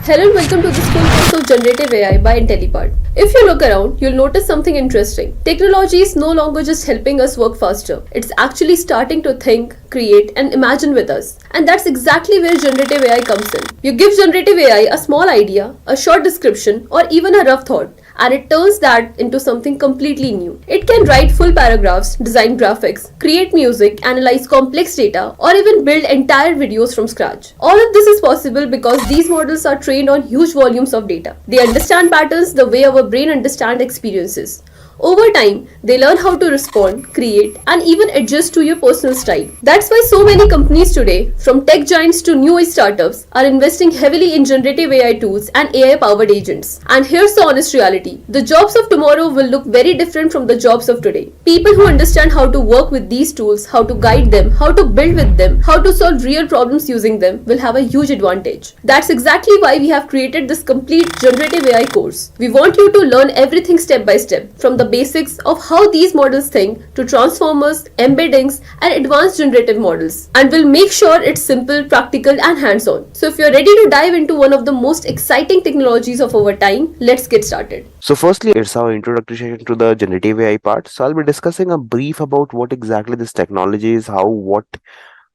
Hello and welcome to this full course of Generative AI by Intellipaat. If you look around, you'll notice something interesting. Technology is no longer just helping us work faster. It's actually starting to think, create, and imagine with us. And that's exactly where Generative AI comes in. You give Generative AI a small idea, a short description, or even a rough thought, and it turns that into something completely new. It can write full paragraphs, design graphics, create music, analyze complex data, or even build entire videos from scratch. All of this is possible because these models are trained on huge volumes of data. They understand patterns the way our brain understands experiences. Over time, they learn how to respond, create, and even adjust to your personal style. That's why so many companies today, from tech giants to new age startups, are investing heavily in generative AI tools and AI powered agents. And here's the honest reality: the jobs of tomorrow will look very different from the jobs of today. People who understand how to work with these tools, how to guide them, how to build with them, how to solve real problems using them will have a huge advantage. That's exactly why we have created this complete generative AI course. We want you to learn everything step by step, from the basics of how these models think to transformers, embeddings, and advanced generative models. And we'll make sure it's simple, practical, and hands-on. So if you're ready to dive into one of the most exciting technologies of our time, let's get started. So firstly, it's our introduction to the generative AI part. So I'll be discussing a brief about what exactly this technology is,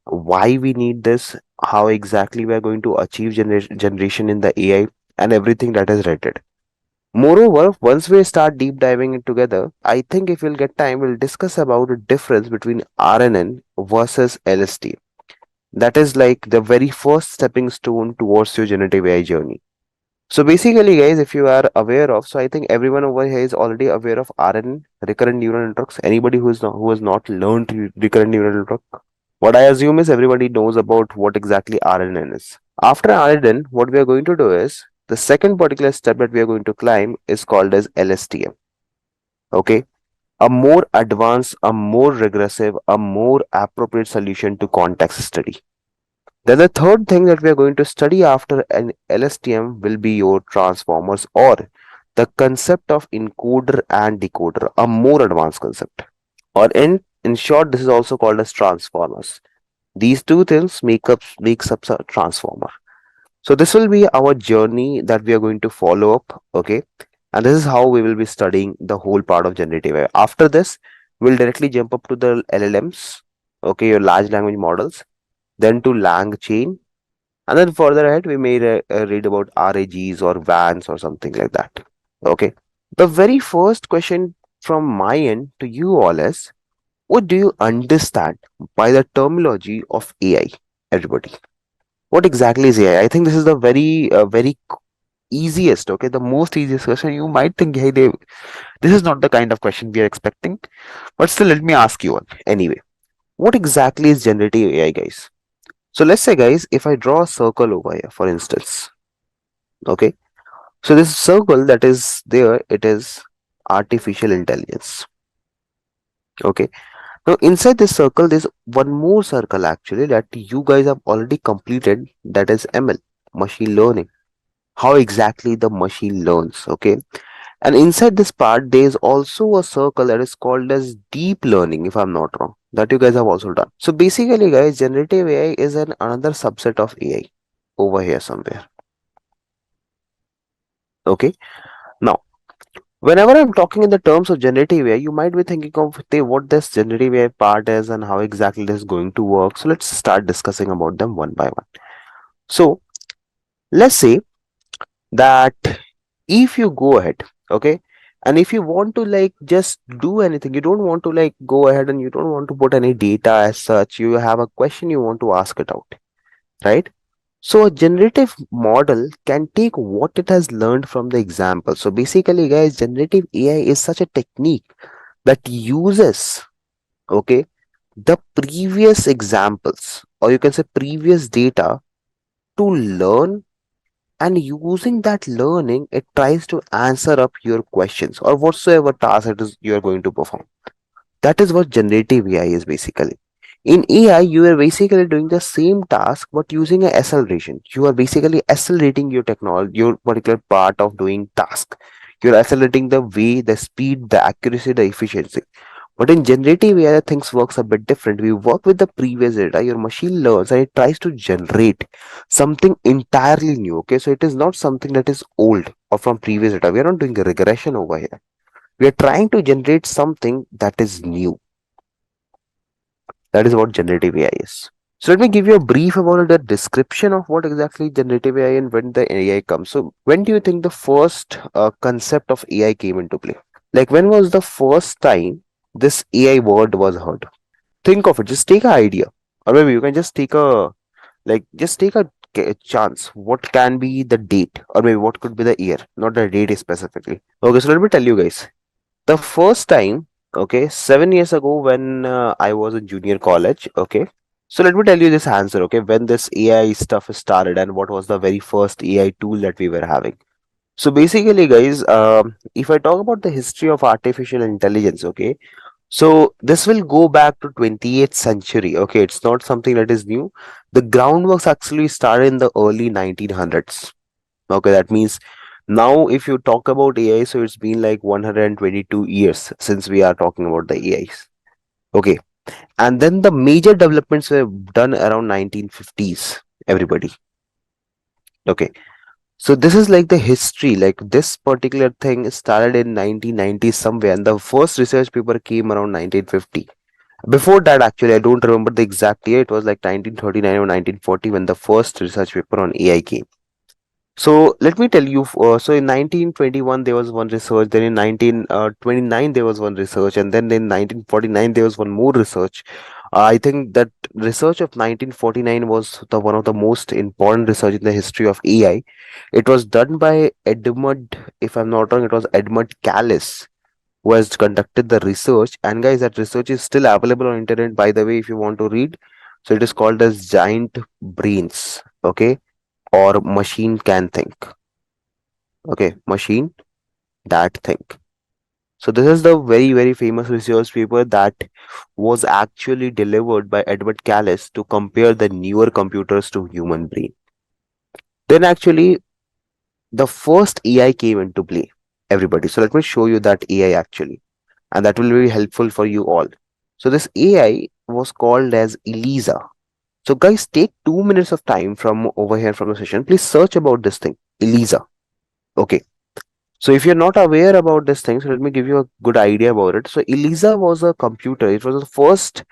why we need this, how exactly we are going to achieve generation in the AI, and everything that is related. Moreover, once we start deep diving it together, I think if we'll get time, we'll discuss about the difference between RNN versus LSTM. That is like the very first stepping stone towards your generative AI journey. So basically, guys, if you are aware of, so I think everyone over here is already aware of RNN, recurrent neural networks. Anybody who has not learned recurrent neural network, what I assume is everybody knows about what exactly RNN is. After RNN, what we are going to do is the second particular step that we are going to climb is called as LSTM. Okay, a more advanced, a more regressive, a more appropriate solution to context study. Then the third thing that we are going to study after an LSTM will be your transformers, or the concept of encoder and decoder, a more advanced concept. Or in short, this is also called as transformers. These two things makes up a transformer. So this will be our journey that we are going to follow up, okay? And this is how we will be studying the whole part of generative AI. After this, we'll directly jump up to the LLMs, okay, your large language models, then to LangChain, and then further ahead, we may read about RAGs or VANs or something like that. Okay. The very first question from my end to you all is, what do you understand by the terminology of AI? Everybody. What exactly is AI? I think this is the very easiest, okay, the most easiest question. You might think, hey, Dave, this is not the kind of question we are expecting, but still, let me ask you one. Anyway, what exactly is generative AI, guys? So let's say, guys, if I draw a circle over here, for instance, okay. So this circle that is there, it is artificial intelligence. Okay. Now inside this circle, there's one more circle actually that you guys have already completed. That is ML, machine learning. How exactly the machine learns. Okay. And inside this part, there's also a circle that is called as deep learning, if I'm not wrong, that you guys have also done. So basically, guys, generative AI is another subset of AI over here somewhere. Okay. Now, whenever I'm talking in the terms of generative AI, you might be thinking of what this generative AI part is and how exactly this is going to work. So let's start discussing about them one by one. So let's say that if you go ahead, okay, and if you want to like just do anything, you don't want to like go ahead and you don't want to put any data as such, you have a question you want to ask it out, right? So a generative model can take what it has learned from the example. So basically, guys, generative AI is such a technique that uses, okay, the previous examples, or you can say previous data, to learn, and using that learning, it tries to answer up your questions or whatsoever task it is you are going to perform. That is what generative AI is basically. In AI, you are basically doing the same task but using a acceleration. You are basically accelerating your technology, your particular part of doing task. You're accelerating the way, the speed, the accuracy, the efficiency. But in generative AI, things works a bit different. We work with the previous data. Your machine learns and it tries to generate something entirely new. Okay, so it is not something that is old or from previous data. We are not doing a regression over here. We are trying to generate something that is new. That is what generative AI is. So let me give you a brief about the description of what exactly generative AI and when the AI comes. So when do you think the first concept of AI came into play? Like when was the first time this AI word was heard? Think of it. Just take an idea, or maybe you can just take a just take a chance. What can be the date, or maybe what could be the year? Not the date specifically. Okay, so let me tell you guys. The first time, okay, 7 years ago when I was in junior college. Okay, so let me tell you this answer. Okay, when this AI stuff started and what was the very first AI tool that we were having. So basically, guys, if I talk about the history of artificial intelligence, okay, so this will go back to 28th century. Okay, it's not something that is new. The groundworks actually started in the early 1900s. Okay, that means now if you talk about AI, so it's been like 122 years since we are talking about the AIs. Okay, and then the major developments were done around 1950s. Everybody. Okay, so this is like the history. Like this particular thing started in 1990 somewhere, and the first research paper came around 1950. Before that, actually, I don't remember the exact year. It was like 1939 or 1940 when the first research paper on AI came. So let me tell you. So in 1921 there was one research. Then in 1929 there was one research, and then in 1949 there was one more research. I think that research of 1949 was the one of the most important research in the history of AI. It was done by Edmund, if I'm not wrong, it was Edmund Callis who has conducted the research. And guys, that research is still available on internet, by the way, if you want to read. So it is called as Giant Brains, okay, or Machine Can Think. Okay, machine that think. So this is the very famous research paper that was actually delivered by Edward Callis to compare the newer computers to human brain. Then actually the first AI came into play. Everybody. So let me show you that AI actually, and that will be helpful for you all. So this AI was called as Eliza. So guys, take 2 minutes of time from over here from the session. Please search about this thing, Eliza. Okay. So if you're not aware about this thing, so let me give you a good idea about it. So Eliza was a computer. It was the first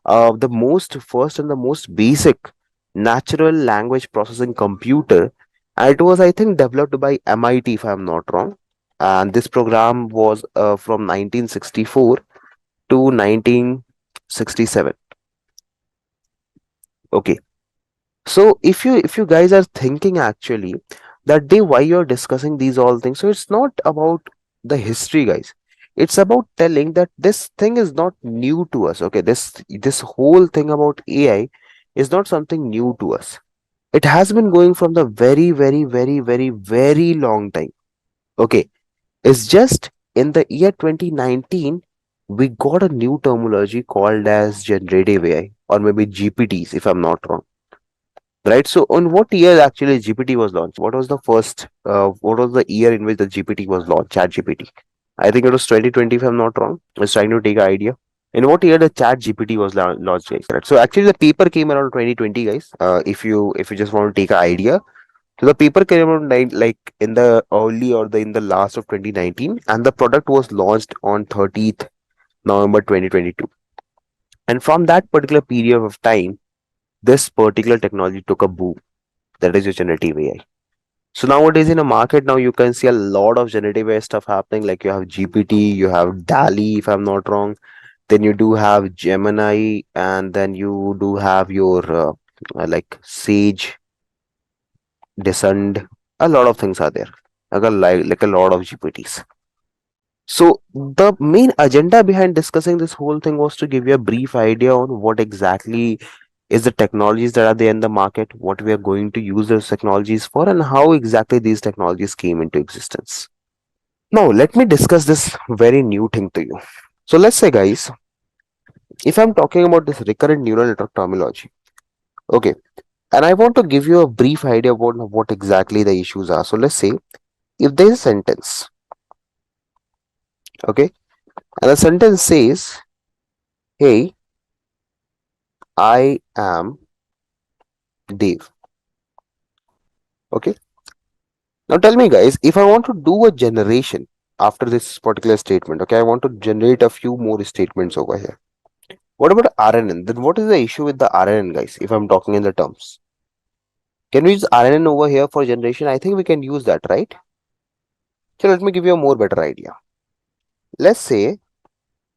and the most basic natural language processing computer. And it was, I think, developed by MIT, if I'm not wrong. And this program was from 1964 to 1967. Okay. So if you guys are thinking actually that day why you're discussing these all things, so it's not about the history, guys. It's about telling that this thing is not new to us. Okay, this whole thing about AI is not something new to us. It has been going from the very long time. Okay, it's just in the year 2019 we got a new terminology called as generative AI or maybe GPTs if I'm not wrong. Right. So, on what year actually GPT was launched? What was the first? What was the year in which the GPT was launched? Chat GPT. I think it was 2020, if I'm not wrong. I was trying to take an idea. In what year the Chat GPT was launched, guys? Right. So, actually, the paper came around 2020, guys. If you just want to take an idea, so the paper came around like in the early or the in the last of 2019, and the product was launched on 30th November 2022. And from that particular period of time, this particular technology took a boom. That is your generative AI. So nowadays in the market now you can see a lot of generative AI stuff happening. Like you have GPT, you have DALI, if I'm not wrong. Then you do have Gemini, and then you do have your like Sage, Descend. A lot of things are there. Like a lot of GPTs. So the main agenda behind discussing this whole thing was to give you a brief idea on what exactly is the technologies that are there in the market, what we are going to use those technologies for, and how exactly these technologies came into existence. Now, let me discuss this very new thing to you. So, let's say, guys, if I'm talking about this recurrent neural network terminology, okay, and I want to give you a brief idea about what exactly the issues are. So, let's say if there's a sentence, okay, and the sentence says, Hey, I am Dave. Okay. Now tell me, guys, if I want to do a generation after this particular statement, okay, I want to generate a few more statements over here. What about RNN? Then what is the issue with the RNN, guys, if I'm talking in the terms? Can we use RNN over here for generation? I think we can use that, right? So let me give you a more better idea. Let's say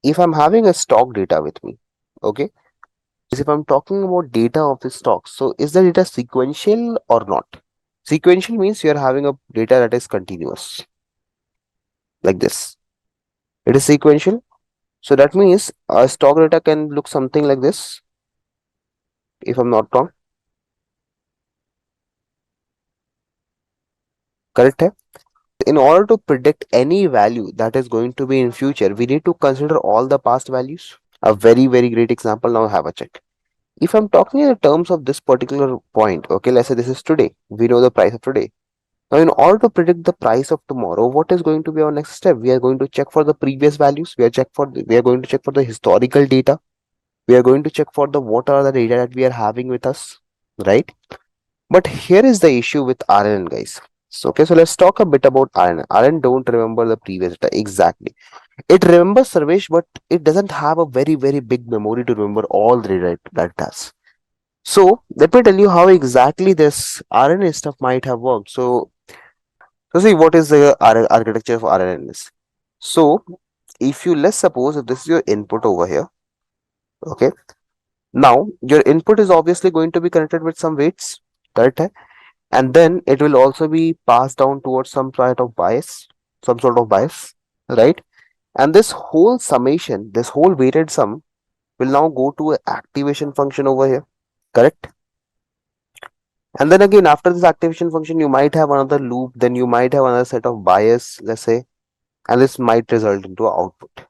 if I'm having a stock data with me, okay, if I'm talking about data of the stock, so is the data sequential or not? Sequential means you're having a data that is continuous, like this. It is sequential. So that means a stock data can look something like this, if I'm not wrong. Correct? Hai? In order to predict any value that is going to be in future, we need to consider all the past values. A very, very great example. Now have a check. If I'm talking in terms of this particular point, okay, let's say this is today. We know the price of today. Now, in order to predict the price of tomorrow, what is going to be our next step? We are going to check for the previous values. We are going to check for the historical data. We are going to check for the what are the data that we are having with us, right? But here is the issue with RNN, guys. So, okay, so let's talk a bit about RNN. RNN don't remember the previous data exactly. It remembers Sarvesh, but it doesn't have a very, very big memory to remember all the data that it has. So let me tell you how exactly this RNN stuff might have worked. So see what is the architecture of RNN is. So if you, let's suppose if this is your input over here, okay. Now your input is obviously going to be connected with some weights, correct? Hai? And then it will also be passed down towards some sort of bias, right? And this whole summation, this whole weighted sum will now go to an activation function over here, correct? And then again, after this activation function, you might have another loop, then you might have another set of bias, let's say, and this might result into an output.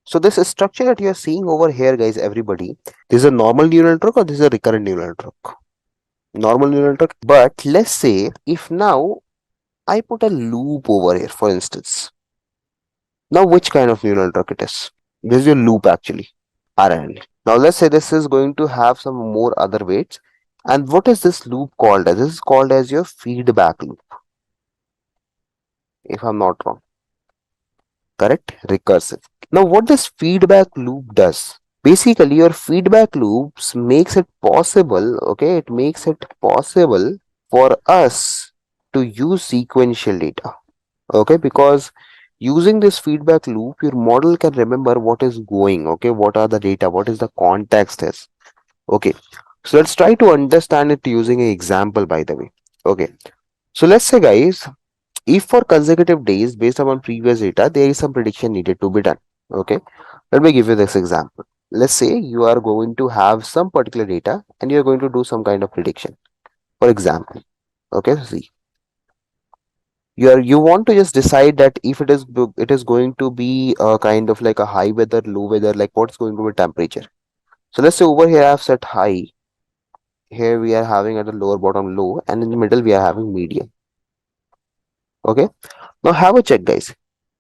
So this structure that you're seeing over here, guys, everybody, this is a normal neural network or this is a recurrent neural network? Normal neural network. But let's say if now I put a loop over here, for instance. Now which kind of neural network it is? This is your loop actually, RNN. Now let's say this is going to have some more other weights. And what is this loop called as? This is called as your feedback loop, if I'm not wrong. Correct? Recursive. Now what this feedback loop does? Basically your feedback loops makes it possible, okay, it makes it possible for us to use sequential data, okay, because using this feedback loop your model can remember what is going, okay, what are the data, what is the context is, okay. So let's try to understand it using an example, by the way. Okay, so let's say, guys, if for consecutive days based upon previous data there is some prediction needed to be done, okay, let me give you this example. Let's say you are going to have some particular data and you're going to do some kind of prediction, for example. Okay, so see, you want to just decide that if it is going to be a kind of like a high weather, low weather, like what's going to be temperature. So let's say over here I have set high, here we are having at the lower bottom low, and in the middle we are having medium. Okay, now have a check, guys.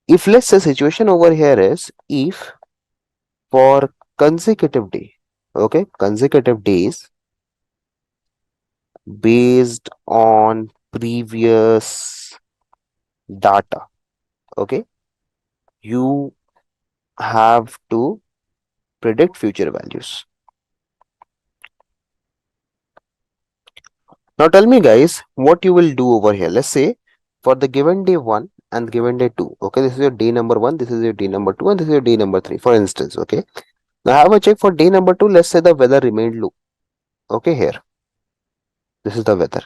If let's say situation over here is if for consecutive day, okay, consecutive days based on previous data, okay, you have to predict future values. Now tell me, guys, what you will do over here. Let's say for the given day 1 and given day 2, okay, this is your day number 1, this is your day number 2, and this is your day number 3, for instance, okay. Now have a check for day number 2. Let's say the weather remained low, okay, here, this is the weather.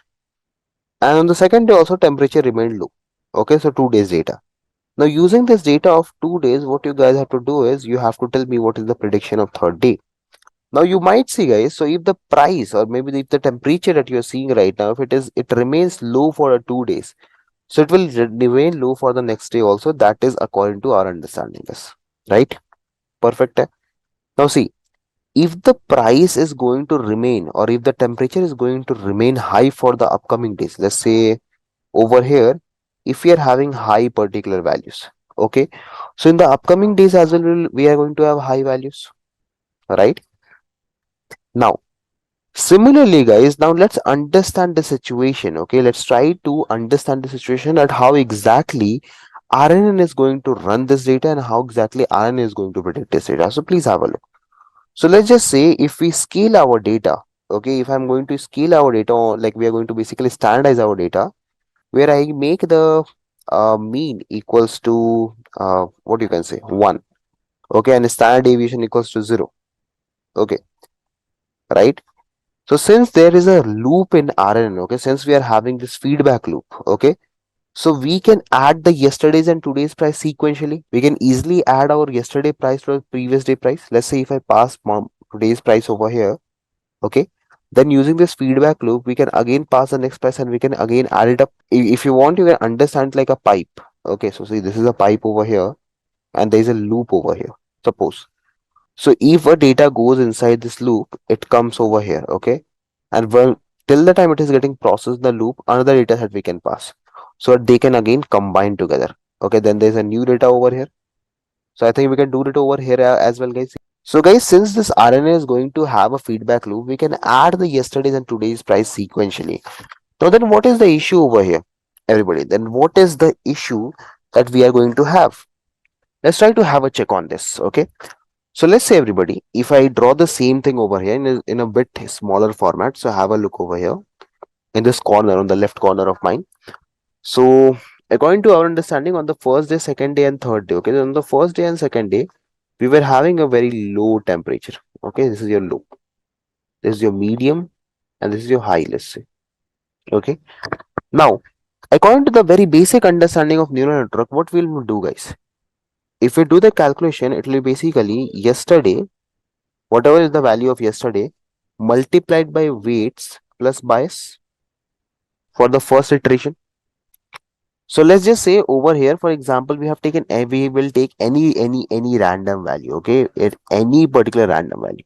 And on the second day also temperature remained low, okay, so 2 days data. Now using this data of 2 days, what you guys have to do is you have to tell me what is the prediction of third day. Now you might see, guys, so if the price or maybe if the temperature that you're seeing right now, if it remains low for a 2 days, so it will remain low for the next day also. That is according to our understanding, is right. Perfect. Now see, if the price is going to remain or if the temperature is going to remain high for the upcoming days, let's say over here, if we are having high particular values, okay, so in the upcoming days as well we are going to have high values. right? Now, similarly, guys, now let's understand the situation. Okay, let's try to understand the situation at how exactly RNN is going to run this data and how exactly RNN is going to predict this data. So please have a look. So let's just say if we scale our data, okay, if I'm going to scale our data, or like we are going to basically standardize our data, where I make the mean equals to what you can say 1, okay, and standard deviation equals to 0, okay, right? So since there is a loop in RNN, okay, since we are having this feedback loop, okay, so we can add the yesterday's and today's price sequentially. We can easily add our yesterday price to the previous day price. Let's say if I pass today's price over here, okay, then using this feedback loop, we can again pass the next price and we can again add it up. If you want, you can understand like a pipe. Okay, so see, this is a pipe over here and there is a loop over here. Suppose. So if a data goes inside this loop, it comes over here, okay? And well, till the time it is getting processed in the loop, another data set we can pass. So that they can again combine together. Okay, then there's a new data over here. So I think we can do it over here as well, guys. So guys, since this RNA is going to have a feedback loop, we can add the yesterday's and today's price sequentially. Now then what is the issue over here? Everybody, then what is the issue that we are going to have? Let's try to have a check on this, okay? So let's say everybody, if I draw the same thing over here in a bit smaller format, so have a look over here in this corner on the left corner of mine. So according to our understanding, on the first day, second day, and third day, okay, on the first day and second day, we were having a very low temperature. Okay, this is your low, this is your medium, and this is your high, let's say. Okay, now according to the very basic understanding of neural network, what we'll do, guys? If we do the calculation, it will be basically yesterday, whatever is the value of yesterday, multiplied by weights plus bias for the first iteration. So let's just say over here, for example, we have taken we will take any random value, okay, at any particular random value.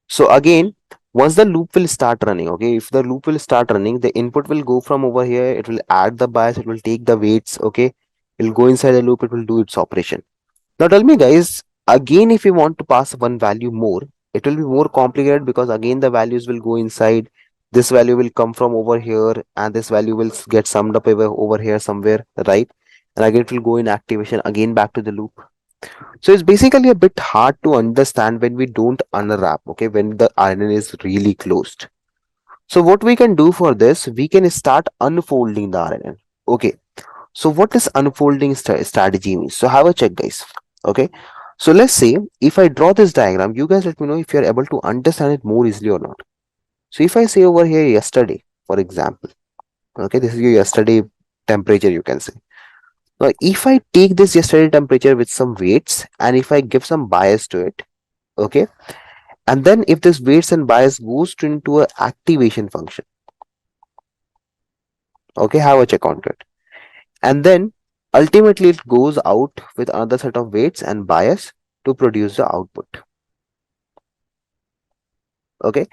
So again, once the loop will start running, okay, if the loop will start running, the input will go from over here, it will add the bias, it will take the weights, okay, it will go inside the loop, it will do its operation. Now tell me, guys, again, if you want to pass one value more, it will be more complicated because again the values will go inside. This value will come from over here, and this value will get summed up over here somewhere, right? And again, it will go in activation again back to the loop. So it's basically a bit hard to understand when we don't unwrap, okay, when the RNN is really closed. So what we can do for this, we can start unfolding the RNN. Okay. So what is unfolding strategy means? So have a check, guys. Okay. So let's say if I draw this diagram, you guys let me know if you're able to understand it more easily or not. So if I say over here yesterday, for example, okay, this is your yesterday temperature, you can say. Now, if I take this yesterday temperature with some weights and if I give some bias to it, okay, and then if this weights and bias goes into a activation function, okay, have a check on it. And then ultimately it goes out with another set of weights and bias to produce the output. Okay,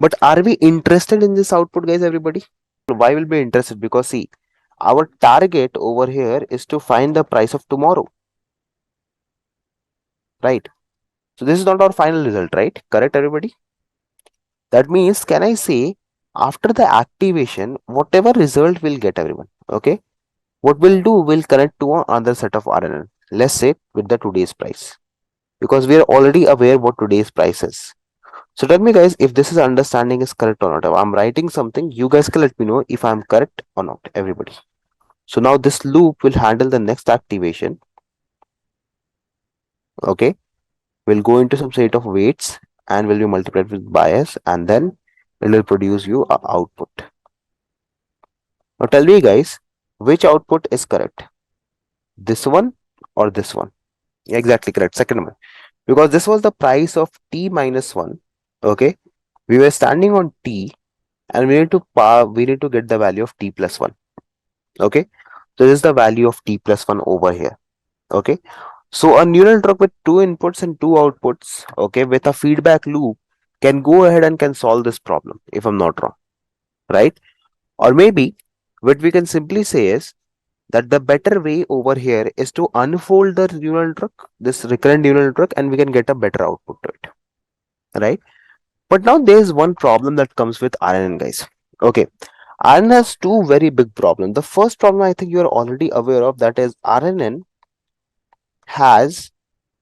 but are we interested in this output, guys? Everybody, why will be interested? Because see, our target over here is to find the price of tomorrow, right? So this is not our final result, right? Correct, everybody? That means, can I say, after the activation, whatever result we'll get, everyone, okay, what we'll do, we'll connect to another set of RNN. Let's say with the today's price, because we are already aware what today's price is. So tell me, guys, if this is understanding is correct or not. If I'm writing something, you guys can let me know if I'm correct or not, everybody. So now this loop will handle the next activation. Okay, we'll go into some set of weights and will be multiplied with bias, and then it will produce you a output. Now tell me, guys, which output is correct? This one or this one? Exactly correct. Second one. Because this was the price of t minus 1. Okay. We were standing on t and we need to get the value of t plus 1. Okay. So this is the value of t plus 1 over here. Okay. So a neural network with two inputs and two outputs, okay, with a feedback loop can go ahead and can solve this problem if I'm not wrong. Right. Or maybe what we can simply say is that the better way over here is to unfold the neural network, this recurrent neural network, and we can get a better output to it, right? But now there's one problem that comes with RNN, guys. Okay, RNN has two very big problems. The first problem I think you are already aware of, that is RNN has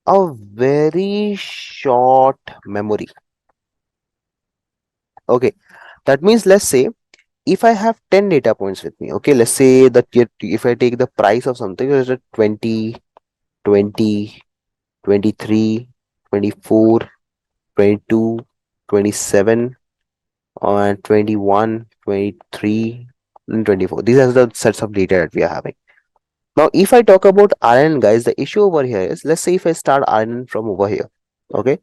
a very short memory. Okay, that means let's say if I have 10 data points with me, okay, let's say that if I take the price of something, is it 20, 20, 23, 24, 22, 27, and 21, 23, and 24. These are the sets of data that we are having. Now, if I talk about RNN, guys, the issue over here is, let's say if I start RNN from over here, okay,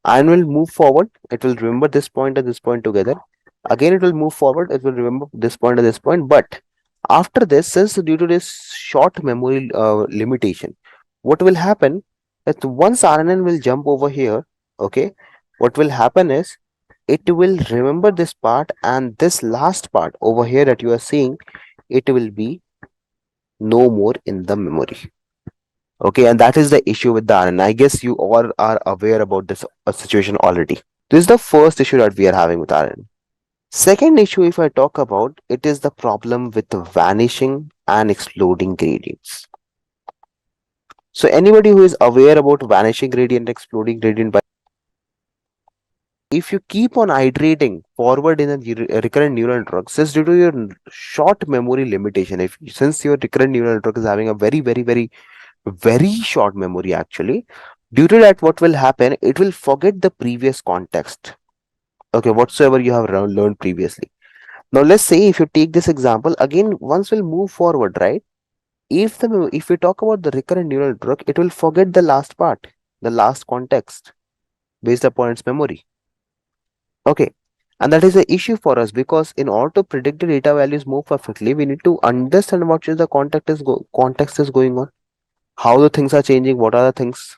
and will move forward, it will remember this point and this point together. Again, it will move forward, it will remember this point and this point. But after this, since due to this short memory limitation, what will happen that once RNN will jump over here, okay, what will happen is it will remember this part, and this last part over here that you are seeing, it will be no more in the memory. Okay, and that is the issue with the RNN. I guess you all are aware about this situation already. This is the first issue that we are having with RNN. Second issue, if I talk about, it is the problem with the vanishing and exploding gradients. So anybody who is aware about vanishing gradient, exploding gradient, by if you keep on iterating forward in a recurrent neural network, since due to your short memory limitation, if since your recurrent neural network is having a very short memory actually, due to that, what will happen, it will forget the previous context, okay, whatsoever you have learned previously. Now let's say if you take this example again, once we'll move forward, right? If we talk about the recurrent neural network, it will forget the last part, the last context based upon its memory. Okay, and that is the issue for us, because in order to predict the data values more perfectly, we need to understand what is the context is going on, how the things are changing, what are the things.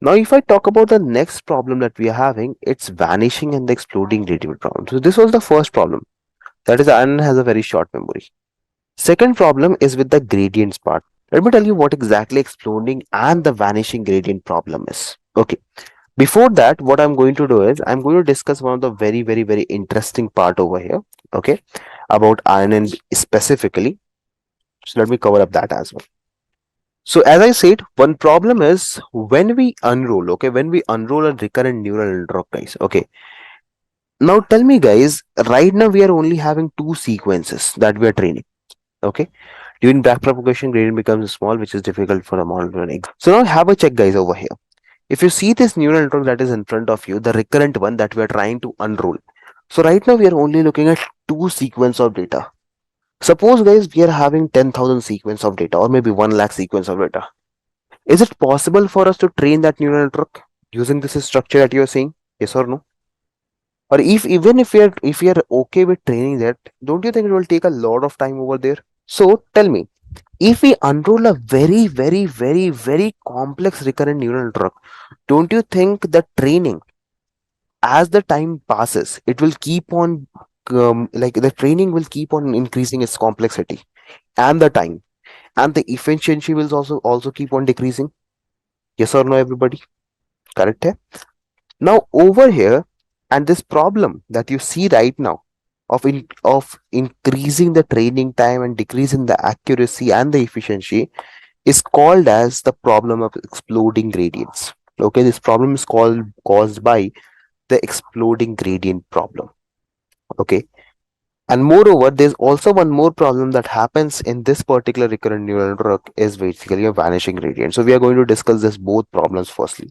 Now, if I talk about the next problem that we are having, it's vanishing and the exploding gradient problem. So this was the first problem. That is, iron has a very short memory. Second problem is with the gradients part. Let me tell you what exactly exploding and the vanishing gradient problem is. Okay. Before that, what I'm going to do is I'm going to discuss one of the very interesting part over here. Okay. About iron specifically. So let me cover up that as well. So as I said, one problem is when we unroll, okay, when we unroll a recurrent neural network, guys, okay. Now tell me, guys, right now we are only having two sequences that we are training, okay. During backpropagation, gradient becomes small, which is difficult for a model to learn. So now have a check, guys, over here. If you see this neural network that is in front of you, the recurrent one that we are trying to unroll. So right now we are only looking at two sequence of data. Suppose, guys, we are having 10,000 sequence of data, or maybe 1 lakh sequence of data. Is it possible for us to train that neural network using this structure that you are seeing? Yes or no? Or if even if we are okay with training that, don't you think it will take a lot of time over there? So tell me, if we unroll a very complex recurrent neural network, don't you think the training, as the time passes, it will keep on like the training will keep on increasing its complexity and the time, and the efficiency will also keep on decreasing? Yes or no, everybody? Correct hai? Now over here, and this problem that you see right now of increasing the training time and decreasing the accuracy and the efficiency is called as the problem of exploding gradients. Okay, this problem is caused by the exploding gradient problem. Okay, and moreover, there's also one more problem that happens in this particular recurrent neural network is basically a vanishing gradient. So we are going to discuss this both problems firstly.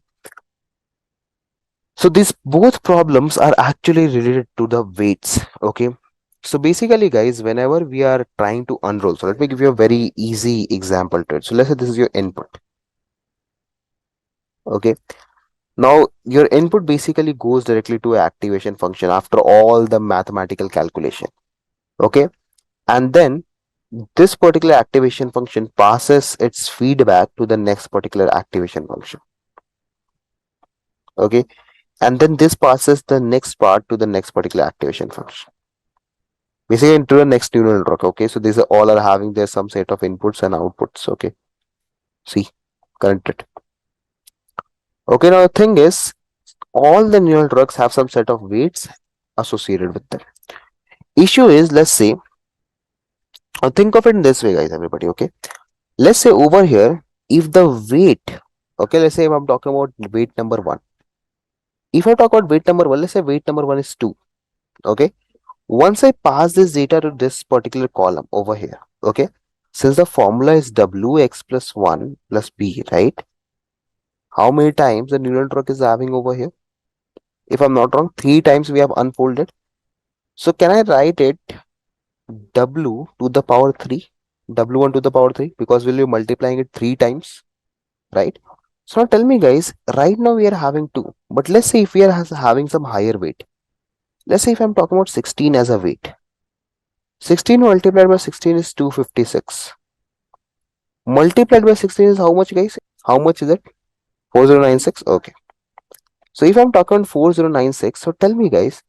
So these both problems are actually related to the weights. Okay. So basically, guys, whenever we are trying to unroll, so let me give you a very easy example to it. So let's say this is your input. Okay. Now your input basically goes directly to activation function after all the mathematical calculation. Okay. And then this particular activation function passes its feedback to the next particular activation function. Okay. And then this passes the next part to the next particular activation function. basically into the next neural network. Okay, so these are all are having their some set of inputs and outputs. Okay, see, connected. Okay, now the thing is, all the neural networks have some set of weights associated with them. Issue is, let's say, think of it in this way, guys, everybody. Okay, let's say over here, if the weight, okay, let's say if I'm talking about weight number one. If I talk about weight number one, let's say weight number one is two. Okay, once I pass this data to this particular column over here, okay, since the formula is wx plus 1 plus b, right? How many times the neural network is having over here? If I'm not wrong, three times we have unfolded. So can I write it w to the power 3, w1 to the power 3, because we'll be multiplying it three times, right? So now tell me, guys, right now we are having 2, but let's say if we are having some higher weight, let's say if I'm talking about 16 as a weight, 16 multiplied by 16 is 256, multiplied by 16 is how much, guys? How much is it? 4096. Okay, so if I'm talking 4096, so tell me, guys,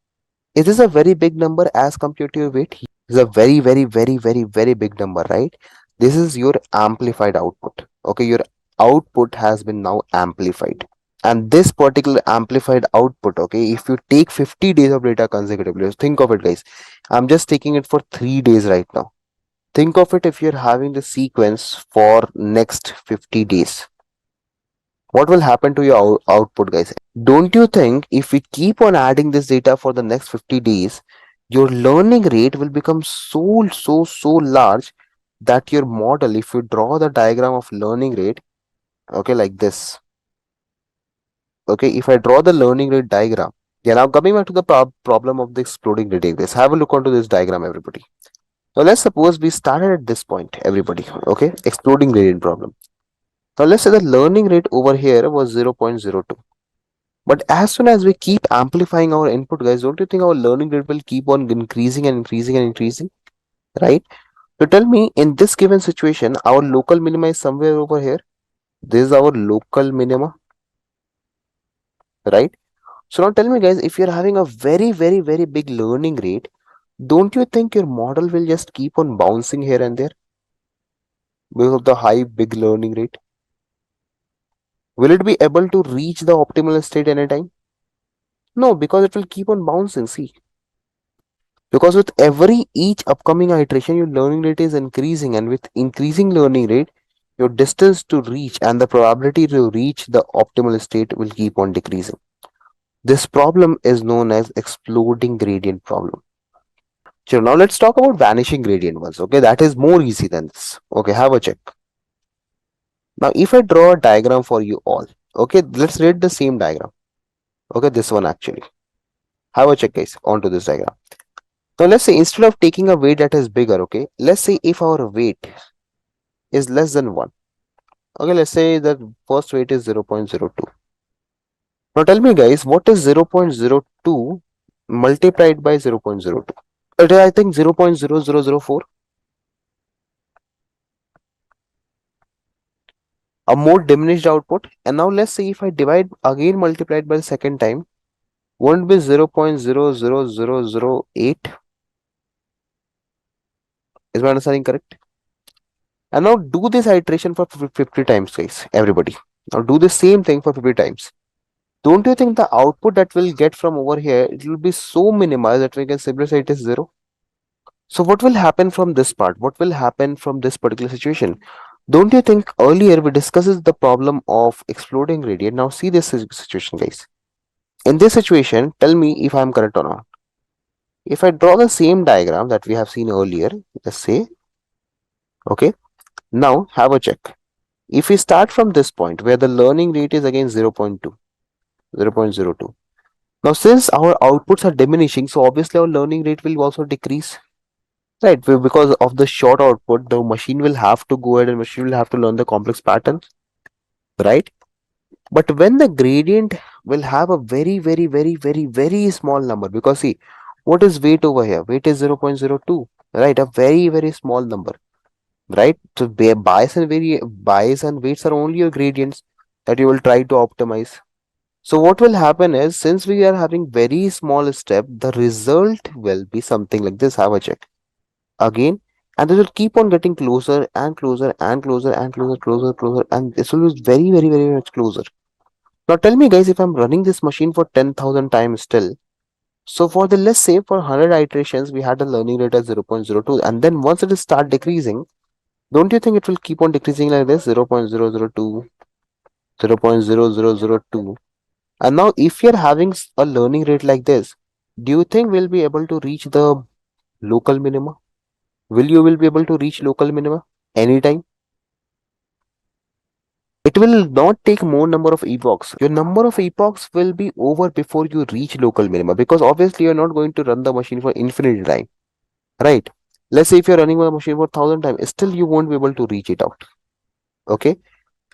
is this a very big number as compared to your weight? Is a very, very, very, very, very big number, right? This is your amplified output. Okay, your output has been now amplified. And this particular amplified output, okay, if you take 50 days of data consecutively, think of it, guys. I'm just taking it for 3 days right now. Think of it if you're having the sequence for next 50 days. What will happen to your output, guys? Don't you think if we keep on adding this data for the next 50 days, your learning rate will become so large that your model, if you draw the diagram of learning rate, okay, like this, okay, if I draw the learning rate diagram, yeah, now coming back to the problem of the exploding gradient, guys, have a look onto this diagram, everybody. Now let's suppose we started at this point, everybody, okay, exploding gradient problem. Now let's say the learning rate over here was 0.02. But as soon as we keep amplifying our input, guys, don't you think our learning rate will keep on increasing and increasing and increasing, right? So tell me, in this given situation, our local minima is somewhere over here. This is our local minima, right? So now tell me, guys, if you're having a very, very, very big learning rate, don't you think your model will just keep on bouncing here and there because of the high, big learning rate? Will it be able to reach the optimal state anytime? No, because it will keep on bouncing. See, because with every each upcoming iteration your learning rate is increasing, and with increasing learning rate your distance to reach and the probability to reach the optimal state will keep on decreasing. This problem is known as exploding gradient problem. So now let's talk about vanishing gradient ones. Okay, that is more easy than this. Okay, have a check. Now if I draw a diagram for you all, okay, let's read the same diagram. Okay, this one actually, have a check, guys, onto this diagram. Now let's say instead of taking a weight that is bigger, okay, let's say if our weight is less than 1. Okay, let's say that first weight is 0.02. Now tell me, guys, what is 0.02 multiplied by 0.02? It is, I think, 0.0004. A more diminished output. And now let's say if I divide again multiplied by the second time, won't be 0.00008. Is my understanding correct? And now do this iteration for 50 times, guys, everybody. Now do the same thing for 50 times. Don't you think the output that we'll get from over here, it will be so minimal that we can simply say it is 0? So what will happen from this part? What will happen from this particular situation? Don't you think earlier we discussed the problem of exploding gradient? Now see this situation, guys. In this situation, tell me if I'm correct or not. If I draw the same diagram that we have seen earlier, let's say, okay, now have a check. If we start from this point where the learning rate is again 0.2, 0.02. Now since our outputs are diminishing, so obviously our learning rate will also decrease. Right, because of the short output, the machine will have to go ahead and machine will have to learn the complex patterns, right? But when the gradient will have a very, very, very, very, very small number, because see, what is weight over here? Weight is 0.02, right? A very, very small number, right? So bias and weights are only your gradients that you will try to optimize. So what will happen is, since we are having very small step, the result will be something like this. Have a check again, and this will keep on getting closer and closer and closer and closer, and this will be very, very, very much closer. Now tell me guys, if I'm running this machine for 10,000 times still, so for the, let's say for 100 iterations, we had a learning rate at 0.02, and then once it will start decreasing, don't you think it will keep on decreasing like this? 0.002, 0.0002. And now if you're having a learning rate like this, do you think we'll be able to reach the local minima? Will be able to reach local minima anytime? It will not take more number of epochs. Your number of epochs will be over before you reach local minima, because obviously you're not going to run the machine for infinite time, right? Let's say if you're running a machine for 1,000 times, still you won't be able to reach it out. Okay,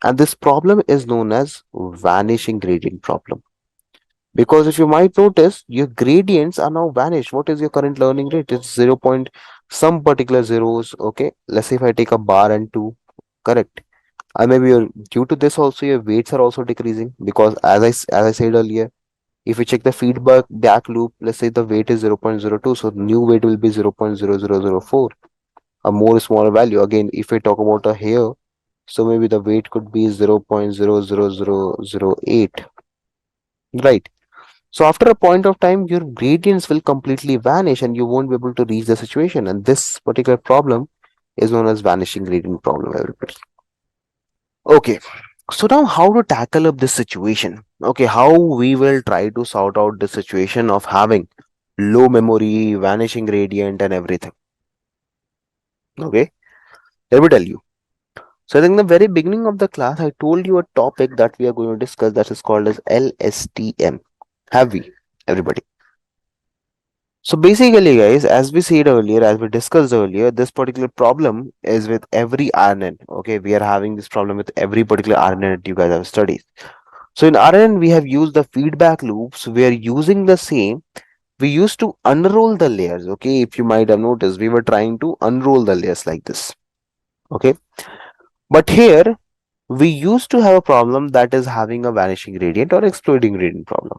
and this problem is known as vanishing gradient problem. Because if you might notice, your gradients are now vanished. What is your current learning rate? It's 0 point some particular zeros. Okay, let's say if I take a bar and two, correct. And maybe due to this also your weights are also decreasing, because as I said earlier, if you check the feedback back loop, let's say the weight is 0.02, so new weight will be 0.0004, a more smaller value. Again, if we talk about a hair, so maybe the weight could be 0.00008, right? So after a point of time, your gradients will completely vanish and you won't be able to reach the situation. And this particular problem is known as vanishing gradient problem, everybody. Okay, so now how to tackle up this situation? Okay, how we will try to sort out the situation of having low memory, vanishing gradient, and everything. Okay, let me tell you. So I think in the very beginning of the class, I told you a topic that we are going to discuss that is called as LSTM. Have we, everybody? So basically, guys, as we said earlier, as we discussed earlier, this particular problem is with every RNN. Okay, we are having this problem with every particular RNN that you guys have studied. So in RNN, we have used the feedback loops. We are using the same. We used to unroll the layers. Okay, if you might have noticed, we were trying to unroll the layers like this. Okay, but here we used to have a problem that is having a vanishing gradient or exploding gradient problem.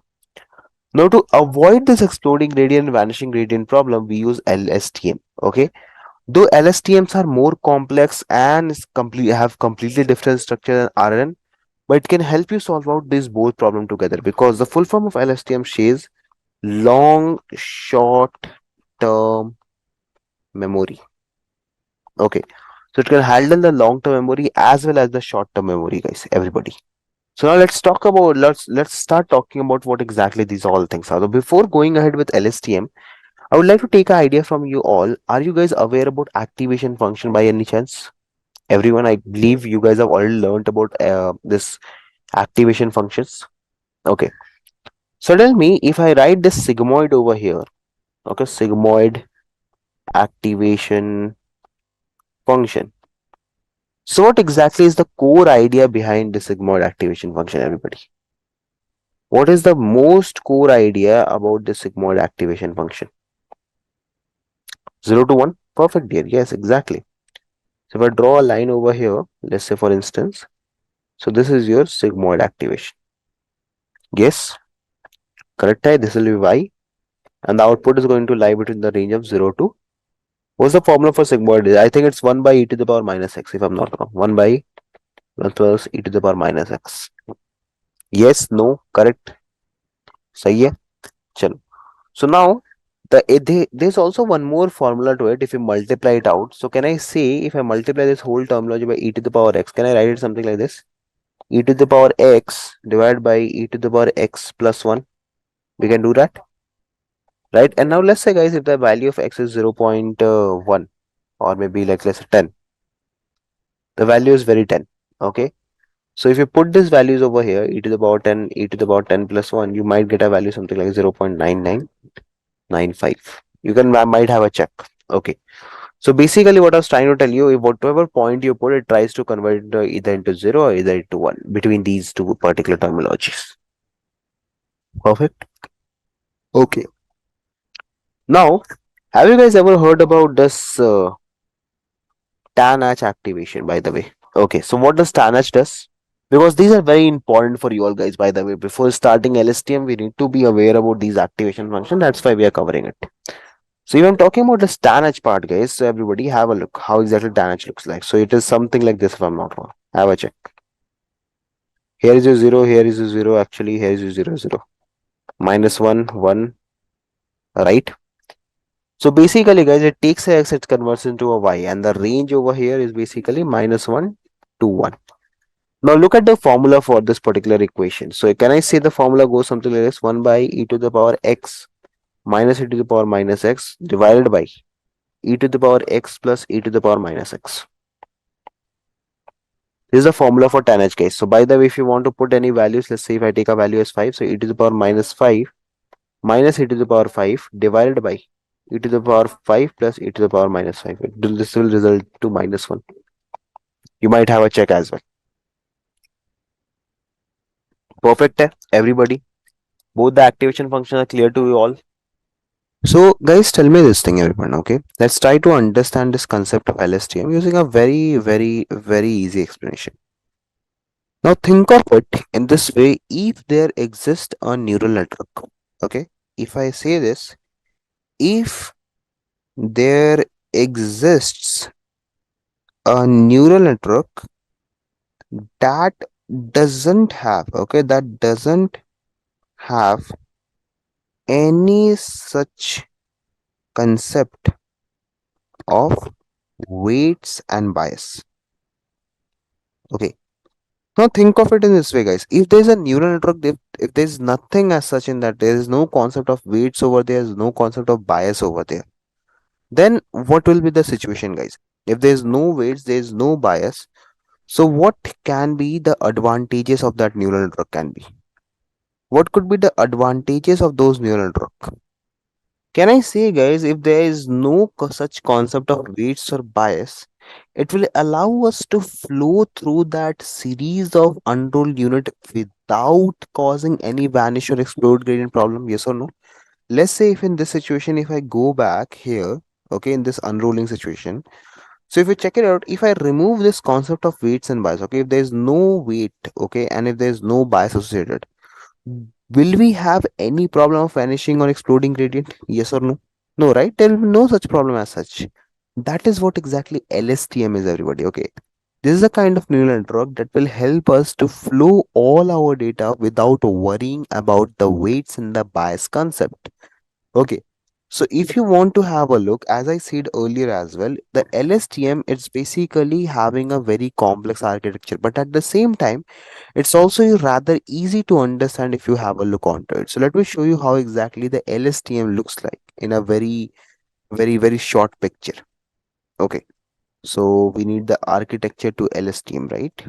Now, to avoid this exploding gradient vanishing gradient problem, we use LSTM. Okay, though LSTMs are more complex and have completely different structure than RNN, but it can help you solve out these both problem together, because the full form of LSTM says long short term memory. Okay, so it can handle the long term memory as well as the short term memory, guys, everybody. So now let's start talking about what exactly these all things are. So before going ahead with LSTM, I would like to take an idea from you all. Are you guys aware about activation function by any chance? Everyone, I believe you guys have already learned about this activation functions. Okay, so tell me, if I write this sigmoid over here, okay, sigmoid activation function. So what exactly is the core idea behind the sigmoid activation function, everybody? What is the most core idea about the sigmoid activation function? 0 to 1? Perfect, dear. Yes, exactly. So if I draw a line over here, let's say for instance, so this is your sigmoid activation. Yes, correct. This will be y, and the output is going to lie between the range of 0 to, what's the formula for sigmoid? I think it's 1 by e to the power minus x, if I'm not wrong. 1 by 1 plus e to the power minus x. Yes, no, correct. सही है. चलो. So now there's also one more formula to it if you multiply it out. So can I say, if I multiply this whole terminology by e to the power x, can I write it something like this? E to the power x divided by e to the power x plus 1. We can do that, right? And now let's say, guys, if the value of x is 0.1, or maybe like let's say 10, the value is very 10. Okay. So if you put these values over here, e to the power 10, e to the power 10 plus 1, you might get a value something like 0.9995. You can might have a check. Okay. So basically what I was trying to tell you, if whatever point you put, it tries to convert it either into 0 or either into 1 between these two particular terminologies. Perfect. Okay. Now, have you guys ever heard about this tan activation, by the way? Okay. So what does tan does? because these are very important for you all guys. By the way, before starting LSTM, we need to be aware about these activation function. That's why we are covering it. So even talking about the TANH part, guys, so everybody have a look how exactly TANH looks like. So it is something like this if I'm not wrong. Have a check. Here is your 0, here is your 0, actually here is your 0, 0. Minus 1, 1, right? So basically guys, it takes a x, it converts into a y, and the range over here is basically minus 1 to 1. Now look at the formula for this particular equation. So can I say the formula goes something like this: 1 by e to the power x minus e to the power minus x divided by e to the power x plus e to the power minus x. This is the formula for tan h, guys. So by the way, if you want to put any values, let's say if I take a value as 5, so e to the power minus 5 minus e to the power 5 divided by e to the power 5 plus e to the power minus 5. This will result to minus 1. You might have a check as well. Perfect, everybody. Both the activation functions are clear to you all. So guys, tell me this thing, everyone. Okay, let's try to understand this concept of LSTM using a very easy explanation. Now think of it in this way: if there exists a neural network, okay, if I say this, if there exists a neural network that doesn't have, okay, that doesn't have any such concept of weights and bias. Okay, now think of it in this way, guys. If there's a neural network, if there's nothing as such in that, there is no concept of weights over there, there's no concept of bias over there, then what will be the situation, guys? If there's no weights, there's no bias. So what can be the advantages of that neural network can be? What could be the advantages of those neural network? Can I say, guys, if there is no such concept of weights or bias, it will allow us to flow through that series of unrolled unit without causing any vanish or explode gradient problem? Yes or no? Let's say if in this situation, if I go back here, okay, in this unrolling situation, so if you check it out, if I remove this concept of weights and bias, okay, if there's no weight, okay, and if there's no bias associated, will we have any problem of vanishing or exploding gradient? Yes or no? No, right? There will be no such problem as such. That is what exactly LSTM is, everybody. Okay. This is a kind of neural network that will help us to flow all our data without worrying about the weights and the bias concept. Okay. So if you want to have a look, as I said earlier as well, the LSTM, it's basically having a very complex architecture, but at the same time, it's also rather easy to understand if you have a look onto it. So let me show you how exactly the LSTM looks like in a very short picture. Okay. So we need the architecture to LSTM, right?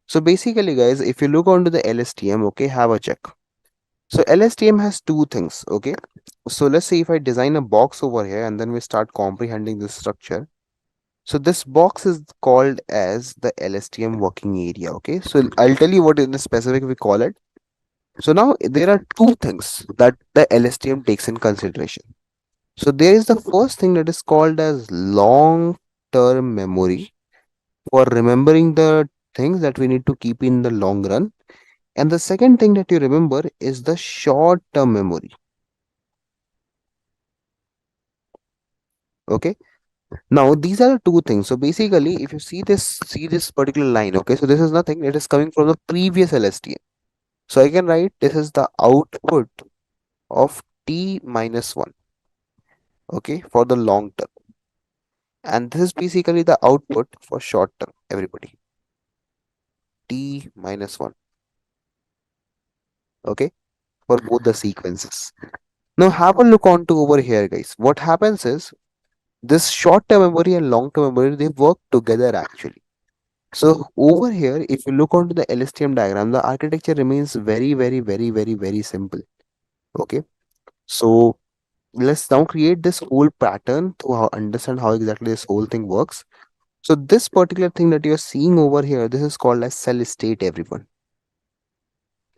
So basically, guys, if you look onto the LSTM, okay, have a check. So LSTM has two things, okay? So let's say if I design a box over here and then we start comprehending this structure. So this box is called as the LSTM working area, okay? So I'll tell you what in the specific we call it. So now there are two things that the LSTM takes in consideration. So there is the first thing that is called as long term memory for remembering the things that we need to keep in the long run. And the second thing that you remember is the short term memory. Okay. Now these are the two things. So basically, if you see this particular line, okay, so this is nothing. It is coming from the previous LSTM. So I can write this is the output of t minus 1, okay, for the long term. And this is basically the output for short term, everybody. T minus 1, okay, for both the sequences. Now have a look on to over here, guys. What happens is this short term memory and long term memory, they work together actually. So over here, if you look onto the LSTM diagram, the architecture remains very simple. Okay. So let's now create this whole pattern to understand how exactly this whole thing works. So this particular thing that you're seeing over here, this is called as cell state, everyone.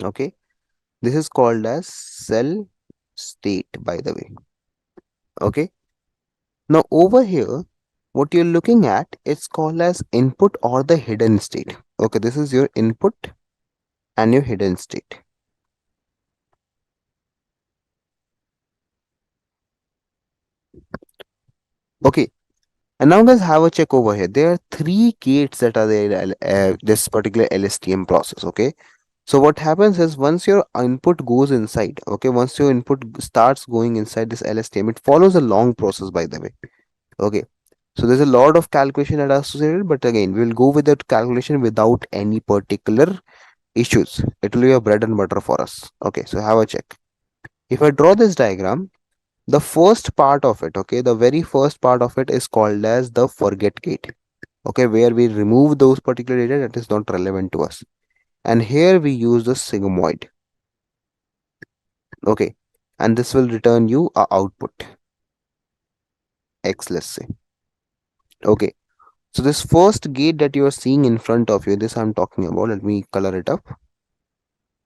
Okay. This is called as cell state, by the way. Okay. Now over here, What you're looking at is called as input or the hidden state. Okay, this is your input and your hidden state. Okay, and now guys have a check over here. There are three gates that are there in this particular LSTM process. Okay, so what happens is once your input goes inside, okay, once your input starts going inside this LSTM, it follows a long process, by the way. Okay, so there's a lot of calculation that are associated, but again, we will go with that calculation without any particular issues. It will be a bread and butter for us. Okay, so have a check. If I draw this diagram, the first part of it, okay, the very first part of it is called as the forget gate. Okay, where we remove those particular data that is not relevant to us. And here we use the sigmoid. Okay, and this will return you a output X, let's say. Okay, so this first gate that you are seeing in front of you, this I'm talking about, let me color it up.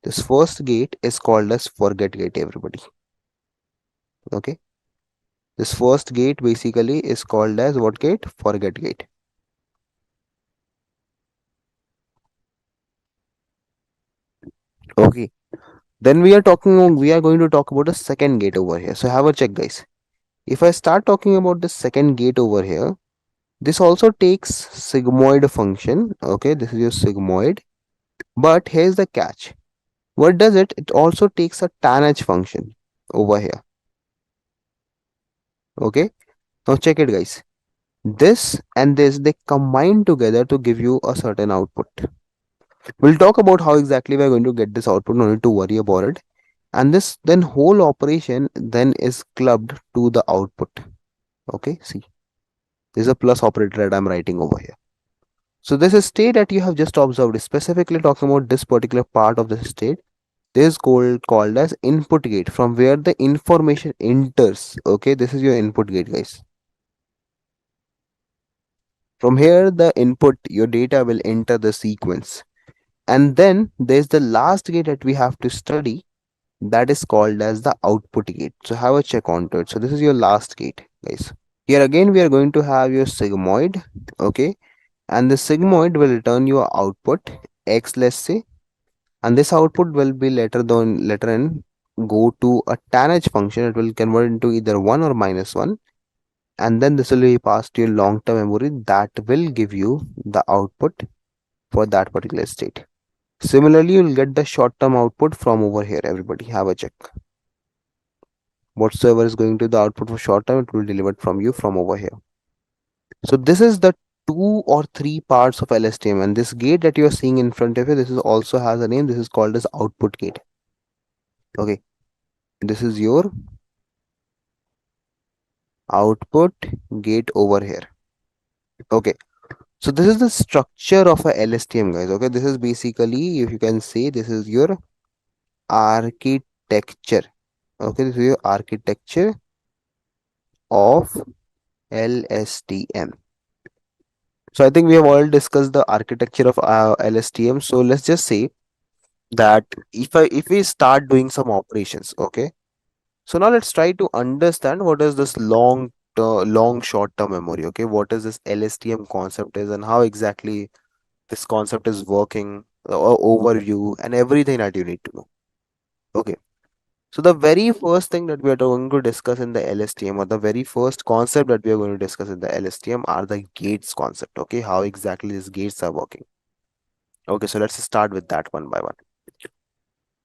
This first gate is called as forget gate, everybody. Okay, this first gate basically is called as what gate? Forget gate. Okay, then we are going to talk about the second gate over here. So have a check, guys. If I start talking about the second gate over here, this also takes sigmoid function. Okay, this is your sigmoid. But here's the catch. What does it? It also takes a tanh function over here. Okay, now check it, guys. This and this, they combine together to give you a certain output. We'll talk about how exactly we're going to get this output. No need to worry about it. And this then whole operation then is clubbed to the output. Okay, see, there's a plus operator that I'm writing over here. So this state that you have just observed is specifically talking about this particular part of the state. This is called as input gate, from where the information enters. Okay, this is your input gate, guys. From here, the input, your data will enter the sequence. And then there's the last gate that we have to study, that is called as the output gate. So have a check onto it. So this is your last gate, guys. Here again, we are going to have your sigmoid. Okay, and the sigmoid will return your output X, let's say, and this output will be later in go to a tanh function. It will convert into either 1 or -1, and then this will be passed to your long-term memory that will give you the output for that particular state. Similarly, you'll get the short-term output from over here. Everybody have a check. Whatsoever is going to the output for short term, it will deliver from you from over here. So this is the two or three parts of LSTM, and this gate that you are seeing in front of you, this is also has a name. This is called as output gate. Okay, this is your output gate over here. Okay, so this is the structure of a LSTM, guys. Okay, this is basically, if you can say, this is your architecture. Okay, this is your architecture of LSTM. So I think we have all discussed the architecture of LSTM. So let's just say that if we start doing some operations, okay. So now let's try to understand what is this long short term memory. Okay, what is this LSTM concept is and how exactly this concept is working, overview and everything that you need to know. Okay. So the very first thing that we are going to discuss in the LSTM, or the very first concept that we are going to discuss in the LSTM, are the gates concept. Okay, how exactly these gates are working. Okay, so let's start with that one by one.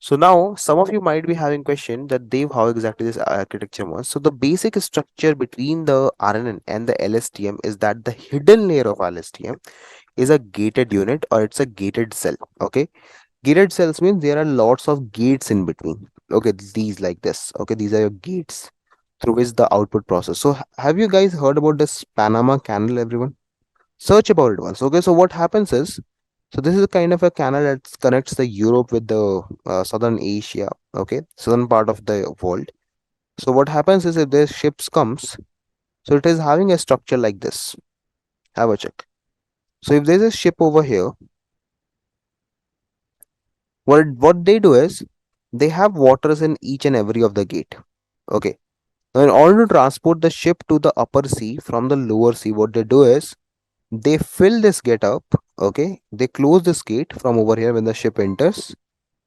So now some of you might be having question that Dev, how exactly this architecture was. So the basic structure between the RNN and the LSTM is that the hidden layer of LSTM is a gated unit, or it's a gated cell. Okay, gated cells means there are lots of gates in between. Okay, these like this. Okay, these are your gates through which the output process. So have you guys heard about this Panama Canal, everyone? Search about it once. Okay, so what happens is, so this is a kind of a canal that connects the Europe with the southern Asia. Okay, southern part of the world. So what happens is, if the ships comes, so it is having a structure like this. Have a check. So if there's a ship over here, what they do is, they have waters in each and every of the gate. Okay, Now, in order to transport the ship to the upper sea from the lower sea, what they do is they fill this gate up. Okay, they close this gate from over here when the ship enters,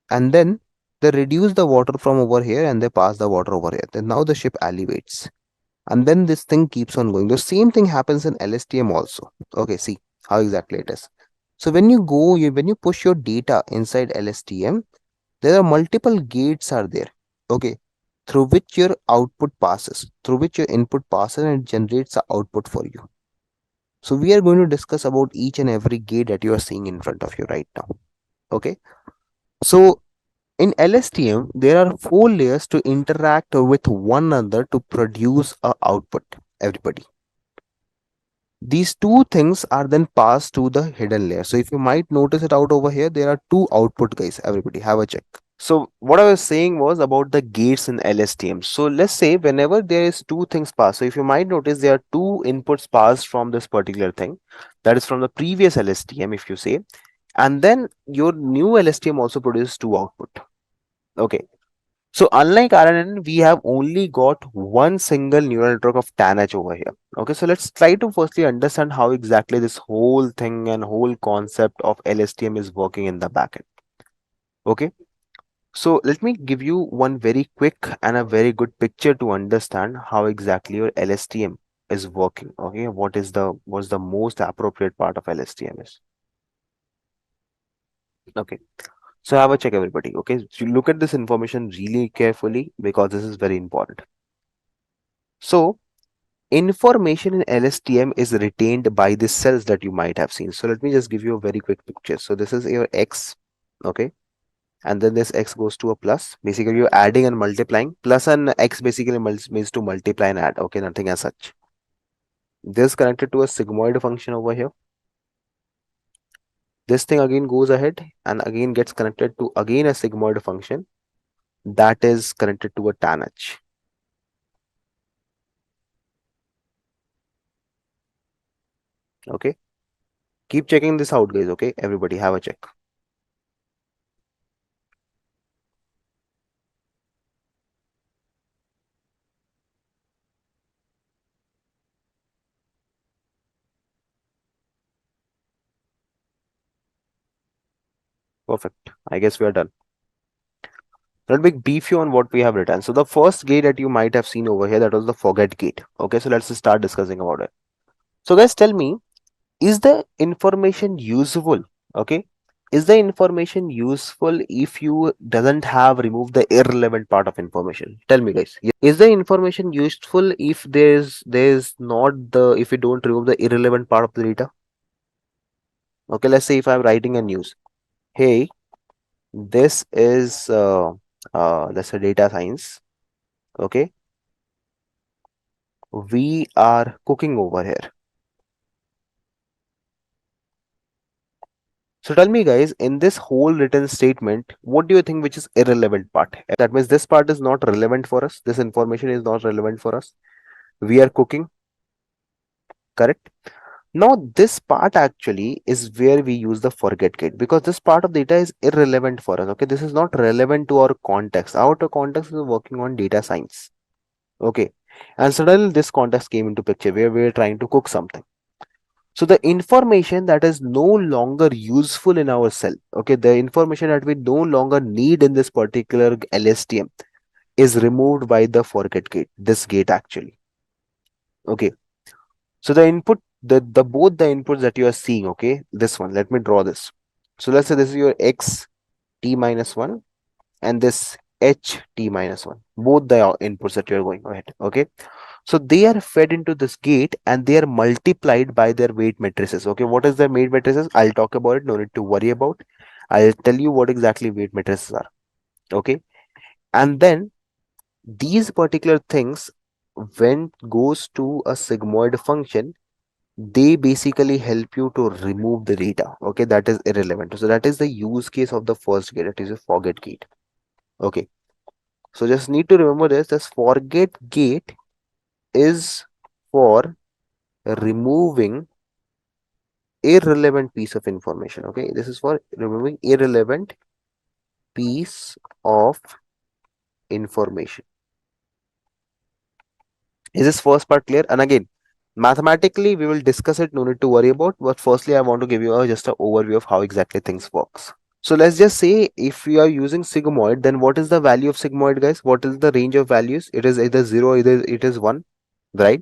and then they reduce the water from over here and they pass the water over here. Then now the ship elevates, and then this thing keeps on going. The same thing happens in LSTM also. Okay, see how exactly it is. So when you go, when you push your data inside LSTM, there are multiple gates are there. Okay, through which your output passes, through which your input passes, and it generates the output for you. So we are going to discuss about each and every gate that you are seeing in front of you right now. Okay, so in LSTM, there are four layers to interact with one another to produce a output. Everybody, these two things are then passed to the hidden layer. So if you might notice it out over here, there are two output guys. Everybody have a check. So what I was saying was about the gates in LSTM. So let's say whenever there is two things passed. So if you might notice there are two inputs passed from this particular thing, that is from the previous LSTM if you say, and then your new LSTM also produces two output. Okay. So unlike RNN, we have only got one single neural network of TANH over here. Okay, so let's try to firstly understand how exactly this whole thing and whole concept of LSTM is working in the backend. Okay, so let me give you one very quick and a very good picture to understand how exactly your LSTM is working. Okay, what's the most appropriate part of LSTM is. Okay, so have a check everybody. Okay, so you look at this information really carefully because this is very important. So information in LSTM is retained by the cells that you might have seen. So let me just give you a very quick picture. So this is your X, okay, and then this X goes to a plus. Basically, you're adding and multiplying. Plus and X basically means to multiply and add. Okay, nothing as such. This connected to a sigmoid function over here. This thing again goes ahead and again gets connected to again a sigmoid function that is connected to a tanh. Okay, keep checking this out, guys. Okay, everybody have a check. Perfect. I guess we are done. Let me brief you on what we have written. So the first gate that you might have seen over here, that was the forget gate. Okay, so let's start discussing about it. So guys, tell me, is the information useful? Okay, is the information useful if you doesn't have removed the irrelevant part of information? Tell me, guys. Is the information useful if there's not the if you don't remove the irrelevant part of the data? Okay, let's say if I'm writing a news. Hey, this is let's say data science. Okay, we are cooking over here. So tell me guys, in this whole written statement, what do you think which is irrelevant part? That means this part is not relevant for us. This information is not relevant for us. We are cooking, correct? Now this part actually is where we use the forget gate because this part of data is irrelevant for us. Okay, this is not relevant to our context. Our context is working on data science. Okay, and suddenly this context came into picture where we are trying to cook something. So the information that is no longer useful in our cell, okay, the information that we no longer need in this particular LSTM is removed by the forget gate, this gate actually. Okay, so the input, the both the inputs that you are seeing, okay, this one, let me draw this. So let's say this is your X t minus 1 and this H t minus 1, both the inputs that you are going ahead. Okay, so they are fed into this gate and they are multiplied by their weight matrices. Okay, what is their weight matrices? I'll talk about it. No need to worry about. I'll tell you what exactly weight matrices are. Okay, and then these particular things, when goes to a sigmoid function, they basically help you to remove the data. Okay, that is irrelevant. So that is the use case of the first gate. That is a forget gate. Okay, so just need to remember this. This forget gate is for removing irrelevant piece of information. Okay, this is for removing irrelevant piece of information. Is this first part clear? And again, mathematically we will discuss it, no need to worry about, but firstly I want to give you just an overview of how exactly things works. So let's just say if we are using sigmoid, then what is the value of sigmoid, guys? What is the range of values? It is either 0, either it is 1, right?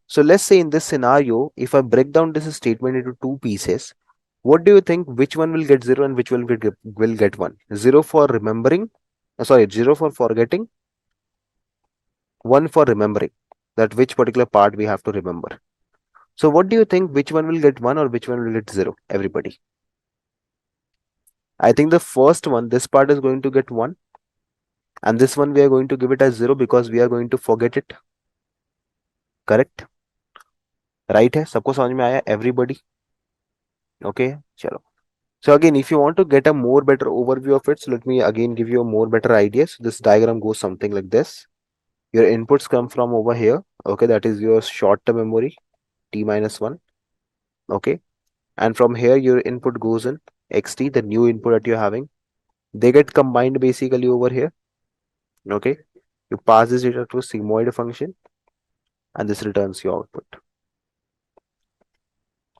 So let's say in this scenario, if I break down this statement into two pieces, what do you think, which one will get 0 and which will get 1? 0 for remembering, sorry, 0 for forgetting, 1 for remembering, that which particular part we have to remember. So what do you think, which one will get 1 or which one will get 0? Everybody. I think the first one, this part is going to get 1, and this one we are going to give it as 0 because we are going to forget it. Correct? Right है? सबको समझ में आया? Everybody? Okay? चलो. So again, if you want to get a more better overview of it, so let me again give you a more better idea. So this diagram goes something like this. Your inputs come from over here. Okay, that is your short-term memory, t minus 1. Okay, and from here your input goes in xt, the new input that you're having. They get combined basically over here. Okay, you pass this data to a sigmoid function, and this returns your output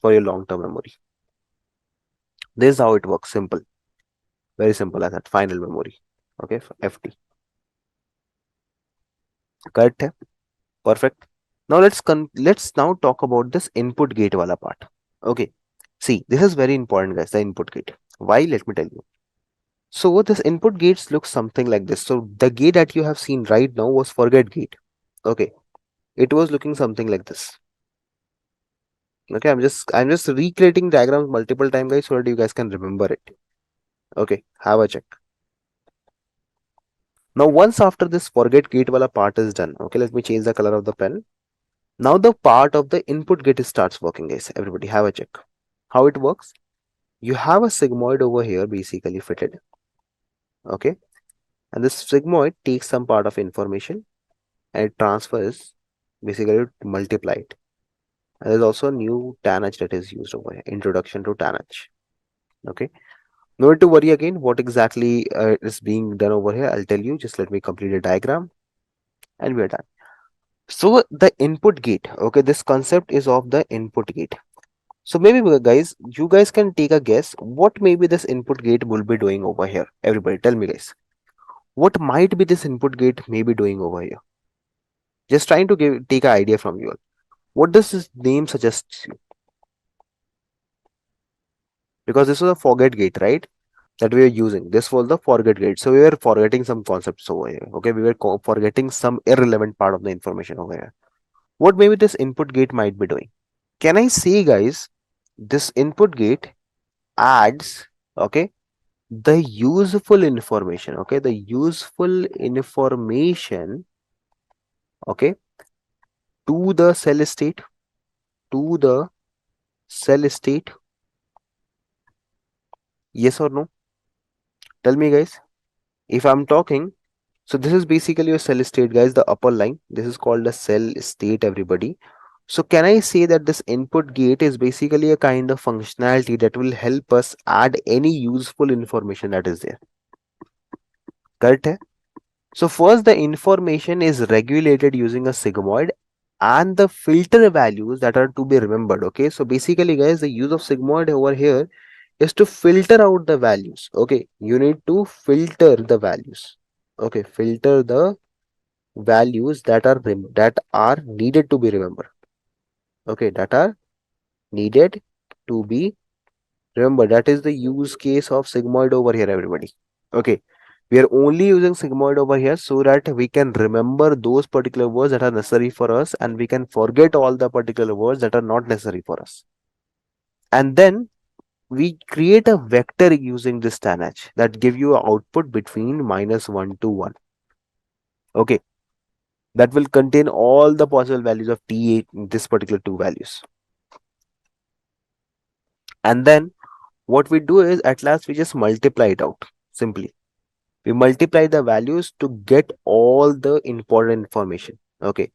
for your long-term memory. This is how it works. Simple, very simple as that. Final memory. Okay, ft. Correct है? Perfect. Now let's now talk about this input gate wala part. Okay. See, this is very important, guys, the input gate. Why? Let me tell you. So this input gates looks something like this. So the gate that you have seen right now was forget gate. Okay. It was looking something like this. Okay, I'm just recreating diagrams multiple times, guys, so that you guys can remember it. Okay, have a check. Now once after this forget gate wala part is done, okay, let me change the color of the pen. Now the part of the input gate starts working, guys. Everybody have a check. How it works? You have a sigmoid over here basically fitted. Okay, and this sigmoid takes some part of information and it transfers, basically to multiply it. And there's also a new tanh that is used over here, introduction to tanh. Okay, no need to worry again what exactly is being done over here. I'll tell you, just let me complete a diagram and we're done. So the input gate, okay, this concept is of the input gate. So maybe guys, you guys can take a guess what maybe this input gate will be doing over here. Everybody tell me, guys, what might be this input gate maybe doing over here? Just trying to take an idea from you all. What does this name suggest you? Because this was a forget gate, right? That we were using. This was the forget gate. So we were forgetting some concepts over here. Okay, we were forgetting some irrelevant part of the information over here. What maybe this input gate might be doing? Can I say, guys, this input gate adds, okay, the useful information, okay, the useful information, okay, to the cell state, to the cell state. Yes or no? Tell me, guys. If I'm talking, so this is basically your cell state, guys, the upper line. This is called a cell state, everybody. So can I say that this input gate is basically a kind of functionality that will help us add any useful information that is there? Correct? Hai? So first the information is regulated using a sigmoid and the filter values that are to be remembered. Okay, so basically, guys, the use of sigmoid over here is to filter out the values. Okay, you need to filter the values. Okay, filter the values that are needed to be remembered. Okay, that are needed to be remembered. That is the use case of sigmoid over here, everybody. Okay, we are only using sigmoid over here so that we can remember those particular words that are necessary for us and we can forget all the particular words that are not necessary for us. And then we create a vector using this tanh that give you an output between -1 to 1. Okay, that will contain all the possible values of t8 in this particular two values. And then what we do is at last we just multiply it out simply. We multiply the values to get all the important information. Okay,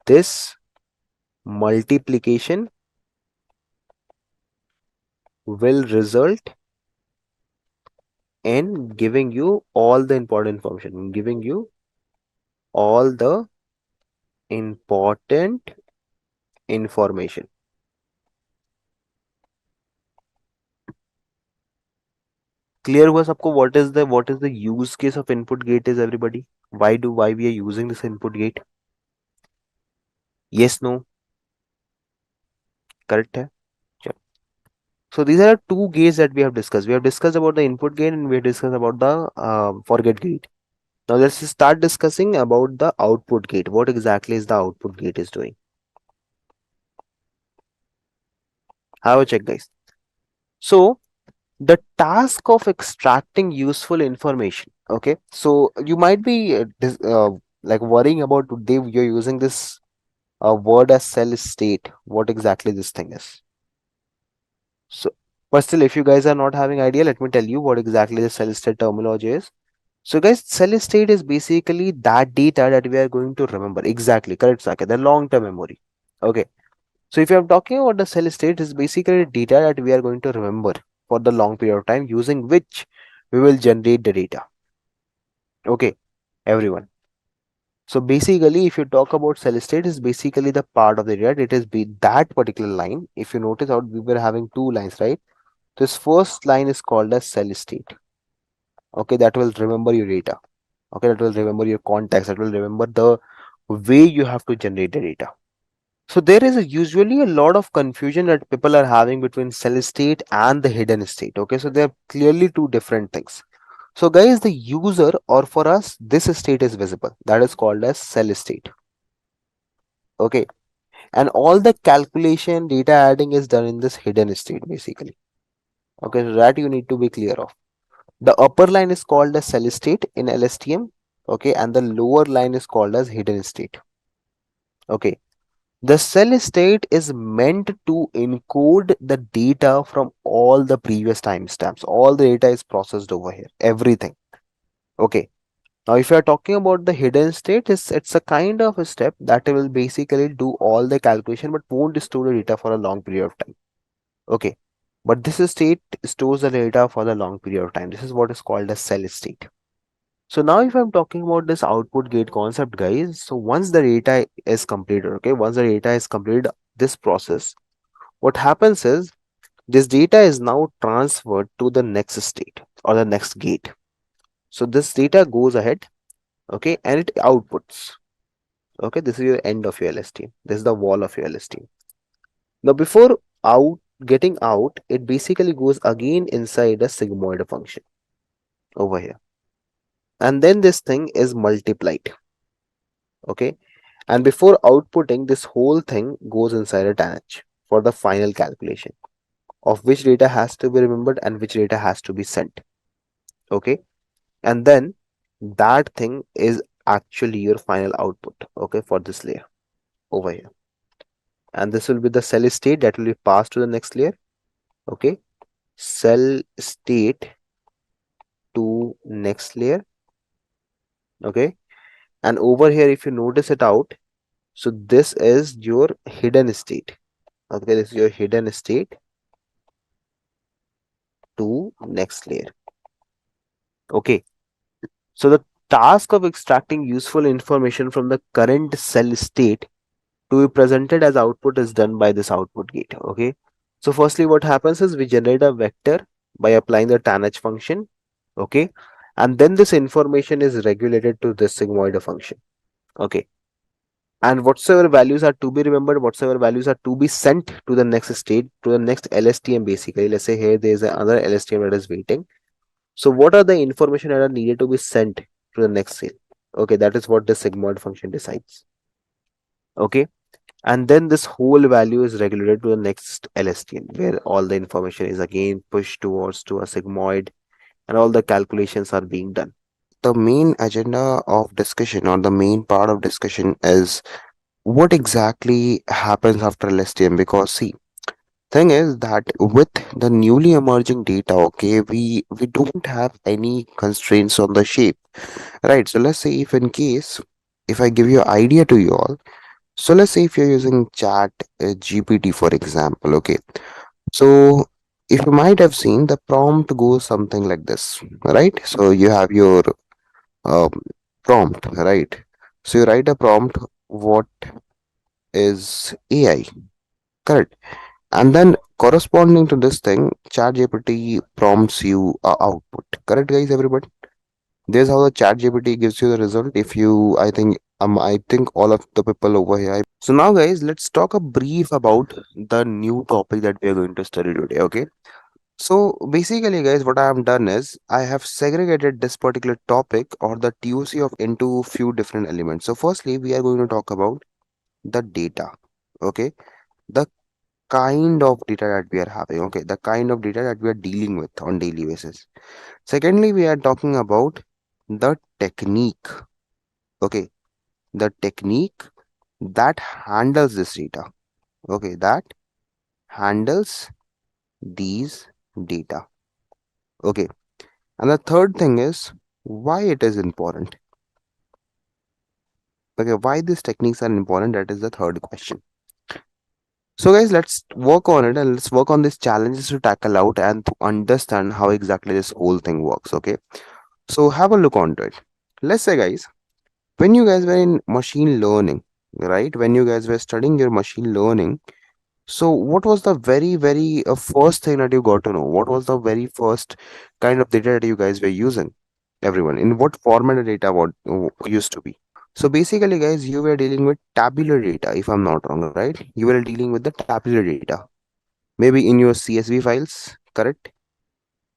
this multiplication will result in giving you all the important information, giving you all the important information. Clear हुआ सबको? What is the use case of input gate is everybody? Why we are using this input gate? Yes, no, correct है? चलो. So these are two gates that we have discussed. We have discussed about the input gate and we have discussed about the forget gate. Now let's start discussing about the output gate. What exactly is the output gate is doing? Have a check, guys. So the task of extracting useful information. Okay, so you might be like worrying about today you're using this word as cell state. What exactly this thing is? So, but still, if you guys are not having idea, let me tell you what exactly the cell state terminology is. So, guys, cell state is basically that data that we are going to remember. Exactly, correct, Saket. The long-term memory. Okay. So, if you are talking about the cell state, is basically data that we are going to remember for the long period of time, using which we will generate the data. Okay, everyone. So basically, if you talk about cell state, is basically the part of the data. It is be that particular line. If you notice out, we were having two lines, right? This first line is called as cell state. Okay, that will remember your data. Okay, that will remember your context. That will remember the way you have to generate the data. So there is usually a lot of confusion that people are having between cell state and the hidden state. Okay, so they are clearly two different things. So guys, the user or for us, this state is visible. That is called as cell state. Okay, and all the calculation data adding is done in this hidden state basically. Okay, so that you need to be clear of. The upper line is called as cell state in LSTM. Okay, and the lower line is called as hidden state. Okay, the cell state is meant to encode the data from all the previous timestamps. All the data is processed over here, everything. Okay, now if you are talking about the hidden state, it's a kind of a step that will basically do all the calculation but won't store the data for a long period of time. Okay, but this state stores the data for the long period of time. This is what is called a cell state. So now if I'm talking about this output gate concept, guys, so once the data is completed, okay, once the data is completed, this process, what happens is this data is now transferred to the next state or the next gate. So this data goes ahead, okay, and it outputs. Okay, this is your end of your LSTM. This is the wall of your LSTM. Now before out getting out, it basically goes again inside a sigmoid function over here. And then this thing is multiplied. Okay. And before outputting, this whole thing goes inside a tanh for the final calculation of which data has to be remembered and which data has to be sent. Okay. And then that thing is actually your final output. Okay. For this layer over here. And this will be the cell state that will be passed to the next layer. Okay. Cell state to next layer. Okay. And over here, if you notice it out, so this is your hidden state. Okay, this is your hidden state to next layer. Okay, so the task of extracting useful information from the current cell state to be presented as output is done by this output gate. Okay, so firstly, what happens is we generate a vector by applying the tanh function. Okay, and then this information is regulated to this sigmoid function. Okay, and whatsoever values are to be remembered, whatsoever values are to be sent to the next state, to the next LSTM basically. Let's say here there is another LSTM that is waiting. So what are the information that are needed to be sent to the next cell? Okay, that is what the sigmoid function decides. Okay, and then this whole value is regulated to the next LSTM where all the information is again pushed towards to a sigmoid and all the calculations are being done. The main agenda of discussion or the main part of discussion is what exactly happens after LSTM, because see, thing is that with the newly emerging data, okay, we don't have any constraints on the shape, right? So let's say if in case if I give you idea to you all, so let's say if you're using chat GPT for example, okay, so if you might have seen, the prompt goes something like this, right? So you have your um, prompt, right? So you write a prompt what is AI, correct? And then corresponding to this thing, ChatGPT prompts you a output, correct, guys? Everybody, this is how the ChatGPT gives you the result. If you, I think all of the people over here. So now, guys, let's talk a brief about the new topic that we are going to study today. Okay. So basically, guys, what I have done is I have segregated this particular topic or the TOC of into few different elements. So firstly, we are going to talk about the data. Okay, the kind of data that we are having. Okay, the kind of data that we are dealing with on daily basis. Secondly, we are talking about the technique. Okay, the technique that handles this data. Okay, that handles these data. Okay, and the third thing is why it is important. Okay, why these techniques are important, that is the third question. So guys, let's work on it and let's work on these challenges to tackle out and to understand how exactly this whole thing works. Okay, so have a look onto it. Let's say, guys, when you guys were in machine learning, right, when you guys were studying your machine learning, so what was the very first thing that you got to know? What was the very first kind of data that you guys were using? Everyone, in what format of data what used to be? So basically, guys, you were dealing with tabular data, if I'm not wrong, right? You were dealing with the tabular data, maybe in your CSV files, correct?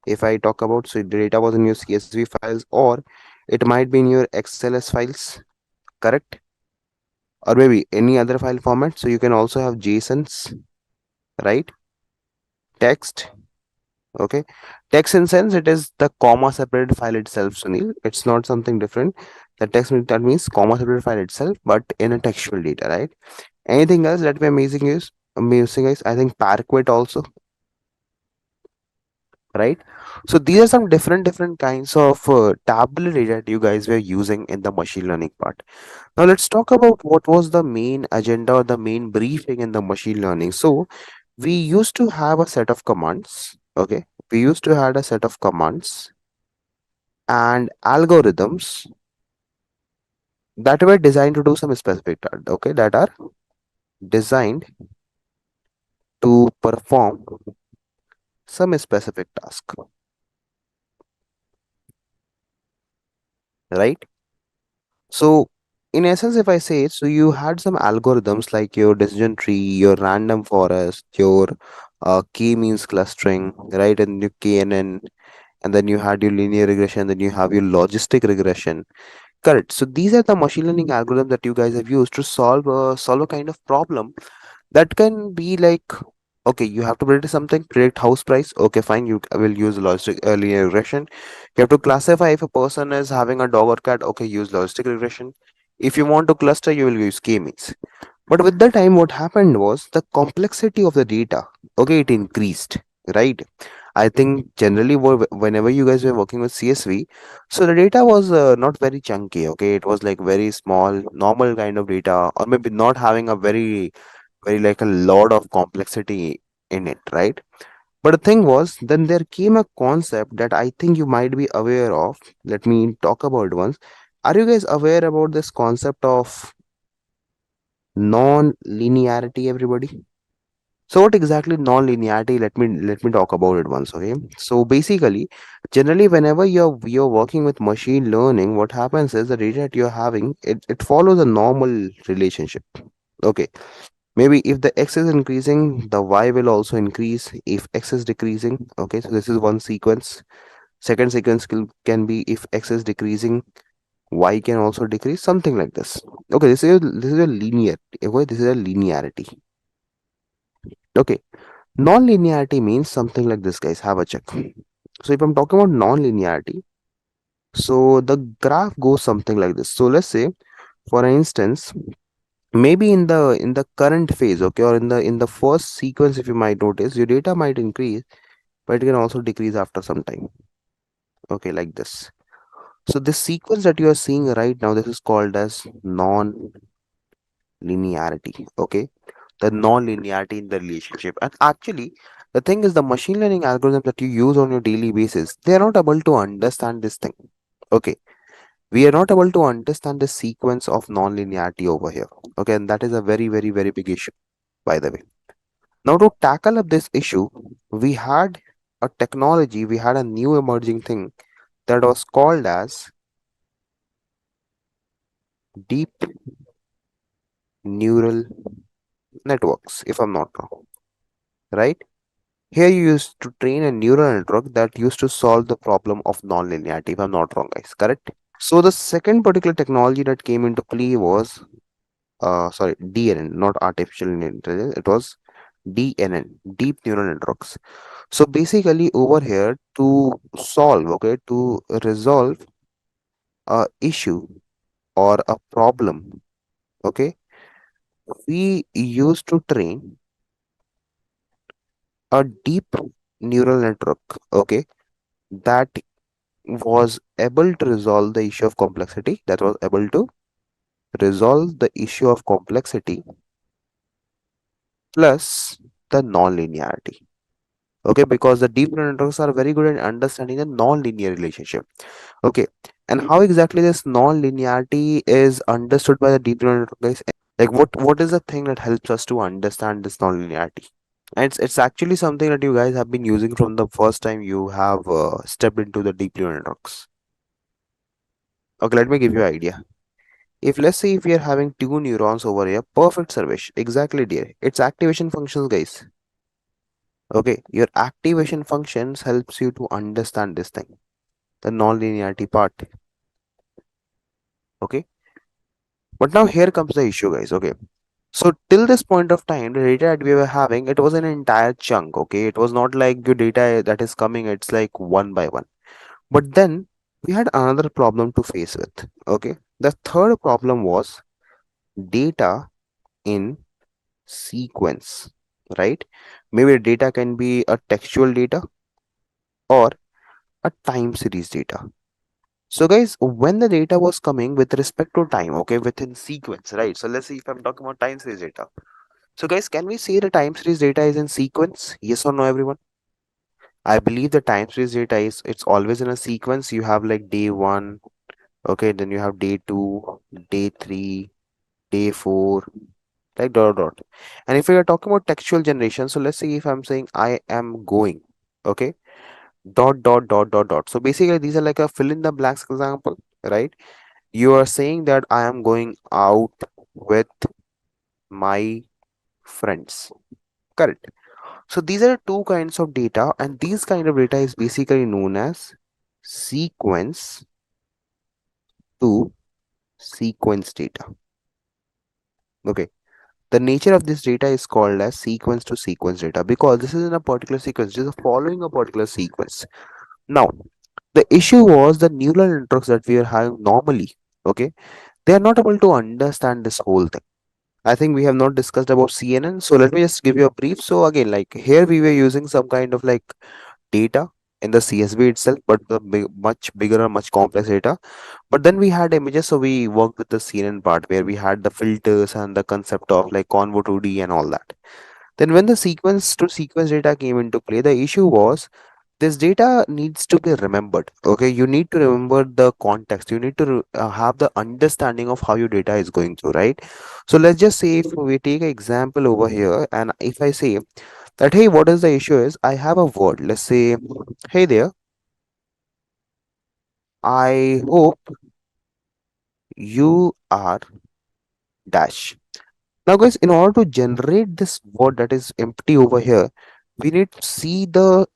If I talk about, so the data was in your CSV files, or it might be in your XLS files, correct? Or maybe any other file format. So you can also have JSONs, right? Text, okay? Text in sense, it is the comma separated file itself, Sunil. It's not something different. The text that means comma separated file itself, but in a textual data, right? Anything else that we're using is I think Parquet also, right? So these are some different kinds of tabular data that you guys were using in the machine learning part. Now let's talk about what was the main agenda or the main briefing in the machine learning. So we used to have a set of commands. Okay, we used to have a set of commands and algorithms that were designed to do some specific task. Okay, that are designed to perform some specific task, right? So, in essence, if I say it, so you had some algorithms like your decision tree, your random forest, your k-means clustering, right? And your KNN, and then you had your linear regression, then you have your logistic regression. Correct. So these are the machine learning algorithms that you guys have used to solve a kind of problem that can be like, okay, you have to predict something, predict house price. Okay, fine, you will use logistic linear regression. You have to classify if a person is having a dog or cat. Okay, use logistic regression. If you want to cluster, you will use k-means. But with the time, what happened was the complexity of the data, okay, it increased, right? I think generally whenever you guys were working with CSV, so the data was not very chunky, okay? It was like very small, normal kind of data, or maybe not having a very like a lot of complexity in it, right? But the thing was, then there came a concept that I think you might be aware of. Let me talk about it once. Are you guys aware about this concept of non-linearity, everybody? So what exactly non-linearity? Let me talk about it once, okay? So basically, generally, whenever you're working with machine learning, what happens is the data that you're having, it follows a normal relationship. Okay. Maybe if the x is increasing, the y will also increase. If x is decreasing, okay, so this is one sequence. Second sequence can be if x is decreasing, y can also decrease, something like this. Okay, this is a linear. Okay, this is a linearity. Okay, non-linearity means something like this, guys. Have a check. So if I'm talking about non-linearity, so the graph goes something like this. So let's say, for instance, maybe in the current phase, okay, or in the first sequence, if you might notice, your data might increase, but it can also decrease after some time. Okay, like this. So this sequence that you are seeing right now, this is called as non-linearity. Okay, the non-linearity in the relationship. And actually, the thing is, the machine learning algorithm that you use on your daily basis, they are not able to understand this thing. Okay, We are not able to understand the sequence of non-linearity over here. Okay, and that is a very, very, very big issue, by the way. Now, to tackle up this issue, we had a technology, we had a new emerging thing that was called as deep neural networks, if I'm not wrong, right? Here you used to train a neural network that used to solve the problem of non-linearity, if I'm not wrong, guys, correct? So the second particular technology that came into play was, DNN, not artificial intelligence, it was DNN, deep neural networks. So basically over here to solve, okay, to resolve a issue or a problem, okay, we used to train a deep neural network, okay, that was able to resolve the issue of complexity, that was able to resolve the issue of complexity plus the non-linearity. Okay, because the deep neural networks are very good at understanding the non-linear relationship. Okay, and how exactly this non-linearity is understood by the deep neural network, guys? Like what is the thing that helps us to understand this non-linearity? And it's actually something that you guys have been using from the first time you have stepped into the deep neural networks. Okay, let me give you an idea. If let's say if we are having two neurons over here, perfect, Sarvesh, exactly, dear. It's activation functions, guys. Okay, your activation functions helps you to understand this thing, the non-linearity part. Okay, but now here comes the issue, guys. Okay, so till this point of time, the data that we were having, it was an entire chunk. Okay, it was not like your data that is coming, it's like one by one. But then we had another problem to face with. Okay, the third problem was data in sequence, right? Maybe the data can be a textual data or a time series data. So guys, when the data was coming with respect to time, okay, within sequence, right? So let's see if I'm talking about time series data. So guys, can we say the time series data is in sequence? Yes or no, everyone? I believe the time series data is, it's always in a sequence. You have like day one, okay, then you have day two, day three, day four, like dot dot. And if we are talking about textual generation, so let's say if I'm saying I am going, okay, dot dot dot dot dot. So basically these are like a fill in the blanks example, right? You are saying that I am going out with my friends. Correct. So these are two kinds of data, and these kind of data is basically known as sequence to sequence data. Okay. The nature of this data is called as sequence to sequence data because this is in a particular sequence, just following a particular sequence. Now, the issue was the neural networks that we are having normally, okay, they are not able to understand this whole thing. I think we have not discussed about CNN. So let me just give you a brief. So again, like here we were using some kind of like data in the CSV itself, but the much bigger and much complex data. But then we had images, so we worked with the CNN part where we had the filters and the concept of like Convo 2D and all that. Then when the sequence to sequence data came into play, the issue was this data needs to be remembered. Okay, you need to remember the context, you need to have the understanding of how your data is going through, right? So let's just say if we take an example over here, and if I say that, hey, what is the issue is I have a word, let's say, hey there, I hope you are dash. Now guys, in order to generate this word that is empty over here, we need to see the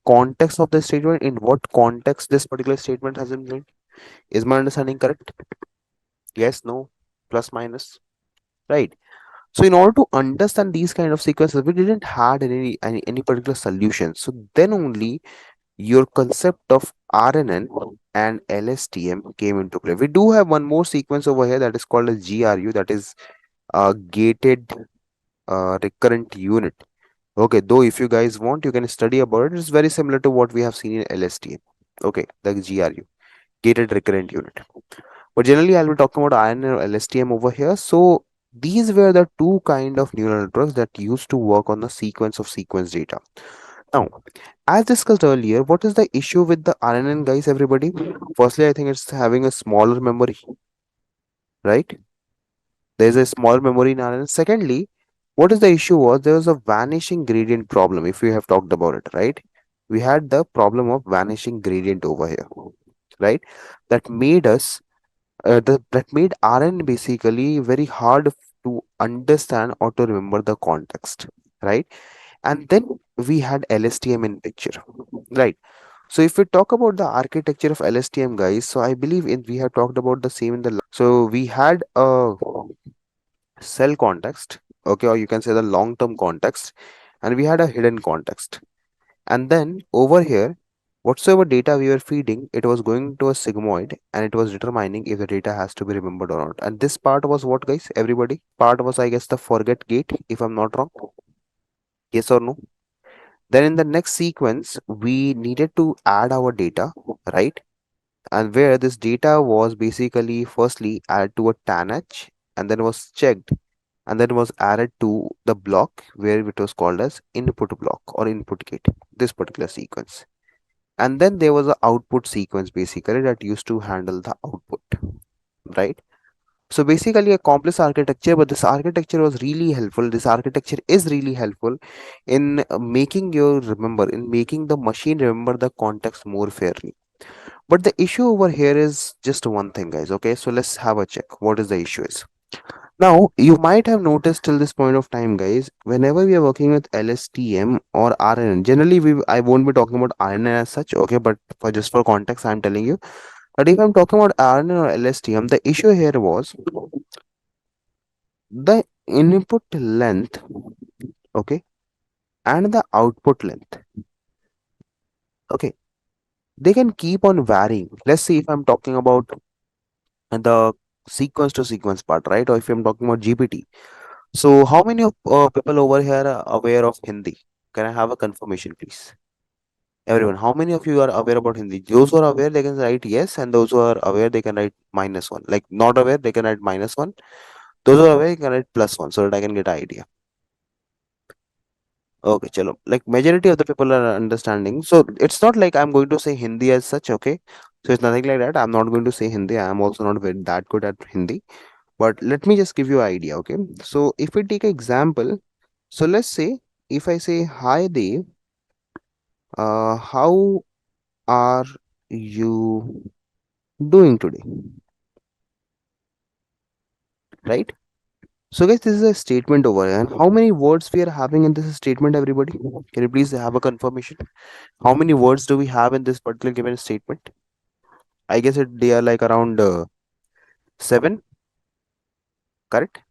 context of the statement, in what context this particular statement has been made. Is my understanding correct? Yes, no, plus, minus, right? So in order to understand these kind of sequences, we didn't had any particular solution. So then only your concept of RNN and LSTM came into play. We do have one more sequence over here that is called as GRU, that is a gated recurrent unit. Okay, though if you guys want, you can study about it. It's very similar to what we have seen in LSTM. Okay, the GRU, gated recurrent unit. But generally, I'll be talking about iron and LSTM over here. So these were the two kind of neural networks that used to work on the sequence of sequence data. Now, as discussed earlier, what is the issue with the RNN, guys, everybody? Firstly, I think it's having a smaller memory, right? There's a small memory in RNN. Secondly, what is the issue was there was a vanishing gradient problem, if we have talked about it, right? We had the problem of vanishing gradient over here, right? That made us that made RN basically very hard to understand or to remember the context, right? And then we had LSTM in picture, right? So if we talk about the architecture of LSTM, guys, so I believe in we have talked about the same in the so we had a cell context, okay, or you can say the long term context, and we had a hidden context. And then over here, whatsoever data we were feeding, it was going to a sigmoid and it was determining if the data has to be remembered or not. And this part was what, guys? Everybody? Part was, I guess, the forget gate, if I'm not wrong. Yes or no? Then in the next sequence, we needed to add our data, right? And where this data was basically firstly added to a TANH and then was checked and then was added to the block where it was called as input block or input gate, this particular sequence. And then there was a output sequence basically that used to handle the output, right? So basically a complex architecture, but this architecture was really helpful. This architecture is really helpful in making the machine remember the context more fairly. But the issue over here is just one thing, guys. Okay, so let's have a check what is the issue is. Now, you might have noticed till this point of time, guys, whenever we are working with LSTM or RNN, generally I won't be talking about RNN as such, okay, but for just for context, I'm telling you. But if I'm talking about RNN or LSTM, the issue here was the input length, okay, and the output length, okay, they can keep on varying. Let's see if I'm talking about the sequence to sequence part, right? Or if I'm talking about GPT. So, how many of people over here are aware of Hindi? Can I have a confirmation, please? Everyone, how many of you are aware about Hindi? Those who are aware, they can write yes, and those who are aware, they can write -1. Like not aware, they can write -1. Those who are aware, you can write +1 so that I can get an idea. Okay, chalo. Like majority of the people are understanding. So it's not like I'm going to say Hindi as such, okay? So it's nothing like that. I'm not going to say Hindi. I am also not very that good at Hindi. But let me just give you an idea, okay? So if we take an example, so let's say if I say hi Dave, how are you doing today? Right? So guys, this is a statement over here. And how many words we are having in this statement, everybody? Can you please have a confirmation? How many words do we have in this particular given statement? I guess they are like around 7, correct?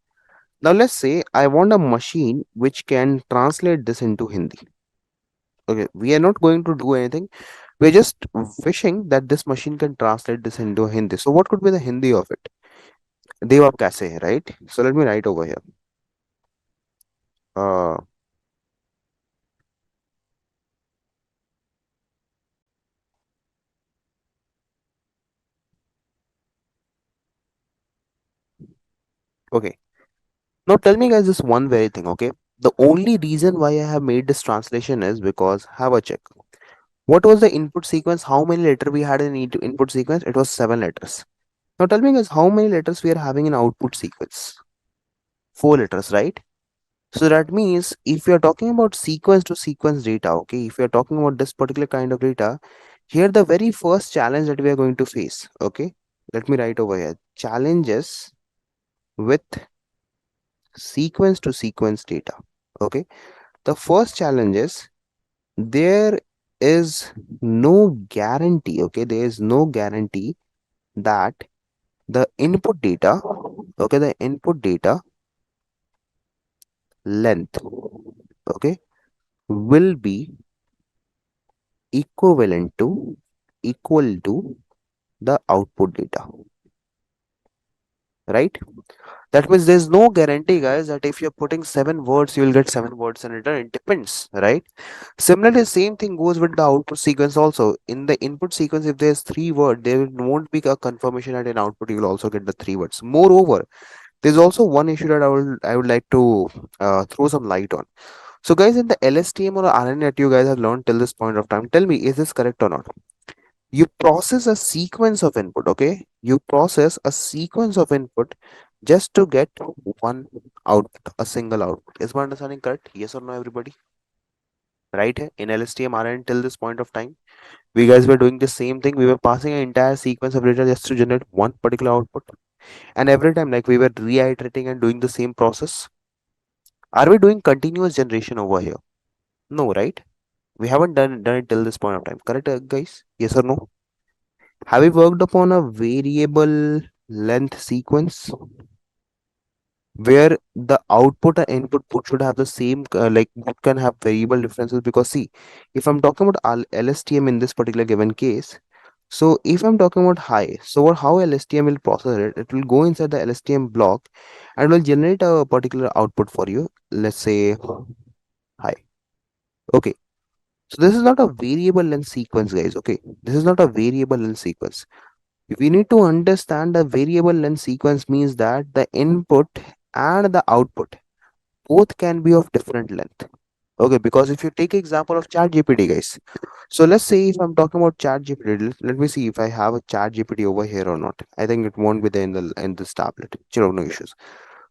Now let's say I want a machine which can translate this into Hindi. Okay, we are not going to do anything. We're just wishing that this machine can translate this into Hindi. So what could be the Hindi of it? Dev aap kaise hai, right? So let me write over here. Uh, okay. Now tell me guys this one very thing, okay? The only reason why I have made this translation is because have a check. What was the input sequence? How many letter we had in input sequence? It was 7 letters. Now tell me guys how many letters we are having in output sequence? 4 letters, right? So that means if we are talking about sequence to sequence data, okay, if we are talking about this particular kind of data, here the very first challenge that we are going to face, okay, let me write over here challenges with sequence to sequence data. Okay, the first challenge is there is no guarantee, okay, there is no guarantee that the input data, okay, the input data length, okay, will be equivalent to equal to the output data, right? That means there's no guarantee, guys, that if you're putting 7 words you will get 7 words in return. It depends, right? Similarly, same thing goes with the output sequence also. In the input sequence, if there's 3 words, there won't be a confirmation at an output you will also get the 3 words. Moreover, there's also one issue that I would like to throw some light on. So guys, in the LSTM or RNN that you guys have learned till this point of time, tell me, is this correct or not? You process a sequence of input, okay? You process a sequence of input just to get one output, a single output. Is my understanding correct? Yes or no, everybody? Right? In LSTM RNN till this point of time, we guys were doing the same thing. We were passing an entire sequence of data just to generate one particular output. And every time, like we were reiterating and doing the same process. Are we doing continuous generation over here? No, right? We haven't done it till this point of time. Correct, guys? Yes or no? Have we worked upon a variable length sequence where the output and input both should have the same, like both can have variable differences? Because see, if I'm talking about LSTM in this particular given case, so if I'm talking about high, so how LSTM will process it, it will go inside the LSTM block and will generate a particular output for you. Let's say high. Okay. So this is not a variable length sequence, guys. Okay. This is not a variable length sequence. We need to understand the variable length sequence means that the input and the output both can be of different length. Okay, because if you take example of chat GPT, guys, so let's say if I'm talking about chat GPT, let me see if I have a chat GPT over here or not. I think it won't be there in this tablet. No issues.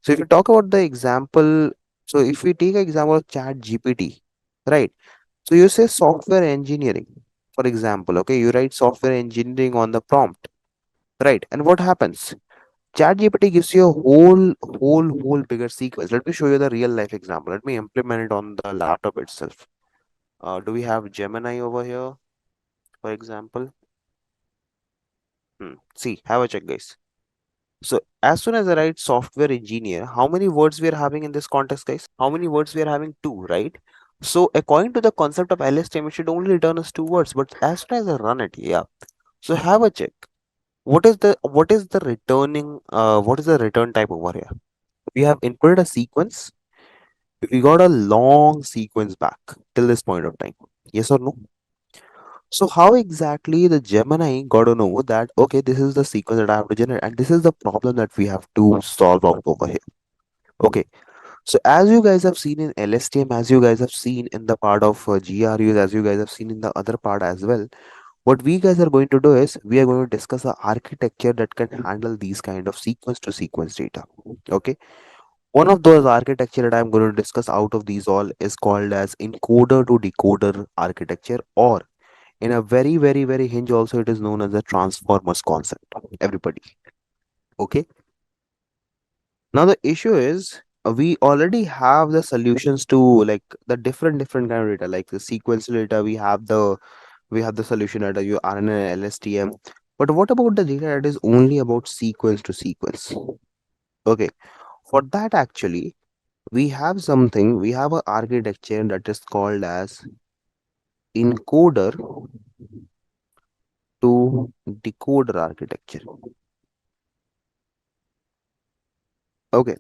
So if you talk about the example, so if we take example of chat GPT, right? So you say software engineering, for example, okay, you write software engineering on the prompt, right? And what happens? ChatGPT gives you a whole bigger sequence. Let me show you the real life example. Let me implement it on the laptop itself. Do we have Gemini over here, for example? See, have a check, guys. So as soon as I write software engineer, how many words we are having in this context, guys? How many words we are having? Two, right? So according to the concept of LSTM, it should only return us two words. But as soon as I run it, yeah. So have a check. What is the return type over here? We have inputted a sequence. We got a long sequence back till this point of time. Yes or no? So how exactly the Gemini got to know that okay, this is the sequence that I have to generate, and this is the problem that we have to solve out over here. Okay, so as you guys have seen in LSTM, as you guys have seen in the part of GRUs, as you guys have seen in the other part as well, what we guys are going to do is we are going to discuss the architecture that can handle these kind of sequence to sequence data. Okay, one of those architecture that I'm going to discuss out of these all is called as encoder to decoder architecture, or in a very hinge also it is known as the transformers concept. Everybody. Okay. Now the issue is we already have the solutions to like the different kind of data, like the sequential data. We have the solution data, you RNN, LSTM. But what about the data that is only about sequence to sequence? Okay. For that actually we have an architecture that is called as encoder to decoder architecture. Okay,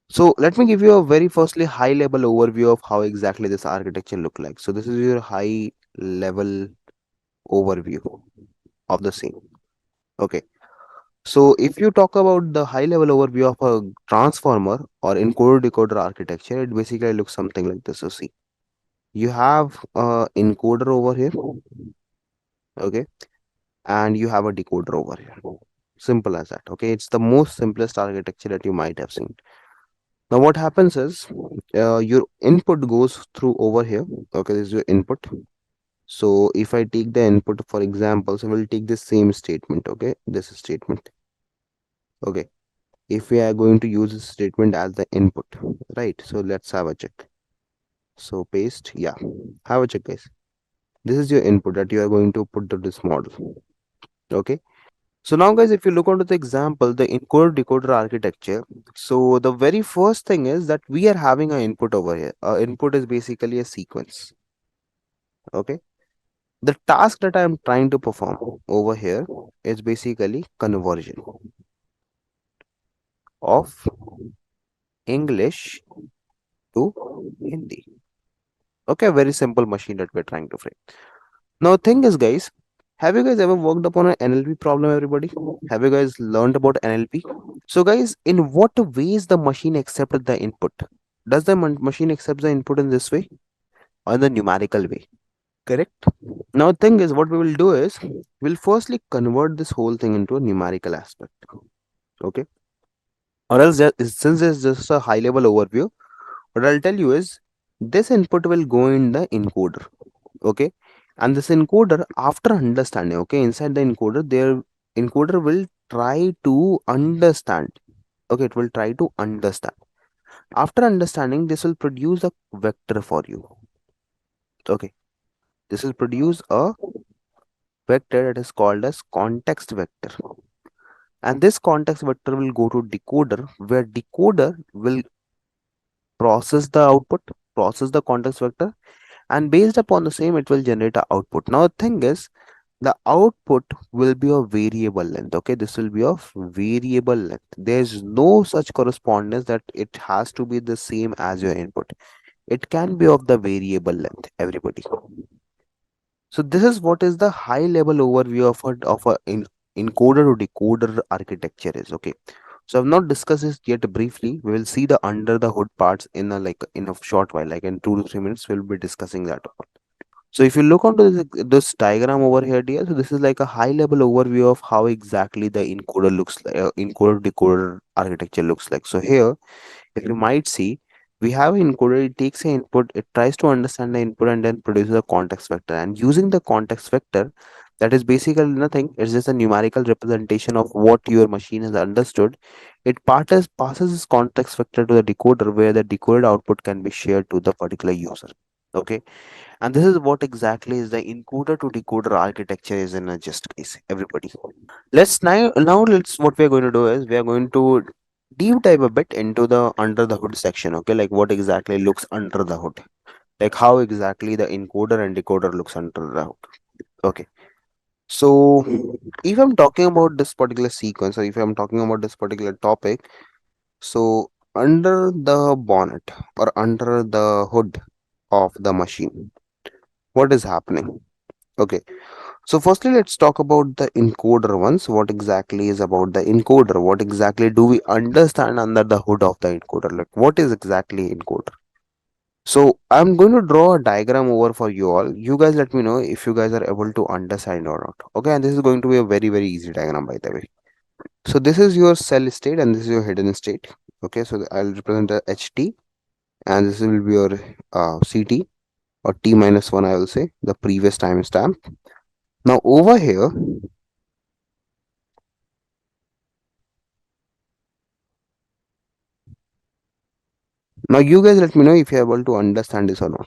so let me give you a very firstly high level overview of how exactly this architecture look like. So this is your high level overview of the same. Okay, so if you talk about the high level overview of a transformer or encoder decoder architecture, it basically looks something like this. So see, you have a encoder over here, okay, and you have a decoder over here. Simple as that. Okay, it's the most simplest architecture that you might have seen. Now what happens is your input goes through over here. Okay, this is your input. So if I take the input for example, so we'll take the same statement. Okay, this is statement. Okay, if we are going to use this statement as the input, right? So let's have a check. So paste, yeah, have a check, guys. This is your input that you are going to put to this model. Okay, so now guys, if you look onto the example, the encoder decoder architecture, so the very first thing is that we are having an input over here. Input is basically a sequence. Okay, the task that I am trying to perform over here is basically conversion of English to Hindi. Okay, a very simple machine that we're trying to frame. Now thing is guys, have you guys ever worked upon an NLP problem, everybody? Have you guys learned about NLP? So guys, in what ways the machine accepted the input? Does the machine accept the input in this way or in the numerical way? Correct. Now, the thing is, what we will do is we'll firstly convert this whole thing into a numerical aspect. Okay. Or else, since it's just a high level overview, what I'll tell you is this input will go in the encoder. Okay. And this encoder, after understanding, okay, inside the encoder, their encoder will try to understand. Okay, it will try to understand. After understanding, this will produce a vector for you. Okay. This will produce a vector that is called as context vector. And this context vector will go to decoder, where decoder will process the output, process the context vector, and based upon the same, it will generate a output. Now, the thing is, the output will be of variable length. Okay, this will be of variable length. There's no such correspondence that it has to be the same as your input. It can be of the variable length, everybody. So this is what is the high level overview of a encoder to decoder architecture is. Okay. So I've not discussed this yet briefly. We will see the under the hood parts in a in a short while, like in 2 to 3 minutes, we'll be discussing that. So if you look onto this diagram over here, dear, so this is like a high level overview of how exactly the encoder looks like, encoder decoder architecture looks like. So here, if you might see, we have an encoder, it takes an input, it tries to understand the input and then produces a context vector. And using the context vector, that is basically nothing, it's just a numerical representation of what your machine has understood. It passes this context vector to the decoder, where the decoded output can be shared to the particular user. Okay, and this is what exactly is the encoder to decoder architecture is in a just case, everybody. Let's what we're going to do is we are going to deep dive a bit into the under the hood section. Okay, like what exactly looks under the hood, like how exactly the encoder and decoder looks under the hood. Okay, so if I'm talking about this particular sequence, or if I'm talking about this particular topic, so under the bonnet or under the hood of the machine, what is happening? Okay, so firstly, let's talk about the encoder once. What exactly is about the encoder? What exactly do we understand under the hood of the encoder? Like, what is exactly encoder? So I'm going to draw a diagram over for you all. You guys let me know if you guys are able to understand or not. Okay, and this is going to be a very, very easy diagram, by the way. So this is your cell state and this is your hidden state. Okay, so I'll represent the HT and this will be your CT or T minus 1, I will say, the previous timestamp. Now over here, now you guys let me know if you're able to understand this or not.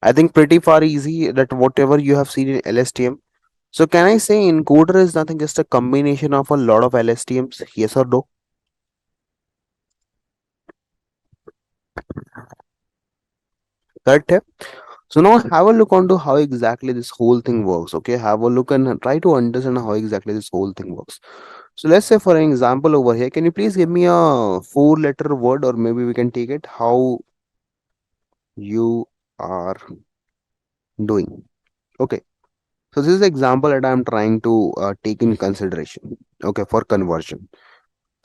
I think pretty far easy that whatever you have seen in LSTM. So can I say encoder is nothing just a combination of a lot of LSTMs? Yes or no? Correct. है? So now have a look onto how exactly this whole thing works. Okay, have a look and try to understand how exactly this whole thing works. So let's say for an example over here, can you please give me a 4 letter word, or maybe we can take it how you are doing. Okay. So this is the example that I'm trying to take in consideration. Okay, for conversion.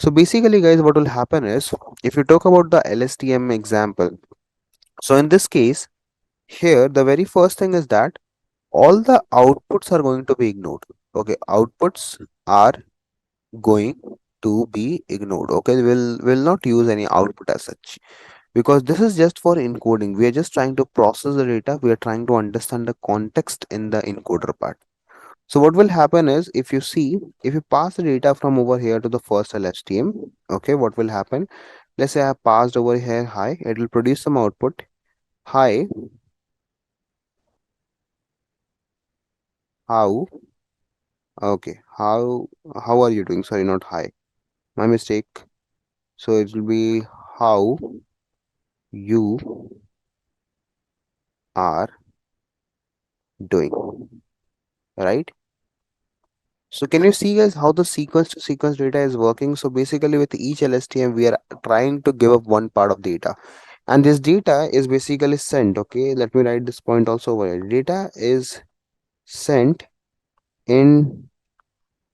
So basically, guys, what will happen is if you talk about the LSTM example. So in this case, here the very first thing is that all the outputs are going to be ignored. Okay, outputs are going to be ignored. Okay, we'll not use any output as such, because this is just for encoding. We are just trying to process the data. We are trying to understand the context in the encoder part. So what will happen is if you see, if you pass the data from over here to the first LSTM, okay, what will happen? Let's say I have passed over here hi, it will produce some output. Hi, how, okay, how are you doing? Sorry, not hi. My mistake. So it will be how you are doing, right? So can you see guys how the sequence to sequence data is working? So basically with each LSTM, we are trying to give up one part of data. And this data is basically sent, okay? Let me write this point also over here. Data is sent in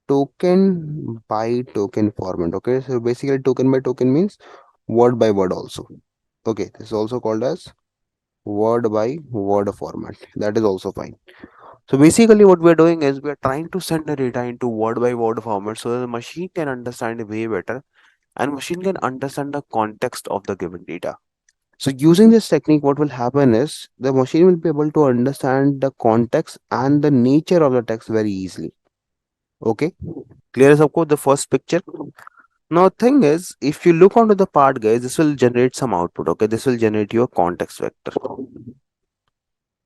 token by token format, okay? So basically token by token means word by word also. Okay, this is also called as word by word format. That is also fine. So basically what we're doing is we're trying to send the data into word by word format so that the machine can understand it way better and machine can understand the context of the given data. So using this technique, what will happen is the machine will be able to understand the context and the nature of the text very easily. Okay, clear as of course the first picture. Now thing is, if you look onto the part guys, this will generate some output. Okay, this will generate your context vector.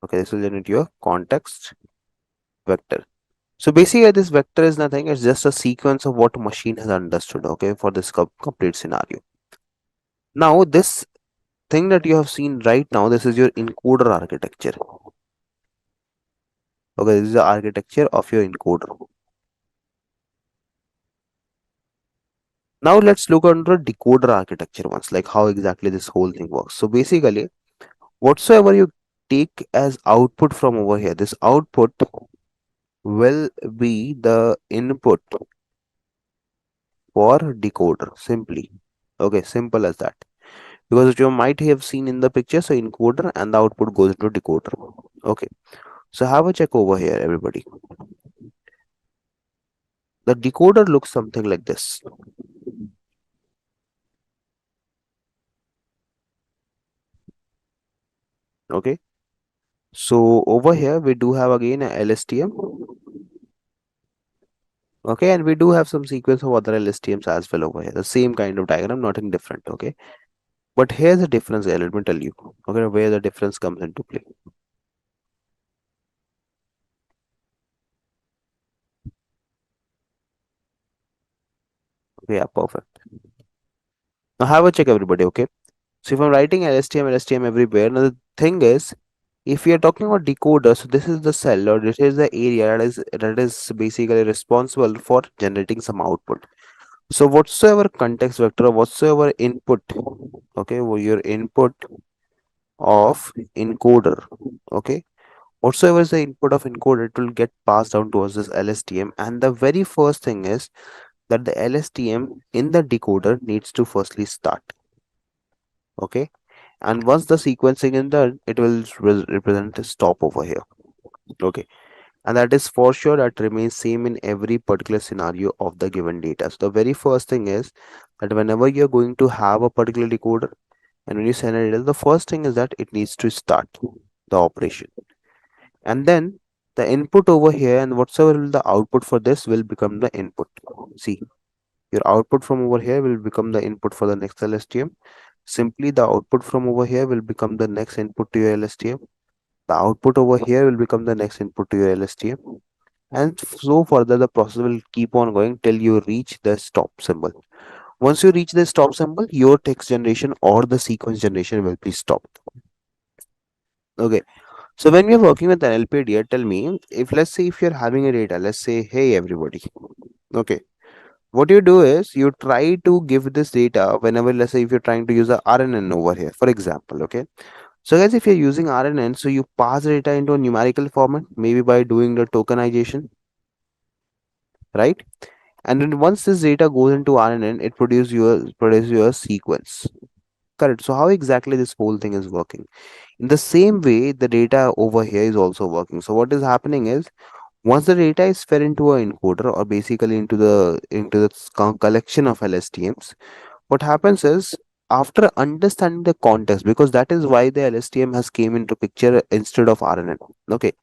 Okay, this will generate your context vector. So basically this vector is nothing, it's just a sequence of what machine has understood, okay, for this complete scenario. Now this thing that you have seen right now, this is your encoder architecture. Okay, this is the architecture of your encoder. Now let's look under decoder architecture once, like how exactly this whole thing works. So basically, whatsoever you take as output from over here, this output will be the input for decoder simply. Okay, simple as that. Because you might have seen in the picture, so encoder and the output goes into decoder. Okay, so have a check over here, everybody. The decoder looks something like this. Okay, so over here we do have again a LSTM. Okay, and we do have some sequence of other LSTMs as well over here. The same kind of diagram, nothing different. Okay, but here's the difference here. Let me tell you. Okay, where the difference comes into play. Okay, yeah, perfect. Now have a check, everybody. Okay, so if I'm writing LSTM everywhere, now the thing is, if we are talking about decoder, so this is the cell or this is the area that is basically responsible for generating some output. So whatsoever context vector or whatsoever input, okay, your input of encoder, okay, whatsoever is the input of encoder, it will get passed down towards this LSTM. And the very first thing is that the LSTM in the decoder needs to firstly start. Okay, and once the sequencing is done, it will represent a stop over here. Okay, and that is for sure that remains same in every particular scenario of the given data. So the very first thing is that whenever you're going to have a particular decoder and when you send it, the first thing is that it needs to start the operation, and then the input over here and whatsoever will the output for this will become the input. See, your output from over here will become the input for the next LSTM. Simply the output from over here will become the next input to your LSTM. The output over here will become the next input to your LSTM. And so further the process will keep on going till you reach the stop symbol. Once you reach the stop symbol, your text generation or the sequence generation will be stopped. Okay, so when we are working with NLP here, tell me, if let's say if you're having a data, let's say, hey everybody, okay, what you do is you try to give this data whenever, let's say if you're trying to use a RNN over here, for example. Okay, so guys, if you're using RNN, so you pass the data into a numerical format, maybe by doing the tokenization, right? And then once this data goes into RNN, it produces your sequence. Correct. So how exactly this whole thing is working? In the same way, the data over here is also working. So what is happening is once the data is fed into a encoder or basically into the collection of LSTMs, what happens is after understanding the context, because that is why the LSTM has came into picture instead of RNN. Okay,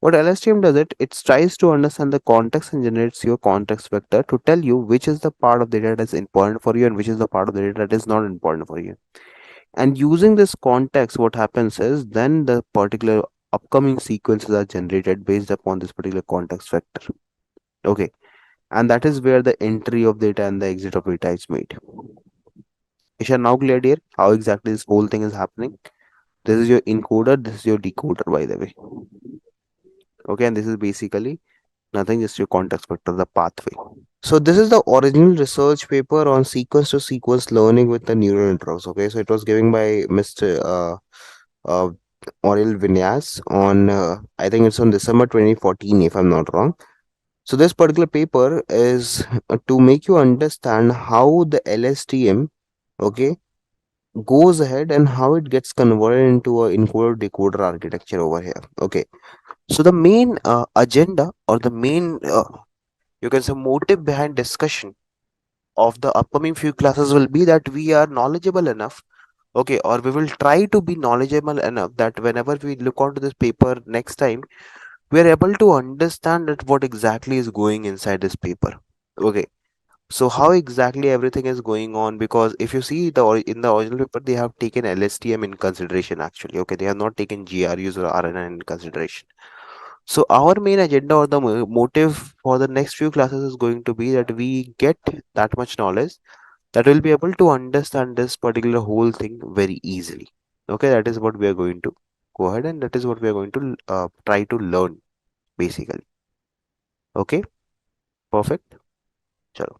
what LSTM does it tries to understand the context and generates your context vector to tell you which is the part of the data that is important for you and which is the part of the data that is not important for you. And using this context, what happens is then the particular upcoming sequences are generated based upon this particular context vector. Okay, and that is where the entry of data and the exit of data is made. Isha, now clear, dear, how exactly this whole thing is happening? This is your encoder, this is your decoder, by the way. Okay, and this is basically nothing, just your context vector, the pathway. So this is the original research paper on sequence to sequence learning with the neural networks. Okay, so it was given by Mr. Uh, Aurel Vinyas on I think it's on December 2014, if I'm not wrong. So this particular paper is to make you understand how the LSTM, okay, goes ahead and how it gets converted into a encoder decoder architecture over here. Okay, so the main agenda, or the main you can say motive behind discussion of the upcoming few classes will be that we are knowledgeable enough, okay, or we will try to be knowledgeable enough that whenever we look onto this paper next time, we are able to understand that what exactly is going inside this paper. Okay, so how exactly everything is going on, because if you see in the original paper, they have taken LSTM in consideration actually. Okay, they have not taken GRUs or RNN in consideration. So our main agenda, or the motive for the next few classes, is going to be that we get that much knowledge that will be able to understand this particular whole thing very easily. Okay, that is what we are going to go ahead, and that is what we are going to try to learn basically. Okay, perfect. Chalo.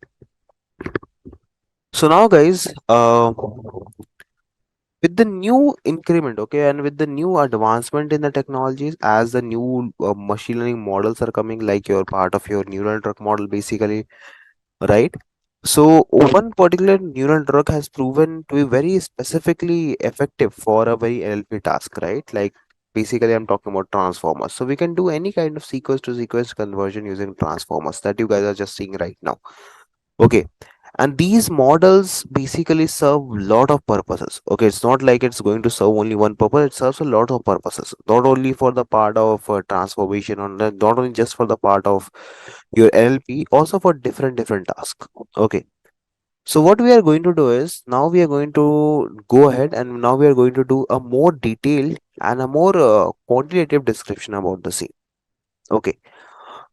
So now guys, with the new increment, okay, and with the new advancement in the technologies, as the new machine learning models are coming, like your part of your neural network model basically, right? So one particular neural network has proven to be very specifically effective for a very NLP task, right? Like basically I'm talking about transformers. So we can do any kind of sequence to sequence conversion using transformers that you guys are just seeing right now. Okay, and these models basically serve lot of purposes. Okay, it's not like it's going to serve only one purpose, it serves a lot of purposes, not only for the part of transformation, or not only just for the part of your NLP, also for different tasks. Okay, so what we are going to do is, now we are going to go ahead and now we are going to do a more detailed and a more quantitative description about the same. Okay,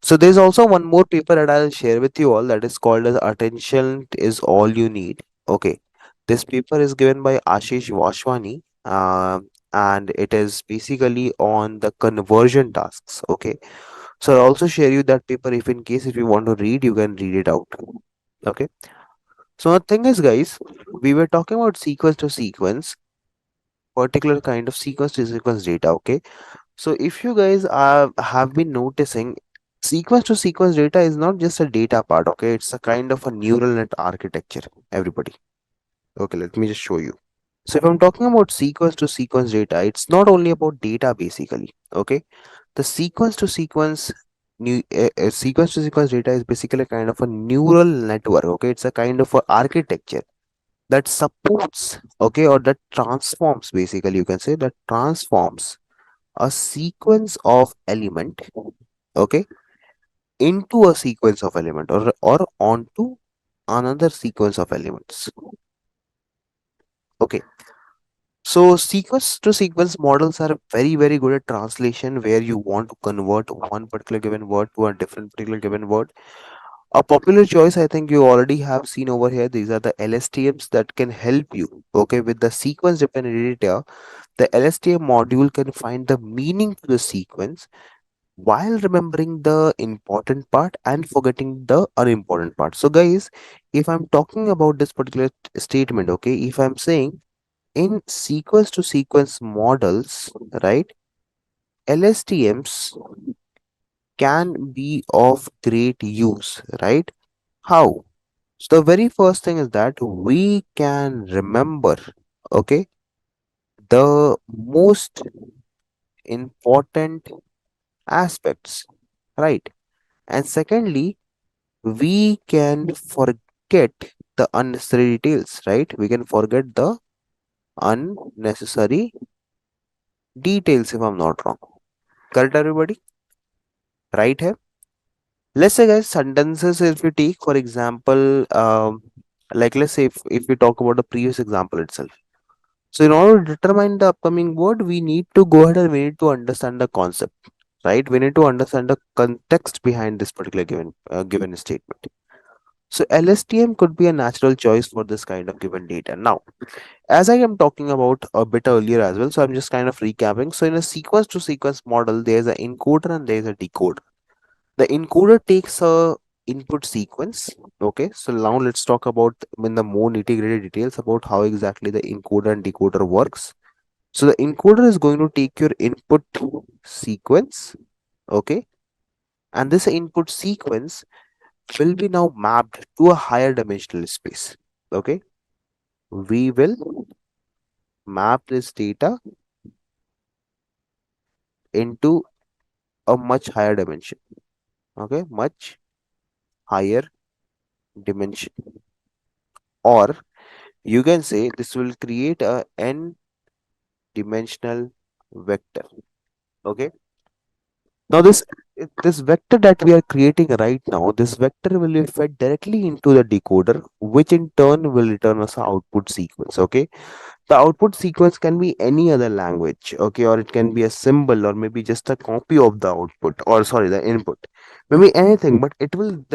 so there's also one more paper that I'll share with you all, that is called as Attention is All You Need. Okay, this paper is given by Ashish Vashwani, and it is basically on the conversion tasks. Okay, so I'll also share you that paper, if in case if you want to read, you can read it out. Okay, so the thing is, guys, we were talking about sequence to sequence, particular kind of sequence to sequence data. Okay, so if you guys have been noticing, sequence to sequence data is not just a data part. Okay, it's a kind of a neural net architecture, everybody. Okay, let me just show you. So if I'm talking about sequence to sequence data, it's not only about data basically. Okay, the sequence to sequence sequence to sequence data is basically a kind of a neural network. Okay, it's a kind of a architecture that supports, okay, or that transforms, basically you can say, that transforms a sequence of element, okay, into a sequence of element, or onto another sequence of elements. Okay, so sequence to sequence models are very good at translation, where you want to convert one particular given word to a different particular given word. A popular choice, I think you already have seen over here, these are the LSTMs that can help you, okay, with the sequence dependent data. The LSTM module can find the meaning to the sequence while remembering the important part and forgetting the unimportant part. So, guys, if I'm talking about this particular statement, okay, if I'm saying in sequence to sequence models, right, LSTMs can be of great use, right? How? So, the very first thing is that we can remember, okay, the most important aspects, right? And secondly, we can forget the unnecessary details, right? We can forget the unnecessary details, if I'm not wrong. Correct, everybody? Right here. Let's say, guys, sentences, if you take, for example, like let's say if we talk about the previous example itself. So in order to determine the upcoming word, we need to go ahead and we need to understand the concept, right? We need to understand the context behind this particular given statement. So LSTM could be a natural choice for this kind of given data. Now, as I am talking about a bit earlier as well, so I'm just kind of recapping. So in a sequence to sequence model, there's an encoder and there's a decoder. The encoder takes a input sequence. Okay, so now let's talk about in the more nitty-gritty details about how exactly the encoder and decoder works. So the encoder is going to take your input sequence, okay, and this input sequence will be now mapped to a higher dimensional space. Okay, we will map this data into a much higher dimension. Okay, much higher dimension, or you can say this will create a n dimensional vector. Okay, now this vector that we are creating right now, this vector will be fed directly into the decoder, which in turn will return us an output sequence. Okay, the output sequence can be any other language, okay, or it can be a symbol, or maybe just a copy of the output, or sorry, the input, maybe anything, but the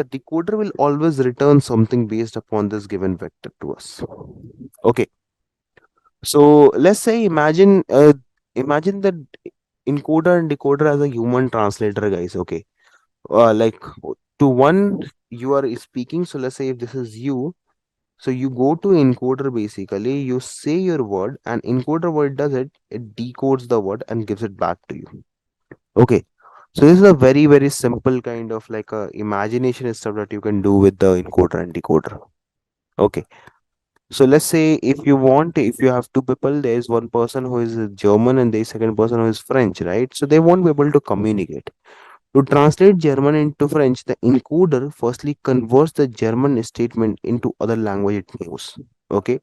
decoder will always return something based upon this given vector to us. Okay, so let's say imagine the encoder and decoder as a human translator, guys. Okay, like to one you are speaking, so let's say if this is you, so you go to encoder, basically you say your word and encoder, what does it decodes the word and gives it back to you. Okay, so this is a very very simple kind of like a imagination stuff that you can do with the encoder and decoder. Okay, so let's say if you have two people, there is one person who is German and there is second person who is French, right? So they won't be able to communicate. To translate German into French, the encoder firstly converts the German statement into other language it knows. Okay,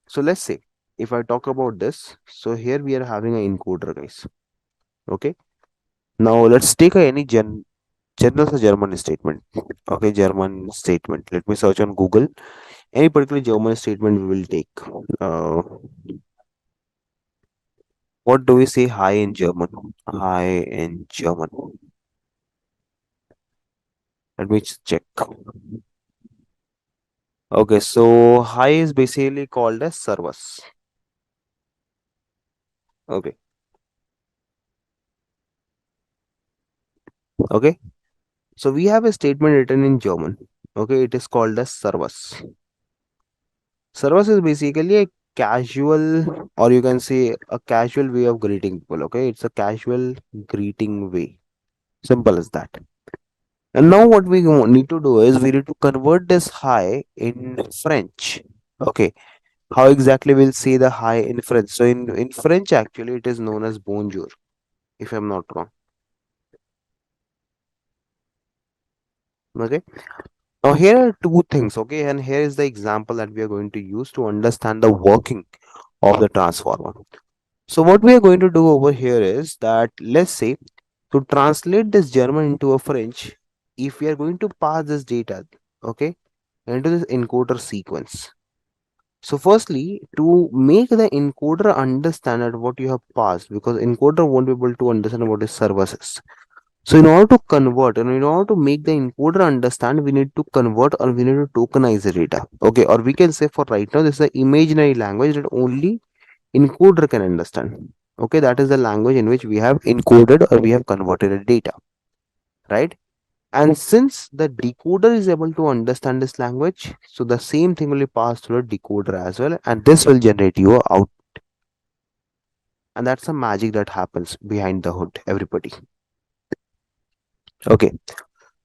so let's say if I talk about this, so here we are having an encoder, guys. Okay, now let's take any general German statement. Okay, German statement. Let me search on Google. Any particular German statement we will take. Uh, what do we say hi in German? Hi in German. Let me check. Okay, so hi is basically called as servus. Okay, okay. So we have a statement written in German. Okay, it is called as servus. Servus is basically a casual, or you can say a casual way of greeting people. Okay, it's a casual greeting way. Simple as that. And now what we need to do is we need to convert this hi in French. Okay, how exactly we'll say the hi in French? So in French, actually, it is known as bonjour, if I'm not wrong. Okay. Now here are two things. Okay, and here is the example that we are going to use to understand the working of the transformer. So what we are going to do over here is that let's say to translate this German into a French, if we are going to pass this data, okay, into this encoder sequence. So firstly, to make the encoder understand that what you have passed, because encoder won't be able to understand what is services. So in order to convert and in order to make the encoder understand, we need to convert or we need to tokenize the data. Okay, or we can say for right now, this is an imaginary language that only encoder can understand. Okay, that is the language in which we have encoded or we have converted the data, right? And since the decoder is able to understand this language, so the same thing will be passed through the decoder as well, and this will generate you out. And that's the magic that happens behind the hood, everybody. Okay.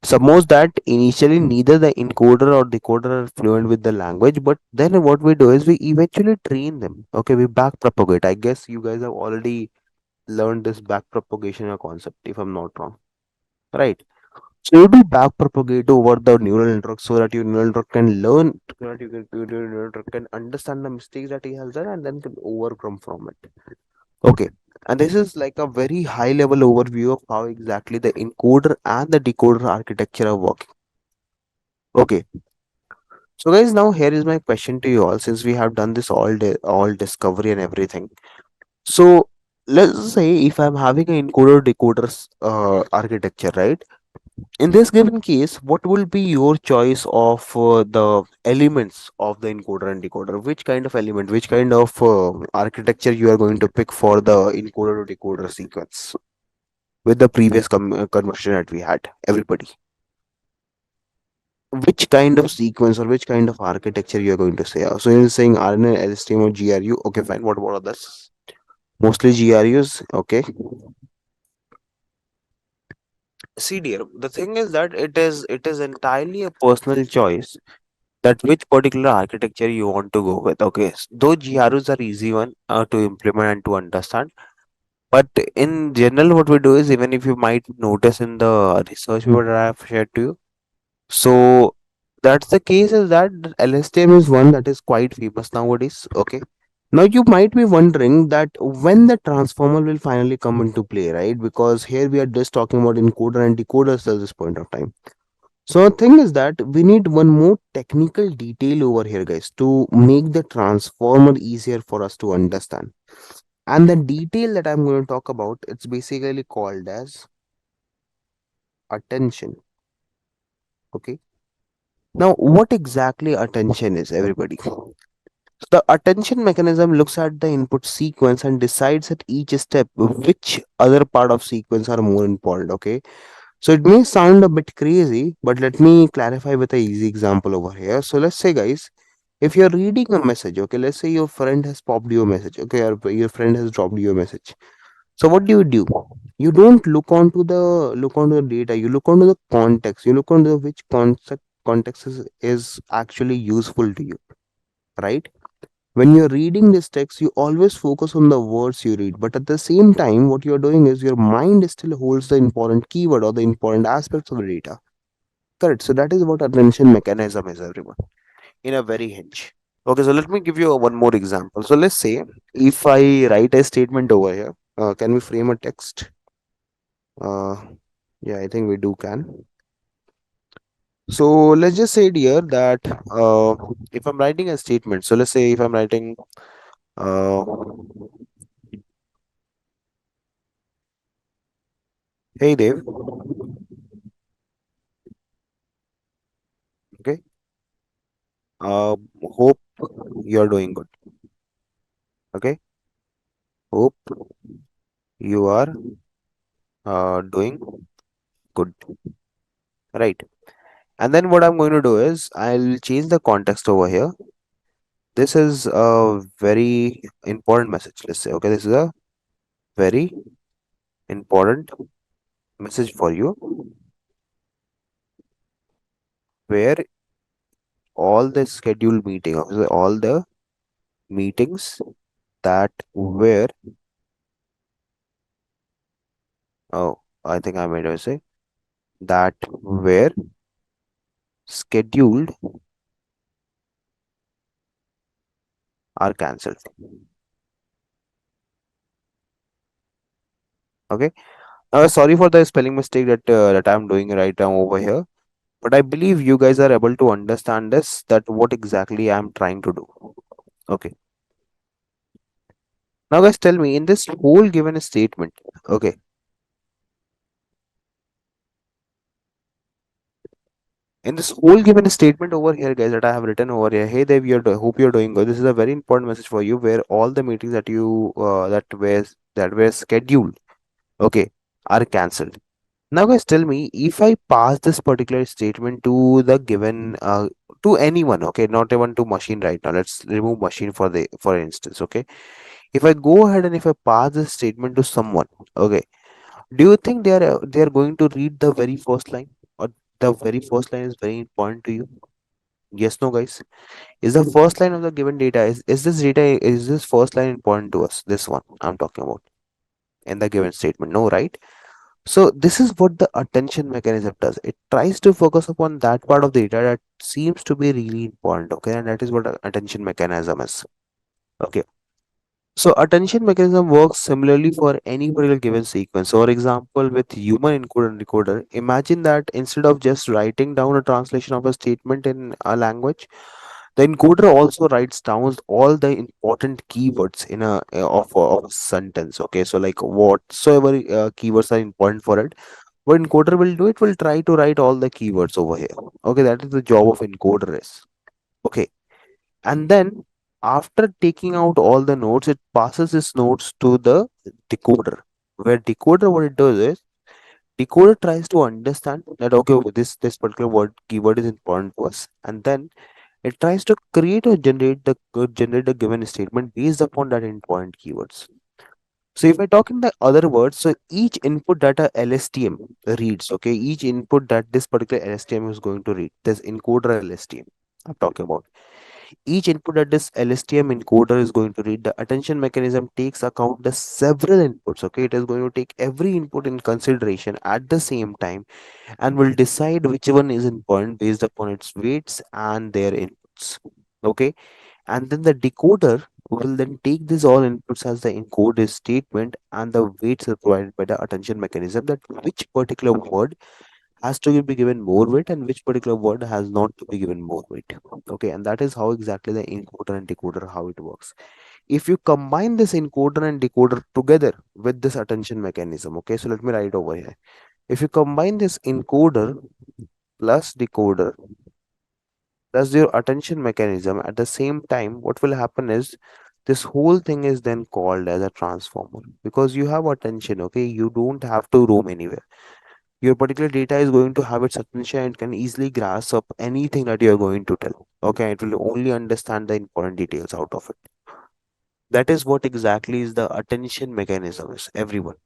Suppose that initially neither the encoder or decoder are fluent with the language, but then what we do is we eventually train them. Okay, we back propagate. I guess you guys have already learned this back propagation concept, if I'm not wrong. Right. So you do back propagate over the neural network so that your neural network can learn, so that your neural network can understand the mistakes that he has done and then can overcome from it. Okay. And this is like a very high level overview of how exactly the encoder and the decoder architecture are working. Okay. So guys, now here is my question to you all, since we have done this all day, all discovery and everything. So let's say if I'm having an encoder decoder architecture, right? In this given case, what will be your choice of the elements of the encoder and decoder? Which kind of element, which kind of architecture you are going to pick for the encoder to decoder sequence with the previous conversation that we had? Everybody, which kind of sequence or which kind of architecture you are going to say? So you're saying RNA, LSTM, or GRU. Okay, fine. What about others? Mostly GRUs. Okay. See, dear, the thing is that it is entirely a personal choice that which particular architecture you want to go with. Okay, though GRUs are easy one to implement and to understand, but in general, what we do is, even if you might notice in the research paper that I have shared to you, so that's the case is that LSTM is one that is quite famous nowadays. Okay. Now you might be wondering that when the transformer will finally come into play, right? Because here we are just talking about encoder and decoders at this point of time. So the thing is that we need one more technical detail over here, guys, to make the transformer easier for us to understand. And the detail that I'm going to talk about, it's basically called as attention. Okay. Now, what exactly attention is, everybody? So the attention mechanism looks at the input sequence and decides at each step which other part of sequence are more important. Okay. So it may sound a bit crazy, but let me clarify with a easy example over here. So let's say, guys, if you're reading a message, okay, let's say your friend has popped you a message, okay, or your friend has dropped you a message. So what do? You don't look onto the data. You look onto the context. You look onto which context is actually useful to you, right? When you're reading this text, you always focus on the words you read, but at the same time, what you're doing is your mind still holds the important keyword or the important aspects of the data. Correct. So that is what attention mechanism is, everyone, in a very hinge. Okay, so let me give you one more example. So let's say if I write a statement over here, can we frame a text? Uh, yeah, I think we do can. So let's just say here that if I'm writing a statement, so let's say if I'm writing, uh, hey Dave, okay, uh, hope you're doing good. Okay, hope you are doing good, right? And then what I'm going to do is I'll change the context over here. This is a very important message. Let's say, okay, this is a very important message for you where all the scheduled meeting, okay, all the meetings that were, oh, I think I made a mistake, that were scheduled are cancelled. Okay. Sorry for the spelling mistake that I'm doing right now over here. But I believe you guys are able to understand this, that what exactly I'm trying to do. Okay. Now, guys, tell me in this whole given statement, okay, in this whole given statement over here, guys, that I have written over here, hey Dev, hope you're doing good. This is a very important message for you, where all the meetings that you that were scheduled, okay, are cancelled. Now, guys, tell me if I pass this particular statement to the given to anyone, okay, not even to machine right now. Let's remove machine for instance, okay. If I go ahead and if I pass this statement to someone, okay, do you think they are going to read the very first line, or the very first line is very important to you? Yes, no, guys. Is the first line of the given data, is this first line important to us? This one I'm talking about in the given statement. No, right? So this is what the attention mechanism does. It tries to focus upon that part of the data that seems to be really important. Okay, and that is what attention mechanism is. Okay. So attention mechanism works similarly for any particular given sequence. For example, with human encoder and decoder, imagine that instead of just writing down a translation of a statement in a language, the encoder also writes down all the important keywords in a of a sentence. Okay, so like whatsoever keywords are important for it, What encoder will do, it will try to write all the keywords over here. Okay, that is the job of encoder is. Okay, and then after taking out all the nodes, it passes its nodes to the decoder. Where decoder, what it does is, decoder tries to understand that okay, this particular word keyword is important to us, and then it tries to create or generate a given statement based upon that important keywords. So if I talk in the other words, so each input that a LSTM reads, okay, each input that this particular LSTM is going to read, this encoder LSTM I'm talking about. Each input that this LSTM encoder is going to read, the attention mechanism takes account the several inputs. Okay, it is going to take every input in consideration at the same time and will decide which one is important based upon its weights and their inputs. Okay, and then the decoder will then take these all inputs as the encoded statement, and the weights are provided by the attention mechanism that which particular word has to be given more weight and which particular word has not to be given more weight. Okay, and that is how exactly the encoder and decoder how it works. If you combine this encoder and decoder together with this attention mechanism, okay, so let me write over here. If you combine this encoder plus decoder plus your attention mechanism at the same time, what will happen is this whole thing is then called as a transformer because you have attention. Okay, you don't have to roam anywhere. Your particular data is going to have its attention and can easily grasp up anything that you're going to tell. Okay, it will only understand the important details out of it. That is what exactly is the attention mechanism is, everyone.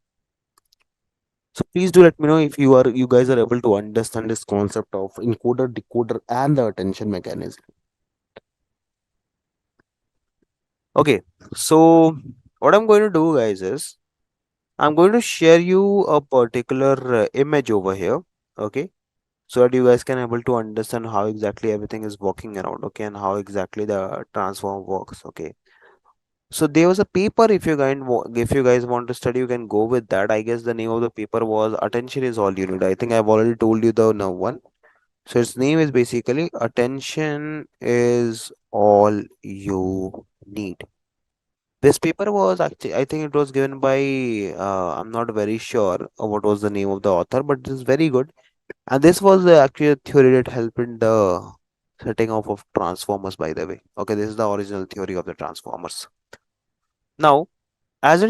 So please do let me know if you guys are able to understand this concept of encoder, decoder, and the attention mechanism. Okay, so what I'm going to do, guys, is I'm going to share you a particular image over here. Okay, so that you guys can able to understand how exactly everything is working around. Okay, and how exactly the transform works. Okay, so there was a paper. If you guys want to study, you can go with that. I guess the name of the paper was "Attention is all you need." I think I've already told you the no one. So its name is basically "Attention is all you need." This paper was actually, I think it was given by, I'm not very sure what was the name of the author, but it is very good. And this was actually a theory that helped in the setting off of transformers, by the way. Okay, this is the original theory of the transformers. Now, as a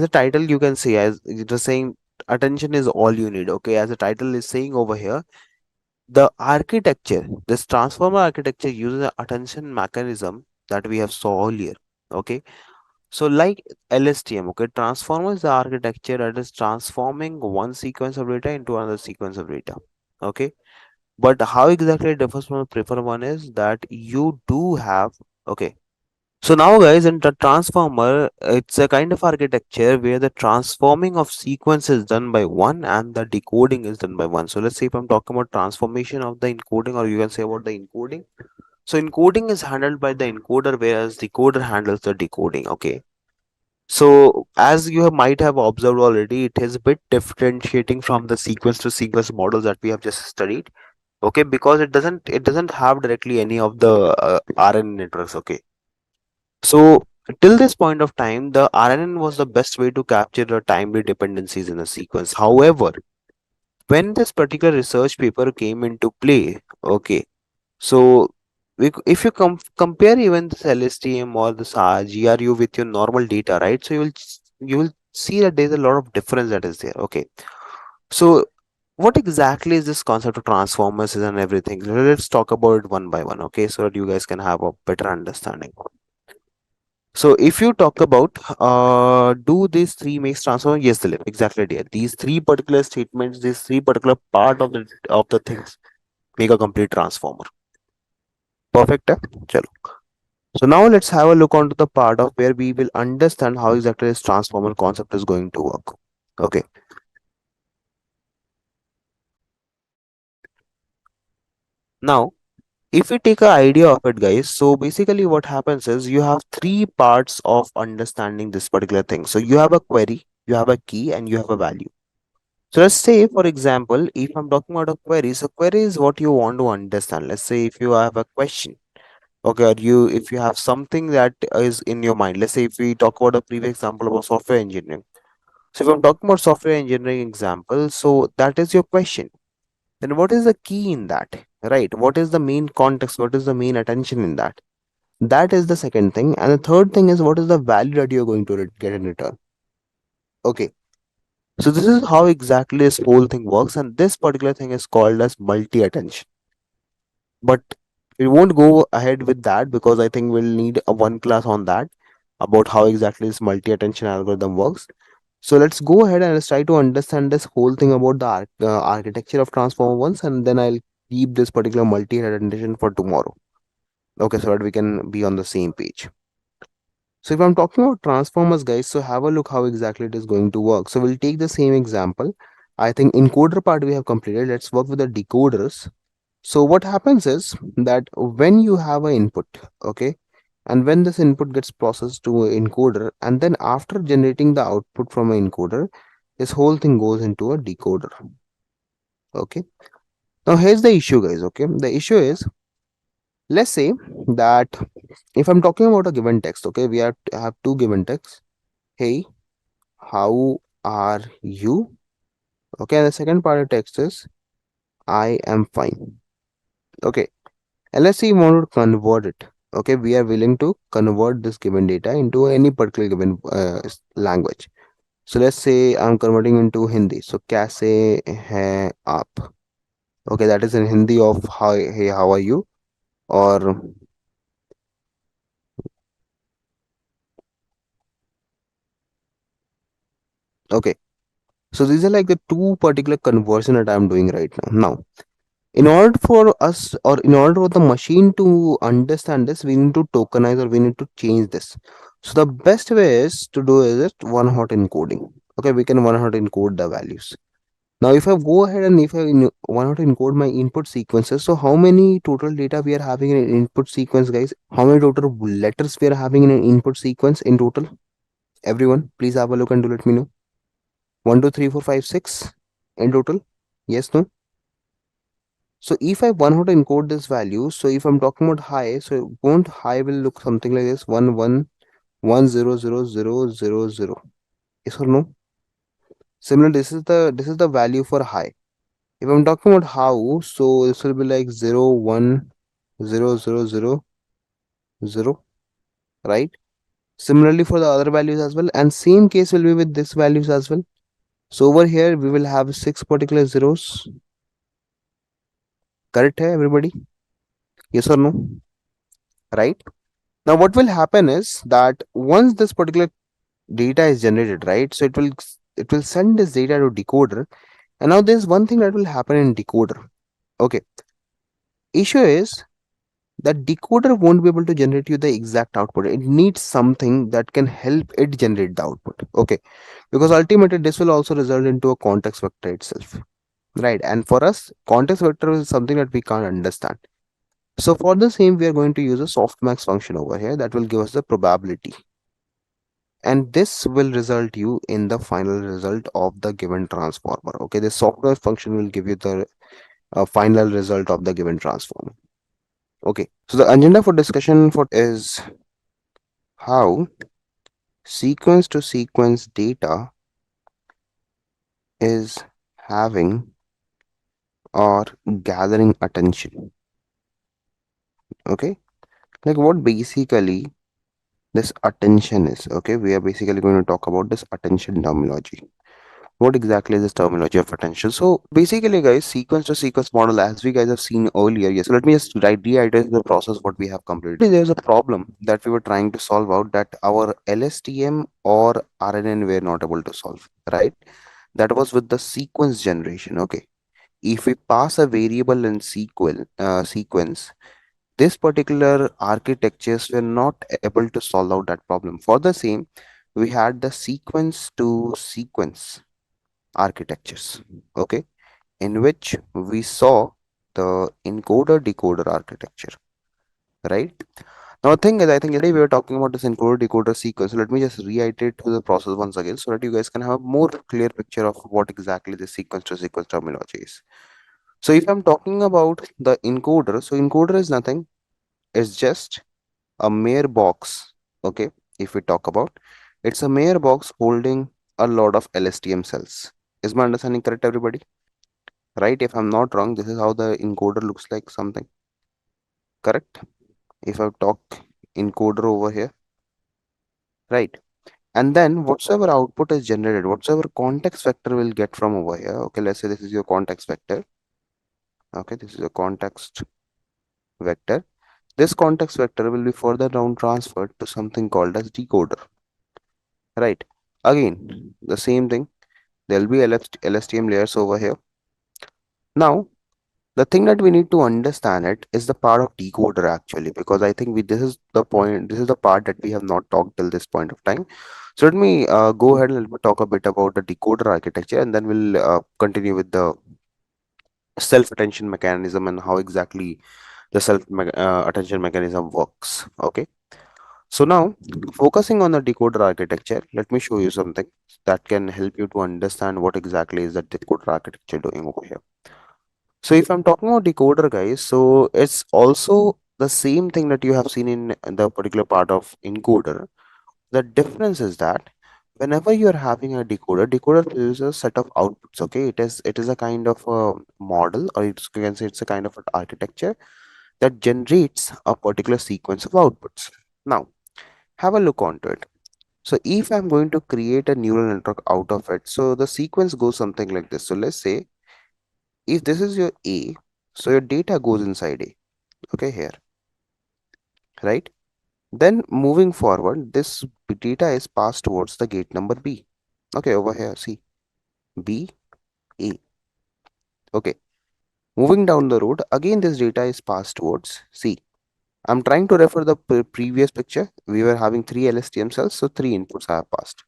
title, you can see as it is saying, attention is all you need. Okay, as the title is saying over here, the architecture, this transformer architecture uses an attention mechanism that we have saw earlier. Okay, so like LSTM, okay, transformer is the architecture that is transforming one sequence of data into another sequence of data. Okay, but how exactly it differs from the prefer one is that you do have, okay. So now guys, in the transformer, it's a kind of architecture where the transforming of sequence is done by one and the decoding is done by one. So let's say if I'm talking about transformation of the encoding, or you can say about the encoding. So encoding is handled by the encoder, whereas decoder handles the decoding. Okay. So as you might have observed already, it is a bit differentiating from the sequence to sequence models that we have just studied. Okay, because it doesn't have directly any of the RNN networks. Okay, so till this point of time, the RNN was the best way to capture the timely dependencies in a sequence. However, when this particular research paper came into play, okay, so if you compare even this LSTM or this GRU with your normal data, right? So you will see that there's a lot of difference that is there. Okay, so what exactly is this concept of transformers and everything? Let's talk about it one by one. Okay, so that you guys can have a better understanding. So if you talk about do these three makes transform? Yes, Dilip, exactly dear. These three particular statements, these three particular part of the things make a complete transformer. Perfect. Chalo. So now let's have a look onto the part of where we will understand how exactly this transformer concept is going to work. Okay. Now, if we take an idea of it, guys, so basically what happens is you have three parts of understanding this particular thing. So you have a query, you have a key, and you have a value. So let's say, for example, if I'm talking about a query, so query is what you want to understand. Let's say if you have a question, okay, or if you have something that is in your mind. Let's say if we talk about a previous example about software engineering. So if I'm talking about software engineering example, so that is your question. Then what is the key in that? Right? What is the main context? What is the main attention in that? That is the second thing. And the third thing is what is the value that you're going to get in return? Okay. So this is how exactly this whole thing works. And this particular thing is called as multi-attention. But we won't go ahead with that because I think we'll need a one class on that about how exactly this multi-attention algorithm works. So let's go ahead and let's try to understand this whole thing about the architecture of transformer once, and then I'll keep this particular multi-attention for tomorrow. Okay, so that we can be on the same page. So if I'm talking about transformers, guys, so have a look how exactly it is going to work. So we'll take the same example. I think encoder part we have completed. Let's work with the decoders. So what happens is that when you have an input, okay, and when this input gets processed to an encoder, and then after generating the output from an encoder, this whole thing goes into a decoder. Okay. Now here's the issue, guys. Okay. The issue is, let's say that if I'm talking about a given text, okay, we have two given texts. Hey, how are you? Okay. And the second part of text is, I am fine. Okay. And let's say you want to convert it. Okay. We are willing to convert this given data into any particular given language. So let's say I'm converting into Hindi. So kaise hai aap? Okay, that is in Hindi of hi, hey, how are you? Or okay, so these are like the two particular conversion that I'm doing right now. Now, in order for us or in order for the machine to understand this, we need to tokenize or we need to change this. So the best way is to do is it one hot encoding. Okay, we can one hot encode the values. Now, if I go ahead and if I one hot encode my input sequences, so how many total data we are having in an input sequence, guys? How many total letters we are having in an input sequence in total? Everyone, please have a look and do let me know. 1, 2, 3, 4, 5, 6 in total. Yes, no? So if I want to encode this value, so if I'm talking about high, so won't high will look something like this 1 1 1 0 0 0 0 0. Yes or no? Similar, this is the value for high. If I'm talking about how, so this will be like 0 1 0 0 0 0, right? Similarly for the other values as well, and same case will be with this values as well. So over here we will have six particular zeros. Correct hai everybody? Yes or no? Right? Now what will happen is that once this particular data is generated, right? So it will send this data to decoder. And now there's one thing that will happen in decoder. Okay. Issue is that decoder won't be able to generate you the exact output. It needs something that can help it generate the output. Okay. Because ultimately this will also result into a context vector itself. Right. And for us, context vector is something that we can't understand. So for the same, we are going to use a softmax function over here that will give us the probability. And this will result you in the final result of the given transformer. Okay, the software function will give you the final result of the given transformer. Okay, so the agenda for discussion for is how sequence to sequence data is having or gathering attention. Okay, like what basically this attention is. Okay, we are basically going to talk about this attention terminology. What exactly is this terminology of attention? So basically, guys, sequence to sequence model, as we guys have seen earlier. Yes, so let me just reiterate the process what we have completed. There's a problem that we were trying to solve out that our LSTM or RNN were not able to solve, right? That was with the sequence generation. Okay, if we pass a variable in sequence, this particular architectures were not able to solve out that problem. For the same, we had the sequence to sequence architectures, okay, in which we saw the encoder decoder architecture, right? Now thing is, I think yesterday we were talking about this encoder decoder sequence, so let me just reiterate to the process once again so that you guys can have a more clear picture of what exactly the sequence to sequence terminology is. So if I'm talking about the encoder, so encoder is nothing, it's just a mere box. Okay, if we talk about, it's a mere box holding a lot of LSTM cells. Is my understanding correct, everybody? Right? If I'm not wrong, this is how the encoder looks like, something. Correct? If I talk encoder over here, right? And then whatsoever output is generated, whatsoever context vector will get from over here. Okay, let's say this is your context vector. Okay, this is a context vector. This context vector will be further down transferred to something called as decoder. Right? Again, the same thing. There will be LSTM layers over here. Now, the thing that we need to understand it is the part of decoder actually, because I think this is the point, this is the part that we have not talked till this point of time. So let me go ahead and let me talk a bit about the decoder architecture, and then we'll continue with the self-attention mechanism and how exactly the self-attention mechanism works. Okay. So now, focusing on the decoder architecture, let me show you something that can help you to understand what exactly is the decoder architecture doing over here. So if I'm talking about decoder, guys, so it's also the same thing that you have seen in the particular part of encoder. The difference is that whenever you're having a decoder produces a set of outputs. Okay, it is a kind of a model, or you can say it's a kind of an architecture that generates a particular sequence of outputs. Now, have a look onto it. So if I'm going to create a neural network out of it, so the sequence goes something like this. So let's say if this is your A, so your data goes inside A. Okay, here, right? Then moving forward, this data is passed towards the gate number B. Okay, over here, see, B, A. Okay, moving down the road, again this data is passed towards C. I'm trying to refer the previous picture. We were having three LSTM cells, so three inputs I have passed.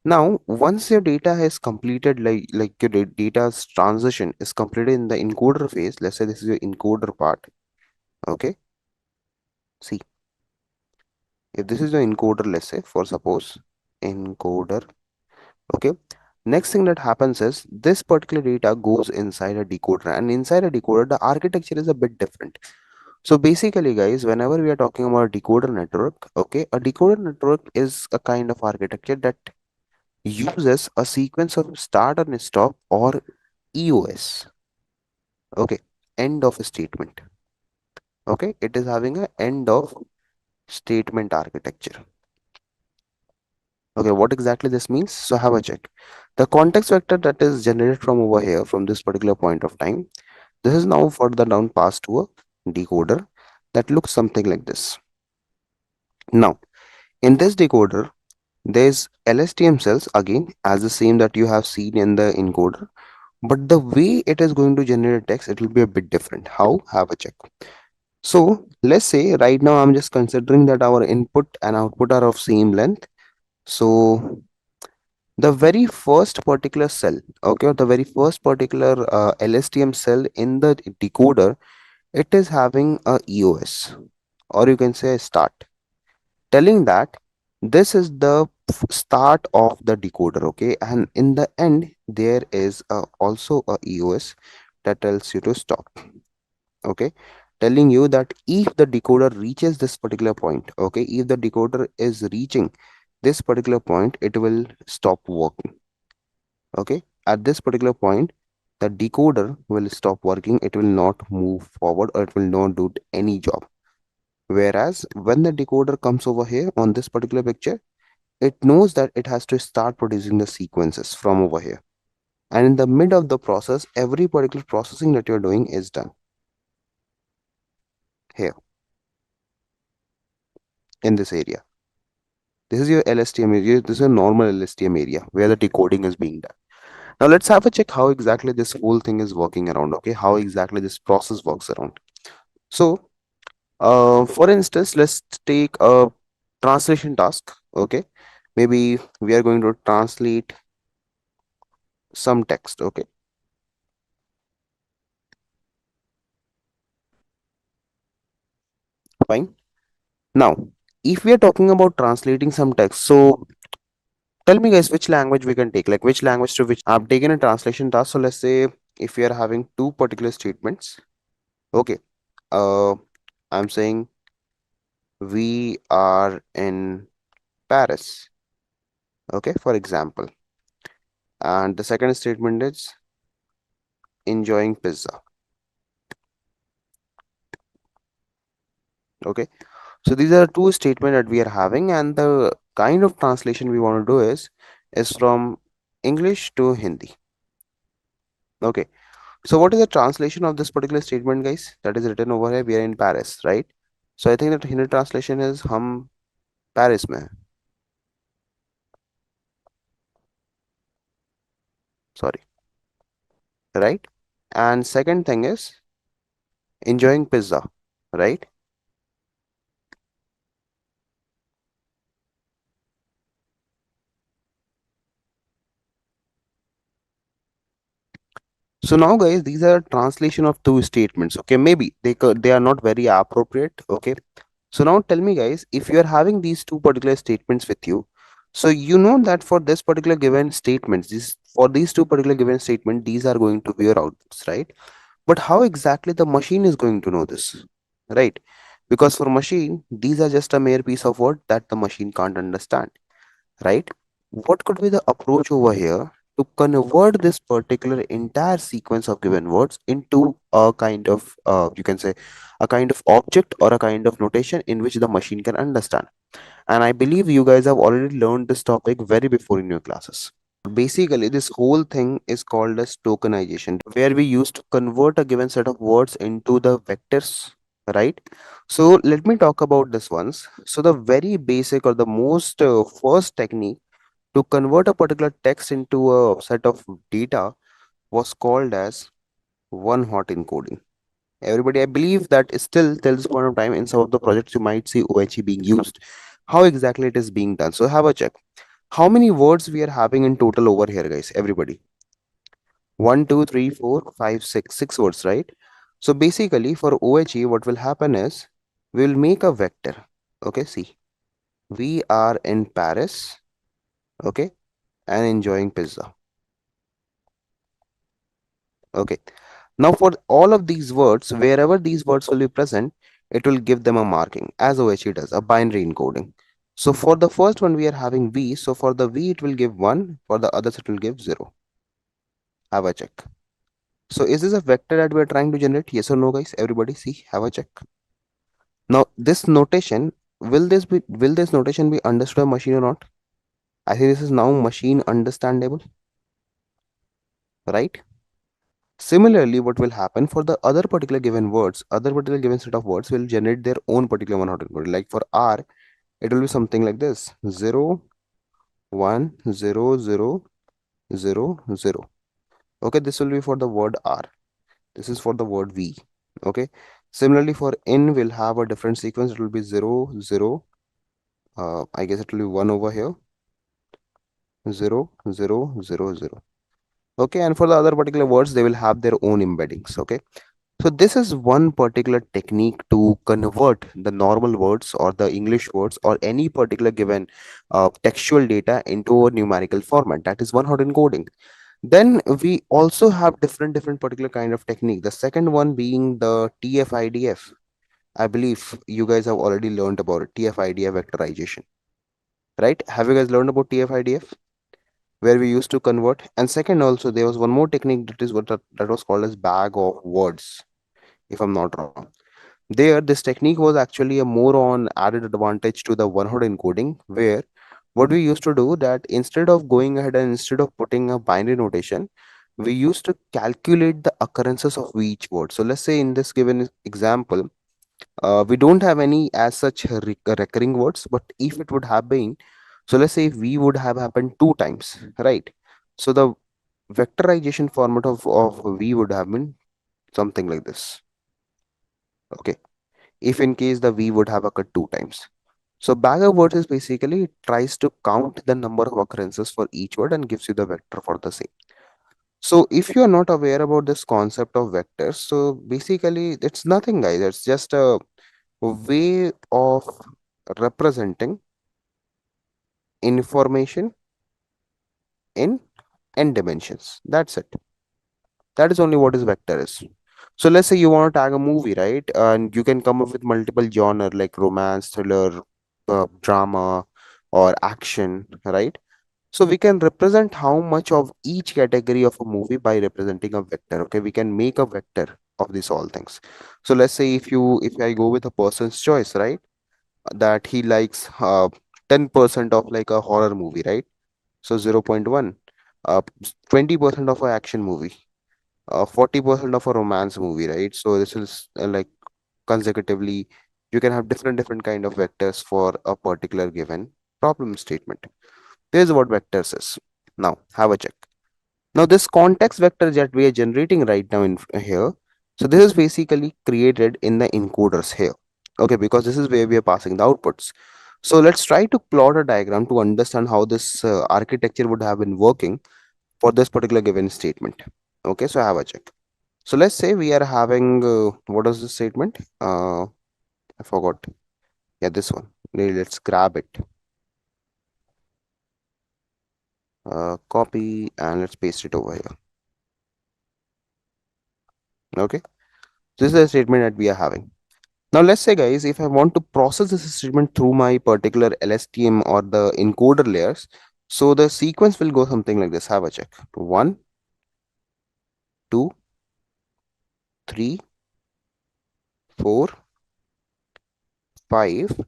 Now, once your data has completed, like your data's transition is completed in the encoder phase, let's say this is your encoder part. Okay, see, if this is the encoder, let's say for suppose encoder. Okay, next thing that happens is this particular data goes inside a decoder, and inside a decoder, the architecture is a bit different. So basically, guys, whenever we are talking about decoder network, okay, a decoder network is a kind of architecture that uses a sequence of start and stop, or EOS. Okay, end of a statement. Okay, it is having a end of statement architecture. Okay, what exactly this means? So have a check. The context vector that is generated from over here, from this particular point of time, this is now further down passed to a decoder that looks something like this. Now, in this decoder, there's LSTM cells again, as the same that you have seen in the encoder, but the way it is going to generate text, it will be a bit different. How? Have a check. So let's say right now I'm just considering that our input and output are of same length. So the very first particular cell, okay, or the very first particular LSTM cell in the decoder, it is having a EOS, or you can say a start, telling that this is the start of the decoder. Okay, and in the end there is also a EOS that tells you to stop. Okay, telling you that if the decoder reaches this particular point, okay, if the decoder is reaching this particular point, it will stop working. Okay, at this particular point the decoder will stop working, it will not move forward, or it will not do any job. Whereas when the decoder comes over here on this particular picture, it knows that it has to start producing the sequences from over here, and in the mid of the process, every particular processing that you're doing is done here in this area. This is your LSTM area. This is a normal LSTM area where the decoding is being done. Now let's have a check how exactly this whole thing is working around. Okay, how exactly this process works around. So, for instance, let's take a translation task. Okay, maybe we are going to translate some text. Okay, fine. Now, if we are talking about translating some text, so tell me, guys, which language we can take, like which language to which. I've taken a translation task. So let's say if we are having two particular statements. Okay, uh, I'm saying we are in Paris. Okay, for example. And the second statement is enjoying pizza. Okay. So these are two statements that we are having, and the kind of translation we want to do is from English to Hindi. Okay. So what is the translation of this particular statement, guys? That is written over here. We are in Paris, right? So I think that Hindi translation is "Hum Paris mein." हैं." Sorry, right? And second thing is enjoying pizza, right? So now, guys, these are translation of two statements. Okay, maybe they are not very appropriate. Okay, so now tell me, guys, if you are having these two particular statements with you, so you know that for this particular given statements, this for these two particular given statement, these are going to be your outputs, right? But how exactly the machine is going to know this, right? Because for machine, these are just a mere piece of word that the machine can't understand, right? What could be the approach over here to convert this particular entire sequence of given words into a kind of, you can say, a kind of object or a kind of notation in which the machine can understand? And I believe you guys have already learned this topic very before in your classes. Basically, this whole thing is called as tokenization, where we used to convert a given set of words into the vectors, right? So let me talk about this once. So the very basic or the most first technique to convert a particular text into a set of data was called as one hot encoding. Everybody, I believe that still till this point of time in some of the projects you might see OHE being used. How exactly it is being done? So have a check. How many words we are having in total over here, guys? Everybody. One, two, three, four, five, six. Six words, right? So basically for OHE, what will happen is we'll make a vector. Okay, see. We are in Paris, okay, and enjoying pizza. Okay. Now, for all of these words, wherever these words will be present, it will give them a marking, as OHE does, a binary encoding. So for the first one, we are having V. So for the V, it will give 1. For the others, it will give 0. Have a check. So is this a vector that we are trying to generate? Yes or no, guys? Everybody see, have a check. Now, this notation, will this notation be understood by machine or not? I think this is now machine understandable, right? Similarly, what will happen for the other particular given words, other particular given set of words will generate their own particular one hot encoding. Like for R, it will be something like this: 0, 1, 0, 0, 0, 0. Okay, this will be for the word R. This is for the word V. Okay. Similarly, for N, we'll have a different sequence. It will be 0, 0. I guess it will be 1 over here. 0, 0, 0, 0. Okay, and for the other particular words, they will have their own embeddings. Okay. So this is one particular technique to convert the normal words or the English words or any particular given textual data into a numerical format. That is one hot encoding. Then we also have different particular kind of technique. The second one being the TF-IDF. I believe you guys have already learned about it, TF-IDF vectorization, right? Have you guys learned about TF-IDF? Where we used to convert. And second, also there was one more technique that is that was called as bag of words, if I'm not wrong. There, this technique was actually a more on added advantage to the one hot encoding, where what we used to do that instead of going ahead and instead of putting a binary notation, we used to calculate the occurrences of each word. So let's say in this given example, we don't have any as such recurring words, but if it would have been, so let's say if we would have happened two times, right? So the vectorization format of v would have been something like this. Okay, if in case the v would have occurred two times. So bag of words is basically it tries to count the number of occurrences for each word and gives you the vector for the same. So if you are not aware about this concept of vectors, so basically it's nothing, guys. It's just a way of representing information in n dimensions. That's it. That is only what is vector is. So let's say you want to tag a movie, right? And you can come up with multiple genre like romance, thriller, drama, or action, right? So we can represent how much of each category of a movie by representing a vector. Okay, we can make a vector of these all things. So let's say if I go with a person's choice, right, that he likes 10% of like a horror movie, right? So 0.1, 20% of a action movie, 40% of a romance movie, right? So this is like consecutively you can have different kind of vectors for a particular given problem statement. This is what vectors is. Now have a check. Now this context vector that we are generating right now in here, so this is basically created in the encoders here. Okay, because this is where we are passing the outputs. So let's try to plot a diagram to understand how this architecture would have been working for this particular given statement. Okay, so have a check. So let's say we are having what is this statement? I forgot. Yeah, this one. Let's grab it. Copy and let's paste it over here. Okay, this is the statement that we are having. Now let's say guys, if I want to process this statement through my particular LSTM or the encoder layers, so the sequence will go something like this. Have a check. 1, 2, 3, 4, 5,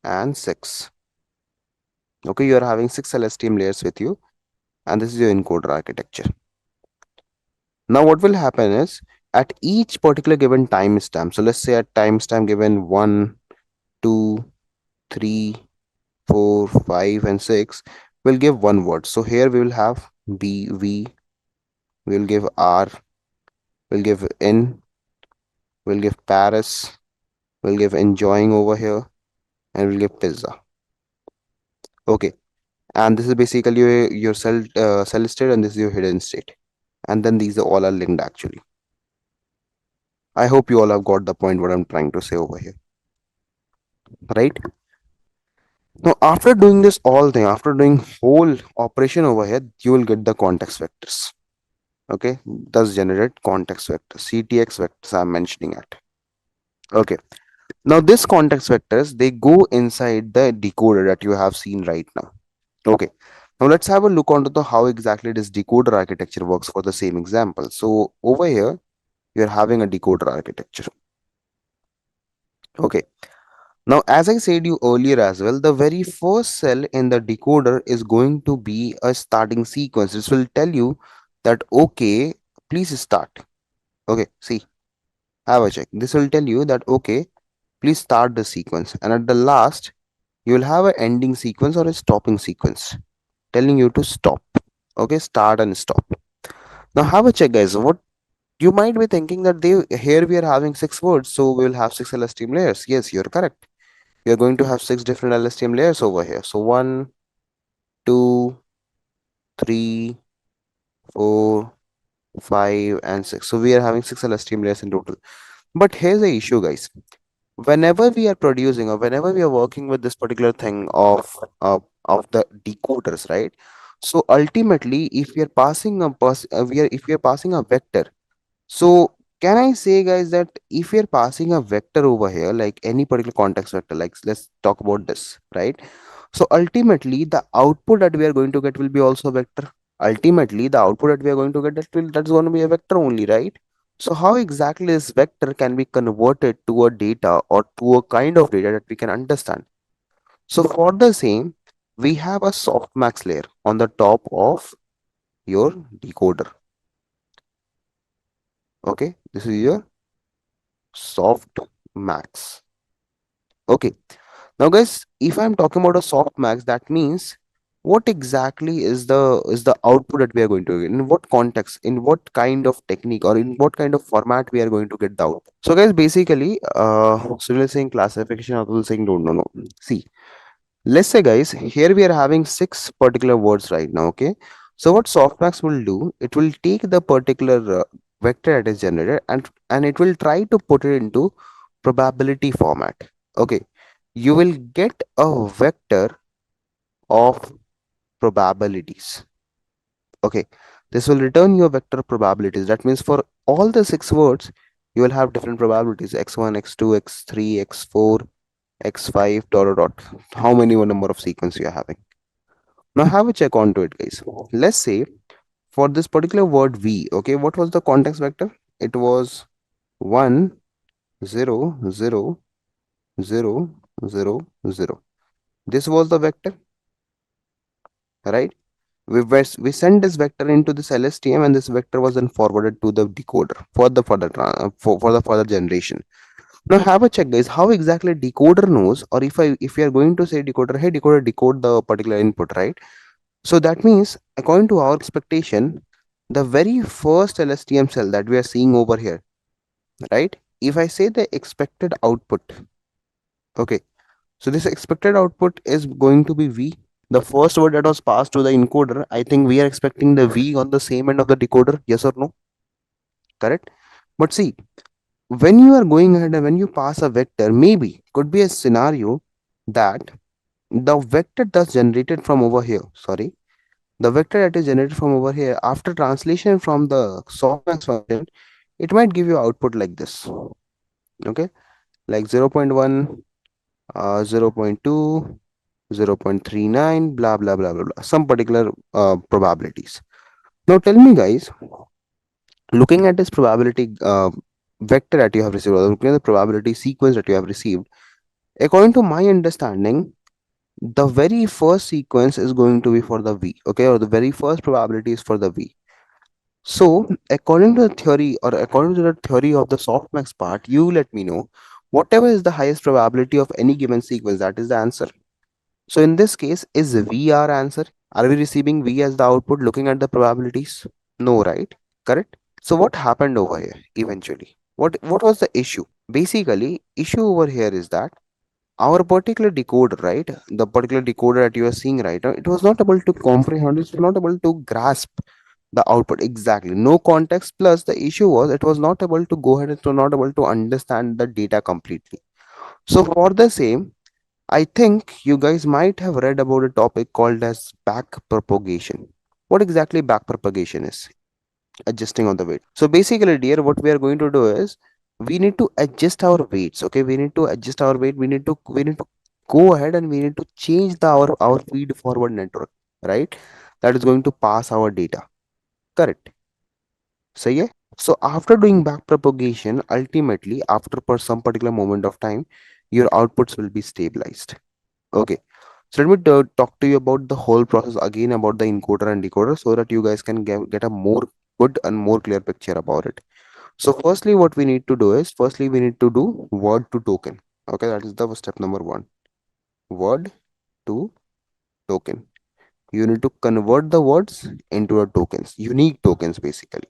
and 6. Okay, you are having 6 LSTM layers with you, and this is your encoder architecture. Now what will happen is at each particular given timestamp, so let's say at timestamp given 1, 2, 3, 4, 5, and 6, we'll give one word. So here we will have BV, we'll give R, we'll give in, we'll give Paris, we'll give enjoying over here, and we'll give pizza. Okay, and this is basically your cell state, and this is your hidden state, and then these are all are linked actually. I hope you all have got the point what I'm trying to say over here, right? Now after doing this all thing, after doing whole operation over here, you will get the context vectors. Okay, thus generate context vectors, CTX vectors I'm mentioning at. Okay, now this context vectors, they go inside the decoder that you have seen right now. Okay, now let's have a look onto the how exactly this decoder architecture works for the same example. So over here you're having a decoder architecture. Okay, now as I said you earlier as well, the very first cell in the decoder is going to be a starting sequence. This will tell you that okay, please start. Okay, see, have a check. This will tell you that okay, please start the sequence, and at the last you will have an ending sequence or a stopping sequence telling you to stop. Okay, start and stop. Now have a check guys. What you might be thinking that they here we are having 6 words, so we will have 6 LSTM layers. Yes, you're correct. We are going to have 6 different LSTM layers over here. So 1, 2, 3, 4, 5, and 6. So we are having 6 LSTM layers in total. But here's the issue guys. Whenever we are producing or whenever we are working with this particular thing of the decoders, right? So ultimately if we are passing a if we are passing a vector, so can I say guys that if we are passing a vector over here, like any particular context vector, like let's talk about this, right? So ultimately the output that we are going to get will be also a vector. Ultimately the output that we are going to get, that's going to be a vector only, right? So how exactly this vector can be converted to a data or to a kind of data that we can understand? So for the same, we have a softmax layer on the top of your decoder. Okay, this is your softmax. Okay, now guys, if I'm talking about a softmax, that means what exactly is the output that we are going to get, in what context, in what kind of technique, or in what kind of format we are going to get the output. So guys, basically so we're saying classification, others saying no. See, let's say guys, here we are having 6 particular words right now. Okay, so what softmax will do, it will take the particular vector that is generated, and it will try to put it into probability format. Okay, you will get a vector of probabilities. Okay, this will return your vector probabilities. That means for all the 6 words you will have different probabilities: x1, x2, x3, x4, x5, dot dot dot. How many number of sequence you are having? Now have a check onto it, guys. Let's say for this particular word V, okay, what was the context vector? It was 1, 0, 0, 0, 0, 0. This was the vector, right? We sent this vector into this LSTM, and this vector was then forwarded to the decoder for the for the further generation. Now have a check, guys, how exactly decoder knows, or if you are going to say decoder, hey decoder, decode the particular input, right? So that means, according to our expectation, the very first LSTM cell that we are seeing over here, right? If I say the expected output, okay, so this expected output is going to be V. The first word that was passed to the encoder, I think we are expecting the V on the same end of the decoder, yes or no? Correct? But see, when you are going ahead and when you pass a vector, maybe could be a scenario that the vector that's generated from over here, sorry, the vector that is generated from over here, after translation from the softmax function, it might give you output like this, okay, like 0.1, 0.2, 0.39, blah blah blah blah blah, some particular probabilities. Now tell me, guys, looking at this probability vector that you have received, or looking at the probability sequence that you have received, according to my understanding, the very first sequence is going to be for the V, okay, or the very first probability is for the V. So, according to the theory, or according to the theory of the softmax part, you let me know whatever is the highest probability of any given sequence, that is the answer. So, in this case, is V our answer? Are we receiving V as the output looking at the probabilities? No, right? Correct? So, what happened over here eventually? What was the issue? Basically, issue over here is that our particular decoder, right? The particular decoder that you are seeing right now, it was not able to comprehend, it was not able to grasp the output exactly. No context. Plus, the issue was it was not able to go ahead and to not able to understand the data completely. So, for the same, I think you guys might have read about a topic called as back propagation. What exactly back propagation is? Adjusting on the weight. So basically, dear, what we are going to do is we need to adjust our weights. Okay, we need to adjust our weight. We need to go ahead and we need to change the our feed forward network, right? That is going to pass our data. Correct. So yeah. So after doing back propagation, ultimately after per some particular moment of time, your outputs will be stabilized. Okay. So let me talk to you about the whole process again about the encoder and decoder so that you guys can get a more good and more clear picture about it. So firstly, what we need to do is firstly we need to do word to token. Okay, that is the step number one. Word to token. You need to convert the words into a tokens, unique tokens basically.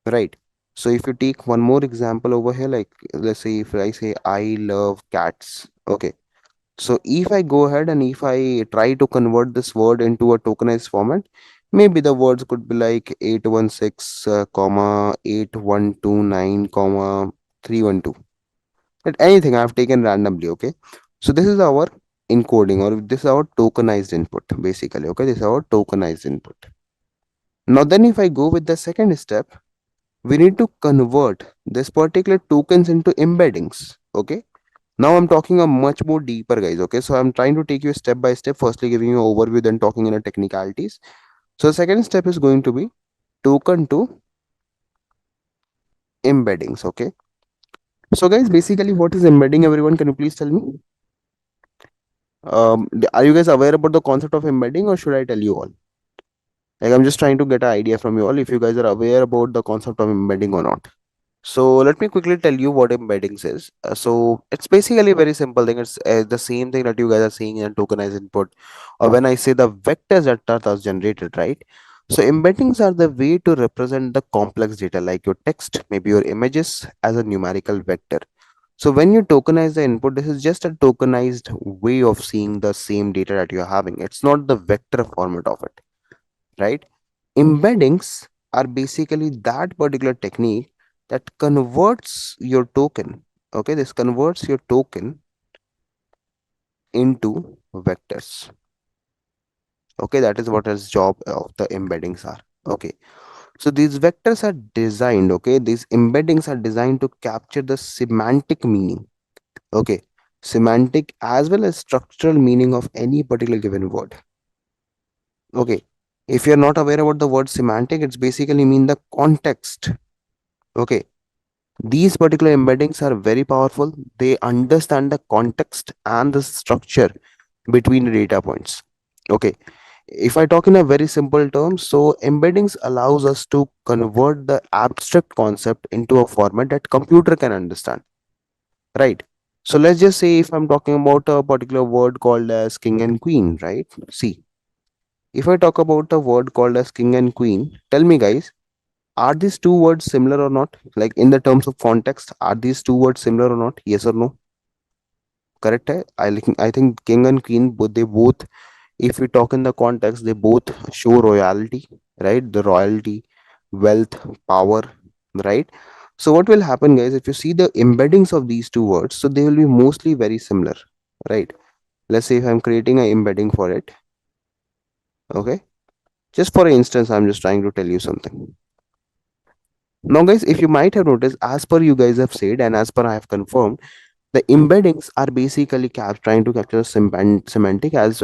Right. So if you take one more example over here, like let's say if I say I love cats. Okay. So if I go ahead and if I try to convert this word into a tokenized format, maybe the words could be like 816, comma 8129, comma 312. At anything I've taken randomly, okay? So this is our encoding, or this is our tokenized input basically, okay? This is our tokenized input. Now then if I go with the second step, we need to convert this particular tokens into embeddings, okay? Now I'm talking a much more deeper, guys. Okay, so I'm trying to take you step by step. Firstly, giving you an overview, then talking in a technicalities. So the second step is going to be token to embeddings. Okay. So guys, basically, what is embedding? Everyone, can you please tell me? Are you guys aware about the concept of embedding, or should I tell you all? Like, I'm just trying to get an idea from you all if you guys are aware about the concept of embedding or not. So let me quickly tell you what embeddings is. So it's basically a very simple thing. It's the same thing that you guys are seeing in tokenized input, or when I say the vectors that are thus generated, right? So embeddings are the way to represent the complex data like your text, maybe your images as a numerical vector. So when you tokenize the input, this is just a tokenized way of seeing the same data that you're having. It's not the vector format of it, right? Embeddings are basically that particular technique that converts your token. Okay, this converts your token into vectors. Okay, that is what its job of the embeddings are. Okay, so these vectors are designed, okay, these embeddings are designed to capture the semantic meaning. Okay, semantic as well as structural meaning of any particular given word. Okay, if you're not aware about the word semantic, it's basically mean the context. Okay, these particular embeddings are very powerful. They understand the context and the structure between the data points. Okay, if I talk in a very simple term, so embeddings allows us to convert the abstract concept into a format that computer can understand, right? So let's just say if I'm talking about a particular word called as king and queen, right? See, if I talk about a word called as king and queen, tell me guys, are these two words similar or not? Like in the terms of context, are these two words similar or not? Yes or no? Correct hai? I think king and queen, they both, if we talk in the context, they both show royalty, right? The royalty, wealth, power, right? So what will happen, guys, if you see the embeddings of these two words, so they will be mostly very similar, right? Let's say if I'm creating an embedding for it, okay? Just for instance, I'm just trying to tell you something. Now, guys, if you might have noticed, as per you guys have said, and as per I have confirmed, the embeddings are basically trying to capture semantic as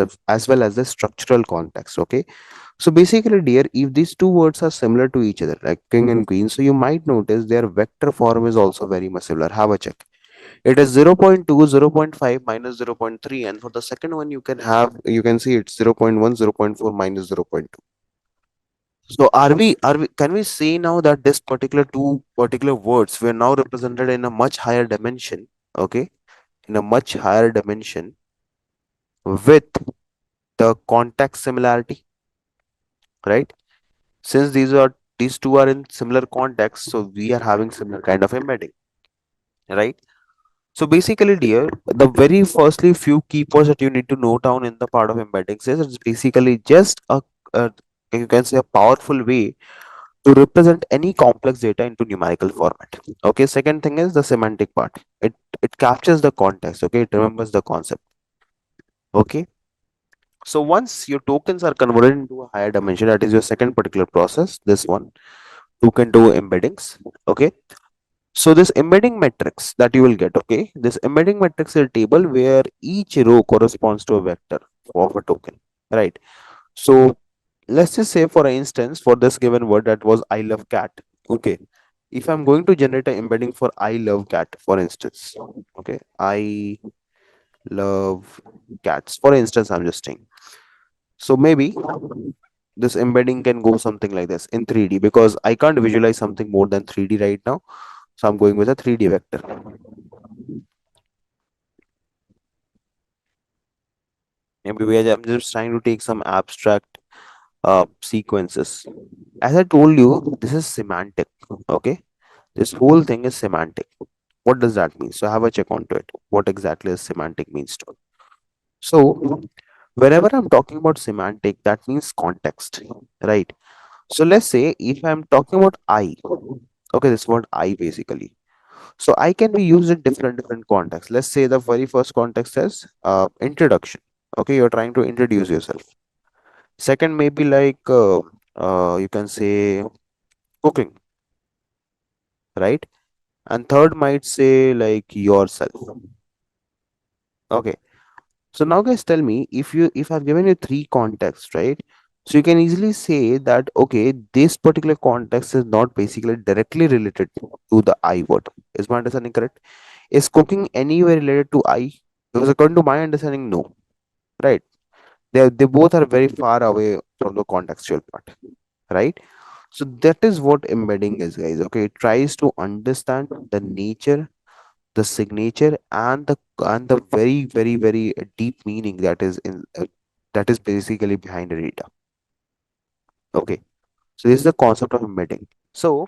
well as the structural context. Okay, so basically, dear, if these two words are similar to each other, like king and queen, so you might notice their vector form is also very much similar. Have a check. It is 0.2, 0.5 minus 0.3, and for the second one, you can see it's 0.1, 0.4 minus 0.2. So can we say now that this particular two particular words were now represented in a much higher dimension, okay, in a much higher dimension with the context similarity, right? Since these two are in similar context, so we are having similar kind of embedding, right? So basically, dear, the very firstly few keywords that you need to note down in the part of embeddings is it's basically just a you can say a powerful way to represent any complex data into numerical format. Okay, second thing is the semantic part. It captures the context, okay, it remembers the concept. Okay, so once your tokens are converted into a higher dimension, that is your second particular process, this one, token to embeddings. Okay, so this embedding matrix that you will get, okay, this embedding matrix is a table where each row corresponds to a vector of a token, right? So let's just say, for instance, for this given word that was I love cat. Okay, if I'm going to generate an embedding for I love cat, for instance, okay, I love cats, for instance, I'm just saying. So maybe this embedding can go something like this in 3D because I can't visualize something more than 3D right now. So I'm going with a 3D vector. Maybe I'm just trying to take some abstract sequences. As I told you, this is semantic. Okay, this whole thing is semantic. What does that mean? So have a check onto it. What exactly is semantic means to. So whenever I'm talking about semantic, that means context, right? So let's say if I'm talking about I, okay, this word I basically. So I can be used in different contexts. Let's say the very first context is introduction. Okay, you're trying to introduce yourself. Second may be like you can say cooking, right? And third might say like yourself. Okay. So now guys tell me if I've given you three contexts, right? So you can easily say that okay, this particular context is not basically directly related to the I word. Is my understanding correct? Is cooking anywhere related to I? Because according to my understanding, no. Right? They both are very far away from the contextual part. Right? So that is what embedding is, guys. Okay, it tries to understand the nature, the signature, and the very deep meaning that is in that is basically behind the data. Okay, so this is the concept of embedding. So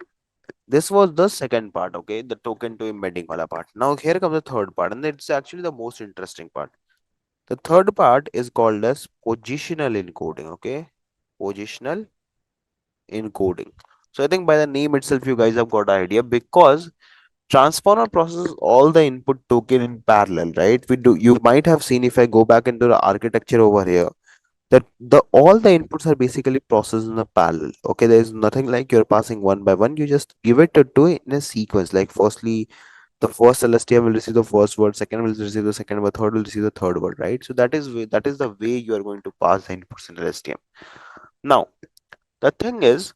this was the second part. Okay, the token to embedding wala part. Now here comes the third part, and it's actually the most interesting part. The third part is called as positional encoding. Okay, positional encoding. So I think by the name itself, you guys have got an idea because transformer processes all the input token in parallel, right? We do. You might have seen if I go back into the architecture over here that the all the inputs are basically processed in a parallel. Okay, there is nothing like you're passing one by one. You just give it to it in a sequence. Like firstly, The first LSTM will receive the first word, second will receive the second word, third will receive the third word, right? So that is the way you are going to pass the inputs in LSTM. Now, the thing is,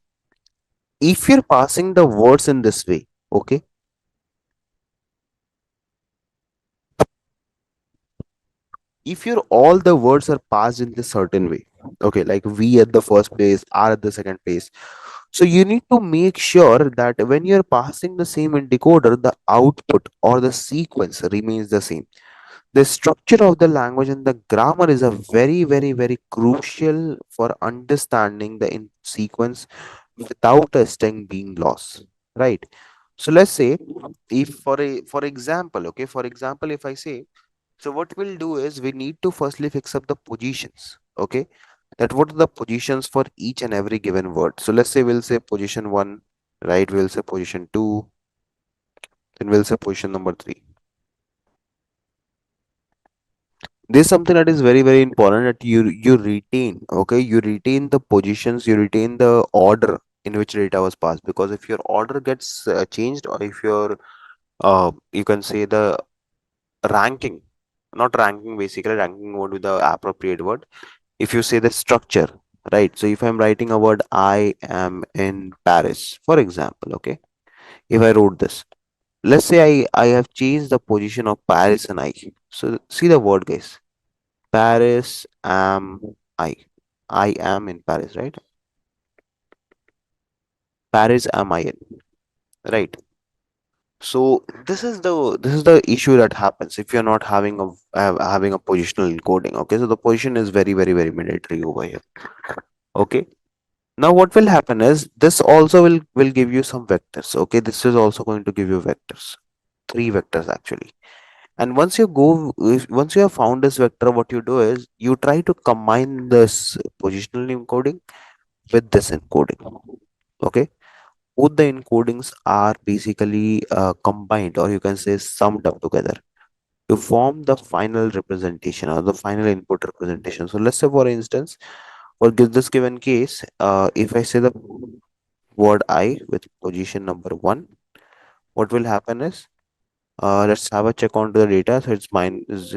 if you're passing the words in this way, okay, if your all the words are passed in this certain way, okay, like V at the first place, R at the second place, so you need to make sure that when you're passing the same in decoder, the output or the sequence remains the same. The structure of the language and the grammar is a very crucial for understanding the in sequence without a string being lost, right? So let's say, if for example, okay, for example, if I say, so what we'll do is we need to firstly fix up the positions, okay, that what are the positions for each and every given word. So let's say we'll say position 1, right, we'll say position 2, then we'll say position number 3. This is something that is very important, that you retain, okay, you retain the positions, you retain the order in which data was passed, because if your order gets changed, or if your you can say the ranking, not ranking, basically ranking won't be the appropriate word, if you say the structure, right? So if I'm writing a word, I am in Paris, for example, okay, if I wrote this, let's say I have changed the position of Paris and I. So see the word, guys. Paris am I. I am in Paris, right? Paris am I in, right? So this is the issue that happens if you're not having a having a positional encoding. Okay, so the position is very mandatory over here. Okay. Now what will happen is this also will give you some vectors. Okay, this is also going to give you vectors, three vectors actually. And once you go, once you have found this vector, what you do is you try to combine this positional encoding with this encoding. Okay, both the encodings are basically combined, or you can say summed up together to form the final representation or the final input representation. So let's say, for instance, for this given case, if I say the word I with position number 1, what will happen is, let's have a check onto the data. So it's mine is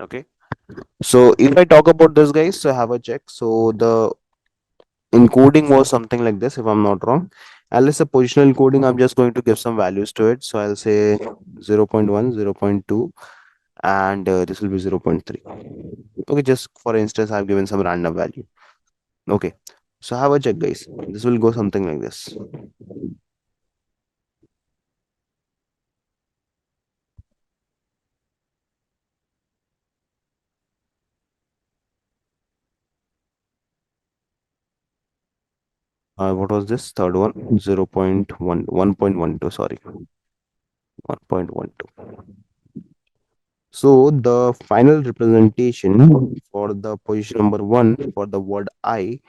okay. So if I talk about this, guys, so have a check. So the encoding was something like this, if I'm not wrong. And let's say positional encoding, I'm just going to give some values to it. So I'll say 0 0.1, 0 0.2, and this will be 0 0.3. Okay, just for instance, I've given some random value. Okay, so have a check, guys. This will go something like this. What was this third one? 0 0.1, 1.12, sorry, 1.12. So the final representation for the position number 1 for the word I,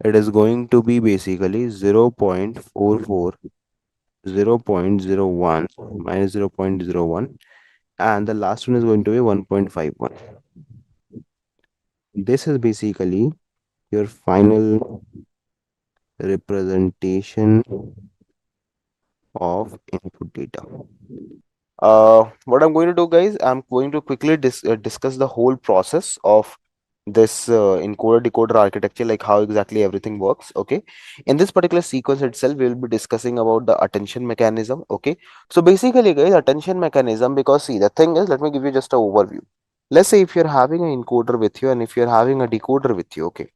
it is going to be basically 0.44, 0.01 minus 0.01, and the last one is going to be 1.51. This is basically your final representation of input data. What I'm going to do, guys, I'm going to quickly discuss the whole process of this encoder decoder architecture, like how exactly everything works. Okay, in this particular sequence itself, we will be discussing about the attention mechanism. Okay, so basically, guys, attention mechanism, because see, the thing is, let me give you just an overview. Let's say if you're having an encoder with you and if you're having a decoder with you, okay,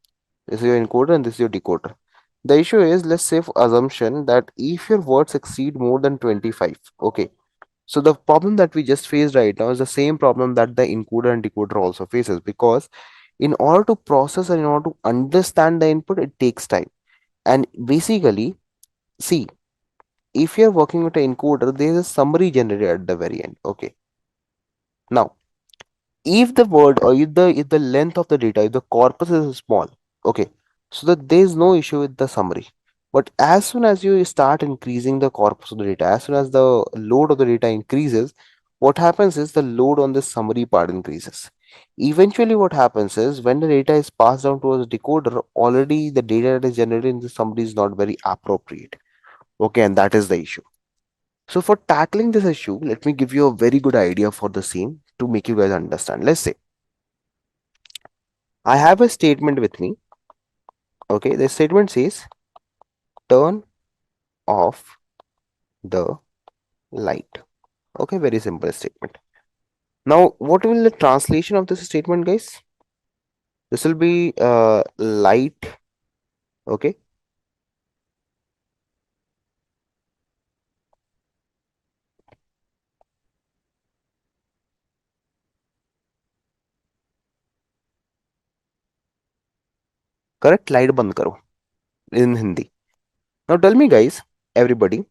this is your encoder and this is your decoder. The issue is, let's say for assumption that if your words exceed more than 25, okay, so the problem that we just faced right now is the same problem that the encoder and decoder also faces, because in order to process and in order to understand the input, it takes time. And basically, see, if you're working with an encoder, there is a summary generated at the very end. Okay. Now, if the word or if the length of the data, if the corpus is small, okay, so that there is no issue with the summary. But as soon as you start increasing the corpus of the data, as soon as the load of the data increases, what happens is the load on the summary part increases. Eventually, what happens is when the data is passed down towards the decoder, already the data that is generated into somebody is not very appropriate. Okay, and that is the issue. So, for tackling this issue, let me give you a very good idea for the same to make you guys understand. Let's say I have a statement with me. Okay, the statement says turn off the light. Okay, very simple statement. Now, what will the translation of this statement, guys? This will be light. Okay, correct. Light band karo in Hindi. Now, tell me, guys, everybody.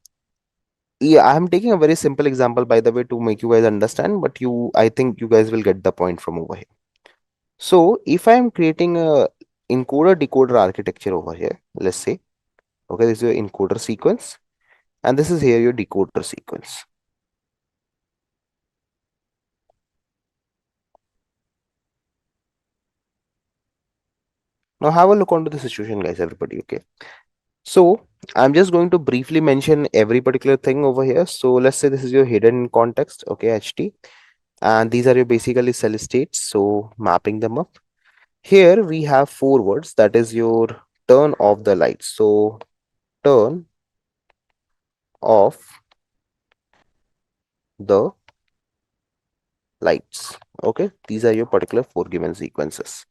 Yeah, I am taking a very simple example, by the way, to make you guys understand. But I think you guys will get the point from over here. So, if I am creating a encoder decoder architecture over here, let's say, okay, this is your encoder sequence, and this is here your decoder sequence. Now have a look onto the situation, guys, everybody. Okay. So I'm just going to briefly mention every particular thing over here. So let's say this is your hidden context, okay, HT, and these are your basically cell states. So mapping them up. Here we have four words, that is your turn off the lights. So turn off the lights. Okay, these are your particular four given sequences.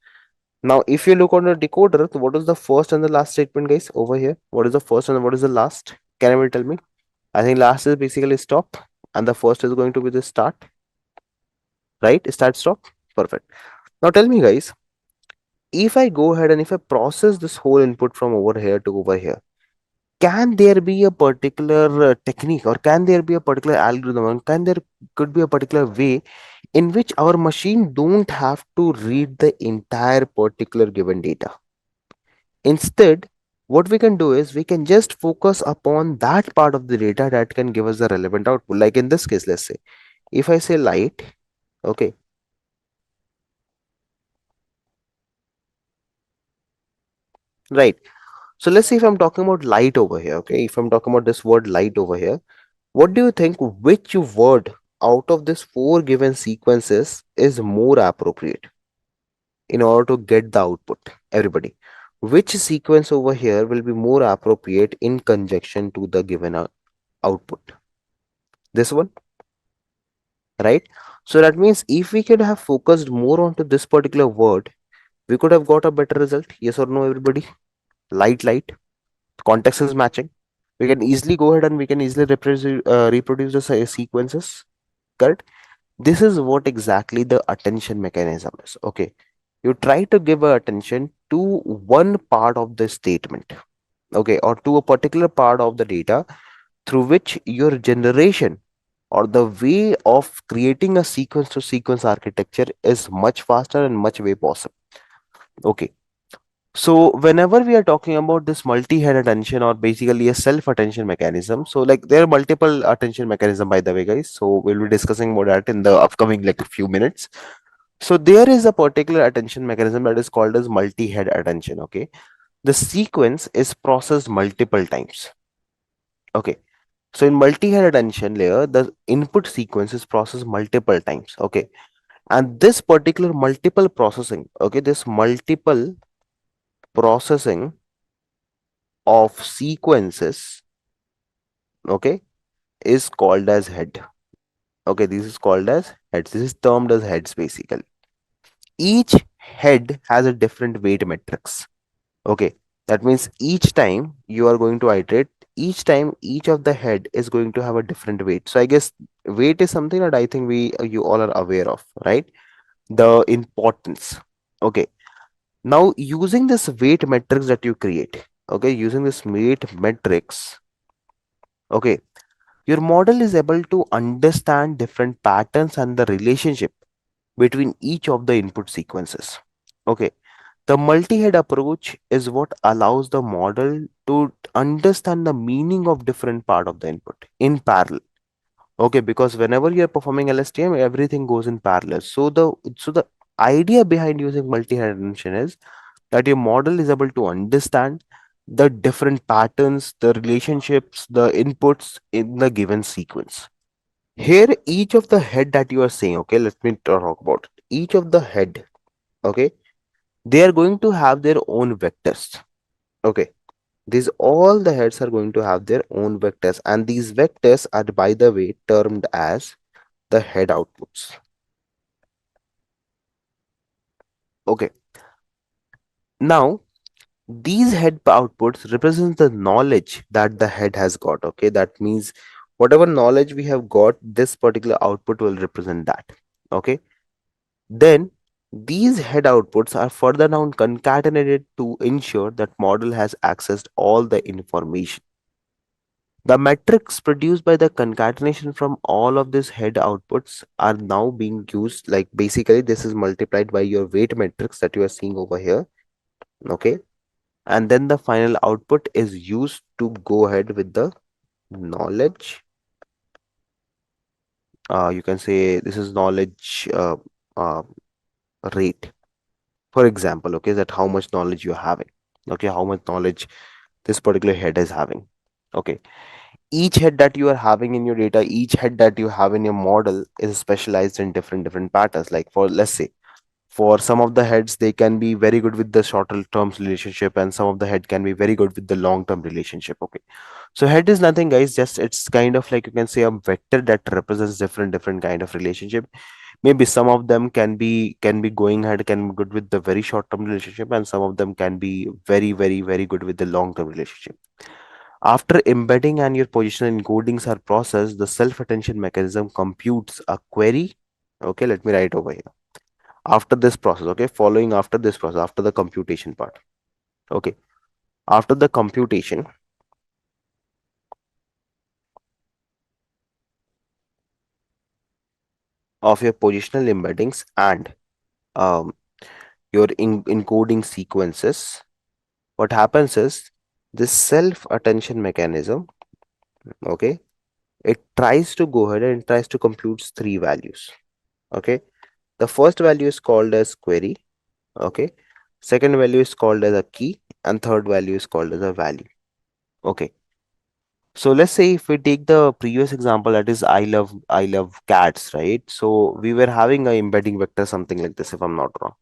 Now, if you look on the decoder, what is the first and the last statement, guys, over here? What is the first and what is the last? Can anyone tell me? I think last is basically stop, and the first is going to be the start, right? Start, stop. Perfect. Now, tell me, guys, if I go ahead and if I process this whole input from over here to over here, can there be a particular technique, or can there be a particular algorithm, or can there could be a particular way in which our machine don't have to read the entire particular given data? Instead, what we can do is we can just focus upon that part of the data that can give us the relevant output. Like in this case, let's say if I say light, okay, right. So let's say if I'm talking about light over here, okay, if I'm talking about this word light over here, what do you think which word out of this four given sequences is more appropriate in order to get the output? Everybody, which sequence over here will be more appropriate in conjunction to the given output? This one, right? So that means if we could have focused more onto this particular word, we could have got a better result. Yes or no, everybody? Light, light. Context is matching. We can easily go ahead and we can easily reproduce the sequences. Correct? This is what exactly the attention mechanism is. Okay. You try to give attention to one part of the statement. Okay. Or to a particular part of the data through which your generation or the way of creating a sequence to sequence architecture is much faster and much way possible. Okay. So whenever we are talking about this multi-head attention or basically a self-attention mechanism, so like there are multiple attention mechanism, by the way, guys. So we'll be discussing about that in the upcoming like few minutes. So there is a particular attention mechanism that is called as multi-head attention. Okay. The sequence is processed multiple times. Okay. So in multi-head attention layer, the input sequence is processed multiple times. Okay. And this particular multiple processing, okay, this multiple processing of sequences, okay, is called as head. Okay, this is called as heads. This is termed as heads basically. Each head has a different weight matrix. Okay, that means each time you are going to iterate, each time each of the head is going to have a different weight. So I guess weight is something that I think we you all are aware of, right? The importance. Okay, now using this weight matrix that you create, okay, using this weight matrix, okay, your model is able to understand different patterns and the relationship between each of the input sequences. Okay, the multi-head approach is what allows the model to understand the meaning of different part of the input in parallel. Okay, because whenever you are performing LSTM, everything goes in parallel. So the idea behind using multi-head attention is that your model is able to understand the different patterns, the relationships, the inputs in the given sequence. Here, each of the head that you are saying, okay, let me talk about it. Each of the head, okay, they are going to have their own vectors. Okay, these all the heads are going to have their own vectors, and these vectors are, by the way, termed as the head outputs. Okay, now these head outputs represent the knowledge that the head has got. Okay, that means whatever knowledge we have got, this particular output will represent that. Okay, then these head outputs are further down concatenated to ensure that model has accessed all the information. The metrics produced by the concatenation from all of these head outputs are now being used, like basically this is multiplied by your weight matrix that you are seeing over here. Okay, and then the final output is used to go ahead with the knowledge. You can say this is knowledge uh, rate, for example. Okay, that how much knowledge you're having. Okay, how much knowledge this particular head is having. Okay, each head that you are having in your data, each head that you have in your model is specialized in different patterns. Like, for let's say, for some of the heads, they can be very good with the shorter terms relationship, and some of the head can be very good with the long term relationship. Okay, so head is nothing, guys, just it's kind of like, you can say, a vector that represents different kind of relationship. Maybe some of them can be going ahead, can be good with the very short term relationship, and some of them can be very good with the long term relationship. After embedding and your positional encodings are processed, the self-attention mechanism computes a query. Okay, let me write over here. After this process, okay, following after this process, after the computation part. Okay, after the computation of your positional embeddings and um, your encoding sequences, what happens is this self-attention mechanism, okay, it tries to go ahead and tries to compute three values. Okay, the first value is called as query. Okay, second value is called as a key, and third value is called as a value. Okay, so let's say if we take the previous example, that is I love cats, right? So we were having a embedding vector something like this, if I'm not wrong.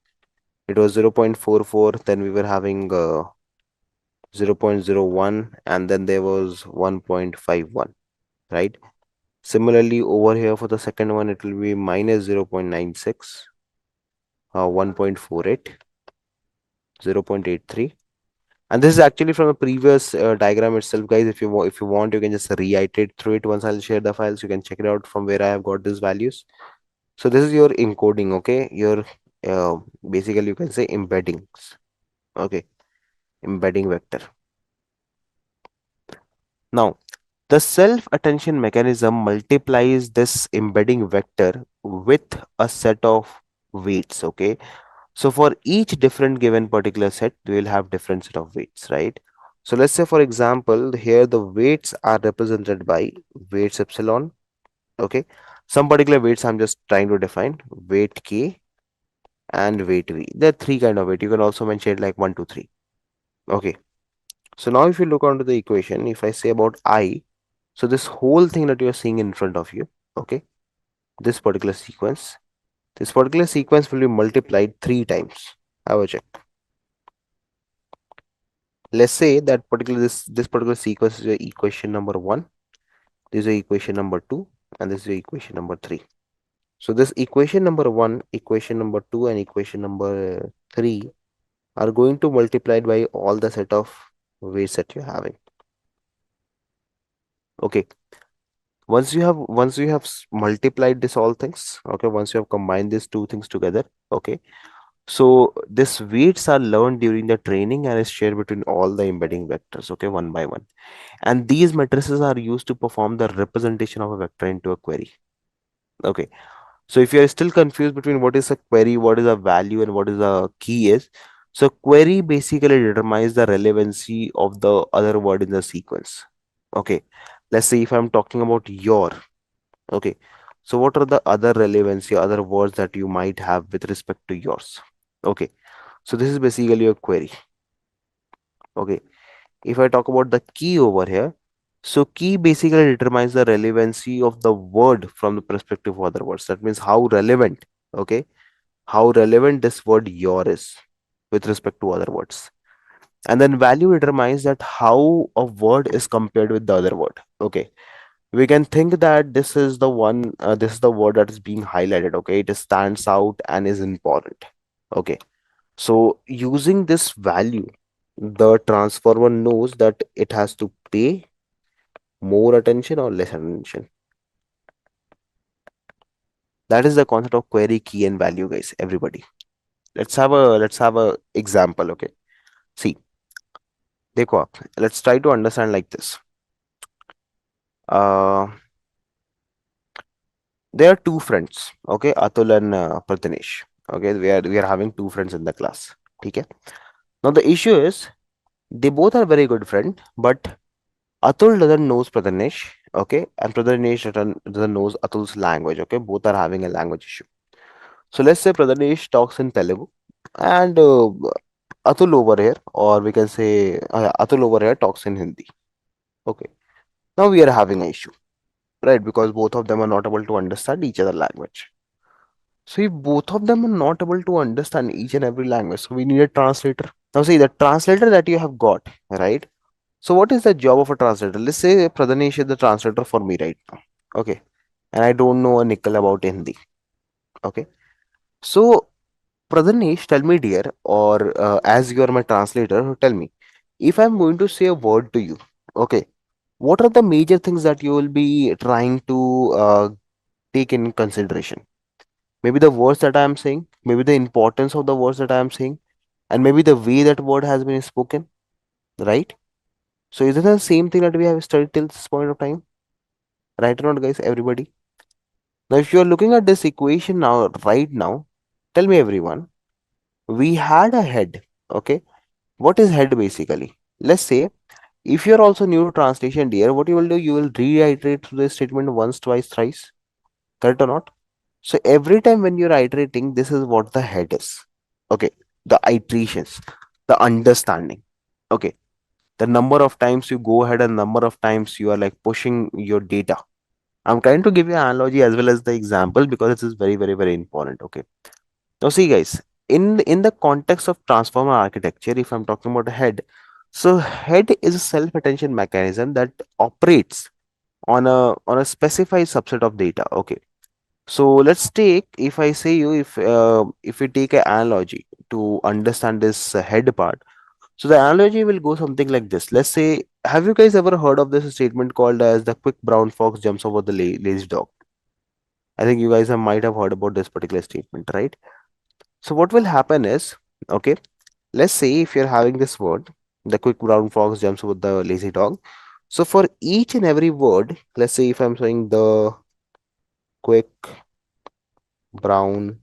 It was 0.44, then we were having 0.01, and then there was 1.51, right? Similarly, over here for the second one, it will be minus 0.96, 1.48, 0.83. And this is actually from a previous diagram itself, guys. If you want, you can just reiterate through it. Once I'll share the files, you can check it out from where I have got these values. So this is your encoding, okay? Your uh, basically, you can say, embeddings, okay? Embedding vector. Now, the self-attention mechanism multiplies this embedding vector with a set of weights, okay? So for each different given particular set, we will have different set of weights, right? So let's say, for example, here the weights are represented by weights epsilon. Okay. Some particular weights I'm just trying to define: weight K and weight V. There are three kind of weight. You can also mention it like 1, 2, 3. Okay. So now if you look onto the equation, if I say about I, so this whole thing that you're seeing in front of you, okay, this particular sequence, will be multiplied three times. Have a check. Let's say that this particular sequence is your equation number one, this is your equation number two, and this is your equation number three. So this equation number one, equation number two, and equation number three are going to multiply by all the set of weights that you're having. Okay, once you have multiplied this all things, okay, once you have combined these two things together, okay, so this weights are learned during the training and is shared between all the embedding vectors, okay, one by one. And these matrices are used to perform the representation of a vector into a query. Okay, so if you are still confused between what is a query, what is a value, and what is a key is, so query basically determines the relevancy of the other word in the sequence. Okay, let's say if I'm talking about your, okay, So what are the other relevancy, other words that you might have with respect to yours? Okay, so this is basically your query. Okay, if I talk about the key over here, so key basically determines the relevancy of the word from the perspective of other words. That means how relevant, okay, how relevant this word your is with respect to other words. And then value determines that how a word is compared with the other word. Okay, we can think that this is the one, this is the word that is being highlighted. Okay, it stands out and is important. Okay, so using this value, the transformer knows that it has to pay more attention or less attention. That is the concept of query, key, and value, guys. Everybody, let's have a example. Okay, see, देखो आप, let's try to understand like this. Uh, there are two friends. Okay, Atul and Prathanesh. Okay, we are having two friends in the class. Okay. Now the issue is they both are very good friend, but Atul doesn't knows Prathanesh. Okay, and Prathanesh doesn't knows Atul's language. Okay, both are having a language issue. So let's say Prathanesh talks in Telugu, and Atul over here, or we can say Atul over here talks in Hindi. Okay, now we are having an issue, right? Because both of them are not able to understand each other language. So if both of them are not able to understand each and every language, so we need a translator. Now see the translator that you have got, right? So what is the job of a translator? Let's say Pradhanesh is the translator for me right now. Okay. And I don't know a nickel about Hindi. Okay. So Pradhanesh, tell me dear, or as you are my translator, tell me, if I'm going to say a word to you, okay, what are the major things that you will be trying to take in consideration? Maybe the words that I am saying, maybe the importance of the words that I am saying, and maybe the way that word has been spoken, right? So is it the same thing that we have studied till this point of time? Right or not, guys? Everybody. Now, if you are looking at this equation now, right now, tell me everyone, we had a head. Okay. What is head basically? Let's say if you're also new to translation, dear, what you will do, you will reiterate through the statement once, twice, thrice. Correct or not? So every time when you're iterating, this is what the head is. Okay. The iterations, the understanding. Okay. The number of times you go ahead and number of times you are like pushing your data. I'm trying to give you an analogy as well as the example because this is very, very, very important. Okay. Now see guys, in the context of transformer architecture, if I'm talking about a head, so head is a self-attention mechanism that operates on a specified subset of data. Okay. So let's take, if I say you, if we take an analogy to understand this head part, so the analogy will go something like this. Let's say, have you guys ever heard of this statement called as the quick brown fox jumps over the lazy dog? I think you guys might have heard about this particular statement, right? So what will happen is, okay, let's say if you're having this word, the quick brown fox jumps over the lazy dog. So for each and every word, let's say if I'm saying the quick brown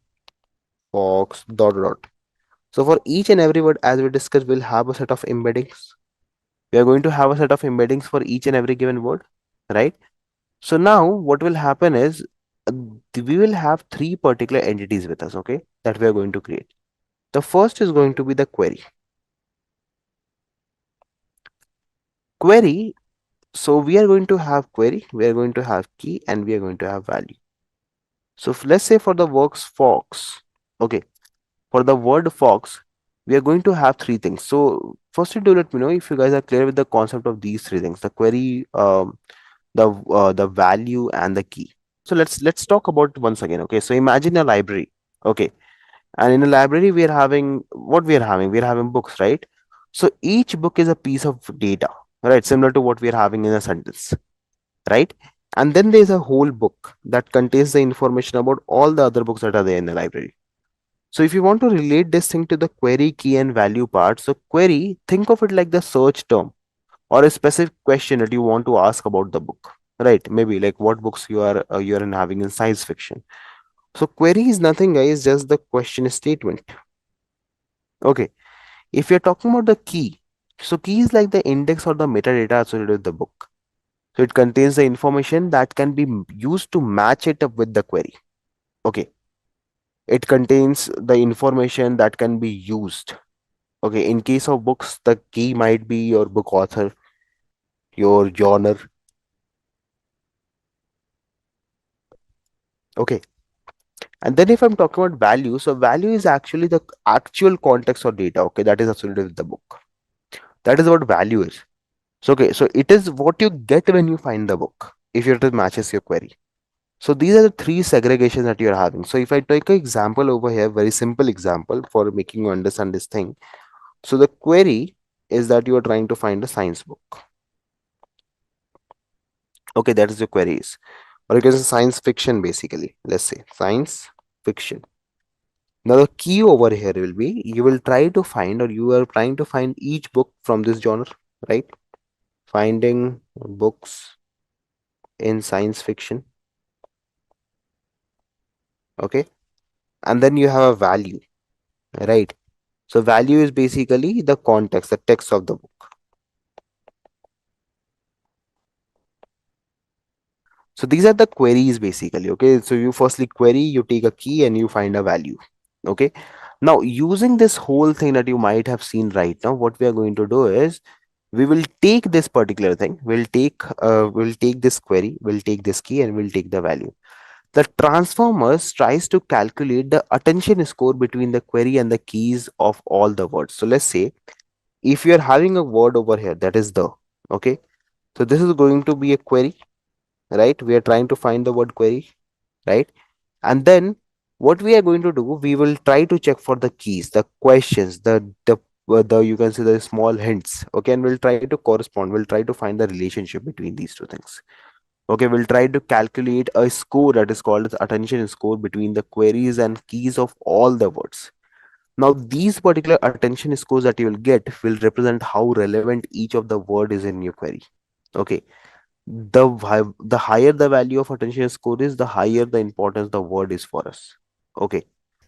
fox dot dot. So for each and every word, as we discussed, we'll have a set of embeddings. We are going to have a set of embeddings for each and every given word, right? So now what will happen is we will have three particular entities with us, okay, that we are going to create. The first is going to be the query. Query, so we are going to have query, we are going to have key, and we are going to have value. So let's say for the works fox, okay, for the word fox, we are going to have three things. So firstly, do let me know if you guys are clear with the concept of these three things: the query, the value, and the key. So let's talk about once again. Okay, so imagine a library. Okay, and in a library we are having what we are having. We are having books, right? So each book is a piece of data, right? Similar to what we are having in a sentence, right? And then there is a whole book that contains the information about all the other books that are there in the library. So if you want to relate this thing to the query, key, and value part, so query, think of it like the search term or a specific question that you want to ask about the book, right? Maybe like what books you are in having in science fiction. So query is nothing, guys, just the question statement. Okay, if you're talking about the key, so key is like the index or the metadata associated with the book. So it contains the information that can be used to match it up with the query. Okay. It contains the information that can be used. Okay. In case of books, the key might be your book author, your genre. Okay. And then if I'm talking about value, so value is actually the actual context or data, okay, that is associated with the book. That is what value is. So okay, so it is what you get when you find the book, if it matches your query. So these are the three segregations that you're having. So if I take an example over here, very simple example for making you understand this thing. So the query is that you are trying to find a science book. Okay, that is your queries. Or you can say science fiction basically. Let's say science fiction. Now the key over here will be you will try to find, or you are trying to find each book from this genre, right? Finding books in science fiction. Okay. And then you have a value, right? So value is basically the context, the text of the book. So these are the queries basically. Okay. So you firstly query, you take a key and you find a value. Okay. Now using this whole thing that you might have seen right now, what we are going to do is we will take this particular thing, we'll take this query, we'll take this key and we'll take the value. The transformers tries to calculate the attention score between the query and the keys of all the words. So let's say if you're having a word over here that is the, okay, so this is going to be a query, right? We are trying to find the word query, right? And then what we are going to do, we will try to check for the keys, the questions, the you can say the small hints, okay, and we'll try to correspond, we'll try to find the relationship between these two things. Okay, we'll try to calculate a score that is called as attention score between the queries and keys of all the words. Now, these particular attention scores that you will get will represent how relevant each of the word is in your query. Okay, the higher the value of attention score is, the higher the importance the word is for us. Okay.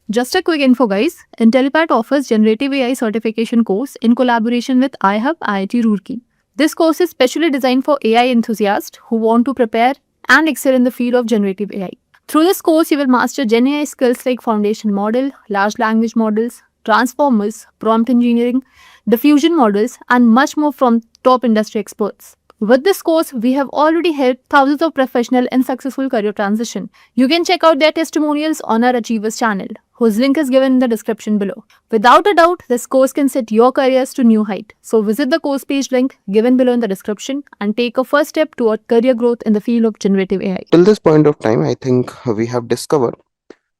Just a quick info, guys. Intellipaat offers Generative AI certification course in collaboration with iHub IIT Roorkee. This course is specially designed for AI enthusiasts who want to prepare and excel in the field of generative AI. Through this course, you will master GenAI skills like foundation model, large language models, transformers, prompt engineering, diffusion models, and much more from top industry experts. With this course, we have already helped thousands of professionals in successful career transition. You can check out their testimonials on our Achievers channel, whose link is given in the description below. Without a doubt, this course can set your careers to new height. So visit the course page link given below in the description and take a first step toward career growth in the field of generative AI. Till this point of time, I think we have discovered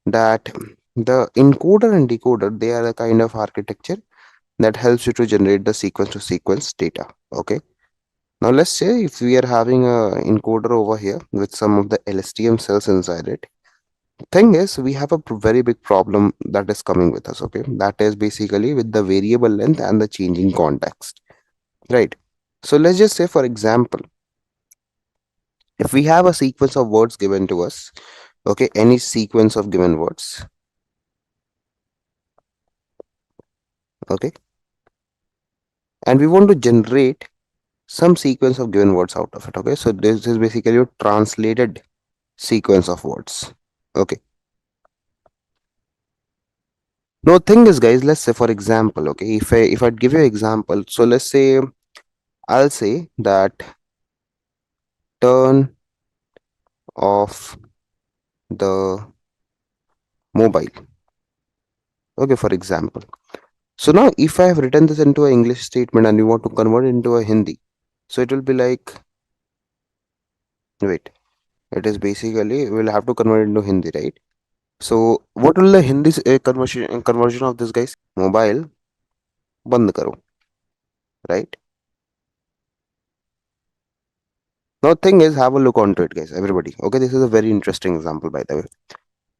that the encoder and decoder, they are a kind of architecture that helps you to generate the sequence to sequence data. Okay. Now let's say if we are having a encoder over here with some of the LSTM cells inside it. Thing is, we have a very big problem that is coming with us. Okay, that is basically with the variable length and the changing context, right? So let's just say, for example, if we have a sequence of words given to us, okay, any sequence of given words, okay, and we want to generate some sequence of given words out of it. Okay, so this is basically a translated sequence of words. Okay. No, thing is, guys, let's say, for example, okay, if I give you an example, so let's say I'll say that turn off the mobile. Okay, for example. So now if I have written this into an English statement and you want to convert it into a Hindi, so it will be like, wait, it is basically, we'll have to convert it into Hindi, right? So what will the Hindi conversion of this, guys? Mobile band karo, right? Now thing is, have a look onto it, guys, everybody. Okay, this is a very interesting example, by the way.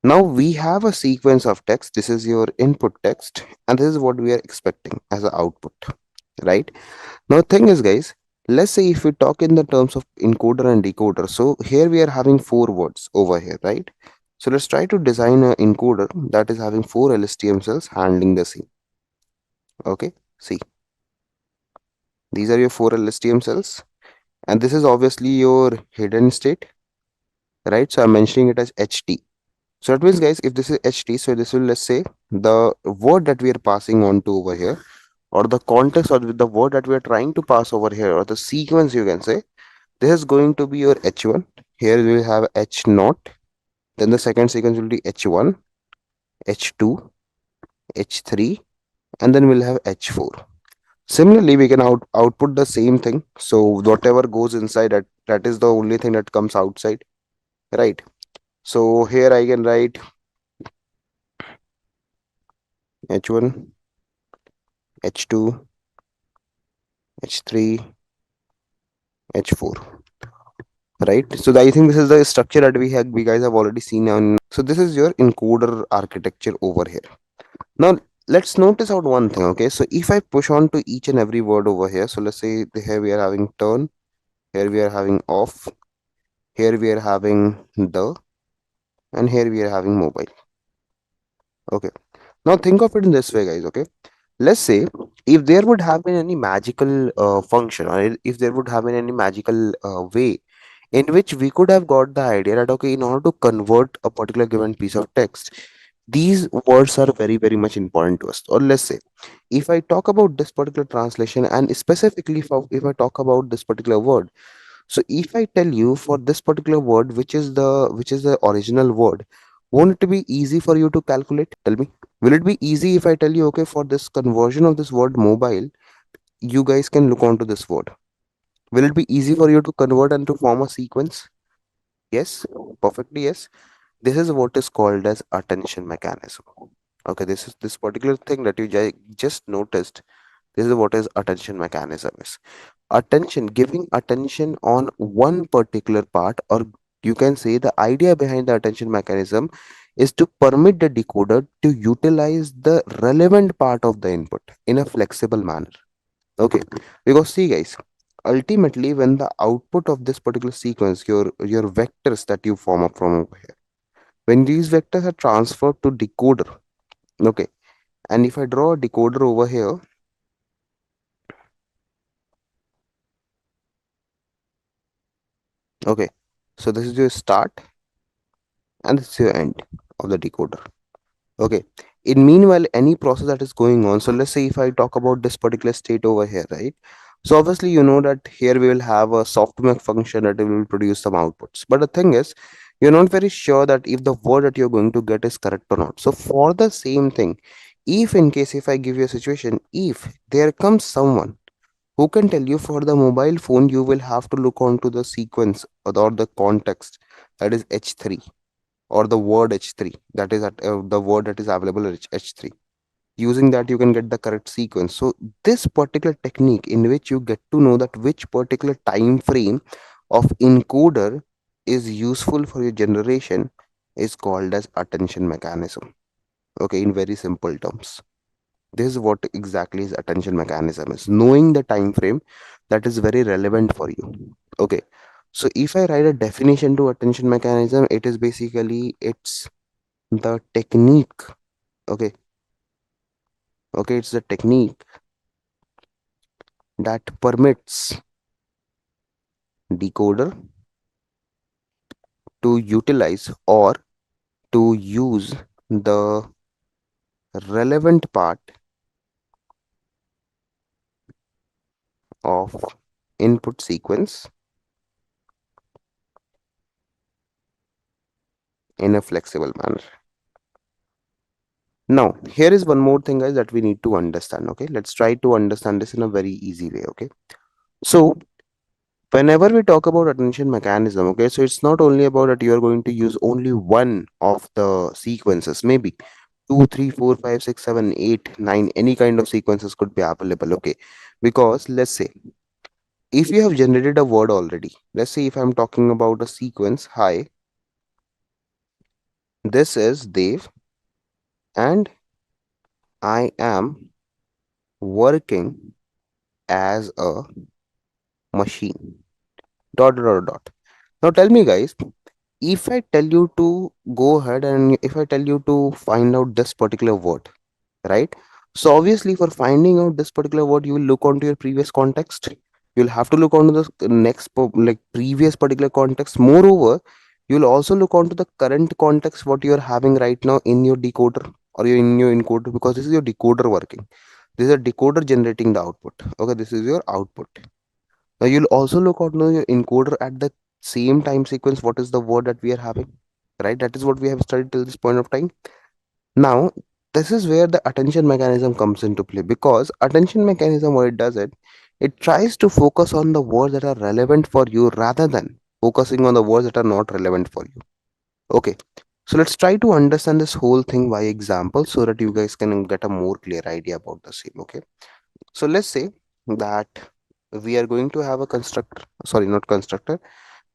Now we have a sequence of text. This is your input text, and this is what we are expecting as an output, right? Now, thing is, guys, let's say if we talk in the terms of encoder and decoder. So here we are having four words over here, right? So let's try to design an encoder that is having four LSTM cells handling the same. Okay, see, these are your four LSTM cells. And this is obviously your hidden state, right? So I'm mentioning it as HT. So that means, guys, if this is HT, so this will, let's say, the word that we are passing on to over here, or the context or the word that we are trying to pass over here, or the sequence, you can say, this is going to be your H1. Here we will have H naught. Then the second sequence will be H1, H2, H3, and then we'll have H4. Similarly, we can output the same thing. So whatever goes inside, that is the only thing that comes outside, right? So here I can write H1, H2, H3, H4, right? So I think this is the structure that we guys have already seen on. So this is your encoder architecture over here. Now let's notice out one thing, okay? So if I push on to each and every word over here, so let's say here we are having turn, here we are having off, here we are having the, and here we are having mobile. Okay. Now think of it in this way, guys, okay? Let's say if there would have been any magical function, or if there would have been any magical way in which we could have got the idea that, okay, in order to convert a particular given piece of text, these words are very, very much important to us. Or let's say, if I talk about this particular translation, and specifically if I talk about this particular word, so if I tell you for this particular word, which is the original word, won't it be easy for you to calculate? Tell me. Will it be easy if I tell you, okay, for this conversion of this word mobile, you guys can look onto this word. Will it be easy for you to convert and to form a sequence? Yes, perfectly yes. This is what is called as attention mechanism. Okay, this is this particular thing that you just noticed. This is what is attention mechanism is. Attention, giving attention on one particular part, or you can say the idea behind the attention mechanism is to permit the decoder to utilize the relevant part of the input in a flexible manner. Okay, because see, guys, ultimately when the output of this particular sequence, your vectors that you form up from over here, when these vectors are transferred to decoder, okay, and if I draw a decoder over here, okay, so this is your start and this is your end of the decoder. Okay, in meanwhile any process that is going on, so let's say if I talk about this particular state over here, right? So obviously you know that here we will have a softmax function that will produce some outputs, but the thing is, you're not very sure that if the word that you're going to get is correct or not. So for the same thing, if in case if I give you a situation, if there comes someone who can tell you for the mobile phone, you will have to look onto the sequence or the context, that is H3, or the word H3, that is the word that is available at H3. Using that, you can get the correct sequence. So this particular technique in which you get to know that which particular time frame of encoder is useful for your generation is called as attention mechanism. Okay, in very simple terms, this is what exactly is attention mechanism is, knowing the time frame that is very relevant for you. Okay, so if I write a definition to attention mechanism, it is basically it's the technique. Okay, okay, it's the technique that permits decoder to utilize or to use the relevant part of input sequence in a flexible manner. Now here is one more thing, guys, that we need to understand. Okay, let's try to understand this in a very easy way. Okay, so whenever we talk about attention mechanism, okay, so it's not only about that you are going to use only one of the sequences, maybe two, three, four, five, six, seven, eight, nine, any kind of sequences could be available. Okay, because let's say if you have generated a word already, let's say if I'm talking about a sequence, hi, this is Dev and I am working as a machine, dot dot dot. Now tell me, guys, if I tell you to go ahead and if I tell you to find out this particular word, right? So obviously for finding out this particular word, you will look onto your previous context. You'll have to look onto the next like previous particular context. Moreover, you'll also look onto the current context what you're having right now in your decoder or in your encoder, because this is your decoder working. This is a decoder generating the output. Okay, this is your output. Now you'll also look onto your encoder at the same time sequence. What is the word that we are having? Right, that is what we have studied till this point of time. Now, this is where the attention mechanism comes into play, because attention mechanism, what it does, it tries to focus on the words that are relevant for you rather than focusing on the words that are not relevant for you. Okay, so let's try to understand this whole thing by example so that you guys can get a more clear idea about the same. Okay, so let's say that we are going to have a constructor, sorry, not constructor,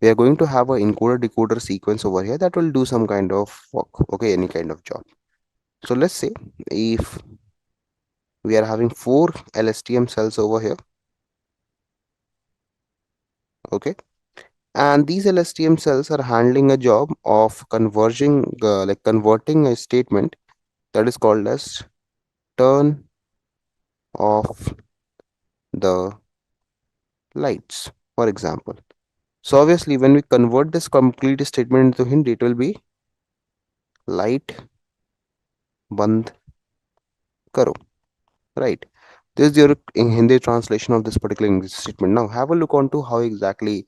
we are going to have a encoder decoder sequence over here that will do some kind of work, okay, any kind of job. So let's say if we are having four LSTM cells over here, okay, and these LSTM cells are handling a job of converging, like converting a statement that is called as turn off the lights, for example. So obviously, when we convert this complete statement into Hindi, it will be light band karo, right? This is your in Hindi translation of this particular English statement. Now have a look on to how exactly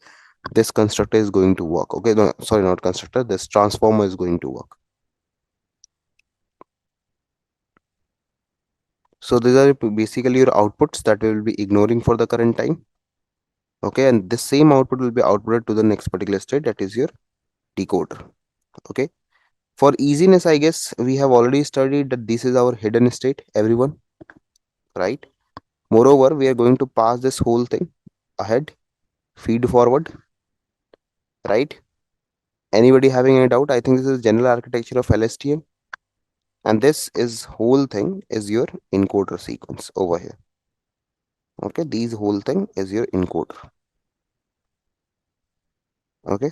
this constructor is going to work. Okay, no, sorry, not constructor, this transformer is going to work. So these are basically your outputs that we will be ignoring for the current time. Okay, and this same output will be outputted to the next particular state, that is your decoder. Okay, for easiness, I guess we have already studied that this is our hidden state, everyone, right? Moreover, we are going to pass this whole thing ahead, feed forward, right? Anybody having any doubt? I think this is general architecture of LSTM, and this is whole thing is your encoder sequence over here. Okay, these whole thing is your encoder. Okay,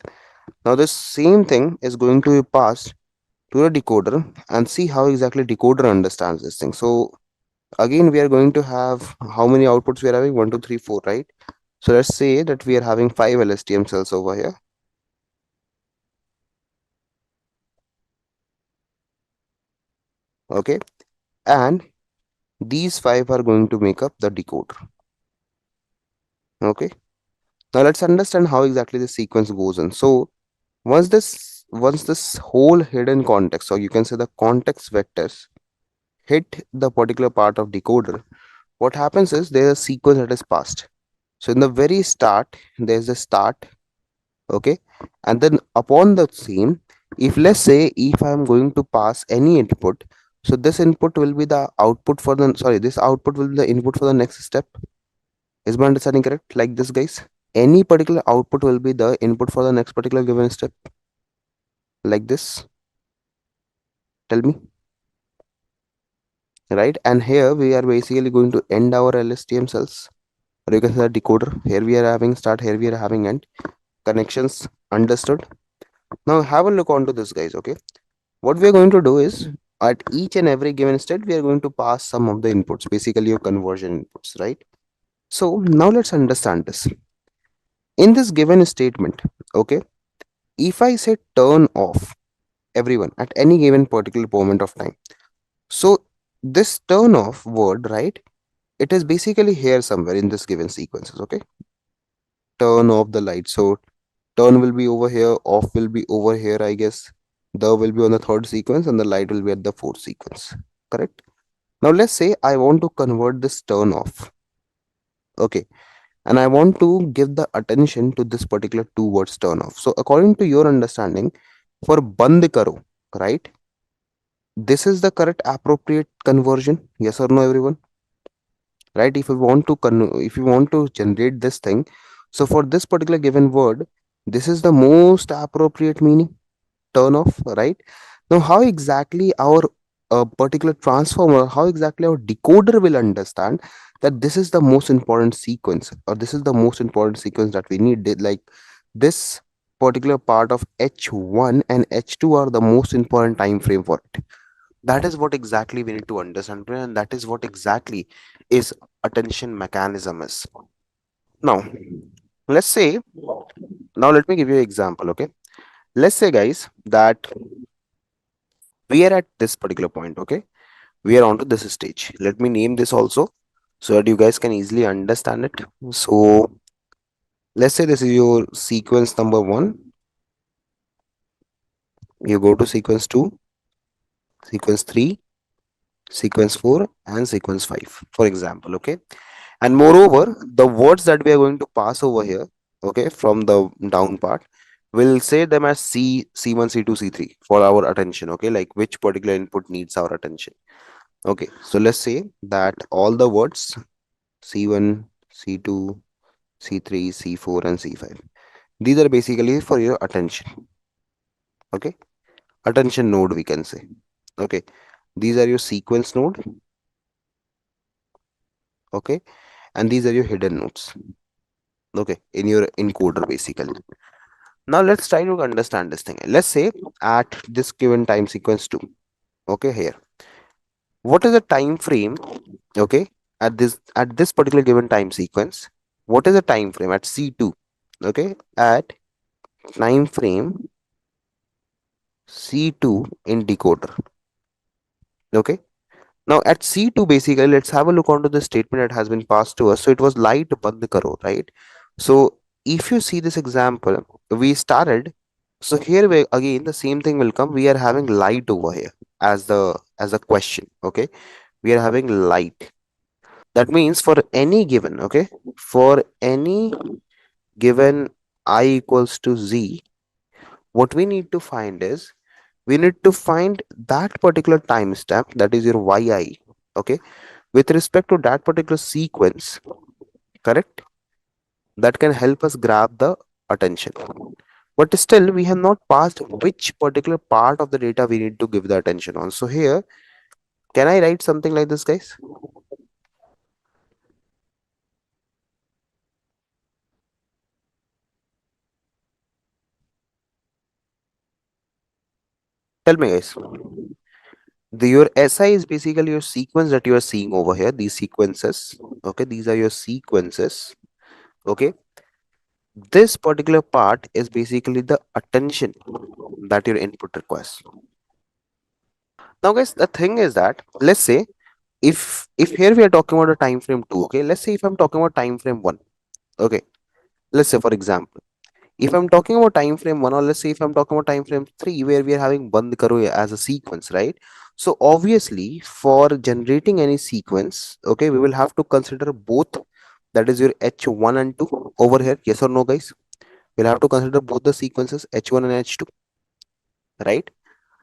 now this same thing is going to be passed to a decoder and see how exactly decoder understands this thing. So again, we are going to have how many outputs we are having? 1, 2, 3, 4, right? So let's say that we are having 5 LSTM cells over here. Okay, and these 5 are going to make up the decoder. Okay, now let's understand how exactly the sequence goes in. So once this whole hidden context, or you can say the context vectors, hit the particular part of decoder, what happens is there's a sequence that is passed. So in the very start, there's a start, okay, and then upon the same, if let's say if I'm going to pass any input, so this input will be the output for the, sorry, this output will be the input for the next step. Is my understanding correct? Like this, guys? Any particular output will be the input for the next particular given step. Like this. Tell me. Right? And here we are basically going to end our LSTM cells. Or you can say decoder. Here we are having start, here we are having end. Connections understood. Now have a look onto this, guys. Okay. What we are going to do is at each and every given step, we are going to pass some of the inputs, basically your conversion inputs, right? So now let's understand this. In this given statement, okay, if I say turn off everyone at any given particular moment of time, so this turn off word, right, it is basically here somewhere in this given sequences. Okay, turn off the light, so turn will be over here, off will be over here, I guess. The will be on the third sequence and the light will be at the fourth sequence, correct? Now let's say I want to convert this turn off, okay, and I want to give the attention to this particular two words turn off. So according to your understanding, for band karo, right, this is the correct appropriate conversion, yes or no, everyone? Right, if you want to if you want to generate this thing, so for this particular given word, this is the most appropriate meaning, turn off, right? Now how exactly our particular transformer, how exactly our decoder will understand that this is the most important sequence, or this is the most important sequence that we need, like this particular part of h1 and h2 are the most important time frame for it. That is what exactly we need to understand, and that is what exactly is attention mechanism is. Now, let's say, now let me give you an example. Okay, let's say, guys, that we are at this particular point. Okay, we are onto this stage. Let me name this also so that you guys can easily understand it. So, let's say this is your sequence number one. You go to sequence two, sequence three, sequence 4, and sequence 5, for example. Okay, and moreover, the words that we are going to pass over here, okay, from the down part, we'll say them as C1, C2, C3 for our attention. Okay, like which particular input needs our attention. Okay, so let's say that all the words C1, C2, C3, C4, and C5, these are basically for your attention. Okay, attention node, we can say. Okay, these are your sequence node. Okay, and these are your hidden nodes. Okay, in your encoder basically. Now let's try to understand this thing. Let's say at this given time sequence 2. Okay, here, what is the time frame? Okay, at this particular given time sequence, what is the time frame at C2? Okay, at time frame C2 in decoder. Okay, now at C2 basically, let's have a look onto the statement that has been passed to us. So it was light band karo, right? So if you see this example, we started. So here we again the same thing will come. We are having light over here as a question. Okay, we are having light. That means for any given, okay, for any given I equals to z, what we need to find is we need to find that particular timestamp, that is your yi, okay, with respect to that particular sequence, correct? That can help us grab the attention. But still, we have not passed which particular part of the data we need to give the attention on. So here, can I write something like this, guys? Tell me, guys. Your SI is basically your sequence that you are seeing over here. These sequences, okay, these are your sequences. Okay, this particular part is basically the attention that your input requires. Now, guys, the thing is that let's say if here we are talking about a time frame 2. Okay, let's say if I'm talking about time frame 1. Okay, let's say for example, if I'm talking about time frame 1, or let's say if I'm talking about time frame 3, where we are having band karo as a sequence, right? So obviously for generating any sequence, okay, we will have to consider both, that is your h1 and 2 over here. Yes or no, guys? We'll have to consider both the sequences h1 and h2, right?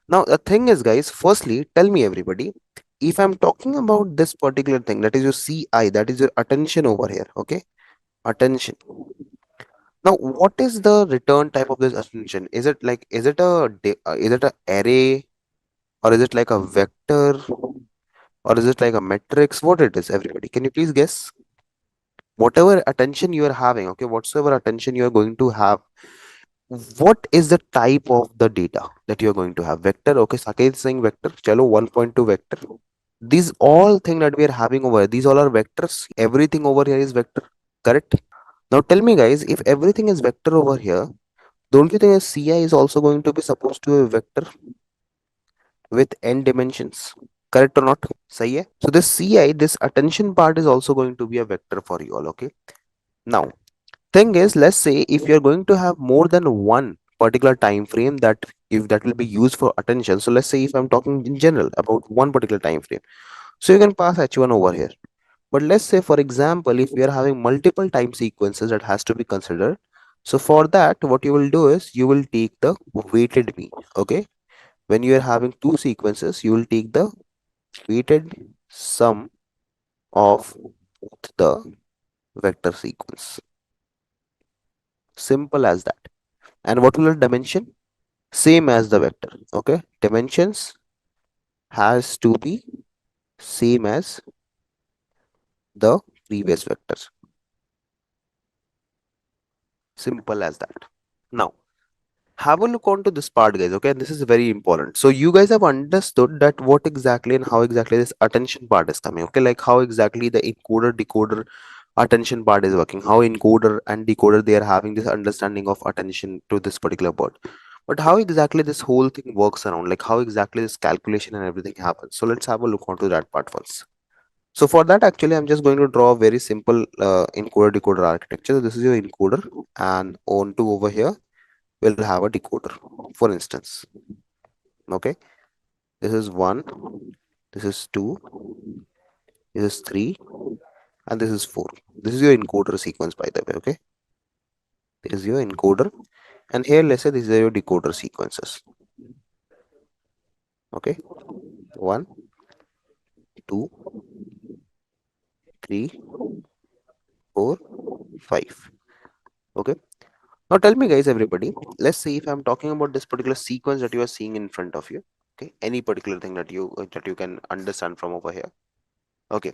Now the thing is, guys, firstly tell me everybody, if I'm talking about this particular thing, that is your ci, that is your attention over here. Okay, attention. Now, what is the return type of this attention? Is it like, is it a array, or is it like a vector, or is it like a matrix? What it is, everybody? Can you please guess? Whatever attention you are having, okay, whatsoever attention you are going to have, what is the type of the data that you are going to have? Vector, okay, Saket is saying vector. Chalo, 1.2 vector. These all thing that we are having over here, these all are vectors. Everything over here is vector, correct? Now tell me, guys, if everything is vector over here, don't you think a CI is also going to be supposed to be a vector with n dimensions? Correct or not? Sahi hai? So this CI, this attention part is also going to be a vector for you all. Okay. Now, thing is, let's say if you're going to have more than one particular time frame that if that will be used for attention. So let's say if I'm talking in general about one particular time frame, so you can pass h1 over here. But let's say, for example, if we are having multiple time sequences that has to be considered. So for that, what you will do is you will take the weighted mean. Okay. When you are having two sequences, you will take the weighted sum of both the vector sequence. Simple as that. And what will the dimension? Same as the vector. Okay. Dimensions has to be same as the previous vectors. Simple as that. Now, have a look onto this part, guys. Okay, and this is very important. So you guys have understood that what exactly and how exactly this attention part is coming. Okay, like how exactly the encoder decoder attention part is working, how encoder and decoder they are having this understanding of attention to this particular bird. But how exactly this whole thing works around, like how exactly this calculation and everything happens. So let's have a look onto that part first. So for that, actually, I'm just going to draw a very simple encoder decoder architecture. So this is your encoder, and onto over here we'll have a decoder. For instance, okay, this is one, this is two, this is three, and this is four. This is your encoder sequence, by the way. Okay, this is your encoder, and here let's say these are your decoder sequences. Okay, one, two, three, four, five. Okay. Now tell me guys, everybody, let's see if I'm talking about this particular sequence that you are seeing in front of you. Okay, any particular thing that you can understand from over here. Okay,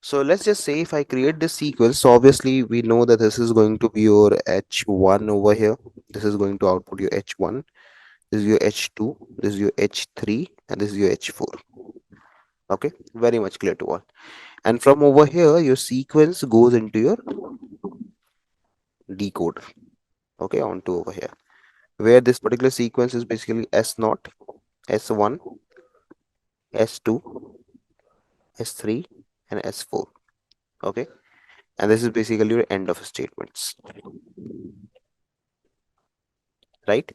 so let's just say if I create this sequence, so obviously we know that this is going to be your h1 over here. This is going to output your h1. This is your h2. This is your h3, and this is your h4. Okay, very much clear to all. And from over here, your sequence goes into your decoder. Okay, onto over here, where this particular sequence is basically S0, S1, S2, S3, and S4. Okay, and this is basically your end of statements, right?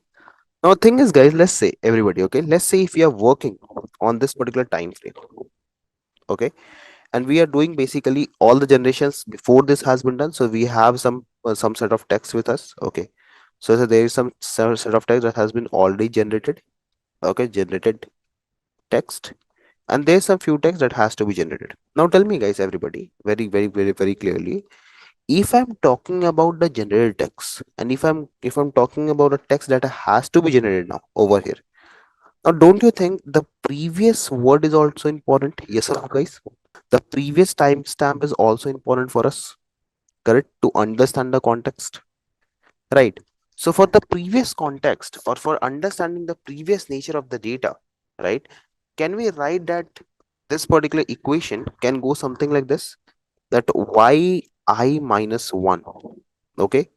Now, thing is, guys, let's say everybody, okay, let's say if we are working on this particular time frame, okay, and we are doing basically all the generations before this has been done. So we have some set of text with us, okay. So there is some set of text that has been already generated, okay, generated text, and there's some few text that has to be generated. Now tell me guys, everybody, very clearly, if I'm talking about the generated text, and if I'm talking about a text that has to be generated now over here, now don't you think the previous word is also important? Yes or no, guys? The previous timestamp is also important for us, correct, to understand the context, right? So for the previous context, or for understanding the previous nature of the data, right, can we write that this particular equation can go something like this, that yi minus 1, okay,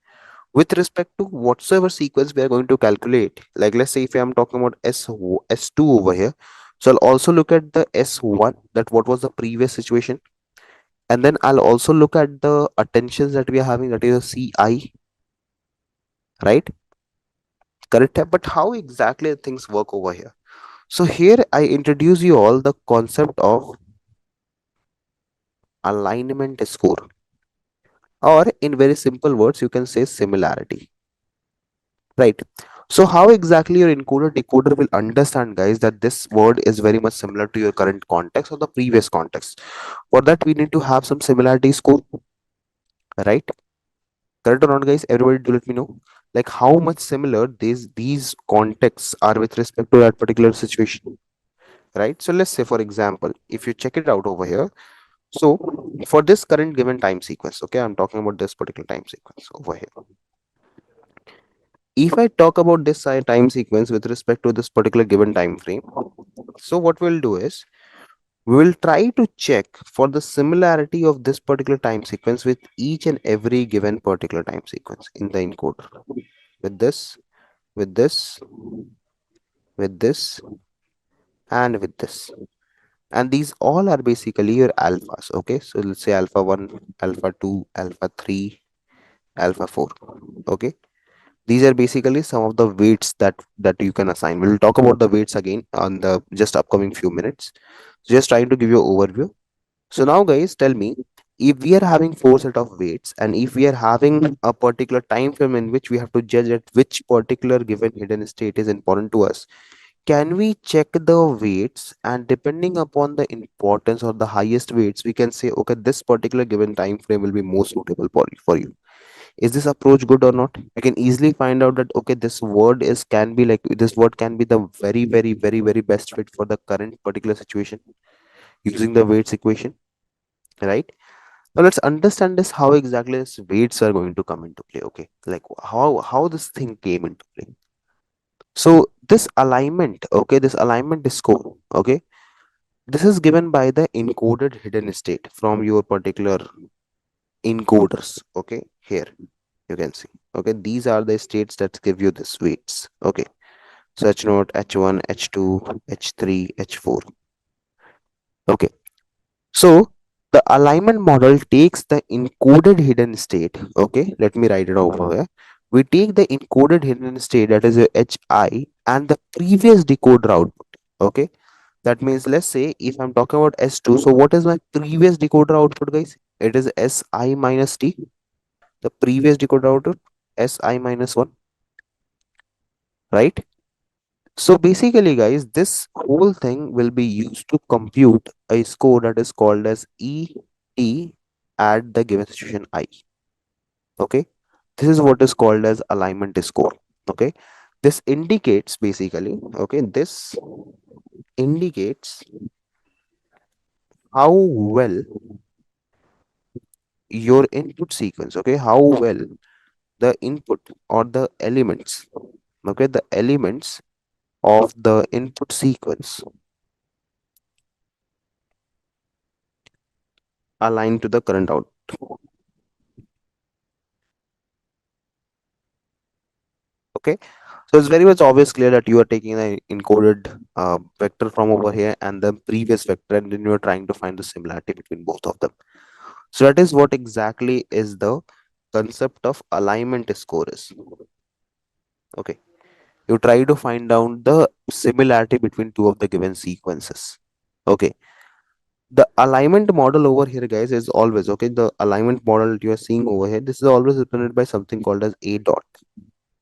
with respect to whatsoever sequence we are going to calculate. Like let's say if I'm talking about s2 over here, so I'll also look at the s1, that what was the previous situation, and then I'll also look at the attentions that we are having, that is a ci, right, correct. But how exactly things work over here? So here I introduce you all the concept of alignment score, or in very simple words you can say similarity, right? So how exactly your encoder decoder will understand, guys, that this word is very much similar to your current context or the previous context? For that we need to have some similarity score, right? Correct or not, guys? Everybody do let me know, like how much similar these contexts are with respect to that particular situation, right? So let's say for example, if you check it out over here, so for this current given time sequence, okay, I'm talking about this particular time sequence over here. If I talk about this time sequence with respect to this particular given time frame, so what we'll do is we will try to check for the similarity of this particular time sequence with each and every given particular time sequence in the encoder, with this, with this, with this, and with this. And these all are basically your alphas, okay? So let's say alpha 1, alpha 2, alpha 3, alpha 4, okay? These are basically some of the weights that you can assign. We'll talk about the weights again on the just upcoming few minutes. Just trying to give you overview. So now guys, tell me, if we are having four set of weights, and if we are having a particular time frame in which we have to judge at which particular given hidden state is important to us, can we check the weights, and depending upon the importance or the highest weights, we can say, okay, this particular given time frame will be most suitable for you. Is this approach good or not? You can easily find out that, okay, this word is can be like, this word can be the very best fit for the current particular situation using the weights equation, right? Now let's understand this, how exactly this weights are going to come into play, okay, like how this thing came into play. So this alignment, okay, this alignment score, okay, this is given by the encoded hidden state from your particular encoders. Okay, here you can see. Okay, these are the states that give you this weights. Okay, so h0, h1, h2, h3, h4. Okay, so the alignment model takes the encoded hidden state. Okay, let me write it over here. We take the encoded hidden state, that is a hi, and the previous decoder output. Okay, that means, let's say if I'm talking about S2, so what is my previous decoder output, guys? It is Si minus T, the previous decoder output, Si minus 1, right? So basically, guys, this whole thing will be used to compute a score that is called as ET at the given situation I. Okay, this is what is called as alignment score. Okay, this indicates basically, okay, this indicates how well your input sequence, okay, how well the input or the elements, okay, the elements of the input sequence align to the current output. Okay, so it's very much obvious clear that you are taking an encoded vector from over here and the previous vector, and then you are trying to find the similarity between both of them. So that is what exactly is the concept of alignment score is. Okay, you try to find out the similarity between two of the given sequences. Okay, the alignment model over here, guys, is always, okay, the alignment model that you are seeing over here, this is always represented by something called as a dot.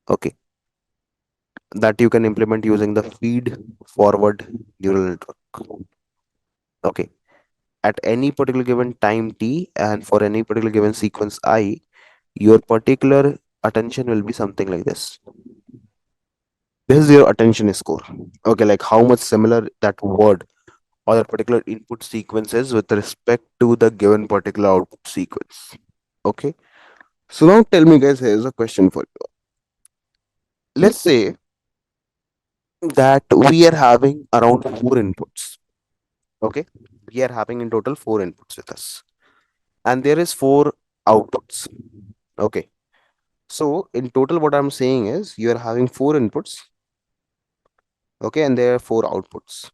Okay, that you can implement using the feed forward neural network. Okay, at any particular given time t and for any particular given sequence I, your particular attention will be something like this. This is your attention score. Okay, like how much similar that word or that particular input sequence is with respect to the given particular output sequence. Okay, so now tell me, guys, here's a question for you. Let's say that we are having around four inputs. Okay, we are having in total four inputs with us, and there is four outputs. Okay, so in total, what I'm saying is you are having four inputs. Okay, and there are four outputs.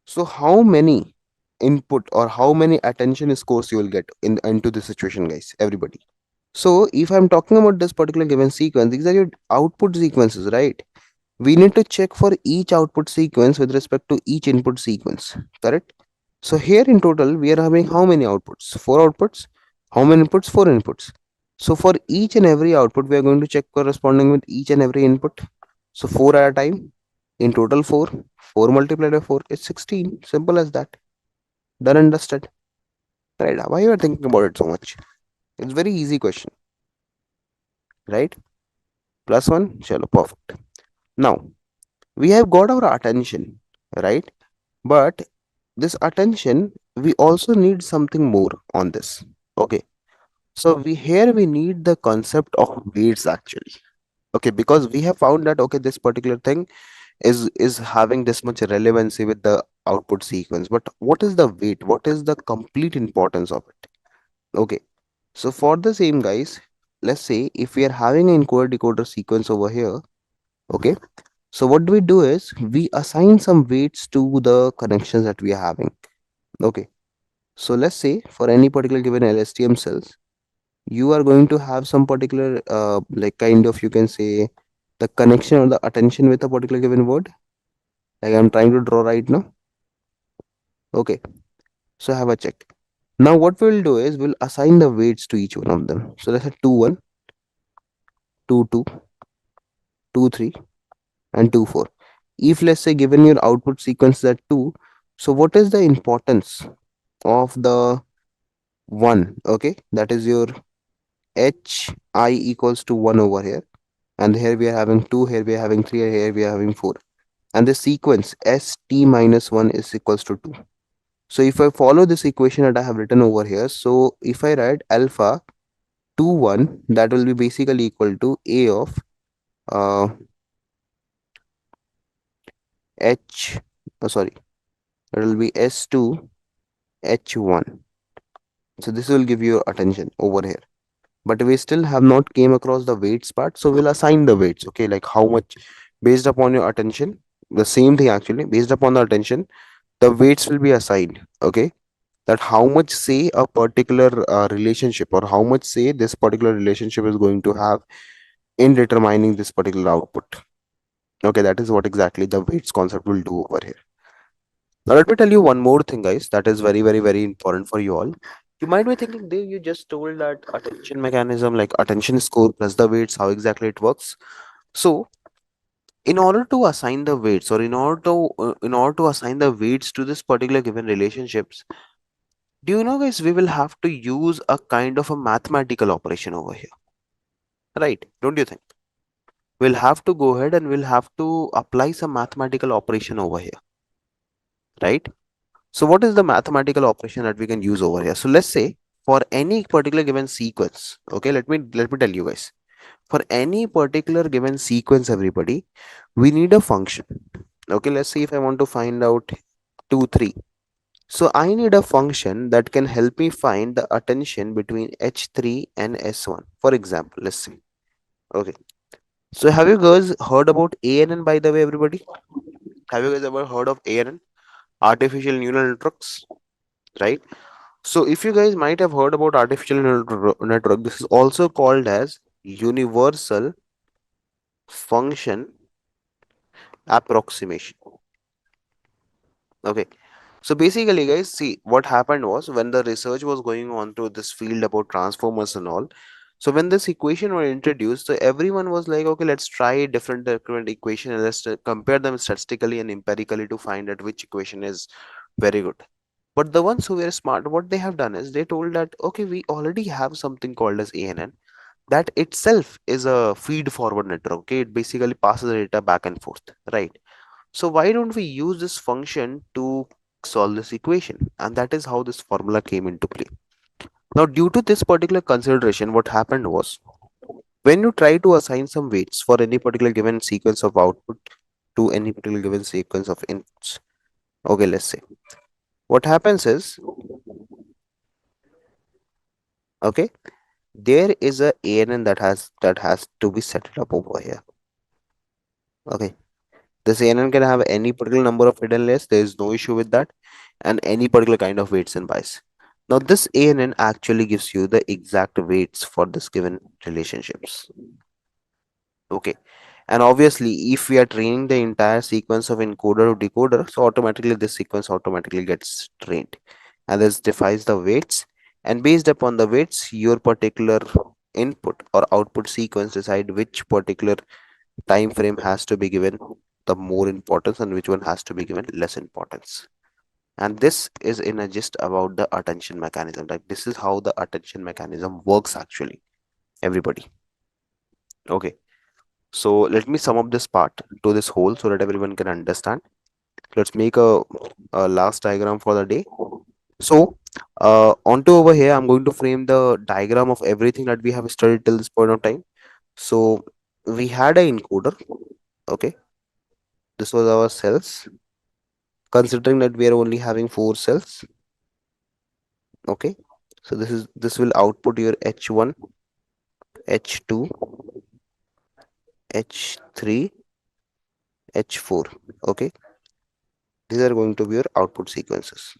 So how many input or how many attention scores you will get in into this situation, guys? Everybody. So if I'm talking about this particular given sequence, these are your output sequences, right? We need to check for each output sequence with respect to each input sequence, correct? So here in total, we are having how many outputs? Four outputs. How many inputs? Four inputs. So for each and every output, we are going to check corresponding with each and every input. So four at a time. In total, four. Four multiplied by four is 16. Simple as that. Done and dusted. Right? Why you are thinking about it so much? It's very easy question, right? Plus one. Chalo, perfect. Now we have got our attention, right? But this attention, we also need something more on this. Okay, so we need the concept of weights actually. Okay, because we have found that, okay, this particular thing is having this much relevancy with the output sequence, but what is the weight, what is the complete importance of it? Okay, so for the same, guys, let's say if we are having an encoder decoder sequence over here. Okay, so what do we do is we assign some weights to the connections that we are having. Okay, so let's say for any particular given LSTM cells, you are going to have some particular like kind of, you can say, the connection or the attention with a particular given word, like I'm trying to draw right now. Okay, so have a check. Now what we'll do is we'll assign the weights to each one of them. So let's say 2 1, 2 2, 2 3, and 2 4. If let's say given your output sequence that 2, so what is the importance of the 1? Okay, that is your hi equals to 1 over here, and here we are having 2, here we are having 3, and here we are having 4, and the sequence st minus 1 is equals to 2. So if I follow this equation that I have written over here, so if I write alpha 2 1, that will be basically equal to a of uh, sorry, that will be s2 h1. So this will give you attention over here. But we still have not came across the weights part, so we'll assign the weights. Okay, like how much based upon your attention. The same thing actually, based upon the attention, the weights will be assigned. Okay, that how much say a particular relationship, or how much say this particular relationship is going to have in determining this particular output. Okay, that is what exactly the weights concept will do over here. Now let me tell you one more thing, guys, that is very, very, very important for you all. You might be thinking, Dave, you just told that attention mechanism, like attention score plus the weights, how exactly it works. So in order to assign the weights, or in order to assign the weights to this particular given relationships, do you know, guys, we will have to use a kind of a mathematical operation over here, right? Don't you think? We'll have to go ahead and we'll have to apply some mathematical operation over here, right? So what is the mathematical operation that we can use over here? So let's say for any particular given sequence, okay, let me tell you guys. For any particular given sequence, everybody, we need a function. Okay, let's see if I want to find out 2, 3. So I need a function that can help me find the attention between H3 and S1. For example, let's see. Okay. So have you guys heard about ANN, by the way, everybody? Have you guys ever heard of ANN? Artificial neural networks, right? So if you guys might have heard about artificial network, this is also called as universal function approximation. Okay. So basically, guys, see what happened was when the research was going on to this field about transformers and all. So when this equation were introduced, so everyone was like, okay, let's try different equation and let's compare them statistically and empirically to find out which equation is very good. But the ones who were smart, what they have done is they told that, okay, we already have something called as ANN. That itself is a feed forward network. Okay, it basically passes the data back and forth, right? So why don't we use this function to solve this equation? And that is how this formula came into play. Now, due to this particular consideration, what happened was when you try to assign some weights for any particular given sequence of output to any particular given sequence of inputs. Okay, let's say what happens is, okay, there is a ANN that has to be set up over here. Okay, this ANN can have any particular number of hidden layers. There is no issue with that, and any particular kind of weights and bias. Now, this ANN actually gives you the exact weights for this given relationships. Okay, and obviously, if we are training the entire sequence of encoder to decoder, so automatically this sequence automatically gets trained, and this defines the weights. And based upon the weights, your particular input or output sequence decide which particular time frame has to be given the more importance and which one has to be given less importance. And this is in a gist about the attention mechanism. Like this is how the attention mechanism works actually, everybody. Okay, so let me sum up this part to this whole so that everyone can understand. Let's make a last diagram for the day. So onto over here, I'm going to frame the diagram of everything that we have studied till this point of time. So we had an encoder. Okay, this was our cells. Considering that we are only having 4 cells. Okay, so this will output your H1, H2, H3, H4. Okay, these are going to be your output sequences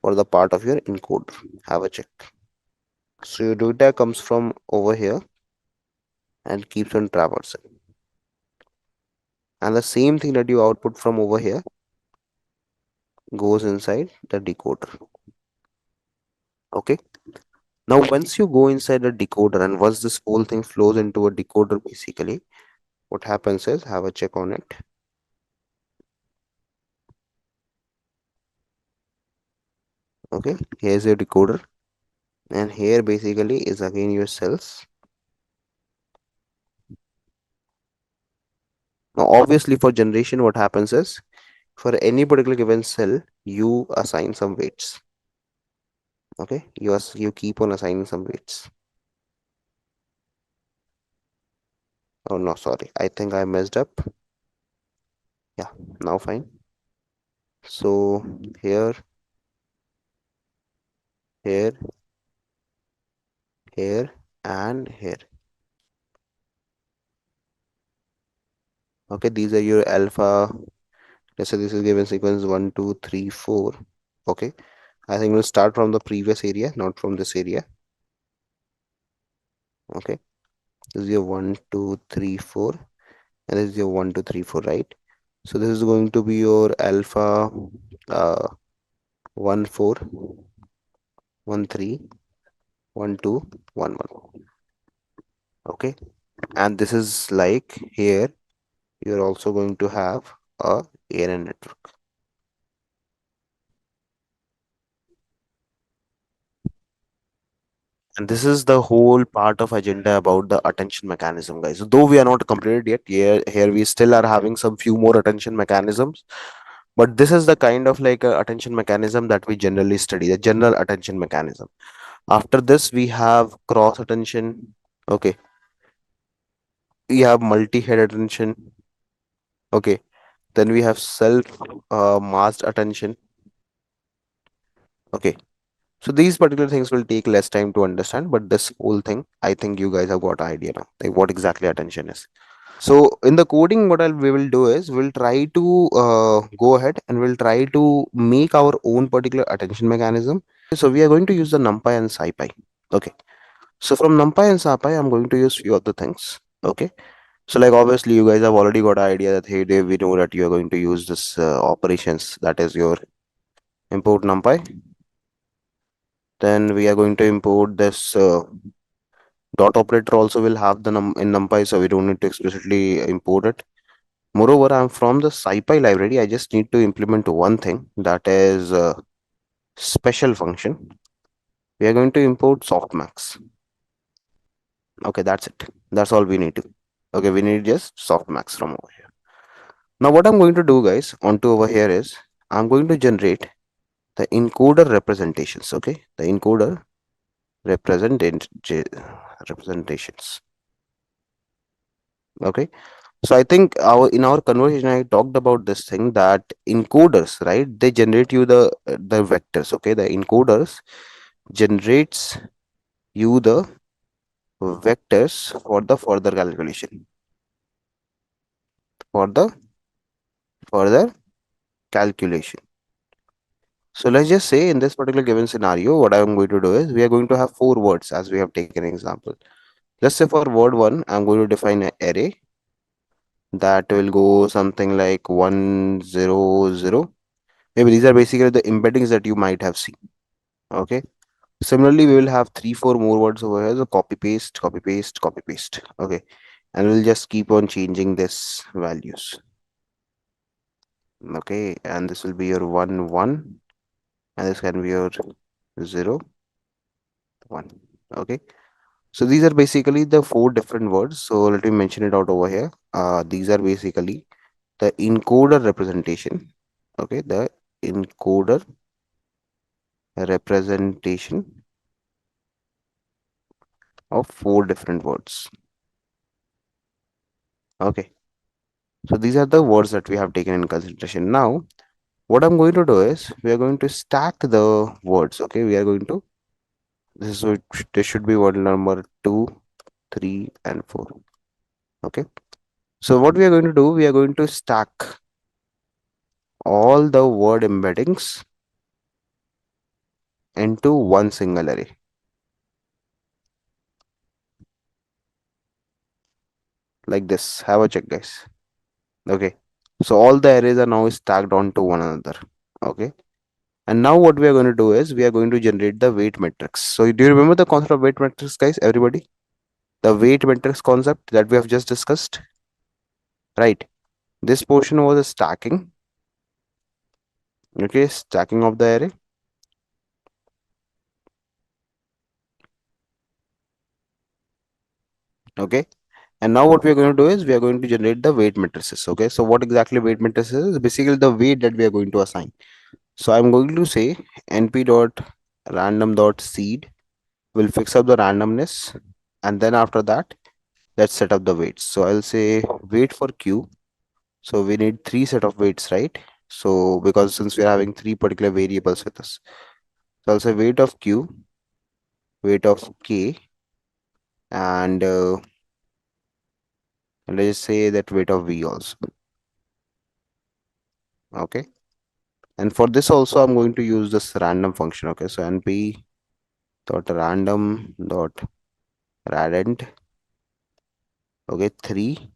for the part of your encoder. Have a check. So your data comes from over here and keeps on traversing, and the same thing that you output from over here goes inside the decoder. Okay, now once you go inside the decoder and once this whole thing flows into a decoder, basically what happens is, have a check on it. Okay, here's your decoder, and here basically is again your cells. Now obviously for generation, what happens is, for any particular given cell you assign some weights. Okay, you keep on assigning some weights. Oh no, sorry, I think I messed up. Yeah, now fine. So here here, here, and here. Okay, these are your alpha. Let's say this is given sequence 1, 2, 3, 4. Okay, I think we'll start from the previous area, not from this area. Okay, this is your 1, 2, 3, 4, and this is your 1, 2, 3, 4, right? So this is going to be your alpha 1, 4, 1, 3, 1, 2, 1, 1. Okay, and this is like here you're also going to have a ANN network. And this is the whole part of agenda about the attention mechanism, guys. Though we are not completed yet, here we still are having some few more attention mechanisms. But this is the kind of like a attention mechanism that we generally study, the general attention mechanism. After this, we have cross attention. Okay, we have multi-head attention. Okay, then we have self masked attention. Okay, so these particular things will take less time to understand, but this whole thing, I think you guys have got an idea now, like what exactly attention is. So in the coding, we will do is we'll try to go ahead and we'll try to make our own particular attention mechanism. So we are going to use the NumPy and SciPy. Okay. So from NumPy and SciPy, I'm going to use few of the things. Okay. So like obviously you guys have already got an idea that hey Dave, we know that you are going to use this operations, that is your import NumPy. Then we are going to import this dot operator also will have the in NumPy, so we don't need to explicitly import it. Moreover, I'm from the SciPy library. I just need to implement one thing, that is a special function. We are going to import softmax. Okay, that's it. That's all we need to. Okay, we need just softmax from over here. Now, what I'm going to do, guys, onto over here is I'm going to generate the encoder representations. Okay, the encoder representations. Okay, so I think in our conversation I talked about this thing that encoders, right? They generate you the vectors. Okay, the encoders generates you the vectors for the further calculation. For the further calculation. So let's just say in this particular given scenario, what I'm going to do is we are going to have four words as we have taken an example. Let's say for word one, I'm going to define an array that will go something like 100. Maybe these are basically the embeddings that you might have seen. Okay. Similarly, we will have three, four more words over here. So copy paste, copy paste, copy paste. Okay. And we'll just keep on changing this values. Okay. And this will be your 1, 1. And this can be your 0, 1. Okay. So these are basically the four different words. So let me mention it out over here. These are basically the encoder representation. Okay. The encoder representation of four different words. Okay. So these are the words that we have taken in consideration. Now, what I'm going to do is we are going to stack the words. Okay. We are going to, this should be word number 2, 3, and 4. Okay. So what we are going to do, we are going to stack all the word embeddings into one single array. Like this. Have a check, guys. Okay. So all the arrays are now stacked onto one another. Okay. And now what we are going to do is we are going to generate the weight matrix. So do you remember the concept of weight matrix, guys? Everybody? The weight matrix concept that we have just discussed. Right. This portion was a stacking. Okay. Stacking of the array. Okay. And now what we are going to do is we are going to generate the weight matrices. Okay. So what exactly weight matrices is? Basically the weight that we are going to assign. So I'm going to say np dot random dot seed will fix up the randomness, and then after that let's set up the weights. So I'll say weight for q. So we need three set of weights, right? So because since we are having three particular variables with us, So I'll say weight of Q, weight of K, and let's just say that weight of V also. Okay. And for this also, I'm going to use this random function. Okay. So np dot random dot radent. Okay. 3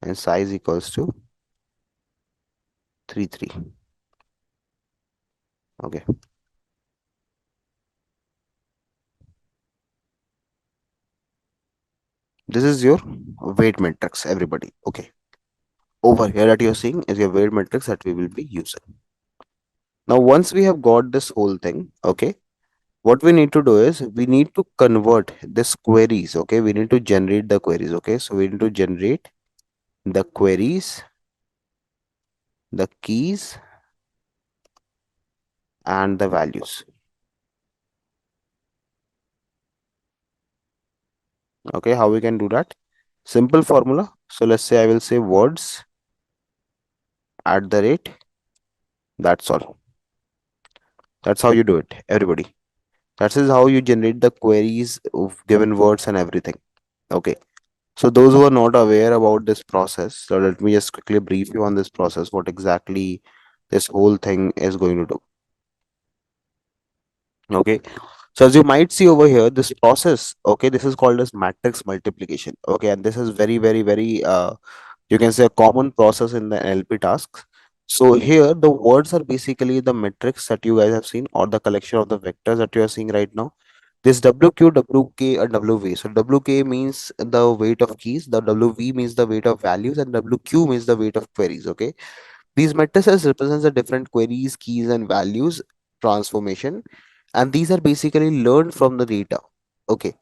and size equals to 3. Okay. This is your weight matrix, everybody. Okay. Over here that you're seeing is your weight matrix that we will be using. Now, once we have got this whole thing, okay, what we need to do is we need to convert this queries. Okay. We need to generate the queries. Okay. So we need to generate the queries, the keys, and the values. Okay. How we can do that? Simple formula. So let's say I will say words at the rate. That's all. That's how you do it, everybody. That is how you generate the queries of given words and everything. Okay. So those who are not aware about this process, so let me just quickly brief you on this process, what exactly this whole thing is going to do. Okay. So as you might see over here, this process, okay, this is called as matrix multiplication. Okay, and this is very you can say a common process in the NLP tasks. So here the words are basically the metrics that you guys have seen, or the collection of the vectors that you are seeing right now. This WQ, WK, and WV. So WK means the weight of keys, the WV means the weight of values, and WQ means the weight of queries. Okay. These matrices represents the different queries, keys, and values transformation, and these are basically learned from the data. Okay.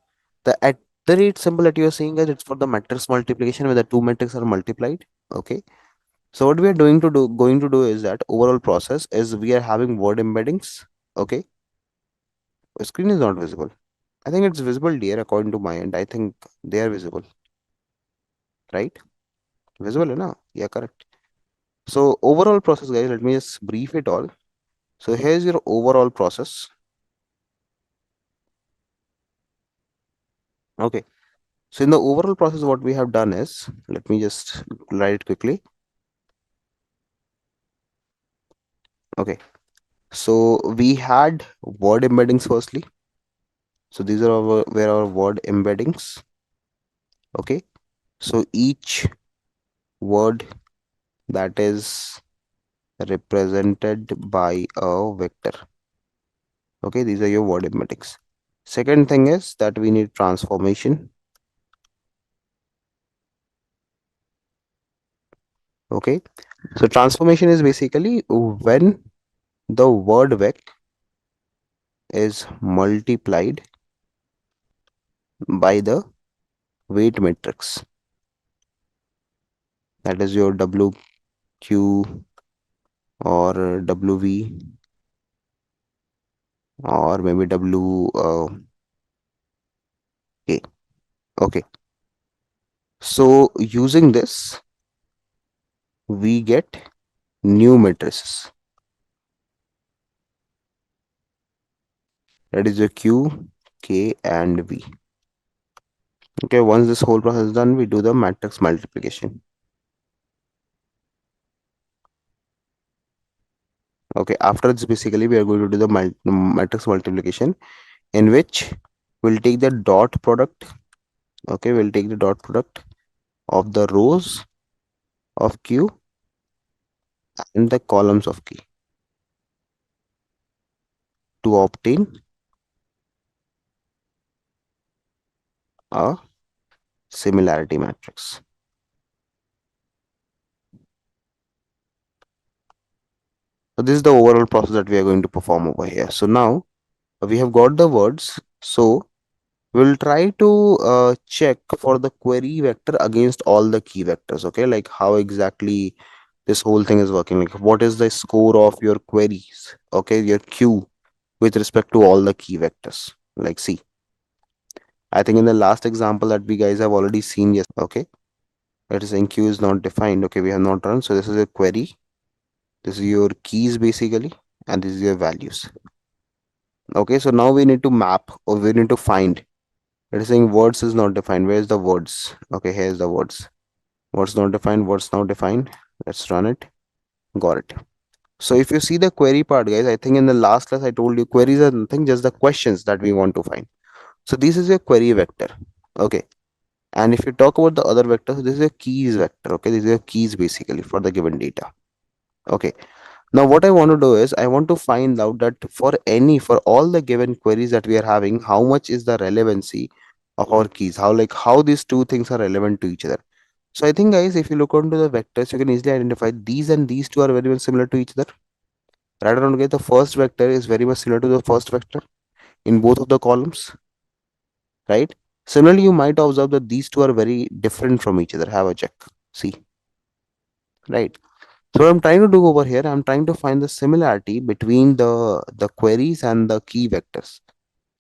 The at the rate symbol that you are seeing is it's for the matrix multiplication where the two matrices are multiplied. Okay. So what we are going to do is that overall process is we are having word embeddings. Okay. The screen is not visible. I think it's visible dear according to my end. I think they are visible, right? Visible, na? Yeah, correct. So overall process, guys, let me just brief it all. So here's your overall process. Okay. So in the overall process, what we have done is, let me just write it quickly. Okay. So we had word embeddings firstly. So these are our where our word embeddings. Okay. So each word that is represented by a vector. Okay, these are your word embeddings. Second thing is that we need transformation. Okay, so transformation is basically when the word vec is multiplied by the weight matrix. That is your WQ or WV or maybe K. Okay, so using this, we get new matrices. That is your Q, K, and V. Okay, once this whole process is done, we do the matrix multiplication. Okay, after this, basically, we are going to do the matrix multiplication in which we'll take the dot product. Okay, we'll take the dot product of the rows of Q and the columns of K to obtain a similarity matrix. So this is the overall process that we are going to perform over here. So now we have got the words. So we'll try to check for the query vector against all the key vectors. Okay, like how exactly this whole thing is working. Like what is the score of your queries? Okay, your queue with respect to all the key vectors. Like see, I think in the last example that we guys have already seen, yes. Okay, that is in queue is not defined. Okay, we have not run. So this is a query. This is your keys basically, and this is your values. Okay, so now we need to map, or we need to find. It is saying words is not defined. Where's the words? Okay, here's the words. Words not defined, words now defined. Let's run it. Got it. So if you see the query part, guys, I think in the last class I told you queries are nothing, just the questions that we want to find. So this is your query vector. Okay. And if you talk about the other vectors, this is a keys vector. Okay, this is a keys basically for the given data. Okay. Now what I want to do is I want to find out that for all the given queries that we are having, how much is the relevancy of our keys? How these two things are relevant to each other. So I think, guys, if you look onto the vectors, you can easily identify these and these two are very much similar to each other. Right around, okay, the first vector is very much similar to the first vector in both of the columns, right? Similarly, you might observe that these two are very different from each other. Have a check. See, right? So what I'm trying to do over here, I'm trying to find the similarity between the queries and the key vectors.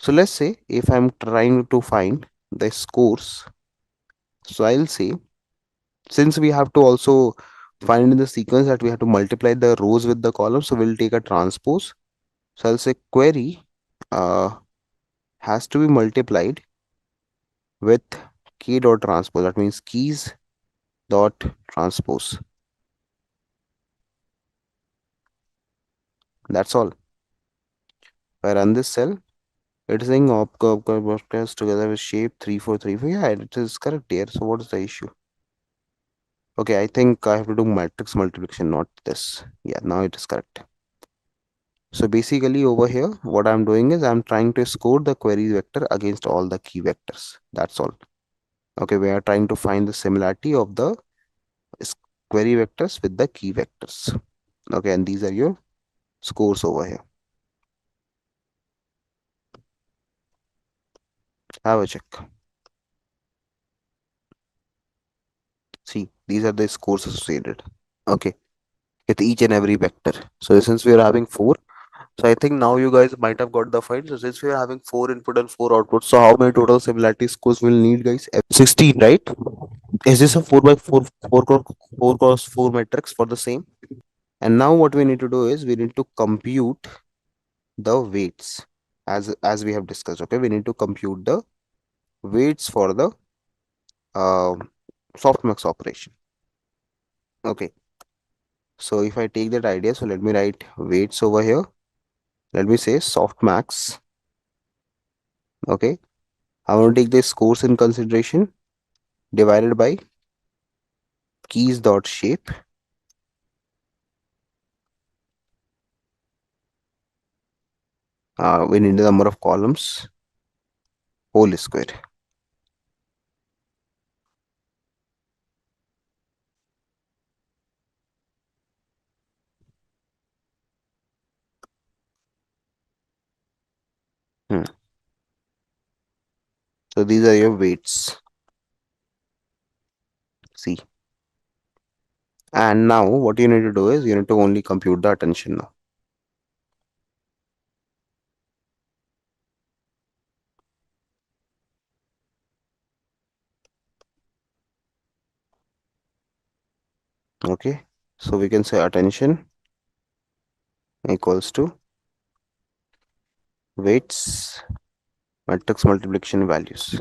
So let's say if I'm trying to find the scores, so I'll say, since we have to also find in the sequence that we have to multiply the rows with the columns, so we'll take a transpose. So I'll say query uh, has to be multiplied with key dot transpose. That means keys dot transpose. That's all. If I run this cell, it is saying broadcast together with shape 3434. Yeah, it is correct here. So what is the issue? Okay, I think I have to do matrix multiplication, not this. Yeah, now it is correct. So basically over here, what I'm doing is I'm trying to score the query vector against all the key vectors. That's all. Okay, we are trying to find the similarity of the query vectors with the key vectors. Okay, and these are your scores over here. Have a check. See, these are the scores associated. Okay, with each and every vector. So since we are having four, so I think now you guys might have got the find. So since we are having four input and four outputs, so how many total similarity scores we'll need, guys? 16, right? Is this a 4 by 4 4 cross 4 matrix for the same? And now what we need to do is we need to compute the weights as we have discussed. Okay, we need to compute the weights for the um softmax operation. Okay, so if I take that idea, so let me write weights over here. Let me say softmax. Okay, I want to take the scores in consideration divided by keys dot shape. We need the number of columns whole square. Hmm. So these are your weights. See, and now what you need to do is you need to only compute the attention now. Okay, so we can say attention equals to weights matrix multiplication values.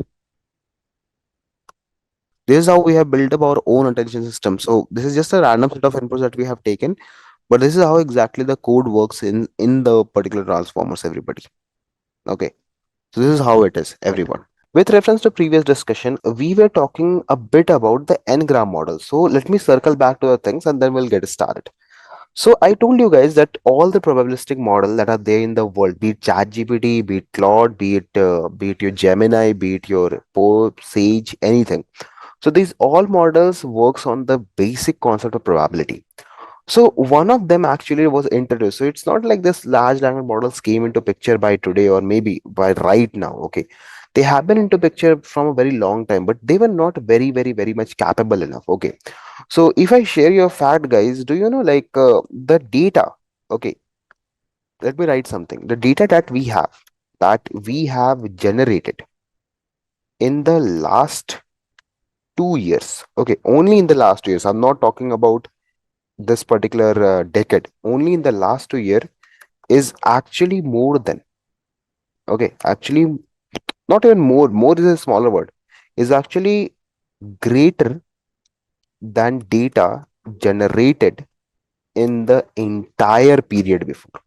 This is how we have built up our own attention system. So this is just a random set of inputs that we have taken, but this is how exactly the code works in the particular transformers, everybody. Okay, so this is how it is, everyone. With reference to previous discussion, we were talking a bit about the n-gram model. So let me circle back to the things and then we'll get started. So I told you guys that all the probabilistic model that are there in the world, be it ChatGPT, be it Claude, be it your Gemini, be it your Poe, Sage, anything. So these all models works on the basic concept of probability. So one of them actually was introduced. So it's not like this large language models came into picture by today or maybe by right now. Okay, they have been into picture from a very long time, but they were not very much capable enough. Okay, so if I share your fact, guys, do you know the data? Okay, let me write something. The data that we have generated in the last 2 years. Okay, only in the last 2 years. I'm not talking about this particular decade. Only in the last 2 years is actually more than. Okay, actually, not even more. More is a smaller word. Is actually greater than data generated in the entire period before.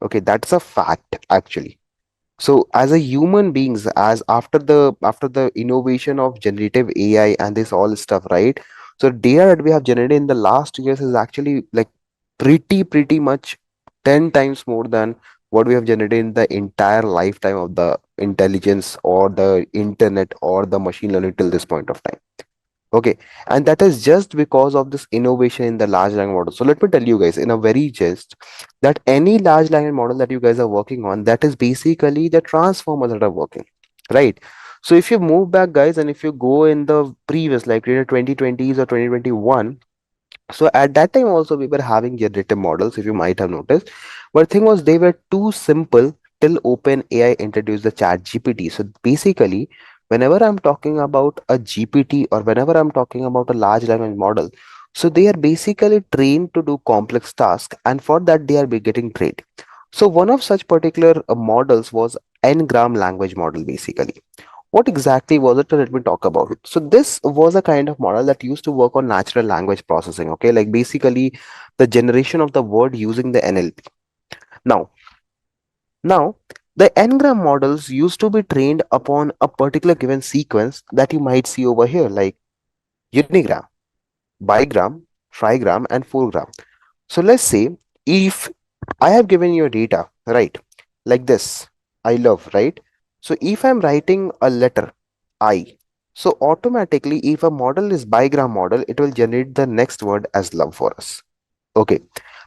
Okay, that's a fact actually. So as a human beings, as after the innovation of generative AI and this all stuff, right? So data that we have generated in the last years is actually like pretty much 10 times more than what we have generated in the entire lifetime of the intelligence or the internet or the machine learning till this point of time. Okay, and that is just because of this innovation in the large language model. So let me tell you guys in a very gist that any large language model that you guys are working on, that is basically the transformers that are working, right? So if you move back, guys, and if you go in the previous, like either 2020s or 2021, so at that time also we were having generative models, if you might have noticed. But thing was they were too simple till OpenAI introduced the chat GPT. So basically, whenever I'm talking about a GPT or whenever I'm talking about a large language model, so they are basically trained to do complex tasks, and for that they are getting trained. So one of such particular models was n-gram language model basically. What exactly was it? Let me talk about it. So this was a kind of model that used to work on natural language processing. Okay, like basically the generation of the word using the NLP. Now, now the n-gram models used to be trained upon a particular given sequence that you might see over here, like unigram, bigram, trigram, and fourgram. So let's say if I have given you data, right, like this, I love, right? So if I'm writing a letter I, so automatically if a model is bigram model, it will generate the next word as love for us. Okay.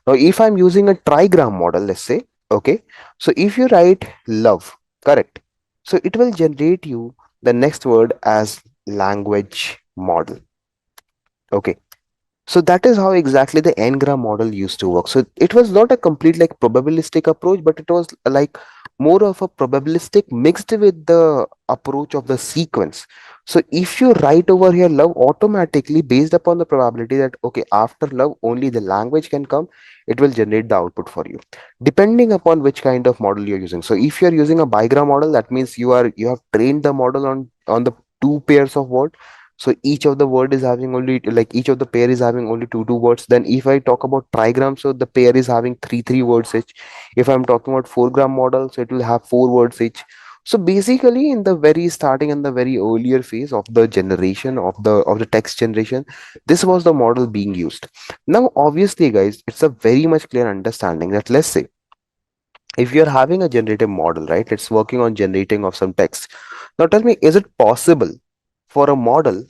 Now if I'm using a trigram model, let's say, okay, so if you write love, correct, so it will generate you the next word as language model. Okay, so that is how exactly the n-gram model used to work. So it was not a complete like probabilistic approach, but it was like more of a probabilistic mixed with the approach of the sequence. So if you write over here love, automatically based upon the probability that okay, after love only the language can come, it will generate the output for you depending upon which kind of model you're using. So if you're using a bigram model, that means you have trained the model on the two pairs of words. So each of the word is having only like each of the pair is having only two words. Then if I talk about trigram, so the pair is having three words each. If I'm talking about four-gram model, so it will have four words each. So basically in the very starting and the very earlier phase of the generation of the text generation, this was the model being used. Now obviously guys, it's a very much clear understanding that let's say if you're having a generative model, right, it's working on generating of some text. Now tell me, is it possible for a model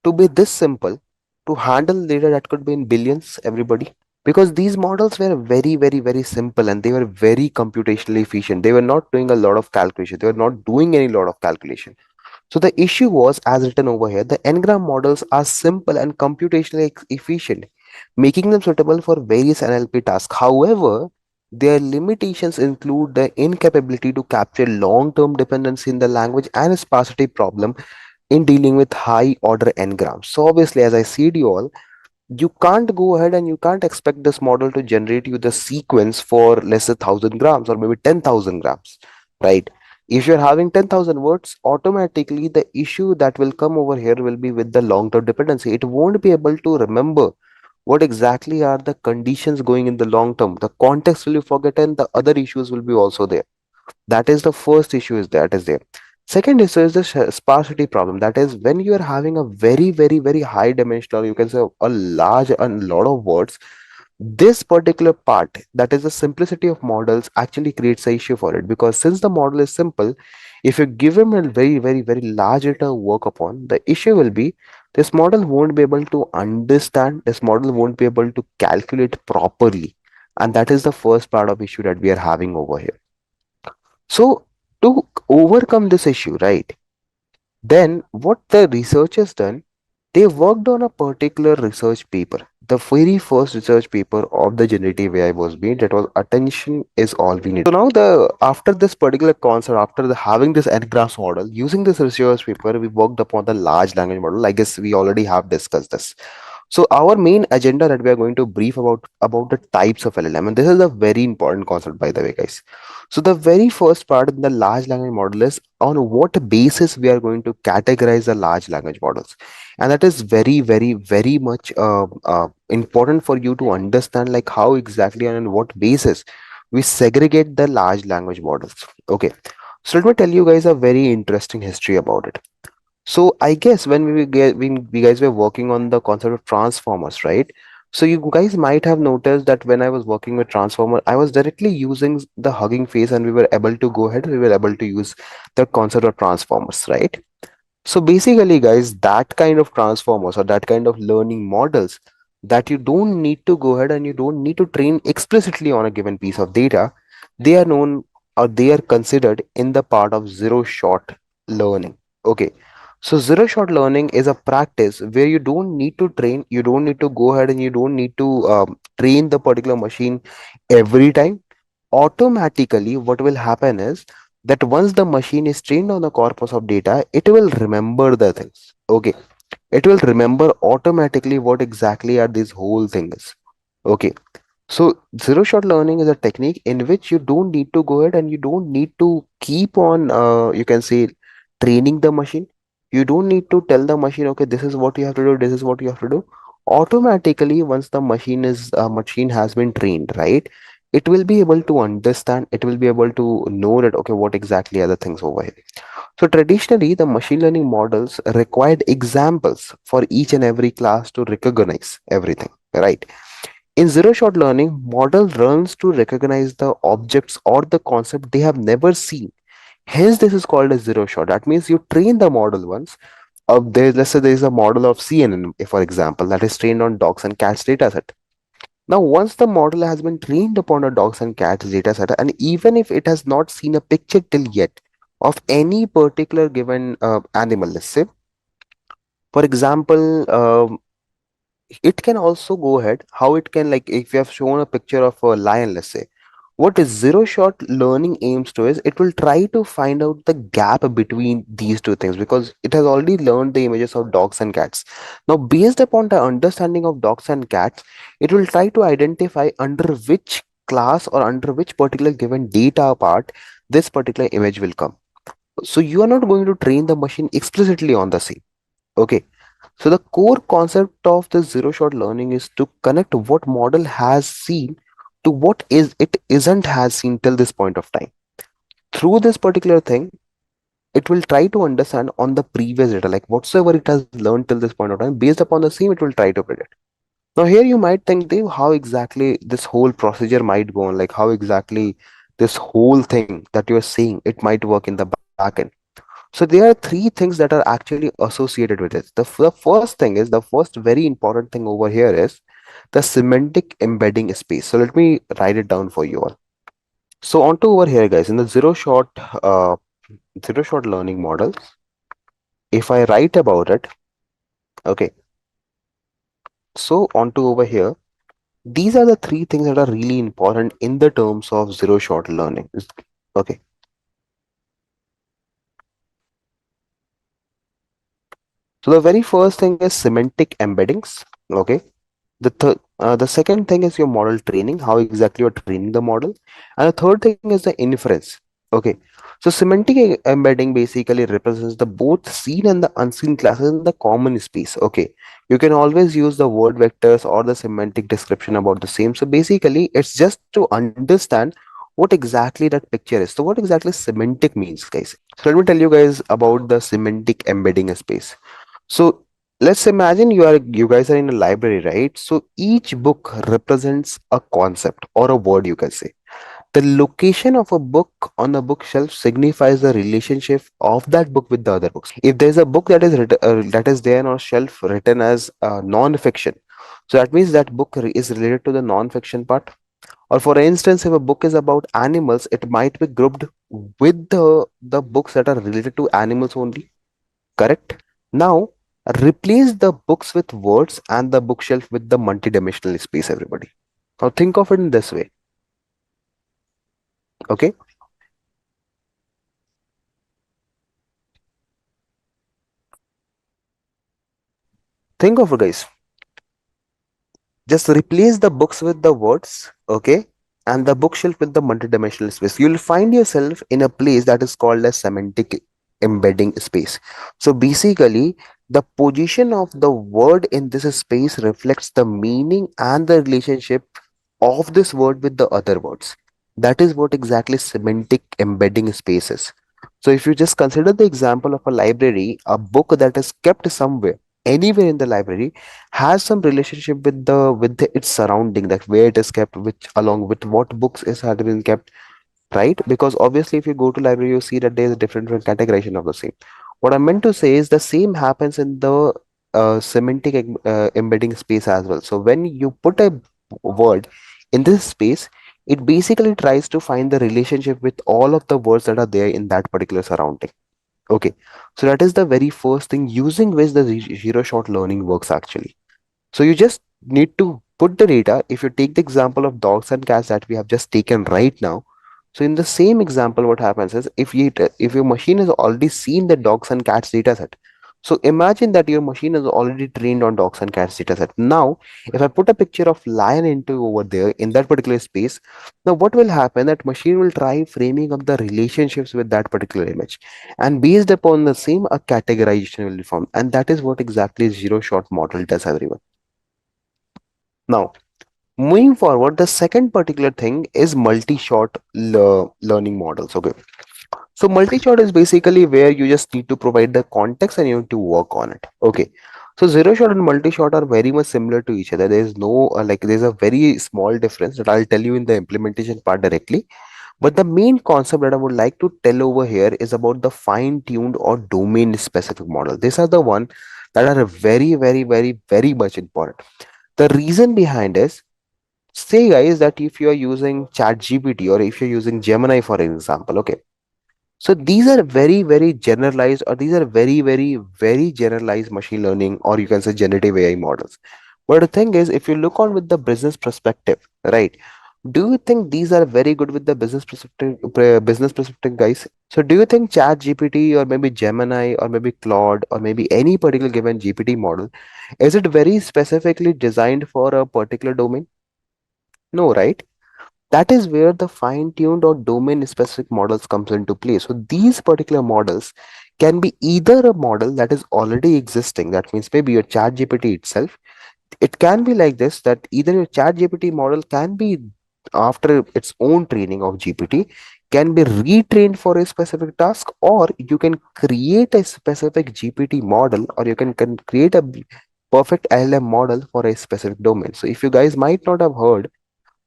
to be this simple to handle data that could be in billions, everybody? Because these models were very simple and they were very computationally efficient. They were not doing a lot of calculation, they were not doing any lot of calculation. So the issue was, as written over here, the n-gram models are simple and computationally efficient, making them suitable for various NLP tasks. However, their limitations include the incapability to capture long-term dependency in the language and a sparsity problem in dealing with high order n-grams. So obviously, as I said you all, you can't go ahead and you can't expect this model to generate you the sequence for let's say 1,000 grams or maybe 10,000 grams, right? If you're having 10,000 words, automatically the issue that will come over here will be with the long-term dependency. It won't be able to remember what exactly are the conditions going in the long term. The context will be forgotten, the other issues will be also there. That is the first issue is that is there. Second issue is the sparsity problem. That is when you are having a very high dimensional, you can say a large and lot of words, this particular part, that is the simplicity of models, actually creates a issue for it. Because since the model is simple, if you give him a very large data to work upon, the issue will be this model won't be able to understand, this model won't be able to calculate properly. And that is the first part of issue that we are having over here. So to overcome this issue, right, then what the researchers done, they worked on a particular research paper. The very first research paper of the generative AI was made. That was attention is all we need. So now the after this particular concept, after the having this n-grams model, using this research paper, we worked upon the large language model. I guess we already have discussed this. So our main agenda that we are going to brief about the types of LLM, and this is a very important concept, by the way, guys. So the very first part in the large language model is on what basis we are going to categorize the large language models, and that is very, very, very much important for you to understand, like how exactly and on what basis we segregate the large language models. Okay, so let me tell you guys a very interesting history about it. So I guess when we guys were working on the concept of transformers, right? So you guys might have noticed that when I was working with transformer, I was directly using the Hugging Face, and we were able to go ahead. We were able to use the concept of transformers, right? So basically, guys, that kind of transformers or that kind of learning models that you don't need to go ahead and you don't need to train explicitly on a given piece of data, they are known or they are considered in the part of zero shot learning. Okay. So zero shot learning is a practice where you don't need to train, you don't need to go ahead and you don't need to train the particular machine every time. Automatically, what will happen is that once the machine is trained on the corpus of data, it will remember the things. Okay, it will remember automatically what exactly are these whole things. Okay, so zero shot learning is a technique in which you don't need to go ahead and you don't need to keep on, you can say, training the machine. You don't need to tell the machine, okay, this is what you have to do, this is what you have to do. Automatically, once the machine has been trained, right? It will be able to understand, it will be able to know that, okay, what exactly are the things over here. So traditionally, the machine learning models required examples for each and every class to recognize everything, right? In zero shot learning, model learns to recognize the objects or the concept they have never seen. Hence, this is called a zero shot. That means you train the model once. Let's say there is a model of CNN, for example, that is trained on dogs and cats dataset. Now, once the model has been trained upon a dogs and cats dataset, and even if it has not seen a picture till yet of any particular given animal, let's say, for example, it can also go ahead how it can, like, if you have shown a picture of a lion, let's say, what is zero shot learning aims to is it will try to find out the gap between these two things because it has already learned the images of dogs and cats. Now, based upon the understanding of dogs and cats, it will try to identify under which class or under which particular given data part this particular image will come. So you are not going to train the machine explicitly on the same. Okay, so the core concept of the zero shot learning is to connect what model has seen to what is it isn't has seen till this point of time. Through this particular thing, it will try to understand on the previous data, like whatsoever it has learned till this point of time, based upon the same, it will try to predict. Now here you might think, Dave, how exactly this whole procedure might go on, like how exactly this whole thing that you're saying it might work in the backend. So there are three things that are actually associated with it. The first thing is, the first very important thing over here is the semantic embedding space. So let me write it down for you all. So onto over here, guys, in the zero shot learning models, if I write about it, okay. So onto over here, these are the three things that are really important in the terms of zero shot learning. Okay. So the very first thing is semantic embeddings. Okay. The second thing is your model training, how exactly you're training the model, and the third thing is the inference. Okay, so semantic embedding basically represents the both seen and the unseen classes in the common space. Okay, you can always use the word vectors or the semantic description about the same. So basically, it's just to understand what exactly that picture is. So what exactly semantic means, guys? So let me tell you guys about the semantic embedding space. So let's imagine you guys are in a library, right? So each book represents a concept or a word, you can say. The location of a book on a bookshelf signifies the relationship of that book with the other books. If there's a book that is that is there on a shelf written as non-fiction, so that means that book is related to the non-fiction part. Or for instance, if a book is about animals, it might be grouped with the books that are related to animals only. Correct? Now, replace the books with words and the bookshelf with the multidimensional space, everybody. Now, think of it in this way. Okay? Think of it, guys. Just replace the books with the words, okay, and the bookshelf with the multidimensional space. You'll find yourself in a place that is called a semantic embedding space. So basically, the position of the word in this space reflects the meaning and the relationship of this word with the other words. That is what exactly semantic embedding space is. So if you just consider the example of a library, a book that is kept somewhere, anywhere in the library, has some relationship with its surrounding, that where it is kept, which along with what books is had been kept, right? Because obviously, if you go to library, you see that there is a different categorization of the same. What I meant to say is the same happens in the semantic embedding space as well. So when you put a word in this space, it basically tries to find the relationship with all of the words that are there in that particular surrounding. Okay, so that is the very first thing using which the zero shot learning works actually. So you just need to put the data. If you take the example of dogs and cats that we have just taken right now, so in the same example, what happens is if your machine has already seen the dogs and cats data set, so imagine that your machine is already trained on dogs and cats data set. Now, if I put a picture of lion into over there in that particular space, now what will happen? That machine will try framing up the relationships with that particular image, and based upon the same, a categorization will be formed, and that is what exactly zero shot model does, everyone. Now, moving forward, the second particular thing is multi-shot learning models. Okay, so multi-shot is basically where you just need to provide the context and you need to work on it. Okay, so zero shot and multi-shot are very much similar to each other. There is no there's a very small difference that I'll tell you in the implementation part directly. But the main concept that I would like to tell over here is about the fine-tuned or domain-specific model. These are the one that are very, very, very, very much important. The reason behind is, say guys, that if you are using chat gpt or if you're using gemini for example, okay, so these are very very generalized, or these are very very very generalized machine learning, or you can say generative ai models. But the thing is, if you look on with the business perspective, right, do you think these are very good with the business perspective, guys? So do you think chat gpt or maybe gemini or maybe claude or maybe any particular given gpt model, is it very specifically designed for a particular domain? No, right? That is where the fine-tuned or domain-specific models comes into play. So these particular models can be either a model that is already existing, that means maybe your chat GPT itself. It can be like this, that either your chat GPT model can be, after its own training of GPT, can be retrained for a specific task, or you can create a specific GPT model, or you can create a perfect LLM model for a specific domain. So if you guys might not have heard,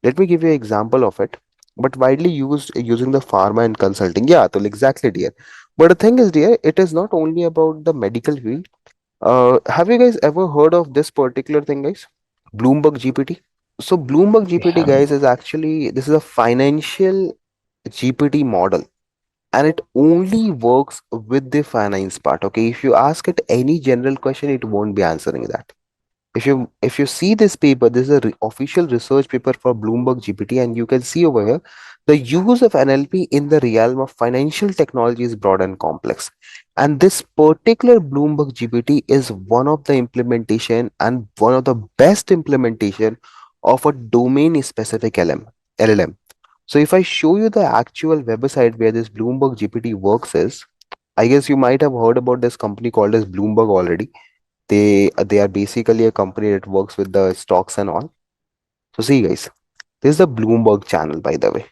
let me give you an example of it, but widely used using the pharma and consulting. Yeah, so exactly, dear. But the thing is, dear, it is not only about the medical field. Have you guys ever heard of this particular thing, guys? Bloomberg GPT. So Bloomberg GPT, Yeah. guys, is actually, this is a financial GPT model, and it only works with the finance part. Okay, if you ask it any general question, it won't be answering that. If you see this paper, this is a official research paper for Bloomberg GPT, and you can see over here the use of NLP in the realm of financial technology is broad and complex. And this particular Bloomberg GPT is one of the implementation and one of the best implementation of a domain specific LLM. So if I show you the actual website where this Bloomberg GPT works is, I guess you might have heard about this company called as Bloomberg already. They are basically a company that works with the stocks and all. So see guys, this is the Bloomberg channel, by the way.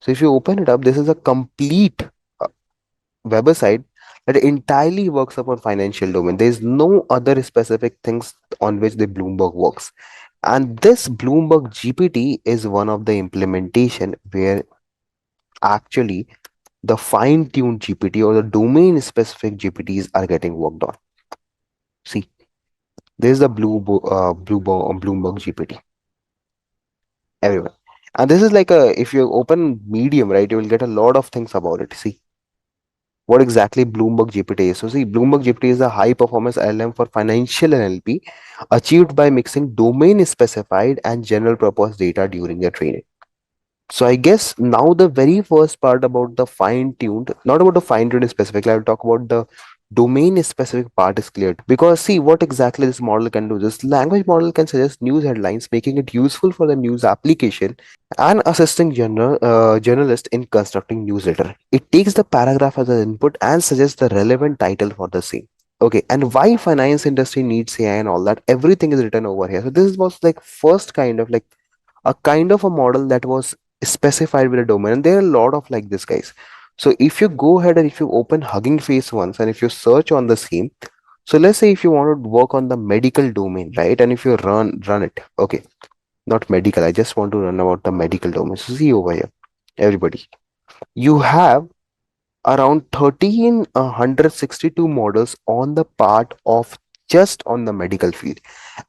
So if you open it up, this is a complete uh, website that entirely works upon financial domain. There is no other specific things on which the Bloomberg works. And this Bloomberg GPT is one of the implementation where actually the fine-tuned GPT or the domain-specific GPTs are getting worked on. See, this is the Bloomberg GPT, everyone. And this is like a, if you open Medium, right, you will get a lot of things about it. See what exactly Bloomberg GPT is. So see, Bloomberg GPT is a high performance LLM for financial NLP achieved by mixing domain specified and general purpose data during the training. So I guess now the very first part about the fine tuned, not about the fine tuned specifically, I will talk about the domain specific part is clear. Because see what exactly this model can do. This language model can suggest news headlines, making it useful for the news application and assisting journalists in constructing newsletter. It takes the paragraph as an input and suggests the relevant title for the same. Okay, and why finance industry needs AI and all that, everything is written over here. So this was like first kind of like a kind of a model that was specified with a domain, and there are a lot of like this, guys. So if you go ahead and if you open Hugging Face once and if you search on the same, so let's say if you want to work on the medical domain, right, and if you run it, okay, not medical, I just want to run about the medical domain. So see over here, everybody, you have around 1362 models on the part of just on the medical field,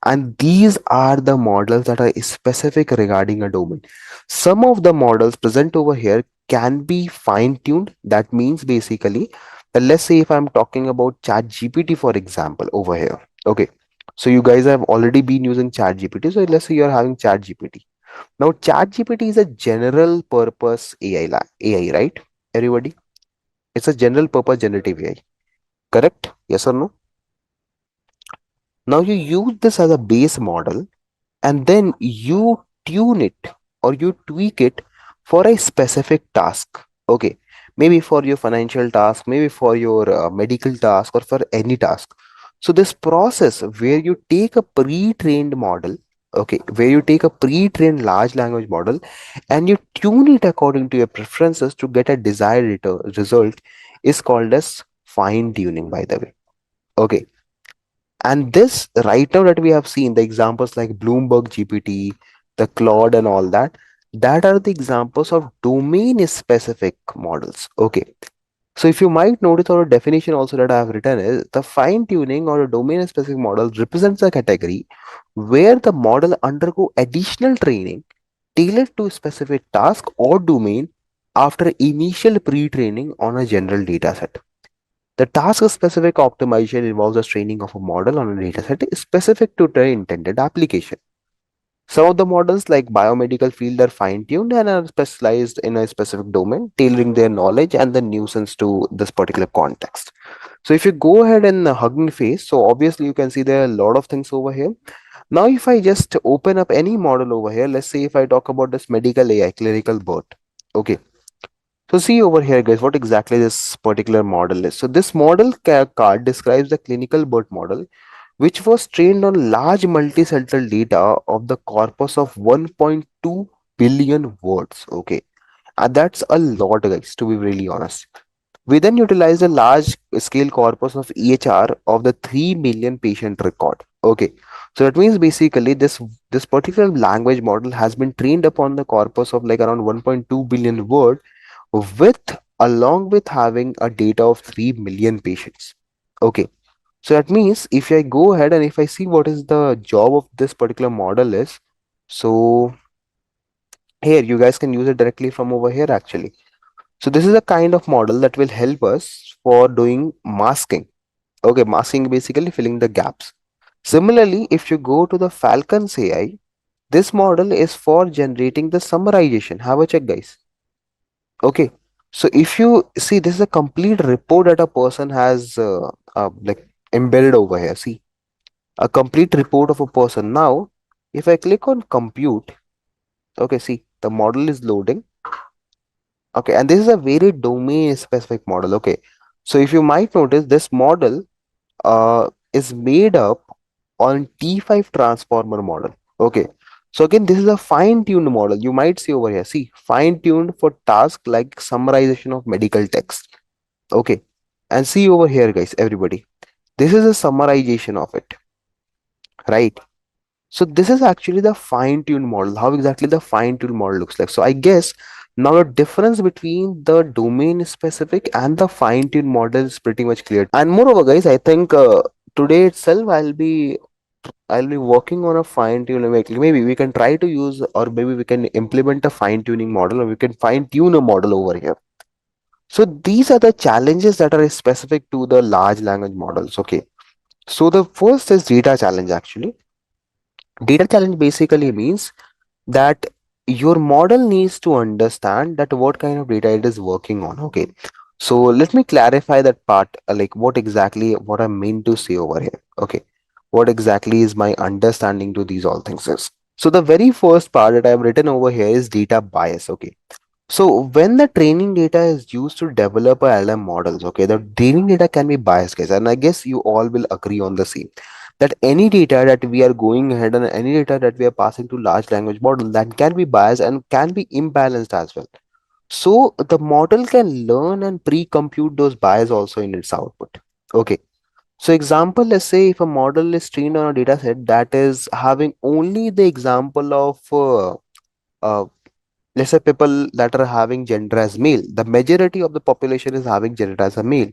and these are the models that are specific regarding a domain. Some of the models present over here can be fine tuned. That means basically that let's say if I'm talking about chat gpt for example over here, okay, so you guys have already been using chat gpt, so let's say you're having chat gpt. Now chat gpt is a general purpose ai, right, everybody? It's a general purpose generative AI, correct? Yes or no? Now you use this as a base model and then you tune it or you tweak it for a specific task. Okay, maybe for your financial task, maybe for your medical task, or for any task. So this process where you take a pre-trained model, okay, where you take a pre-trained large language model and you tune it according to your preferences to get a desired result is called as fine tuning, by the way. Okay, and this right now that we have seen the examples like Bloomberg GPT, the Claude and all that, that are the examples of domain specific models. Okay. So if you might notice our definition also that I have written is the fine tuning or a domain specific model represents a category where the model undergo additional training tailored to a specific task or domain after initial pre-training on a general data set. The task-specific optimization involves the training of a model on a dataset specific to the intended application. Some of the models, like biomedical field, are fine-tuned and are specialized in a specific domain, tailoring their knowledge and the nuisance to this particular context. So if you go ahead and Hugging Face, so obviously you can see there are a lot of things over here. Now, if I just open up any model over here, let's say if I talk about this medical AI, clinical bot. Okay, so see over here, guys, what exactly this particular model is. So this model card describes the clinical BERT model, which was trained on large multi-central data of the corpus of 1.2 billion words. Okay, and that's a lot, guys, to be really honest. We then utilize a large scale corpus of EHR of the 3 million patient record. Okay, so that means basically this particular language model has been trained upon the corpus of like around 1.2 billion word with along with having a data of 3 million patients. Okay, so that means if I go ahead and if I see what is the job of this particular model is, so here you guys can use it directly from over here actually. So this is a kind of model that will help us for doing masking. Okay, masking basically filling the gaps. Similarly, if you go to the Falcons AI, this model is for generating the summarization. Have a check, guys. Okay, so if you see, this is a complete report that a person has like embedded over here. See, a complete report of a person. Now, if I click on compute, okay, see, the model is loading. Okay, and this is a very domain specific model. Okay, so if you might notice, this model is made up on T5 transformer model. Okay, so again, this is a fine-tuned model. You might see over here. See, fine-tuned for tasks like summarization of medical text. Okay, and see over here, guys, everybody. This is a summarization of it, right? So this is actually the fine-tuned model. How exactly the fine-tuned model looks like. So I guess now the difference between the domain specific and the fine-tuned model is pretty much clear. And moreover, guys, I think today itself I'll be working on a fine tuning. Maybe we can try to use, or maybe we can implement a fine tuning model, or we can fine tune a model over here. So these are the challenges that are specific to the large language models. Okay. So the first is data challenge actually. Data challenge basically means that your model needs to understand that what kind of data it is working on. Okay. So let me clarify that part, like what exactly what I mean to say over here. Okay, what exactly is my understanding to these all things is. So the very first part that I've written over here is data bias. Okay, so when the training data is used to develop a LM models, okay, the training data can be biased, guys, and I guess you all will agree on the same. That any data that we are going ahead and any data that we are passing to large language model that can be biased and can be imbalanced as well. So the model can learn and pre-compute those bias also in its output. Okay. So example, let's say if a model is trained on a data set that is having only the example of uh, let's say people that are having gender as male, the majority of the population is having gender as a male,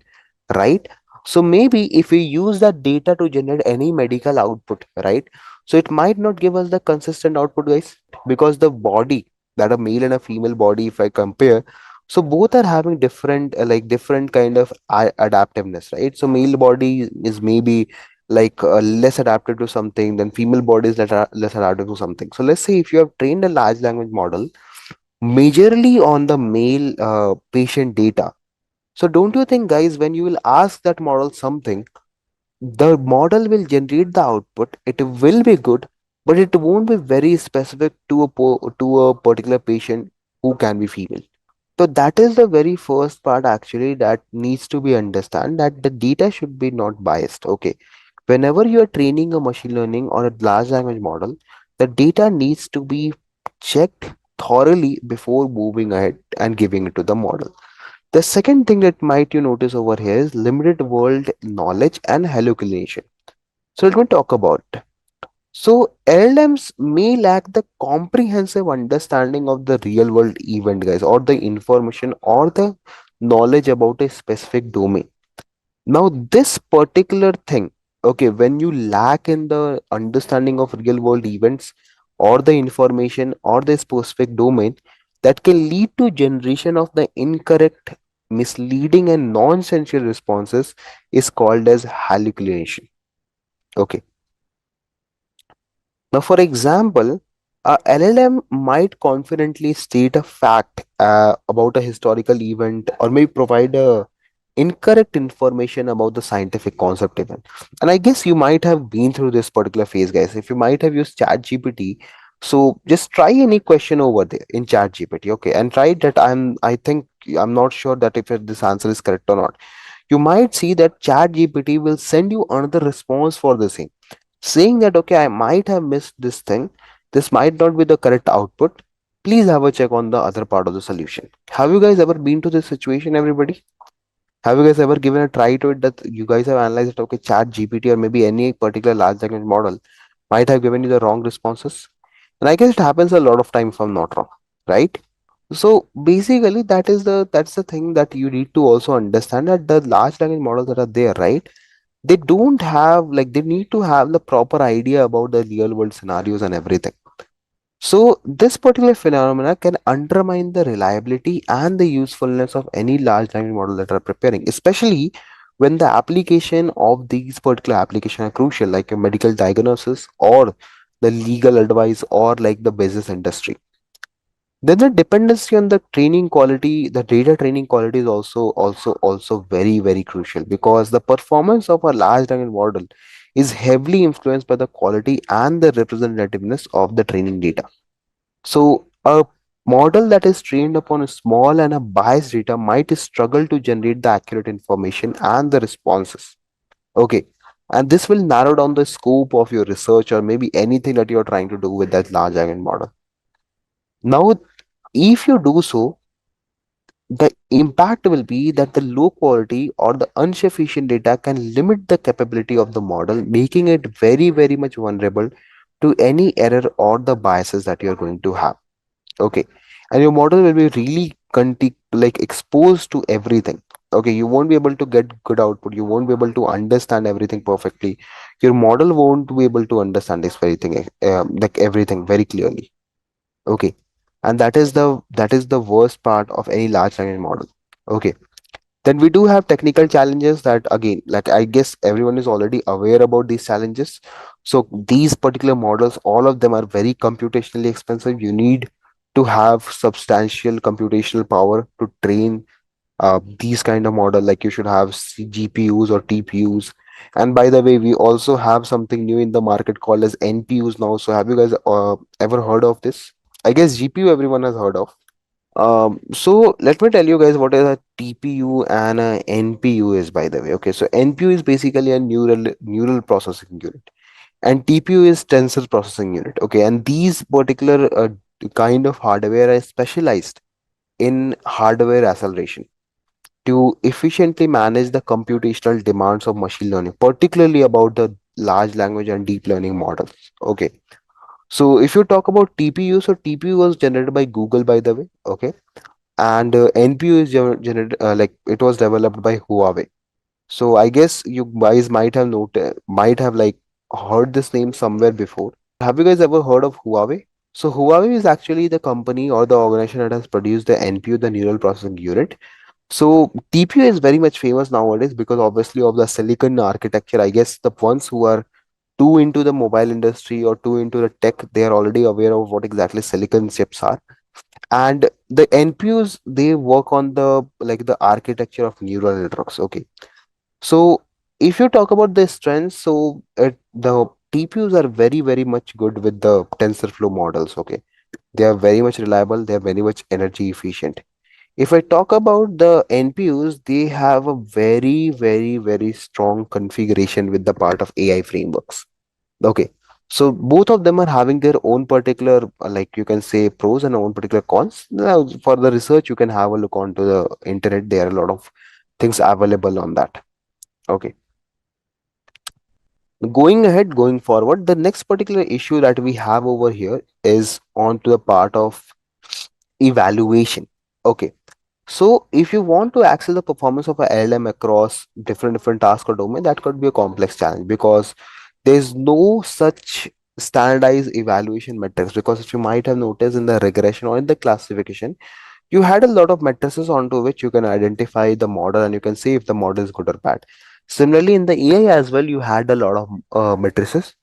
right? So maybe if we use that data to generate any medical output, right, so it might not give us the consistent output, guys, because the body, that a male and a female body, if I compare, so both are having different like different kind of adaptiveness, right? So male body is maybe like less adapted to something than female bodies that are less adapted to something. So let's say if you have trained a large language model majorly on the male patient data. So don't you think, guys, when you will ask that model something, the model will generate the output. It will be good, but it won't be very specific to to a particular patient who can be female. So that is the very first part actually that needs to be understand that the data should be not biased. Okay, whenever you are training a machine learning or a large language model, the data needs to be checked thoroughly before moving ahead and giving it to the model. The second thing that might you notice over here is limited world knowledge and hallucination. So let me talk about. So LLMs may lack the comprehensive understanding of the real world event, guys, or the information or the knowledge about a specific domain. Now, this particular thing, okay, when you lack in the understanding of real world events or the information or the specific domain, that can lead to generation of the incorrect, misleading, and nonsensical responses is called as hallucination. Okay. Now, for example, a LLM might confidently state a fact about a historical event or may provide a incorrect information about the scientific concept even. And I guess you might have been through this particular phase, guys. If you might have used chat gpt, so just try any question over there in chat gpt, okay, and try that. I think I'm not sure that if this answer is correct or not. You might see that chat gpt will send you another response for the same, saying that okay, I might have missed this thing, this might not be the correct output, please have a check on the other part of the solution. Have you guys ever been to this situation, everybody? Have you guys ever given a try to it that you guys have analyzed it? Okay, Chat GPT or maybe any particular large language model might have given you the wrong responses. And I guess it happens a lot of time if I'm not wrong, right? So basically that's the thing that you need to also understand that the large language models that are there, right? They don't have like they need to have the proper idea about the real world scenarios and everything. So, this particular phenomena can undermine the reliability and the usefulness of any large language model that are preparing, especially when the application of these particular application are crucial, like a medical diagnosis or the legal advice or like the business industry. Then the dependency on the training quality, the data training quality is also very crucial because the performance of a large language model is heavily influenced by the quality and the representativeness of the training data. So, a model that is trained upon a small and a biased data might struggle to generate the accurate information and the responses. Okay. And this will narrow down the scope of your research or maybe anything that you're trying to do with that large language model. Now, if you do so, the impact will be that the low quality or the insufficient data can limit the capability of the model, making it very much vulnerable to any error or the biases that you're going to have. Okay, and your model will be really like exposed to everything. Okay, you won't be able to get good output, you won't be able to understand everything perfectly, your model won't be able to understand this very thing like everything very clearly. Okay, and that is the worst part of any large language model. Okay, then we do have technical challenges that again, like I guess everyone is already aware about these challenges. So these particular models, all of them are very computationally expensive. You need to have substantial computational power to train these kind of model, like you should have GPUs or TPUs. And by the way, we also have something new in the market called as NPUs now. So have you guys ever heard of this? I guess GPU everyone has heard of. So let me tell you guys what is a TPU and a NPU is, by the way. Okay, so NPU is basically a neural processing unit, and TPU is tensor processing unit. Okay, and these particular kind of hardware are specialized in hardware acceleration to efficiently manage the computational demands of machine learning, particularly about the large language and deep learning models. Okay, so if you talk about TPU, so TPU was generated by Google, by the way. Okay, and NPU is generated like it was developed by Huawei. So I guess you guys might have like heard this name somewhere before. Have you guys ever heard of Huawei? So Huawei is actually the company or the organization that has produced the NPU, the neural processing unit. So TPU is very much famous nowadays because obviously of the silicon architecture. I guess the ones who are too into the mobile industry or too into the tech, they are already aware of what exactly silicon chips are. And the NPUs, they work on the like the architecture of neural networks. Okay. So if you talk about the strengths, so the TPUs are very, very much good with the TensorFlow models. Okay. They are very much reliable. They are very much energy efficient. If I talk about the NPUs, they have a very, very, very strong configuration with the part of AI frameworks. Okay. So both of them are having their own particular, like you can say, pros and own particular cons. Now, for the research, you can have a look onto the internet. There are a lot of things available on that. Okay. Going ahead, going forward, the next particular issue that we have over here is on to the part of evaluation. Okay. So if you want to access the performance of a LLM across different tasks or domain, that could be a complex challenge because there's no such standardized evaluation metrics. Because if you might have noticed in the regression or in the classification, you had a lot of matrices onto which you can identify the model and you can see if the model is good or bad. Similarly, in the AI as well, you had a lot of matrices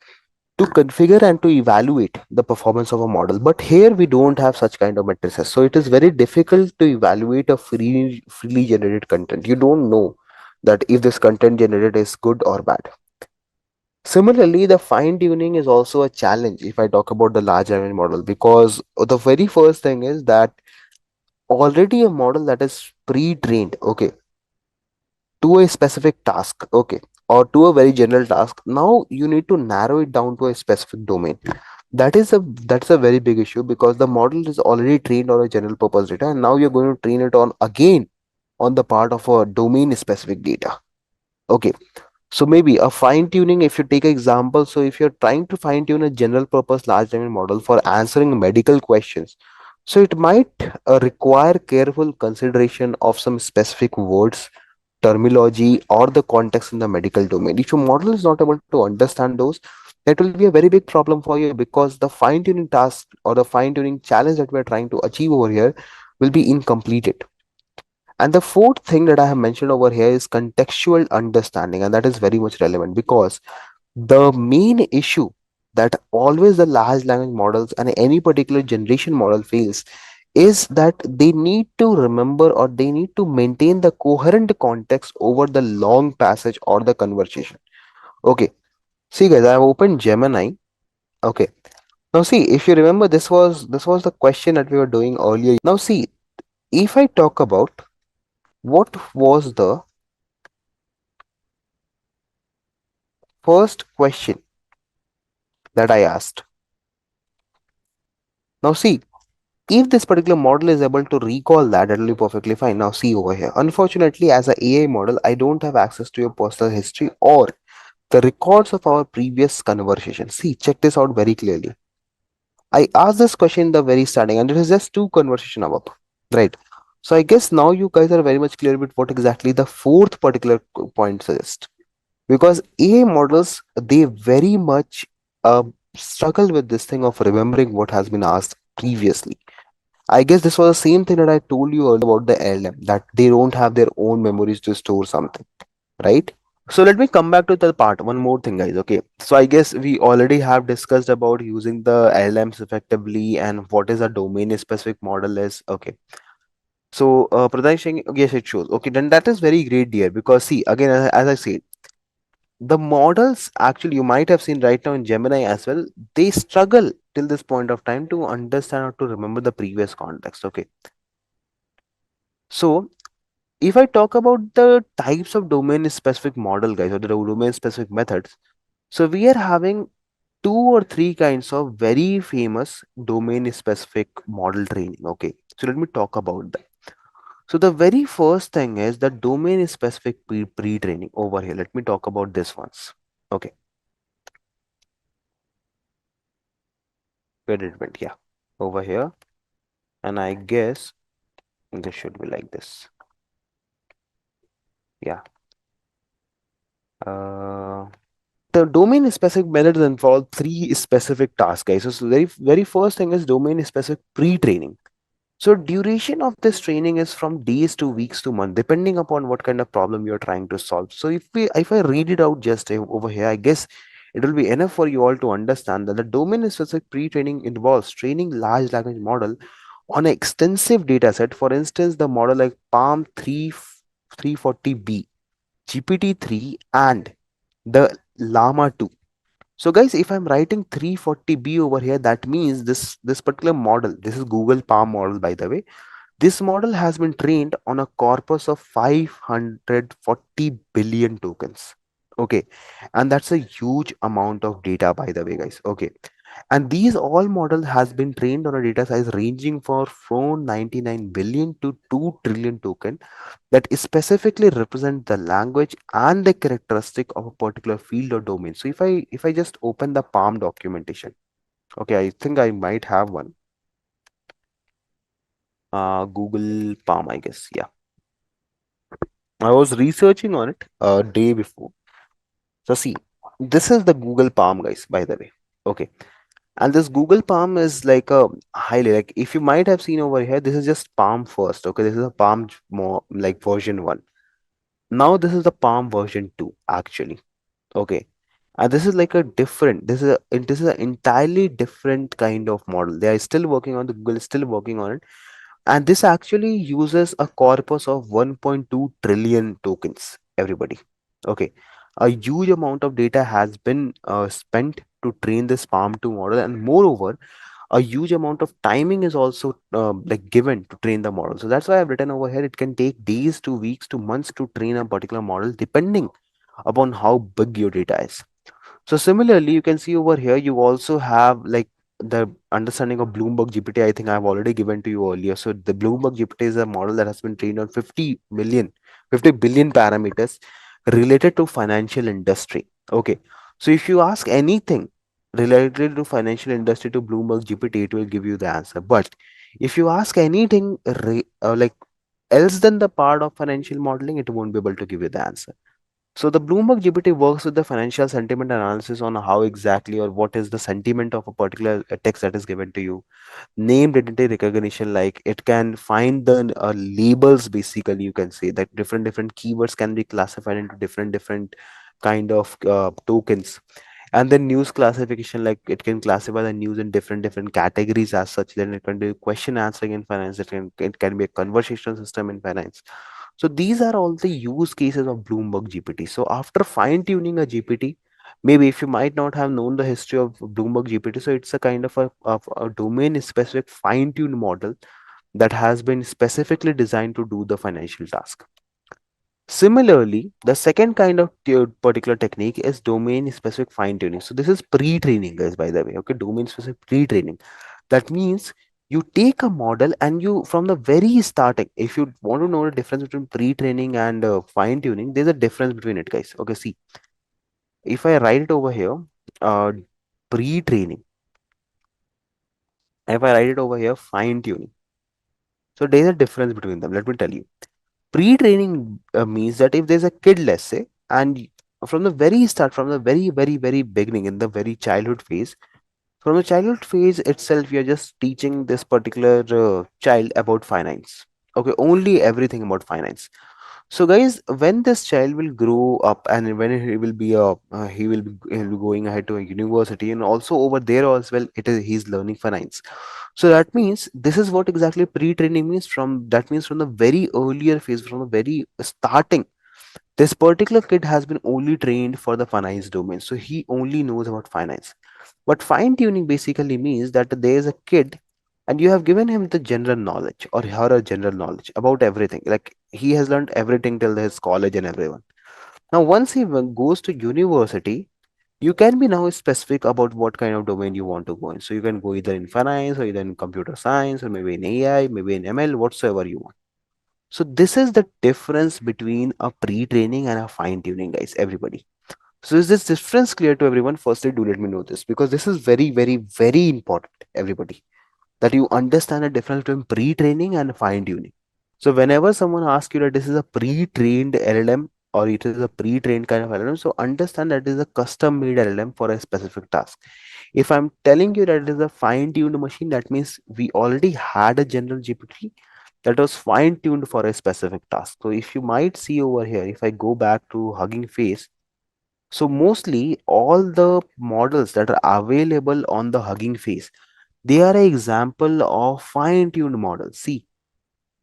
to configure and to evaluate the performance of a model. But here we don't have such kind of matrices. So it is very difficult to evaluate a freely generated content. You don't know that if this content generated is good or bad. Similarly, the fine tuning is also a challenge if I talk about the large language model, because the very first thing is that already a model that is pre-trained, okay, to a specific task, okay, or to a very general task, now you need to narrow it down to a specific domain. That's a very big issue because the model is already trained on a general purpose data, and now you're going to train it on again on the part of a domain specific data. Okay, so maybe a fine tuning, if you take an example, so if you're trying to fine tune a general purpose large language model for answering medical questions, so it might require careful consideration of some specific words, terminology, or the context in the medical domain. If your model is not able to understand those, that will be a very big problem for you because the fine tuning task or the fine tuning challenge that we're trying to achieve over here will be incomplete. And the fourth thing that I have mentioned over here is contextual understanding, and that is very much relevant because the main issue that always the large language models and any particular generation model fails is that they need to remember or they need to maintain the coherent context over the long passage or the conversation. Okay, see guys, I have opened Gemini. Okay, now see, if you remember, this was the question that we were doing earlier. Now see, if I talk about what was the first question that I asked. Now see, if this particular model is able to recall that, that will be perfectly fine. Now see over here. Unfortunately, as a AI model, I don't have access to your personal history or the records of our previous conversation. See, check this out very clearly. I asked this question in the very starting, and it is just two conversation above, right? So I guess now you guys are very much clear with what exactly the fourth particular point suggests. Because AI models, they very much struggle with this thing of remembering what has been asked previously. I guess this was the same thing that I told you earlier about the LM, that they don't have their own memories to store something, right? So let me come back to the part. One more thing, guys. Okay. So I guess we already have discussed about using the LMs effectively and what is a domain specific model is. Okay. So, Pradhan is saying, yes, it shows. Okay, then that is very great, dear. Because see, again, as I said, the models actually you might have seen right now in Gemini as well. They struggle till this point of time to understand or to remember the previous context. Okay, so if I talk about the types of domain specific model, guys, or the domain specific methods, so we are having two or three kinds of very famous domain specific model training. Okay, so let me talk about that. So the very first thing is the domain specific pre-training over here. Let me talk about this once. Okay, where did it went? Yeah, over here, and I guess this should be like this. Yeah. Uh, the domain specific methods involve three specific tasks, guys. So very first thing is domain specific pre-training. So duration of this training is from days to weeks to month, depending upon what kind of problem you're trying to solve. So if I read it out just over here, I guess it will be enough for you all to understand that the domain specific pre-training involves training large language model on an extensive data set. For instance, the model like Palm 340B, GPT-3, and the Llama 2. So guys, if I'm writing 340B over here, that means this particular model, this is Google Palm model, by the way. This model has been trained on a corpus of 540 billion tokens. Okay, and that's a huge amount of data, by the way, guys. Okay, and these all models has been trained on a data size ranging from 99 billion to 2 trillion token that specifically represent the language and the characteristic of a particular field or domain. So if I just open the Palm documentation, okay, I think I might have one. Google Palm, I guess. Yeah, I was researching on it a day before. So see, this is the Google Palm, guys, by the way. Okay, and this Google Palm is like a highly, like, if you might have seen over here, this is just Palm first. Okay, this is a Palm more like version 1. Now this is the Palm version 2 actually. Okay, and this is like a different, this is an entirely different kind of model. They are still working on, the Google is still working on it, and this actually uses a corpus of 1.2 trillion tokens, everybody. Okay, a huge amount of data has been spent to train this Palm 2 model, and moreover a huge amount of timing is also like given to train the model. So that's why I've written over here, it can take days to weeks to months to train a particular model depending upon how big your data is. So similarly, you can see over here, you also have like the understanding of Bloomberg GPT. I think I've already given to you earlier. So the Bloomberg GPT is a model that has been trained on 50 billion parameters related to financial industry. Okay. So if you ask anything related to financial industry to Bloomberg GPT, it will give you the answer. But if you ask anything like else than the part of financial modeling, it won't be able to give you the answer. So the Bloomberg GPT works with the financial sentiment analysis on how exactly or what is the sentiment of a particular text that is given to you. Name identity recognition, like it can find the labels, basically you can say that different keywords can be classified into different kind of tokens. And then news classification, like it can classify the news in different categories as such. Then it can do question answering in finance. It can be a conversational system in finance. So these are all the use cases of Bloomberg GPT. So after fine tuning a GPT, maybe if you might not have known the history of Bloomberg GPT, so it's a kind of a domain specific fine tuned model that has been specifically designed to do the financial task. Similarly, the second kind of particular technique is domain specific fine tuning. So this is pre-training, guys, by the way. Okay, domain specific pre-training. That means you take a model and you, from the very starting, if you want to know the difference between pre-training and fine tuning, there's a difference between it, guys. Okay, see, if I write it over here, uh, pre-training, if I write it over here, fine tuning. So there's a difference between them. Let me tell you. Pre-training means that if there's a kid, let's say, and from the very start, from the very beginning, in the very childhood phase, from the childhood phase itself, you're just teaching this particular child about finance. Okay, only everything about finance. So guys, when this child will grow up and when he will be he'll be going ahead to a university, and also over there as well, it is he's learning finance. So that means this is what exactly pre-training means. From that means from the very earlier phase, from the very starting, this particular kid has been only trained for the finance domain, so he only knows about finance. But fine tuning basically means that there is a kid and you have given him the general knowledge or her a general knowledge about everything. Like he has learned everything till his college and everyone. Now, once he goes to university, you can be now specific about what kind of domain you want to go in. So you can go either in finance or either in computer science or maybe in AI, maybe in ML, whatsoever you want. So this is the difference between a pre-training and a fine-tuning, guys, everybody. So is this difference clear to everyone? Firstly, do let me know this because this is very, very, very important, everybody, that you understand the difference between pre-training and fine-tuning. So whenever someone asks you that this is a pre-trained LLM or it is a pre-trained kind of LLM, so understand that it is a custom-made LLM for a specific task. If I'm telling you that it is a fine-tuned machine, that means we already had a general GPT that was fine-tuned for a specific task. So if you might see over here, if I go back to Hugging Face, so mostly all the models that are available on the Hugging Face, they are an example of fine-tuned models. See,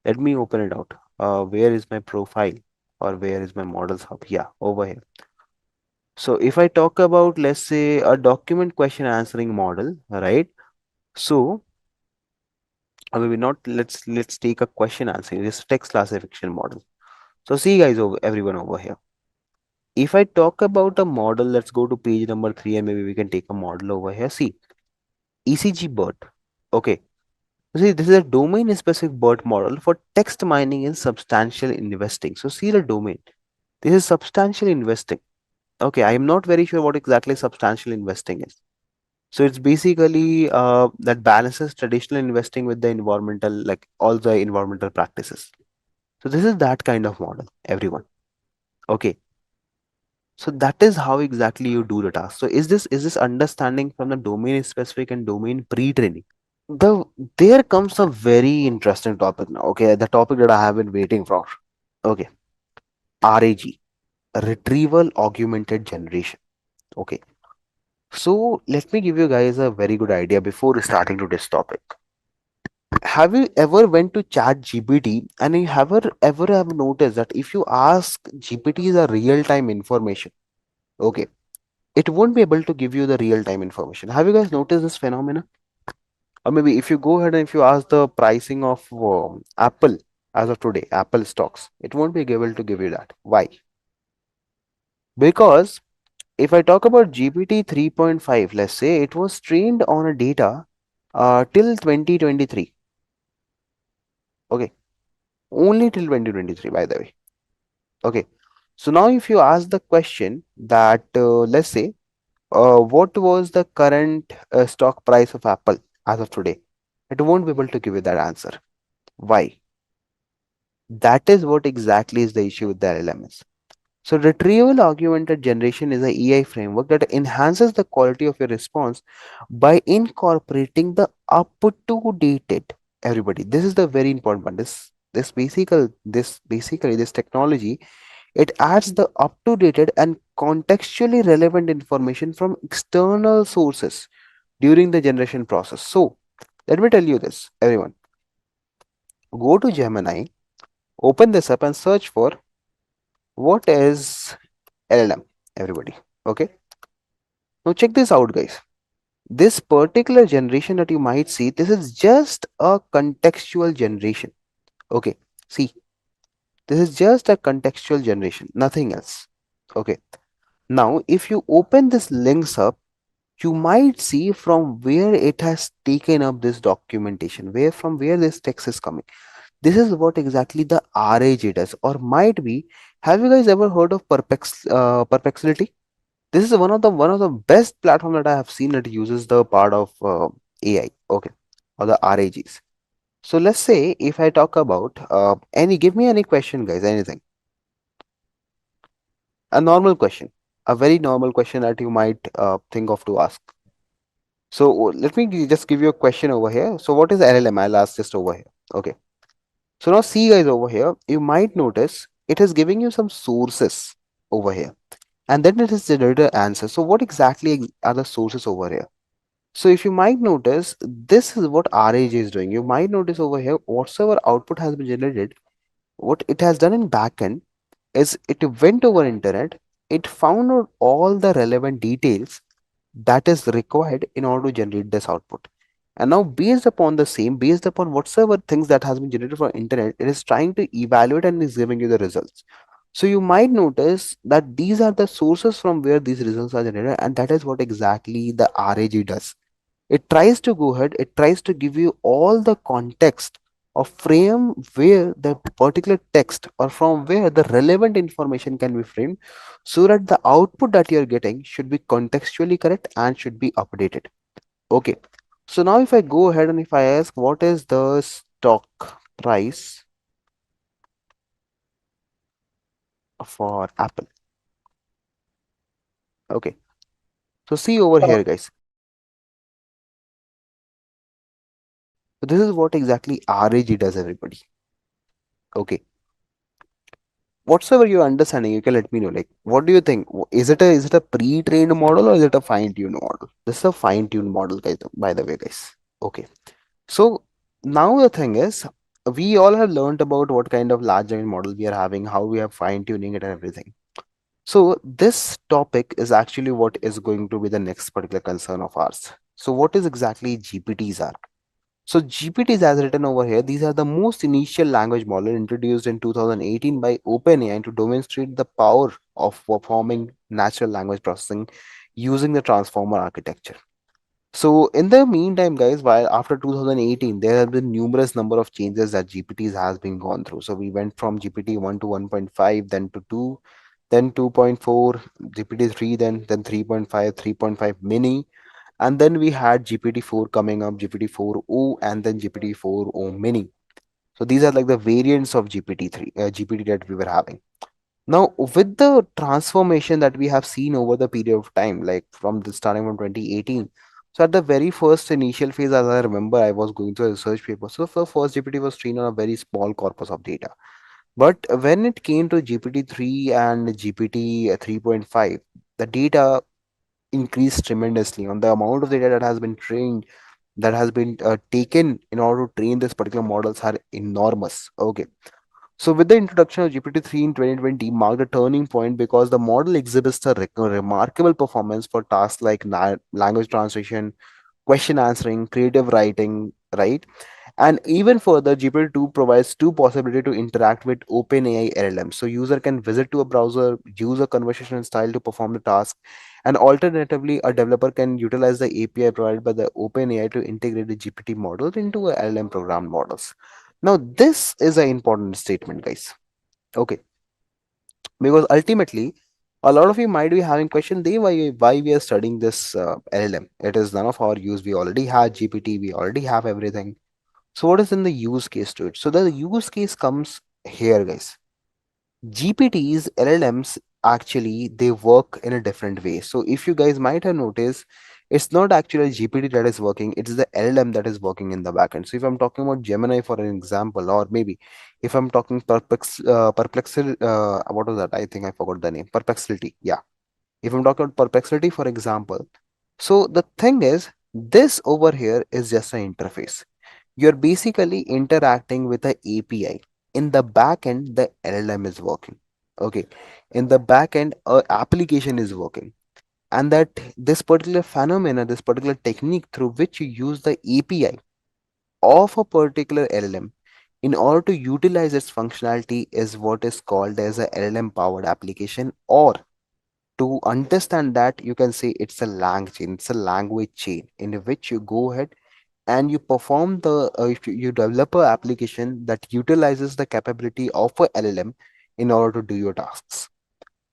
let me open it out. Where is my profile or where is my models hub? Yeah, over here. So if I talk about, let's say, a document question answering model, right? So maybe not. Let's take a question answering. This text classification model. So see, guys, everyone over here. If I talk about a model, let's go to page number 3 and maybe we can take a model over here. See, ECG BERT. Okay. See, this is a domain specific BERT model for text mining and substantial investing. So see the domain. This is substantial investing. Okay, I am not very sure what exactly substantial investing is. So it's basically that balances traditional investing with the environmental, like all the environmental practices. So this is that kind of model, everyone. Okay. So that is how exactly you do the task. So is this understanding from the domain specific and domain pre-training? The There comes a very interesting topic now. Okay, the topic that I have been waiting for. Okay, RAG, Retrieval Augmented Generation. Okay, so let me give you guys a very good idea before starting to this topic. Have you ever went to chat GPT and you ever have noticed that if you ask GPT the real time information, okay, it won't be able to give you the real time information. Have you guys noticed this phenomena? Or maybe if you go ahead and if you ask the pricing of Apple as of today, Apple stocks, it won't be able to give you that. Why? Because if I talk about GPT 3.5, let's say it was trained on a data till 2023. Okay, only till 2023, by the way. Okay, so now if you ask the question that let's say what was the current stock price of Apple as of today, it won't be able to give you that answer. Why? That is what exactly is the issue with the LLMs. So retrieval augmented generation is a AI framework that enhances the quality of your response by incorporating the up-to-dated. Everybody, this is the very important one. This technology, it adds the up-to-dated and contextually relevant information from external sources during the generation process. So let me tell you this, everyone. Go to Gemini, open this up and search for what is LLM, everybody. Okay. Now check this out, guys. This particular generation that you might see, this is just a contextual generation. Okay. See, this is just a contextual generation, nothing else. Okay. Now, if you open this links up, you might see from where it has taken up this documentation, from where this text is coming. This is what exactly the RAG does, or might be. Have you guys ever heard of Perplexity? This is one of the best platform that I have seen that uses the part of AI. Okay, or the RAGs. So let's say if I talk about give me any question, guys, anything, a normal question, a very normal question that you might think of to ask. So let me just give you a question over here. So what is LLM? I'll ask just over here. Okay. So now see, guys, over here, you might notice it is giving you some sources over here, and then it is generated answer. So what exactly are the sources over here? So if you might notice, this is what RAG is doing. You might notice over here, whatsoever output has been generated, what it has done in backend is it went over internet, it found out all the relevant details that is required in order to generate this output. And now based upon the same, based upon whatsoever things that has been generated for internet, it is trying to evaluate and is giving you the results. So you might notice that these are the sources from where these results are generated, and that is what exactly the RAG does. It tries to go ahead, it tries to give you all the context of frame where the particular text or from where the relevant information can be framed, so that the output that you're getting should be contextually correct and should be updated. Okay, so now if I go ahead and if I ask what is the stock price for Apple. Okay, so see over here, guys. So this is what exactly RAG does, everybody. Okay, whatsoever you're understanding, you can let me know. Like, what do you think? Is it a pre-trained model or is it a fine-tuned model? This is a fine-tuned model, guys. By the way, guys. Okay. So now the thing is, we all have learned about what kind of large language model we are having, how we are fine-tuning it and everything. So this topic is actually what is going to be the next particular concern of ours. So what is exactly GPTs are? So GPTs as written over here, these are the most initial language model introduced in 2018 by OpenAI to demonstrate the power of performing natural language processing using the transformer architecture. So in the meantime, guys, while after 2018, there have been numerous number of changes that GPTs has been gone through. So we went from GPT 1 to 1.5, then to 2, then 2.4, GPT 3, then 3.5, 3.5 mini, and then we had GPT-4 coming up, GPT-4o, and then GPT-4o mini. So these are like the variants of GPT-3, GPT that we were having. Now, with the transformation that we have seen over the period of time, like from the starting from 2018, so at the very first initial phase, as I remember, I was going through a research paper. So the first GPT was trained on a very small corpus of data. But when it came to GPT-3 and GPT 3.5, the data increased tremendously on the amount of data that has been trained, that has been taken in order to train this particular models are enormous. Okay, so with the introduction of GPT-3 in 2020 marked a turning point because the model exhibits a remarkable performance for tasks like language translation, question answering, creative writing, right? And even further, GPT-2 provides two possibility to interact with OpenAI LLM. So user can visit to a browser, use a conversational style to perform the task, and alternatively, a developer can utilize the API provided by the OpenAI to integrate the GPT model into a LLM programmed models. Now, this is an important statement, guys. Okay, because ultimately, a lot of you might be having question, they why we are studying this LLM. It is none of our use. We already have GPT. We already have everything. So what is in the use case to it? So the use case comes here, guys. GPTs, LLMs, actually they work in a different way. So if you guys might have noticed, it's not actually GPT that is working, it's the LLM that is working in the backend. So if I'm talking about Gemini for an example, or maybe if I'm talking Perplexity, what was that? I think I forgot the name. Perplexity. Yeah. If I'm talking about Perplexity, for example, so the thing is, this over here is just an interface. You're basically interacting with the API. In the back end, the LLM is working. Okay. In the back end, a application is working. And that this particular phenomena, this particular technique through which you use the API of a particular LLM in order to utilize its functionality is what is called as a LLM powered application, or to understand that, you can say it's a lang chain, it's a language chain in which you go ahead and you perform the if you develop a application that utilizes the capability of a LLM in order to do your tasks.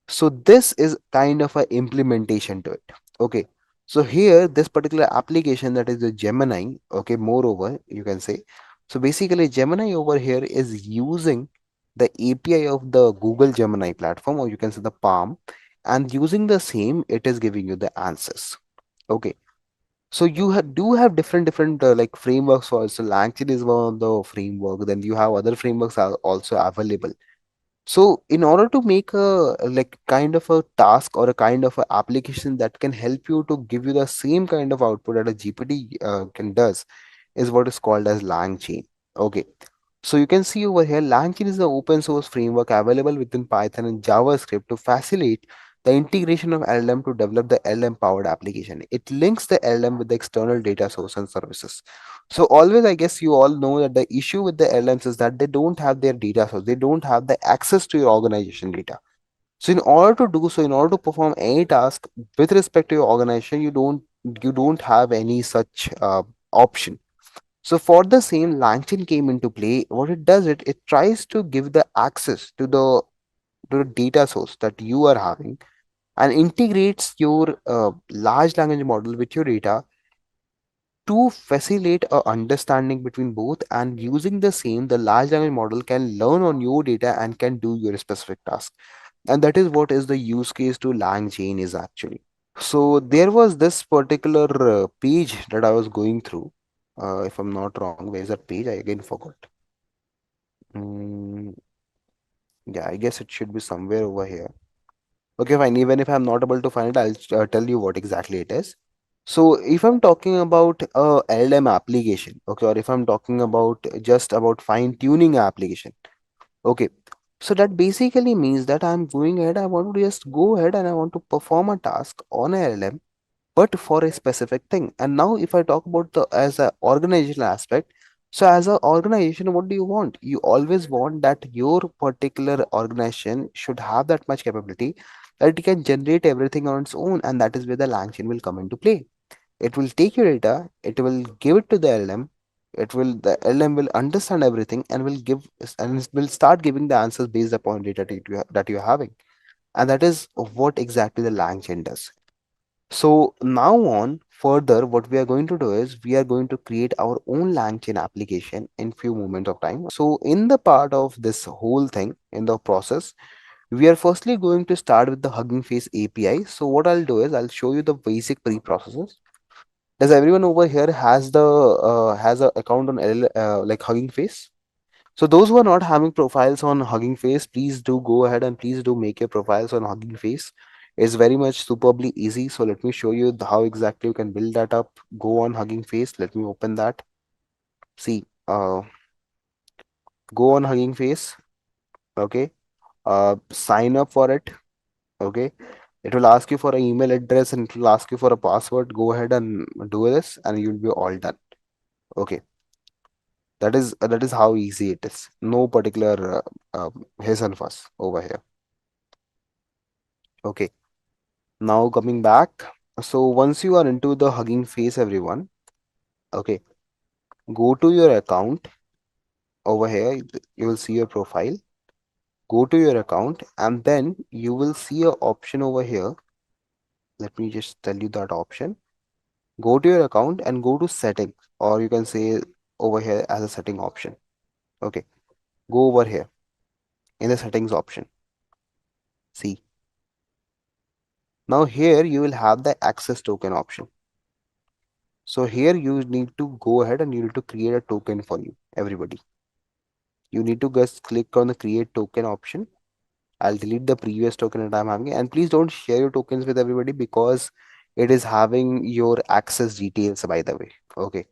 So this is kind of a implementation to it. Okay, so here this particular application, that is the Gemini, okay, moreover you can say, so basically Gemini over here is using the API of the Google Gemini platform, or you can say the Palm, and using the same it is giving you the answers. Okay, so you do have different like frameworks for, so LangChain is one of the framework, then you have other frameworks are also available. So in order to make a like kind of a task or a kind of a application that can help you to give you the same kind of output that a GPT can does, is what is called as LangChain. Okay. So you can see over here, LangChain is the open source framework available within Python and JavaScript to facilitate the integration of LLM to develop the LLM powered application. It links the LLM with the external data source and services. So always, I guess you all know that the issue with the LLMs is that they don't have their data source. They don't have the access to your organization data. So in order to do so, in order to perform any task with respect to your organization, you don't have any such option. So for the same, LangChain came into play. What it does, it tries to give the access to the data source that you are having, and integrates your large language model with your data to facilitate a understanding between both. And using the same, the large language model can learn on your data and can do your specific task. And that is what is the use case to LangChain is actually. So there was this particular page that I was going through. If I'm not wrong, where's that page? I again forgot. Mm, yeah, I guess it should be somewhere over here. Okay, fine. Even if I'm not able to find it, I'll tell you what exactly it is. So if I'm talking about a LLM application, okay, or if I'm talking about just about fine tuning application, okay. So that basically means that I'm going ahead, I want to just go ahead and I want to perform a task on a LLM, but for a specific thing. And now if I talk about the as a organizational aspect, so as an organization, what do you want? You always want that your particular organization should have that much capability that it can generate everything on its own, and that is where the LangChain will come into play. It will take your data, it will give it to the LLM, the LLM will understand everything and will give and it will start giving the answers based upon data that you're having. And that is what exactly the LangChain does. So now on further, what we are going to do is we are going to create our own LangChain application in few moments of time. So in the part of this whole thing, in the process, we are firstly going to start with the Hugging Face API. So what I'll do is I'll show you the basic pre-processes. Does everyone over here has a account on like Hugging Face? So those who are not having profiles on Hugging Face, please do go ahead and please do make your profiles on Hugging Face. It's very much superbly easy. So let me show you how exactly you can build that up. Go on Hugging Face. Let me open that. See, go on Hugging Face. Okay. Sign up for it. Okay. It will ask you for an email address and it will ask you for a password. Go ahead and do this, and you'll be all done. Okay. That is how easy it is. No particular hiss and fuss over here. Okay. Now coming back, so once you are into the Hugging Face, everyone, okay, go to your account over here. You will see your profile. Go to your account, and then you will see a option over here. Let me just tell you that option. Go to your account and go to settings, or you can say over here as a setting option. Okay, go over here in the settings option. See, now here you will have the access token option. So here you need to go ahead and you need to create a token for you, everybody. You need to just click on the create token option. I'll delete the previous token that I'm having, and please don't share your tokens with everybody because it is having your access details, by the way. Okay.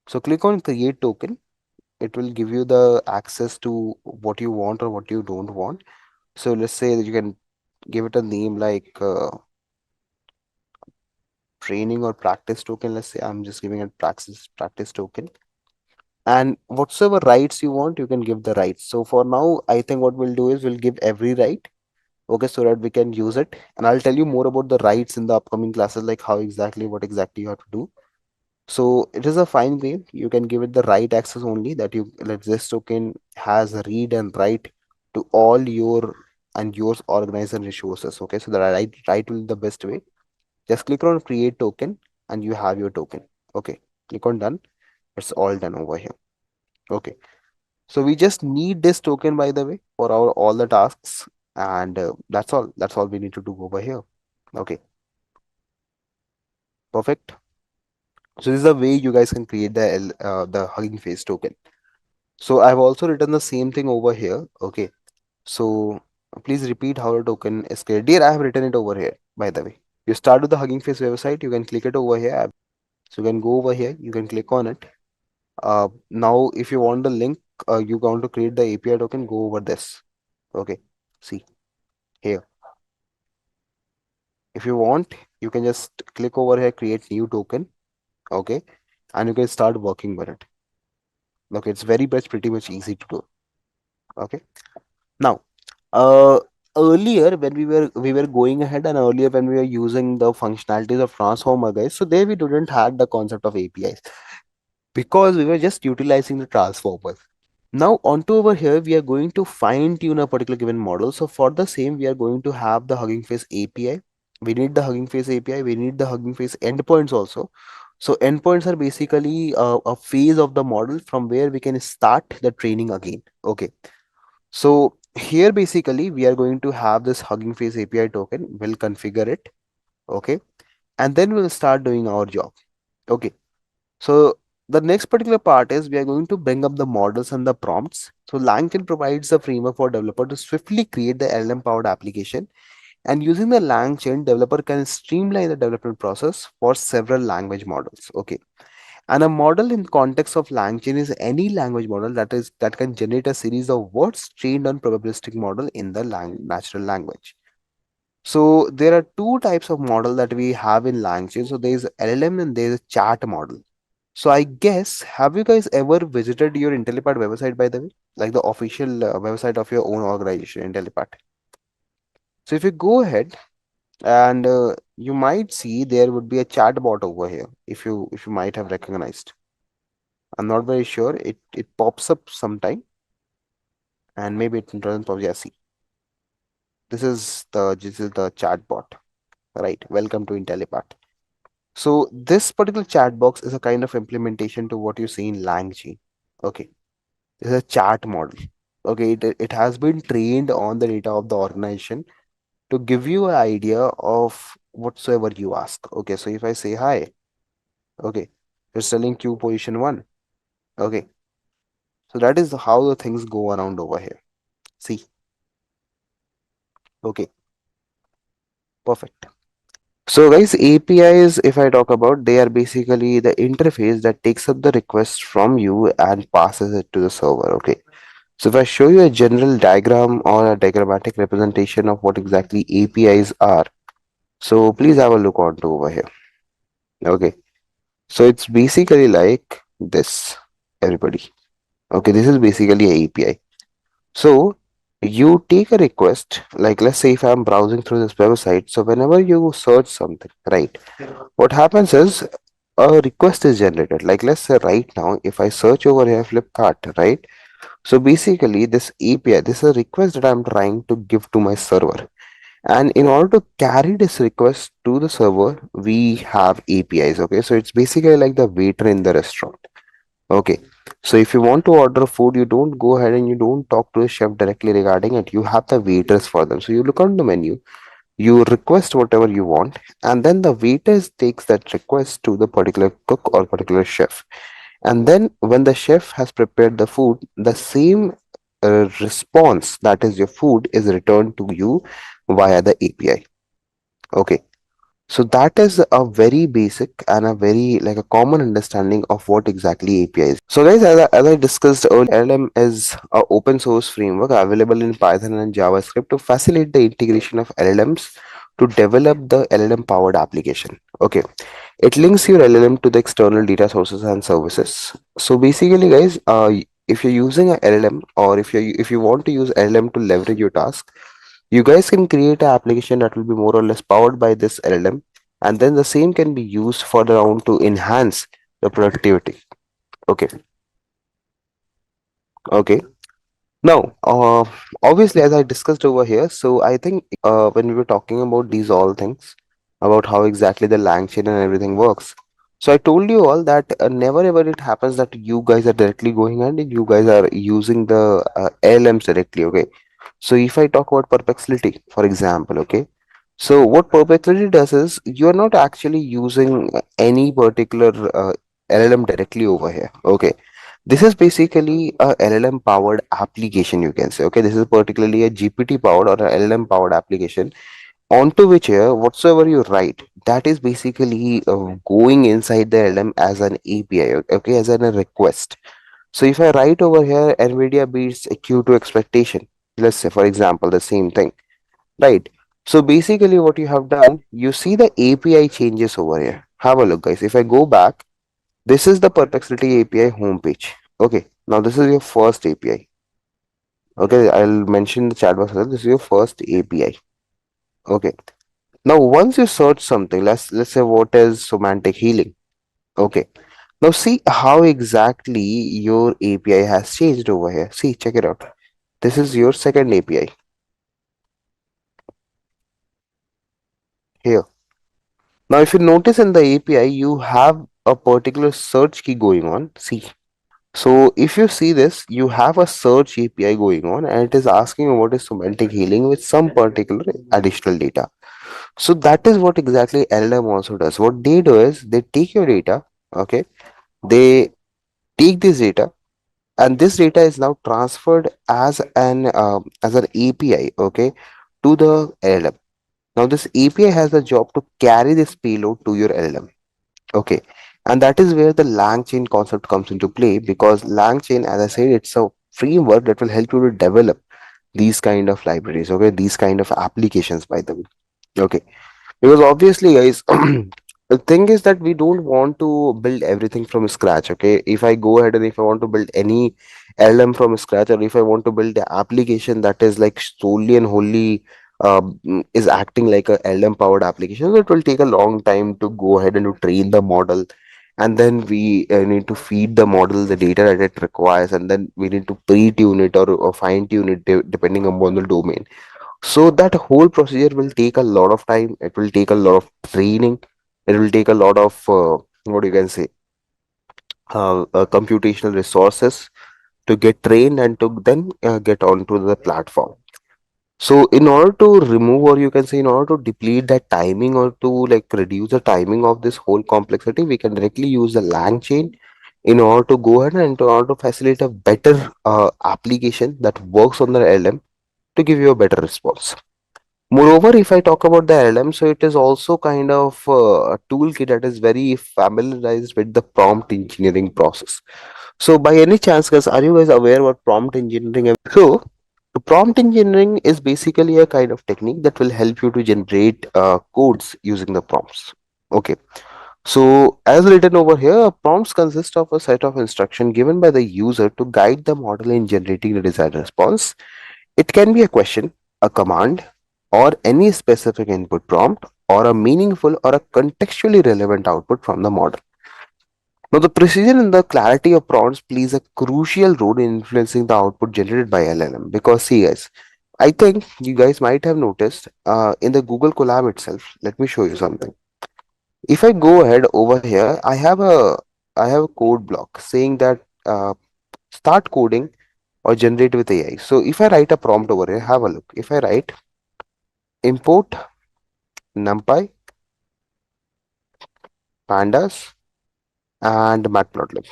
So click on create token. It will give you the access to what you want or what you don't want. So let's say that you can give it a name like training or practice token. Let's say I'm just giving it practice token, and whatsoever rights you want you can give the rights. So for now I think what we'll do is we'll give every right, okay, so that we can use it. And I'll tell you more about the rights in the upcoming classes, like what exactly you have to do. So it is a fine way. You can give it the right access only, that you let this token has a read and write to all your and yours organization resources. Okay, so the right will be the best way. Just click on create token and you have your token. Okay, click on done. It's all done over here. Okay. So we just need this token, by the way, for our all the tasks, and that's all. That's all we need to do over here. Okay, perfect. So this is the way you guys can create the Hugging Face token. So I've also written the same thing over here. Okay, So please repeat how the token is created. Dear, I have written it over here, by the way. You start with the Hugging Face website, you can click it over here. So you can go over here, you can click on it. Now, if you want the link, you want to create the API token, go over this. Okay, see here. If you want, you can just click over here, create new token. Okay, and you can start working with it. Okay, it's very much pretty much easy to do. Okay, now, uh, earlier when we were going ahead, and earlier when we were using the functionalities of transformer, guys, so there we didn't had the concept of APIs because we were just utilizing the transformers. Now onto over here, we are going to fine tune a particular given model. So for the same, we are going to have the Hugging Face API. We need the Hugging Face API. We need the Hugging Face endpoints also. So endpoints are basically a phase of the model from where we can start the training again. Okay. So here basically we are going to have this Hugging Face API token. We'll configure it. Okay. And then we'll start doing our job. Okay. So the next particular part is we are going to bring up the models and the prompts. So LangChain provides a framework for developer to swiftly create the LLM powered application. And using the LangChain, developer can streamline the development process for several language models. Okay. And a model in context of LangChain is any language model that can generate a series of words trained on probabilistic model in the natural language. So there are two types of model that we have in LangChain. So there is LLM and there is a chat model. So I guess, have you guys ever visited your Intellipaat website, by the way? Like the official website of your own organization, Intellipaat. So if you go ahead and you might see there would be a chat bot over here, if you might have recognized. I'm not very sure. It pops up sometime and maybe it doesn't pop. Yeah, see. This is the chat bot. Right. Welcome to Intellipaat. So this particular chat box is a kind of implementation to what you see in LangChain. Okay. This is a chat model. Okay, it has been trained on the data of the organization to give you an idea of whatsoever you ask. Okay, so if I say hi, okay, it's telling queue position one. Okay, so that is how the things go around over here. See, okay, perfect. So guys, APIs, if I talk about, they are basically the interface that takes up the request from you and passes it to the server. Okay. So if I show you a general diagram or a diagrammatic representation of what exactly APIs are, so please have a look onto over here. Okay. So it's basically like this, everybody. Okay, this is basically a API. So you take a request, like let's say if I'm browsing through this website, so whenever you search something, right, what happens is a request is generated. Like let's say right now, if I search over here Flipkart, right? So basically this API, this is a request that I'm trying to give to my server. And in order to carry this request to the server, we have APIs. Okay, so it's basically like the waiter in the restaurant. Okay, so if you want to order food, you don't go ahead and you don't talk to the chef directly regarding it. You have the waiters for them. So you look on the menu, you request whatever you want, and then the waiters takes that request to the particular cook or particular chef. And then when the chef has prepared the food, the same response, that is your food, is returned to you via the API. Okay. So that is a very basic and a very like a common understanding of what exactly API is. So guys, as I discussed earlier, LLM is a open source framework available in Python and JavaScript to facilitate the integration of LLMs to develop the LLM powered application. Okay. It links your LLM to the external data sources and services. So basically, guys, if you're using a LLM or if you want to use LLM to leverage your task, you guys can create an application that will be more or less powered by this LLM, and then the same can be used further on to enhance the productivity. Okay, okay. Now, obviously, as I discussed over here, so I think when we were talking about these all things, about how exactly the LangChain and everything works. So I told you all that never ever it happens that you guys are directly going and you guys are using the LLMs directly. Okay. So if I talk about perplexity, for example, okay. So what perplexity does is you are not actually using any particular LLM directly over here. Okay. This is basically a LLM powered application, you can say. Okay, this is particularly a GPT powered or a LLM powered application onto which here whatsoever you write, that is basically going inside the LLM as an API, okay, as a request. So if I write over here, NVIDIA beats Q2 expectation, let's say for example, the same thing, right? So basically what you have done, you see the API changes over here. Have a look, guys. If I go back, this is the Perplexity API homepage. Okay, now this is your first API. Okay, I'll mention the chat box as well. This is your first API. Okay. Now once you search something, let's say what is semantic healing. Okay. Now see how exactly your API has changed over here. See, check it out. This is your second API here. Now if you notice in the API, you have a particular search key going on. See. So if you see this, you have a search API going on and it is asking you what is semantic healing with some particular additional data. So that is what exactly LLM also does. What they do is they take your data, okay, they take this data, and this data is now transferred as an API, okay, to the LLM. Now this API has the job to carry this payload to your LLM. Okay, and that is where the LangChain concept comes into play, because LangChain, as I said, it's a framework that will help you to develop these kind of libraries, okay, these kind of applications, by the way. Okay, because obviously, guys, the thing is that we don't want to build everything from scratch. Okay, if I go ahead and if I want to build any LM from scratch, or if I want to build the application that is like solely and wholly is acting like a LM powered application, so it will take a long time to go ahead and to train the model, and then we need to feed the model the data that it requires, and then we need to pre-tune it or fine tune it depending upon the domain. So that whole procedure will take a lot of time. It will take a lot of training. It will take a lot of what you can say computational resources to get trained and to then get onto the platform. So in order to remove, or you can say in order to deplete that timing, or to like reduce the timing of this whole complexity, we can directly use the lang chain in order to go ahead and in order to facilitate a better application that works on the LM to give you a better response. Moreover, if I talk about the LLM, so it is also kind of a toolkit that is very familiarized with the prompt engineering process. So, by any chance, guys, are you guys aware what prompt engineering is? So, prompt engineering is basically a kind of technique that will help you to generate codes using the prompts. Okay. So, as written over here, prompts consist of a set of instruction given by the user to guide the model in generating the desired response. It can be a question, a command, or any specific input prompt, or a meaningful or a contextually relevant output from the model. Now, the precision and the clarity of prompts plays a crucial role in influencing the output generated by LLM. Because, see, guys, I think you guys might have noticed in the Google Colab itself. Let me show you something. If I go ahead over here, I have a code block saying that start coding or generate with AI. So if I write a prompt over here, have a look. If I write import NumPy, pandas, and matplotlib.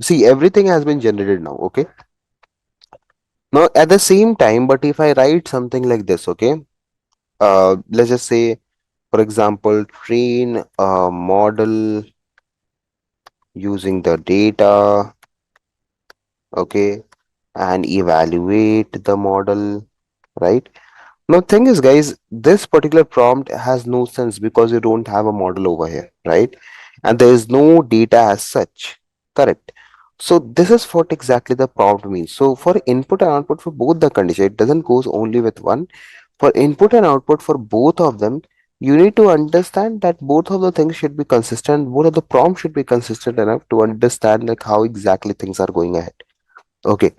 See, everything has been generated now. Okay. Now at the same time, but if I write something like this, okay, let's just say, for example, train a model using the data, okay, and evaluate the model, right? Now, thing is, guys, this particular prompt has no sense because you don't have a model over here, right? And there is no data as such, correct? So this is what exactly the prompt means. So for input and output for both the condition, it doesn't goes only with one. For input and output for both of them, you need to understand that both of the things should be consistent. Both of the prompts should be consistent enough to understand like how exactly things are going ahead. Okay.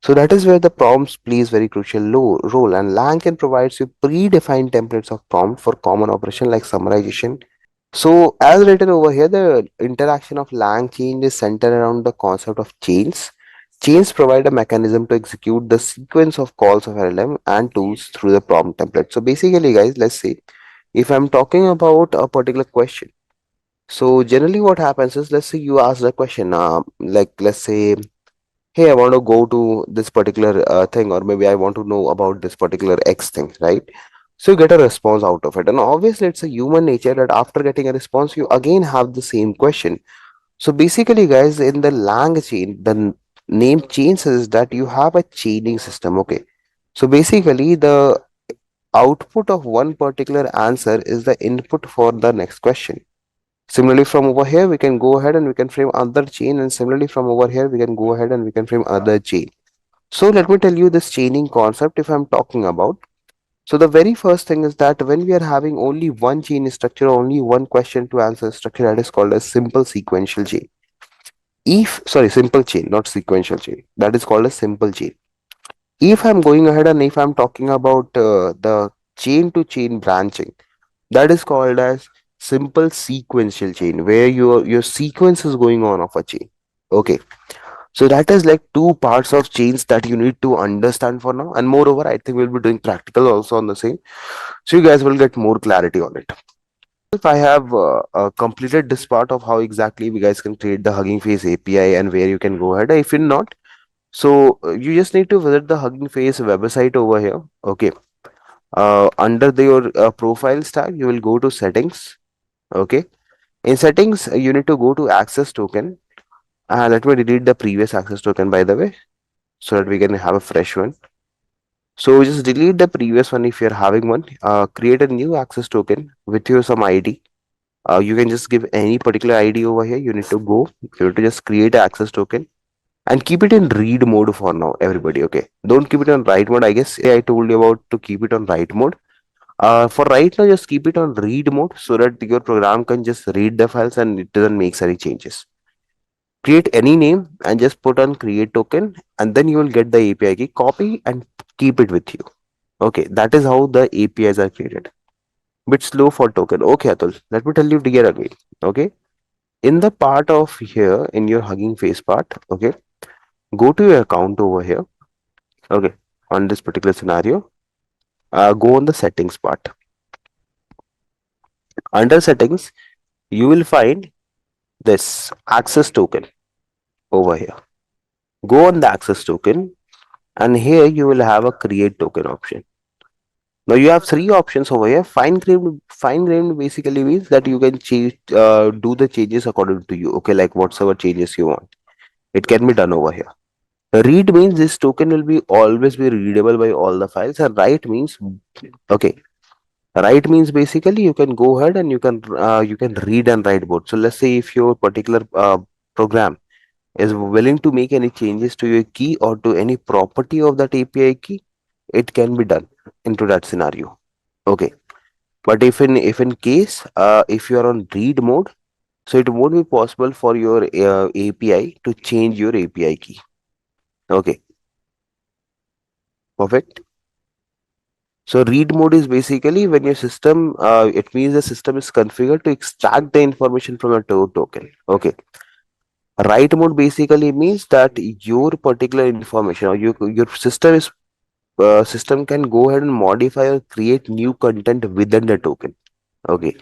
So that is where the prompts plays very crucial role, and LangChain provides you predefined templates of prompt for common operation like summarization. So as written over here, the interaction of LangChain is centered around the concept of chains. Chains provide a mechanism to execute the sequence of calls of LLM and tools through the prompt template. So basically, guys, let's say if I'm talking about a particular question. So generally what happens is, let's say you ask the question, like let's say, hey, I want to go to this particular thing, or maybe I want to know about this particular X thing, right? So you get a response out of it. And obviously it's a human nature that after getting a response, you again have the same question. So basically, guys, in the Lang chain, the name changes is that you have a chaining system. Okay. So basically, the output of one particular answer is the input for the next question. Similarly, from over here, we can go ahead and we can frame another chain. And similarly, from over here, we can go ahead and we can frame other chain. So let me tell you this chaining concept if I'm talking about. So the very first thing is that when we are having only one chain structure, only one question to answer structure, that is called a simple sequential chain. If, sorry, simple chain, not sequential chain. That is called a simple chain. If I'm going ahead and if I'm talking about the chain to chain branching, that is called as simple sequential chain, where your sequence is going on of a chain. Okay. So that is like two parts of chains that you need to understand for now. And moreover, I think we'll be doing practical also on the same. So you guys will get more clarity on it. If I have completed this part of how exactly you guys can create the Hugging Face API and where you can go ahead. If you're not, so you just need to visit the Hugging Face website over here. Okay. Under your profiles tab, you will go to settings. Okay. In settings, you need to go to access token. Let me delete the previous access token, by the way, so that we can have a fresh one. So just delete the previous one if you're having one. Create a new access token with your some ID. You can just give any particular ID over here. You need to go. You need to just create an access token and keep it in read mode for now, everybody. Okay. Don't keep it on write mode. I guess I told you about to keep it on write mode. For right now, just keep it on read mode so that your program can just read the files and it doesn't make any changes. Create any name and just put on create token, and then you will get the API key. Copy and keep it with you. Okay, that is how the APIs are created. Bit slow for token. Okay, Atul, let me tell you here again. Okay, in the part of here in your Hugging Face part, okay, go to your account over here. Okay, on this particular scenario, go on the settings part. Under settings, you will find this access token over here. Go on the access token, and here you will have a create token option. Now you have three options over here. Fine grained basically means that you can change, do the changes according to you. Okay, like whatsoever changes you want, it can be done over here. Read means this token will be always be readable by all the files, and write means, okay, write means basically you can go ahead and you can read and write both. So let's say if your particular program is willing to make any changes to your key or to any property of that API key, it can be done into that scenario. Okay. But if in case if you are on read mode, so it won't be possible for your API to change your API key. Okay, perfect. So read mode is basically when your system, it means the system is configured to extract the information from a token. Okay. Write mode basically means that your particular information or your system can go ahead and modify or create new content within the token. Okay.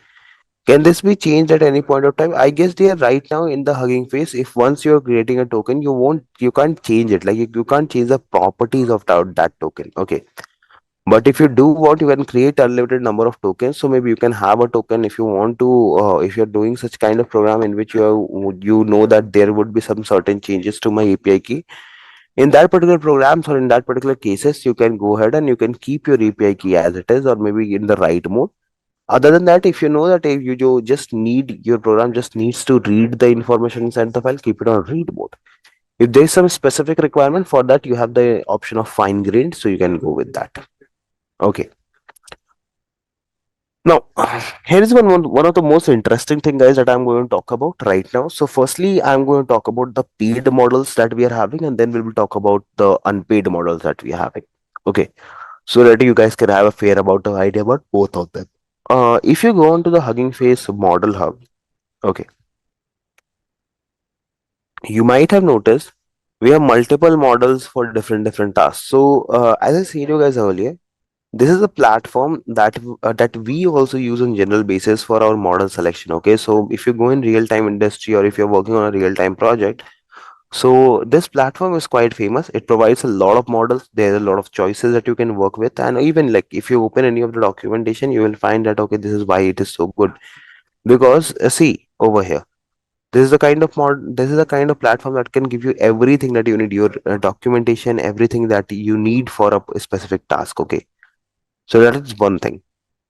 Can this be changed at any point of time? I guess they are right now in the Hugging Face. If once you're creating a token, you can't change it. Like you can't change the properties of that token. Okay. But if you do want, you can create unlimited number of tokens. So maybe you can have a token if you want to, if you're doing such kind of program in which you know that there would be some certain changes to my API key. In that particular programs or in that particular cases, you can go ahead and you can keep your API key as it is, or maybe in the write mode. Other than that, if you know that if you just need your program just needs to read the information inside the file, keep it on read mode. If there is some specific requirement for that, you have the option of fine grained, so you can go with that. Okay. Now, here is one of the most interesting thing, guys, that I'm going to talk about right now. So, firstly, I'm going to talk about the paid models that we are having, and then we will talk about the unpaid models that we are having. Okay, so that you guys can have a fair about the idea about both of them. If you go on to the Hugging Face model hub, okay, you might have noticed We have multiple models for different tasks. So as I said you guys earlier, this is a platform that we also use on general basis for our model selection. Okay, so if you go in real time industry or if you're working on a real time project, so this platform is quite famous. It provides a lot of models. There are a lot of choices that you can work with, and even like if you open any of the documentation, you will find that okay, this is why it is so good. Because see over here, this is the kind of platform that can give you everything that you need, your documentation, everything that you need for a specific task. Okay, so that is one thing.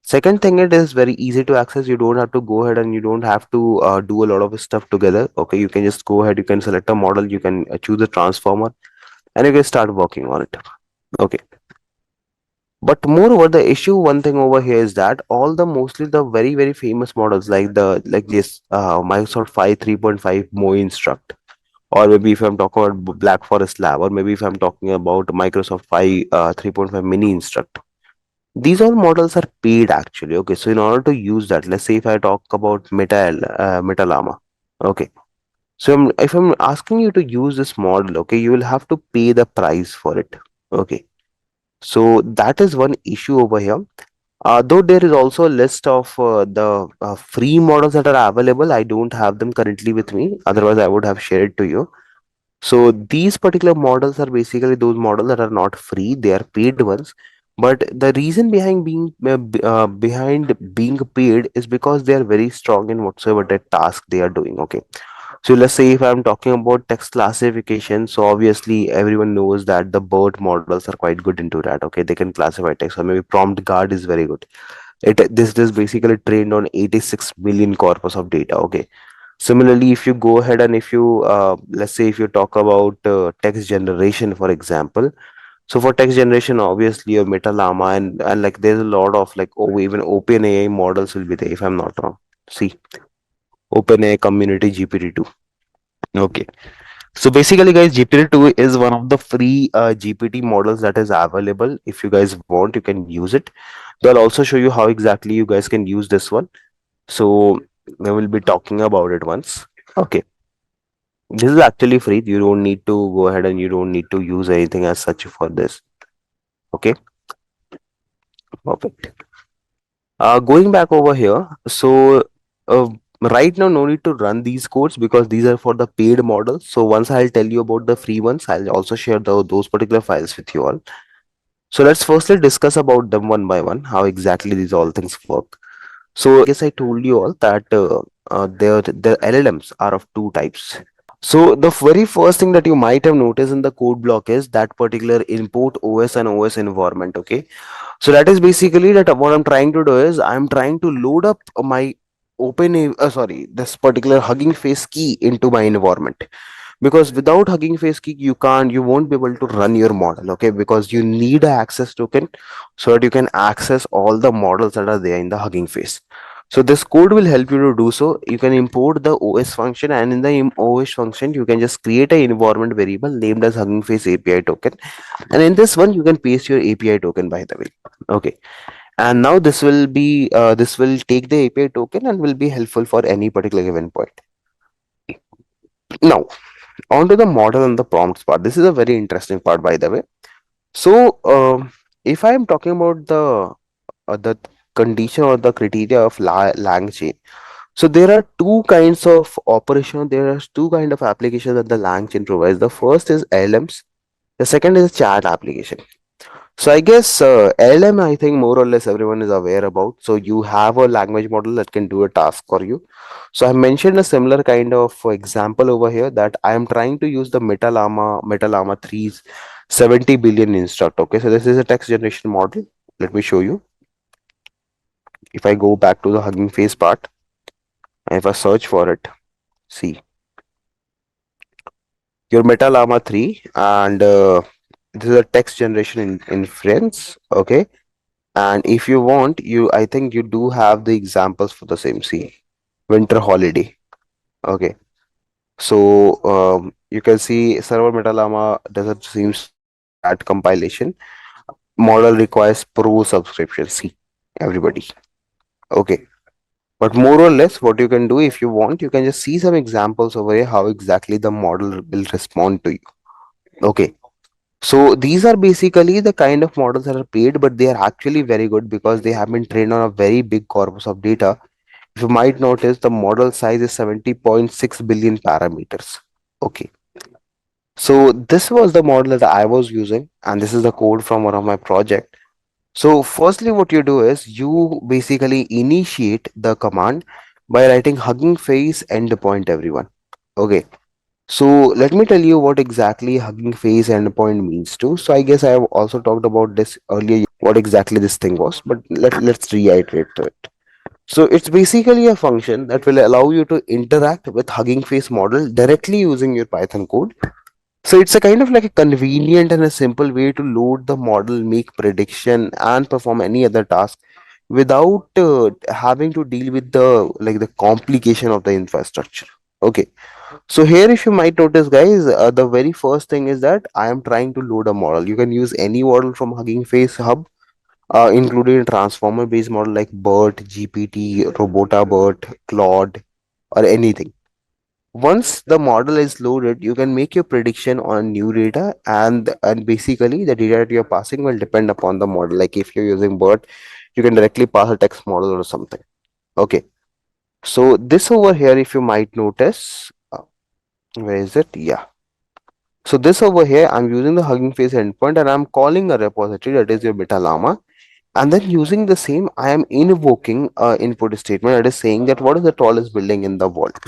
Second thing, it is very easy to access. You don't have to go ahead and you don't have to do a lot of stuff together. Okay, you can just go ahead, you can select a model, you can choose a transformer, and you can start working on it. Okay, but moreover, the issue, one thing over here is that all the mostly the very famous models like this Microsoft 5 3.5 Mo Instruct, or maybe if I'm talking about Black Forest Lab, or maybe if I'm talking about Microsoft 5 3.5 Mini Instruct, these all models are paid actually. Okay, so in order to use that, let's say if I talk about Meta Llama, okay, so if I'm asking you to use this model, okay, you will have to pay the price for it. Okay, so that is one issue over here. Though there is also a list of the free models that are available, I don't have them currently with me, otherwise I would have shared to you. So these particular models are basically those models that are not free; they are paid ones. But the reason behind being paid is because they are very strong in whatsoever that task they are doing. Okay, so let's say if I'm talking about text classification, so obviously everyone knows that the BERT models are quite good into that. Okay, they can classify text, or maybe prompt guard is very good. This is basically trained on 86 million corpus of data. Okay, similarly, if you go ahead and if you let's say if you talk about text generation, for example, so for text generation, obviously your Meta Llama and like there's a lot of like even OpenAI models will be there if I'm not wrong. See, OpenAI Community GPT-2. Okay, so basically, guys, GPT-2 is one of the free GPT models that is available. If you guys want, you can use it. They'll also show you how exactly you guys can use this one. So we will be talking about it once. Okay, this is actually free. You don't need to go ahead and you don't need to use anything as such for this. Okay, perfect. Going back over here, so right now no need to run these codes because these are for the paid models. So once I'll tell you about the free ones, I'll also share those particular files with you all. So let's firstly discuss about them one by one, how exactly these all things work. So I guess I told you all that the LLMs are of two types. So the very first thing that you might have noticed in the code block is that particular import OS and OS environment. Okay, so that is basically that what I'm trying to do is I'm trying to load up my this particular Hugging Face key into my environment, because without Hugging Face key you won't be able to run your model. Okay, because you need a access token so that you can access all the models that are there in the Hugging Face. So this code will help you to do so. You can import the OS function, and in the OS function you can just create an environment variable named as Hugging Face API token, and in this one you can paste your API token, by the way. Okay, and now this will take the API token and will be helpful for any particular given point. Now onto the model and the prompts part. This is a very interesting part, by the way. So if I am talking about the condition or the criteria of LangChain, so there are two kinds of operation. There are two kind of applications that the LangChain provides. The first is LLMs. The second is chat application. So I guess LM, I think more or less everyone is aware about. So you have a language model that can do a task for you. So I mentioned a similar kind of example over here that I am trying to use the Meta Llama 3's 70 billion instruct. Okay, so this is a text generation model. Let me show you. If I go back to the Hugging Face part, and if I search for it, see your Meta Llama 3, and this is a text generation inference. Okay, and if you want, I think you do have the examples for the same. See, winter holiday. Okay, so you can see server Metalama doesn't seems to do chat compilation. Model requires pro subscription. See, everybody. Okay, but more or less, what you can do if you want, you can just see some examples over here how exactly the model will respond to you. Okay. So these are basically the kind of models that are paid, but they are actually very good because they have been trained on a very big corpus of data. If you might notice, the model size is 70.6 billion parameters. Okay. So this was the model that I was using, and this is the code from one of my project. So firstly, what you do is you basically initiate the command by writing Hugging Face endpoint everyone. Okay. So let me tell you what exactly Hugging Face endpoint means too. So I guess I have also talked about this earlier, what exactly this thing was, but let's reiterate to it. So it's basically a function that will allow you to interact with Hugging Face model directly using your Python code. So it's a kind of like a convenient and a simple way to load the model, make prediction, and perform any other task without having to deal with the complication of the infrastructure. Okay. So here, if you might notice, guys, the very first thing is that I am trying to load a model. You can use any model from Hugging Face Hub, including a transformer-based model like BERT, GPT, Robota BERT, Claude, or anything. Once the model is loaded, you can make your prediction on new data, and basically the data that you're passing will depend upon the model. Like if you're using BERT, you can directly pass a text model or something. Okay. So this over here, if you might notice, where is it? Yeah. So this over here, I'm using the Hugging Face endpoint and I'm calling a repository that is your beta llama. And then using the same, I am invoking a input statement that is saying that what is the tallest building in the world.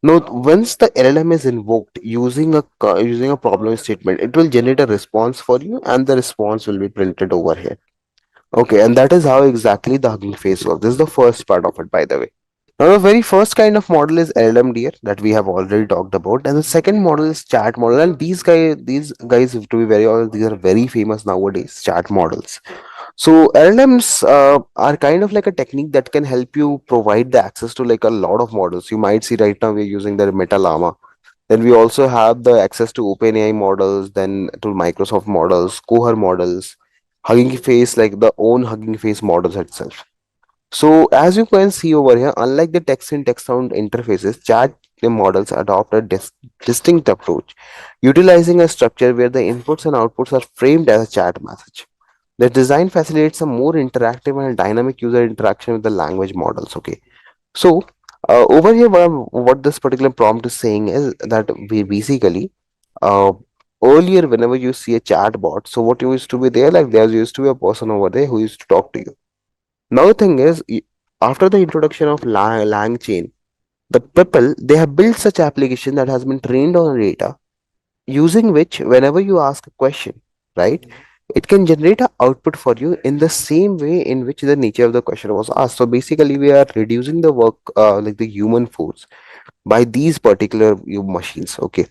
Now, once the LLM is invoked using a problem statement, it will generate a response for you, and the response will be printed over here. Okay, and that is how exactly the Hugging Face works. This is the first part of it, by the way. Now, the very first kind of model is LLM that we have already talked about, and the second model is chat model. And these guys, to be very honest, these are very famous nowadays. Chat models. So LLMs are kind of like a technique that can help you provide the access to like a lot of models. You might see right now we're using the Meta Llama. Then we also have the access to OpenAI models, then to Microsoft models, Coher models, Hugging Face, like the own Hugging Face models itself. So as you can see over here, unlike the text in text sound interfaces, chat models adopt a distinct approach, utilizing a structure where the inputs and outputs are framed as a chat message. The design facilitates a more interactive and dynamic user interaction with the language models. Okay, so over here, what this particular prompt is saying is that we basically uh, earlier, whenever you see a chat bot, so what used to be there, like there used to be a person over there who used to talk to you. Now the thing is, after the introduction of LangChain, the people they have built such application that has been trained on data, using which whenever you ask a question, right, it can generate an output for you in the same way in which the nature of the question was asked. So basically, we are reducing the work, like the human force, by these particular machines. Okay.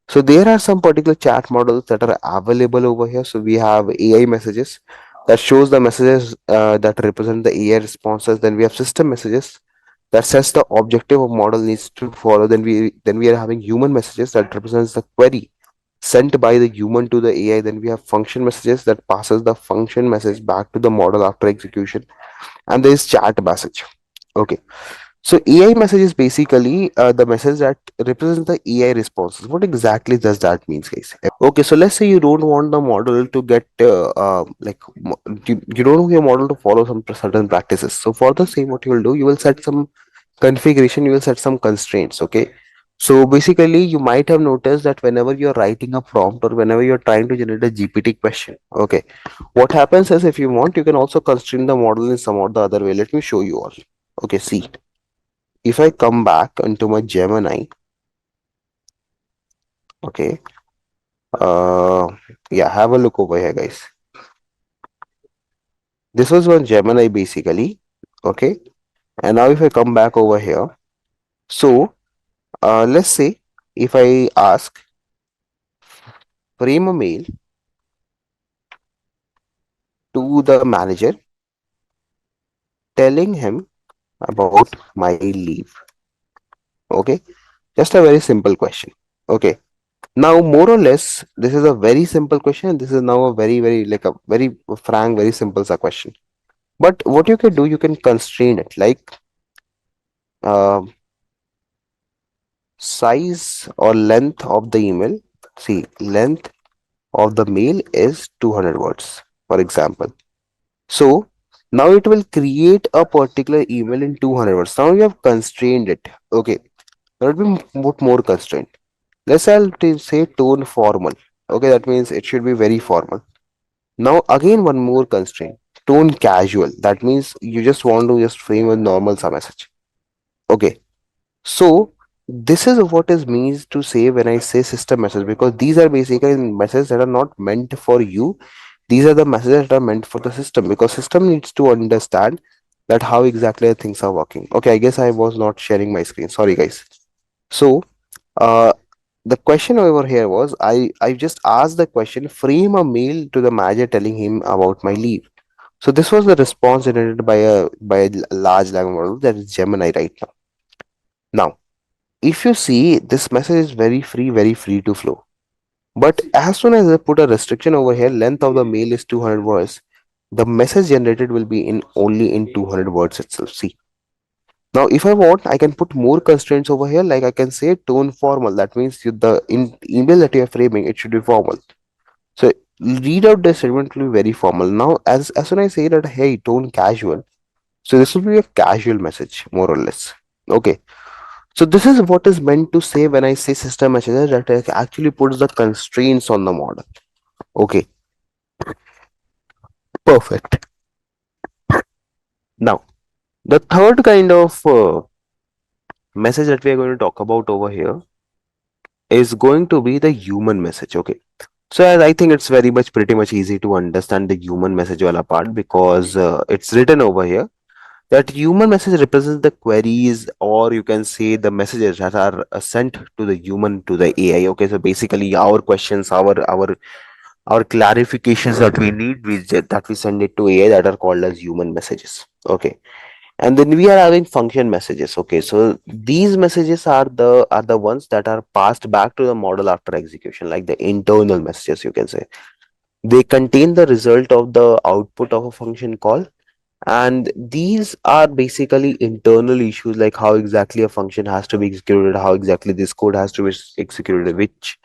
So there are some particular chat models that are available over here. So we have AI messages that shows the messages that represent the AI responses. Then we have system messages that says the objective of model needs to follow. Then we are having human messages that represents the query sent by the human to the AI. Then we have function messages that passes the function message back to the model after execution. And there is chat message. Okay. So AI message is basically the message that represents the AI responses. What exactly does that mean, guys? Okay, so let's say you don't want the model to get you don't want your model to follow some certain practices. So for the same, what you will do, you will set some configuration, you will set some constraints. Okay. So basically, you might have noticed that whenever you're writing a prompt or whenever you're trying to generate a GPT question, okay, what happens is if you want, you can also constrain the model in some or the other way. Let me show you all. Okay, see, if I come back into my Gemini, okay, uh, yeah, have a look over here, guys. This was one Gemini basically, okay. And now if I come back over here, so let's say if I ask frame a mail to the manager telling him about my leave, okay, just a very simple question, okay. Now, more or less, this is a very simple question. This is now a very like a very frank, very simple question. But what you can do, you can constrain it like uh, size or length of the email. See, length of the mail is 200 words, for example. So now it will create a particular email in 200 words. Now you have constrained it. Okay. Now let me put more constraint. Let's say tone formal. Okay, that means it should be very formal. Now again one more constraint. Tone casual. That means you just want to just frame a normal message. Okay. So this is what is means to say when I say system message, because these are basically messages that are not meant for you. These are the messages that are meant for the system, because system needs to understand that how exactly the things are working. Okay, I guess I was not sharing my screen. Sorry guys. So uh the question over here was, I just asked the question, frame a mail to the manager telling him about my leave. So this was the response generated by a large language model, that is Gemini right now. Now if you see, this message is very free to flow. But as soon as I put a restriction over here, length of the mail is 200 words, the message generated will be in only in 200 words itself. See, now if I want, I can put more constraints over here, like I can say tone formal. That means the email that you are framing, it should be formal. So read out the statement will be very formal. Now as soon as I say that, hey, tone casual, so this will be a casual message, more or less. Okay. So this is what is meant to say when I say system messages, that it actually puts the constraints on the model. Okay, perfect. Now, the third kind of message that we are going to talk about over here is going to be the human message. Okay. So as I think it's very much pretty much easy to understand the human message wala part, because it's written over here that human message represents the queries, or you can say the messages that are sent to the human to the AI. Okay, so basically our questions, our clarifications that we need, that we send it to AI, that are called as human messages. Okay, and then we are having function messages. Okay, so these messages are the ones that are passed back to the model after execution, like the internal messages, you can say. They contain the result of the output of a function call, and these are basically internal issues, like how exactly a function has to be executed, how exactly this code has to be executed, which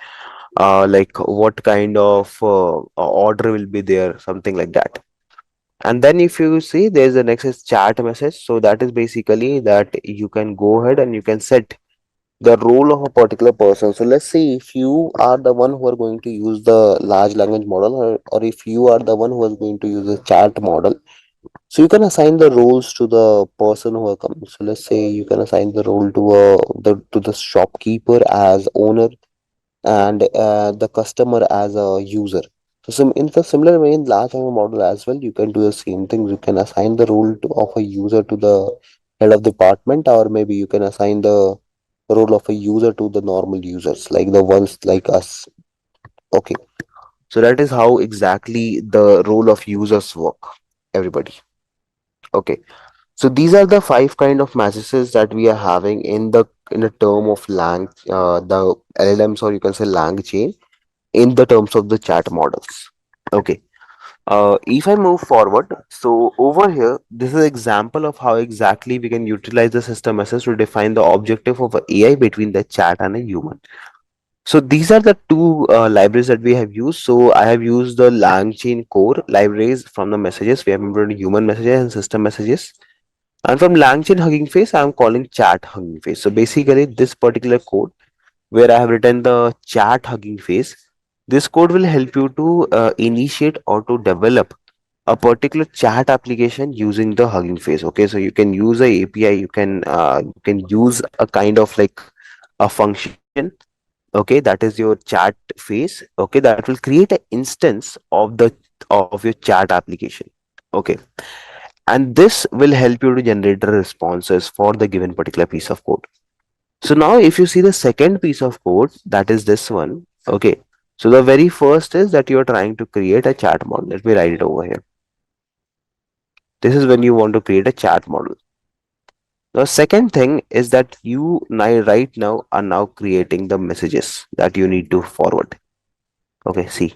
like what kind of order will be there, something like that. And then if you see, there's the next is chat message. So that is basically that you can go ahead and you can set the role of a particular person. So let's say if you are the one who are going to use the large language model, or if you are the one who is going to use the chat model, so you can assign the roles to the person who are coming. So let's say you can assign the role to the shopkeeper as owner, and the customer as a user. So in the similar way, in large language model as well, you can do the same thing. You can assign the role of a user to the head of department, or maybe you can assign the role of a user to the normal users, like the ones like us. Okay, so that is how exactly the role of users work, everybody. Okay, so these are the five kind of messages that we are having in the term of the LLMs, or you can say LangChain, in the terms of the chat models. Okay. If I move forward, so over here, this is an example of how exactly we can utilize the system message to define the objective of a AI between the chat and a human. So these are the two libraries that we have used. So I have used the LangChain core libraries from the messages. We have implemented human messages and system messages. And from LangChain Hugging Face, I am calling chat Hugging Face. So basically, this particular code where I have written the chat Hugging Face, this code will help you to initiate or to develop a particular chat application using the Hugging Face. Okay, so you can use a API, you can use a kind of like a function. Okay, that is your chat face. Okay, that will create an instance of your chat application. Okay, and this will help you to generate the responses for the given particular piece of code. So now if you see the second piece of code, that is this one. Okay, so the very first is that you are trying to create a chat model. Let me write it over here. This is when you want to create a chat model. The second thing is that you now right now are now creating the messages that you need to forward. Okay, see,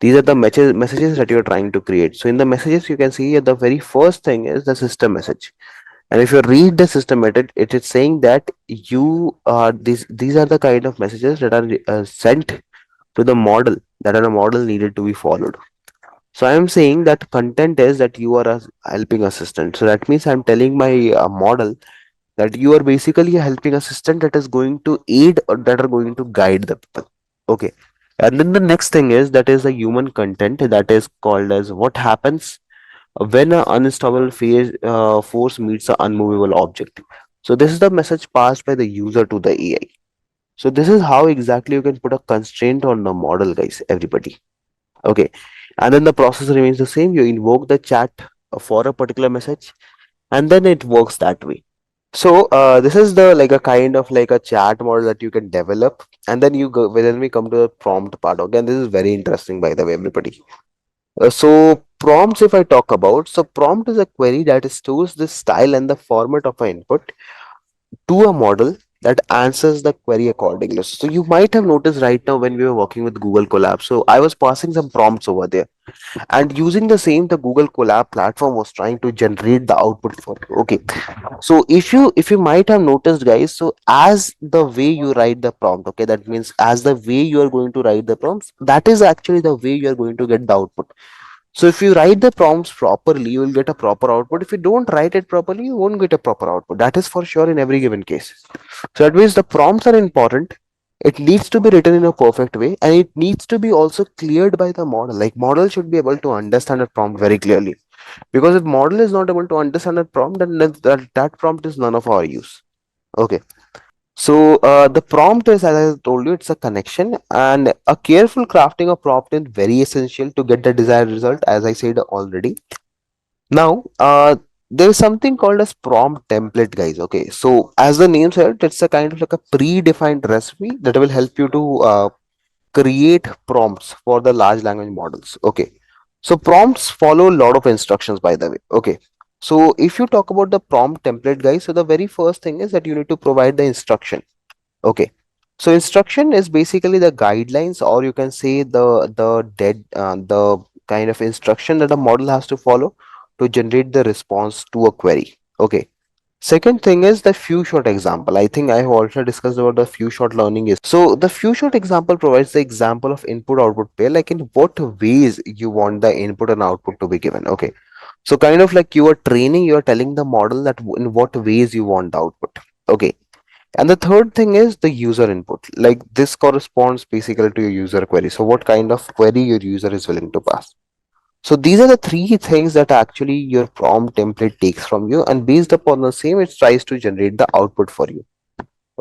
these are the messages that you are trying to create. So in the messages, you can see the very first thing is the system message. And if you read the system method, it is saying that these are the kind of messages that are sent to the model that a model needed to be followed. So I am saying that content is that you are a helping assistant. So that means I'm telling my model that you are basically a helping assistant that is going to aid or that are going to guide the people. Okay. And then the next thing is that is the human content that is called as what happens when an unstoppable force meets an unmovable object. So this is the message passed by the user to the AI. So this is how exactly you can put a constraint on the model, guys, everybody. Okay. And then the process remains the same. You invoke the chat for a particular message, and then it works that way. So this is the like a kind of like a chat model that you can develop, and then you go when we come to the prompt part. Okay, and this is very interesting, by the way, everybody. So prompts, if I talk about, so prompt is a query that stores the style and the format of an input to a model that answers the query accordingly. So you might have noticed right now when we were working with Google Colab. So I was passing some prompts over there, and using the same, the Google Colab platform was trying to generate the output for you. Okay, so if you might have noticed, guys, so as the way you write the prompt, okay, that means as the way you are going to write the prompts, that is actually the way you are going to get the output. So if you write the prompts properly, you will get a proper output. If you don't write it properly, you won't get a proper output. That is for sure in every given case. So that means the prompts are important. It needs to be written in a perfect way, and it needs to be also cleared by the model. Like model should be able to understand a prompt very clearly. Because if model is not able to understand a prompt, then that prompt is none of our use. Okay. So the prompt is, as I told you, it's a connection, and a careful crafting of prompt is very essential to get the desired result, as I said already. Now, there is something called as prompt template, guys. Okay, so as the name said, it's a kind of like a predefined recipe that will help you to create prompts for the large language models. Okay, so prompts follow a lot of instructions, by the way. Okay, so if you talk about the prompt template, guys, so the very first thing is that you need to provide the instruction. Okay, so instruction is basically the guidelines, or you can say the kind of instruction that a model has to follow to generate the response to a query. Okay. Second thing is the few shot example. I think I have also discussed about the few shot learning is. So the few shot example provides the example of input output pair, like in what ways you want the input and output to be given. Okay. So kind of like you are training, you are telling the model that in what ways you want the output. Okay. And the third thing is the user input. Like this corresponds basically to your user query. So what kind of query your user is willing to pass. So these are the three things that actually your prompt template takes from you, and based upon the same, it tries to generate the output for you.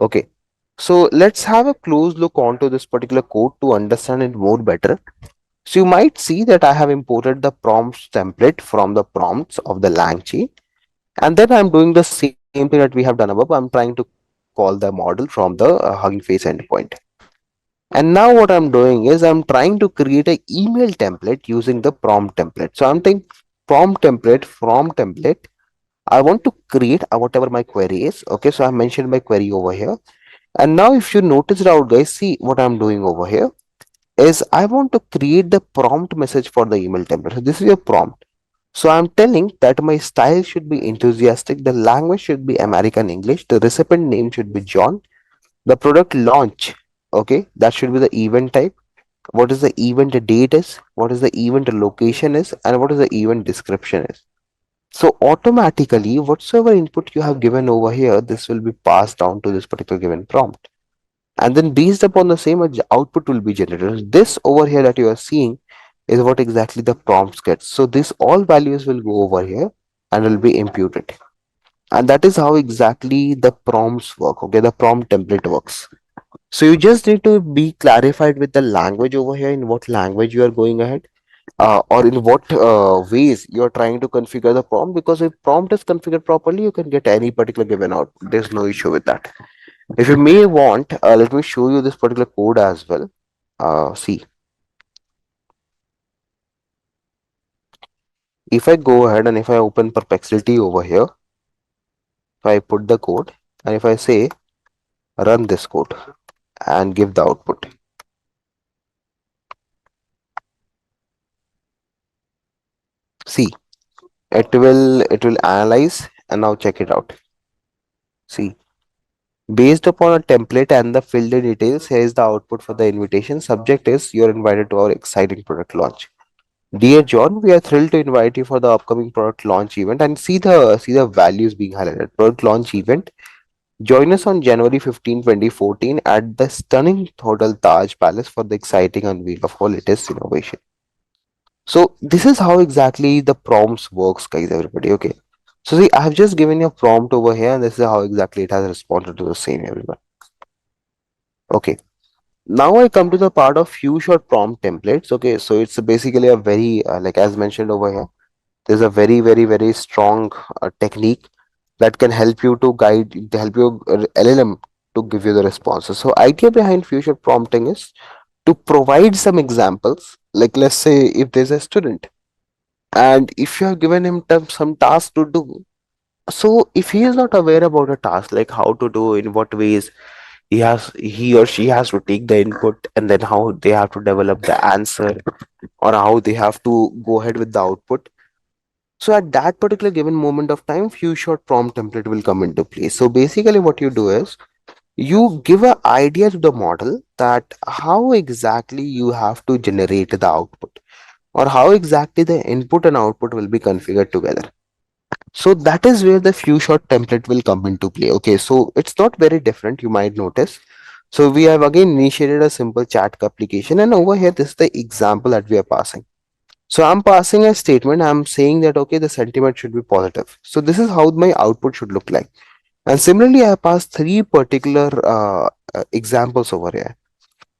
Okay. So let's have a close look onto this particular code to understand it more better. So you might see that I have imported the prompts template from the prompts of the LangChain, and then I'm doing the same thing that we have done above. I'm trying to call the model from the Hugging Face endpoint. And now what I'm doing is I'm trying to create a email template using the prompt template. So I'm saying prompt template from template. I want to create whatever my query is. Okay, so I mentioned my query over here. And now if you notice it out, guys, see what I'm doing over here is I want to create the prompt message for the email template. So this is your prompt. So I'm telling that my style should be enthusiastic, the language should be American English, the recipient name should be John, the product launch, okay, that should be the event type, what is the event date is, what is the event location is, and what is the event description is. So automatically whatsoever input you have given over here, this will be passed down to this particular given prompt, and then based upon the same output will be generated. This over here that you are seeing is what exactly the prompts gets. So this all values will go over here and will be imputed, and that is how exactly the prompts work. Okay, the prompt template works. So you just need to be clarified with the language over here, in what language you are going ahead, or in what ways you are trying to configure the prompt, because if prompt is configured properly, you can get any particular given output. There's no issue with that. If you may want, let me show you this particular code as well. See, if I go ahead and if I open Perplexity over here, if I put the code and if I say run this code and give the output, see, it will analyze, and now check it out. See, Based upon a template and the filled in details, here is the output for the invitation. Subject is you're invited to our exciting product launch. Dear John, we are thrilled to invite you for the upcoming product launch event, and see the values being highlighted. Product launch event. Join us on January 15, 2014 at the stunning Hotel Taj Palace for the exciting unveil of our latest innovation. So this is how exactly the prompts works, guys, everybody. Okay. So see, I have just given you a prompt over here, and this is how exactly it has responded to the same, everyone. Okay. Now I come to the part of few short prompt templates. Okay, so it's basically a very like as mentioned over here, there's a very strong technique that can help you to help your LLM to give you the responses. So idea behind future prompting is to provide some examples. Like let's say if there's a student and if you have given him some task to do, so if he is not aware about a task, like how to do, in what ways he or she has to take the input, and then how they have to develop the answer, or how they have to go ahead with the output. So at that particular given moment of time, few short prompt template will come into play. So basically what you do is you give an idea to the model that how exactly you have to generate the output, or how exactly the input and output will be configured together. So that is where the few short template will come into play. Okay, so it's not very different, you might notice. So we have again initiated a simple chat application, and over here this is the example that we are passing. So I'm passing a statement. I'm saying that okay, the sentiment should be positive. So this is how my output should look like. And similarly, I passed three particular examples over here.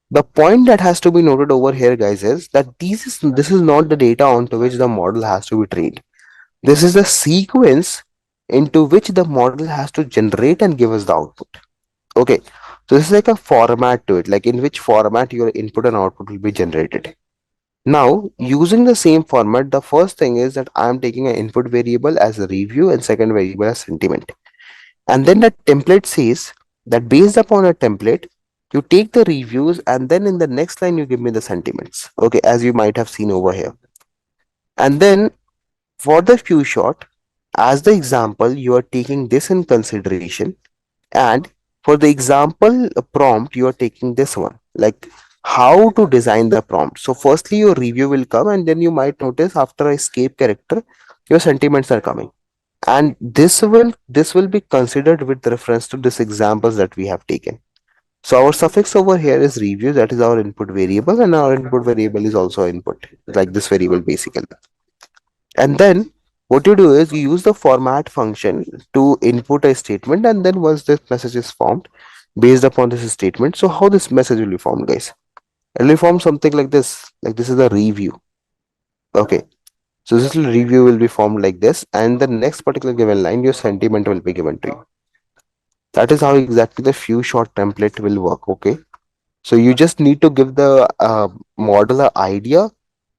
The point that has to be noted over here, guys, is that this is not the data onto which the model has to be trained. This is the sequence into which the model has to generate and give us the output. Okay, so this is like a format to it, like in which format your input and output will be generated. Now, using the same format, the first thing is that I am taking an input variable as a review and second variable as sentiment. And then the template says that based upon a template, you take the reviews and then in the next line you give me the sentiments. Okay, as you might have seen over here. And then for the few shot, as the example, you are taking this in consideration, and for the example prompt, you are taking this one, like how to design the prompt. So firstly, your review will come, and then you might notice after a escape character, your sentiments are coming. And this will be considered with reference to this examples that we have taken. So our suffix over here is review, that is our input variable, and our input variable is also input, like this variable basically. And then what you do is you use the format function to input a statement, and then once this message is formed based upon this statement, so how this message will be formed, guys? It will form something like this. Like this is the review. Okay. So this little review will be formed like this, and the next particular given line, your sentiment will be given to you. That is how exactly the few short template will work. Okay. So you just need to give the model an idea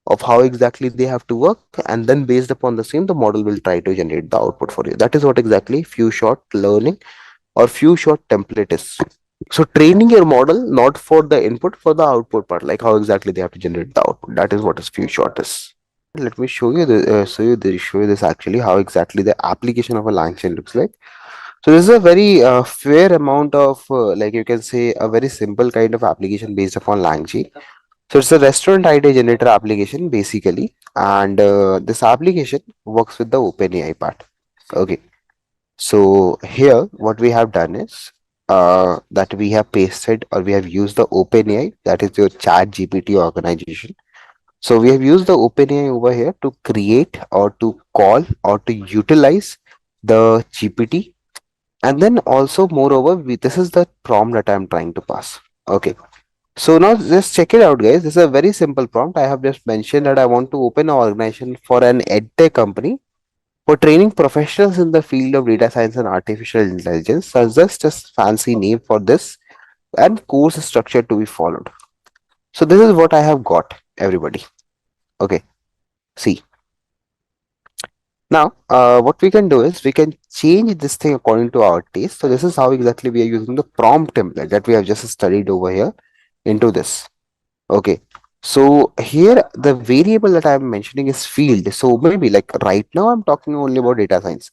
of how exactly they have to work, and then based upon the same, the model will try to generate the output for you. That is what exactly few short learning or few short template is. So training your model not for the input, for the output part, like how exactly they have to generate the output. That is what is few short is. Let me show you show you this actually how exactly the application of a LangChain looks like. So this is a very fair amount of like you can say a very simple kind of application based upon LangChain. So it's a restaurant ID generator application basically, and this application works with the OpenAI part. Okay, so here what we have done is that we have pasted or we have used the OpenAI, that is your Chat GPT organization. So we have used the OpenAI over here to create or to call or to utilize the GPT, and then also moreover this is the prompt that I am trying to pass. Okay, so now just check it out, guys. This is a very simple prompt. I have just mentioned that I want to open an organization for an edtech company for training professionals in the field of data science and artificial intelligence. So just a fancy name for this and course structure to be followed. So this is what I have got, everybody. Okay, see. Now, what we can do is we can change this thing according to our taste. So this is how exactly we are using the prompt template that we have just studied over here into this. Okay, so here the variable that I'm mentioning is field. So maybe like right now I'm talking only about data science.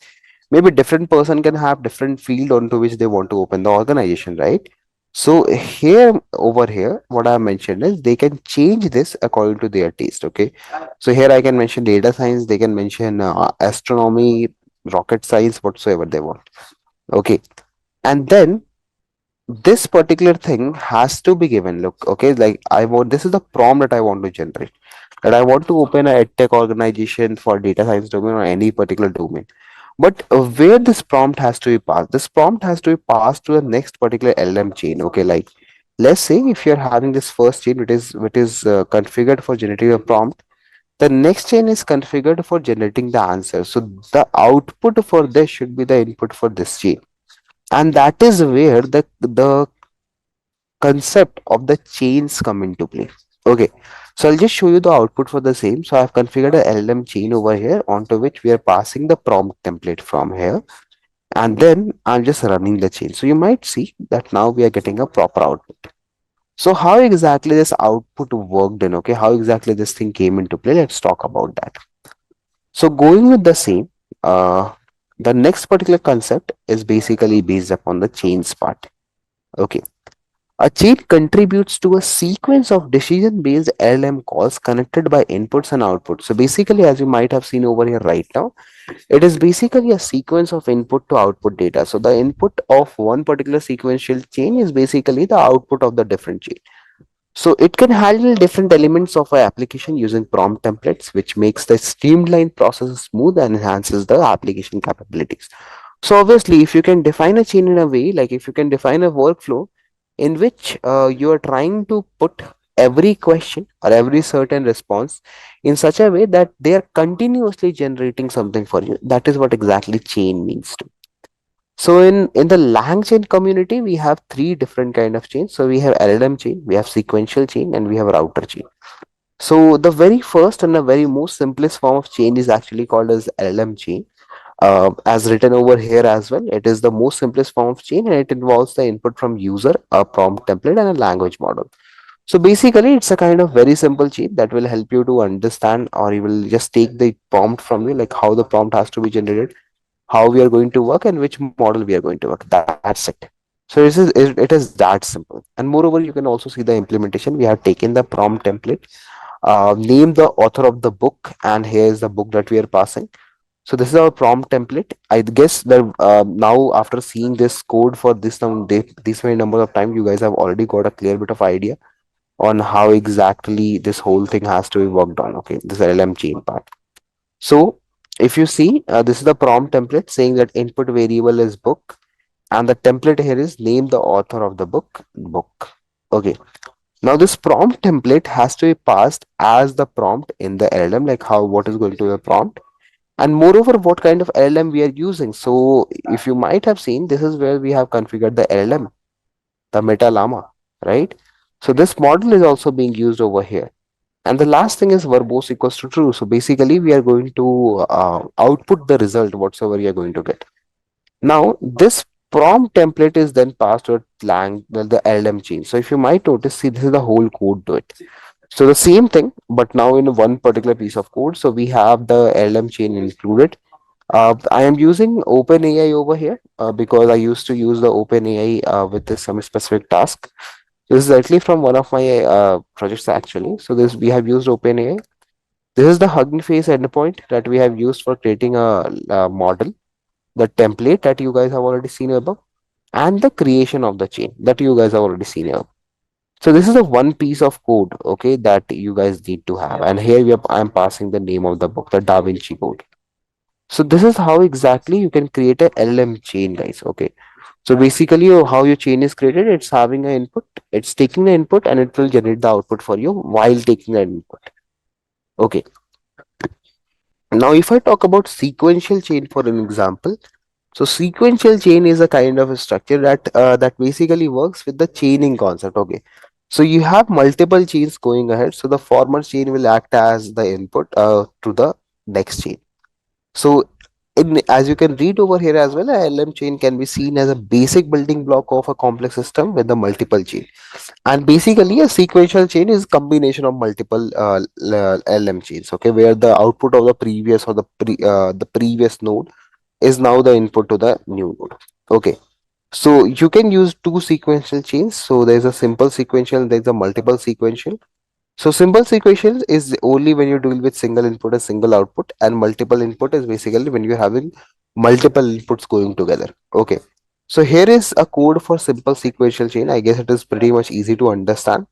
Maybe different person can have different field onto which they want to open the organization, right? So here, over here, what I mentioned is they can change this according to their taste. Okay, so here I can mention data science, they can mention astronomy, rocket science, whatsoever they want. Okay, and then this particular thing has to be given. Look, okay, like I want, this is the prompt that I want to generate, that I want to open a edtech organization for data science domain or any particular domain. But where this prompt has to be passed, this prompt has to be passed to the next particular LM chain. Okay, like let's say if you're having this first chain, which is configured for generating a prompt, the next chain is configured for generating the answer. So the output for this should be the input for this chain, and that is where the concept of the chains come into play. Okay, so I'll just show you the output for the same. So I've configured a LM chain over here onto which we are passing the prompt template from here, and then I'm just running the chain. So you might see that now we are getting a proper output. So how exactly this output worked in, okay, how exactly this thing came into play, let's talk about that. So going with the same, uh, the next particular concept is basically based upon the chains part. Okay, a chain contributes to a sequence of decision-based LLM calls connected by inputs and outputs. So basically, as you might have seen over here right now, it is basically a sequence of input to output data. So the input of one particular sequential chain is basically the output of the different chain. So it can handle different elements of our application using prompt templates, which makes the streamlined process smooth and enhances the application capabilities. So obviously, if you can define a chain in a way, like if you can define a workflow in which you are trying to put every question or every certain response in such a way that they are continuously generating something for you, that is what exactly chain means to. So in the LangChain community, we have three different kind of chains. So we have LLM chain, we have sequential chain, and we have router chain. So the very first and the very most simplest form of chain is actually called as LLM chain. As written over here as well, it is the most simplest form of chain, and it involves the input from user, a prompt template, and a language model. So basically, it's a kind of very simple chain that will help you to understand, or you will just take the prompt from you, like how the prompt has to be generated, how we are going to work, and which model we are going to work. That's it. So it is that simple. And moreover, you can also see the implementation. We have taken the prompt template, name the author of the book, and here is the book that we are passing. So this is our prompt template. I guess that now after seeing this code for this many number of time, you guys have already got a clear bit of idea on how exactly this whole thing has to be worked on. Okay, this LM chain part. So if you see, this is the prompt template saying that input variable is book, and the template here is name the author of the book. Okay. Now this prompt template has to be passed as the prompt in the LLM, like how what is going to be the prompt, and moreover what kind of LLM we are using. So if you might have seen, this is where we have configured the LLM, the Meta Llama, right? So this model is also being used over here. And the last thing is verbose equals to true. So basically, we are going to output the result whatsoever you are going to get. Now, this prompt template is then passed to the LM chain. So if you might notice, see, this is the whole code to it. So the same thing, but now in one particular piece of code. So we have the LM chain included. I am using OpenAI over here because I used to use the OpenAI with this some specific task. This is actually from one of my projects actually. So this we have used OpenAI. This is the Hugging Face endpoint that we have used for creating a model, the template that you guys have already seen above, and the creation of the chain that you guys have already seen above. So this is a one piece of code, okay, that you guys need to have. And here I'm passing the name of the book, the Da Vinci Code. So this is how exactly you can create a LM chain, guys. Okay. So basically, how your chain is created, it's having an input, it's taking the input, and it will generate the output for you while taking the input. Okay. Now, if I talk about sequential chain for an example, so sequential chain is a kind of a structure that basically works with the chaining concept. Okay. So you have multiple chains going ahead. So the former chain will act as the input to the next chain. So, as you can read over here as well, a LM chain can be seen as a basic building block of a complex system with the multiple chain. And basically, a sequential chain is combination of multiple LM chains. Okay, where the output of the previous or the previous node is now the input to the new node. Okay, so you can use two sequential chains. So there's a simple sequential, there's a multiple sequential. So simple sequential is only when you deal with single input and single output, and multiple input is basically when you're having multiple inputs going together. Okay. So here is a code for simple sequential chain. I guess it is pretty much easy to understand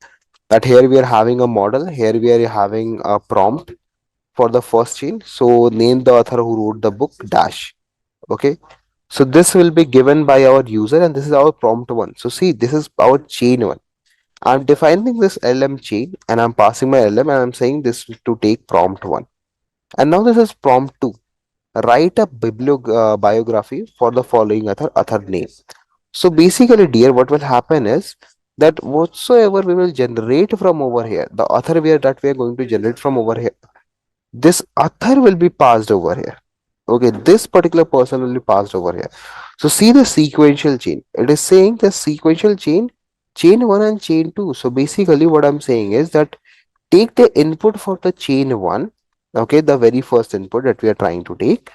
that here we are having a model, here we are having a prompt for the first chain. So name the author who wrote the book dash. Okay. So this will be given by our user and this is our prompt one. So see, this is our chain one. I'm defining this LM chain and I'm passing my LM and I'm saying this to take prompt one. And now this is prompt two. Write a biography for the following author name. So basically, dear, what will happen is that whatsoever we will generate from over here, the author that we are going to generate from over here, this author will be passed over here. Okay, this particular person will be passed over here. So see the sequential chain. It is saying the sequential chain, chain one and chain two. So basically, what I'm saying is that take the input for the chain one, okay, the very first input that we are trying to take,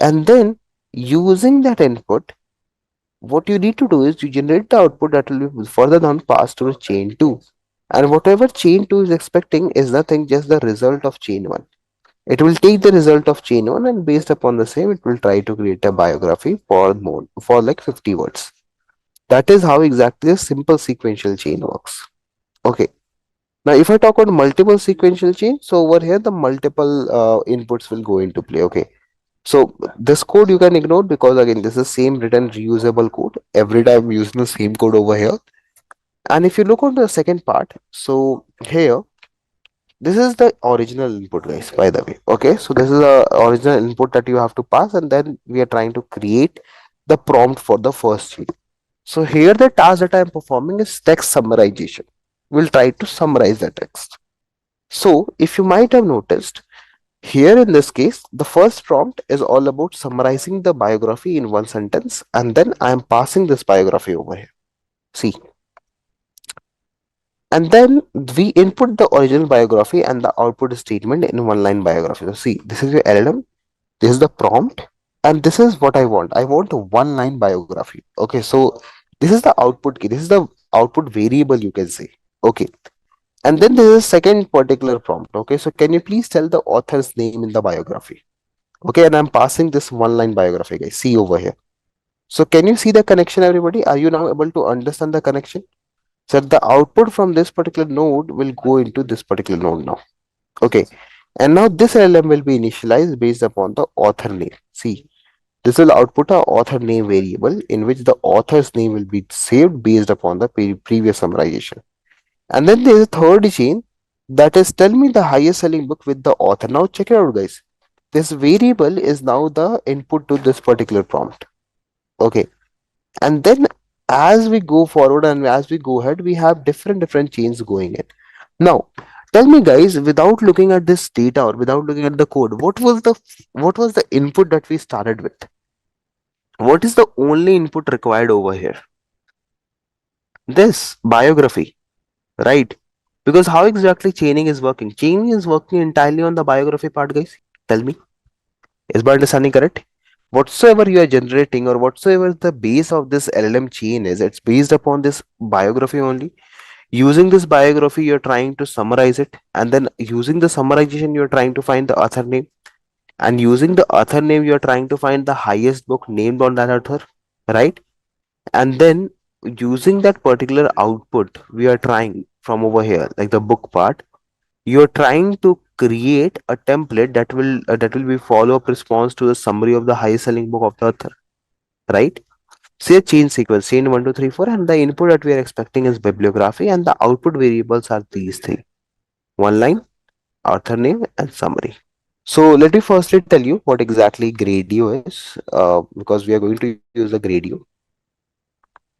and then using that input, what you need to do is you generate the output that will be further down passed to chain 2, and whatever chain 2 is expecting is nothing, just the result of chain 1. It will take the result of chain 1 and based upon the same it will try to create a biography for more for like 50 words. That is how exactly a simple sequential chain works. Okay, now if I talk about multiple sequential chain, so over here the multiple inputs will go into play. Okay, so this code you can ignore because again this is same written reusable code. Every time I'm using the same code over here. And if you look on the second part, so here this is the original input, guys, by the way. Okay, so this is the original input that you have to pass, and then we are trying to create the prompt for the first sheet. So here the task that I am performing is text summarization. We'll try to summarize the text. So if you might have noticed, here in this case, the first prompt is all about summarizing the biography in one sentence, and then I am passing this biography over here. See, and then we input the original biography and the output statement in one line biography. So see, this is your LLM, this is the prompt, and this is what I want. I want a one line biography. Okay, so this is the output key, this is the output variable, you can say. Okay, and then there is a second particular prompt. Okay, so can you please tell the author's name in the biography? Okay, and I'm passing this one line biography, guys. See over here. So can you see the connection, everybody? Are you now able to understand the connection? So the output from this particular node will go into this particular node now. Okay, and now this LLM will be initialized based upon the author name. See, this will output a author name variable in which the author's name will be saved based upon the previous summarization. And then there is a third chain, that is tell me the highest selling book with the author. Now check it out, guys. This variable is now the input to this particular prompt. Okay, and then as we go forward and as we go ahead, we have different chains going in. Now tell me, guys, without looking at this data or without looking at the code, what was the input that we started with? What is the only input required over here? This biography, right? Because how exactly chaining is working? Chaining is working entirely on the biography part, guys. Tell me, is my understanding correct? Whatsoever you are generating or whatsoever the base of this LLM chain is, it's based upon this biography only. Using this biography, you're trying to summarize it, and then using the summarization, you're trying to find the author name, and using the author name, you're trying to find the highest book named on that author, right? And then using that particular output, we are trying from over here, like the book part, you're trying to create a template that will be follow-up response to the summary of the highest selling book of the author, right? Say a chain sequence, chain 1 2 3 4, and the input that we are expecting is bibliography, and the output variables are these three: one line, author name, and summary. So let me firstly tell you what exactly Gradio is, because we are going to use the Gradio.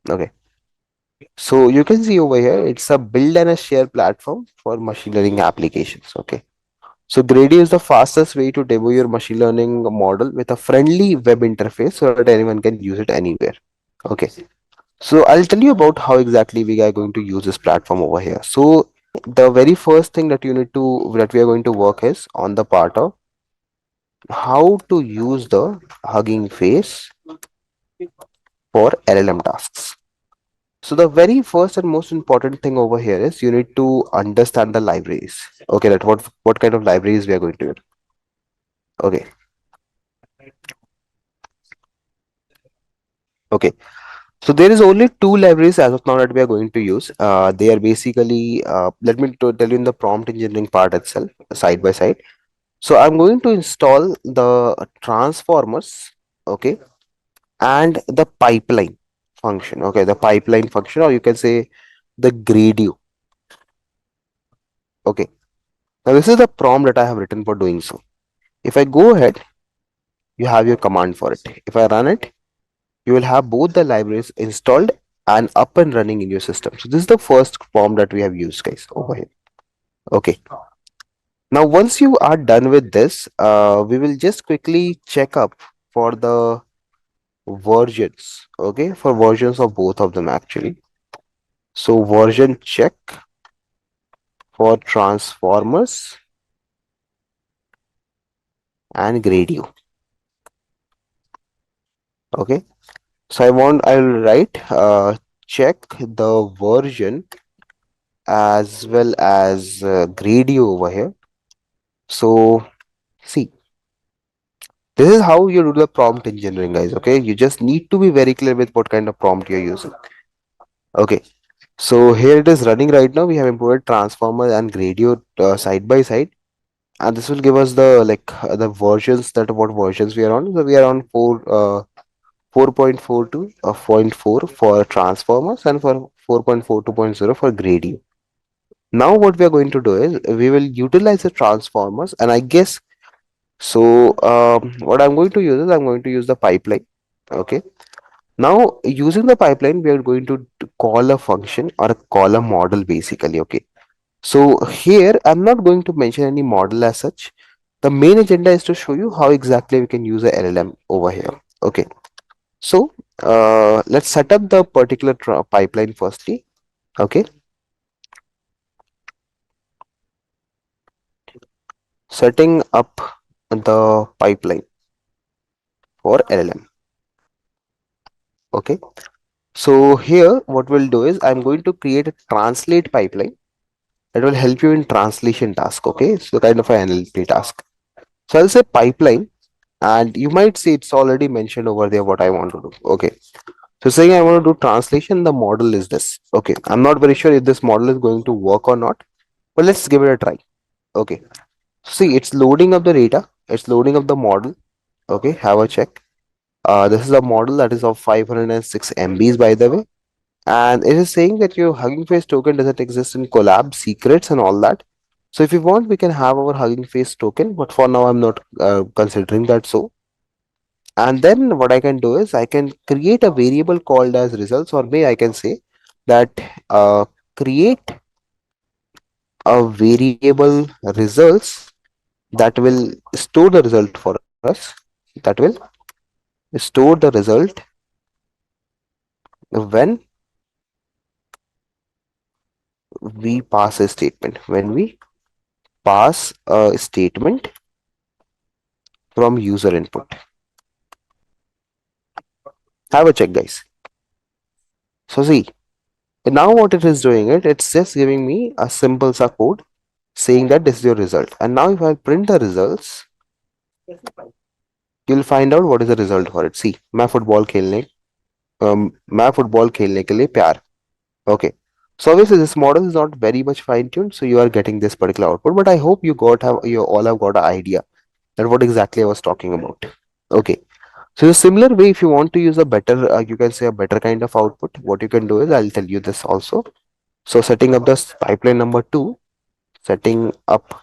Okay, so you can see over here, it's a build and a share platform for machine learning applications. Okay, so Grady is the fastest way to demo your machine learning model with a friendly web interface so that anyone can use it anywhere. Okay, so I'll tell you about how exactly we are going to use this platform over here. So the very first thing that we are going to work is on the part of how to use the Hugging Face for LLM tasks. So the very first and most important thing over here is you need to understand the libraries. Okay, that what kind of libraries we are going to use. Okay, okay. So there is only two libraries as of now that we are going to use. They are basically let me tell you in the prompt engineering part itself, side by side. So I'm going to install the transformers, okay, and the pipeline function. Okay, the pipeline function, or you can say the Gradio. Okay. Now this is the prompt that I have written for doing so. If I go ahead, you have your command for it. If I run it, you will have both the libraries installed and up and running in your system. So this is the first prompt that we have used, guys, over here. Okay. Now once you are done with this, we will just quickly check up for the versions. Okay, for versions of both of them actually. So version check for transformers and Gradio. Okay. So I'll write check the version as well as Gradio over here. So see, this is how you do the prompt engineering, guys. Okay, you just need to be very clear with what kind of prompt you're using. Okay, so here it is running right now. We have imported transformer and Gradio side by side, and this will give us the the versions, that what versions we are on. So we are on 4.42 or point 4 for transformers and for 4.42.0 for Gradio. Now what we are going to do is we will utilize the transformers, and I guess so. What I'm going to use is I'm going to use the pipeline. Okay. Now using the pipeline, we are going to call a function or call a model basically. Okay. So here I'm not going to mention any model as such. The main agenda is to show you how exactly we can use a LLM over here. Okay. So let's set up the particular pipeline firstly. Okay. Setting up the pipeline for LLM. Okay. So here what we'll do is I'm going to create a translate pipeline that will help you in translation task. Okay. So kind of an NLP task. So I'll say pipeline, and you might see it's already mentioned over there what I want to do. Okay. So saying I want to do translation, the model is this. Okay. I'm not very sure if this model is going to work or not, but let's give it a try. Okay. See, it's loading up the data. It's loading up the model. Okay. Have a check. This is a model that is of 506 MBs, by the way, and it is saying that your Hugging Face token doesn't exist in collab secrets and all that. So if you want, we can have our Hugging Face token, but for now I'm not considering that. So, and then what I can do is I can create a variable called as results, or may I can say that create a variable results that will store the result for us, that will store the result when we pass a statement, when we pass a statement from user input. Have a check, guys. So see, now what it is doing, it's just giving me a simple code saying that this is your result. And now if I print the results, you'll find out what is the result for it. See, मैं football खेलने के लिए प्यार. Okay. So obviously this model is not very much fine tuned, so you are getting this particular output. But I hope you all have got an idea that what exactly I was talking about. Okay. So in a similar way, if you want to use a better, you can say a better kind of output, what you can do is I'll tell you this also. So setting up this pipeline number 2, setting up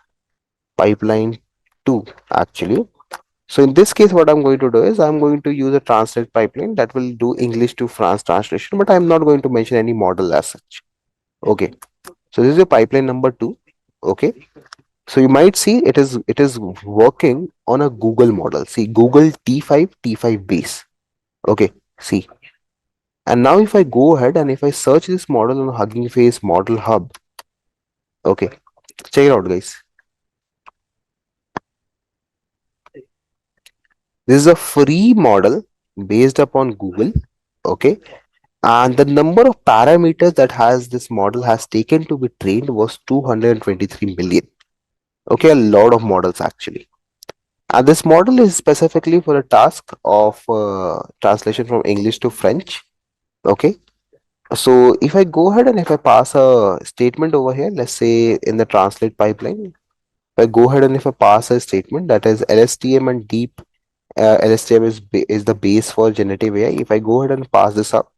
pipeline 2 actually. So in this case, what I'm going to do is I'm going to use a translate pipeline that will do English to France translation, but I'm not going to mention any model as such. Okay. So this is your pipeline number 2. Okay. So you might see it is working on a Google model. See, Google T5 base. Okay. See, and now if I go ahead and if I search this model on Hugging Face Model Hub, okay, check it out, guys. This is a free model based upon Google. Okay, and the number of parameters that has this model has taken to be trained was 223 million. Okay, a lot of models actually. And this model is specifically for a task of translation from English to French. Okay, so if I go ahead and if I pass a statement over here, let's say in the translate pipeline, if I go ahead and if I pass a statement that is LSTM and deep LSTM is the base for generative AI. If I go ahead and pass this up,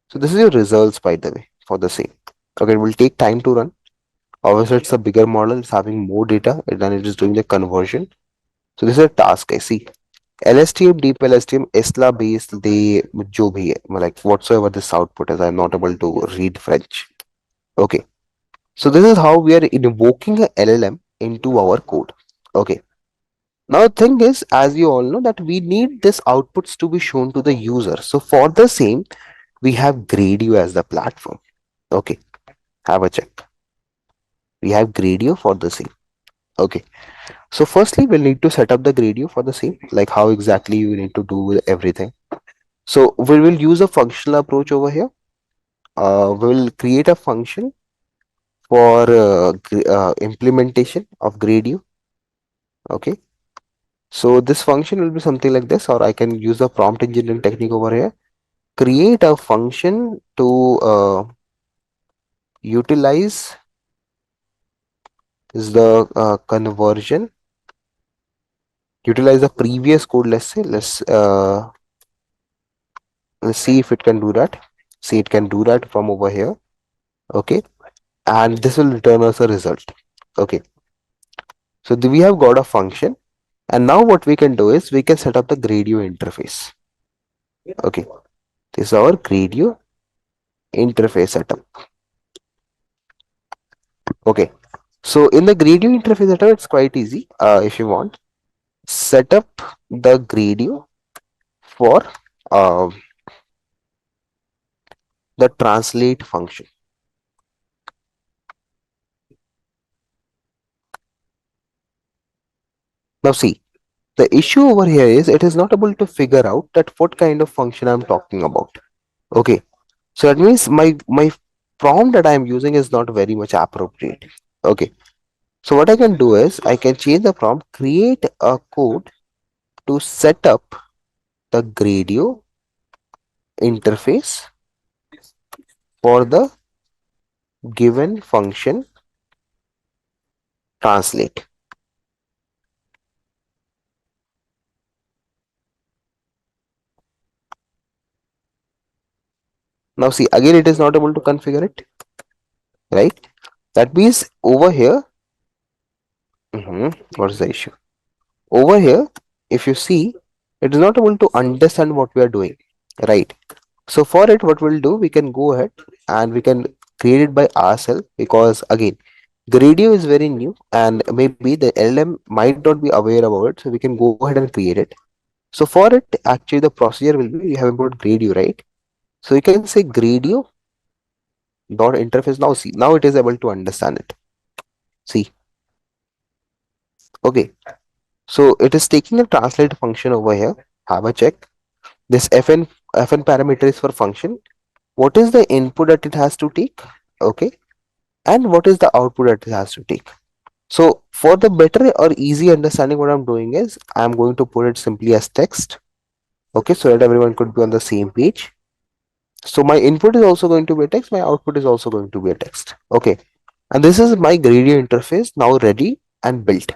so this is your results by the way for the same. Okay, it will take time to run. Obviously, it's a bigger model, it's having more data, and then it is doing the conversion. So this is a task I see. LSTM, deep LSTM, ESLA based, they जो भी है, like whatsoever this output is, I'm not able to read French. Okay, so this is how we are invoking a LLM into our code. Okay, now the thing is, as you all know, that we need this outputs to be shown to the user. So for the same, we have Gradio as the platform. Okay, have a check. We have Gradio for the same. Okay, so firstly, we'll need to set up the Gradio for the same, like how exactly you need to do everything. So we will use a functional approach over here. We will create a function for implementation of Gradio. Okay, so this function will be something like this, or I can use the prompt engineering technique over here. Create a function to utilize is the conversion. Utilize the previous code. Let's say let's see if it can do that. See, it can do that from over here. Okay, and this will return us a result. Okay, so we have got a function, and now what we can do is we can set up the Gradio interface. Okay, this is our Gradio interface setup. Okay, so in the Gradio interface setup, it's quite easy. If you want, set up the Gradio for uh, the translate function. Now see, the issue over here is it is not able to figure out that what kind of function I'm talking about. Okay, so that means my prompt that I'm using is not very much appropriate. Okay, so what I can do is I can change the prompt, create a code to set up the Gradio interface for the given function translate. Now see, again it is not able to configure it, right? That means over here, what is the issue? Over here, if you see, it is not able to understand what we are doing, right? So for it, what we'll do, we can go ahead and we can create it by ourselves, because again, Gradio is very new and maybe the LLM might not be aware about it. So we can go ahead and create it. So for it, actually the procedure will be, you have input Gradio, right? So you can say Gradio dot interface. Now see, now it is able to understand it. See, okay. So it is taking a translate function over here. Have a check. This fn parameter is for function. What is the input that it has to take? Okay, and what is the output that it has to take? So for the better or easy understanding, what I'm doing is I'm going to put it simply as text. Okay, so that everyone could be on the same page. So my input is also going to be a text, my output is also going to be a text. Okay, and this is my Gradio interface now ready and built.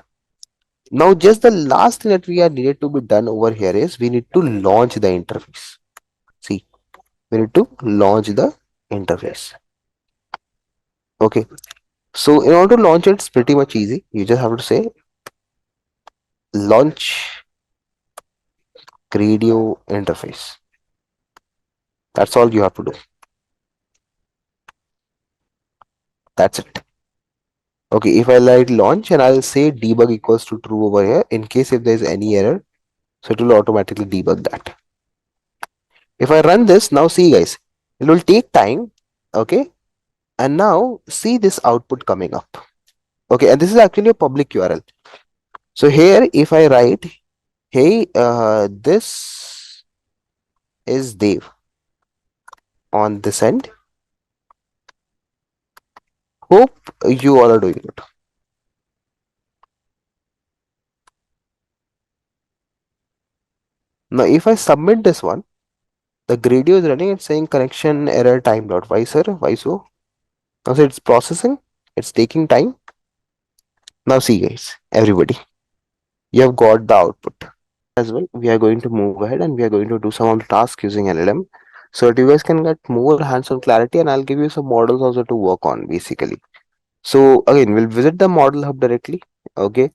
Now just the last thing that we are needed to be done over here is we need to launch the interface. See, we need to launch the interface. Okay, so in order to launch it, it's pretty much easy. You just have to say launch Gradio interface. That's all you have to do. That's it. Okay, if I like launch and I'll say debug equals to true over here in case if there's any error, so it will automatically debug that. If I run this now, see guys, it will take time. Okay, and now see this output coming up. Okay, and this is actually a public URL. So here if I write Hey, this is Dave on this end. Hope you all are doing good. Now, if I submit this one, the Gradio is running and saying connection error time dot. Why, sir? Why so? Now, so it's processing, it's taking time. Now, see, guys, everybody, you have got the output as well. We are going to move ahead and we are going to do some of the tasks using LLM so that you guys can get more hands on clarity, and I'll give you some models also to work on basically. So, again, we'll visit the model hub directly. Okay.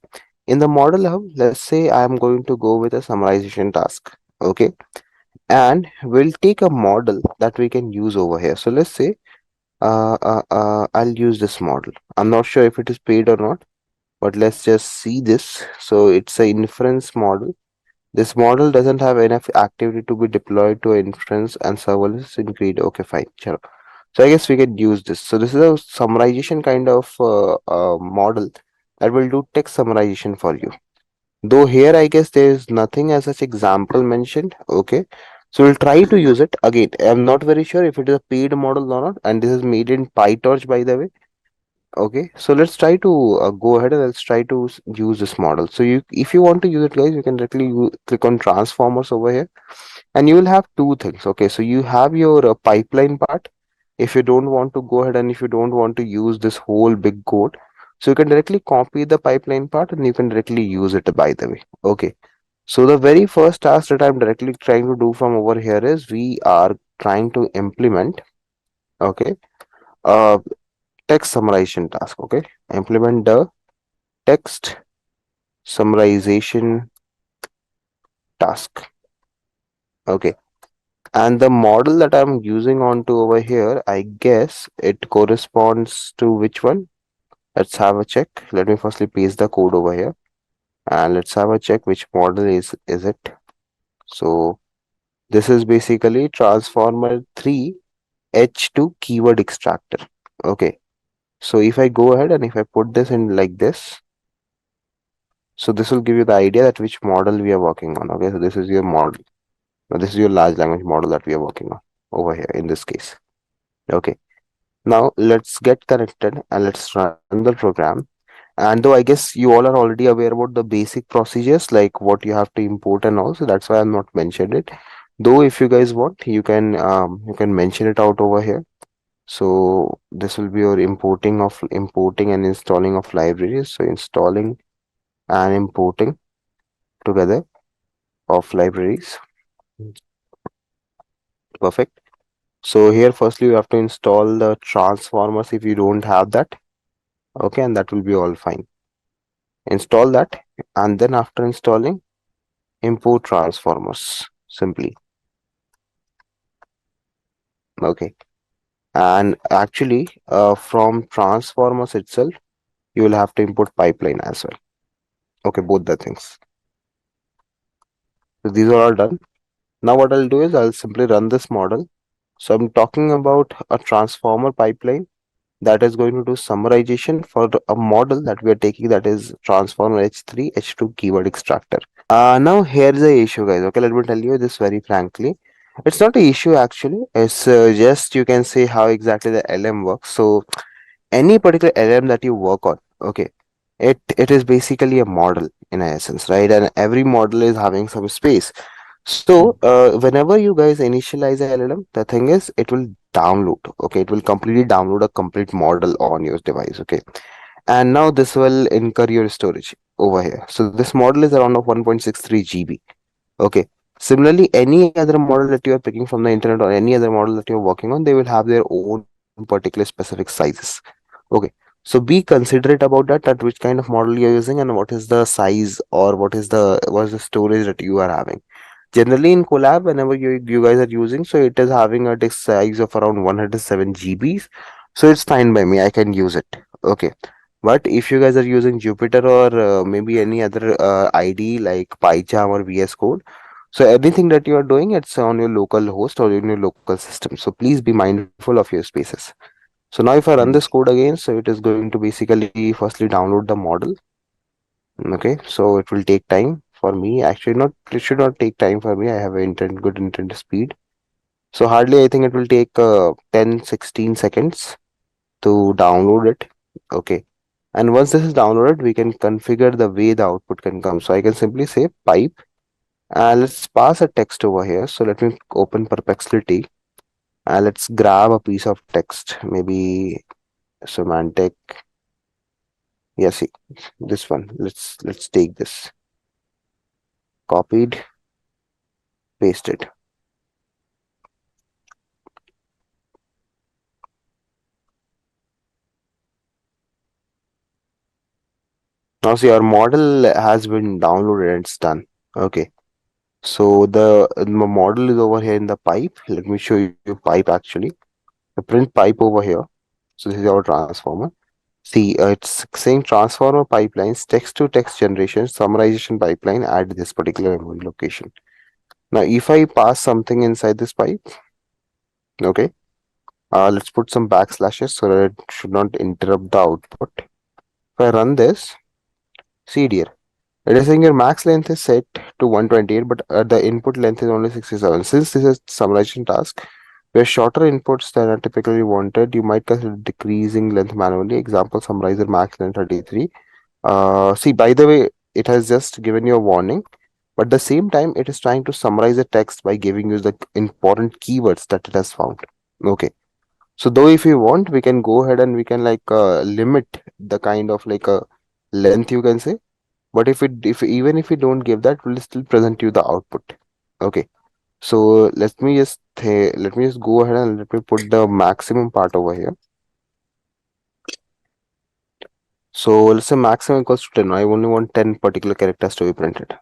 In the model hub, let's say I'm going to go with a summarization task. Okay. And we'll take a model that we can use over here. So let's say I'll use this model. I'm not sure if it is paid or not, but let's just see this. So it's an inference model. This model doesn't have enough activity to be deployed to inference and serverless in Grid. Okay, fine. Chalo. So I guess we can use this. So this is a summarization kind of model that will do text summarization for you. Though here I guess there is nothing as such example mentioned. Okay. So we'll try to use it. Again, I'm not very sure if it is a paid model or not. And this is made in PyTorch, by the way. Okay. So let's try to go ahead and let's try to use this model. So you, if you want to use it, guys, you can directly click on transformers over here and you will have two things. Okay. So you have your pipeline part. If you don't want to go ahead and if you don't want to use this whole big code, so you can directly copy the pipeline part and you can directly use it, by the way. Okay. So the very first task that I'm directly trying to do from over here is we are trying to implement, okay, uh, text summarization task. Okay. Implement the text summarization task. Okay. And the model that I'm using onto over here, I guess it corresponds to which one? Let's have a check. Let me firstly paste the code over here and let's have a check which model is it. So this is basically transformer 3 H2 keyword extractor. Okay. So if I go ahead and if I put this in like this, so this will give you the idea that which model we are working on. Okay. So this is your model. Now this is your large language model that we are working on over here in this case. Okay. Now let's get connected and let's run the program. And though I guess you all are already aware about the basic procedures, like what you have to import and all, so that's why I'm not mentioned it. Though if you guys want, you can mention it out over here. So this will be your importing and installing of libraries. So installing and importing together of libraries. Perfect. So here firstly you have to install the transformers if you don't have that. Okay, and that will be all fine. Install that, and then after installing, import transformers simply. Okay. And actually, from transformers itself, you will have to import pipeline as well. Okay, both the things. So these are all done. Now what I'll do is I'll simply run this model. So I'm talking about a transformer pipeline that is going to do summarization for a model that we are taking, that is transformer H3 H2 keyword extractor. Now here's the issue, guys. Okay, let me tell you this very frankly. It's not an issue actually. It's just you can say how exactly the LM works. So any particular LM that you work on, okay, it is basically a model in essence, right? And every model is having some space. So whenever you guys initialize a LLM, the thing is it will download. Okay, it will completely download a complete model on your device. Okay, and now this will incur your storage over here. So this model is around of 1.63 GB. Okay. Similarly, any other model that you are picking from the internet or any other model that you're working on, they will have their own particular specific sizes. Okay. So be considerate about that which kind of model you're using and what is the size or what is the storage that you are having. Generally in Collab, whenever you guys are using, so it is having a disk size of around 107 GBs. So it's fine by me. I can use it. Okay. But if you guys are using Jupyter or maybe any other IDE like PyCharm or VS Code, so anything that you are doing, it's on your local host or in your local system. So please be mindful of your spaces. So now if I run this code again, so it is going to basically firstly download the model. Okay, so it will take time. for me. Actually, not it should not take time for me. I have good internet speed. So hardly I think it will take 10-16 seconds to download it. Okay. And once this is downloaded, we can configure the way the output can come. So I can simply say pipe. Let's pass a text over here. So let me open Perplexity. Let's grab a piece of text, maybe semantic. Yeah, see this one. Let's take this. Copied, pasted. Now see our model has been downloaded and it's done. Okay. So the model is over here in the pipe. Let me show you pipe actually. The print pipe over here. So this is our transformer. See, it's saying transformer pipelines, text to text generation, summarization pipeline at this particular memory location. Now, if I pass something inside this pipe, okay, let's put some backslashes so that it should not interrupt the output. If I run this, see dear, it is saying your max length is set to 128, but the input length is only 67. Since this is summarization task, where shorter inputs than are typically wanted, you might consider decreasing length manually. Example, summarizer max length 33. See, by the way, it has just given you a warning, but at the same time, it is trying to summarize the text by giving you the important keywords that it has found. Okay. So though if we want, we can go ahead and we can like limit the kind of like a length you can say. But if even if we don't give that, we'll still present you the output. Okay. So let me just go ahead and let me put the maximum part over here. So let's say maximum equals to 10. I only want 10 particular characters to be printed.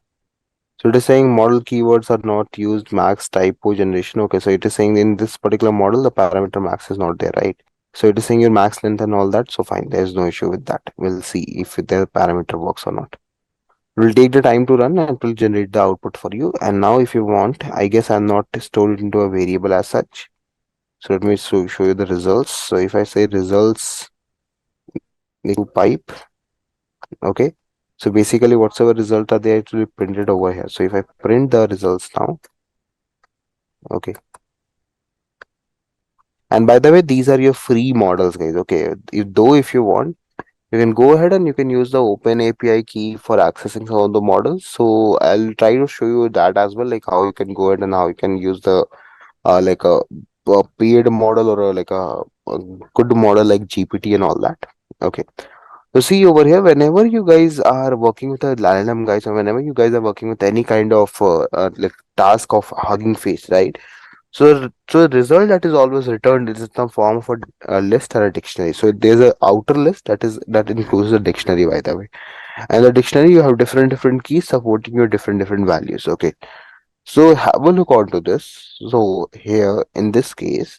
So it is saying model keywords are not used, max typo generation. Okay, so it is saying in this particular model the parameter max is not there, right? So it is saying your max length and all that. So fine, there's no issue with that. We'll see if the parameter works or not. We'll take the time to run and it will generate the output for you. And now if you want, I guess I'm not stored it into a variable as such. So let me show you the results. So if I say results new pipe, okay. So basically whatsoever result are there, it will be printed over here. So if I print the results now, okay. And by the way, these are your free models, guys. Okay. If you want, you can go ahead and you can use the open API key for accessing some of the models. So I'll try to show you that as well, like how you can go ahead and how you can use the like a paid model or a good model like GPT and all that. Okay. So see over here, whenever you guys are working with a LLM guys, or whenever you guys are working with any kind of like task of Hugging Face, right? So the result that is always returned is in the form of a list or a dictionary. So there's a outer list that includes a dictionary, by the way. And the dictionary you have different keys supporting your different values. Okay. So have a look onto this. So here in this case,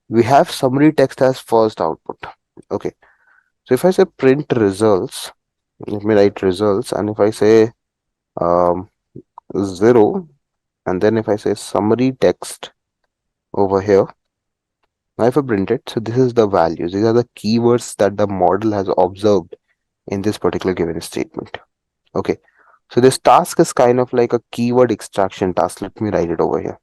we have summary text as first output. Okay. So if I say print results, let me write results, and if I say um, 0, and then if I say summary text over here, now if I print it, so this is the values. These are the keywords that the model has observed in this particular given statement. Okay. So this task is kind of like a keyword extraction task. Let me write it over here.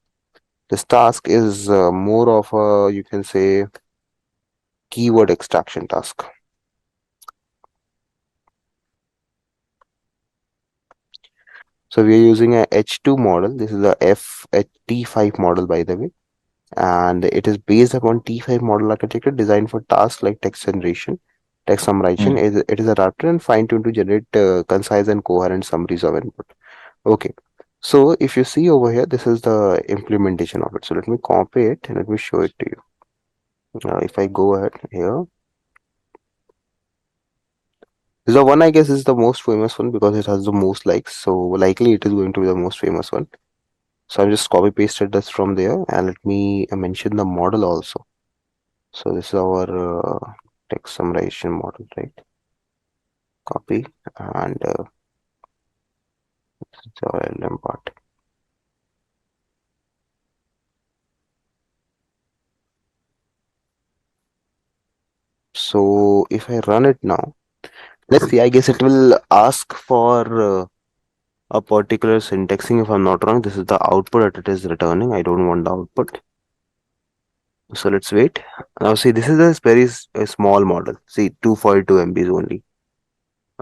This task is more of a, you can say, keyword extraction task. So we are using a H2 model. This is a T5 model, by the way, and it is based upon T5 model architecture designed for tasks like text generation, text summarization. It is adapted and fine-tuned to generate concise and coherent summaries of input. Okay. So if you see over here, this is the implementation of it. So let me copy it and let me show it to you. If I go ahead here, this is the one I guess is the most famous one because it has the most likes. So likely it is going to be the most famous one. So I just copy pasted this from there and let me mention the model also. So this is our text summarization model, right? Copy and this is our LM part. So if I run it now, let's see. I guess it will ask for a particular syntaxing. If I'm not wrong, this is the output that it is returning. I don't want the output. So let's wait. Now see, this is a very a small model. See, 242 MBs only.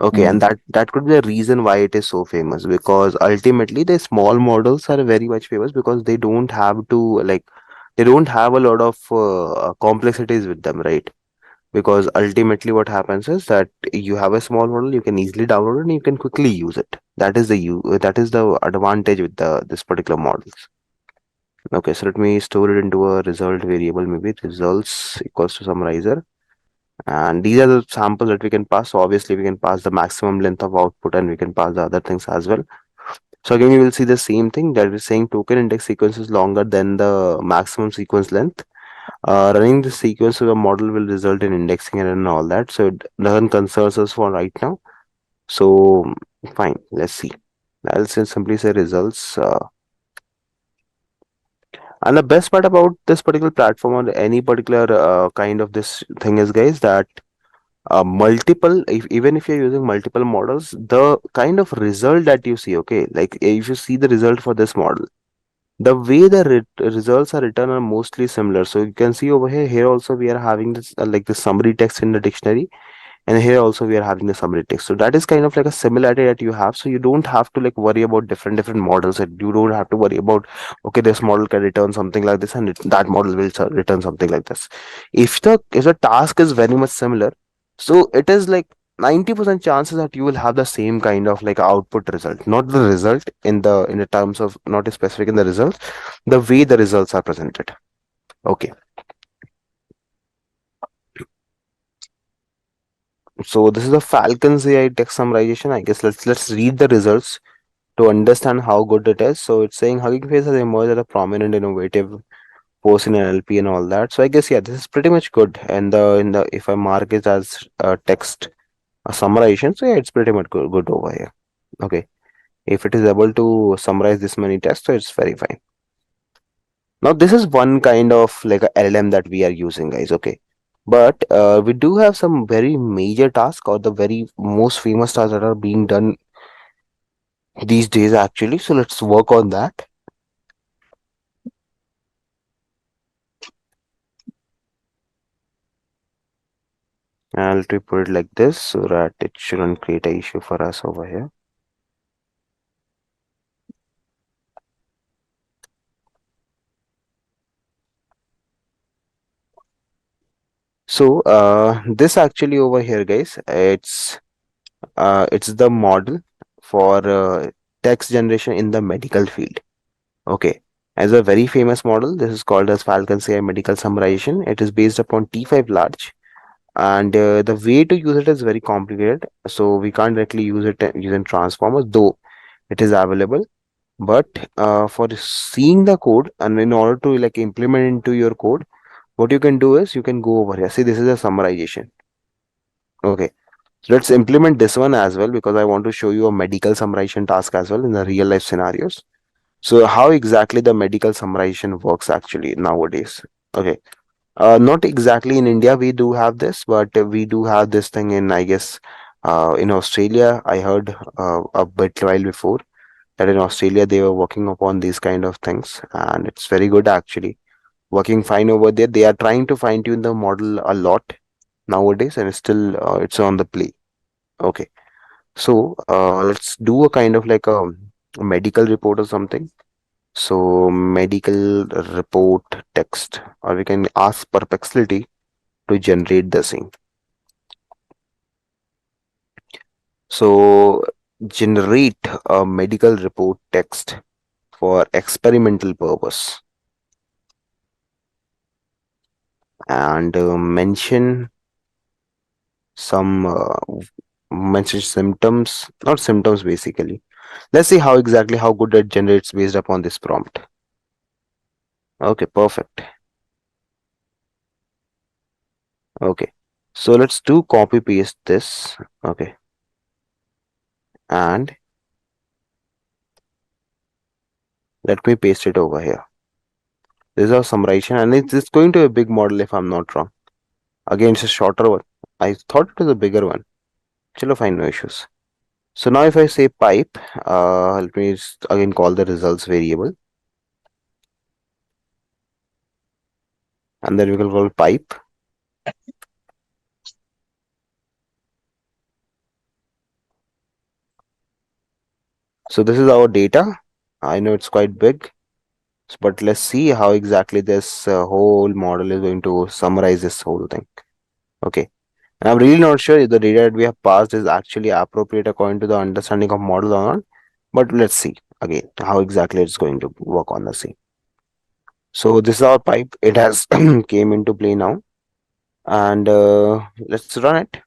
Okay, and that could be the reason why it is so famous, because ultimately the small models are very much famous because they don't have to like they don't have a lot of complexities with them, right? Because ultimately what happens is that you have a small model, you can easily download it and you can quickly use it. That is the advantage with the this particular models. Okay, so let me store it into a result variable, maybe results equals to summarizer. And these are the samples that we can pass. So obviously we can pass the maximum length of output and we can pass the other things as well. So again, you will see the same thing that is saying token index sequence is longer than the maximum sequence length. Running the sequence of the model will result in indexing error and all that. So it doesn't concern us for right now. So fine, let's see. I'll simply say results. And the best part about this particular platform or any particular kind of this thing is, guys, that multiple even if you're using multiple models, the kind of result that you see, okay, like if you see the result for this model, the way the results are written are mostly similar. So you can see over here also we are having this like the summary text in the dictionary, and here also we are having the summary text. So that is kind of like a similarity that you have. So you don't have to like worry about different models, and you don't have to worry about, okay, this model can return something like this and that model will return something like this. If the task is very much similar, so it is like 90% chances that you will have the same kind of like output result, not the result in the terms of not specific in the results, the way the results are presented. Okay, so this is the Falcon's AI text summarization. I guess let's read the results to understand how good it is. So it's saying Hugging Face has emerged as a prominent, innovative force in NLP and all that. So I guess yeah, this is pretty much good. And the if I mark it as text a summarization, so yeah, it's pretty much good over here. Okay, if it is able to summarize this many text, so it's very fine. Now this is one kind of like a LLM that we are using, guys. Okay, but we do have some very major tasks or the very most famous tasks that are being done these days actually. So let's work on that. And let me put it like this so that it shouldn't create an issue for us over here. So this actually over here, guys, it's the model for text generation in the medical field. Okay, as a very famous model, this is called as Falcon's AI medical summarization. It is based upon T5 large, and the way to use it is very complicated. So we can't directly use it using transformers, though it is available. But for seeing the code and in order to like implement into your code, what you can do is you can go over here. See, this is a summarization. Okay, so let's implement this one as well because I want to show you a medical summarization task as well in the real life scenarios. So how exactly the medical summarization works actually nowadays. Okay, not exactly in India we do have this, but we do have this thing in, I guess, in Australia. I heard a bit while before that in Australia they were working upon these kind of things, and it's very good actually. Working fine over there. They are trying to fine tune the model a lot nowadays, and it's still it's on the play. Okay, so let's do a kind of like a medical report or something. So medical report text, or we can ask Perplexity to generate the same. So generate a medical report text for experimental purpose and some mention symptoms, not symptoms basically. Let's see how exactly how good it generates based upon this prompt. Okay, perfect. Okay, so let's do copy paste this. Okay, and let me paste it over here. This is our summarization, and it's going to be a big model if I'm not wrong. Again, it's a shorter one. I thought it was a bigger one. Chalo, fine, no issues. So now if I say pipe, let me again call the results variable, and then we will call pipe. So this is our data. I know it's quite big, but let's see how exactly this whole model is going to summarize this whole thing. Okay. And I'm really not sure if the data that we have passed is actually appropriate according to the understanding of model or not. But let's see again how exactly it's going to work on the scene. So this is our pipe. It has came into play now, and let's run it.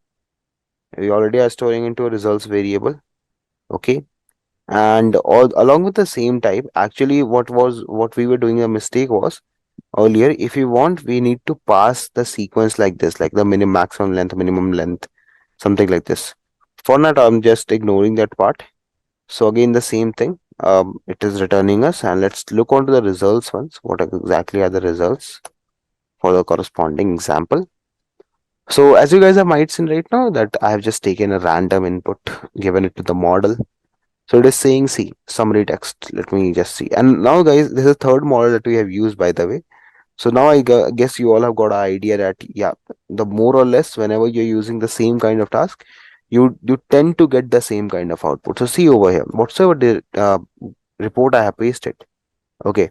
We already are storing into a results variable. Okay, and all along with the same type. Actually, what we were doing a mistake was earlier. If you want, we need to pass the sequence like this, like the maximum length, minimum length, something like this. For now, I'm just ignoring that part. So again, the same thing. It is returning us, and let's look onto the results once. What exactly are the results for the corresponding example? So as you guys have might seen right now that I have just taken a random input, given it to the model. So it is saying, see, summary text. Let me just see. And now, guys, this is third model that we have used, by the way. So now guess you all have got an idea that, yeah, the more or less whenever you're using the same kind of task, you tend to get the same kind of output. So see over here, whatsoever the report I have pasted. Okay,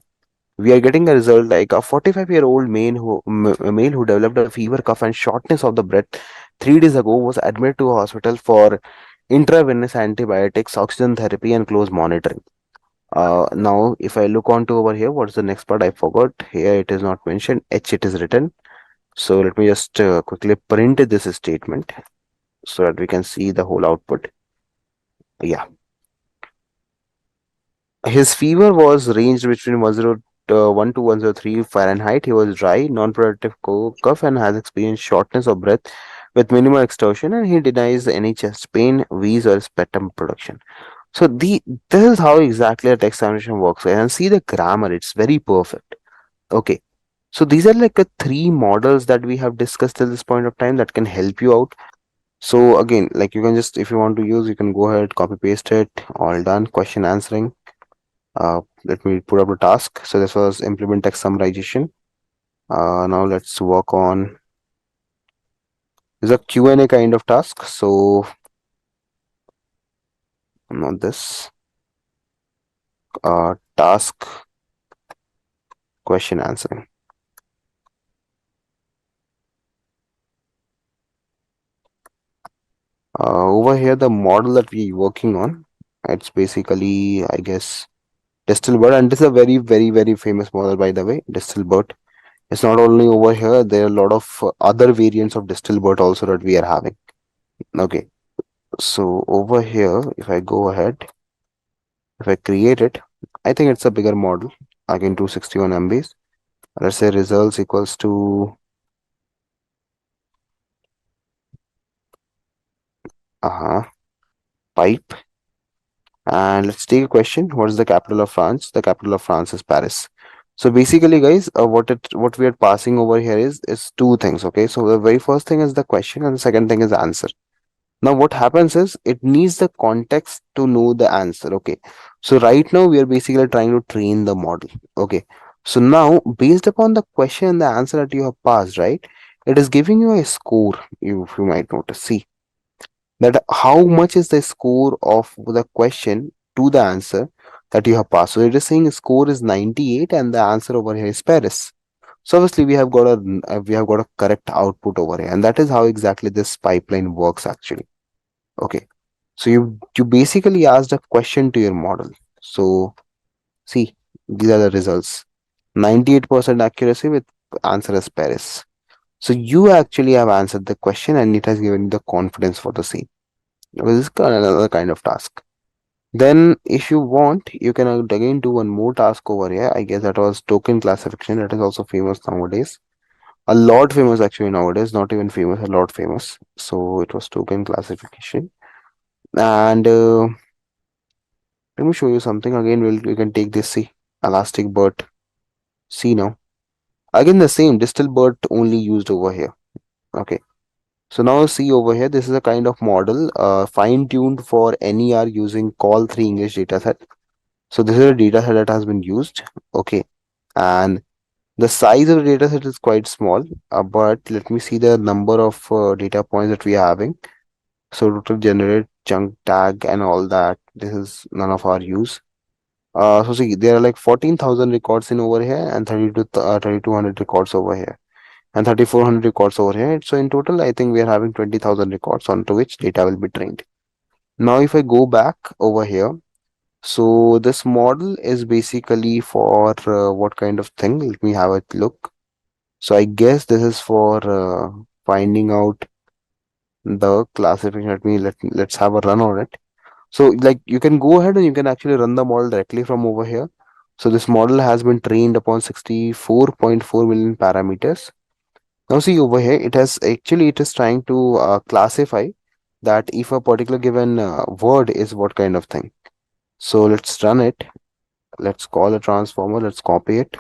we are getting a result like a 45-year-old male who developed a fever, cough, and shortness of the breath 3 days ago was admitted to a hospital for intravenous antibiotics, oxygen therapy, and close monitoring. Now, if I look onto over here, what's the next part? I forgot. Here it is not mentioned. H it is written. So let me just quickly print this statement so that we can see the whole output. Yeah, his fever was ranged between 101 to 103 Fahrenheit. He was dry, non-productive cough, and has experienced shortness of breath with minimal extortion. And he denies any chest pain, wheeze, or sputum production. So this is how exactly a text examination works. And see the grammar; it's very perfect. Okay. So these are like a three models that we have discussed at this point of time that can help you out. So again, like you can just, if you want to use, you can go ahead, copy paste it, all done, question answering. Let me put up a task. So this was implement text summarization. Now let's work on, this is a Q&A kind of task. So not this, task question answering. Over here, the model that we're working on, it's basically, I guess, Distilbert, and this is a very, very, very famous model, by the way, Distilbert. It's not only over here, there are a lot of other variants of Distilbert also that we are having. Okay, so over here, if I go ahead, if I create it, I think it's a bigger model, again 261 MBs. Let's say results equals to pipe. And let's take a question. What is the capital of France? The capital of France is Paris. So basically, guys, what we are passing over here is two things. Okay, so the very first thing is the question, and the second thing is the answer. Now, what happens is it needs the context to know the answer. Okay, so right now we are basically trying to train the model. Okay, so now based upon the question and the answer that you have passed, right, it is giving you a score. You might notice. See that how much is the score of the question to the answer that you have passed. So it is saying score is 98 and the answer over here is Paris. So obviously we have got a correct output over here, and that is how exactly this pipeline works actually. Okay. So you basically asked a question to your model. So see, these are the results. 98% accuracy with answer is Paris. So you actually have answered the question and it has given you the confidence for the same. This is another kind of task. Then if you want, you can again do one more task over here. I guess that was token classification. That is also famous nowadays. A lot famous actually nowadays, not even famous, a lot famous. So it was token classification. And let me show you something. Again, we can take this, see, elastic BERT. See now. Again the same, distal BERT only used over here. Okay. So now see over here, this is a kind of model fine-tuned for NER using call 3 English dataset. So this is a dataset that has been used. Okay. And the size of the dataset is quite small, but let me see the number of data points that we are having. So to generate chunk tag and all that, this is none of our use. So see, there are like 14,000 records in over here and 3,200 records over here and 3,400 records over here. So in total, I think we are having 20,000 records onto which data will be trained. Now, if I go back over here, so this model is basically for what kind of thing? Let me have a look. So I guess this is for finding out the classification. Let's have a run on it. So like you can go ahead and you can actually run the model directly from over here. So this model has been trained upon 64.4 million parameters. Now see over here, it is trying to classify that if a particular given word is what kind of thing. So let's run it. Let's call a transformer. Let's copy it.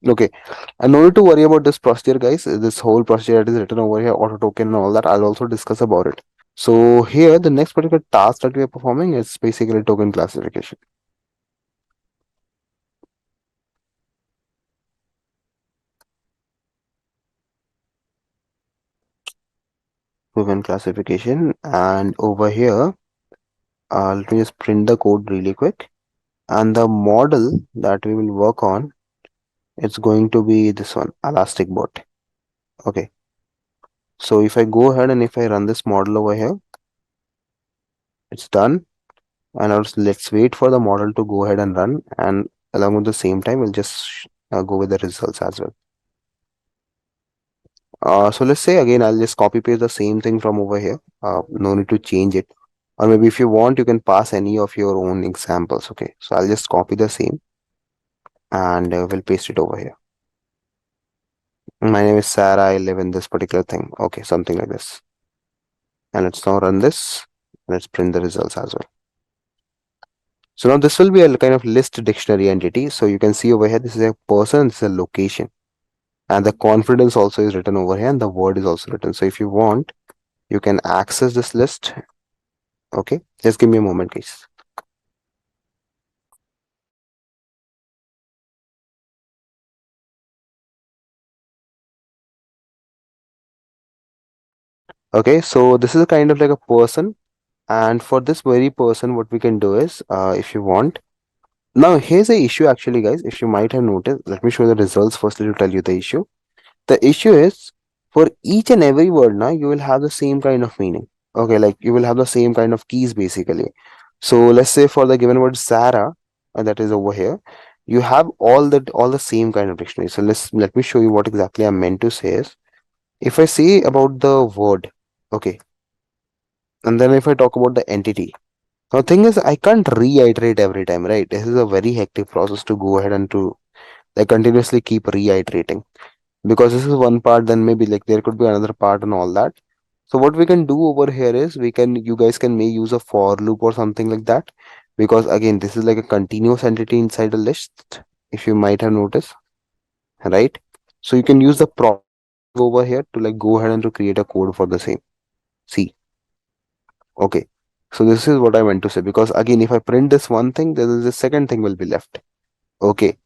Okay, and no need to worry about this procedure, guys. This whole procedure that is written over here, auto token and all that, I'll also discuss about it. So here, the next particular task that we are performing is basically token classification. Token classification, and over here, let me just print the code really quick. And the model that we will work on, it's going to be this one, Elastic Bot. Okay. So if I go ahead and if I run this model over here, it's done. And also let's wait for the model to go ahead and run. And along with the same time, we'll just go with the results as well. So let's say again, I'll just copy paste the same thing from over here. No need to change it. Or maybe if you want, you can pass any of your own examples. Okay. So I'll just copy the same and we'll paste it over here. My name is Sarah. I live in this particular thing. Okay. Something like this. And let's now run this. Let's print the results as well. So now this will be a kind of list dictionary entity. So you can see over here, this is a person, this is a location. And the confidence also is written over here and the word is also written. So if you want, you can access this list. Okay, just give me a moment, guys. Okay, so this is a kind of like a person. And for this very person, what we can do is, if you want, now here's the issue actually, guys. If you might have noticed, let me show the results firstly to tell you the issue. The issue is for each and every word now, you will have the same kind of meaning. Okay, like you will have the same kind of keys basically. So let's say for the given word Sarah, and that is over here, you have all the same kind of dictionary. So let me show you what exactly I'm meant to say is if I say about the word, okay, and then if I talk about the entity. Now thing is I can't reiterate every time, right? This is a very hectic process to go ahead and to like continuously keep reiterating because this is one part, then maybe like there could be another part and all that. So what we can do over here is you guys can may use a for loop or something like that because again this is like a continuous entity inside a list if you might have noticed, right? So you can use the prompt over here to like go ahead and to create a code for the same. See, okay. So this is what I meant to say because again if I print this one thing, then the second thing will be left. Okay,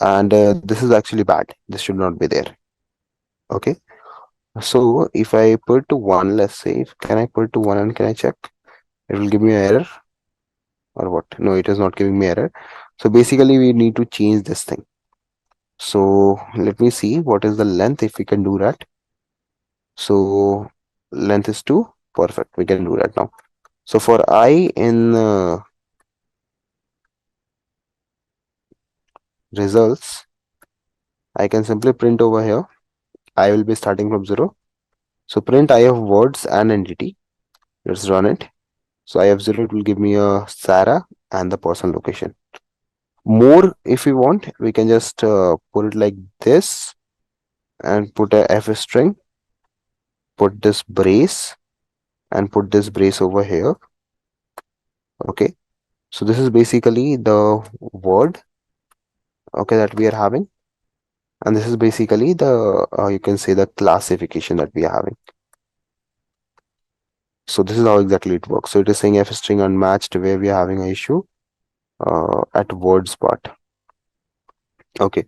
and this is actually bad. This should not be there. Okay. So if I put to one, let's say, can I put to one and can I check? It will give me an error or what? No, it is not giving me error. So basically we need to change this thing. So let me see what is the length if we can do that. So length is 2. Perfect. We can do that now. So for I in results, I can simply print over here. I will be starting from 0. So print I of words and entity. Let's run it. So I have 0, it will give me a Sarah and the person location. More if we want, we can just put it like this and put a F string, put this brace and put this brace over here. Okay. So this is basically the word, okay, that we are having. And this is basically the, you can say the classification that we are having. So this is how exactly it works. So it is saying f string unmatched where we are having an issue at words part. Okay.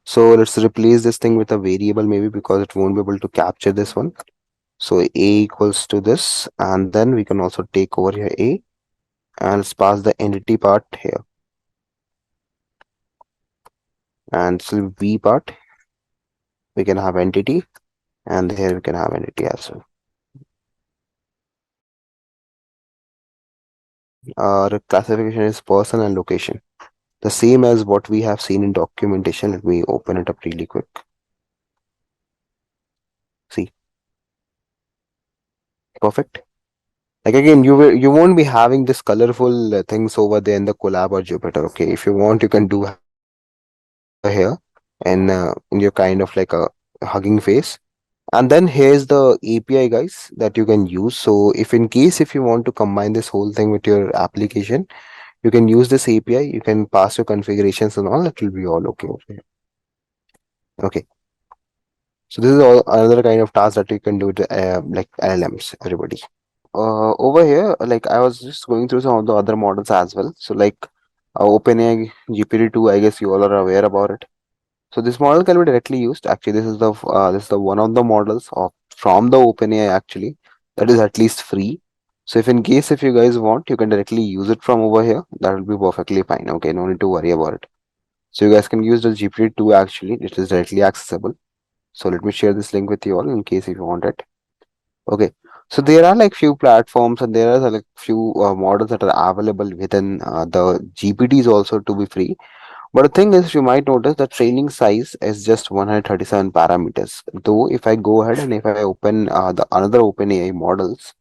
So let's replace this thing with a variable maybe because it won't be able to capture this one. So a equals to this, and then we can also take over here a and let's pass the entity part here, and so v part we can have entity, and here we can have entity as well. Our classification is person and location, the same as what we have seen in documentation. Let me open it up really quick. See, perfect. Like again, you won't be having this colorful things over there in the collab or Jupyter. Okay, if you want, you can do over here, and in your kind of like a hugging face. And then here's the API guys that you can use. So if in case if you want to combine this whole thing with your application, you can use this API. You can pass your configurations and all. It will be all okay over here. Okay. So this is all another kind of task that you can do with like LLMs, everybody. Over here, like I was just going through some of the other models as well. So like OpenAI GPT-2, I guess you all are aware about it. So this model can be directly used. Actually, this is the one of the models of from the OpenAI actually that is at least free. So if in case if you guys want, you can directly use it from over here. That will be perfectly fine. Okay, no need to worry about it. So you guys can use the GPT-2 actually. It is directly accessible. So let me share this link with you all in case if you want it. Okay. So there are like few platforms and there are like few models that are available within the GPTs also to be free. But the thing is, you might notice the training size is just 137 parameters. Though if I go ahead and if I open the another OpenAI models,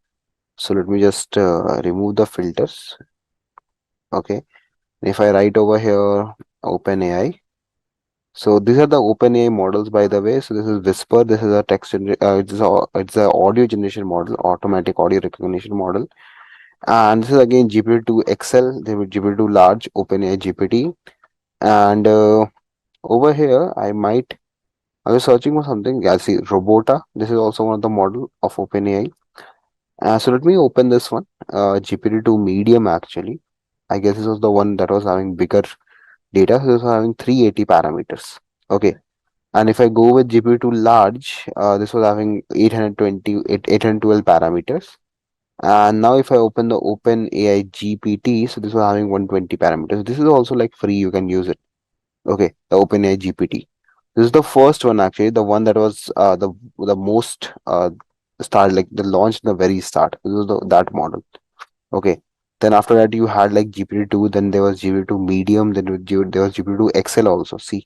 so let me just remove the filters. Okay. If I write over here OpenAI, so these are the OpenAI models by the way. So this is Whisper. This is a it's a audio generation model, automatic audio recognition model, and this is again GPT-2 XL. They will GPT-2 large OpenAI GPT, and over here I was searching for something. Yeah, see, Robota. This is also one of the model of OpenAI. So let me open this one. GPT-2 Medium actually. I guess this was the one that was having bigger data. So this was having 380 parameters. Okay. And if I go with GPT-2 Large, this was having 812 parameters. And now if I open the OpenAI GPT, so this was having 120 parameters. This is also like free. You can use it. Okay, the OpenAI GPT. This is the first one actually, the one that was the most start like the launch in the very start. This was that model. Okay. Then after that you had like GPT-2, then there was GPT-2 Medium, then there was GPT-2 XL also. See,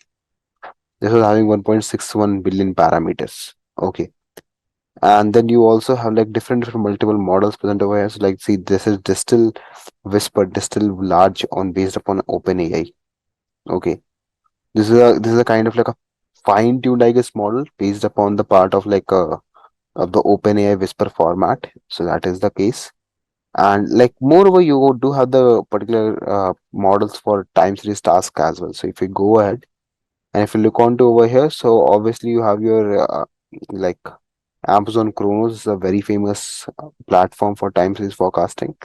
this was having 1.61 billion parameters. Okay. And then you also have like different multiple models present over here. So like see, this is Distill Whisper, Distill Large on based upon OpenAI. Okay. This is a kind of like a fine-tuned, I guess, model based upon the part of like of the OpenAI Whisper format. So that is the case. And like moreover, you do have the particular models for time series task as well. So if you go ahead and if you look onto over here, so obviously you have your like Amazon Chronos is a very famous platform for time series forecasting.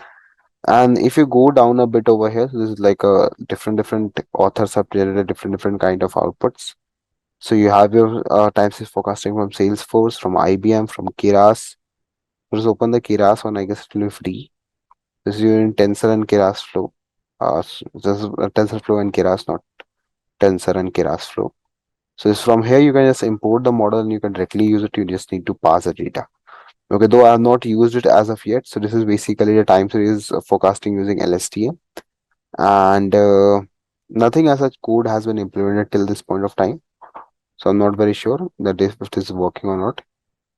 And if you go down a bit over here, so this is like a different authors have created a different kind of outputs. So you have your time series forecasting from Salesforce, from IBM, from Keras. Just open the Keras one, I guess it will be free. This is using Tensor and Keras Flow. This is Tensor Flow and Keras, not Tensor and Keras Flow. So it's from here you can just import the model and you can directly use it. You just need to pass the data. Okay, though I have not used it as of yet. So this is basically a time series forecasting using LSTM, and nothing as such code has been implemented till this point of time. So I'm not very sure that if it is working or not.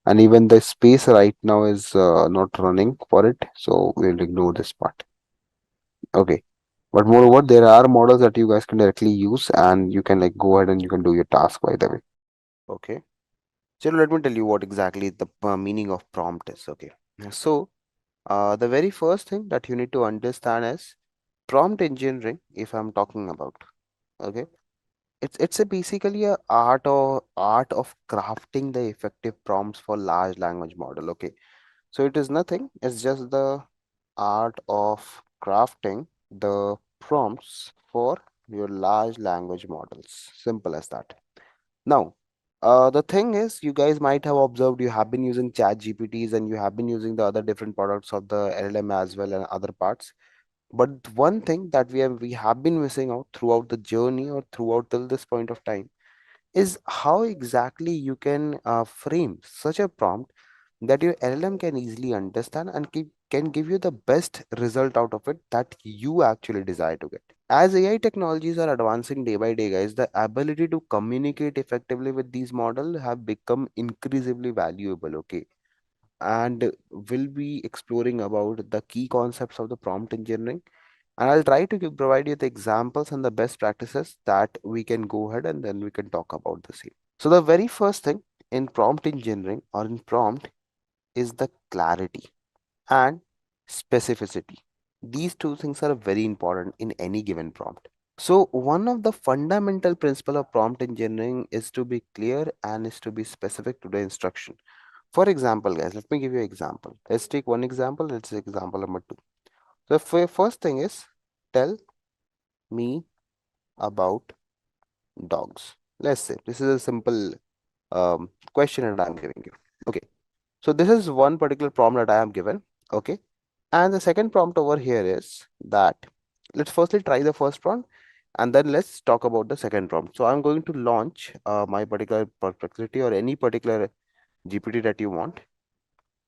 And even the space right now is not running for it, so we'll ignore this part. Okay, but moreover there are models that you guys can directly use and you can like go ahead and you can do your task by the way. Okay, so let me tell you what exactly the meaning of prompt is. Okay, so the very first thing that you need to understand is prompt engineering. If I'm talking about, okay, it's a basically a art of crafting the effective prompts for large language model. Okay, So it is nothing, it's just the art of crafting the prompts for your large language models. Simple as that. Now, the thing is, you guys might have observed you have been using chat GPTs and you have been using the other different products of the LLM as well and other parts. But one thing that we have been missing out throughout the journey or throughout till this point of time is how exactly you can frame such a prompt that your LLM can easily understand and can give you the best result out of it that you actually desire to get. As AI technologies are advancing day by day, guys, the ability to communicate effectively with these models have become increasingly valuable. Okay, and we'll be exploring about the key concepts of the prompt engineering, and I'll try to provide you the examples and the best practices that we can go ahead and then we can talk about the same. So the very first thing in prompt engineering or in prompt is the clarity and specificity. These two things are very important in any given prompt. So one of the fundamental principle of prompt engineering is to be clear and is to be specific to the instruction. For example, guys, let me give you an example. Let's take one example. Let's take example number two. So first thing is tell me about dogs. Let's say this is a simple question that I'm giving you. Okay. So this is one particular prompt that I am given. Okay. And the second prompt over here is that let's firstly try the first prompt and then let's talk about the second prompt. So I'm going to launch my particular perplexity or any particular GPT that you want.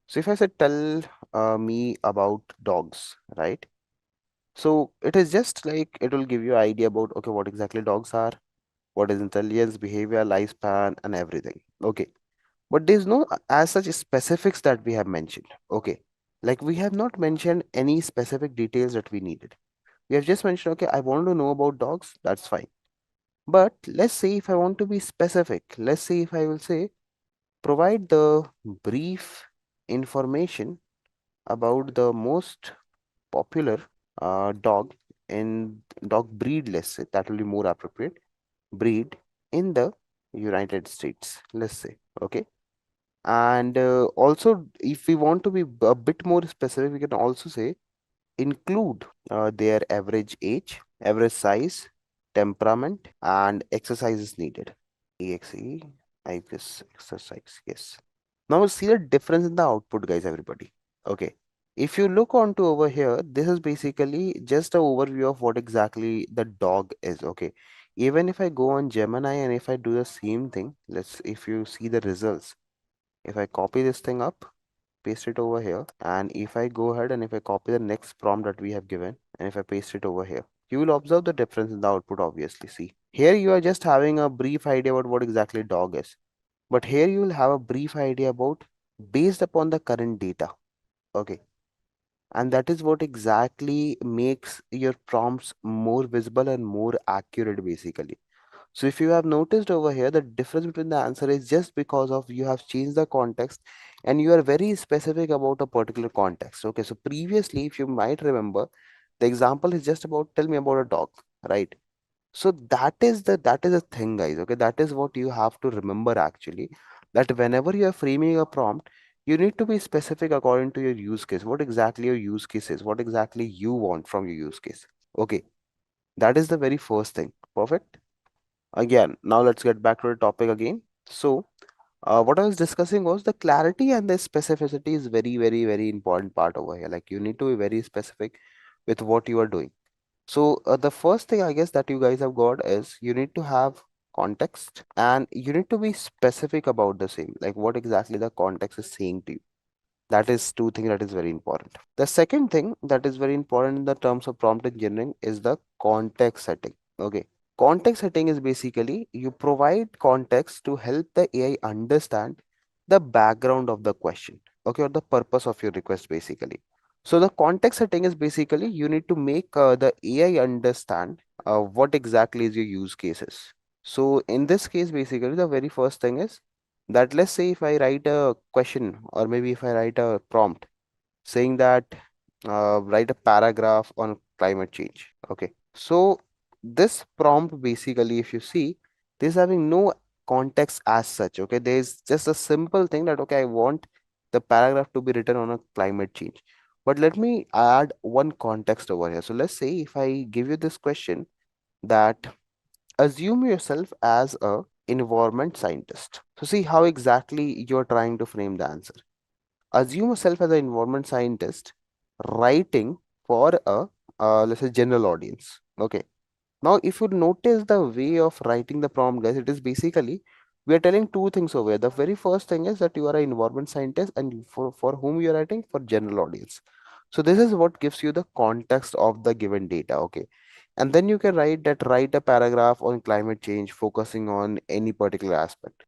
So if I said tell me about dogs, right? So it is just like it will give you idea about okay what exactly dogs are, what is intelligence, behavior, lifespan, and everything. Okay. But there's no as such specifics that we have mentioned. Okay. Like we have not mentioned any specific details that we needed. We have just mentioned, okay, I want to know about dogs, that's fine. But let's say if I want to be specific, let's say if I will say, provide the brief information about the most popular dog in dog breed, let's say, that will be more appropriate, breed in the United States, let's say. Okay. And also, if we want to be a bit more specific, we can also say include their average age, average size, temperament, and exercises needed. EXE, I guess exercise, yes. Now see the difference in the output, guys, everybody. Okay. If you look onto over here, this is basically just an overview of what exactly the dog is. Okay. Even if I go on Gemini and if I do the same thing, if you see the results, if I copy this thing up, paste it over here, and if I go ahead and if I copy the next prompt that we have given, and if I paste it over here, you will observe the difference in the output, obviously. See, here you are just having a brief idea about what exactly dog is, but here you will have a brief idea about based upon the current data. Okay. And that is what exactly makes your prompts more visible and more accurate, basically. So if you have noticed over here, the difference between the answer is just because of you have changed the context and you are very specific about a particular context. Okay, so previously, if you might remember, the example is just about tell me about a dog, right? So that is the thing, guys. Okay, that is what you have to remember actually. That whenever you are framing a prompt, you need to be specific according to your use case. What exactly your use case is, what exactly you want from your use case. Okay, that is the very first thing. Perfect. Again, now let's get back to the topic again. So, what I was discussing was the clarity and the specificity is very, very, very important part over here. Like you need to be very specific with what you are doing. So, the first thing I guess that you guys have got is you need to have context and you need to be specific about the same, like what exactly the context is saying to you. That is two things that is very important. The second thing that is very important in the terms of prompt engineering is the context setting. Okay. Context setting is basically you provide context to help the AI understand the background of the question. Okay, or the purpose of your request basically. So the context setting is basically you need to make the AI understand what exactly is your use cases. So in this case, basically the very first thing is that let's say if I write a question or maybe if I write a prompt saying that write a paragraph on climate change. Okay. So this prompt basically, if you see, this having no context as such. Okay. There's just a simple thing that, okay, I want the paragraph to be written on a climate change. But let me add one context over here. So let's say if I give you this question that assume yourself as a environment scientist. So see how exactly you're trying to frame the answer. Assume yourself as an environment scientist writing for a let's say general audience. Okay. Now, if you notice the way of writing the prompt, guys, it is basically we are telling two things over here. The very first thing is that you are an environment scientist, and for whom you are writing for general audience. So this is what gives you the context of the given data. Okay, and then you can write a paragraph on climate change, focusing on any particular aspect.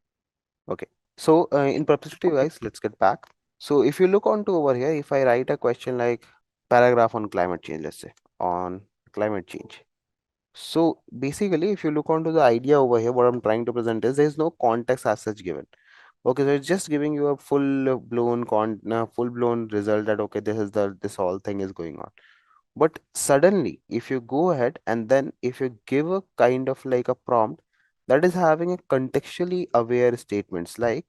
Okay, so in perspective, guys, let's get back. So if you look onto over here, if I write a question like paragraph on climate change, let's say on climate change. So basically, if you look onto the idea over here, what I'm trying to present is there is no context as such given. Okay, so it's just giving you a full blown result that okay, this whole thing is going on. But suddenly, if you go ahead and then if you give a kind of like a prompt that is having a contextually aware statements, like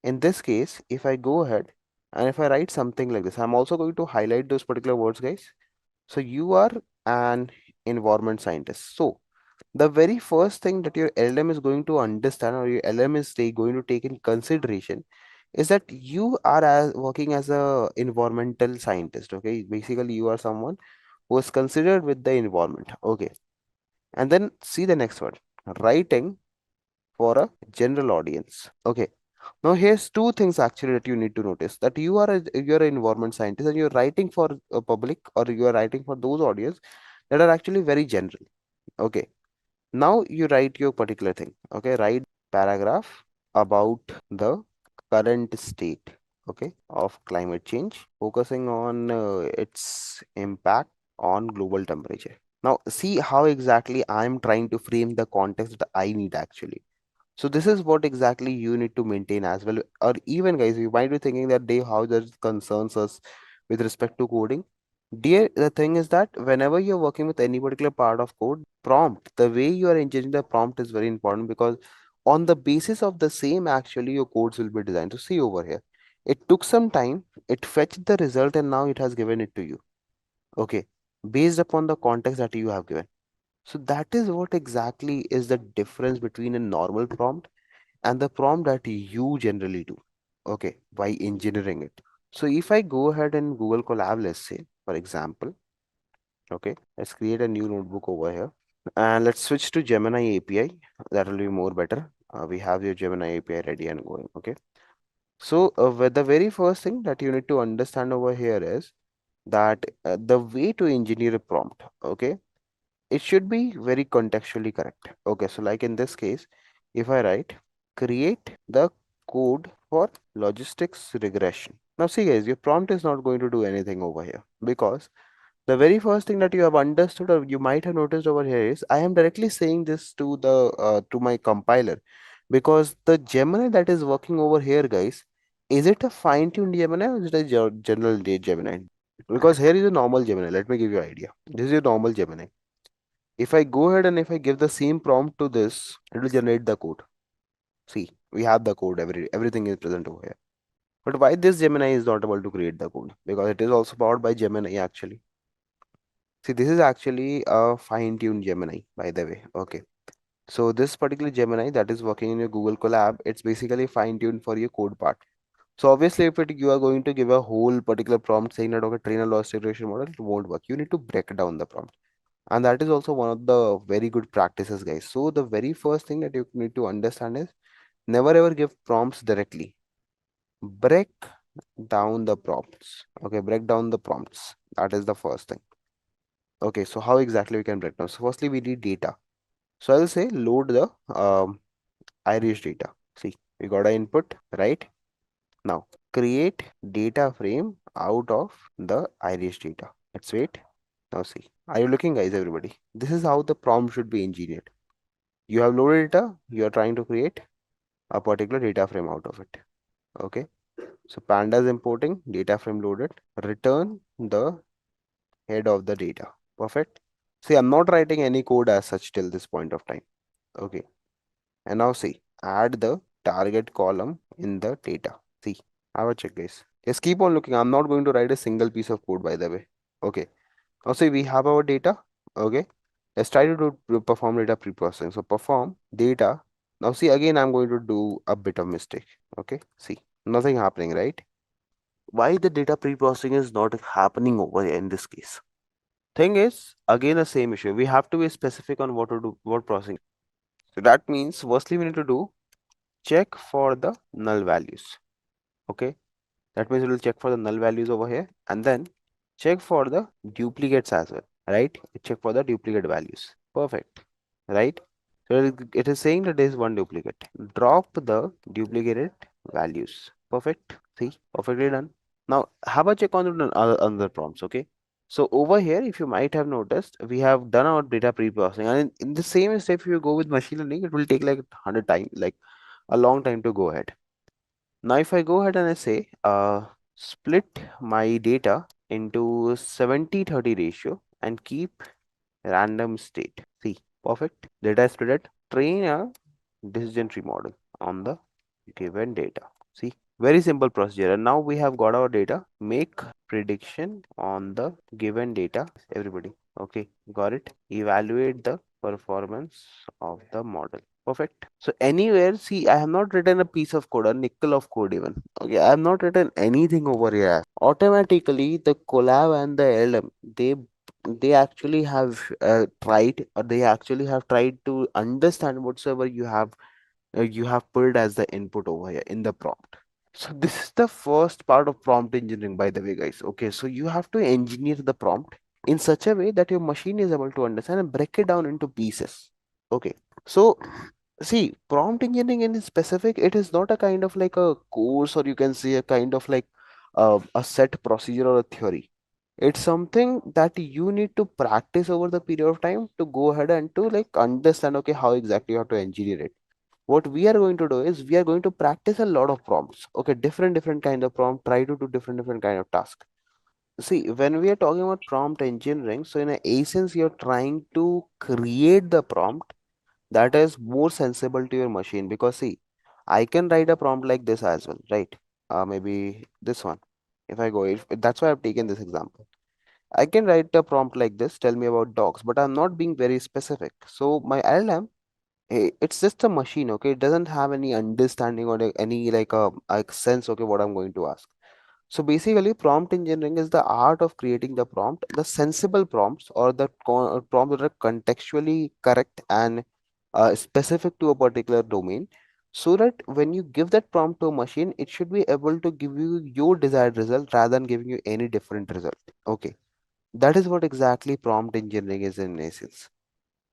in this case, if I go ahead and if I write something like this, I'm also going to highlight those particular words, guys. So you are an environment scientist. So the very first thing that your LLM is going to understand or your LLM is going to take in consideration is that you are working as a environmental scientist. Okay, basically you are someone who is considered with the environment. Okay, and then see the next one, writing for a general audience. Okay, now here's two things actually that you need to notice, that you're an environment scientist and you're writing for a public, or you are writing for those audience that are actually very general. Okay, now you write your particular thing. Okay, write paragraph about the current state, okay, of climate change, focusing on its impact on global temperature. Now see how exactly I'm trying to frame the context that I need actually. So this is what exactly you need to maintain as well. Or even guys, you might be thinking that Dave, how that concerns us with respect to coding. Dear, the thing is that whenever you're working with any particular part of code, prompt, the way you are engineering the prompt is very important, because on the basis of the same, actually, your codes will be designed. So see over here, it took some time, it fetched the result, and now it has given it to you. Okay, based upon the context that you have given. So that is what exactly is the difference between a normal prompt and the prompt that you generally do. Okay, by engineering it. So if I go ahead and Google Colab, let's say, for example, okay, let's create a new notebook over here and let's switch to Gemini API. That will be more better. We have your Gemini API ready and going. Okay, so with the very first thing that you need to understand over here is that the way to engineer a prompt, okay, it should be very contextually correct. Okay, so like in this case, if I write create the code for logistics regression. Now see guys, your prompt is not going to do anything over here, because the very first thing that you have understood or you might have noticed over here is I am directly saying this to the to my compiler, because the Gemini that is working over here, guys, is it a fine-tuned Gemini or is it a general day Gemini? Because here is a normal Gemini. Let me give you an idea. This is your normal Gemini. If I go ahead and if I give the same prompt to this, it will generate the code. See, we have the code, everything is present over here. But why this Gemini is not able to create the code? Because it is also powered by Gemini actually. See, this is actually a fine-tuned Gemini, by the way. Okay. So this particular Gemini that is working in your Google Colab, it's basically fine-tuned for your code part. So obviously, if you are going to give a whole particular prompt saying that okay, train a loss regression model, it won't work. You need to break down the prompt. And that is also one of the very good practices, guys. So the very first thing that you need to understand is never ever give prompts directly. Break down the prompts. Okay, break down the prompts. That is the first thing. Okay, so how exactly we can break down? So firstly, we need data. So I'll say load the Irish data. See, we got an input, right? Now create data frame out of the Irish data. Let's wait. Now see, are you looking, guys, everybody? This is how the prompt should be engineered. You have loaded data, you are trying to create a particular data frame out of it. Okay, so pandas importing data frame loaded, return the head of the data. Perfect. See, I'm not writing any code as such till this point of time. Okay, and now see, add the target column in the data. See, have a check, guys. Just keep on looking. I'm not going to write a single piece of code, by the way. Okay. Now see, we have our data. Okay. Let's try to perform data pre-processing. So perform data. Now see, again, I'm going to do a bit of mistake. Okay. See, nothing happening, right? Why the data pre-processing is not happening over here in this case? Thing is, again, the same issue. We have to be specific on what to do, what processing. So that means, firstly, we need to do check for the null values. Okay. That means we will check for the null values over here and then check for the duplicates as well, right? Check for the duplicate values. Perfect, right? So it is saying that there is one duplicate. Drop the duplicated values. Perfect. See, perfectly done. Now have a check on the other prompts. Okay. So over here, if you might have noticed, we have done our data pre-processing, and in the same step, if you go with machine learning, it will take like 100 times, like a long time to go ahead. Now, if I go ahead and I say, split my data into 70-30 ratio and keep random state. See, perfect. Data is split. Train a decision tree model on the given data. See, very simple procedure. And now we have got our data. Make prediction on the given data. Everybody. Okay, got it. Evaluate the performance of the model. Perfect. So anywhere, see, I have not written a piece of code, a nickel of code even. Okay, I have not written anything over here. Automatically, the collab and the LM, they actually have tried, or they actually have tried to understand whatsoever you have pulled as the input over here in the prompt. So this is the first part of prompt engineering, by the way, guys. Okay, so you have to engineer the prompt in such a way that your machine is able to understand and break it down into pieces. Okay, so see, prompt engineering in specific, it is not a kind of like a course, or you can say a kind of like a set procedure or a theory. It's something that you need to practice over the period of time to go ahead and to like understand, okay, how exactly you have to engineer it. What we are going to do is we are going to practice a lot of prompts. Okay, different kind of prompt, try to do different kind of task. See, when we are talking about prompt engineering, so in a essence, you're trying to create the prompt that is more sensible to your machine. Because see, I can write a prompt like this as well, right? Maybe this one. If I go, if that's why I've taken this example. I can write a prompt like this, tell me about dogs, but I'm not being very specific. So my LLM, it's just a machine, okay? It doesn't have any understanding or any like a sense, okay, what I'm going to ask. So basically, prompt engineering is the art of creating the prompt, the sensible prompts, or the prompts that are contextually correct and specific to a particular domain, so that when you give that prompt to a machine, it should be able to give you your desired result rather than giving you any different result. Okay, that is what exactly prompt engineering is in essence.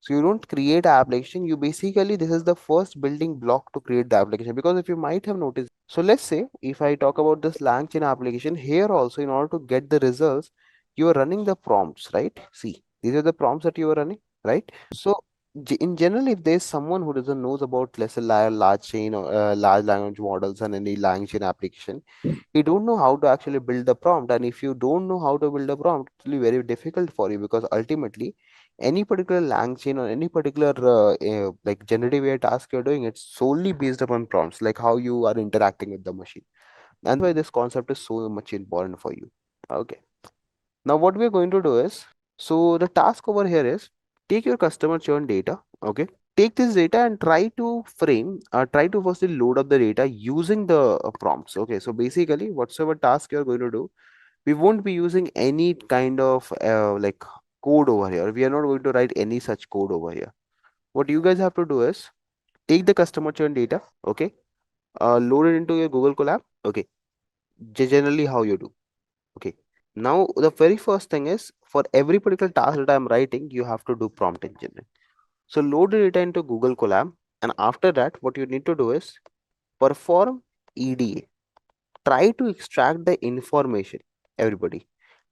So you don't create an application, you basically, this is the first building block to create the application. Because if you might have noticed, so let's say if I talk about this LangChain application, here also in order to get the results, you are running the prompts, right? See, these are the prompts that you are running, right? So in general, if there's someone who doesn't knows about, let's say, large chain or large language models and any LangChain application, you don't know how to actually build the prompt. And if you don't know how to build a prompt, it will be very difficult for you, because ultimately any particular LangChain or any particular like generative AI task you're doing, it's solely based upon prompts, like how you are interacting with the machine. And why this concept is so much important for you. Okay, now what we're going to do is, so the task over here is, take your customer churn data. Okay, take this data and try to frame, try to firstly load up the data using the prompts. Okay, so basically whatsoever task you're going to do, we won't be using any kind of like code over here. We are not going to write any such code over here. What you guys have to do is take the customer churn data. Okay, load it into your Google Colab. Okay, generally how you do. Okay, now the very first thing is, for every particular task that I'm writing, you have to do prompt engineering. So load the data into Google Colab, and after that, what you need to do is perform EDA. Try to extract the information, everybody,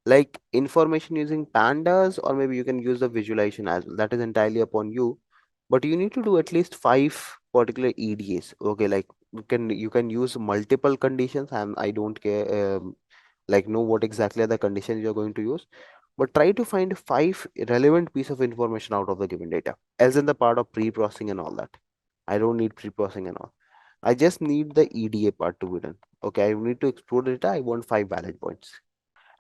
like information using pandas, or maybe you can use the visualization as well. That is entirely upon you, but you need to do at least five particular EDAs. Okay, like you can use multiple conditions, and I don't care, like know what exactly are the conditions you're going to use, but try to find five relevant piece of information out of the given data, as in the part of pre-processing and all that. I don't need pre-processing and all. I just need the EDA part to be done. Okay, I need to explore the data. I want 5 valid points.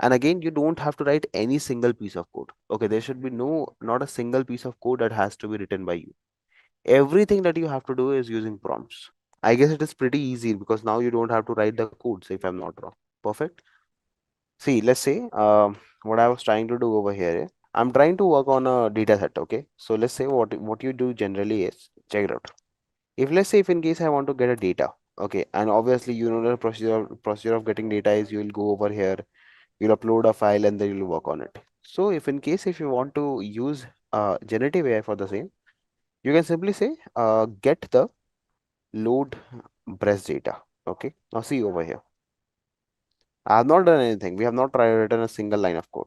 And again, you don't have to write any single piece of code. Okay, there should be not a single piece of code that has to be written by you. Everything that you have to do is using prompts. I guess it is pretty easy because now you don't have to write the codes if I'm not wrong. Perfect. See, let's say what I was trying to do over here. I'm trying to work on a data set. Okay, so let's say what you do generally is check it out. If let's say if in case I want to get a data, okay, and obviously you know the procedure of getting data is you will go over here, you'll upload a file and then you'll work on it. So if in case if you want to use generative AI for the same, you can simply say get the load breast data. Okay, now see over here. I have not done anything. We have not written a single line of code.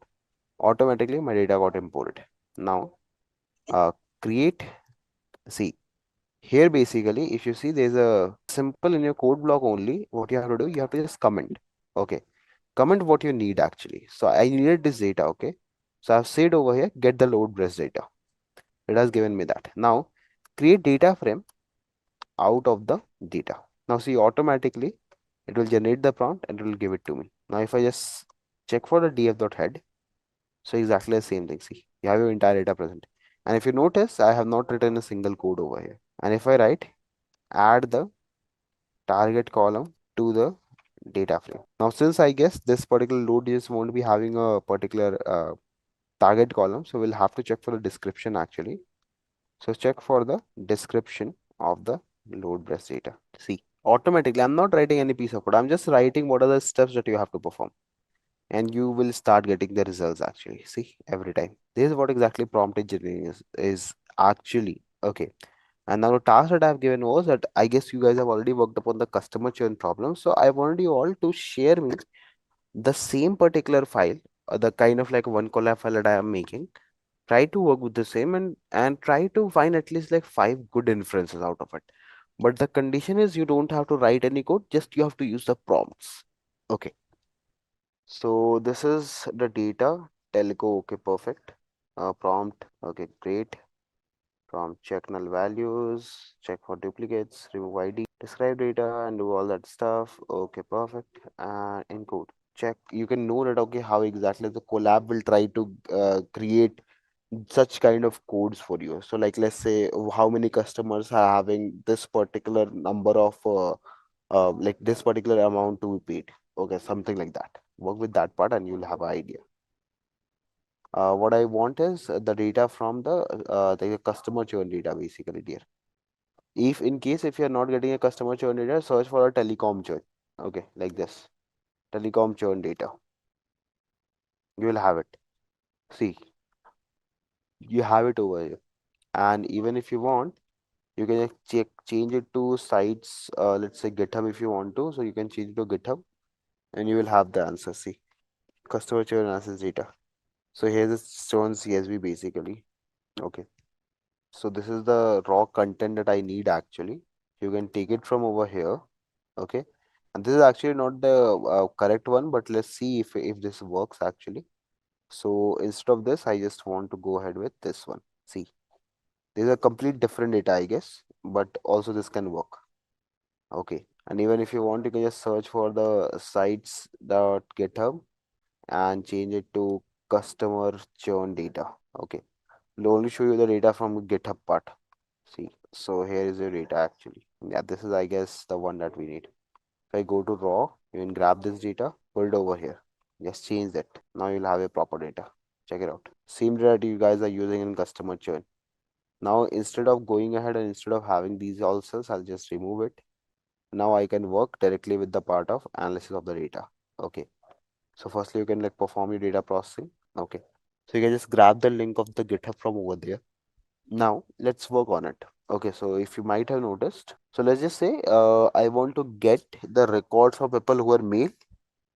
Automatically my data got imported. Now uh, create. See here basically, if you see there's a simple in your code block only. What you have to do, you have to just comment. Okay, comment what you need actually. So I needed this data. Okay, so I've said over here get the load breast data. It has given me that. Now create data frame out of the data. Now see automatically it will generate the prompt and it will give it to me. Now if I just check for the df.head, so exactly the same thing. See, you have your entire data present. And if you notice, I have not written a single code over here. And if I write add the target column to the data frame. Now since I guess this particular load just won't be having a particular target column, so we'll have to check for the description actually. So check for the description of the load breast data. See, automatically, I'm not writing any piece of code. I'm just writing what are the steps that you have to perform. And you will start getting the results actually. See, every time. This is what exactly prompt engineering is actually. Okay. And now the task that I've given was that I guess you guys have already worked upon the customer churn problem. So I wanted you all to share me the same particular file, the kind of like one collab file that I am making. Try to work with the same and try to find at least like 5 good inferences out of it. But the condition is you don't have to write any code, just you have to use the prompts. Okay. So this is the data. Telco, okay, perfect. Prompt, okay, great. Prompt check null values, check for duplicates, remove ID, describe data, and do all that stuff. Okay, perfect. And encode. Check. You can know that okay how exactly the collab will try to create such kind of codes for you. So like let's say how many customers are having this particular number of like this particular amount to be paid. Okay, something like that. Work with that part and you'll have an idea. What I want is the data from the customer churn data basically dear. If in case if you're not getting a customer churn data, search for a telecom churn. Okay, like this. Telecom churn data. You will have it. See, you have it over here. And even if you want, you can just change it to sites, let's say GitHub if you want to. So you can change it to GitHub and you will have the answer. See, customer churn analysis data. So here's the churn CSV basically. Okay. So this is the raw content that I need actually. You can take it from over here. Okay. And this is actually not the correct one, but let's see if this works actually. So instead of this, I just want to go ahead with this one. See, these are complete different data, I guess, but also this can work. Okay. And even if you want, you can just search for the sites.github and change it to customer churn data. Okay. It'll only show you the data from GitHub part. See, so here is your data actually. Yeah, this is, I guess, the one that we need. If I go to raw, you can grab this data, put it over here. Just change that. Now you'll have a proper data. Check it out. Same data you guys are using in customer churn. Now, instead of going ahead and instead of having these all cells, I'll just remove it. Now I can work directly with the part of analysis of the data. Okay. So firstly, you can like perform your data processing. Okay. So you can just grab the link of the GitHub from over there. Now let's work on it. Okay. So if you might have noticed, so let's just say I want to get the records of people who are male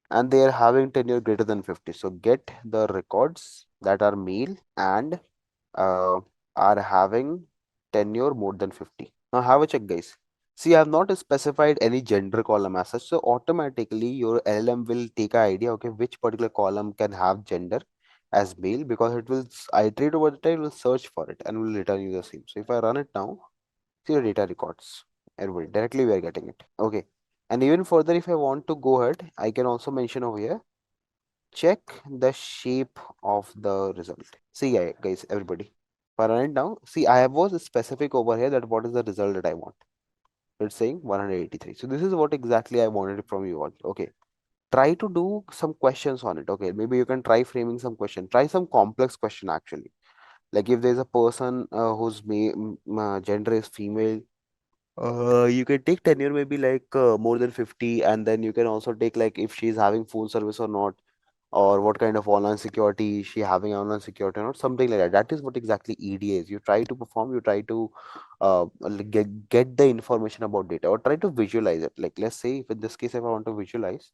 and they are having tenure greater than 50. So get the records that are male and uh, are having tenure more than 50. Now have a check, guys. See, I have not specified any gender column as such, so automatically your LLM will take an idea, okay, which particular column can have gender as male because it will iterate over the time, it will search for it and will return you the same. So if I run it now, see the data records. everybody, directly we are getting it. Okay. And even further, if I want to go ahead, I can also mention over here, check the shape of the result. See, guys, everybody. For right now, see, I was specific over here that what is the result that I want. It's saying 183. So this is what exactly I wanted from you all. Okay. Try to do some questions on it. Okay. Maybe you can try framing some question. Try some complex question actually. Like if there's a person whose gender is female, you can take tenure maybe like more than 50, and then you can also take like if she's having phone service or not, or what kind of online security is she having, online security or not, something like that. That is what exactly EDA is. You try to perform, you try to get the information about data, or try to visualize it. Like let's say if in this case if I want to visualize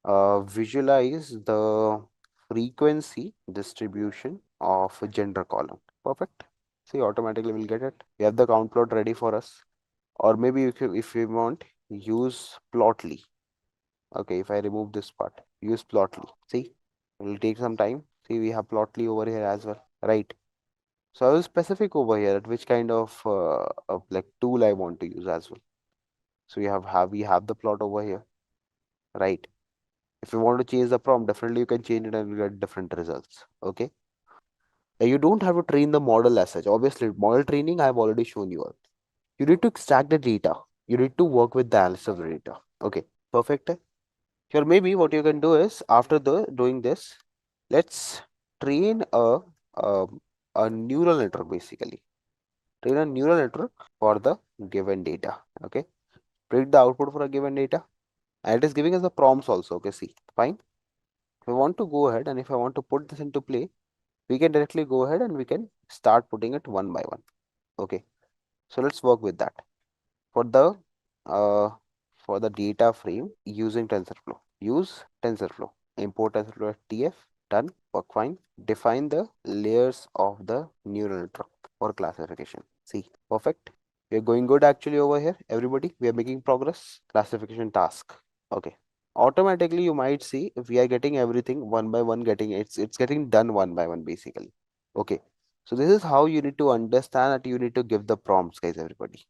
the frequency distribution of a gender column. Perfect. See, automatically we'll get it. We have the count plot ready for us. Or maybe if you want, use plotly. Okay, if I remove this part, use plotly. See, it will take some time. See, we have plotly over here as well, right? So I will specific over here at which kind of like tool I want to use as well. So we have the plot over here, right? If you want to change the prompt, definitely you can change it and you get different results. Okay. You don't have to train the model as such. Obviously, model training I've already shown you all. You need to extract the data. You need to work with the analysis of the data. Okay, perfect. Here, maybe what you can do is after the doing this, let's train um, a neural network basically. Train a neural network for the given data. Okay, predict the output for a given data, and it is giving us the prompts also. Okay, see, fine. If I want to go ahead and if I want to put this into play, we can directly go ahead and we can start putting it one by one. Okay, so let's work with that. For the uh, for the data frame using TensorFlow, use TensorFlow. Import TensorFlow as TF. Done. Work fine. Define the layers of the neural network for classification. See, perfect. We are going good actually over here. Everybody, we are making progress. Classification task. Okay. Automatically, you might see if we are getting everything one by one. Getting it's getting done one by one basically. Okay. So this is how you need to understand that you need to give the prompts, guys. Everybody.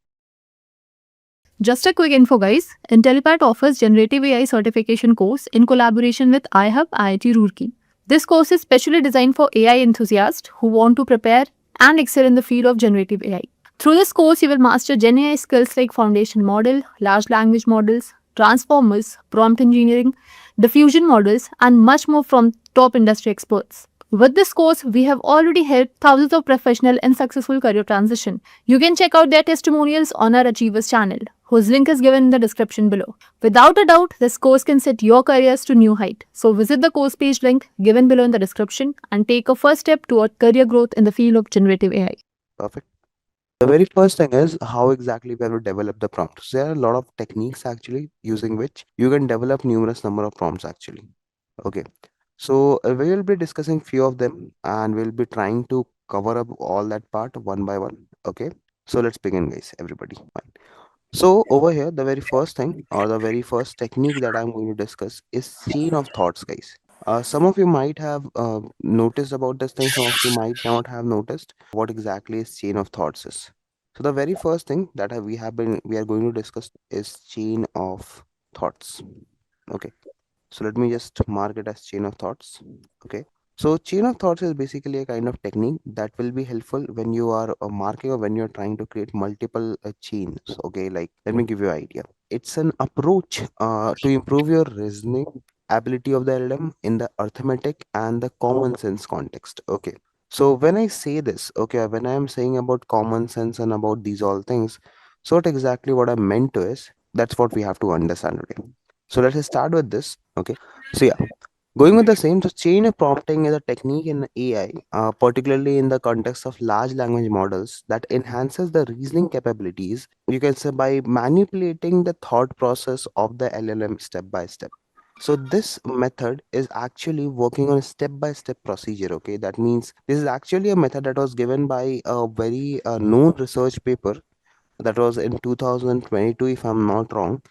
Just a quick info guys, Intellipaat offers Generative AI certification course in collaboration with iHub IIT Roorkee. This course is specially designed for AI enthusiasts who want to prepare and excel in the field of generative AI. Through this course, you will master GenAI skills like foundation model, large language models, transformers, prompt engineering, diffusion models, and much more from top industry experts. With this course, we have already helped thousands of professionals in successful career transition. You can check out their testimonials on our Achievers channel, whose link is given in the description below. Without a doubt, this course can set your careers to new height. So visit the course page link given below in the description and take a first step toward career growth in the field of generative AI. Perfect. The very first thing is how exactly we have to develop the prompts. There are a lot of techniques actually using which you can develop numerous number of prompts actually. Okay. So we will be discussing few of them and we'll be trying to cover up all that part one by one. Okay. So let's begin, guys, everybody. Fine. So over here, the very first thing or the very first technique that I'm going to discuss is chain of thoughts, guys. Some of you might have noticed about this thing. Some of you might not have noticed what exactly is chain of thoughts is. So the very first thing that we are going to discuss is chain of thoughts. Okay. So let me just mark it as chain of thoughts. Okay. So chain of thoughts is basically a kind of technique that will be helpful when you are marking or when you're trying to create multiple chains. Okay, like let me give you an idea. It's an approach to improve your reasoning ability of the LLM in the arithmetic and the common sense context. Okay. So when I say this, okay, when I am saying about common sense and about these all things, so what exactly what I meant to is that's what we have to understand today. So let's start with this. Okay. So yeah, going with the same, so chain of prompting is a technique in AI, particularly in the context of large language models that enhances the reasoning capabilities. You can say by manipulating the thought process of the LLM step by step. So this method is actually working on a step-by-step procedure. Okay, that means this is actually a method that was given by a very known research paper that was in 2022, if I'm not wrong.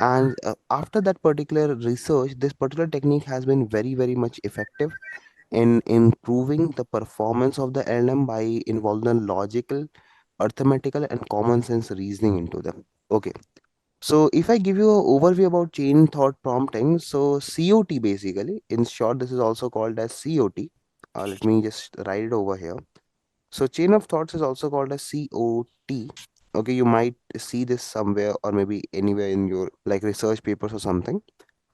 And after that particular research, this particular technique has been very, very much effective in improving the performance of the LM by involving the logical arithmetical and common sense reasoning into them. Okay. So if I give you an overview about chain thought prompting, so COT basically, in short, this is also called as COT. Let me just write it over here. So chain of thoughts is also called as COT. Okay, you might see this somewhere or maybe anywhere in your like research papers or something.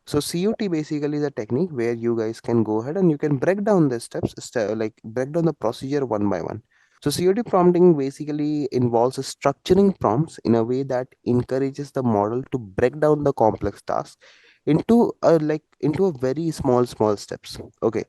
So COT basically is a technique where you guys can go ahead and you can break down the steps, like break down the procedure one by one. So COT prompting basically involves structuring prompts in a way that encourages the model to break down the complex tasks into a very small steps. Okay.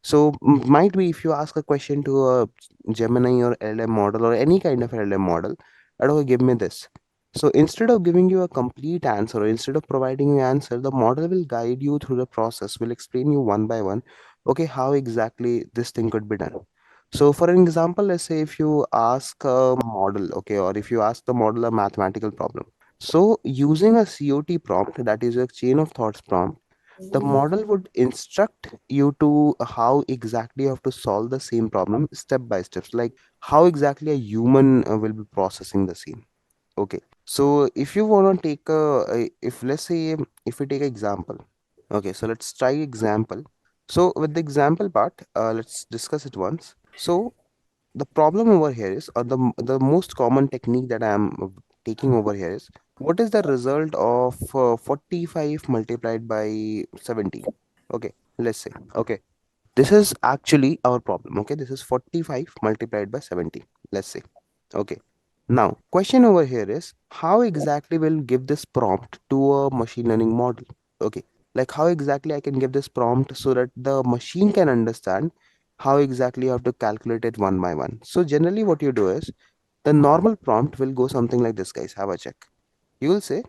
So might be if you ask a question to a Gemini or LM model or any kind of LM model, okay, give me this. So instead of giving you a complete answer or instead of providing you answer, the model will guide you through the process, will explain you one by one, okay, how exactly this thing could be done. So for an example, let's say if you ask a model, okay, or if you ask the model a mathematical problem. So using a COT prompt, that is a chain of thoughts prompt, the model would instruct you to how exactly you have to solve the same problem step by steps, like how exactly a human will be processing the same. Okay. So if you want to take if let's say if we take an example. Okay, so let's try example. So with the example part, let's discuss it once. So the problem over here is, or the most common technique that I am taking over here is, what is the result of 45 multiplied by 70? Okay, let's say. Okay, this is actually our problem. Okay, this is 45 multiplied by 70. Let's say. Okay. Now, question over here is how exactly will give this prompt to a machine learning model? Okay, like how exactly I can give this prompt so that the machine can understand how exactly you have to calculate it one by one. So generally what you do is the normal prompt will go something like this, guys. Have a check. You will say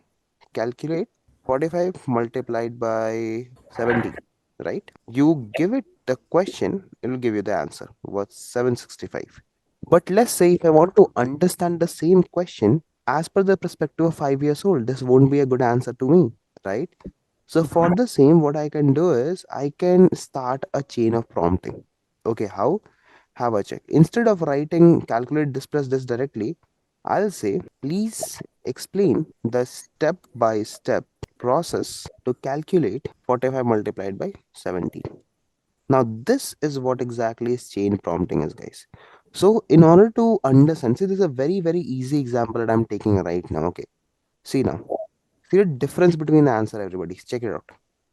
calculate 45 multiplied by 70, right? You give it the question, it will give you the answer. What's 765? But let's say if I want to understand the same question as per the perspective of 5 years old, this won't be a good answer to me, right? So for the same, what I can do is I can start a chain of prompting. Okay, how? Have a check. Instead of writing calculate this plus this directly, I'll say please explain the step by step process to calculate 45 multiplied by 70. Now, this is what exactly is chain prompting is, guys. So, in order to understand, see, this is a very easy example that I'm taking right now. Okay, see now, see the difference between the answer, everybody. Check it out.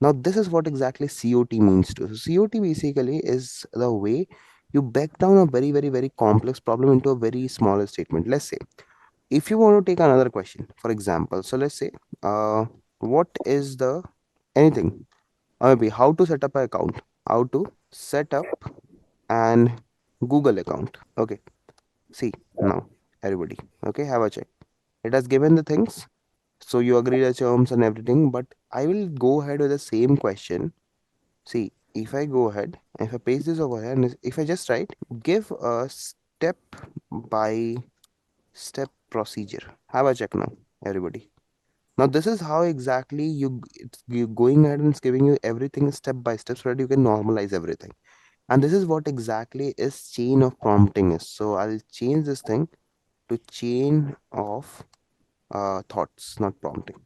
Now, this is what exactly COT means to. So, COT basically is the way you break down a very complex problem into a very smaller statement. Let's say, if you want to take another question, for example, so let's say, what is the anything, or maybe how to set up an account, how to set up an Google account. Okay, see now, everybody. Okay, have a check. It has given the things, so you agree the terms and everything, but I will go ahead with the same question. See, if I go ahead, if I paste this over here, and if I just write, give a step by step procedure. Have a check now, everybody. Now this is how exactly you going ahead and it's giving you everything step by step so that you can normalize everything. And this is what exactly is chain of prompting is. So I'll change this thing to chain of thoughts, not prompting.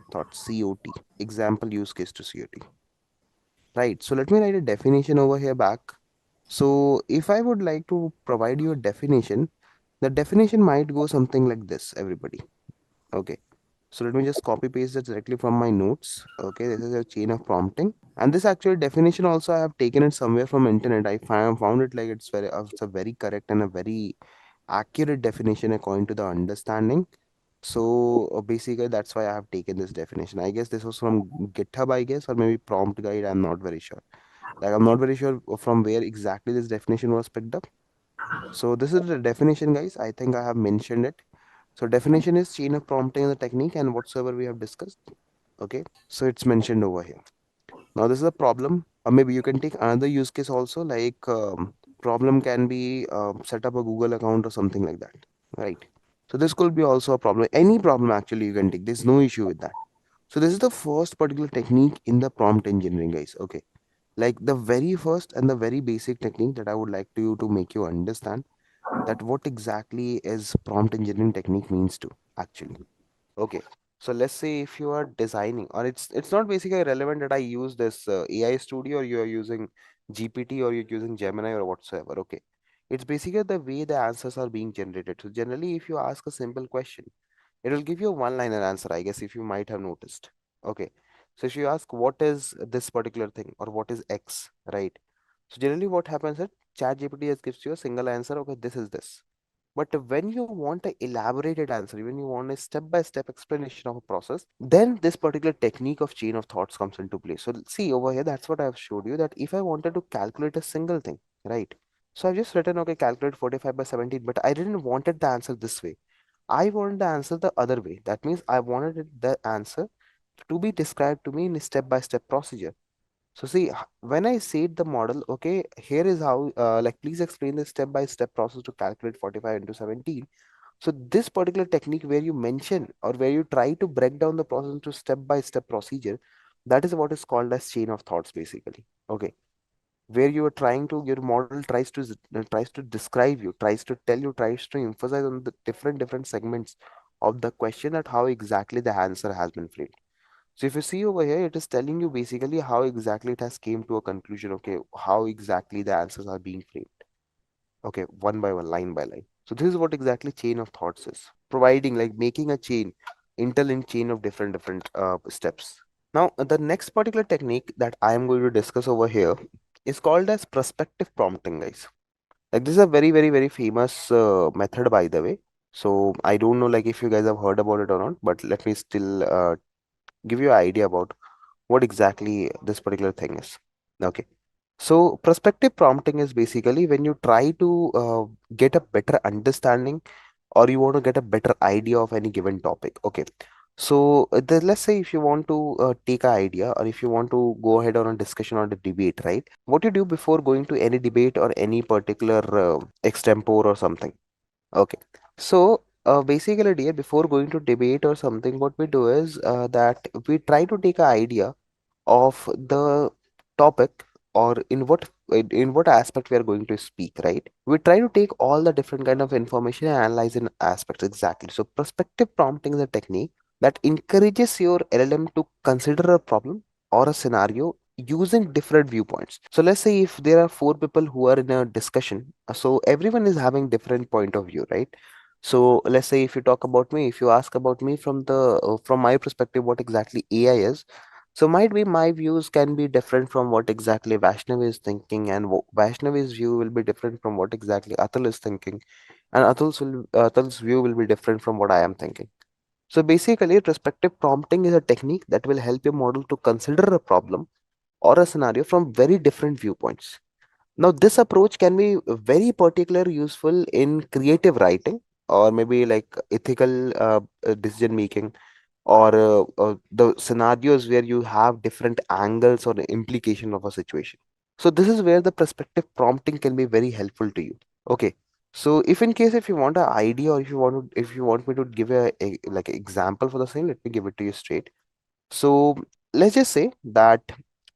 Thoughts, COT. Example use case to COT. Right. So let me write a definition over here back. So if I would like to provide you a definition, the definition might go something like this, everybody. Okay. So let me just copy paste it directly from my notes. Okay, this is a chain of prompting. And this actual definition also I have taken it somewhere from internet. I found it like it's a very correct and a very accurate definition according to the understanding. So basically that's why I have taken this definition. I guess this was from GitHub, I guess, or maybe prompt guide. I'm not very sure. Like I'm not very sure from where exactly this definition was picked up. So this is the definition, guys. I think I have mentioned it. So definition is chain of prompting the technique and whatsoever we have discussed. Okay, so it's mentioned over here. Now this is a problem, or maybe you can take another use case also, like problem can be set up a Google account or something like that, right? So this could be also a problem. Any problem actually you can take. There's no issue with that. So this is the first particular technique in the prompt engineering, guys. Okay, like the very first and the very basic technique that I would like to make you understand. that what exactly is prompt engineering technique means to actually. Okay. So let's say if you are designing, or it's not basically relevant that I use this AI studio, or you are using GPT, or you're using Gemini or whatsoever. Okay. It's basically the way the answers are being generated. So generally, if you ask a simple question, it will give you a one-liner answer, I guess, if you might have noticed. Okay. So if you ask what is this particular thing or what is X, right? So generally what happens is ChatGPT just gives you a single answer, okay, this is this. But when you want a elaborated answer, when you want a step-by-step explanation of a process, then this particular technique of chain of thoughts comes into play. So see over here, that's what I've showed you, that if I wanted to calculate a single thing, right? So I've just written, okay, calculate 45 by 17, but I didn't wanted the answer this way. I wanted the answer the other way. That means I wanted the answer to be described to me in a step-by-step procedure. So see, when I said the model, okay, here is how, like, please explain the step-by-step process to calculate 45 into 17. So this particular technique where you mention or where you try to break down the process into step-by-step procedure, that is what is called as chain of thoughts, basically. Okay, where you are trying to, your model tries to describe you, tries to tell you, tries to emphasize on the different segments of the question, that how exactly the answer has been framed. So if you see over here, it is telling you basically how exactly it has came to a conclusion. Okay, how exactly the answers are being framed. Okay, one by one, line by line. So this is what exactly chain of thoughts is, providing, like, making a chain, interlinked chain of different steps. Now, the next particular technique that I am going to discuss over here is called as prospective prompting, guys. Like, this is a very famous method, by the way. So I don't know, like, if you guys have heard about it or not, but let me still give you an idea about what exactly this particular thing is. Okay. So prospective prompting is basically when you try to get a better understanding, or you want to get a better idea of any given topic. Okay. So let's say if you want to take an idea, or if you want to go ahead on a discussion or a debate, right? What you do before going to any debate or any particular extempore or something. Okay. So basically, dear, before going to debate or something, what we do is that we try to take an idea of the topic, or in what aspect we are going to speak, right? We try to take all the different kind of information and analyze in aspects. Exactly. So prospective prompting is a technique that encourages your LLM to consider a problem or a scenario using different viewpoints. So let's say if there are four people who are in a discussion, so everyone is having different point of view, right? So let's say if you talk about me, if you ask about me from the from my perspective, what exactly AI is, so might be my views can be different from what exactly Vaishnav is thinking, and Vaishnavi's view will be different from what exactly Atul is thinking, and Atul's view will be different from what I am thinking. So basically, retrospective prompting is a technique that will help your model to consider a problem or a scenario from very different viewpoints. Now, this approach can be very particular useful in creative writing, or maybe like ethical decision making, or the scenarios where you have different angles or the implication of a situation. So this is where the perspective prompting can be very helpful to you. Okay. So if in case if you want an idea, or if you want me to give a like example for the same, let me give it to you straight. So let's just say that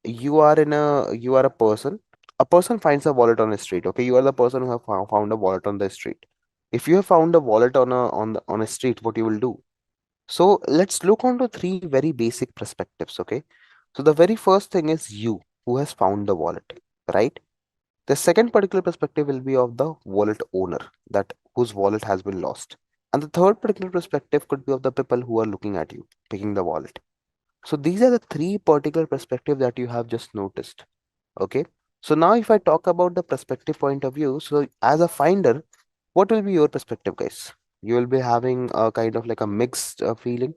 you are a person finds a wallet on the street. Okay, you are the person who have found a wallet on the street. If you have found a wallet on a street, what you will do? So let's look onto three very basic perspectives, okay? So the very first thing is you who has found the wallet, right? The second particular perspective will be of the wallet owner, that whose wallet has been lost. And the third particular perspective could be of the people who are looking at you, picking the wallet. So these are the three particular perspectives that you have just noticed, okay? So now if I talk about the perspective point of view, so as a finder, what will be your perspective, guys? You will be having a kind of like a mixed feeling,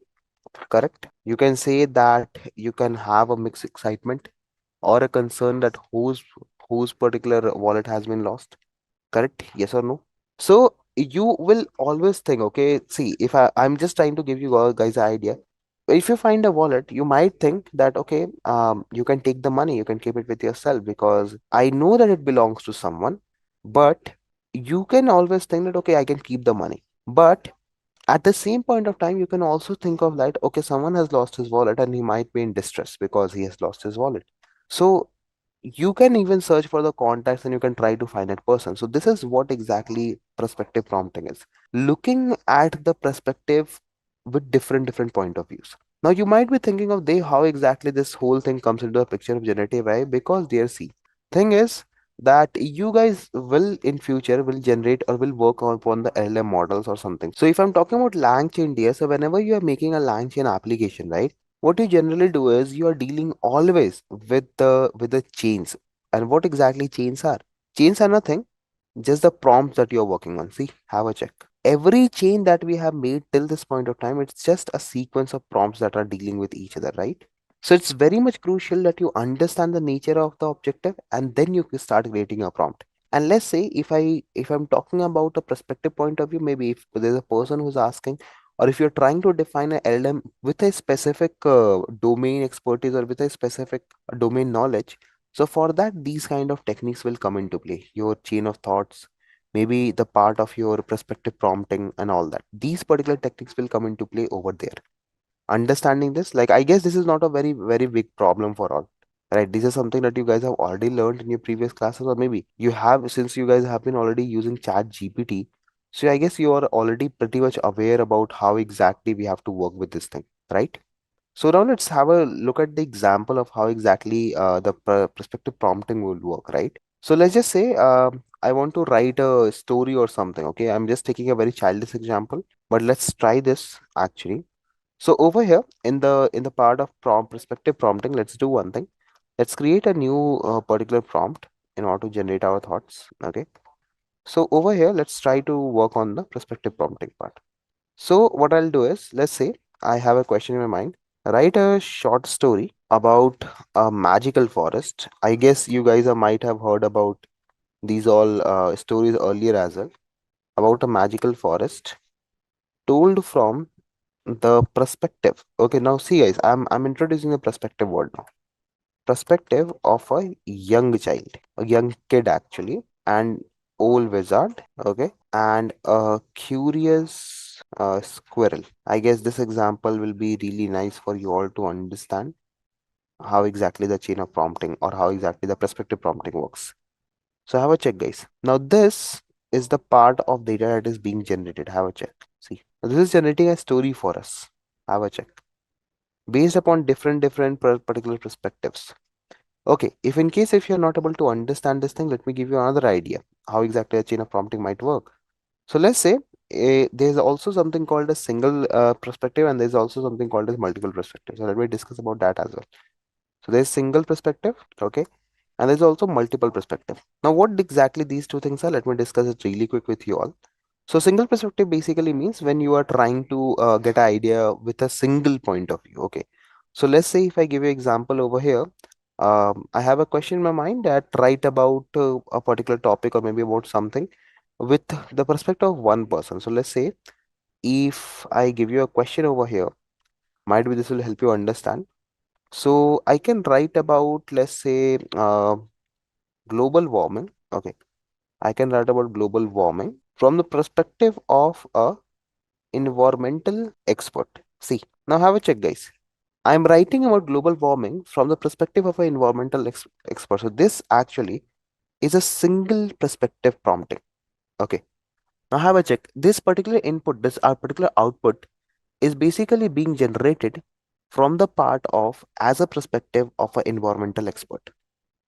correct? You can say that you can have a mixed excitement or a concern that whose particular wallet has been lost, correct? Yes or no? So you will always think, okay, see, if I'm just trying to give you guys an idea. If you find a wallet, you might think that, okay, you can take the money, you can keep it with yourself because I know that it belongs to someone, but you can always think that, okay, I can keep the money. But at the same point of time, you can also think of that, okay, someone has lost his wallet and he might be in distress because he has lost his wallet. So you can even search for the contacts and you can try to find that person. So this is what exactly perspective prompting is, looking at the perspective with different point of views. Now you might be thinking of they how exactly this whole thing comes into the picture of generative AI, because dear see, thing is that you guys will in future will generate or will work on upon the LLM models or something. So if I'm talking about LangChain dear, so whenever you are making a LangChain application, right, what you generally do is you are dealing always with the chains. And what exactly chains are? Chains are nothing, just the prompts that you're working on. See, have a check. Every chain that we have made till this point of time, it's just a sequence of prompts that are dealing with each other, right? So it's very much crucial that you understand the nature of the objective and then you can start creating a prompt. And let's say if I'm talking about a perspective point of view, maybe if there's a person who's asking, or if you're trying to define an LLM with a specific domain expertise or with a specific domain knowledge, so for that, these kind of techniques will come into play. Your chain of thoughts, maybe the part of your perspective prompting and all that. These particular techniques will come into play over there. Understanding this, like I guess this is not a very big problem for all. Right, this is something that you guys have already learned in your previous classes, or maybe you have since you guys have been already using Chat GPT. So I guess you are already pretty much aware about how exactly we have to work with this thing, right? So now let's have a look at the example of how exactly the perspective prompting will work, right? So let's just say I want to write a story or something. Okay, I'm just taking a very childish example, but let's try this actually. So over here in the part of prompt perspective prompting, let's do one thing. Let's create a new particular prompt in order to generate our thoughts. Okay. So over here, let's try to work on the perspective prompting part. So what I'll do is, let's say I have a question in my mind. Write a short story about a magical forest. I guess you guys might have heard about these all stories earlier as well, about a magical forest told from the perspective. Okay, now see guys, I'm introducing the perspective word now. Perspective of a young child, a young kid actually, and old wizard, okay, and a curious squirrel. I guess this example will be really nice for you all to understand how exactly the chain of prompting or how exactly the perspective prompting works. So have a check, guys. Now this is the part of data that is being generated. Have a check. See, now this is generating a story for us. Have a check based upon different particular perspectives. Okay, if in case if you're not able to understand this thing, let me give you another idea how exactly a chain of prompting might work. So let's say there's also something called a single perspective and there's also something called as multiple perspective. So let me discuss about that as well. So there's single perspective, okay, and there's also multiple perspective. Now, what exactly these two things are? Let me discuss it really quick with you all. So single perspective basically means when you are trying to get an idea with a single point of view. Okay. So let's say if I give you example over here, I have a question in my mind that write about a particular topic or maybe about something with the perspective of one person. So let's say if I give you a question over here, might be this will help you understand. So I can write about, let's say, global warming. Okay. I can write about global warming from the perspective of a environmental expert. See, now have a check, guys. I'm writing about global warming from the perspective of an environmental expert. So this actually is a single perspective prompting. Okay. Now have a check. This particular input, this our particular output is basically being generated from the part of as a perspective of an environmental expert.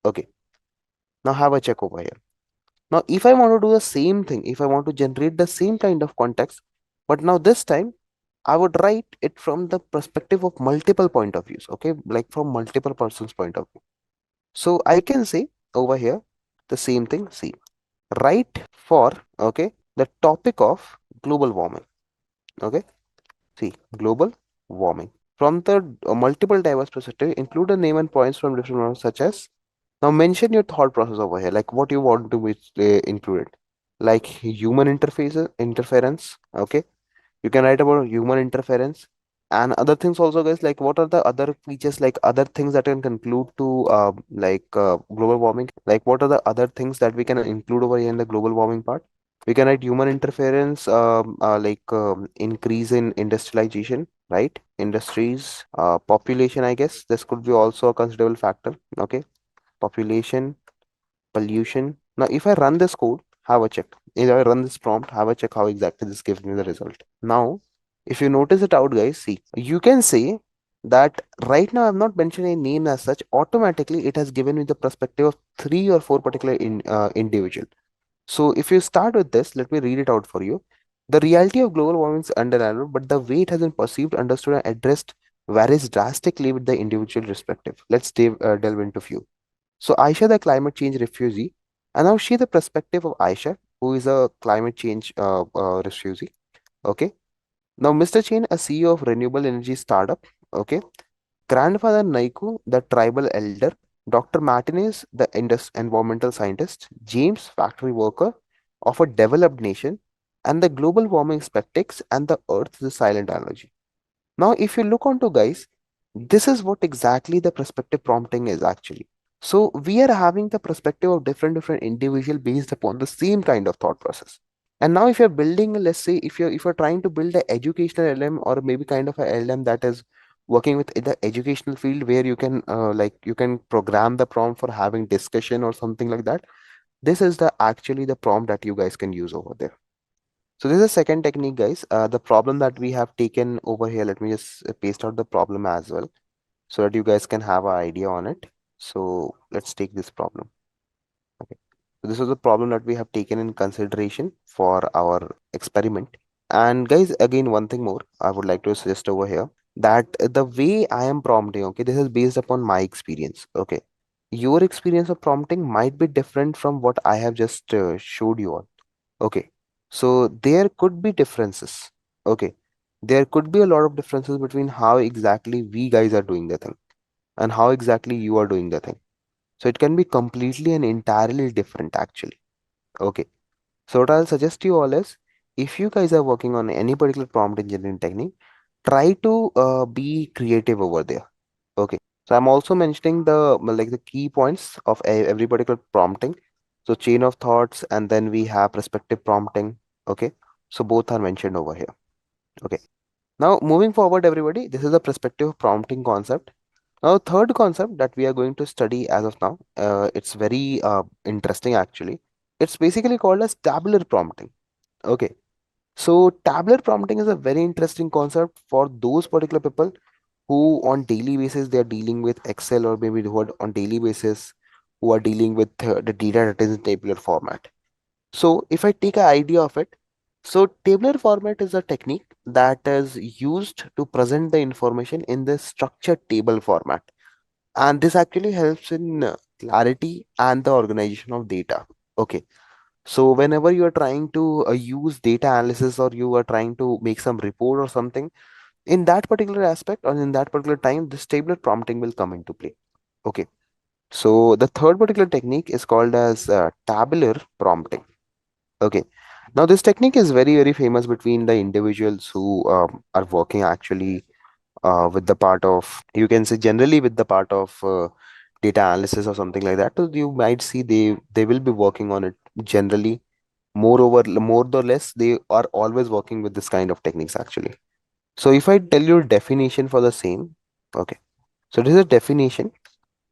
Okay. Now have a check over here. Now, if I want to do the same thing, if I want to generate the same kind of context, but now this time I would write it from the perspective of multiple point of views, okay, like from multiple persons' point of view. So I can say over here the same thing. See, write for okay the topic of global warming. Okay, see global warming from the multiple diverse perspective. Include a name and points from different ones, such as now mention your thought process over here, like what you want to be included, like human interference. Okay, you can write about human interference and other things also, guys. Like what are the other features, like other things that can conclude to global warming. Like what are the other things that we can include over here in the global warming part? We can write human interference, increase in industrialization, right? Industries, population. I guess this could be also a considerable factor. Okay, population, pollution. Now, if I run this code, have a check. If I run this prompt, have a check how exactly this gives me the result. Now, if you notice it out, guys, see, you can say that right now I've not mentioned a name as such. Automatically, it has given me the perspective of three or four particular individual. So if you start with this, let me read it out for you. The reality of global warming is undeniable, but the way it has been perceived, understood, and addressed varies drastically with the individual perspective. Let's delve into few. So Aisha, the climate change refugee, and now she the perspective of Aisha, who is a climate change refugee. Okay. Now Mr. Chain, a CEO of renewable energy startup. Okay. Grandfather Naiku, the tribal elder. Dr. Martinez, the environmental scientist. James, factory worker of a developed nation. And the global warming skeptics and the earth, the silent analogy. Now, if you look onto guys, this is what exactly the perspective prompting is actually. So we are having the perspective of different individual based upon the same kind of thought process. And now if you're building, let's say if you're trying to build an educational LM or maybe kind of a LM that is working with the educational field where you can like you can program the prompt for having discussion or something like that. This is the actually the prompt that you guys can use over there. So this is the second technique, guys. The problem that we have taken over here, let me just paste out the problem as well so that you guys can have an idea on it. So let's take this problem. Okay. So this was the problem that we have taken in consideration for our experiment. And guys, again, one thing more I would like to suggest over here that the way I am prompting, okay, this is based upon my experience. Okay. Your experience of prompting might be different from what I have just showed you on. Okay. So there could be differences. Okay. There could be a lot of differences between how exactly we guys are doing the thing and how exactly you are doing the thing. So it can be completely and entirely different actually. Okay. So what I'll suggest you all is if you guys are working on any particular prompt engineering technique, try to be creative over there. Okay. So I'm also mentioning the like the key points of every particular prompting. So chain of thoughts and then we have perspective prompting. Okay. So both are mentioned over here. Okay. Now moving forward, everybody, this is the perspective prompting concept. Now, third concept that we are going to study as of now, it's very interesting actually. It's basically called as tabular prompting. Okay, so tabular prompting is a very interesting concept for those particular people who on daily basis they are dealing with Excel or maybe who are on daily basis who are dealing with the data that is in tabular format. So if I take an idea of it, so tabular format is a technique that is used to present the information in the structured table format, and this actually helps in clarity and the organization of data. Okay, so whenever you are trying to use data analysis or you are trying to make some report or something in that particular aspect or in that particular time, this tabular prompting will come into play. Okay, so the third particular technique is called as tabular prompting. Okay, now this technique is very famous between the individuals who are working actually with the part of, you can say generally with the part of data analysis or something like that. So you might see they will be working on it generally. Moreover, more or less, they are always working with this kind of techniques actually. So if I tell you definition for the same, okay. So this is a definition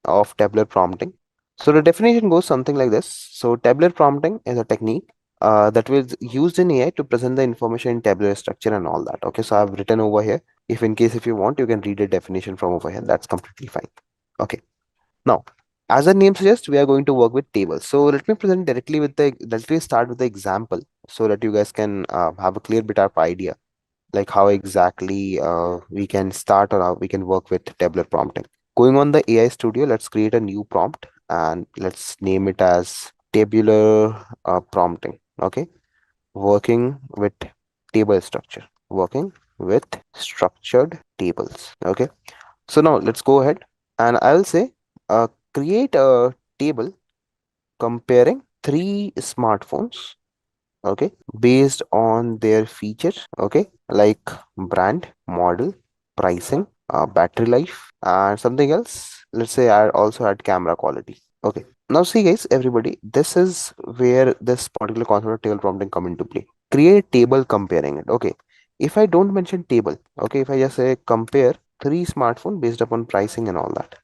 of tabular prompting. So the definition goes something like this. So tabular prompting is a technique that was used in AI to present the information in tabular structure and all that. Okay, so I've written over here. If in case if you want, you can read a definition from over here. That's completely fine. Okay. Now, as the name suggests, we are going to work with tables. So let me present directly with the, let me start with the example so that you guys can have a clear bit of idea like how exactly we can start or how we can work with tabular prompting. Going on the AI Studio, let's create a new prompt and let's name it as tabular prompting. Okay, working with table structure, working with structured tables. Okay, so now let's go ahead and I'll say create a table comparing three smartphones. Okay, based on their features. Okay, like brand, model, pricing, battery life, and something else. Let's say I also add camera quality. Okay, now see guys, everybody, this is where this particular concept of table prompting come into play. Create table comparing it. Okay, if I don't mention table, okay, if I just say compare three smartphone based upon pricing and all that,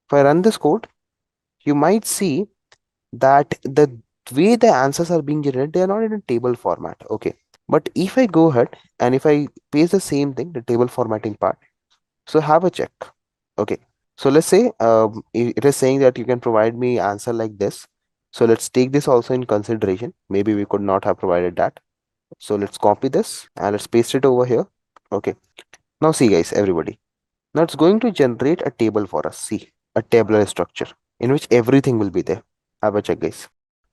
if I run this code, you might see that the way the answers are being generated, they are not in a table format. Okay. But if I go ahead and if I paste the same thing, the table formatting part, so have a check. Okay. So let's say it is saying that you can provide me answer like this. So let's take this also in consideration. Maybe we could not have provided that. So let's copy this and let's paste it over here. Okay. Now see guys, everybody. Now it's going to generate a table for us. See, a tabular structure in which everything will be there. Have a check guys.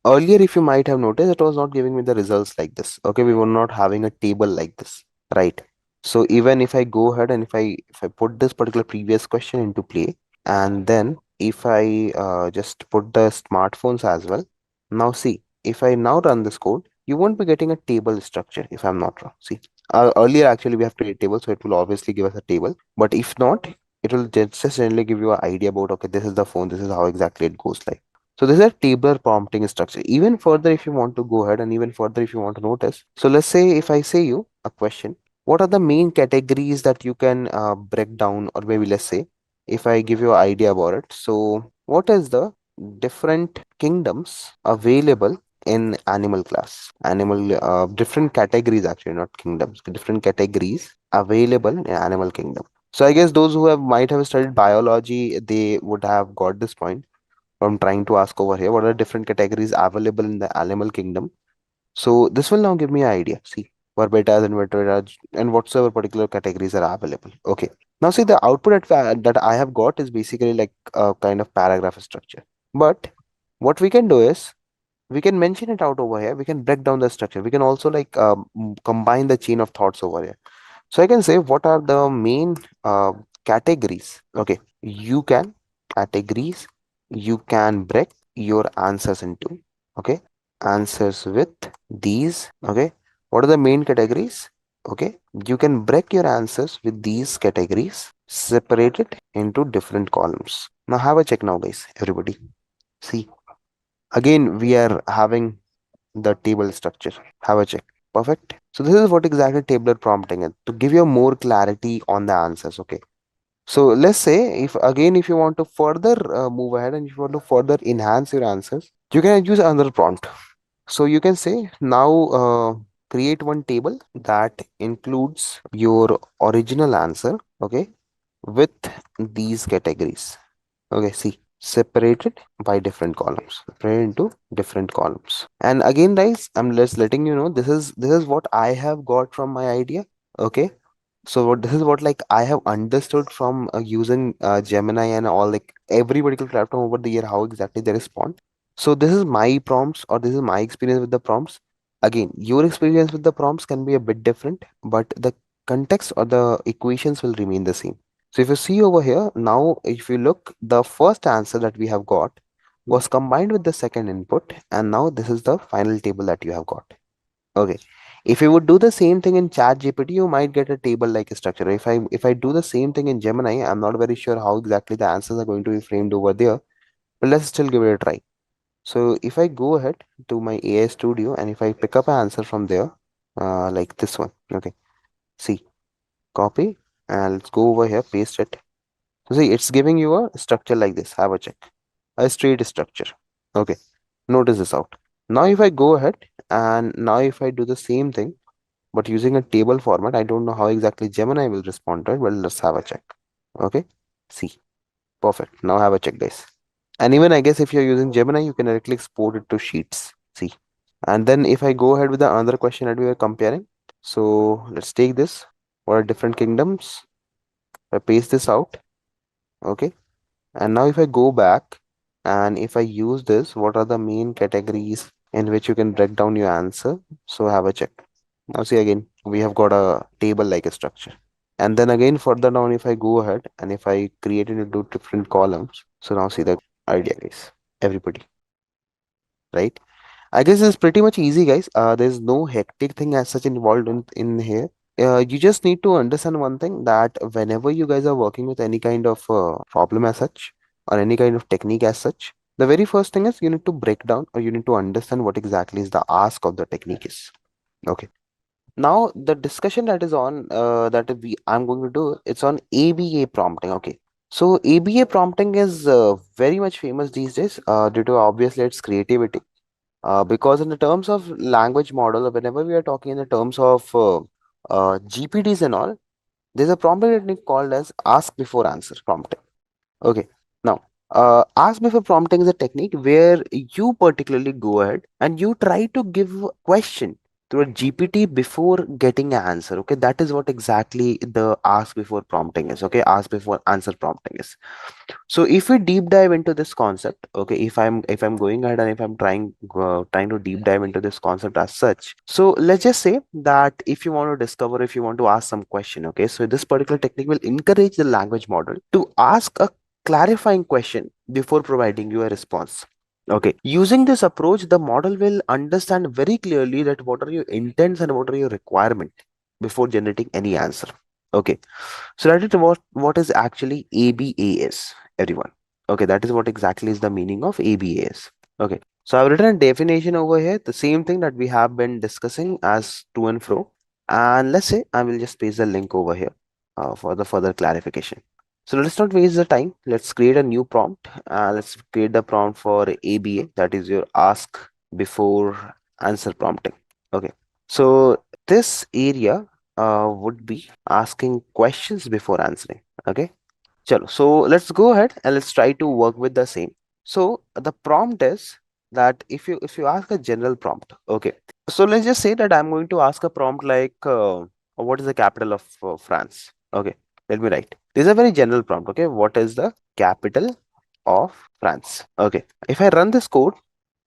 Earlier, if you might have noticed, it was not giving me the results like this. Okay, we were not having a table like this, right? So even if I go ahead and if I put this particular previous question into play, and then if I just put the smartphones as well, now see, if I now run this code, you won't be getting a table structure if I'm not wrong. See, earlier actually we have created table, so it will obviously give us a table. But if not, it will just generally give you an idea about, okay, this is the phone, this is how exactly it goes like. So this is a tabular prompting structure. Even further, if you want to go ahead and even further, if you want to notice. So let's say if I say you a question, what are the main categories that you can break down, or maybe let's say if I give you an idea about it. So what is the different kingdoms available in animal class? Animal, different categories actually, not kingdoms, different categories available in animal kingdom. So I guess those who have might have studied biology, they would have got this point. I'm trying to ask over here, what are different categories available in the animal kingdom? So this will now give me an idea. See, vertebrates and vertebrates and whatsoever particular categories are available. Okay. Now see, the output that I have got is basically like a kind of paragraph structure. But what we can do is we can mention it out over here. We can break down the structure. We can also like combine the chain of thoughts over here. So I can say what are the main categories. Okay, you can categories, you can break your answers into, okay, answers with these. Okay, what are the main categories? Okay, you can break your answers with these categories, separate it into different columns. Now have a check now guys, everybody. See, again we are having the table structure. Have a check. Perfect. So this is what exactly tabular prompting is, to give you more clarity on the answers. Okay. So let's say if again if you want to further move ahead and if you want to further enhance your answers, you can use another prompt. So you can say now create one table that includes your original answer. Okay, with these categories. Okay, see, separated by different columns, separated into different columns. And again, guys, I'm just letting you know this is what I have got from my idea. Okay, so this is what like I have understood from using Gemini and all like every particular platform over the year how exactly they respond. So this is my prompts or this is my experience with the prompts. Again, your experience with the prompts can be a bit different, but the context or the equations will remain the same. So if you see over here, now if you look, the first answer that we have got was combined with the second input, and now this is the final table that you have got. Okay. If you would do the same thing in Chat GPT, you might get a table like structure. If I do the same thing in Gemini, I'm not very sure how exactly the answers are going to be framed over there, but let's still give it a try. So if I go ahead to my AI Studio and if I pick up an answer from there, like this one, okay, see, copy and let's go over here, paste it. So see, it's giving you a structure like this. Have a check. A straight structure. Okay. Notice this out. Now if I go ahead and now if I do the same thing, but using a table format, I don't know how exactly Gemini will respond to it, but let's have a check. Okay. See. Perfect. Now have a check, guys. And even I guess if you're using Gemini, you can directly export it to sheets. See. And then if I go ahead with the another question that we were comparing. So let's take this. What are different kingdoms? I paste this out. Okay. And now if I go back and if I use this, what are the main categories in which you can break down your answer? So have a check. Now see again, we have got a table like a structure. And then again further down, if I go ahead and if I create it into different columns. So now see the idea guys, everybody, right? I guess it's pretty much easy guys. There's no hectic thing as such involved in here. You just need to understand one thing that whenever you guys are working with any kind of problem as such or any kind of technique as such, the very first thing is you need to break down or you need to understand what exactly is the ask of the technique is. Okay. Now the discussion that is on that I'm going to do, it's on ABA prompting. Okay. So ABA prompting is very much famous these days due to obviously its creativity. Because in the terms of language model, whenever we are talking in the terms of GPTs and all, there's a prompting technique called as ask before answer prompting. Okay. Now, ask before prompting is a technique where you particularly go ahead and you try to give a question to a GPT before getting an answer. Okay, that is what exactly the ask before prompting is. Okay, ask before answer prompting is. So if we deep dive into this concept, okay, if I'm going ahead and if I'm trying to deep dive into this concept as such, so let's just say that if you want to discover, if you want to ask some question, okay, so this particular technique will encourage the language model to ask a clarifying question before providing you a response. Okay, using this approach, the model will understand very clearly that what are your intents and what are your requirement before generating any answer. Okay, so that is what is actually ABA is, everyone. Okay, that is what exactly is the meaning of ABA is. Okay, so I've written a definition over here, the same thing that we have been discussing as to and fro. And let's say I will just paste the link over here for the further clarification. So let's not waste the time. Let's create a new prompt. Let's create the prompt for ABA, that is your ask before answer prompting. Okay, so this area would be asking questions before answering. Okay, chalo. So let's go ahead and let's try to work with the same. So the prompt is that if you ask a general prompt, okay. So let's just say that I'm going to ask a prompt like, what is the capital of France? Okay, let me write. This is a very general prompt. Okay, what is the capital of France? Okay, if I run this code,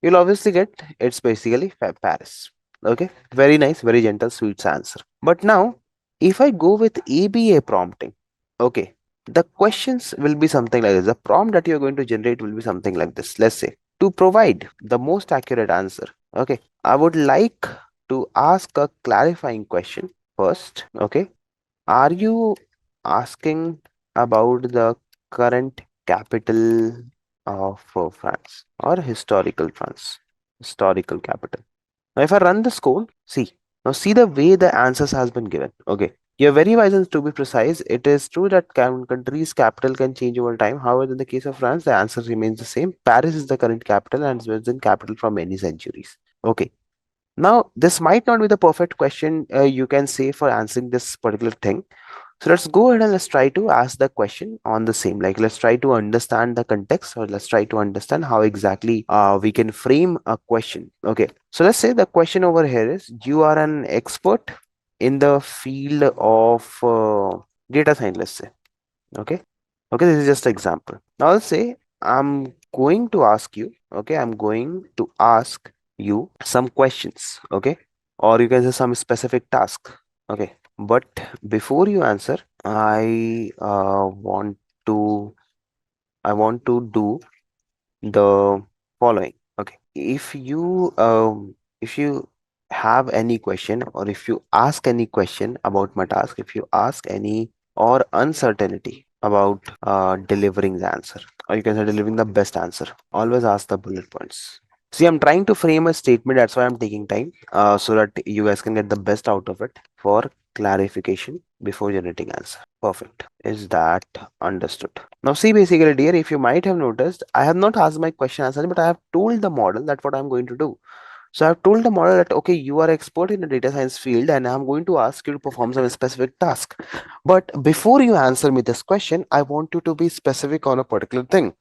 you'll obviously get it's basically Paris. Okay, very nice, very gentle, sweet answer. But now, if I go with ABA prompting, okay, the questions will be something like this. The prompt that you're going to generate will be something like this. Let's say, to provide the most accurate answer, okay, I would like to ask a clarifying question first. Okay, are you asking about the current capital of France or historical France? Historical capital. Now, if I run this code, see the way the answers has been given. Okay, you're very wise, and to be precise, it is true that country's capital can change over time. However, in the case of France, the answer remains the same. Paris is the current capital and has been capital for many centuries. Okay, now this might not be the perfect question you can say for answering this particular thing. So let's go ahead and let's try to ask the question on the same. Like, let's try to understand the context, or let's try to understand how exactly we can frame a question. Okay, so let's say the question over here is, you are an expert in the field of data science, let's say. Okay, okay, this is just an example. Now let's say I'm going to ask you, okay, I'm going to ask you some questions, okay, or you can say some specific task. Okay, but before you answer, to I want to do the following. Okay, if you have any question, or if you ask any question about my task, if you ask any or uncertainty about delivering the answer, or you can say delivering the best answer, always ask the bullet points. See, I'm trying to frame a statement, that's why I'm taking time, so that you guys can get the best out of it for clarification before generating answer. Perfect. Is that understood? Now see, basically dear, if you might have noticed, I have not asked my question as such, but I have told the model that what I'm going to do. So I've told the model that, okay, you are expert in the data science field and I'm going to ask you to perform some specific task. But before you answer me this question, I want you to be specific on a particular thing,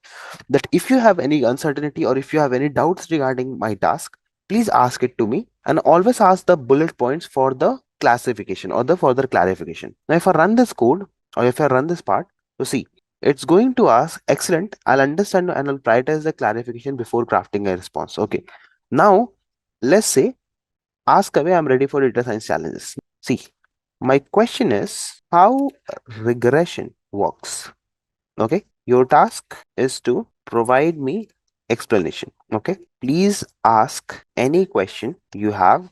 that if you have any uncertainty or if you have any doubts regarding my task, please ask it to me, and always ask the bullet points for the classification or the further clarification. Now, if I run this code, or if I run this part, so see, it's going to ask, excellent, I'll understand and I'll prioritize the clarification before crafting a response. Okay. Now, let's say, ask away, I'm ready for data science challenges. See, my question is how regression works. Okay, your task is to provide me explanation. Okay, please ask any question you have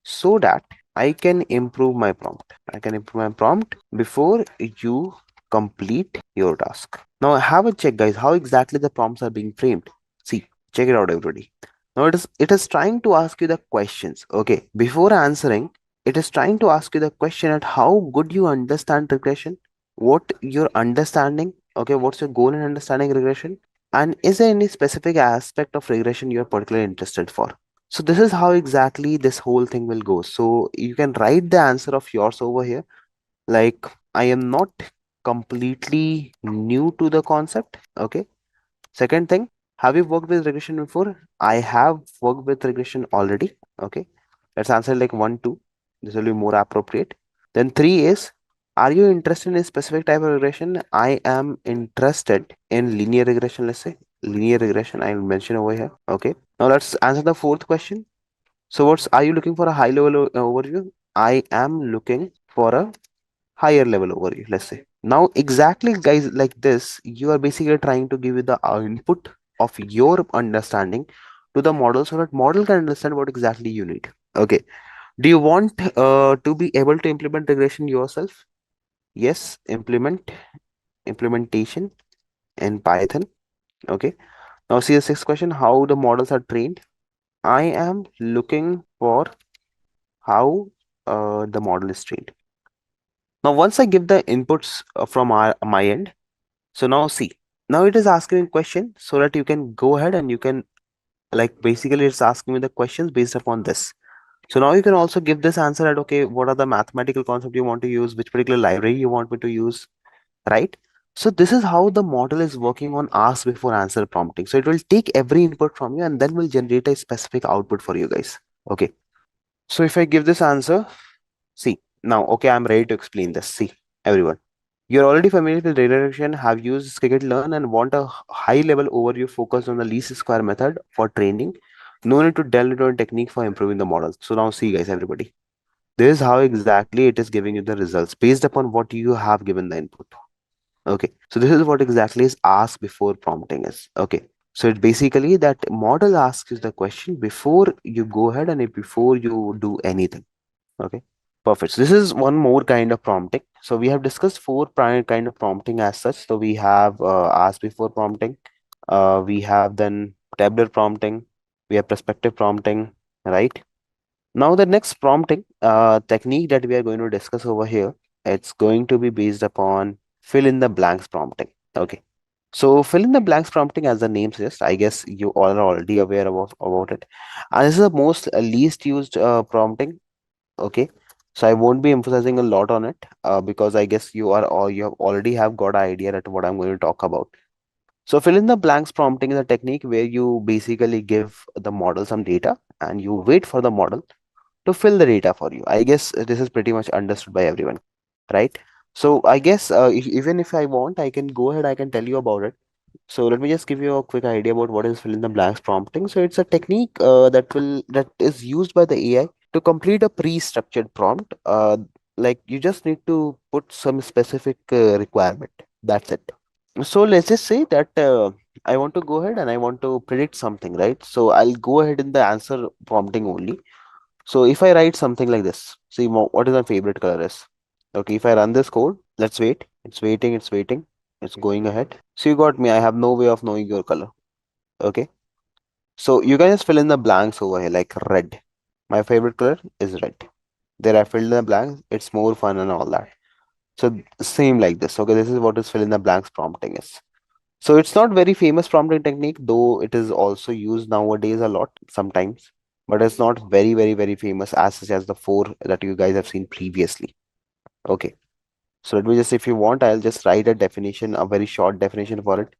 so that I can improve my prompt. I can improve my prompt before you complete your task. Now have a check, guys, how exactly the prompts are being framed. See, check it out, everybody. Now it is trying to ask you the questions. Okay, before answering, it is trying to ask you the question at how good you understand regression, what your understanding, Okay, what's your goal in understanding regression? And is there any specific aspect of regression you're particularly interested for? So this is how exactly this whole thing will go. So you can write the answer of yours over here. Like, I am not completely new to the concept. Okay. Second thing, have you worked with regression before? I have worked with regression already. Okay. Let's answer like 1, 2. This will be more appropriate. Then 3 is, are you interested in a specific type of regression? I am interested in linear regression, let's say. Linear regression, I will mention over here. Okay. Now let's answer the fourth question. So what's, are you looking for a high level overview? I am looking for a higher level overview, let's say. Now exactly guys, like this you are basically trying to give you the input of your understanding to the model so that model can understand what exactly you need. Okay, do you want to be able to implement regression yourself? Yes, implementation in Python. Okay, now see the sixth question, how the models are trained. I am looking for how the model is trained. Now once I give the inputs from my end, so now see, now it is asking a question so that you can go ahead and you can, like, basically it's asking me the questions based upon this. So now you can also give this answer that, okay, what are the mathematical concept you want to use, which particular library you want me to use, right? So this is how the model is working on ask before answer prompting. So it will take every input from you and then will generate a specific output for you guys. Okay. So if I give this answer, see, now, okay, I'm ready to explain this. See, everyone, you're already familiar with redirection, have used scikit-learn and want a high-level overview focused on the least square method for training. No need to delve into a technique for improving the model. So now see, guys, everybody, this is how exactly it is giving you the results based upon what you have given the input. Okay, so this is what exactly is ask before prompting is. Okay, so it basically that model asks you the question before you go ahead and before you do anything. Okay. Perfect. So this is one more kind of prompting. So we have discussed four primary kind of prompting as such. So we have ask before prompting. We have then tabular prompting. We have perspective prompting, right? Now the next prompting technique that we are going to discuss over here, it's going to be based upon fill in the blanks prompting. Okay. So fill in the blanks prompting, as the name suggests, I guess you all are already aware about it. And this is the most least used prompting. Okay, so I won't be emphasizing a lot on it because I guess you are all you have already have got an idea at what I'm going to talk about. So fill in the blanks prompting is a technique where you basically give the model some data and you wait for the model to fill the data for you. I guess this is pretty much understood by everyone, right? So I guess even if I want, I can go ahead, I can tell you about it. So let me just give you a quick idea about what is fill in the blanks prompting. So it's a technique that is used by the AI to complete a pre-structured prompt. Like you just need to put some specific requirement. That's it. So let's just say that I want to go ahead and I want to predict something, right? So I'll go ahead in the answer prompting only. So if I write something like this, see what is my favorite color is. Okay, if I run this code, let's wait. It's waiting, it's waiting, it's going ahead. So you got me. I have no way of knowing your color. Okay. So you can just fill in the blanks over here, like red. My favorite color is red. There I filled in the blanks. It's more fun and all that. So same like this. Okay, this is what is fill in the blanks prompting is. So it's not very famous prompting technique, though it is also used nowadays a lot sometimes. But it's not very famous as such as the four that you guys have seen previously. Okay. So let me just, if you want, I'll just write a definition, a very short definition for it.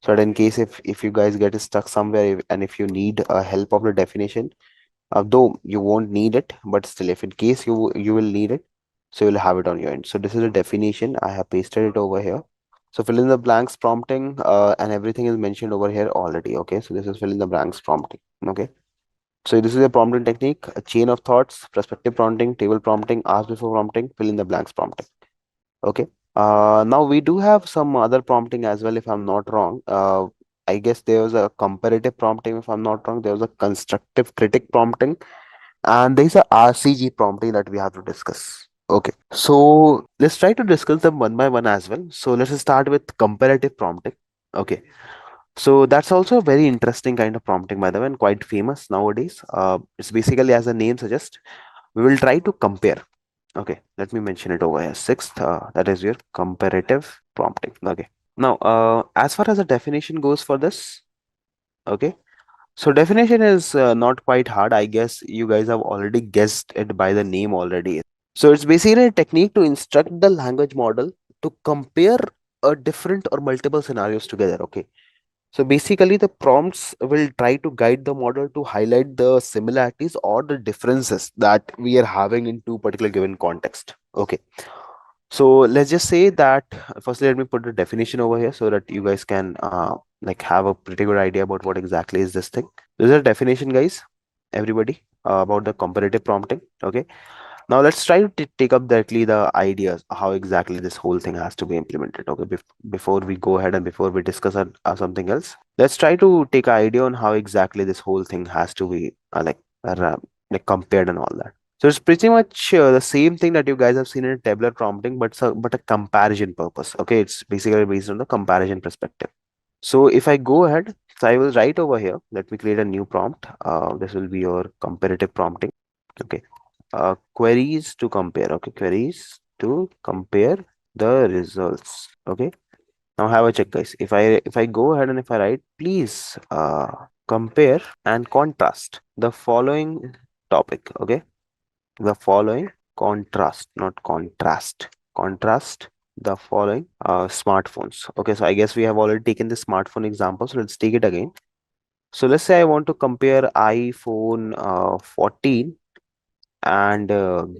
So that in case if you guys get stuck somewhere and if you need help of the definition, though you won't need it, but still, if in case you will need it, so you'll have it on your end. So this is a definition. I have pasted it over here. So fill in the blanks prompting, and everything is mentioned over here already. Okay, so this is fill in the blanks prompting. Okay, so this is a prompting technique: a chain of thoughts, perspective prompting, table prompting, ask before prompting, fill in the blanks prompting. Okay. Now we do have some other prompting as well, if I'm not wrong. I guess there was a comparative prompting, if I'm not wrong. There was a constructive critic prompting, and there's a RCG prompting that we have to discuss. Okay, so let's try to discuss them one by one as well. So let's start with comparative prompting. Okay, so that's also a very interesting kind of prompting, by the way, and quite famous nowadays. It's basically, as the name suggests, we will try to compare. Okay, let me mention it over here. Sixth, that is your comparative prompting. Okay. Now, as far as the definition goes for this, okay. So definition is not quite hard. I guess you guys have already guessed it by the name already. So it's basically a technique to instruct the language model to compare a different or multiple scenarios together. Okay. So basically the prompts will try to guide the model to highlight the similarities or the differences that we are having in two particular given context. Okay. So let's just say that firstly, let me put the definition over here so that you guys can like have a pretty good idea about what exactly is this thing. This is a definition, guys, everybody, about the comparative prompting. Okay. Now let's try to take up directly the ideas how exactly this whole thing has to be implemented. Okay, before we go ahead and before we discuss something else, let's try to take an idea on how exactly this whole thing has to be like compared and all that. So it's pretty much the same thing that you guys have seen in tabular prompting, but a comparison purpose. Okay, it's basically based on the comparison perspective. So if I go ahead, so I will write over here. Let me create a new prompt. This will be your comparative prompting. Okay, queries to compare. Okay, queries to compare the results. Okay, now have a check, guys. If I go ahead and if I write, please compare and contrast the following topic. Okay, the following contrast, not contrast. Contrast the following smartphones. Okay, so I guess we have already taken the smartphone example. So let's take it again. So let's say I want to compare iPhone 14 and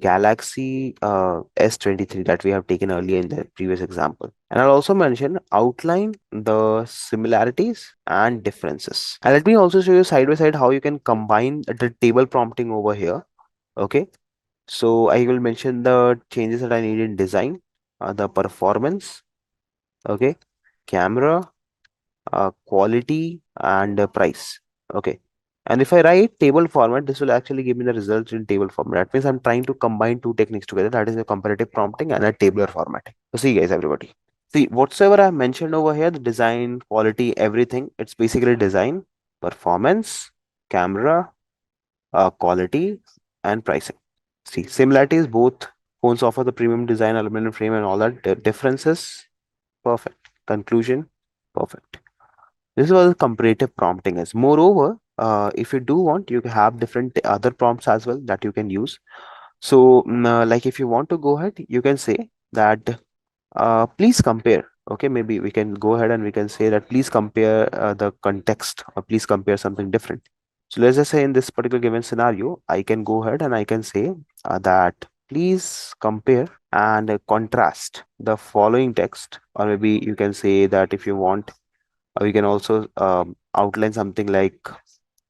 Galaxy S23 that we have taken earlier in the previous example. And I'll also mention outline the similarities and differences. And let me also show you side by side how you can combine the table prompting over here. Okay. So I will mention the changes that I need in design, the performance, okay, camera, quality, and price. Okay. And if I write table format, this will actually give me the results in table format. That means I'm trying to combine two techniques together. That is a comparative prompting and a tabular formatting. So see guys, everybody. See, whatsoever I mentioned over here, the design, quality, everything, it's basically design, performance, camera, quality, and pricing. See, similarities, both phones offer the premium design, aluminum frame, and all that. The differences, perfect. Conclusion, perfect. This is what the comparative prompting is. Moreover, if you do want, you can have different other prompts as well that you can use. So, like if you want to go ahead, you can say that please compare. Okay, maybe we can go ahead and we can say that please compare the context or please compare something different. So let's just say in this particular given scenario, I can go ahead and I can say that please compare and contrast the following text, or maybe you can say that if you want, we can also outline something like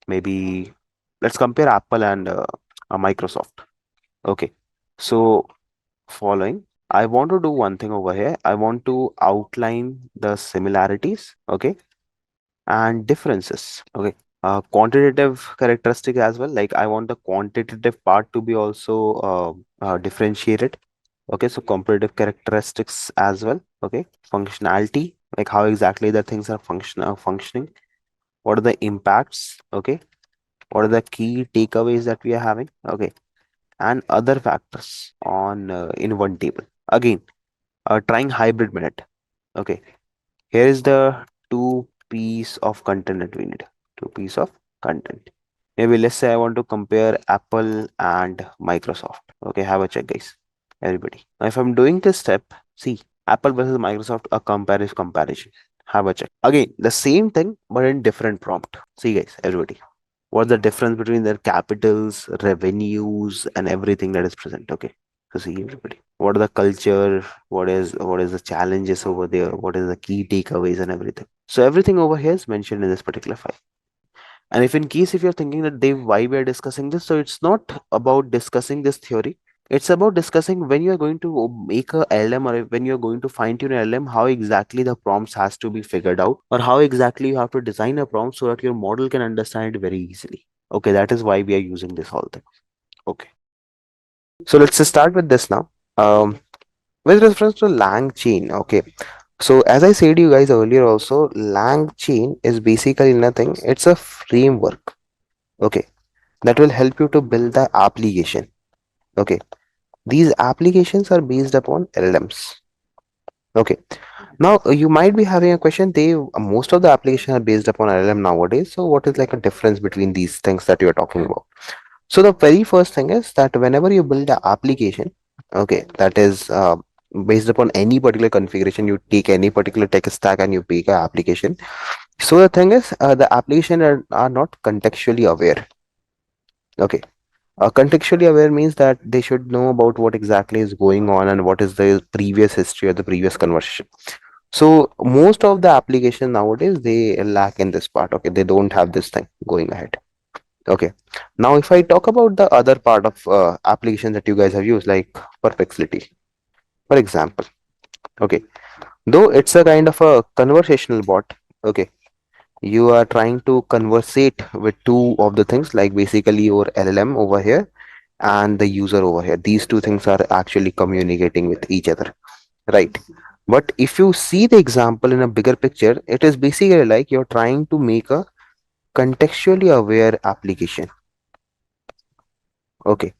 maybe let's compare Apple and Microsoft. Okay, so following, I want to do one thing over here. I want to outline the similarities, okay, and differences. Okay, quantitative characteristic as well. Like I want the quantitative part to be also differentiated. Okay, so comparative characteristics as well. Okay, functionality, like how exactly the things are functioning. What are the impacts? Okay, what are the key takeaways that we are having? Okay, and other factors on in one table. Again, trying hybrid minute. Okay, here is the two piece of content that we need. Two piece of content. Maybe let's say I want to compare Apple and Microsoft. Okay, have a check, guys. Everybody. Now, if I'm doing this step, see Apple versus Microsoft, a comparison. Have a check. Again, the same thing, but in different prompt. See, guys, everybody. What's the difference between their capitals, revenues, and everything that is present? Okay. So see everybody. What are the culture? What is the challenges over there? What is the key takeaways and everything? So everything over here is mentioned in this particular file. And if in case if you're thinking that Dave, why we are discussing this, so it's not about discussing this theory. It's about discussing when you're going to make a LM or when you're going to fine tune an LM, how exactly the prompts has to be figured out, or how exactly you have to design a prompt so that your model can understand it very easily. Okay, that is why we are using this whole thing. Okay, so let's just start with this now. With reference to LangChain, okay. So as I said you guys earlier also, LangChain is basically nothing. It's a framework, okay, that will help you to build the application. Okay, these applications are based upon LLMs. Okay. Now you might be having a question. Most of the applications are based upon LLM nowadays. So what is like a difference between these things that you are talking about? So the very first thing is that whenever you build an application, okay, that is based upon any particular configuration, you take any particular tech stack and you make an application. So the thing is, the application are not contextually aware. Okay, contextually aware means that they should know about what exactly is going on and what is the previous history or the previous conversation. So most of the application nowadays they lack in this part. Okay, they don't have this thing going ahead. Okay. Now, if I talk about the other part of application that you guys have used, like Perplexity, for example. Okay. Though it's a kind of a conversational bot. Okay. You are trying to conversate with two of the things, like basically your LLM over here and the user over here. These two things are actually communicating with each other, right? But if you see the example in a bigger picture, it is basically like you're trying to make a contextually aware application. Okay.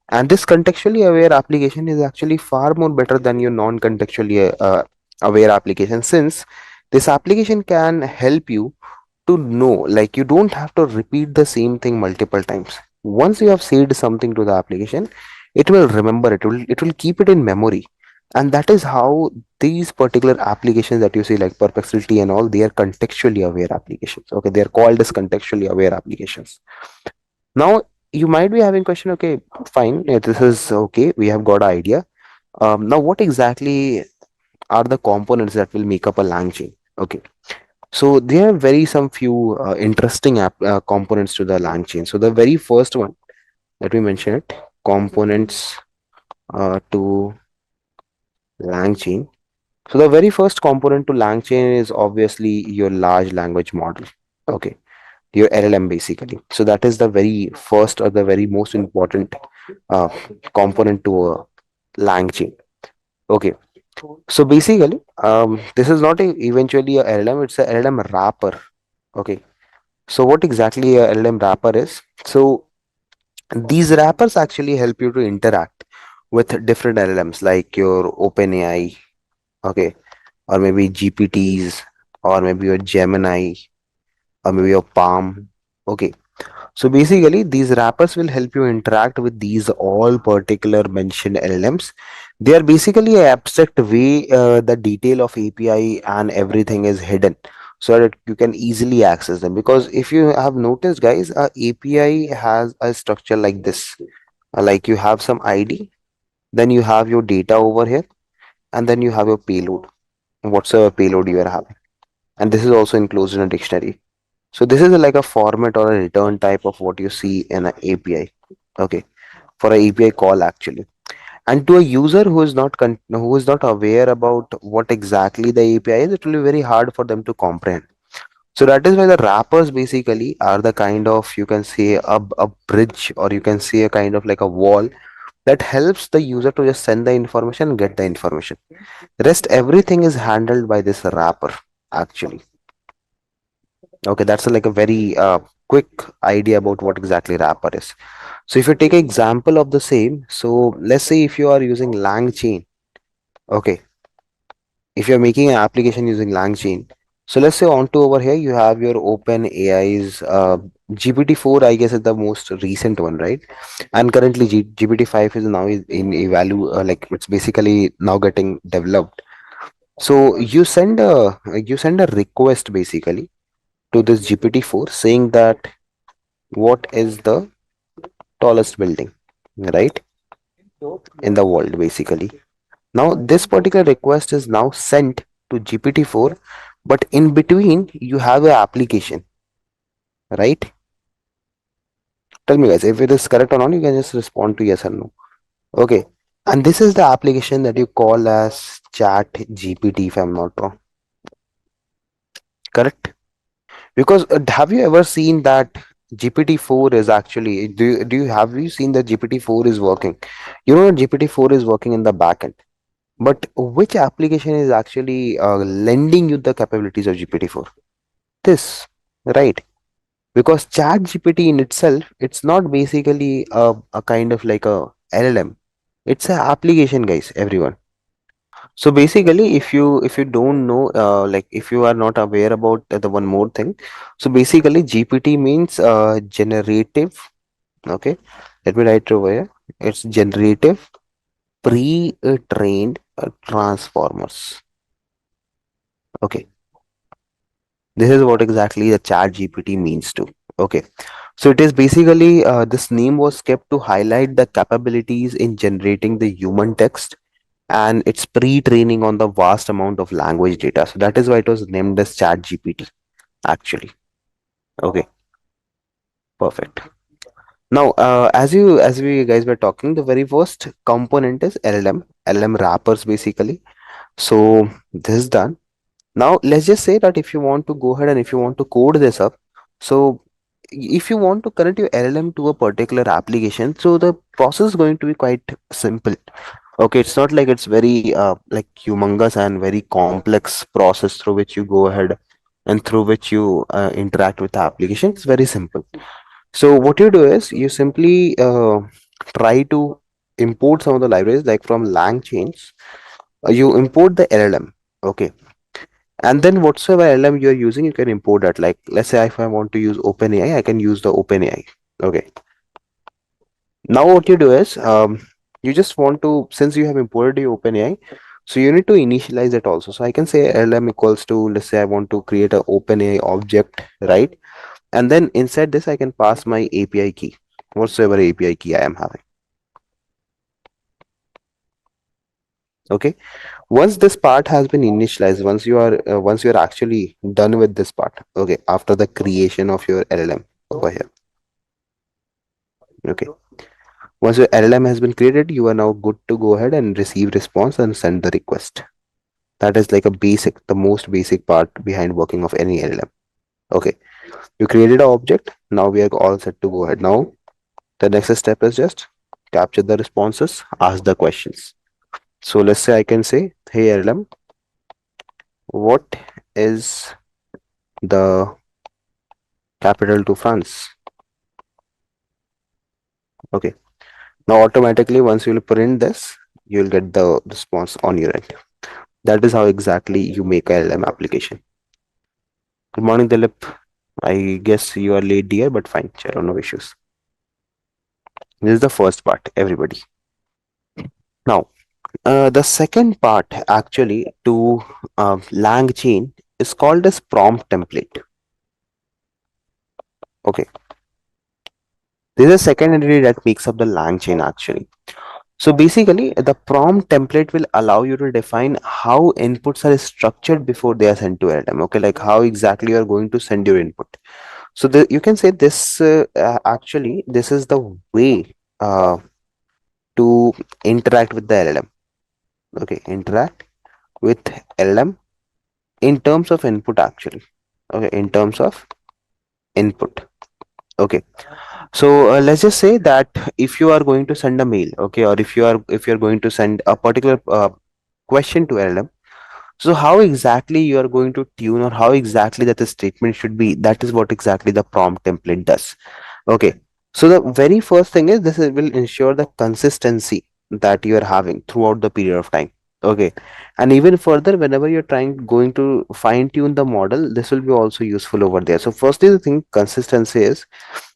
And this contextually aware application is actually far more better than your non-contextually aware application, since this application can help you to know, like you don't have to repeat the same thing multiple times. Once you have said something to the application, it will remember it, will keep it in memory. And that is how these particular applications that you see, like Perplexity and all, they are contextually aware applications. Okay, they are called as contextually aware applications. Now you might be having question, okay, fine, this is okay, we have got an idea. Now what exactly are the components that will make up a LangChain? Okay, so there are very some few interesting components to the LangChain. So the very first one, let me mention it, components to LangChain. So the very first component to LangChain is obviously your large language model. Okay, your LLM basically. So that is the very first or the very most important uh, component to a LangChain. Okay, so basically, this is not eventually a LLM; it's a LLM wrapper. Okay, so what exactly a LLM wrapper is? So these wrappers actually help you to interact with different LLMs like your OpenAI, okay, or maybe GPTs, or maybe your Gemini, or maybe your Palm. Okay, so basically, these wrappers will help you interact with these all particular mentioned LLMs. They are basically an abstract way the detail of API and everything is hidden so that you can easily access them. Because if you have noticed, guys, a API has a structure like this. Like you have some ID, then you have your data over here, and then you have your payload, whatsoever payload you are having. And this is also enclosed in a dictionary. So this is like a format or a return type of what you see in an API. Okay, for an API call actually. And to a user who is not who is not aware about what exactly the API is, it will be very hard for them to comprehend. So that is why the wrappers basically are the kind of, you can say, a bridge, or you can say a kind of like a wall that helps the user to just send the information and get the information. Rest everything is handled by this wrapper actually. Okay, that's like a very quick idea about what exactly wrapper is. So if you take an example of the same, so let's say if you are using LangChain, okay, if you're making an application using LangChain, so let's say onto over here you have your Open AI's GPT-4, I guess is the most recent one, right? And currently GPT-5 is now in evalu like it's basically now getting developed. So you send a request basically to this GPT-4 saying that what is the tallest building, right, in the world basically. Now this particular request is now sent to GPT-4, but in between you have an application, right? Tell me guys if it is correct or not. You can just respond to yes or no. Okay, and this is the application that you call as Chat GPT, if I'm not wrong. Correct? Because have you ever seen that GPT-4 is actually, have you seen that GPT-4 is working? You know GPT-4 is working in the backend. But which application is actually lending you the capabilities of GPT-4? This, right? Because Chat GPT in itself, it's not basically a kind of like a LLM. It's an application, guys, everyone. So basically, if you don't know, like if you are not aware about the one more thing, so basically GPT means generative. Okay, let me write over here. It's generative pre-trained transformers. Okay, this is what exactly the chat GPT means to. Okay, so it is basically this name was kept to highlight the capabilities in generating the human text, and it's pre-training on the vast amount of language data. So that is why it was named as chat GPT actually. Okay, perfect. Now, as we guys were talking, the very first component is LLM wrappers basically. So this is done. Now let's just say that if you want to go ahead and if you want to code this up, so if you want to connect your LLM to a particular application, so the process is going to be quite simple. Okay, it's not like it's very like humongous and very complex process through which you go ahead and through which you interact with the application. It's very simple. So what you do is you simply try to import some of the libraries like from LangChains. You import the LLM. Okay, and then whatsoever LLM you are using, you can import that. Like let's say if I want to use OpenAI, I can use the OpenAI. Okay. Now what you do is you just want to, since you have imported the OpenAI, so you need to initialize it also. So I can say LLM equals to, let's say I want to create an OpenAI object, right? And then inside this I can pass my API key, whatsoever API key I am having. Okay. Once this part has been initialized, once you are actually done with this part, okay, after the creation of your LLM over here, okay, once your LLM has been created, you are now good to go ahead and receive response and send the request. That is like a basic, the most basic part behind working of any LLM. Okay, you created an object. Now we are all set to go ahead. Now the next step is just capture the responses, ask the questions. So let's say I can say, hey LLM, what is the capital to France? Okay, now automatically once you will print this, you will get the response on your end. That is how exactly you make a LLM application. Good morning, Dilip. I guess you are late, dear, but fine. Chalo, no issues. This is the first part, everybody. Now, the second part actually to LangChain is called as prompt template. Okay, this is a second entity that makes up the LangChain actually. So basically, the prompt template will allow you to define how inputs are structured before they are sent to LLM. Okay, like how exactly you are going to send your input. So you can say this actually, this is the way to interact with the LLM. Okay, interact with LLM in terms of input actually. Okay, in terms of input. Okay, so let's just say that if you are going to send a mail, okay, or if you are going to send a particular question to LLM, so how exactly you are going to tune or how exactly that the statement should be, that is what exactly the prompt template does. Okay, so the very first thing is will ensure the consistency that you are having throughout the period of time. Okay, and even further, whenever you're going to fine tune the model, this will be also useful over there. So firstly, the thing consistency is,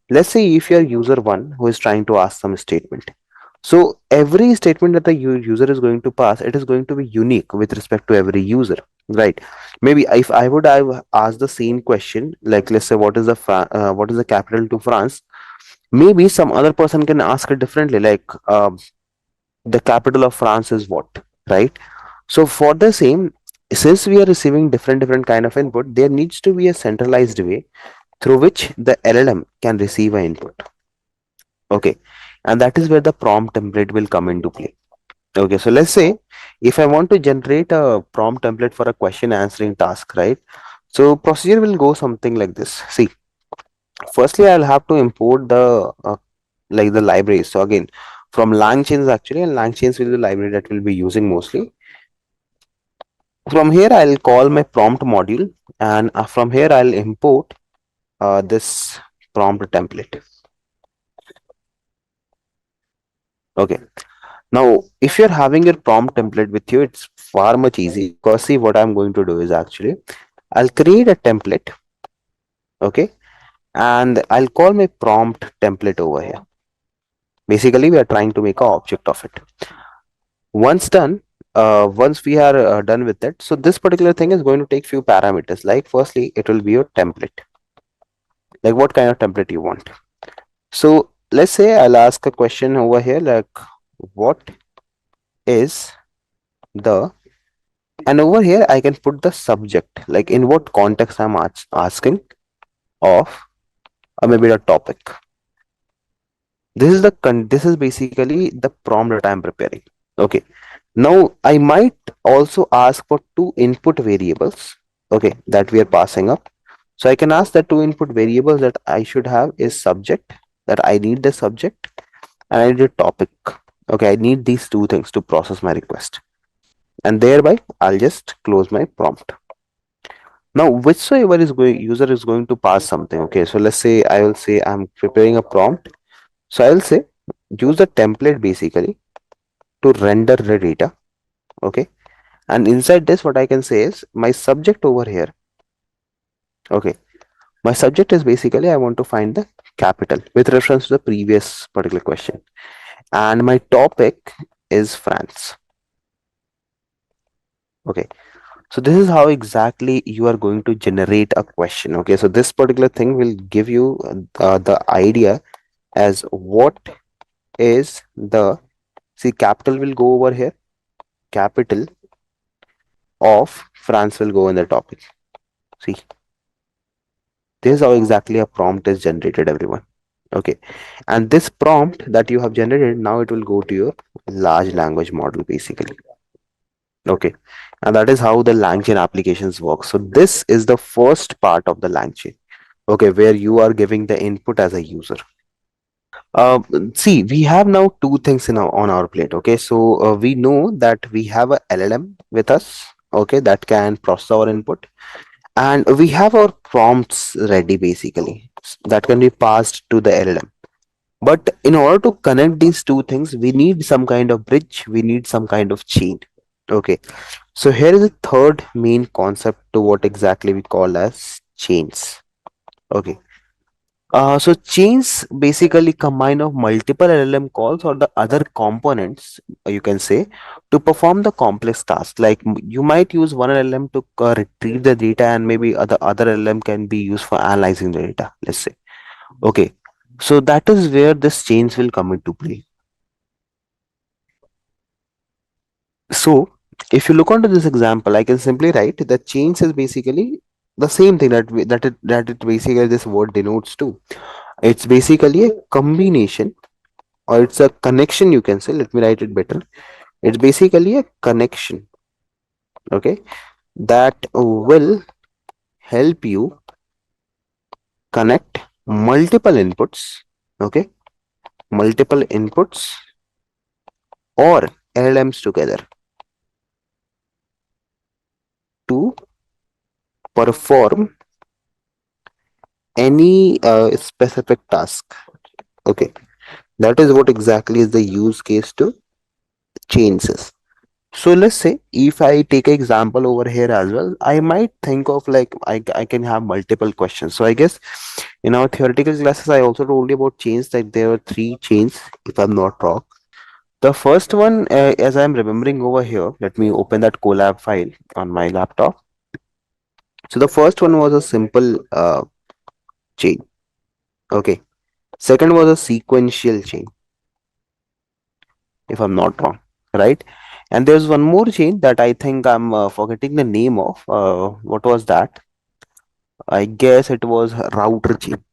let's say if you're user one who is trying to ask some statement, so every statement that the user is going to pass, it is going to be unique with respect to every user, right? Maybe if I asked the same question, like let's say what is the capital to France, maybe some other person can ask it differently, like the capital of France is what, right? So for the same, since we are receiving different kind of input, there needs to be a centralized way through which the LLM can receive an input. Okay, and that is where the prompt template will come into play. Okay, so let's say if I want to generate a prompt template for a question answering task, right? So procedure will go something like this. See, firstly I'll have to import the like the libraries. So again, from LangChains actually, and LangChains will be the library that we'll be using mostly. From here I'll call my prompt module, and from here I'll import this prompt template. Okay, now if you're having your prompt template with you, it's far much easy, because see what I'm going to do is actually I'll create a template, okay, and I'll call my prompt template over here. Basically, we are trying to make an object of it. Once done, once we are done with it, so this particular thing is going to take few parameters. Like firstly, it will be your template. Like what kind of template you want. So let's say I'll ask a question over here like what is the, and over here I can put the subject, like in what context I'm asking of, or maybe the topic. This is this is basically the prompt that I'm preparing. Okay. Now I might also ask for two input variables, okay, that we are passing up. So I can ask that two input variables that I should have is subject, that I need the subject, and I need a topic. Okay, I need these two things to process my request. And thereby I'll just close my prompt. Now whichsoever is going user is going to pass something. Okay, so let's say I will say I'm preparing a prompt. So I will say use the template basically to render the data. Okay, and inside this what I can say is my subject over here. Okay, my subject is basically I want to find the capital with reference to the previous particular question, and my topic is France. Okay, so this is how exactly you are going to generate a question. Okay, so this particular thing will give you the idea as what is the, see, capital will go over here, capital of France will go in the topic. See, this is how exactly a prompt is generated, everyone. Okay, and this prompt that you have generated, now it will go to your large language model basically. Okay, and that is how the LangChain applications work. So this is the first part of the LangChain, okay, where you are giving the input as a user. uh, See, we have now two things in on our plate. Okay, so we know that we have a LLM with us, okay, that can process our input, and we have our prompts ready basically that can be passed to the LLM. But in order to connect these two things, we need some kind of bridge, we need some kind of chain. Okay, so here is a third main concept to what exactly we call as chains. Okay, so chains basically combine of multiple LLM calls or the other components, you can say, to perform the complex task. Like you might use one LLM to retrieve the data, and maybe other LLM can be used for analyzing the data, let's say. Okay, so that is where this chains will come into play. So if you look onto this example, I can simply write that chains is basically the same thing that it basically this word denotes to. It's basically a combination, or it's a connection, you can say. Let me write it better. It's basically a connection, okay, that will help you connect multiple inputs, okay, multiple inputs or LLMs together to perform any specific task. Okay, that is what exactly is the use case to chains is. So let's say if I take an example over here as well, I might think of like I can have multiple questions. So I guess in our theoretical classes, I also told you about chains, that there were three chains, if I'm not wrong. The first one, as I'm remembering over here, let me open that Colab file on my laptop. So the first one was a simple chain. Okay. Second was a sequential chain, if I'm not wrong, right? And there's one more chain that I think I'm forgetting the name of. What was that? I guess it was router chain,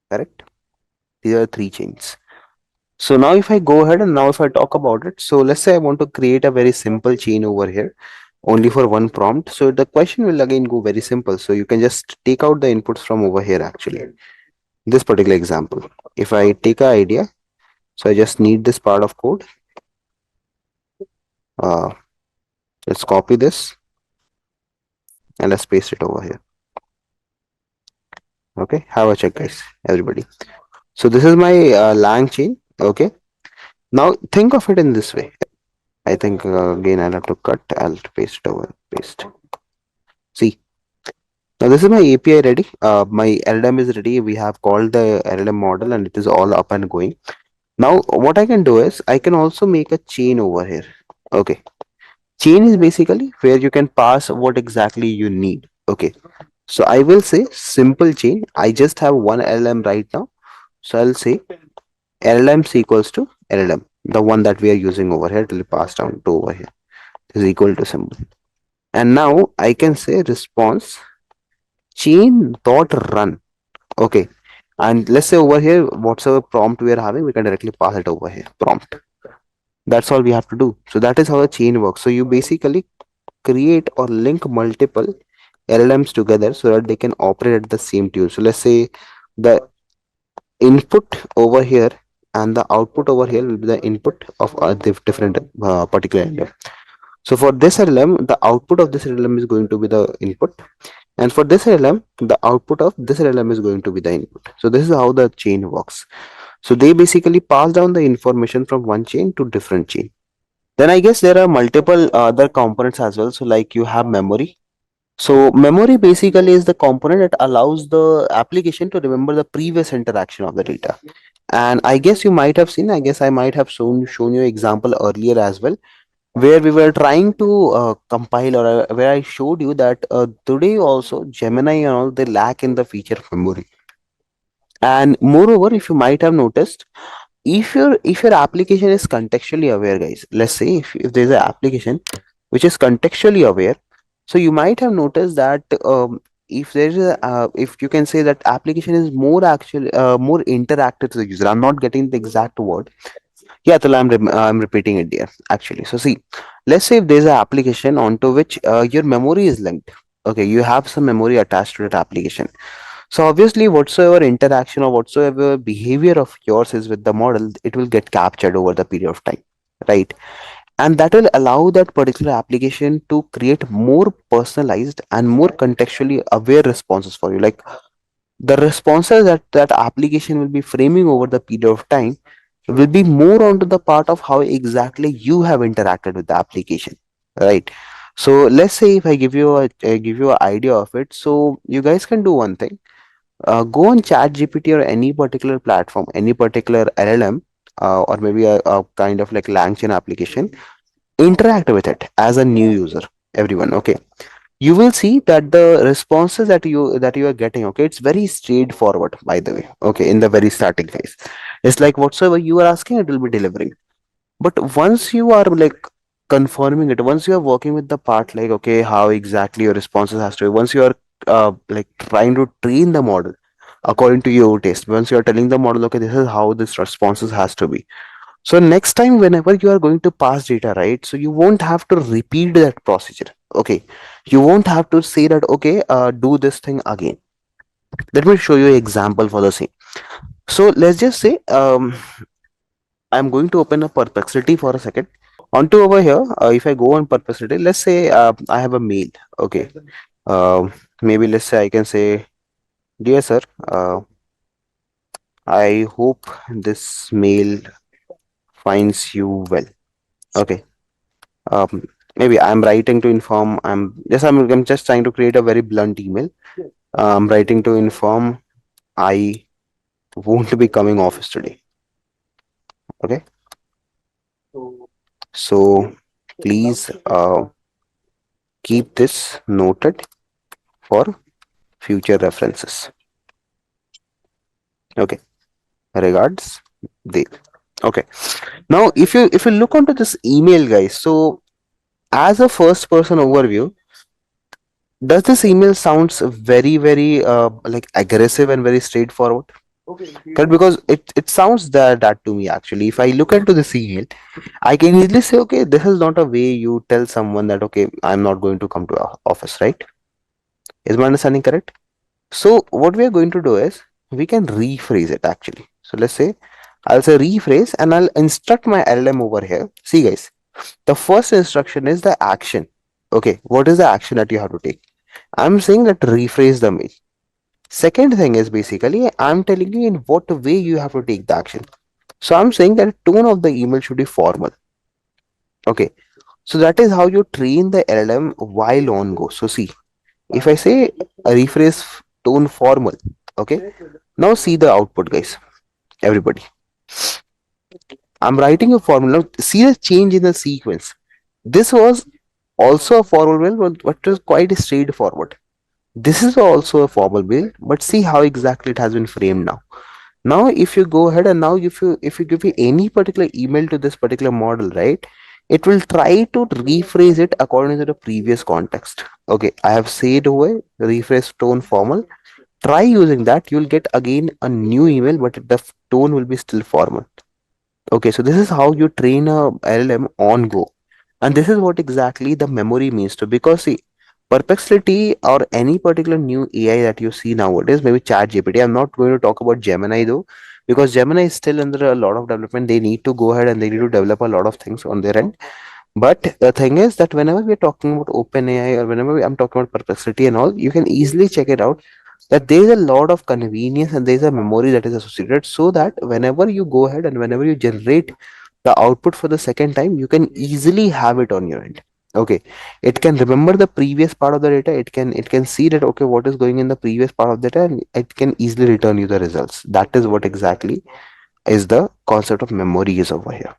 correct? These are three chains. So now if I go ahead and now if I talk about it, so let's say I want to create a very simple chain over here only for one prompt. So the question will again go very simple. So you can just take out the inputs from over here actually. This particular example, if I take an idea, so I just need this part of code. Uh, let's copy this and let's paste it over here. Okay, have a check, guys, everybody. So this is my lang chain. Okay, now think of it in this way. I think again I'll have to cut. I'll paste it over. Paste. See, now this is my API ready. My LLM is ready. We have called the LLM model and it is all up and going. Now what I can do is I can also make a chain over here. Okay. Chain is basically where you can pass what exactly you need. Okay. So I will say simple chain. I just have one LLM right now. So I'll say LLMs equals to LLM. The one that we are using over here, it will pass down to over here is equal to symbol. And now I can say response chain dot run. Okay. And let's say over here, whatsoever prompt we are having, we can directly pass it over here. Prompt. That's all we have to do. So that is how a chain works. So you basically create or link multiple LLMs together so that they can operate at the same tune. So let's say the input over here and the output over here will be the input of the different particular LLM. So for this LLM, the output of this LLM is going to be the input, and for this LLM, the output of this LLM is going to be the input. So this is how the chain works. So they basically pass down the information from one chain to different chain. Then I guess there are multiple other components as well. So like you have memory. So memory basically is the component that allows the application to remember the previous interaction of the data. And I guess you might have seen, I guess I might have shown you example earlier as well, where we were trying to compile, or where I showed you that today also Gemini and all, they lack in the feature of memory. And moreover, if you might have noticed, if your application is contextually aware, guys, let's say if there's an application which is contextually aware, so you might have noticed that if there is a if you can say that application is more actually more interactive to the user. I'm not getting the exact word. Yeah, so I'm repeating it there actually. So see, let's say if there's an application onto which your memory is linked. Okay, you have some memory attached to that application. So obviously, whatsoever interaction or whatsoever behavior of yours is with the model, it will get captured over the period of time, right? And that will allow that particular application to create more personalized and more contextually aware responses for you. Like the responses that that application will be framing over the period of time will be more onto the part of how exactly you have interacted with the application, right? So let's say if I give you give you an idea of it, so you guys can do one thing. Go on chat gpt or any particular platform, any particular LLM, or maybe a kind of like LangChain application. Interact with it as a new user, everyone. Okay, you will see that the responses that you are getting, okay, it's very straightforward, by the way. Okay, in the very starting phase, it's like whatsoever you are asking, it will be delivering. But once you are like confirming it, once you are working with the part, like okay, how exactly your responses has to be, once you are like trying to train the model according to your taste, once you are telling the model, okay, this is how this responses has to be, so next time whenever you are going to pass data, right, so you won't have to repeat that procedure. Okay, you won't have to say that, okay, do this thing again. Let me show you an example for the same. So let's just say I'm going to open a perplexity for a second. Onto over here, if I go on perplexity, let's say I have a mail. Okay, maybe let's say I can say, dear sir, I hope this mail finds you well. Okay, um, maybe I'm writing to inform, I'm just trying to create a very blunt email. I'm writing to inform I won't be coming office today. Okay, so please keep this noted for future references. Okay, regards, Dev. Okay, now if you look onto this email, guys, so as a first person overview, does this email sounds very like aggressive and very straightforward? Correct, because it sounds that to me actually. If I look into this email, I can easily say, okay, this is not a way you tell someone that, okay, I'm not going to come to our office, right? Is my understanding correct? So what we are going to do is we can rephrase it actually. So let's say I'll say rephrase and I'll instruct my LLM over here. See guys, the first instruction is the action. Okay, what is the action that you have to take? I'm saying that rephrase the mail. Second thing is basically I'm telling you in what way you have to take the action. So I'm saying that tone of the email should be formal. Okay, so that is how you train the LLM while on go. So see, if I say a rephrase tone formal, okay, now see the output, guys. Everybody, I'm writing a formula. See the change in the sequence. This was also a formal mail, but it was quite straightforward. This is also a formal mail, but see how exactly it has been framed now. Now, if you go ahead and now if you give me any particular email to this particular model, right, it will try to rephrase it according to the previous context. Okay, I have said over rephrase tone formal. Try using that. You'll get again a new email, but the tone will be still formal. Okay, so this is how you train a LLM on go. And this is what exactly the memory means to, because see, perplexity or any particular new AI that you see nowadays, maybe chat GPT. I'm not going to talk about Gemini though, because Gemini is still under a lot of development. They need to go ahead and they need to develop a lot of things on their end. But the thing is that whenever we're talking about OpenAI or whenever I'm talking about perplexity and all, you can easily check it out that there is a lot of convenience and there is a memory that is associated, so that whenever you go ahead and whenever you generate the output for the second time, you can easily have it on your end. Okay, it can remember the previous part of the data. It can see that okay, what is going in the previous part of the data, and it can easily return you the results. That is what exactly is the concept of memory is over here.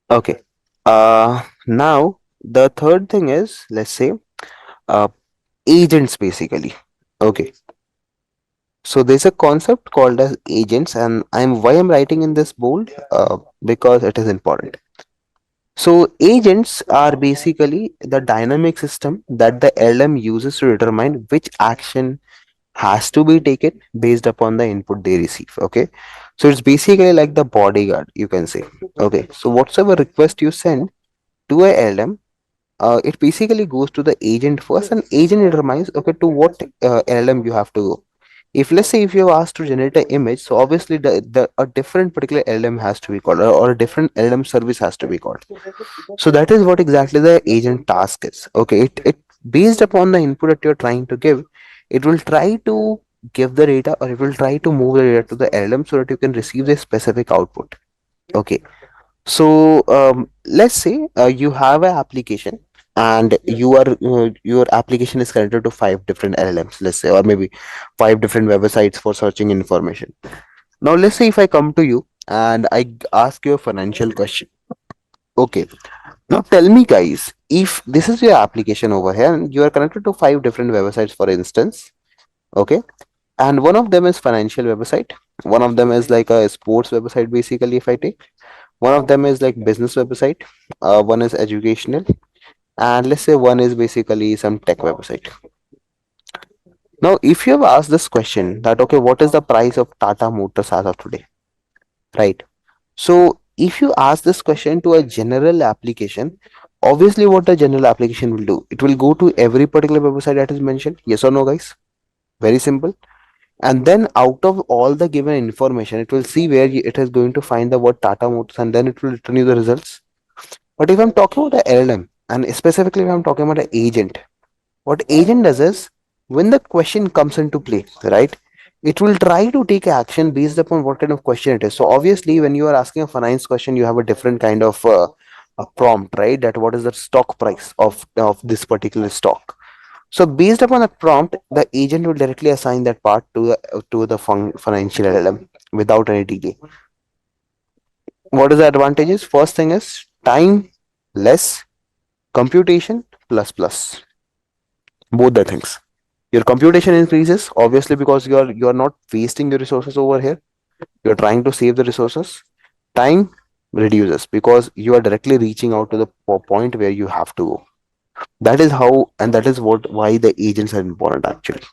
Okay, now the third thing is, let's say, uh agents basically. Okay, so there's a concept called as agents, and I'm writing in this bold, because it is important. So agents are basically the dynamic system that the LM uses to determine which action has to be taken based upon the input they receive. Okay, so it's basically like the bodyguard, you can say. Okay, so whatsoever request you send to a LM, it basically goes to the agent first, and agent determines okay to what LM you have to go. If let's say if you have asked to generate an image, so obviously the a different particular LM has to be called, or a different LM service has to be called. So that is what exactly the agent task is. Okay, it based upon the input that you're trying to give, it will try to give the data, or it will try to move the data to the LM so that you can receive the specific output. Okay, so let's say you have an application, and your application is connected to five different LLMs, let's say, or maybe five different websites for searching information. Now let's say if I come to you and ask you a financial question. Okay, now tell me guys, if this is your application over here and you are connected to five different websites, for instance, okay, and one of them is financial website, one of them is like a sports website basically, if I take one of them is like business website, one is educational, and let's say one is basically some tech website. Now if you have asked this question that okay, what is the price of Tata Motors as of today, right? So if you ask this question to a general application, obviously what the general application will do, it will go to every particular website that is mentioned. Yes or no, guys? Very simple. And then out of all the given information, it will see where it is going to find the word Tata Motors, and then it will return you the results. But if I'm talking about the LLM, and specifically if I'm talking about the agent, what agent does is when the question comes into play, right? It will try to take action based upon what kind of question it is. So obviously, when you are asking a finance question, you have a different kind of a prompt, right? That what is the stock price of this particular stock. So based upon a prompt, the agent will directly assign that part to the financial LLM without any delay. What is the advantages? First thing is time less, computation plus plus, both the things. Your computation increases obviously because you are not wasting your resources over here. You're trying to save the resources. Time reduces because you are directly reaching out to the point where you have to go. That is how, and that is what why the agents are important actually.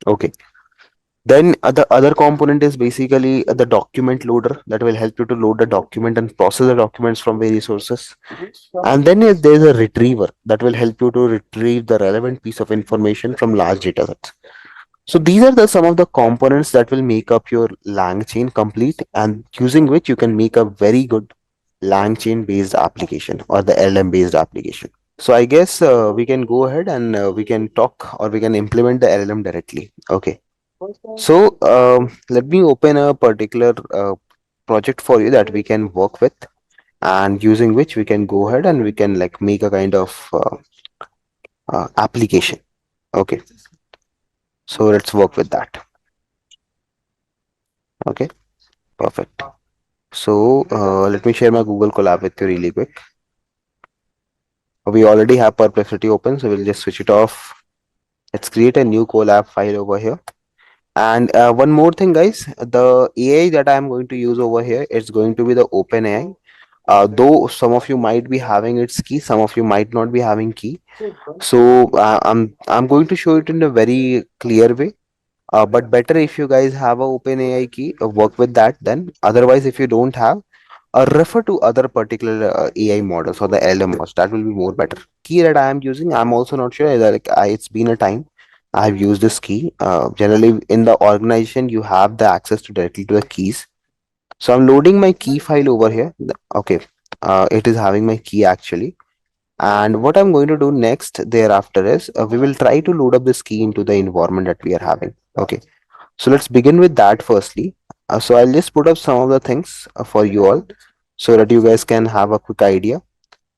Okay. Then the other component is basically the document loader that will help you to load the document and process the documents from various sources. And then there's a retriever that will help you to retrieve the relevant piece of information from large data sets. So these are the some of the components that will make up your LangChain complete, and using which you can make a very good LangChain based application or the LM based application. So I guess we can go ahead and we can talk or we can implement the LLM directly. Okay. So let me open a particular project for you that we can work with. and using which we can go ahead and we can like make a kind of application. Okay, so let's work with that. Okay, perfect. So let me share my Google Colab with you really quick. We already have Perplexity open, so we'll just switch it off. Let's create a new Colab file over here. And one more thing, guys, the AI that I'm going to use over here, it's going to be the OpenAI. Though some of you might be having its key, some of you might not be having key. So I'm going to show it in a very clear way. But better if you guys have a OpenAI key, work with that. Then otherwise, if you don't have, refer to other particular AI models or the LLMs. That will be more better. Key that I am using, I'm also not sure. Like it's been a time I have used this key. Generally, in the organization, you have the access to directly to the keys. So I'm loading my key file over here. Okay, it is having my key actually. And what I'm going to do next thereafter is we will try to load up this key into the environment that we are having. Okay, so let's begin with that firstly. So I'll just put up some of the things for you all so that you guys can have a quick idea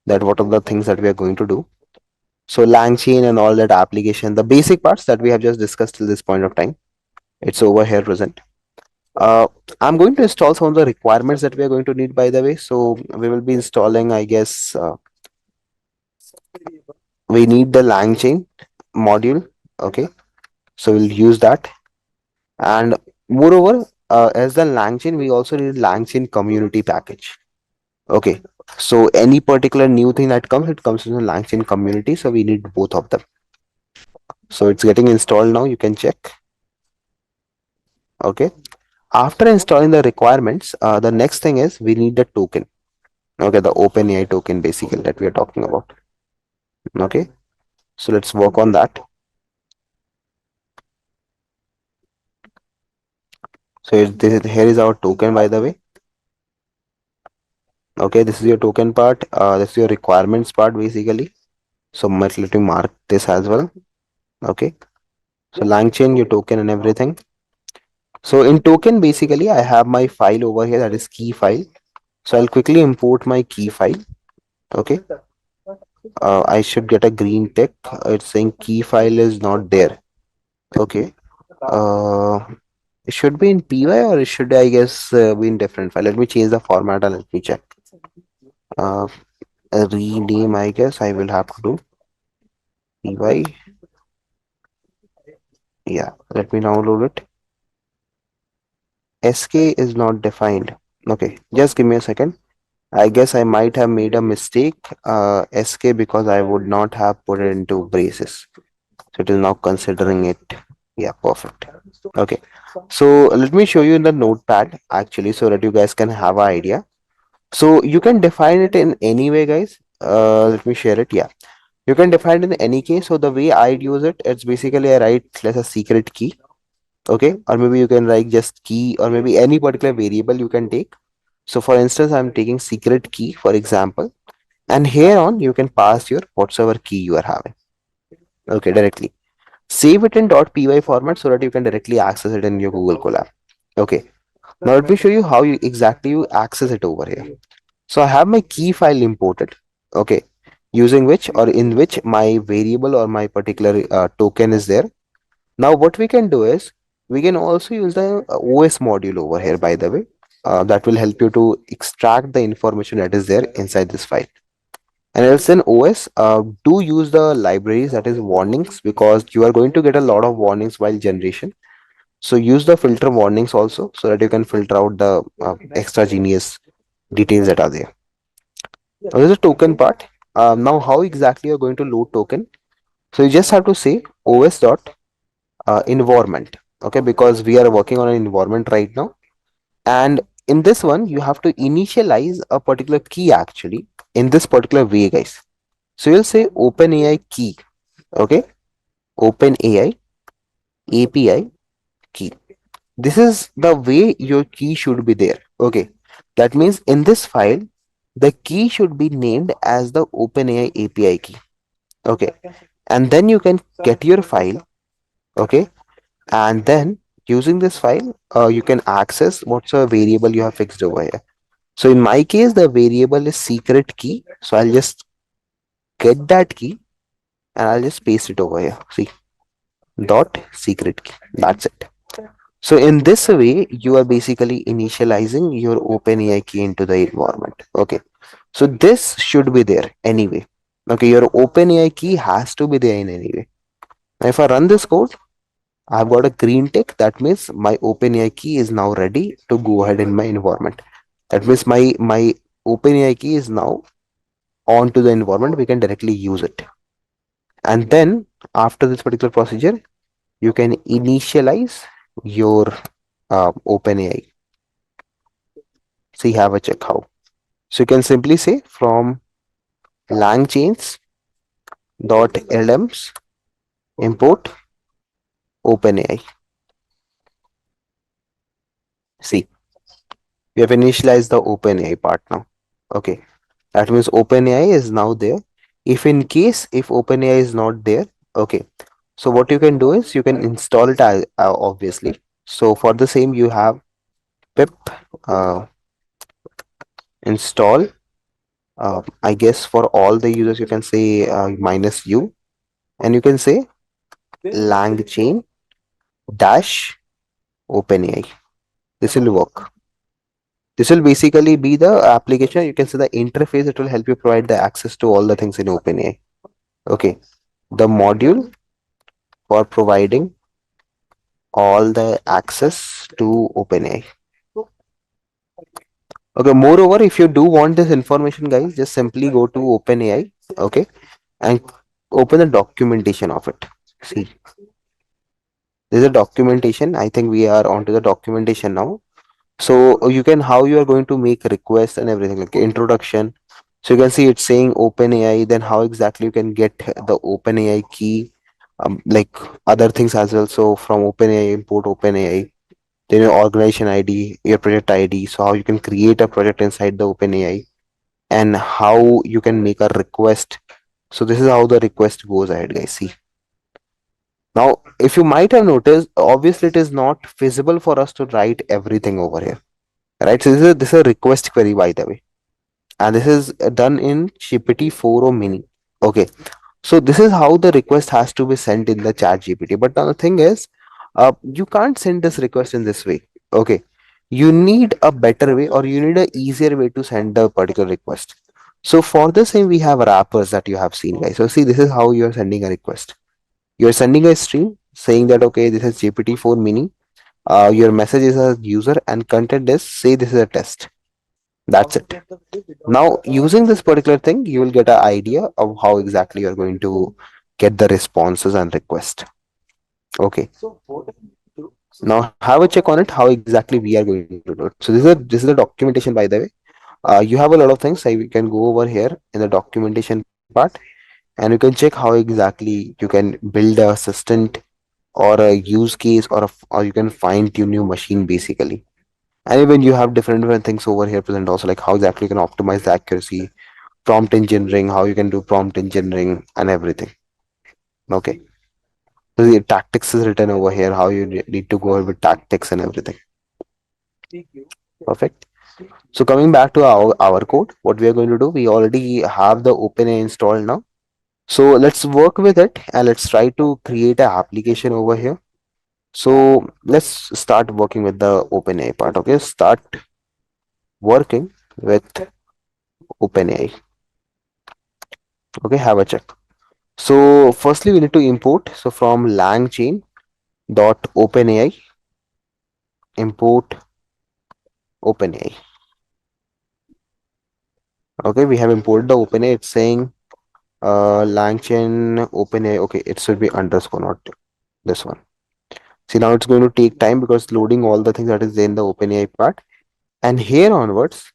that what are the things that we are going to do. So LangChain and all that application, the basic parts that we have just discussed till this point of time, it's over here present. Uh, I'm going to install some of the requirements that we are going to need, by the way. So we will be installing, I guess, we need the LangChain module. Okay, so we'll use that. And moreover, as the LangChain, we also need LangChain community package. Okay, so any particular new thing that comes, it comes in the LangChain community. So we need both of them. So it's getting installed now. You can check. Okay. After installing the requirements, the next thing is we need the token. Okay, the OpenAI token basically that we are talking about. Okay, so let's work on that. So here is our token, by the way. Okay, this is your token part. This is your requirements part basically. So let me mark this as well. Okay, so LangChain, your token and everything. So in token, basically, I have my file over here that is key file. So I'll quickly import my key file. Okay, I should get a green tick. It's saying key file is not there. Okay, it should be in py or it should, I guess, be in different file. Let me change the format and let me check. Uh, Rename, I guess I will have to do py. Yeah, let me download it. sk is not defined. Okay, just give me a second. I guess I might have made a mistake. SK because I would not have put it into braces. So it is now considering it. Yeah, perfect. Okay. So let me show you in the notepad actually so that you guys can have an idea. So you can define it in any way, guys. Let me share it. Yeah. You can define it in any case. So the way I'd use it, it's basically I write let's a secret key. Okay. Or maybe you can write just key or maybe any particular variable you can take. So for instance, I'm taking secret key, for example, and here on you can pass your whatsoever key you are having. Okay, directly. Save it in .py format so that you can directly access it in your Google Colab. Okay. Now let me show you how you exactly you access it over here. So I have my key file imported. Okay. Using which or in which my variable or my particular token is there. Now what we can do is we can also use the OS module over here, by the way. That will help you to extract the information that is there inside this file. And else in OS, do use the libraries that is warnings because you are going to get a lot of warnings while generation. So use the filter warnings also so that you can filter out the extra genius details that are there. Now there's a token part. Now how exactly you're going to load token? So you just have to say os dot environment. Okay, because we are working on an environment right now. And in this one, you have to initialize a particular key actually in this particular way, guys. So you'll say OpenAI key. Okay, OpenAI API key. This is the way your key should be there. Okay, that means in this file, the key should be named as the OpenAI API key. Okay, and then you can get your file. Okay, and then using this file, you can access what's a variable you have fixed over here. So in my case, the variable is secret key. So I'll just get that key and I'll just paste it over here. See, dot secret key. That's it. So in this way, you are basically initializing your OpenAI key into the environment. Okay. So this should be there anyway. Okay, your OpenAI key has to be there in any way. Now if I run this code, I've got a green tick. That means my OpenAI key is now ready to go ahead in my environment. That means my OpenAI key is now onto the environment. We can directly use it. And then after this particular procedure, you can initialize your OpenAI. See, have a check how. So you can simply say from LangChains dot LLMs import OpenAI. See, we have initialized the OpenAI part now. Okay, that means OpenAI is now there. If in case if OpenAI is not there, okay, so what you can do is you can install it obviously. So for the same, you have pip uh, install. I guess for all the users, you can say -u, and you can say LangChain dash OpenAI. This will work. This will basically be the application. You can see the interface. It will help you provide the access to all the things in OpenAI. Okay, the module for providing all the access to OpenAI. Okay, moreover, if you do want this information, guys, just simply go to OpenAI, okay, and open the documentation of it. See, this is a documentation. I think we are onto the documentation now. So you can how you are going to make requests and everything like introduction. So you can see it's saying OpenAI, then how exactly you can get the OpenAI key, like other things as well. So from OpenAI, import OpenAI, then your organization ID, your project ID. So how you can create a project inside the OpenAI and how you can make a request. So this is how the request goes ahead, guys. See. Now, if you might have noticed, obviously it is not feasible for us to write everything over here, right? So this is a request query, by the way, and this is done in GPT 4 or Mini. Okay, so this is how the request has to be sent in the chat GPT. But now the thing is, you can't send this request in this way. Okay, you need a better way or you need a easier way to send the particular request. So for the same, we have wrappers that you have seen, guys. So see, this is how you are sending a request. You are sending a stream saying that okay, this is GPT 4 Mini. Your message is a user and content is say this is a test. That's it. Now, using this particular thing, you will get an idea of how exactly you're going to get the responses and request. Okay. Now have a check on it how exactly we are going to do it. So this is the documentation, by the way. You have a lot of things. So you can go over here in the documentation part and you can check how exactly you can build a assistant or a use case or you can fine tune your machine basically. And even you have different things over here present also, like how exactly you can optimize the accuracy, prompt engineering, how you can do prompt engineering and everything. Okay. So the tactics is written over here, how you need to go with tactics and everything. Perfect. So coming back to our code, what we are going to do, we already have the OpenAI installed now. So let's work with it and let's try to create an application over here. So let's start working with the OpenAI part. Okay, start working with OpenAI. Okay, have a check. So firstly, we need to import. So from LangChain dot OpenAI import OpenAI. Okay, we have imported the OpenAI. It's saying LangChain OpenAI. Okay, it should be underscore, not this one. See, now it's going to take time because loading all the things that is there in the OpenAI part. And here onwards,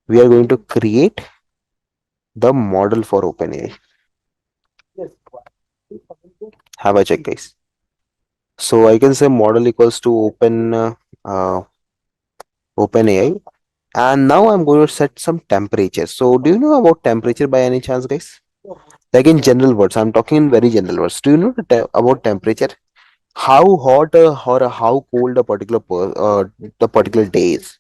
we are going to create the model for OpenAI. Have a check, guys. So I can say model equals to uh, OpenAI. And now I'm going to set some temperature. So do you know about temperature by any chance, guys? Like in general words, I'm talking in very general words. Do you know about temperature? How hot or how cold a particular the particular day is.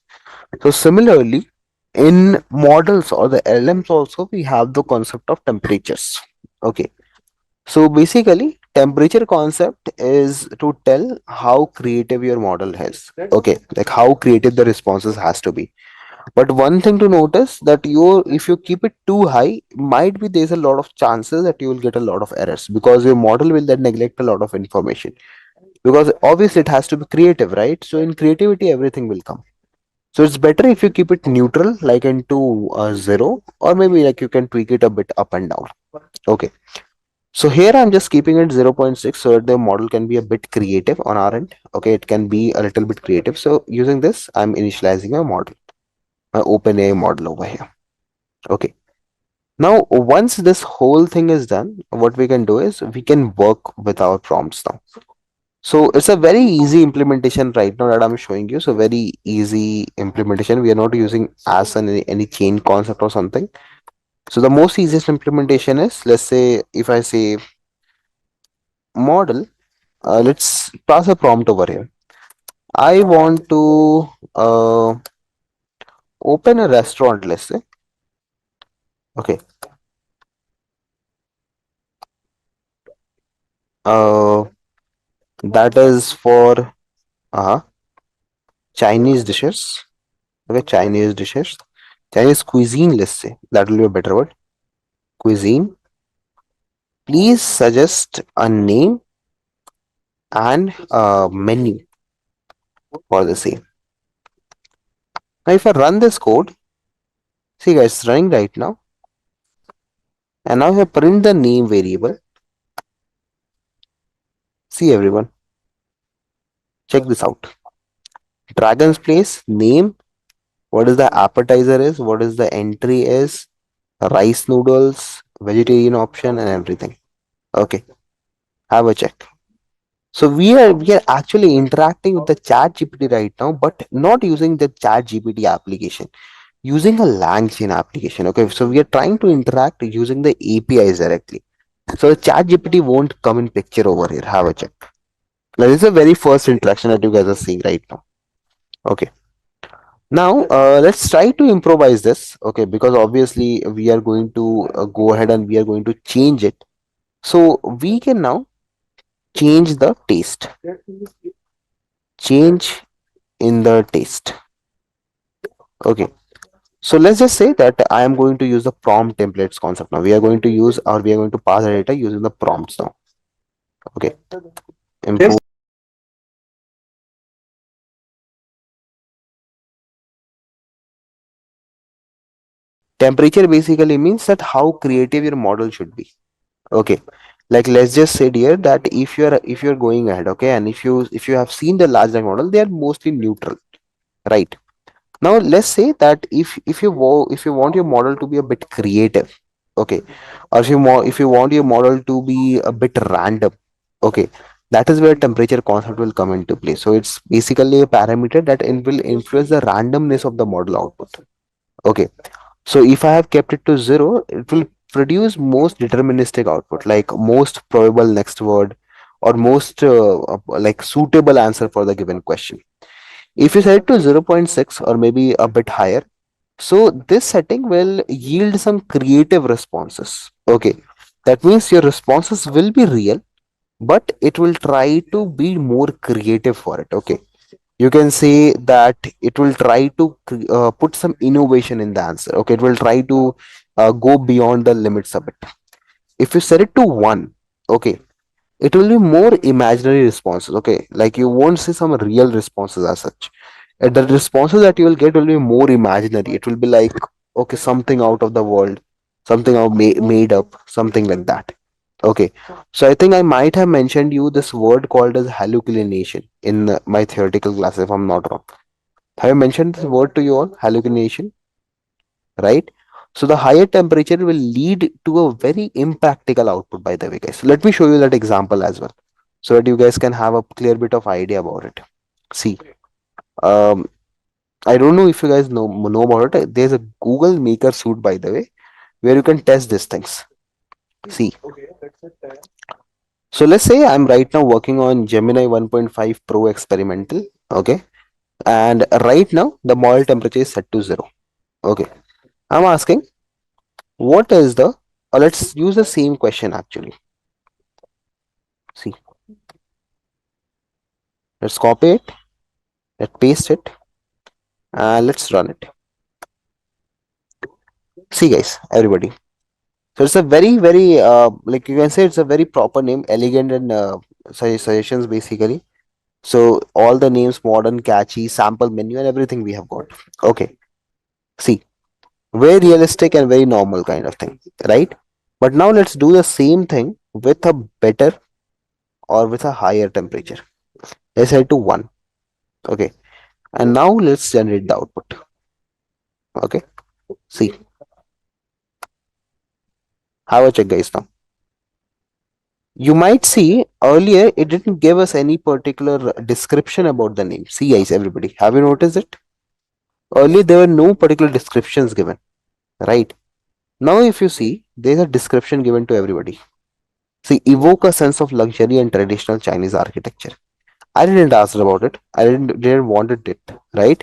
So similarly, In models or the LLMs also, we have the concept of temperatures. Okay, so basically temperature concept is to tell how creative your model is. Okay, like how creative the responses has to be. But one thing to notice that you, if you keep it too high, might be there's a lot of chances that you will get a lot of errors, because your model will then neglect a lot of information, because obviously it has to be creative, right? So in creativity everything will come. So it's better if you keep it neutral, like into zero, or maybe like you can tweak it a bit up and down. Okay, so here I'm just keeping it 0.6 so that the model can be a bit creative on our end. Okay, it can be a little bit creative. So using this, I'm initializing a model, my OpenAI model over here. Okay, now once this whole thing is done, what we can do is we can work with our prompts now. So it's a very easy implementation right now that I'm showing you. So very easy implementation. We are not using as any chain concept or something. So the most easiest implementation is, let's say if I say model, let's pass a prompt over here. I want to open a restaurant, let's say. Okay. Uh, that is for Chinese dishes. Okay, Chinese dishes. Chinese cuisine, let's say. That will be a better word. Cuisine. Please suggest a name and a menu for the same. Now, if I run this code, see guys, it's running right now. And now if I print the name variable, see everyone, check this out. Dragon's place, name, what is the appetizer is, what is the entry is, rice noodles, vegetarian option, and everything. Okay, have a check. So we are actually interacting with the chat GPT right now, but not using the chat GPT application, using a LangChain application. Okay, so we are trying to interact using the APIs directly. So the chat GPT won't come in picture over here. Have a check. Now, this is the very first interaction that you guys are seeing right now. Okay. Now let's try to improvise this. Okay, because obviously we are going to go ahead and we are going to change it. So we can now change the taste. Change in the taste. Okay. So let's just say that I am going to use the prompt templates concept now. We are going to use, or we are going to pass the data using the prompts now. Okay. Improve. Temperature basically means that how creative your model should be. Okay. Like let's just say here that if you're going ahead, okay, and if you have seen the large language model, they are mostly neutral, right? Now let's say that if you want your model to be a bit creative, okay, or if you want your model to be a bit random, okay, that is where temperature concept will come into play. So it's basically a parameter that it will influence the randomness of the model output. Okay, so if I have kept it to zero, it will produce most deterministic output, like most probable next word, or most like suitable answer for the given question. If you set it to 0.6 or maybe a bit higher, so this setting will yield some creative responses. Okay, that means your responses will be real, but it will try to be more creative for it. Okay, you can say that it will try to put some innovation in the answer. Okay, it will try to go beyond the limits a bit. If you set it to 1, okay, it will be more imaginary responses. Okay, like you won't see some real responses as such, and the responses that you will get will be more imaginary. It will be like, okay, something out of the world, something made up, something like that. Okay, so I think I might have mentioned you this word called as hallucination in my theoretical class, if I'm not wrong. Have I mentioned this word to you all, hallucination, right? So the higher temperature will lead to a very impractical output, by the way, guys. So let me show you that example as well, so that you guys can have a clear bit of idea about it. See, um, I don't know if you guys know about it. There's a Google Maker suite, by the way, where you can test these things. See, so let's say I'm right now working on Gemini 1.5 Pro experimental. Okay, and right now the model temperature is set to zero. Okay, I'm asking what is the, let's use the same question actually. See, let's copy it, let's paste it, and let's run it. See guys, everybody. So it's a very like you can say it's a very proper name, elegant and suggestions basically. So all the names, modern, catchy, sample menu, and everything we have got. Okay. See, very realistic and very normal kind of thing, right? But now let's do the same thing with a better or with a higher temperature. Let's head to 1. Okay. And now let's generate the output. Okay. See, have a check guys now. You might see earlier it didn't give us any particular description about the name. See guys, everybody, have you noticed it? Earlier there were no particular descriptions given, right? Now if you see, there's a description given to everybody. See, evoke a sense of luxury and traditional Chinese architecture. I didn't ask about it. I didn't wanted it, right?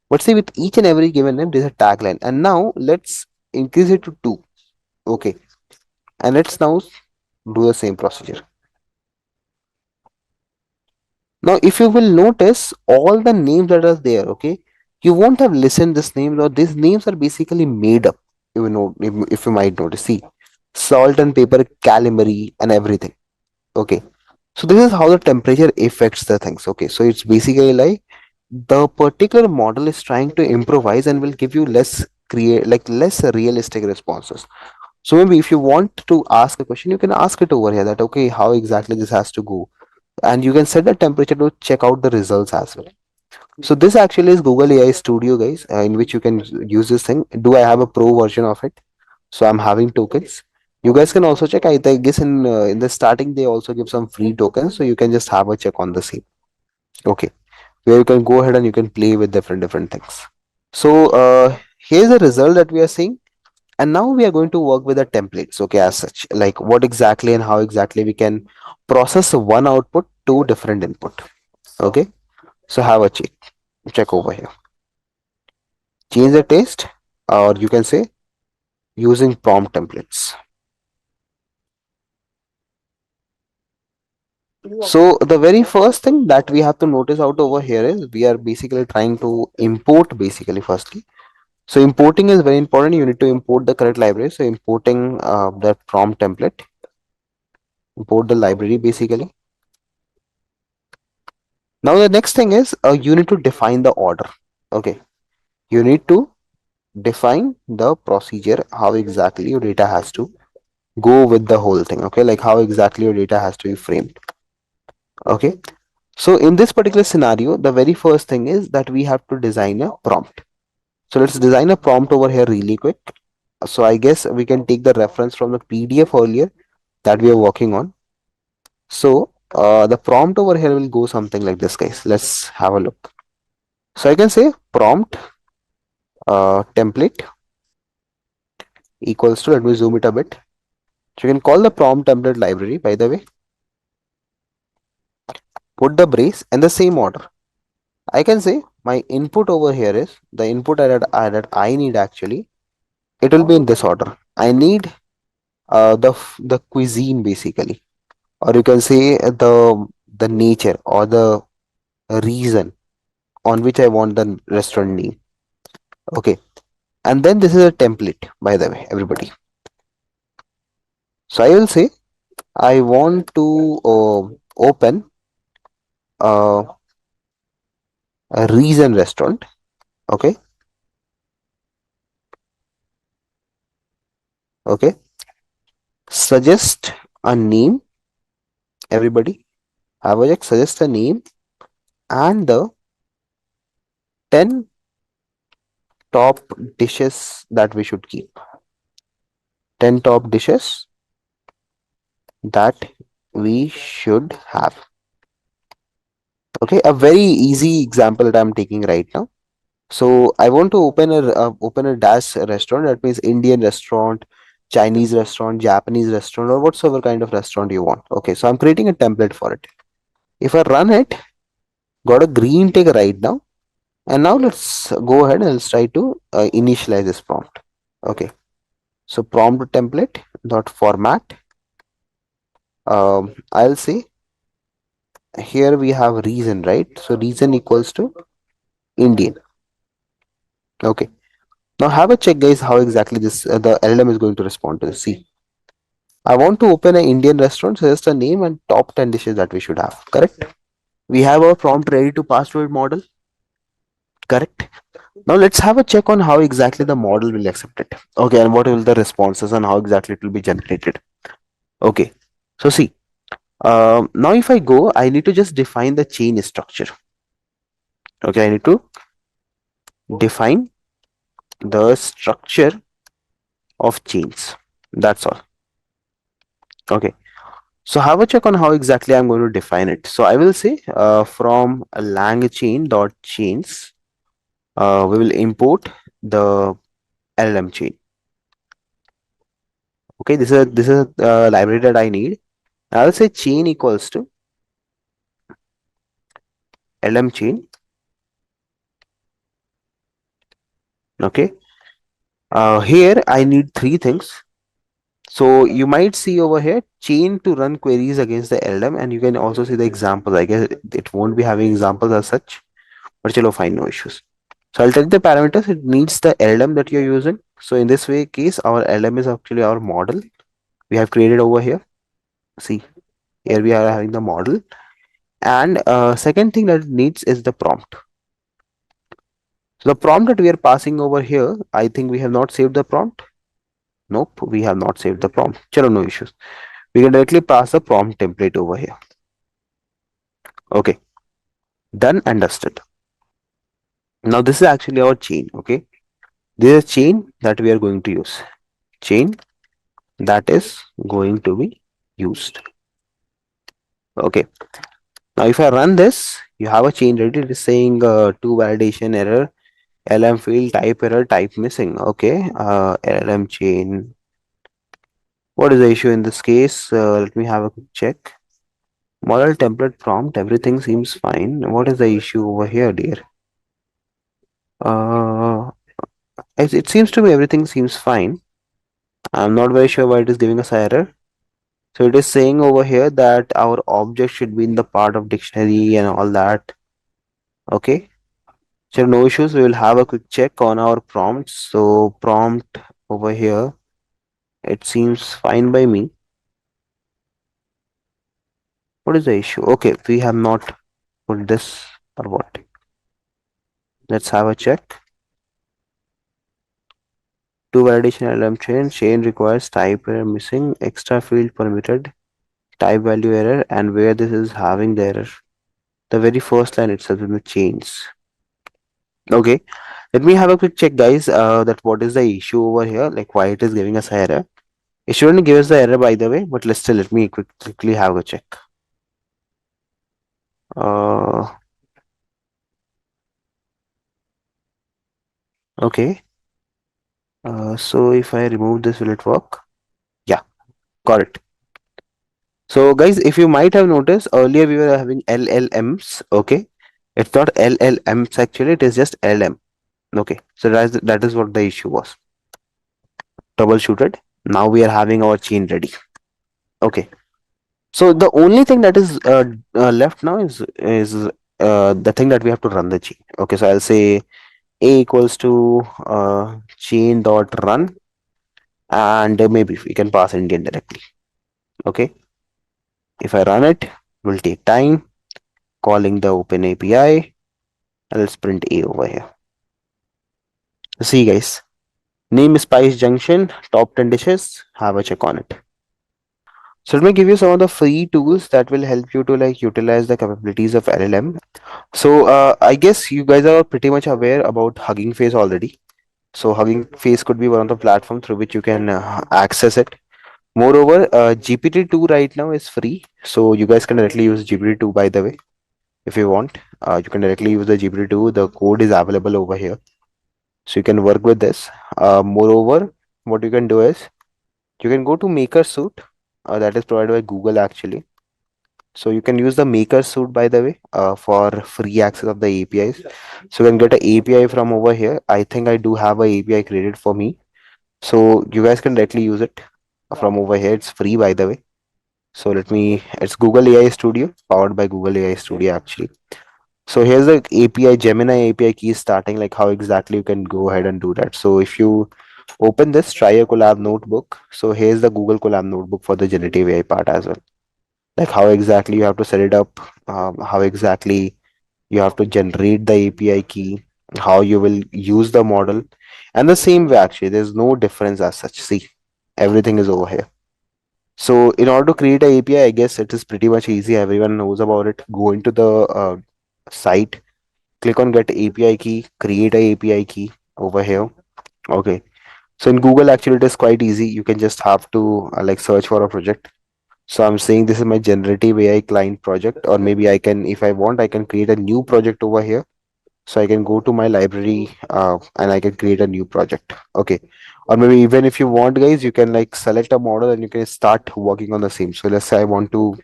But see, with each and every given name, there's a tagline. And now let's increase it to 2. Okay. And let's now do the same procedure. Now, if you will notice all the names that are there, okay, you won't have listened this names or these names are basically made up. You know, if you might notice, see, salt and pepper, calamari, and everything. Okay, so this is how the temperature affects the things. Okay, so it's basically like the particular model is trying to improvise and will give you less realistic responses. So maybe if you want to ask a question, you can ask it over here that okay, how exactly this has to go, and you can set the temperature to check out the results as well. So this actually is Google AI Studio, guys, in which you can use this thing. Do I have a pro version of it? So I'm having tokens. You guys can also check. I guess in the starting they also give some free tokens, so you can just have a check on the same. Okay, where you can go ahead and you can play with different things. So here's the result that we are seeing, and now we are going to work with the templates. Okay, as such, like what exactly and how exactly we can process one output to different input. Okay, so have a check over here. Change the taste, or you can say using prompt templates. So the very first thing that we have to notice out over here is we are basically trying to import basically firstly. So importing is very important. You need to import the correct library. So importing the prompt template, import the library basically. Now the next thing is you need to define the order. Okay, you need to define the procedure, how exactly your data has to go with the whole thing. Okay, like how exactly your data has to be framed. Okay, so in this particular scenario, the very first thing is that we have to design a prompt. So let's design a prompt over here really quick. So I guess we can take the reference from the PDF earlier that we are working on. So the prompt over here will go something like this, guys. Let's have a look. So I can say prompt template equals to, let me zoom it a bit. So you can call the prompt template library, by the way. Put the brace and the same order. I can say my input over here is the input that I need actually. It will be in this order. I need the cuisine basically, or you can say the nature or the reason on which I want the restaurant name. Okay, and then this is a template, by the way, everybody. So I will say I want to open uh, a reason restaurant. Okay, okay. Suggest a name, everybody. Have a check. Suggest a name and the 10 top dishes that we should keep. 10 top dishes that we should have. Okay, a very easy example that I'm taking right now. So I want to open a dash restaurant. That means Indian restaurant, Chinese restaurant, Japanese restaurant, or whatsoever kind of restaurant you want. Okay, so I'm creating a template for it. If I run it, got a green tick right now. And now let's go ahead and let's try to initialize this prompt. Okay, so prompt template dot format. I'll say here we have reason, right? So reason equals to Indian. Okay. Now have a check, guys, how exactly this the LLM is going to respond to this. See, I want to open an Indian restaurant, so just a name and top 10 dishes that we should have. Correct? We have our prompt ready to pass to a model. Correct? Now let's have a check on how exactly the model will accept it. Okay, and what will the responses and how exactly it will be generated. Okay. So see, now if I go, I need to just define the chain structure. Okay, I need to define the structure of chains. That's all. Okay. So have a check on how exactly I'm going to define it. So I will say from LangChain dot chains, we will import the LLM chain. Okay, this is a library that I need. I'll say chain equals to LM chain. Okay. Here I need three things. So you might see over here chain to run queries against the LM, and you can also see the examples. I guess it won't be having examples as such, but chalo, fine, no issues. So I'll tell the parameters. It needs the LM that you're using. So in this way case, our LM is actually our model we have created over here. See, here we are having the model, and second thing that it needs is the prompt. So the prompt that we are passing over here, I think we have not saved the prompt. Nope, we have not saved the prompt. Chalo, no issues. We can directly pass the prompt template over here. Okay, done and dusted. Now this is actually our chain. Okay, this is a chain that we are going to use. Chain that is going to be used. Okay, now if I run this, you have a chain ready. It is saying to validation error, LM field type error, type missing. Okay, LM chain. What is the issue in this case? Let me have a quick check. Model template prompt, everything seems fine. What is the issue over here, dear? Uh, it seems to me everything seems fine. I'm not very sure why it is giving us error. So it is saying over here that our object should be in the part of dictionary and all that. Okay. So no issues. We will have a quick check on our prompts. So prompt over here, it seems fine by me. What is the issue? Okay, we have not put this or what? Let's have a check. To validation LM chain requires type error missing, extra field permitted, type value error, and where this is having the error. The very first line itself in the chains. Okay, let me have a quick check, guys. That what is the issue over here? Like why it is giving us error? It shouldn't give us the error, by the way, but let's still let me quickly have a check. Uh, okay. So if I remove this, will it work? Yeah, got it. So guys, if you might have noticed earlier we were having LLMs. Okay, it's not LLMs actually, it is just LM. Okay, so that is what the issue was. Troubleshooted. Now we are having our chain ready. Okay, so the only thing that is left now is the thing that we have to run the chain. Okay, so I'll say a equals to chain dot run, and maybe we can pass Indian directly. Okay, if I run it, it will take time calling the open API. Let's print A over here. See, guys, name Spice Junction, top 10 dishes. Have a check on it. So let me give you some of the free tools that will help you to like utilize the capabilities of LLM. So I guess you guys are pretty much aware about Hugging Face already. So Hugging Face could be one of the platforms through which you can access it. Moreover, GPT-2 right now is free. So you guys can directly use GPT-2, by the way, if you want. You can directly use the GPT-2. The code is available over here. So you can work with this. Moreover, what you can do is you can go to Maker Suite that is provided by Google actually. So you can use the maker suite, by the way, for free access of the APIs. So you can get an API from over here. I think I do have a API created for me. So you guys can directly use it from over here. It's free, by the way. So it's Google AI Studio, powered by Google AI Studio actually. So here's the API, Gemini API key starting, like how exactly you can go ahead and do that. So if you open this, try a collab notebook. So here's the Google collab notebook for the generative AI part as well. Like how exactly you have to set it up, how exactly you have to generate the API key, how you will use the model, and the same way actually, there's no difference as such. See, everything is over here. So in order to create a API, I guess it is pretty much easy. Everyone knows about it. Go into the site, click on get API key, create a API key over here. Okay. So in Google, actually, it is quite easy. You can just have to like search for a project. So I'm saying this is my generative AI client project, or maybe I can, if I want, I can create a new project over here. So I can go to my library and I can create a new project. Okay. Or maybe even if you want, guys, you can like select a model and you can start working on the same. So let's say I want to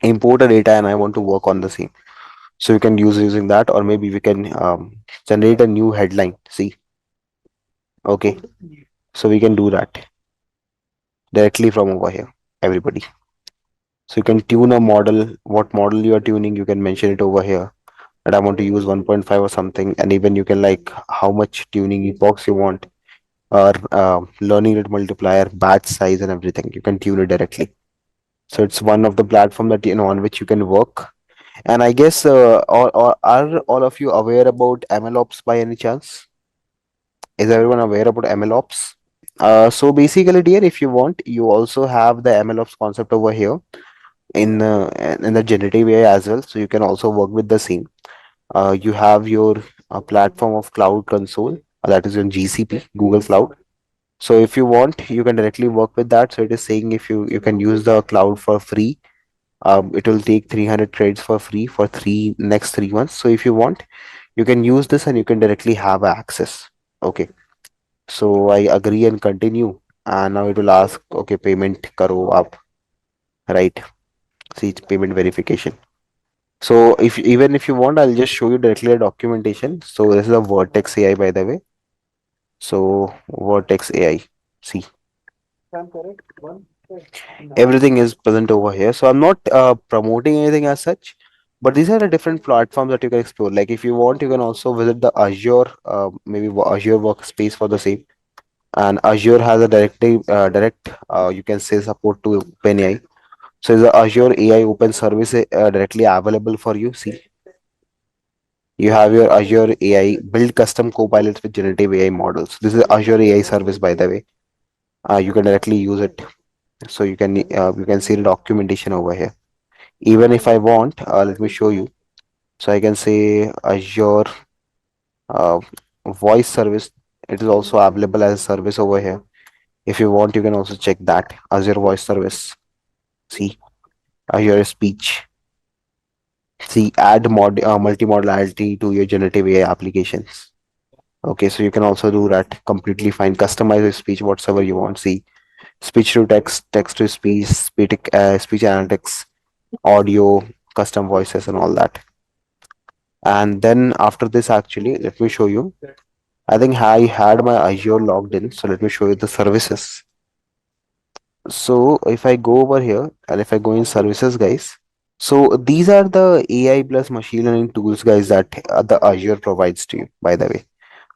import a data and I want to work on the same. So you can use using that, or maybe we can generate a new headline. See, okay. So we can do that directly from over here, everybody. So you can tune a model, what model you are tuning, you can mention it over here. And I want to use 1.5 or something, and even you can like how much tuning epochs you want, or learning rate multiplier, batch size, and everything. You can tune it directly. So it's one of the platform that on which you can work. And I guess are all of you aware about MLOps by any chance? Is everyone aware about MLOps? So basically, dear, if you want, you also have the MLOps concept over here in the generative AI as well. So you can also work with the same. You have your platform of cloud console, that is in GCP, Google Cloud. So if you want, you can directly work with that. So it is saying if you can use the cloud for free, it will take 300 credits for free for three next 3 months. So if you want, you can use this and you can directly have access. Okay. So I agree and continue. And now it will ask, okay, payment karo up, right? See, it's payment verification. So if even if you want, I'll just show you directly a documentation. So this is a Vertex AI, by the way. So Vertex AI. See, everything is present over here. So I'm not promoting anything as such, but these are the different platforms that you can explore. Like if you want, you can also visit the Azure, maybe Azure workspace for the same. And Azure has a you can say support to OpenAI. So the Azure AI open service directly available for you. See, you have your Azure AI build custom copilots with generative AI models. This is Azure AI service, by the way. You can directly use it. So you can see the documentation over here. Even if I want, let me show you. So I can say Azure uh, voice service. It is also available as a service over here. If you want, you can also check that Azure voice service. See, Azure speech. See, add multimodality to your generative AI applications. Okay, so you can also do that completely fine. Customize your speech whatsoever you want. See, speech to text, text to speech, speech analytics, audio, custom voices, and all that. And then after this, actually, let me show you. I think I had my Azure logged in, so let me show you the services. So if I go over here and if I go in services, guys, so these are the AI plus machine learning tools, guys, that the Azure provides to you, by the way.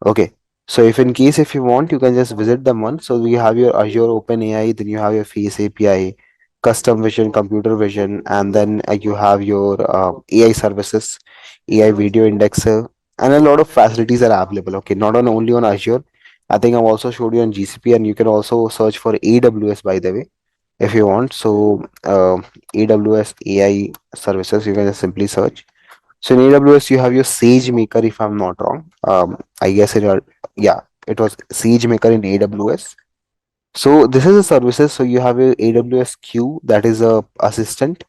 Okay. So if in case if you want, you can just visit them once. So we have your Azure OpenAI, then you have your Face API, custom vision, computer vision, and then you have your AI services, AI video indexer, and a lot of facilities are available. Okay, not on only on Azure. I think I've also showed you on GCP, and you can also search for AWS, by the way, if you want. So AWS AI services, you can just simply search. So in AWS, you have your SageMaker, if I'm not wrong. I guess yeah, it was SageMaker in AWS. So this is the services. So you have your AWS Q, that is a assistant.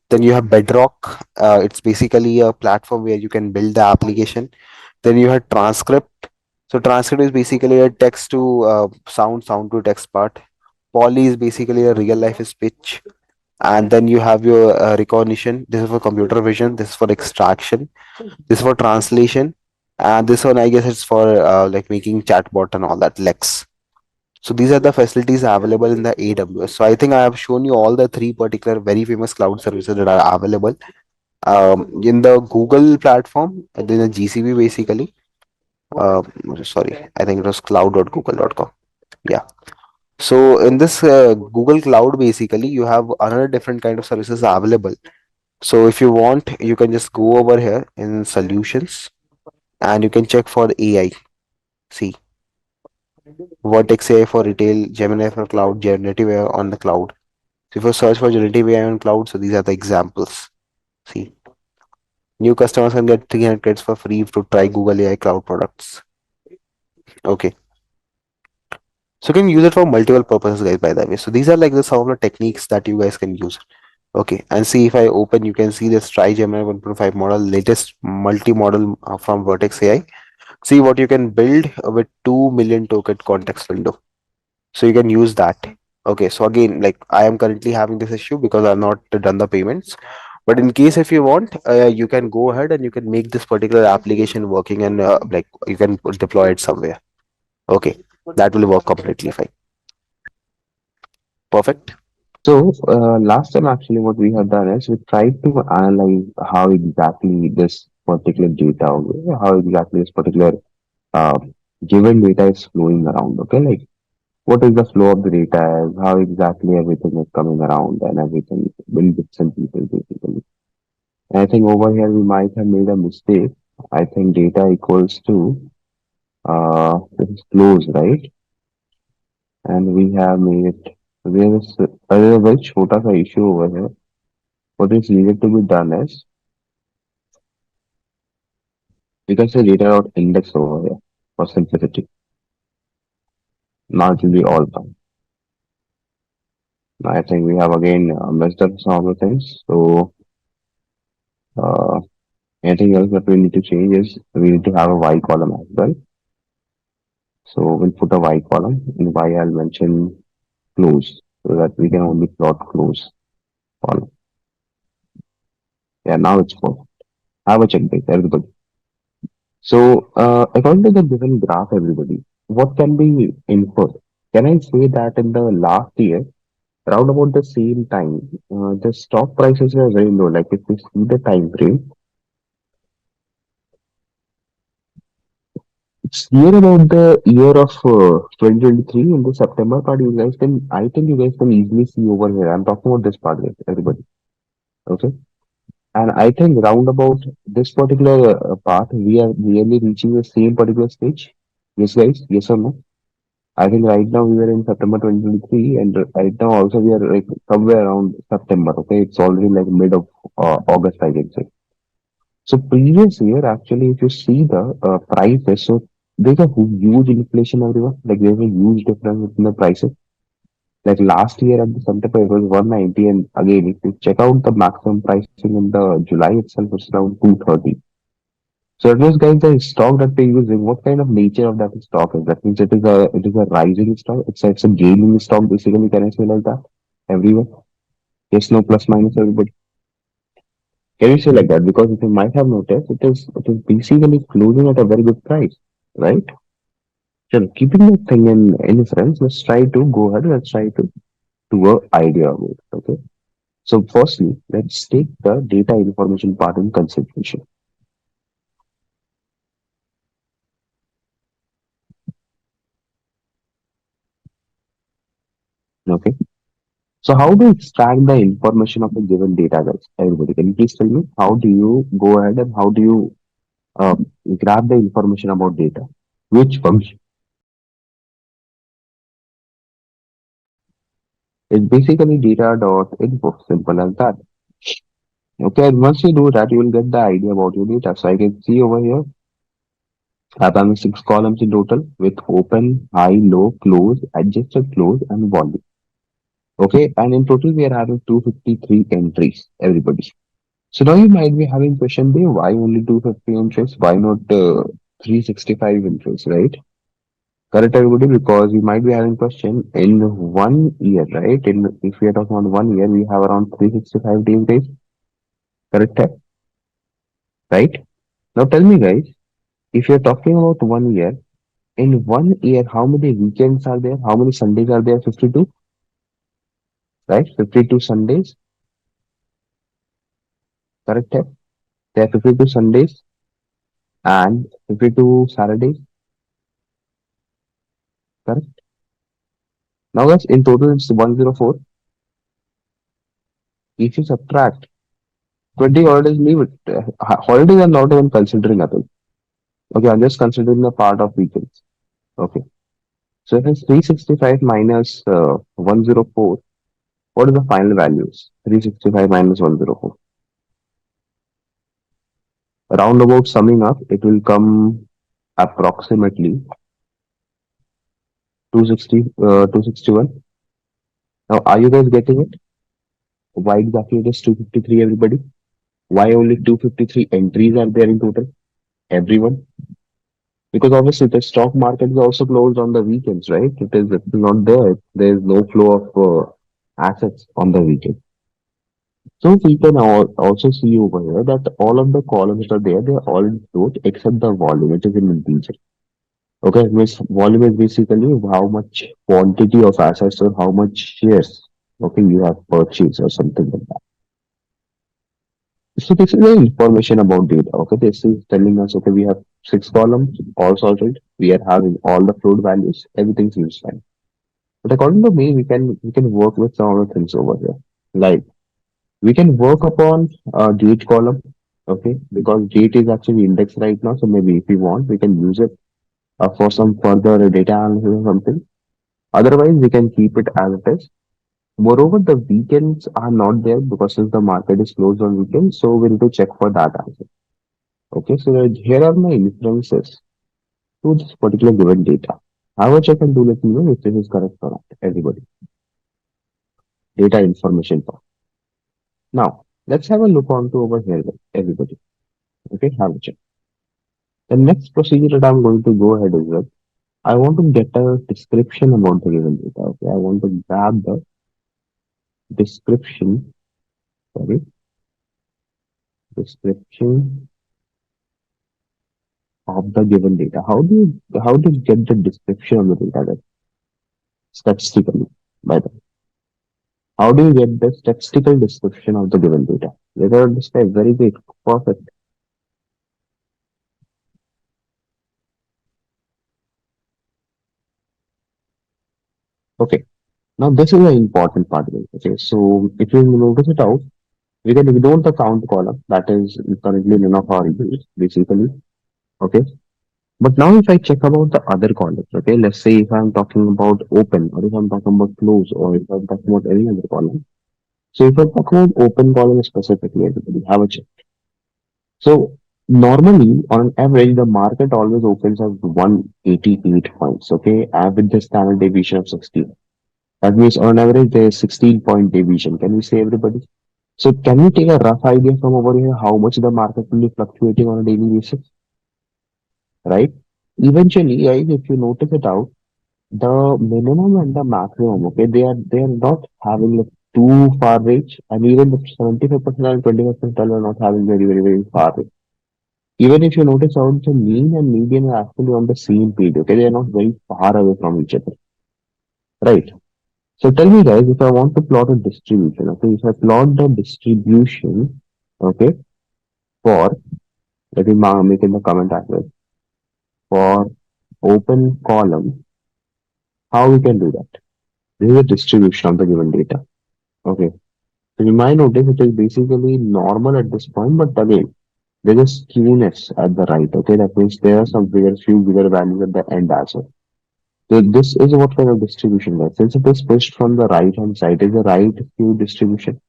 Then you have Bedrock. It's basically a platform where you can build the application. Then you have Transcript. So Transcript is basically a text to sound to text part. Poly is basically a real life speech. And then you have your recognition. This is for computer vision. This is for extraction. This is for translation. And this one, I guess, it's for like making chatbot and all that, Lex. So these are the facilities available in the AWS. So I think I have shown you all the three particular very famous cloud services that are available in the Google platform, and then the GCP basically. Uh, Sorry, I think it was cloud.google.com. Yeah. So in this Google Cloud, basically, you have another different kind of services available. So if you want, you can just go over here in solutions and you can check for AI. See, Vertex AI for retail, Gemini for cloud, generative AI on the cloud. So if you search for generative AI on cloud, so these are the examples. See, new customers can get 300 credits for free to try Google AI cloud products. Okay. So you can use it for multiple purposes, guys, by the way. So these are like the some of the techniques that you guys can use. Okay, and see if I open, you can see this Try Gemini 1.5 model, latest multi-model from Vertex AI. See what you can build with 2 million token context window. So you can use that. Okay, so again, like I am currently having this issue because I've not done the payments. But in case if you want, you can go ahead and you can make this particular application working and like you can deploy it somewhere. Okay, that will work completely fine. Perfect. So, last time actually what we have done is we tried to analyze how exactly this particular data, okay, how exactly this particular uh, given data is flowing around, okay, like what is the flow of the data, is how exactly everything is coming around and everything in bits and pieces basically. And I think over here we might have made a mistake. I think data equals to this is flows, right? And we have made it. There is a very छोटा सा issue over here. What is needed to be done is we can say data dot index over here for simplicity. Now it will be all done. I think we have again messed up some of the things. So uh, anything else that we need to change is we need to have a y column as well. So we'll put a y column. In y I'll mention close so that we can only plot close column. Yeah, now it's full. Have a check base, everybody. So according to the given graph, everybody, what can be inferred? Can I say that in the last year, around about the same time, the stock prices were very low. Like if you see the time frame, it's near about the year of 2023 in the September part. You guys can, I think you guys can easily see over here. I'm talking about this part, guys, everybody. Okay. And I think round about this particular part, we are nearly reaching the same particular stage. Yes, guys. Yes or no? I think right now we are in September 2023, and right now also we are like somewhere around September. Okay, it's already like mid of August, I can say. So previous year, actually, if you see the prices, so there's a huge inflation everywhere. Like there's a huge difference in the prices. Like last year at the September it was 190, and again if you check out the maximum pricing in the July itself, it's around 230. So it was guys the stock that we're using. What kind of nature of that stock is? That means it is a rising stock. It's a gaining stock basically. Can I say like that? Everyone? Yes, no, plus minus everybody. Can you say like that? Because if you might have noticed, it is basically closing at a very good price, right? So keeping that thing in reference, let's try to go ahead. Let's try to do a idea of it. Okay. So firstly, let's take the data information part in consideration. Okay. So how do you extract the information of a given data, guys? Everybody, can you please tell me how do you go ahead and how do you grab the information about data? Which function? It's basically data dot info, simple as that. Okay, and once you do that, you will get the idea about your data. So I can see over here, I'm having six columns in total with open, high, low, close, adjusted close, and volume. Okay, and in total we are having 253 entries, everybody. So now you might be having question there, why only 250 entries? Why not 365 entries, right? Correct, everybody, because you might be having question in 1 year, right? In if we are talking about 1 year, we have around 365 days, correct? Right? Now tell me, guys, if you're talking about 1 year, in 1 year, how many weekends are there? How many Sundays are there? 52, right? 52 Sundays, correct? There are 52 Sundays and 52 Saturdays, correct? Now, guys, in total, it's 104. If you subtract 20 holidays, leave it. Holidays are not even considering nothing. Okay, I'm just considering the part of weekends. Okay. So if it's 365 minus 104, what is the final values? 365 minus 104. Roundabout summing up, it will come approximately 260, 261. Now, are you guys getting it? Why exactly it is 253, everybody? Why only 253 entries are there in total? Everyone? Because obviously the stock market is also closed on the weekends, right? It's not there. There is no flow of assets on the weekend. So we can also see over here that all of the columns that are there, they are all in float except the volume, which is in integer. Okay, which volume is basically how much quantity of assets or how much shares, okay, you have purchased or something like that. So this is the information about data. Okay, this is telling us, okay, we have six columns, all sorted. We are having all the float values. Everything seems fine. But according to me, we can work with some of the things over here. Like we can work upon date column. Okay, because date is actually indexed right now. So maybe if we want, we can use it for some further data analysis or something. Otherwise, we can keep it as it is. Moreover, the weekends are not there because since the market is closed on weekends, so we need to check for that answer. Okay, so here are my inferences to this particular given data. Have a check and do let me know if this is correct or not. Everybody, data information part. Now, let's have a look on to over here, everybody. Okay, have a check. The next procedure that I'm going to go ahead is that I want to get a description about the given data. Okay, I want to grab the description, sorry, description of the given data. How do you get the description of the data then? Statistically, by the way. How do you get the statistical description of the given data? Let us describe very great, perfect. Okay. Now this is the important part of it. Okay. So if you notice it out, we can ignore the count column that is currently none of our use, basically. Okay. But now if I check about the other columns, okay, let's say if I'm talking about open or if I'm talking about close or if I'm talking about any other column. So if I'm talking about open column specifically, everybody have a check. So normally on average, the market always opens at 188 points, okay, with the standard deviation of 16. That means on average there is 16-point deviation. Can we say everybody? So can we take a rough idea from over here how much the market will be fluctuating on a daily basis, right? Eventually, guys, if you notice it out, the minimum and the maximum, okay, they are not having like too far range, and even the 75% and 25% are not having very very very far range. Even if you notice out, the mean and median are actually on the same page, okay, they are not very far away from each other, right? So tell me, guys, if I want to plot a distribution, okay, if I plot the distribution, okay, for let me make in the comment as well for open column, how we can do that? This is a distribution of the given data. Okay. So you might notice it is basically normal at this point, but again, there is skewness at the right. Okay, that means there are some few bigger values at the end as well. So this is what kind of distribution is. Since it is pushed from the right hand side, is the right skew distribution?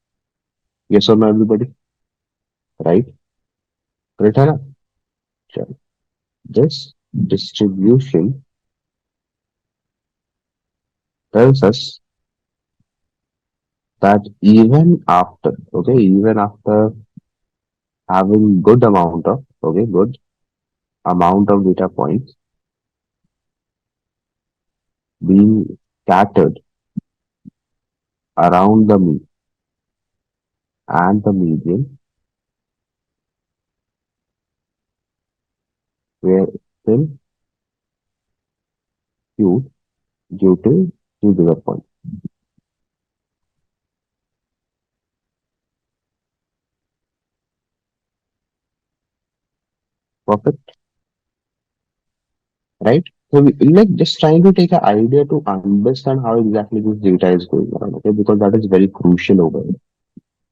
Yes or no, everybody? Right? Correct, है ना? Sure. This distribution tells us that even after having good amount of data points, being scattered around the mean and the median were still skewed due to two bigger points. Perfect, right? So like just trying to take an idea to understand how exactly this data is going on, okay? Because that is very crucial over here.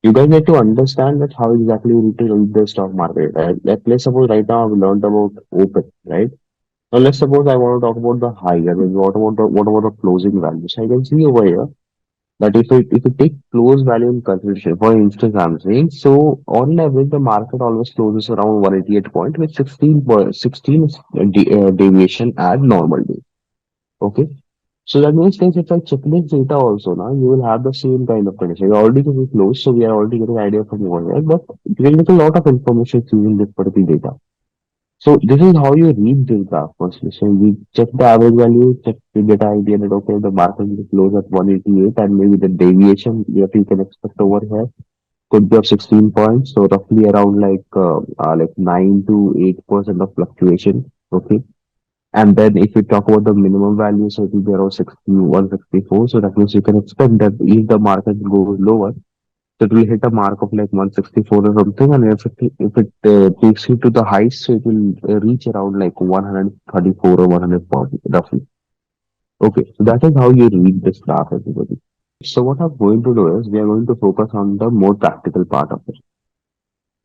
You guys need to understand that how exactly you need to read the stock market, right? Like, let's suppose right now I've learned about open, right? Now let's suppose I want to talk about the high. I mean, what about the closing values? I can see over here that if it take close value in consideration, for instance, I'm saying so on average the market always closes around 188 point with 16 deviation at normal day. Okay. So that means guys, if I check this data also now, you will have the same kind of condition. We're already getting close, so we are already getting idea from over here, but we will get a lot of information using this particular data. So this is how you read this graph firstly. So we check the average value, check to get an idea that okay, the market will close at 188 and maybe the deviation that you can expect over here could be of 16 points. So roughly around like 9 to 8% of fluctuation. Okay. And then if we talk about the minimum value, so it will be around 164. So that means you can expect that if the market goes lower, so it will hit a mark of like 164 or something, and if it takes you to the heights, so it will reach around like 134 or 140 roughly. Okay, so that is how you read this graph, everybody. So what I'm going to do is we are going to focus on the more practical part of it.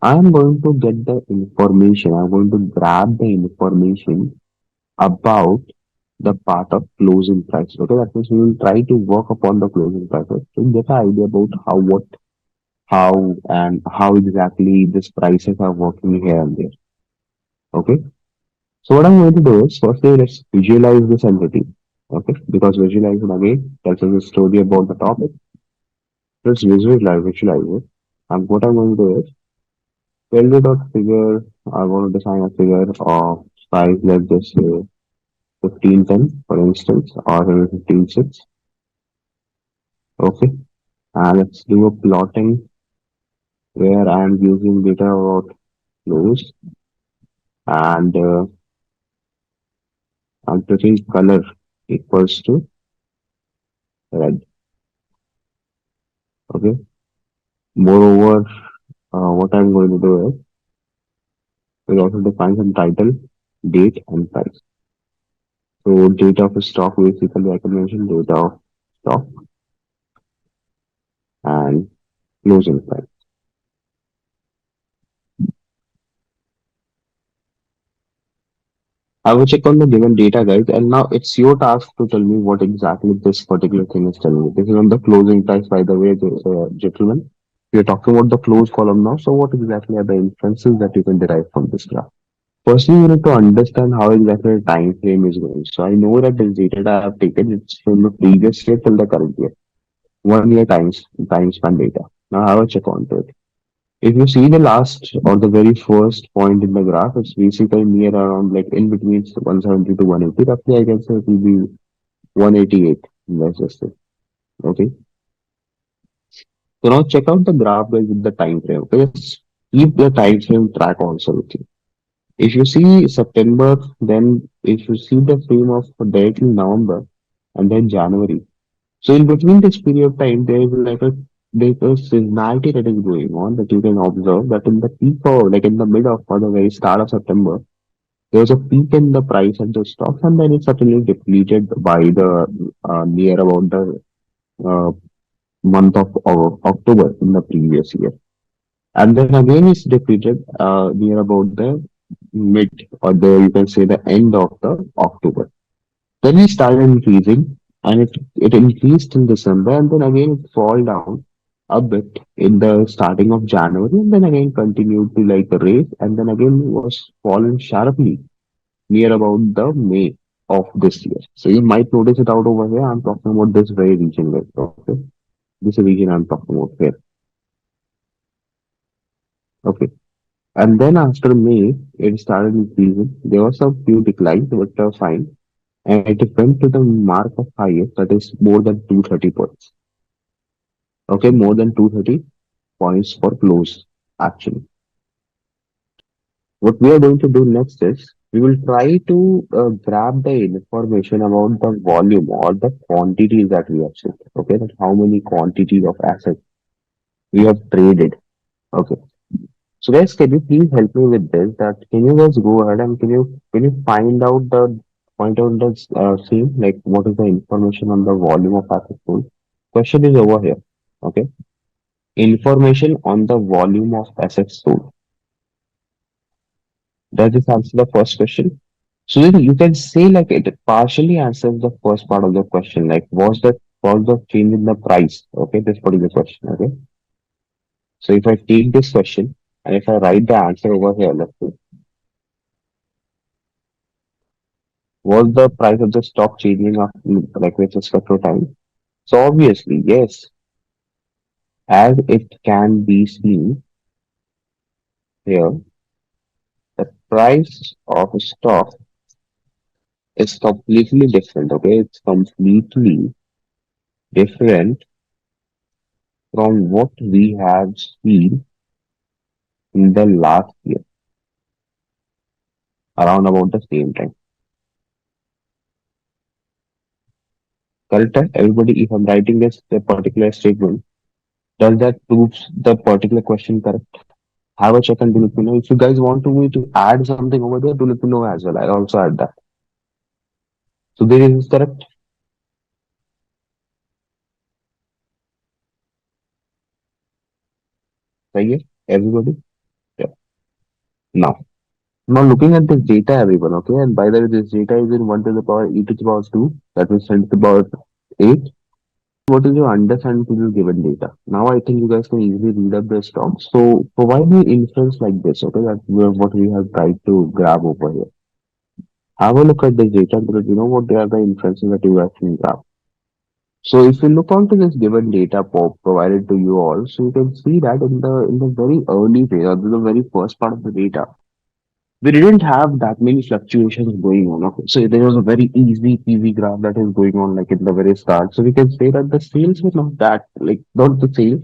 I am going to get the information. I'm going to grab the information about the part of closing price. Okay, that means we will try to work upon the closing prices to get an idea about how exactly these prices are working here and there. Okay. So what I'm going to do is firstly let's visualize this entity. Okay. Because visualizing again tells us a story about the topic. Let's visualize it. And what I'm going to do is value dot figure. I want to define a figure of size, let's just say 1510 for instance, or 156. Okay. And let's do a plotting where I'm using data about close and I'm taking color equals to red. Okay. Moreover, what I'm going to do is we'll also define some title, date, and price. So date of stock basically I can mention date of stock and closing price. I will check on the given data, guys, and now it's your task to tell me what exactly this particular thing is telling me. This is on the closing price, by the way, gentlemen. We are talking about the close column now. So what exactly are the inferences that you can derive from this graph? Firstly, you need to understand how exactly the time frame is going. So I know that this data that I have taken, it's from the previous year till the current year. 1 year time span data. Now I have a check on it. If you see the last or the very first point in the graph, it's basically near around like in between 170 to 180. Roughly, I can say it will be 188. Let's just say. Okay. So now check out the graph guys, with the time frame. Okay. Let's keep the time frame track also with you. If you see September, then if you see the frame of directly November and then January. So in between this period of time, there's a seasonality that is going on that you can observe that in the peak or like in the mid of or the very start of September, there was a peak in the price of the stocks and then it suddenly depleted by the near about the uh, month of October in the previous year. And then again it's depleted near about the mid or the you can say the end of the October. Then it started increasing and it increased in December and then again it fall down a bit in the starting of January and then again continued to like raise and then again was fallen sharply near about the May of this year. So you might notice it out over here. I'm talking about this very region, guys. Okay. This region I'm talking about here. Okay. And then after May, it started increasing. There was some few declines, but fine. and it went to the mark of highest, that is more than 230 points. Okay, more than 230 points for close, actually. What we are going to do next is we will try to grab the information about the volume or the quantities that we have seen. Okay, that how many quantities of assets we have traded. Okay. So guys, can you please help me with this? That can you guys go ahead and can you point out the same, like what is the information on the volume of asset pool? Question is over here. Okay, information on the volume of assets sold. Does this answer the first question? So then you can say like it partially answers the first part of the question. Like was the change in the price? Okay, this particular question. Okay, so if I take this question and if I write the answer over here, let's say, was the price of the stock changing of like with respect to time? So obviously, yes, as it can be seen here, the price of a stock is completely different. Okay, it's completely different from what we have seen in the last year, around about the same time. Correct? Everybody, if I'm writing this a particular statement, does that proves the particular question correct? Have a check and do let me know. If you guys want to me to add something over there, do let me know as well. I'll also add that. So there is correct. Right here, everybody. Yeah. Now, now looking at this data, everyone. Okay, and by the way, this data is in one to the power e to the power two. That will send to the power eight. What is your understanding to this given data? Now I think you guys can easily read up the stocks. So provide me inference like this. Okay, that's what we have tried to grab over here. Have a look at this data because you know what they are the inferences that you guys can grab. So if you look onto this given data provided to you all, so you can see that in the very early phase, or the very first part of the data, we didn't have that many fluctuations going on. Okay? So there was a very easy PV graph that is going on like in the very start. So we can say that the sales were not that like not the sales.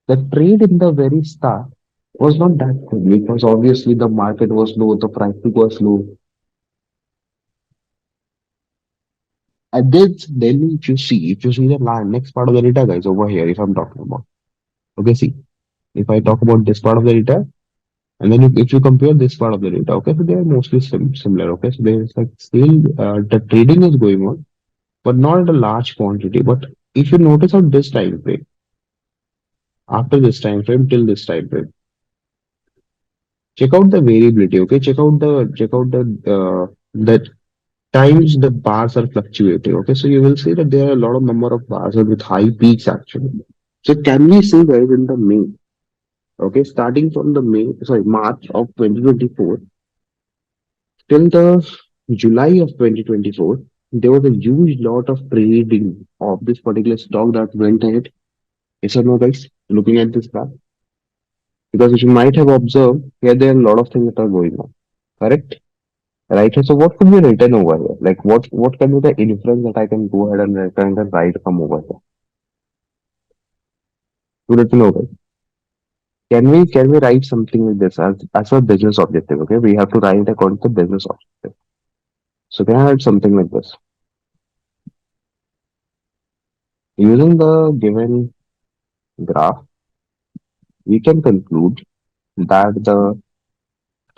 The trade in the very start was not that good because obviously the market was low, the pricing was low. And then if you see the next part of the data, guys, over here, if I'm talking about. Okay, see. If I talk about this part of the data, and then if you compare this part of the data, okay, so they are mostly similar. Okay, so there is like still the trading is going on, but not at a large quantity. But if you notice on this time frame, after this time frame till this time frame, check out the variability. Okay, check out the times the bars are fluctuating. Okay, so you will see that there are a lot of number of bars with high peaks actually. So can we see guys in the May? Okay, starting from the March of 2024 till the July of 2024, there was a huge lot of trading of this particular stock that went ahead. Yes or no, guys? Looking at this graph, because as you might have observed, here there are a lot of things that are going on. Correct? Right. So what could be written over here? Like what can be the inference that I can go ahead and write from over here? You need to know, guys. Can we write something like this as a business objective? Okay, we have to write it according to business objective. So can I write something like this? Using the given graph, we can conclude that the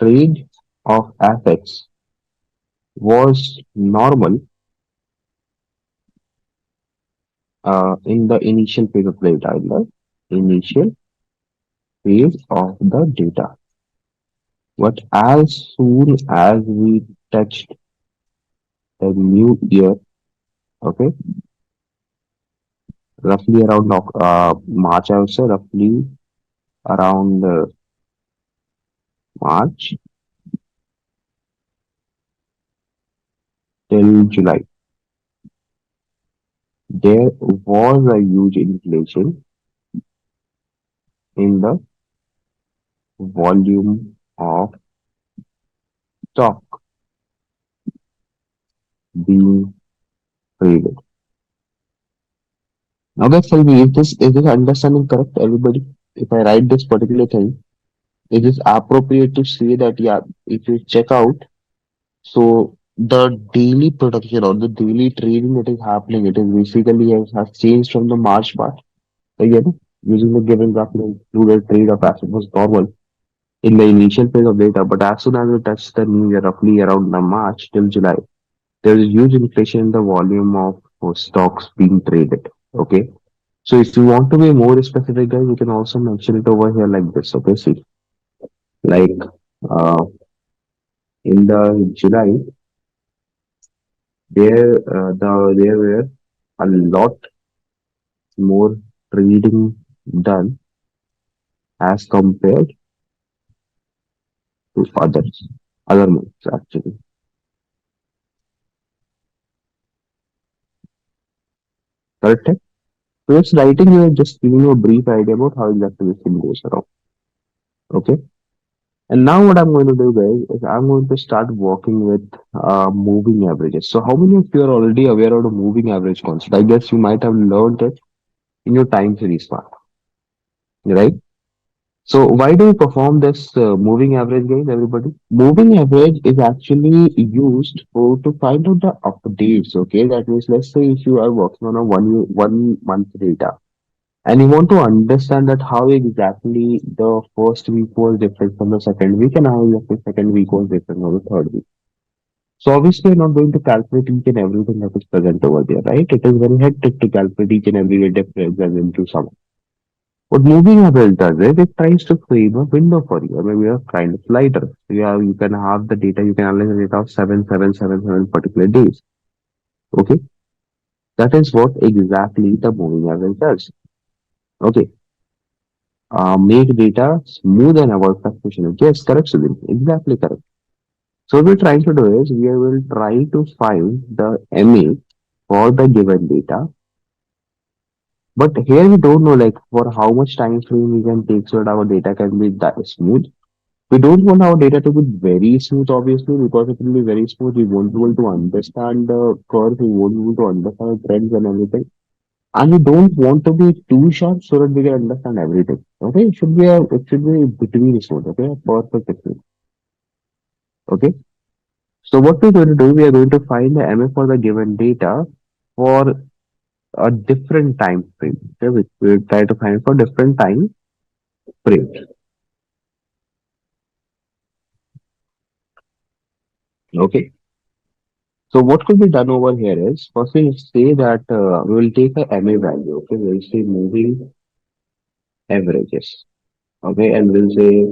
trade of assets was normal in the initial phase of the data. In the initial phase of the data. But as soon as we touched the new year, okay, roughly around March, I would say roughly around March till July, there was a huge inflation in the volume of stock being traded. Now guys, tell me, is this understanding correct, everybody? If I write this particular thing, it is appropriate to say that, yeah, if you check out, so the daily production or the daily trading that is happening, it is basically has changed from the March part. Again, using the given graphic included trade of asset was normal in the initial phase of data, but as soon as we touch the new year, roughly around the March till July, there is huge inflation in the volume of stocks being traded. Okay. So if you want to be more specific, guys, you can also mention it over here like this. Okay. See, like uh, in the July, there were a lot more trading done as compared to other months actually. Correct? So it's writing you just giving you a brief idea about how exactly this thing goes around. Okay. And now what I'm going to do, guys, is I'm going to start working with moving averages. So how many of you are already aware of the moving average concept? I guess you might have learned it in your time series part, right? So why do we perform this moving average, guys? Everybody, moving average is actually used for to find out the updates. Okay, that means let's say if you are working on a 1 month data and you want to understand that how exactly the first week was different from the second week and how the second week was different from the third week. So obviously, you're not going to calculate each and everything that is present over there, right? It is very hectic to calculate each and every difference and into some. What moving average does is it tries to frame a window for you. I mean, we are kind of slider. You can have the data, you can analyze the data of 7 particular days. Okay, that is what exactly the moving average does. Okay, make data smooth and avoid fluctuation. Yes, correct, Sudhir. Exactly correct. So what we're trying to do is we will try to find the MA for the given data. But here we don't know like for how much time frame we can take so that our data can be that smooth. We don't want our data to be very smooth, obviously, because if it will be very smooth, we won't be able to understand the curve, we won't be able to understand the trends and everything. And we don't want to be too short so that we can understand everything. Okay, it should be between smooth, okay, a perfect between. Okay. So what we're going to do, we are going to find the MA for the given data for a different time frame. Okay, which we'll try to find for different time frame. Okay. So what could be done over here is first we say that we will take a MA value. Okay, we'll say moving averages. Okay, and we'll say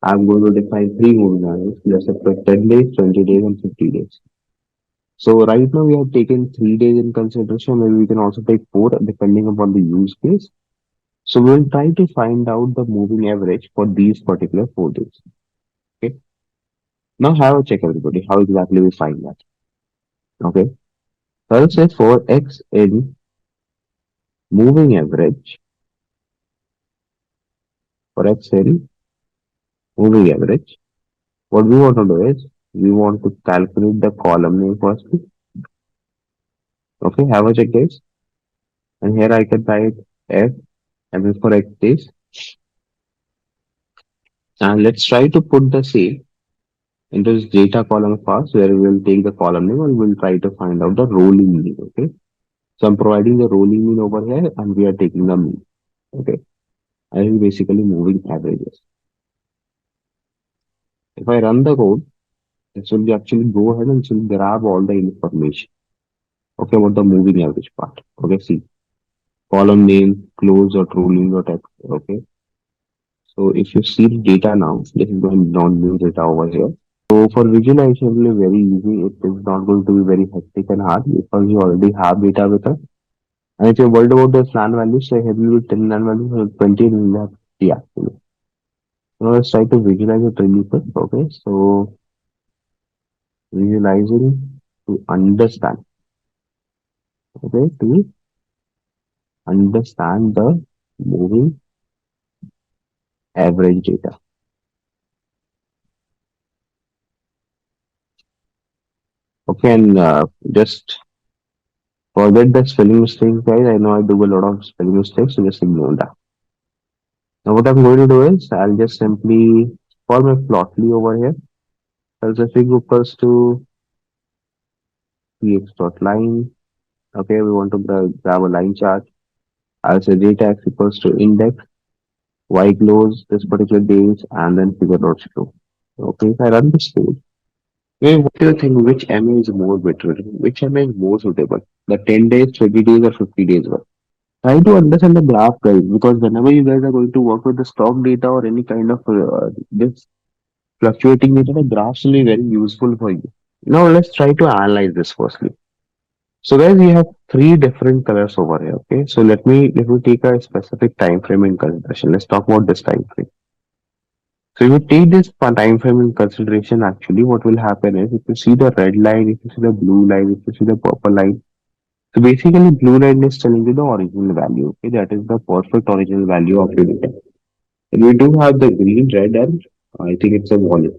I'm going to define three moving averages. Let's say for 10 days, 20 days, and 50 days. So right now we have taken 3 days in consideration. Maybe we can also take four depending upon the use case. So we'll try to find out the moving average for these particular 4 days. Okay. Now have a check everybody. How exactly we find that? Okay. So I'll say for X in moving average, for X in moving average, what we want to do is we want to calculate the column name first. Okay. Have a check guys. And here I can type F and then for X days. And let's try to put the same into this data column first where we will take the column name and we'll try to find out the rolling mean. Okay. So I'm providing the rolling mean over here and we are taking the mean. Okay. I am basically moving averages. If I run the code, this will be actually go ahead and it will grab all the information. Okay, about the moving average part. Okay, see column name, close or rolling or text. Okay. So if you see the data now, this is going non-new data over here. So for visualization, it will be very easy. It is not going to be very hectic and hard because you already have data with us. And if you're worried about the land value, say heavy with 10 land value, so 20 and we'll have 50 actually. Now let's try to visualize it really quick. Okay, so visualizing to understand. Okay, to understand the moving average data. can just forget the spelling mistakes, guys. I know I do a lot of spelling mistakes, so just ignore that. Now, what I'm going to do is I'll just simply form a plotly over here. I'll just equals to px dot line. Okay, we want to grab a line chart. I'll say data x equals to index, y close this particular days, and then figure dot show. Okay, if I run this code, hey, what do you think? Which MA is more better? Which MA is more suitable? The 10 days, 20 days, or 50 days one? Try to understand the graph, guys, because whenever you guys are going to work with the stock data or any kind of this fluctuating data, the graphs will be very useful for you. Now, let's try to analyze this firstly. So, guys, we have three different colors over here. Okay, so let me take a specific time frame in consideration. Let's talk about this time frame. So, if you take this time frame in consideration, actually, what will happen is if you see the red line, if you see the blue line, if you see the purple line. So basically, blue line is telling you the original value. Okay, that is the perfect original value of your data. And we do have the green, red, and I think it's a violet.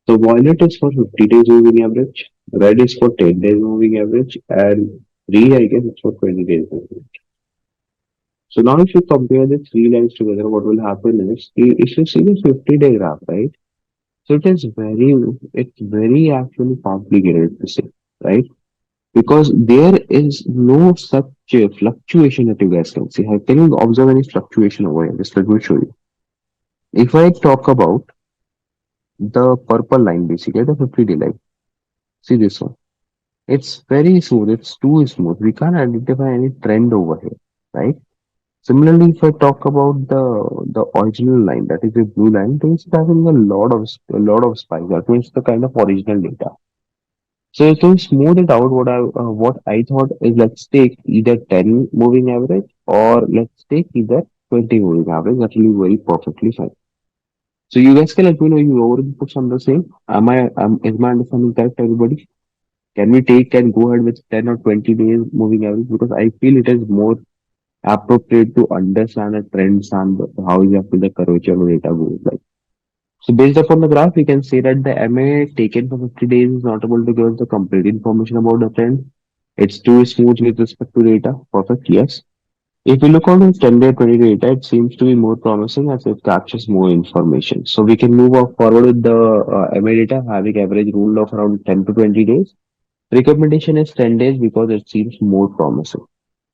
So violet is for 50 days moving average, red is for 10 days moving average, and green, I guess, it's for 20 days moving average. So now if you compare the three lines together, what will happen is, if you see the 50-day graph, right? So it's very actually complicated to say, right? Because there is no such fluctuation that you guys can see. Can you observe any fluctuation over here? Just let me show you. If I talk about the purple line, basically the 50-day line, see this one. It's very smooth. It's too smooth. We can't identify any trend over here, right? Similarly, if I talk about the original line, that is the blue line, it's having a lot of spikes. That means the kind of original data. So to smooth it out, what I thought is let's take either 10 moving average or let's take either 20 moving average. That will be very perfectly fine. So you guys can let me know you already put some the same. Is my understanding correct, everybody? Can go ahead with 10 or 20 days moving average because I feel it is more appropriate to understand the trends and how exactly the curvature of the data goes like. So based upon the graph, we can say that the MA taken for 50 days is not able to give us the complete information about the trend. It's too smooth with respect to data. Perfect, yes. If we look on the 10-day, 20-day data, it seems to be more promising as it captures more information. So we can move forward with the MA data having average rule of around 10 to 20 days. Recommendation is 10 days because it seems more promising.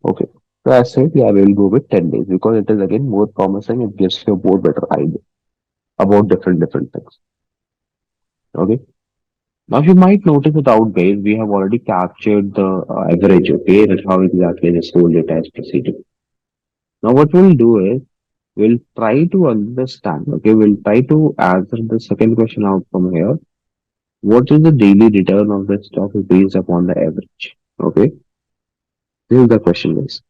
Okay. So as said, yeah, we'll go with 10 days because it is again more promising. It gives you a more better idea about different things. Okay. Now you might notice that out guys, we have already captured the average. Okay, that's how exactly this whole data is proceeding. Now what we'll do is we'll try to understand. Okay, we'll try to answer the second question out from here. What is the daily return of the stock based upon the average? Okay, this is the question, guys.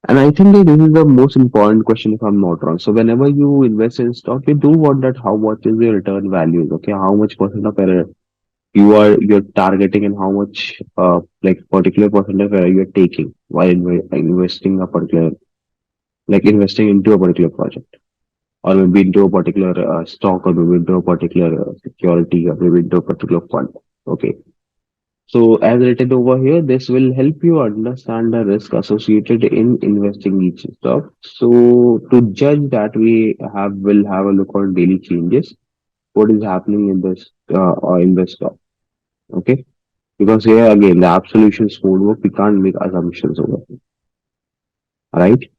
And I think that this is the most important question if I'm not wrong. So whenever you invest in stock, you do want that how much is your return values, okay? How much percent of error you're targeting and how much like particular percent of error you're taking while investing a particular like investing into a particular project or maybe into a particular stock or maybe into a particular security or maybe into a particular fund. Okay. So as written over here, this will help you understand the risk associated in investing each stock. So to judge that, we will have a look on daily changes. What is happening in this in the stock? Okay, because here again the absolutions won't work. We can't make assumptions over here. Right?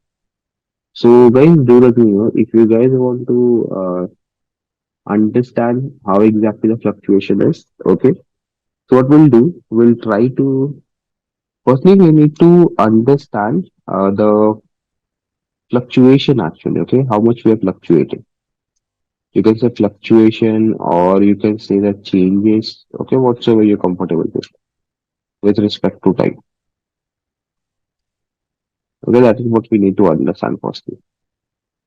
So guys, do let me know if you guys want to understand how exactly the fluctuation is. Okay. So what we'll do, we'll try to firstly we need to understand the fluctuation actually. Okay, how much we are fluctuating. You can say fluctuation or you can say the changes. Okay, whatsoever you're comfortable with respect to time. Okay, that is what we need to understand firstly.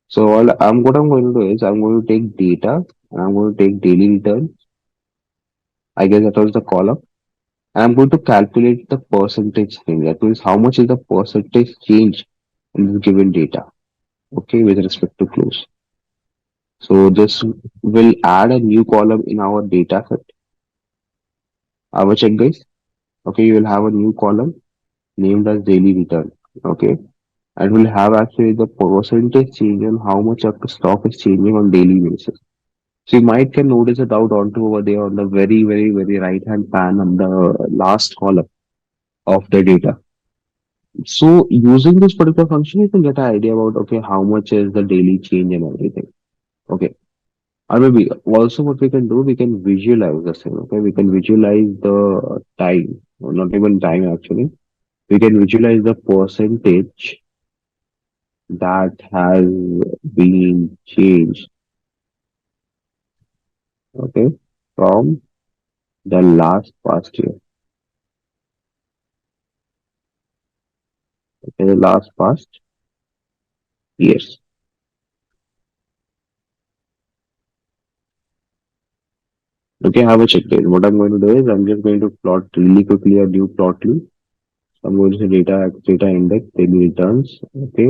So what I'm going to do is I'm going to take data and I'm going to take daily return. I guess that was the column. And I'm going to calculate the percentage thing. That means how much is the percentage change in this given data. Okay, with respect to close. So this will add a new column in our data set. I will check, guys. Okay, you will have a new column named as daily return. Okay, and will have actually the percentage change on how much of the stock is changing on daily basis. So you might can notice it out onto over there on the very right hand pan on the last column of the data. So using this particular function, you can get an idea about okay how much is the daily change and everything. Okay. Or maybe also what we can do, we can visualize the same. Okay, we can visualize the time, or not even time actually. We can visualize the percentage that has been changed. Okay, from the last past year. Okay, the last past years. Okay, have a check there. What I'm going to do is I'm just going to plot really quickly a new plotly. I'm going to say data index daily returns. Okay,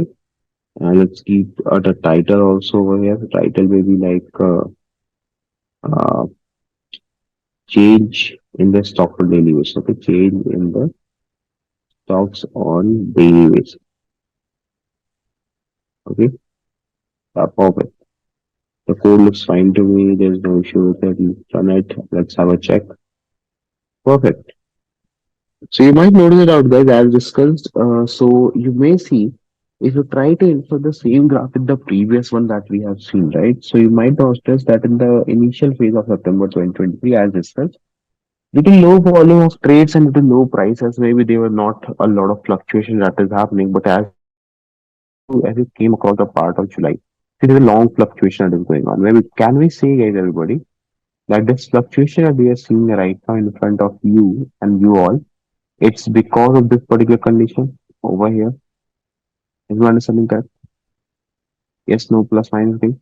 and let's keep the title also over here. The title may be like uh, change in the stock on daily basis. Okay, change in the stocks on daily basis. Okay, perfect. The code looks fine to me. There's no issue with it. Run it. Let's have a check. Perfect. So you might notice it out, guys, as discussed. So you may see if you try to insert the same graph in the previous one that we have seen, right? So you might notice that in the initial phase of September 2023, as discussed, due to low volume of trades and due to low prices, maybe there were not a lot of fluctuation that is happening. But as you came across the part of July, see there's a long fluctuation that is going on. Maybe can we say, guys, everybody, that this fluctuation that we are seeing right now in front of you and you all, it's because of this particular condition over here. Is you understanding that? Yes, no, plus minus thing.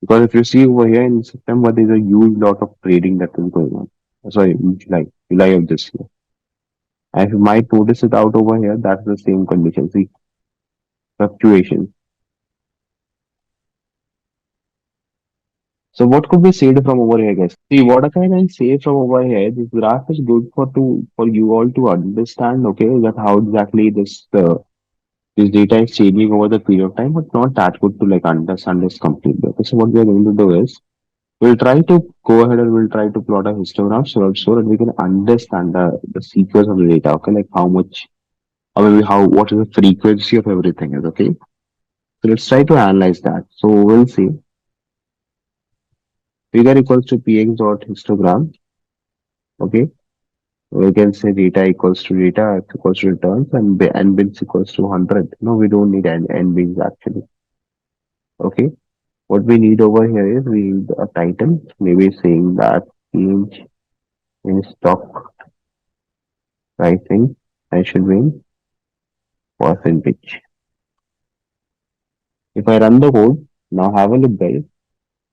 Because if you see over here in September, there's a huge lot of trading that is going on. Sorry, in July of this year. And you might notice it out over here, that's the same condition. See, fluctuation. So what could be said from over here, guys? See, what I can say from over here, this graph is good for you all to understand, okay, that how exactly this data is changing over the period of time, but not that good to like understand this completely. Okay, so what we are going to do is we'll try to go ahead and we'll try to plot a histogram so that we can understand the sequence of the data. Okay, like how much, or maybe how what is the frequency of everything is. Okay, so let's try to analyze that. So we'll see figure equals to px dot histogram. Okay, we can say data equals to data x equals to returns and n bins equals to 100. No, we don't need n bins actually. Okay. What we need over here is we need a title, maybe saying that change in stock pricing I should mean percentage. If I run the code, now have a look guys.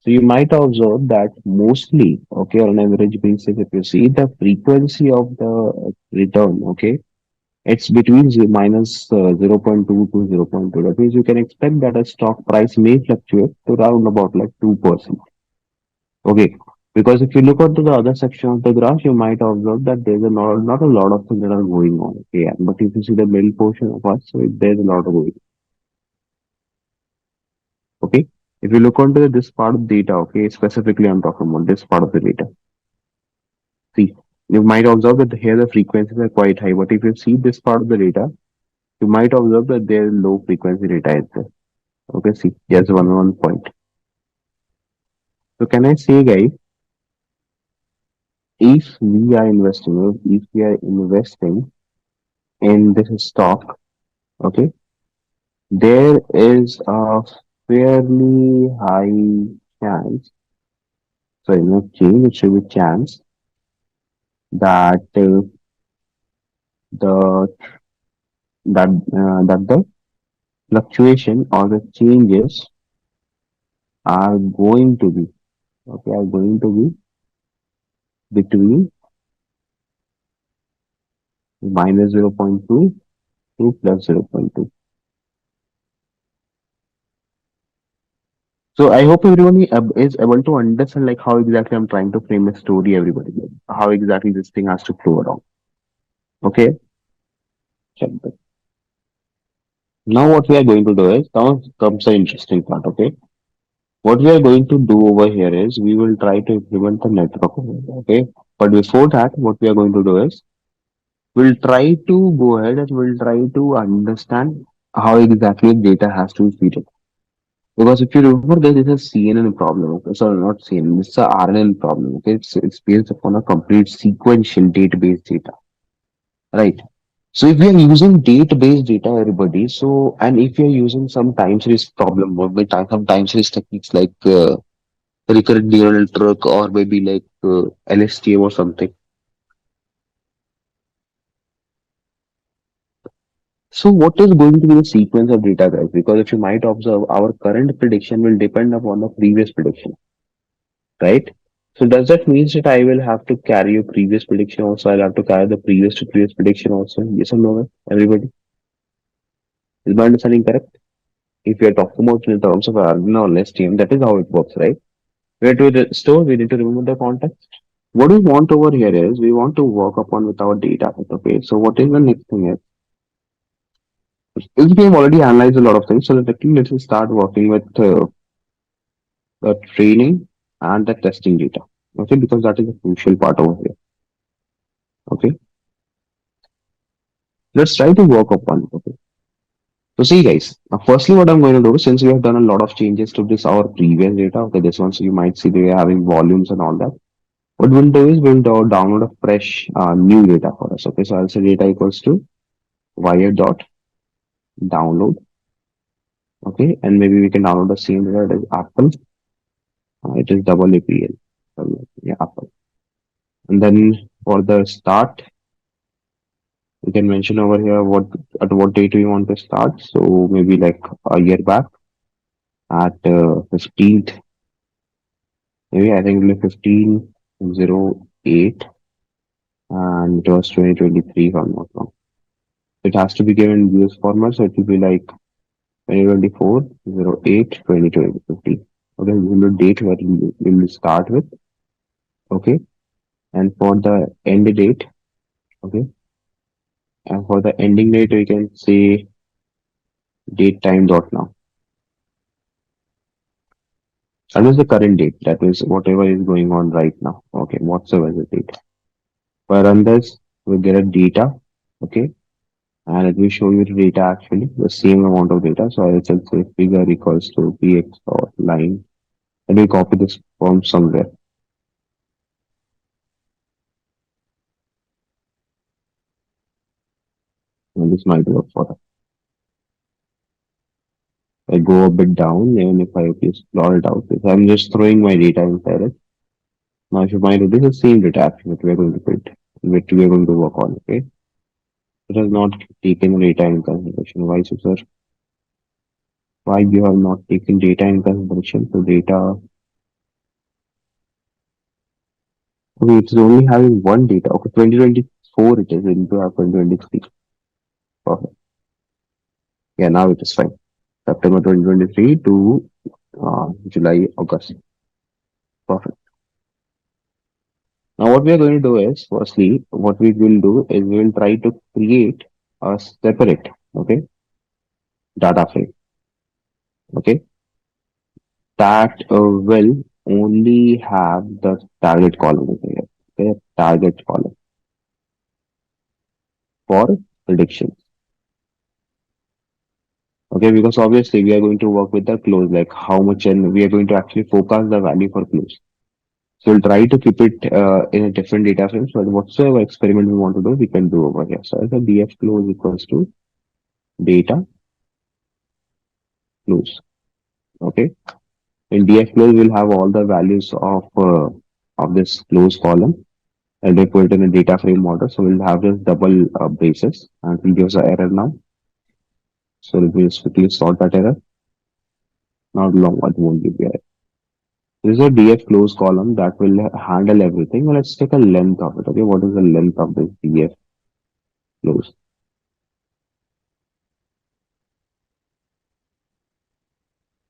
So you might observe that mostly, okay, on an average basis, if you see the frequency of the return, okay, it's between 0.2 to 0.2. That means you can expect that a stock price may fluctuate to around about like 2%. Okay, because if you look onto the other section of the graph, you might observe that there's not a lot of things that are going on. Okay, but if you see the middle portion of us, so there's a lot of going. Okay, if you look onto this part of data, okay, specifically I'm talking about this part of the data. See, you might observe that here the frequencies are quite high, but if you see this part of the data, you might observe that there is low frequency data is there. Okay, see, there's one point. So can I say, guys, if we are investing, or if we are investing in this stock, okay, there is a fairly high chance, sorry, not change, it should be chance that the that the fluctuation or the changes are going to be are going to be between minus 0.2 to plus 0.2. So I hope everyone is able to understand like how exactly I'm trying to frame a story, everybody, like, how exactly this thing has to flow around. Okay. Check that. Now what we are going to do is now comes the interesting part. Okay. What we are going to do over here is we will try to implement the network over here. Okay. But before that, what we are going to do is we'll try to go ahead and we'll try to understand how exactly data has to be treated. Because if you remember, there is a CNN problem. Okay, sorry, not CNN. It's a RNN problem. Okay, it's based upon a complete sequential database data, right? So if we are using database data, everybody, so and if you are using some time series problem or some time series techniques like recurrent neural network or maybe like LSTM or something. So what is going to be the sequence of data, guys? Because if you might observe, our current prediction will depend upon the previous prediction, right? So does that mean that I will have to carry your previous prediction also? I'll have to carry the previous to previous prediction also. Yes or no, everybody? Is my understanding correct? If we are talking about in terms of Arjuna or LSTM, that is how it works, right? Where to store, we need to remember the context. What we want over here is we want to work upon with our data. Okay, so what is the next thing is we have already analyzed a lot of things. So let's start working with the training and the testing data. Okay, because that is a crucial part over here. Okay, let's try to work upon it. Okay. So see guys, firstly what I'm going to do, since we have done a lot of changes to this our previous data, okay, this one, so you might see we are having volumes and all that. What we'll do is download a fresh new data for us. Okay, so I'll say data equals to wire dot download. Okay, and maybe we can download the same data as Apple. It is double APL. Yeah, Apple. And then for the start, we can mention over here what at what date we want to start. So maybe like a year back at 15th. Maybe I think like 1508 and it was 2023 if I'm not wrong. It has to be given in US format, so it will be like 2024 08 2020 15. Okay, this is the date where we will start with. Okay, and for the end date, okay, and for the ending date, we can say date time dot now. That is the current date. That is whatever is going on right now. Okay, whatsoever the date. For run this, we get a data. Okay, and it will show you the data actually, the same amount of data. So I will say figure equals to px or line, and we copy this from somewhere. And this might work for us. I go a bit down, even if I just plot it out. If I'm just throwing my data inside it. Now, if you mind, this is the same data actually that we are going to print, which we are going to work on. Okay, it has not taken data in consideration. Why, so, sir? Why you have not taken data in consideration? So data, okay, it's only having one data. Okay, 2024 it is. We need to have 2023. Perfect. Yeah, now it is fine. September 2023 to July, August. Perfect. Now, what we are going to do is, firstly, what we will do is we will try to create a separate, okay, data frame, okay, that will only have the target column over here, okay, target column for prediction, okay, because obviously we are going to work with the close, like how much, and we are going to actually forecast the value for close. So we'll try to keep it in a different data frame. So whatsoever experiment we want to do, we can do over here. So as a df close equals to data close, okay. In df close, we'll have all the values of this close column, and we put it in a data frame model. So we'll have this double basis, and it will give us an error now. So we'll just quickly sort that error. Not long, it won't give you error. This is a df close column that will handle everything. Well, let's take a length of it. Okay, what is the length of this df close?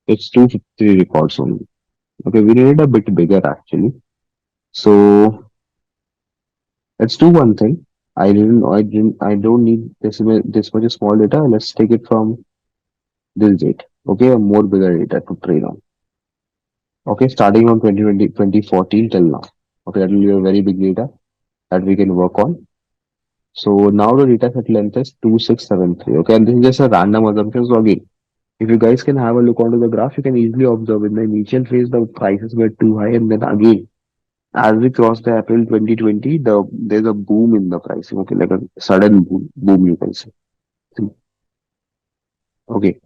It's 253 records only. Okay, we need it a bit bigger actually. So let's do one thing. I don't need this much small data. Let's take it from this date. Okay, a more bigger data to train on. Okay, starting from 2020 2014 till now. Okay, that will be a very big data that we can work on. So now the data set length is 2673. Okay, and this is just a random assumption. So again, if you guys can have a look onto the graph, you can easily observe in the initial phase the prices were too high, and then again, as we cross the April 2020, there's a boom in the pricing. Okay, like a sudden boom you can say. Okay,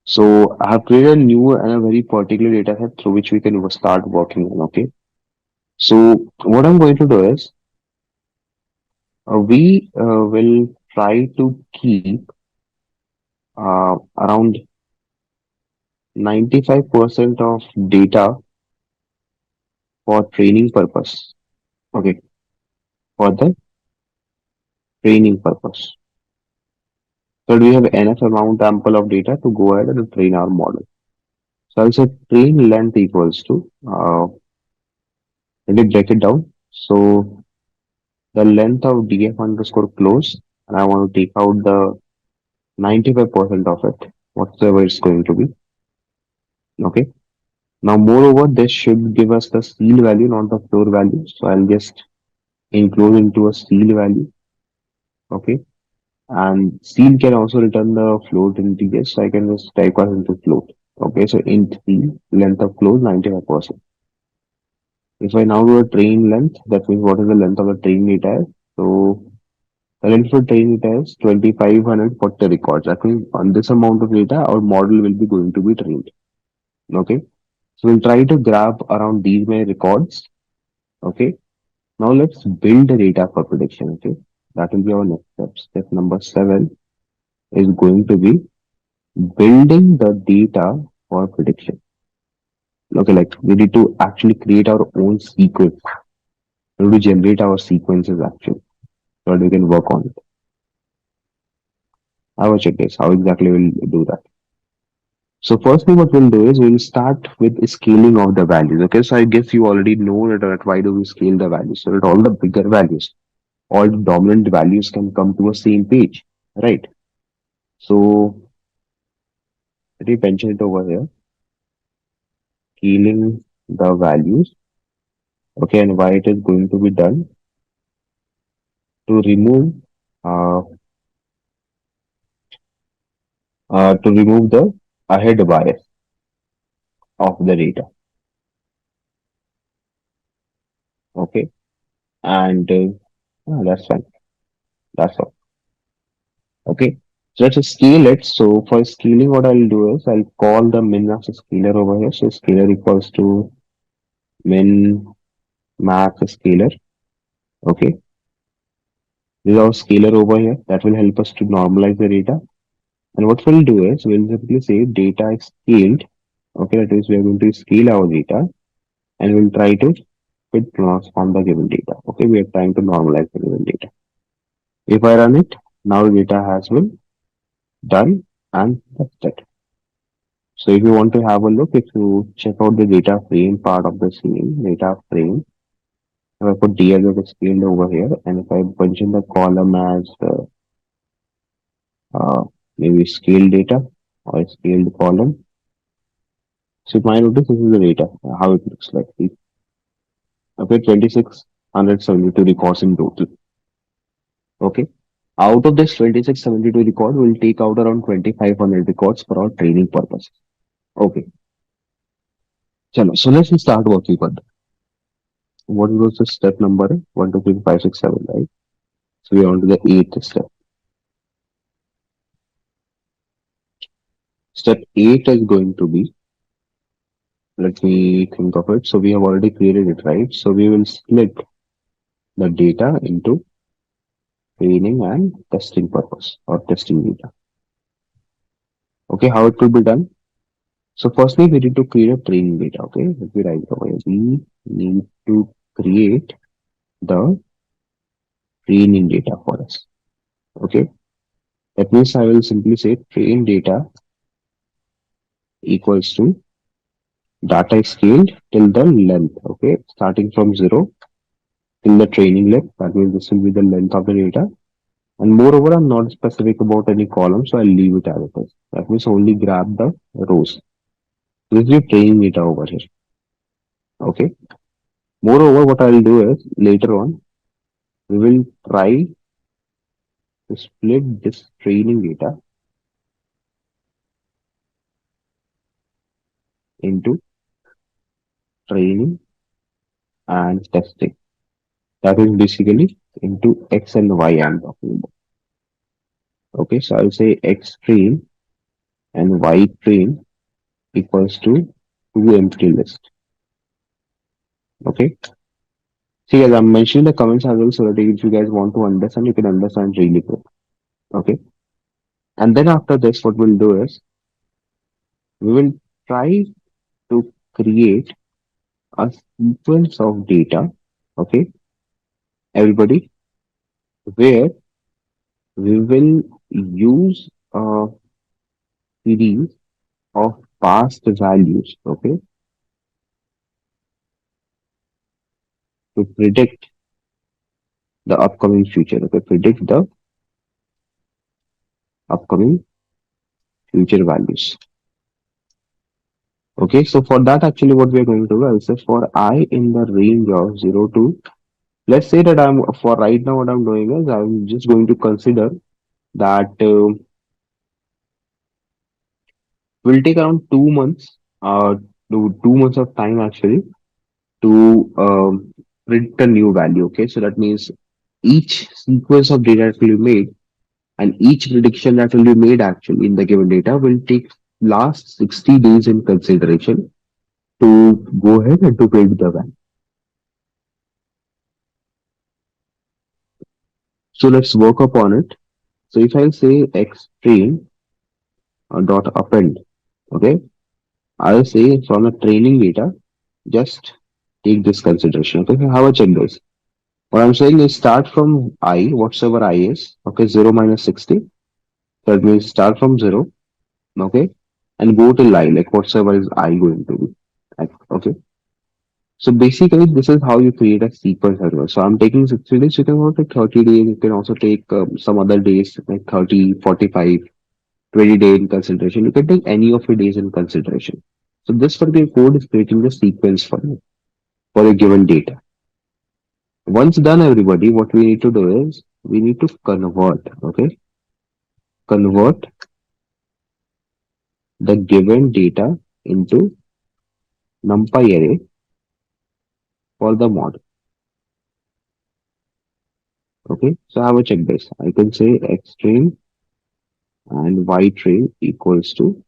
so I have created a new and a very particular data set through which we can start working on. Okay, so what I'm going to do is we will try to keep around 95% of data for training purpose. Okay, for the training purpose. So we have enough amount ample of data to go ahead and train our model. So I'll say train length equals to let me break it down. So the length of df underscore close, and I want to take out the 95% of it, whatsoever it's going to be. Okay. Now, moreover, this should give us the seal value, not the floor value. So I'll just enclose into a seal value. Okay. And seal can also return the float integer. So I can just type as into float. Okay. So int seal, length of close 95%. If I now do a train length, that means what is the length of the train data? So the length for train data is 2540 records. That means on this amount of data, our model will be going to be trained. Okay. So we'll try to grab around these many records. Okay. Now let's build the data for prediction. Okay. That will be our next step. Step number 7 is going to be building the data for prediction. Okay. Like we need to actually create our own sequence. We need to generate our sequences actually so that we can work on it. I will check this. How exactly we'll do that. So firstly, what we'll do is we'll start with scaling of the values. Okay, so I guess you already know that why do we scale the values? So that all the bigger values, all the dominant values can come to a same page, right? So let me mention it over here, scaling the values. Okay, and why it is going to be done to remove uh, the ahead bias of the data. Okay, and that's fine. That's all. Okay. So let's scale it. So for scaling, what I'll do is I'll call the min as a scalar over here. So scalar equals to min max scalar. Okay. This is our scalar over here. That will help us to normalize the data. And what we'll do is we'll simply say data is scaled. Okay. That is we are going to scale our data and we'll try to fit transform the given data. Okay. We are trying to normalize the given data. If I run it, now the data has been done and that's it. So if you want to have a look, if you check out the data frame part of the scene, data frame, if I put D as explained over here, and if I mention the column as uh, maybe scale data or scaled column, so you might notice this is the data, how it looks like. See, okay, 2672 records in total. Okay. Out of this 2672 record, we'll take out around 2500 records for our training purpose. Okay. Chalo, so let's start working on that. What was the step number? 1, 2, 3, 5, 6, 7, right? So we are on to the eighth step. Step 8 is going to be, let me think of it. So we have already created it, right? So we will split the data into training and testing purpose or testing data. Okay, how it will be done? So firstly, we need to create a training data. Okay, let me write over here. We need to create the training data for us. Okay, that means I will simply say train data equals to data is scaled till the length, okay, starting from 0 till the training length. That means this will be the length of the data. And moreover, I'm not specific about any column, so I'll leave it as it is. That means only grab the rows. This is your training data over here. Okay. Moreover, what I'll do is later on, we will try to split this training data into training and testing. That is basically into X and Y I'm talking about. Okay, so I'll say X train and Y train equals to two empty list. Okay. See guys, I'm mentioning the comments as well so that if you guys want to understand, you can understand really good. Okay. And then after this, what we'll do is we will try to create a sequence of data. Okay, everybody, where we will use a series of past values. Okay, to predict the upcoming future. Okay, predict the upcoming future values. Okay, so for that, actually, what we are going to do, I'll say for I in the range of 0 to, let's say that I'm, for right now, what I'm doing is I'm just going to consider that will take around 2 months, 2 months of time actually to print a new value. Okay, so that means each sequence of data that will be made and each prediction that will be made actually in the given data will take last 60 days in consideration to go ahead and to print the value. So let's work upon it. So if I say x train dot append, okay, I'll say from the training data, just take this consideration. Okay, so have a check this. What I'm saying is start from I, whatsoever I is, okay, 0 minus 60. That means start from 0, okay, and go till I, like whatsoever is I going to be. Okay. So basically, this is how you create a sequence as well. So I'm taking 60 days, you can also take 30 days, you can also take some other days like 30, 45, 20 days in consideration. You can take any of your days in consideration. So this particular code is creating the sequence for you for a given data. Once done, everybody, what we need to do is we need to convert, okay? Convert the given data into NumPy array for the model. Okay, so I have a check this. I can say x train and y train equals to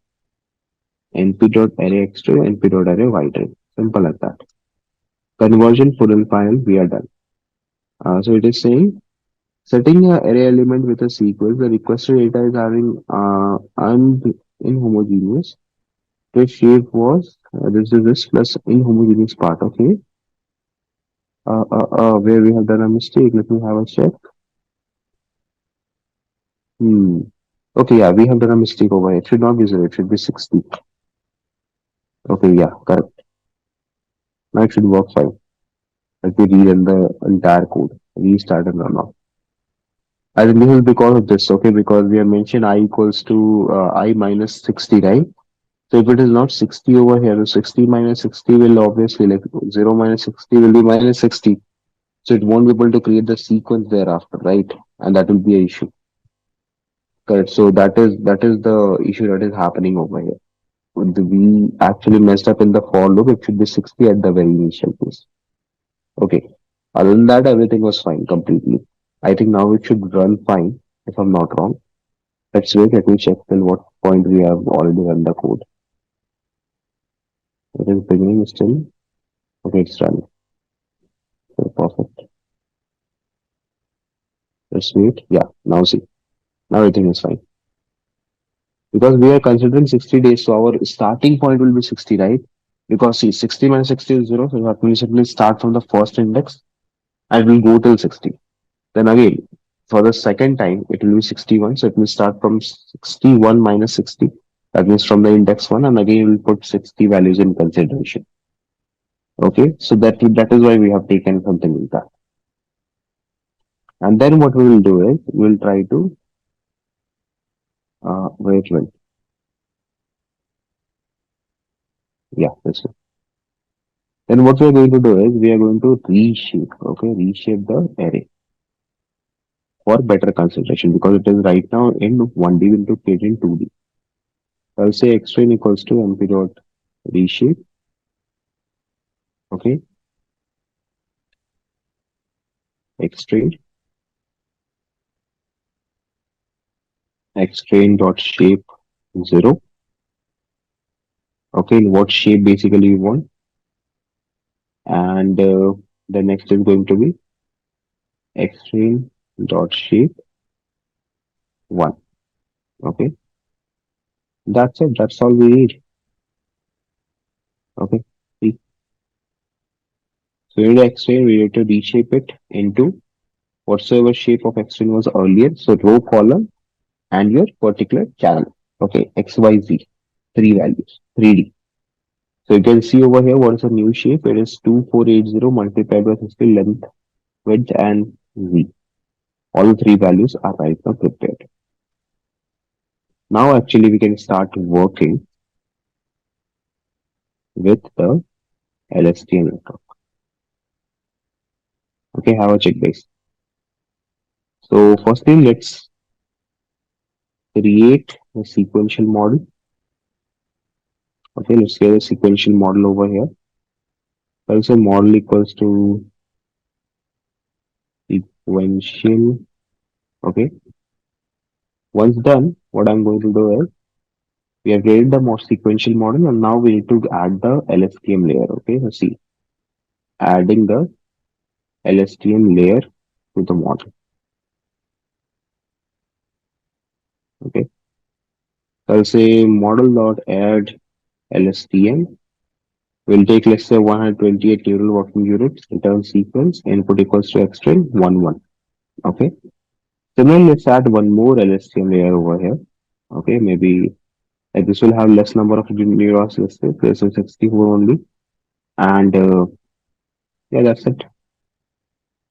np.array x train, np.array y train. Simple as that. Conversion full and final, we are done. So it is saying setting an array element with a sequence, the requested data is having inhomogeneous. The shape was this is this plus inhomogeneous part. Okay, where we have done a mistake. Let me have a check. Hmm. Okay, yeah, we have done a mistake over here. It should not be 0, it should be 60. Okay, yeah, correct. Now it should work fine. Let me rerun the entire code. Restart and run off. I think this is because of this, okay, because we have mentioned I equals to I minus 60, right? So if it is not 60 over here, 60 minus 60 will obviously like 0 minus 60 will be minus 60. So it won't be able to create the sequence thereafter, right? And that will be an issue. Correct. So that is the issue that is happening over here. We actually messed up in the for loop. It should be 60 at the very initial place. Okay. Other than that, everything was fine completely. I think now it should run fine, if I'm not wrong. Let's wait. Let me check till what point we have already run the code. It is beginning still. Okay, it's running. Okay, perfect. Let's wait. Yeah, now see. Now everything is fine. Because we are considering 60 days, so our starting point will be 60, right? Because see, 60 minus 60 is 0, so that means it will start from the first index and will go till 60. Then again, for the second time, it will be 61, so it will start from 61 minus 60 That means from the index 1, and again we'll put 60 values in consideration. Okay, so that is why we have taken something like that. And then what we will do is we'll try to wait. Yeah, this one. Then what we are going to do is we are going to reshape the array for better consideration, because it is right now in 1D, will to create in 2D. I'll say x train equals to mp dot reshape. Okay, x train dot shape 0. Okay, in what shape basically you want, and the next is going to be x train dot shape 1. Okay, that's it. That's all we need. Okay, see, so we need x train. We need to reshape it into whatsoever shape of x train was earlier. So row, column, and your particular channel. Okay, x, y, z, three values, 3D. So you can see over here what is the new shape. It is 2480 multiplied by 50 length, width, and z. All the three values are right now prepared. Now actually we can start working with the LSTM network. Okay, have a check guys. So firstly, let's create a sequential model. Okay, let's get a sequential model over here. Also model equals to sequential. Okay, once done, what I'm going to do is we have created the more sequential model, and now we need to add the LSTM layer. Okay, so see, adding the LSTM layer to the model. Okay, so I'll say model dot add LSTM. We'll take, let's say, 128 neural working units, return sequence, input equals to x string 1 1. Okay, similarly, let's add one more LSTM layer over here. Okay, maybe like this will have less number of neurons, let's say, place of 64 only, and yeah, that's it.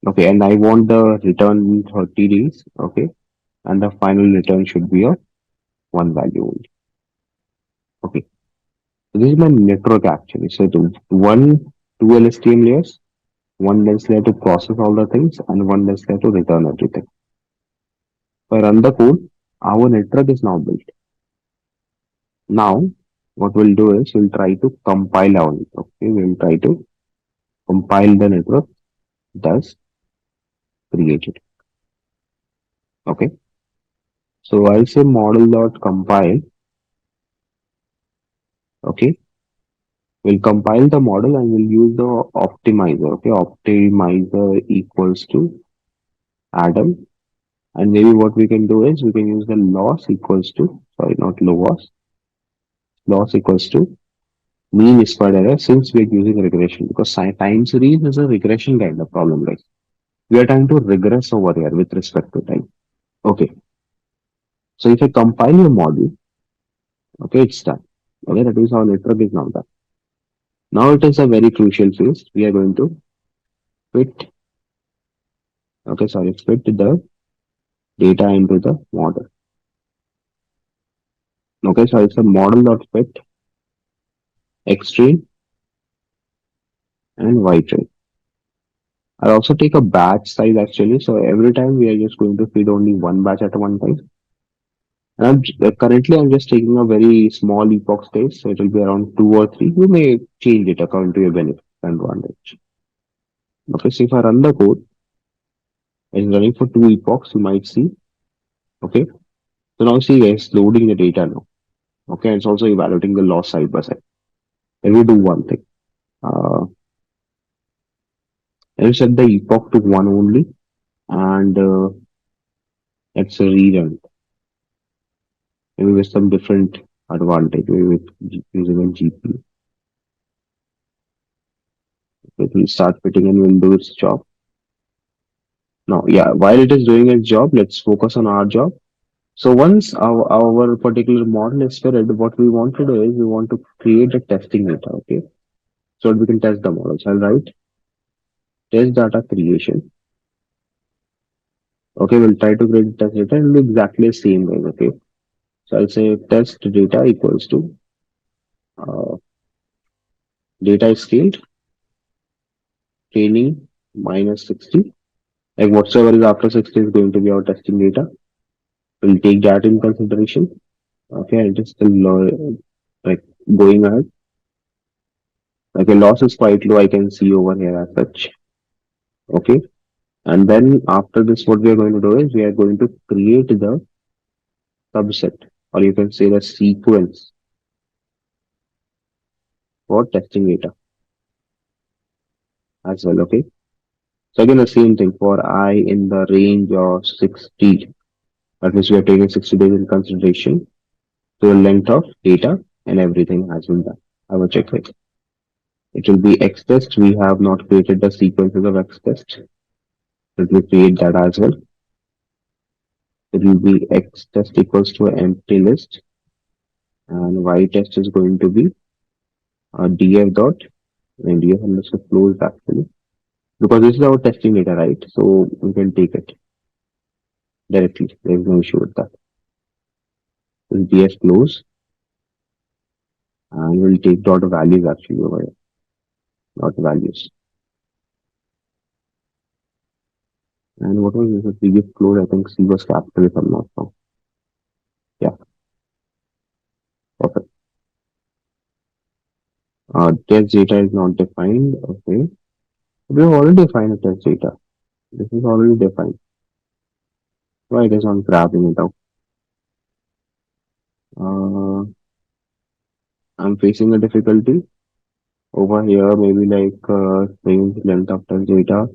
Okay, and I want the return in 30 days. Okay, and the final return should be a one value only. Okay, so this is my network actually. So two LSTM layers, one lens layer to process all the things, and one lens layer to return everything. If I run the code, our network is now built. Now, what we'll do is we'll try to compile our network. Okay, we'll try to compile the network, thus create it. Okay, so I'll say model dot compile. Okay, we'll compile the model and we'll use the optimizer. Okay, optimizer equals to Adam, and maybe what we can do is we can use the loss equals to, sorry, not loss equals to mean squared error, since we're using regression, because time series is a regression kind of problem. Like we are trying to regress over here with respect to time. Okay, so if I compile your model, okay, it's done. Okay, that means our network is now done. Now it is a very crucial phase. We are going to fit, fit the data into the model. Okay, so it's a model dot fit x train and y train. I'll also take a batch size actually. So every time we are just going to feed only one batch at one time. And currently I'm just taking a very small epoch stage, so it will be around 2 or 3. You may change it according to your benefit and advantage. Okay, so if I run the code, it's running for 2 epochs, you might see. Okay, so now see it's loading the data now. Okay, it's also evaluating the loss side by side. Let me do one thing. Let me set the epoch to 1 only, and let's rerun. Maybe with some different advantage, maybe with using a GPU. It will start fitting and will do its job. Now, yeah, while it is doing its job, let's focus on our job. So once our particular model is fitted, what we want to do is we want to create a testing data. Okay, so that we can test the models. I'll write test data creation. Okay, we'll try to create test data and do exactly the same way. Okay, so I'll say test data equals to uh, data is scaled training minus 60. Like whatsoever is after 60 is going to be our testing data. We'll take that in consideration. Okay, and just still like going ahead. Like a loss is quite low, I can see over here as such. Okay, and then after this, what we are going to do is we are going to create the subset, or you can say the sequence for testing data as well. Okay, so again, the same thing for I in the range of 60. That means we are taking 60 days in consideration to the length of data and everything has been done. I will check it. It will be X test. We have not created the sequences of X test. Let me create that as well. It will be X test equals to an empty list, and Y test is going to be df dot and df underscore closed actually, because this is our testing data, right? So we can take it directly. There is no issue with that. We'll df close and we'll take dot values actually over here. Dot values. And what was this? The df close, I think C was capital if I'm not wrong. Yeah, perfect. Test data is not defined. Okay. We have already defined a test data. This is already defined. Why it is not grabbing it out? Uh, I'm facing a difficulty over here. Maybe like range length of test data.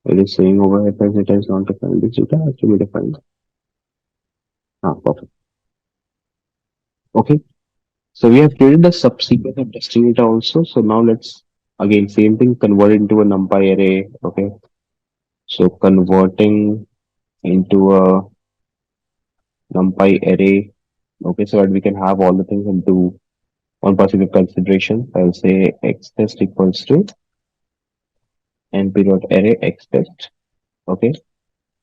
It is saying over here test data is not defined. This data has to be defined. Ah, perfect. Okay. So we have created a subsequence of testing data also. So now let's again same thing convert into a NumPy array. Okay. So converting into a NumPy array. Okay, so that we can have all the things into one particular consideration. I'll say x test equals to np.array x test. Okay,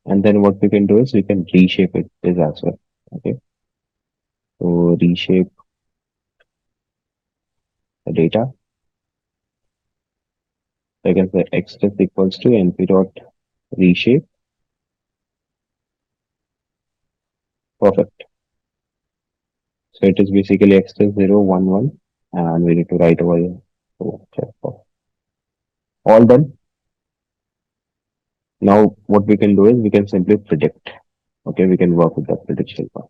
and then what we can do is we can reshape it this as well. Okay, so reshape the data. So I can say x test equals to np.reshape. Perfect. So it is basically x test 0, 1, 1, and we need to write over here. So check for all done. Now what we can do is we can simply predict. Okay, we can work with the prediction part.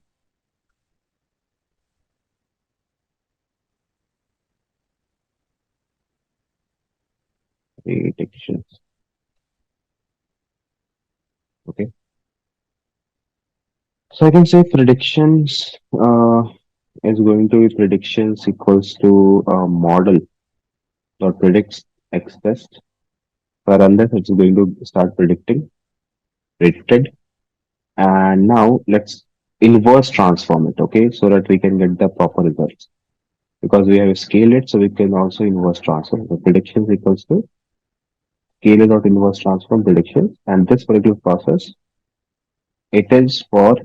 Predictions. Okay. So I can say predictions is going to be predictions equals to a model that predicts X test. For run this, it's going to start predicted. And now let's inverse transform it, okay, so that we can get the proper results. Because we have scaled it, so we can also inverse transform. The predictions equals to scalar dot inverse transform predictions. And this particular process, it is for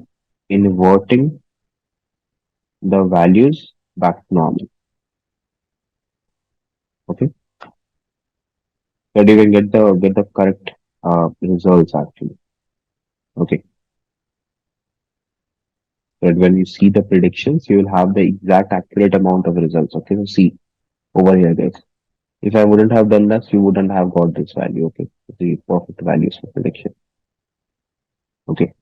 inverting the values back to normal. Okay, that you can get the correct results actually. Okay, that when you see the predictions, you will have the exact accurate amount of results. Okay, so see over here, guys. If I wouldn't have done this, you wouldn't have got this value. Okay, the perfect values for prediction. Okay,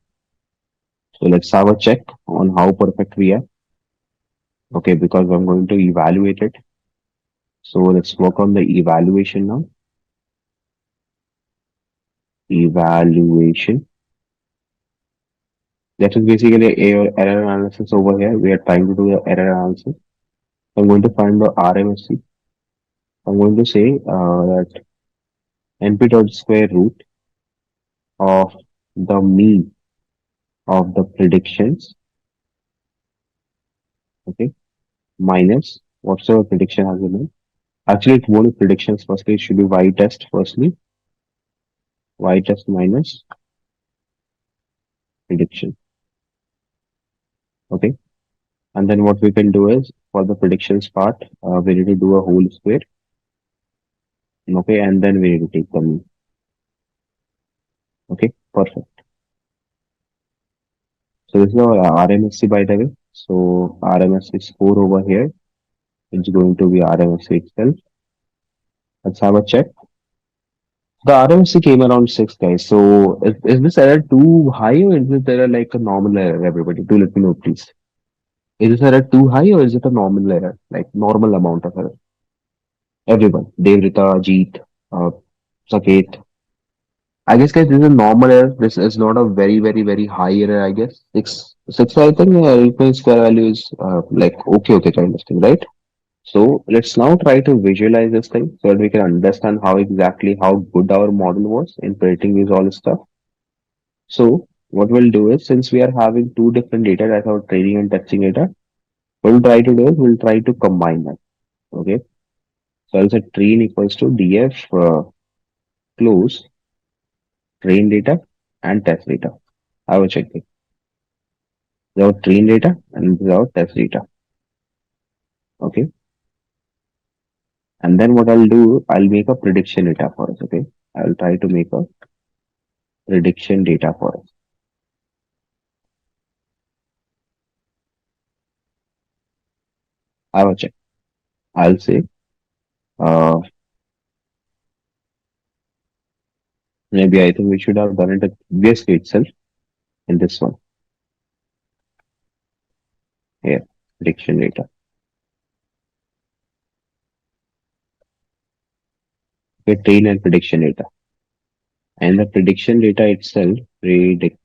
so let's have a check on how perfect we are. Okay, because I'm going to evaluate it. So let's work on the evaluation now. Evaluation. That is basically error analysis over here. We are trying to do the error analysis. I'm going to find the RMSC. I'm going to say that np dot square root of the mean of the predictions, okay, minus whatsoever prediction has been made. Actually, it won't be predictions firstly, it should be y test firstly, y test minus prediction, okay. And then what we can do is for the predictions part, we need to do a whole square, okay, and then we need to take the mean, okay, perfect. So this is our RMSC by the way. So RMSC score over here, it's going to be RMSC itself. Let's have a check. The RMC came around 6, guys. So is this error too high or is this error like a normal error, everybody? Do let me know, please. Is this error too high or is it a normal error, like normal amount of error? Everyone, Devrita, Jeet, uh, Saket. I guess, guys, this is a normal error. This is not a very, very, very high error, I guess. 6, I think, square value is like okay, okay kind of thing, right? So let's now try to visualize this thing so that we can understand how exactly how good our model was in predicting these all stuff. So what we'll do is since we are having two different data, that's our training and testing data, what we'll try to do is we'll try to combine them. Okay. So I'll say train equals to df close train data and test data. I will check it. This is our train data and this is our test data. Okay. And then what I'll do, I'll make a prediction data for us. Okay. I'll try to make a prediction data for us. I will check. I'll say uh, maybe I think we should have done it at previously itself in this one here prediction data. Okay, train and prediction data. And the prediction data itself, prediction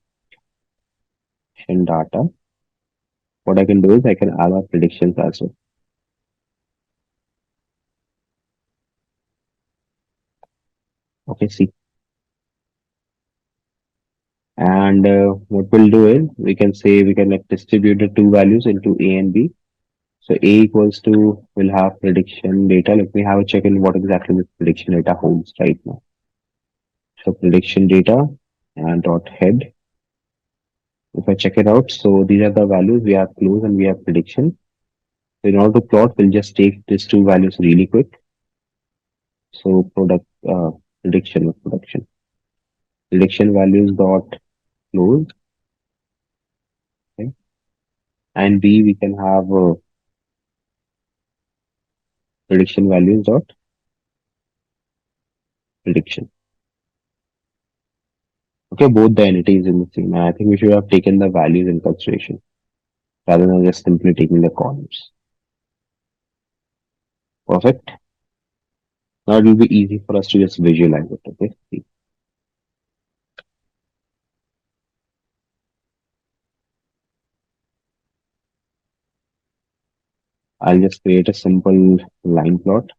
data, what I can do is I can add our predictions as well. Okay, see. And what we'll do is we can say we can like distribute the two values into A and B. So A equals to, we'll have prediction data. Let me have a check in what exactly this prediction data holds right now. So prediction data and dot head. If I check it out, so these are the values. We have close and we have prediction. So in order to plot, we'll just take these two values really quick. So prediction of production. Prediction values dot close. Okay. And B, we can have prediction values dot prediction. Okay, both the entities in the same. And I think we should have taken the values in consideration rather than just simply taking the columns. Perfect. Now it will be easy for us to just visualize it. Okay. See. I'll just create a simple line plot.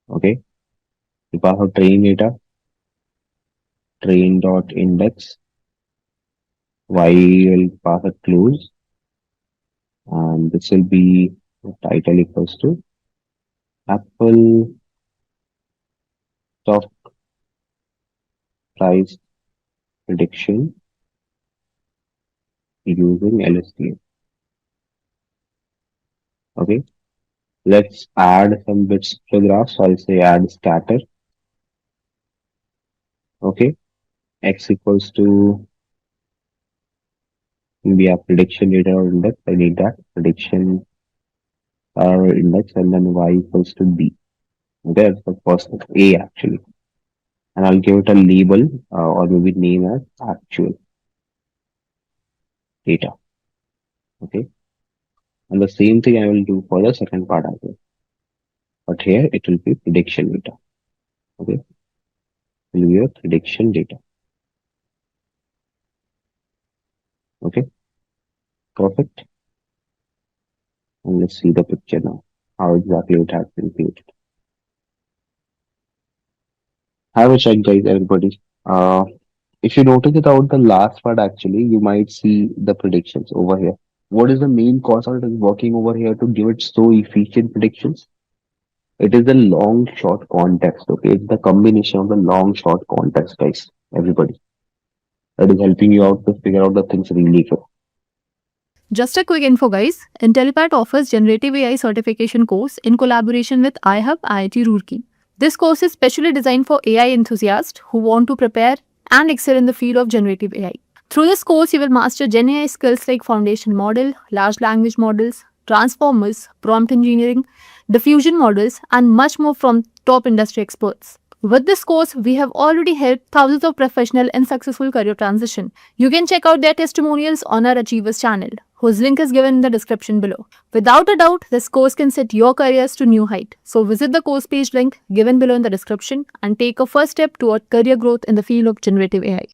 Okay. We pass our train data, train dot index. Y will pass a close, and this will be title equals to Apple stock price prediction using LSTM. Okay, let's add some bits to the graph. So I'll say add scatter. Okay, x equals to we have prediction data or index. I need that prediction or index, and then y equals to b. There's the first A actually, and I'll give it a label or maybe name as actual data. Okay, and the same thing I will do for the second part as well. But here it will be prediction data. Okay, it will be a prediction data. Okay, perfect. And let's see the picture now. How exactly it has been created. Have a check, guys, everybody. If you notice it out the last part, actually, you might see the predictions over here. What is the main cause of it is working over here to give it so efficient predictions? It is the long short context, okay? It's the combination of the long short context, guys. Everybody. That is helping you out to figure out the things really good. Just a quick info guys, Intellipaat offers Generative AI certification course in collaboration with iHub IIT Roorkee. This course is specially designed for AI enthusiasts who want to prepare and excel in the field of generative AI. Through this course, you will master GenAI skills like foundation model, large language models, transformers, prompt engineering, diffusion models, and much more from top industry experts. With this course, we have already helped thousands of professionals in successful career transition. You can check out their testimonials on our Achievers channel, whose link is given in the description below. Without a doubt, this course can set your careers to new height. So visit the course page link given below in the description and take a first step toward career growth in the field of generative AI.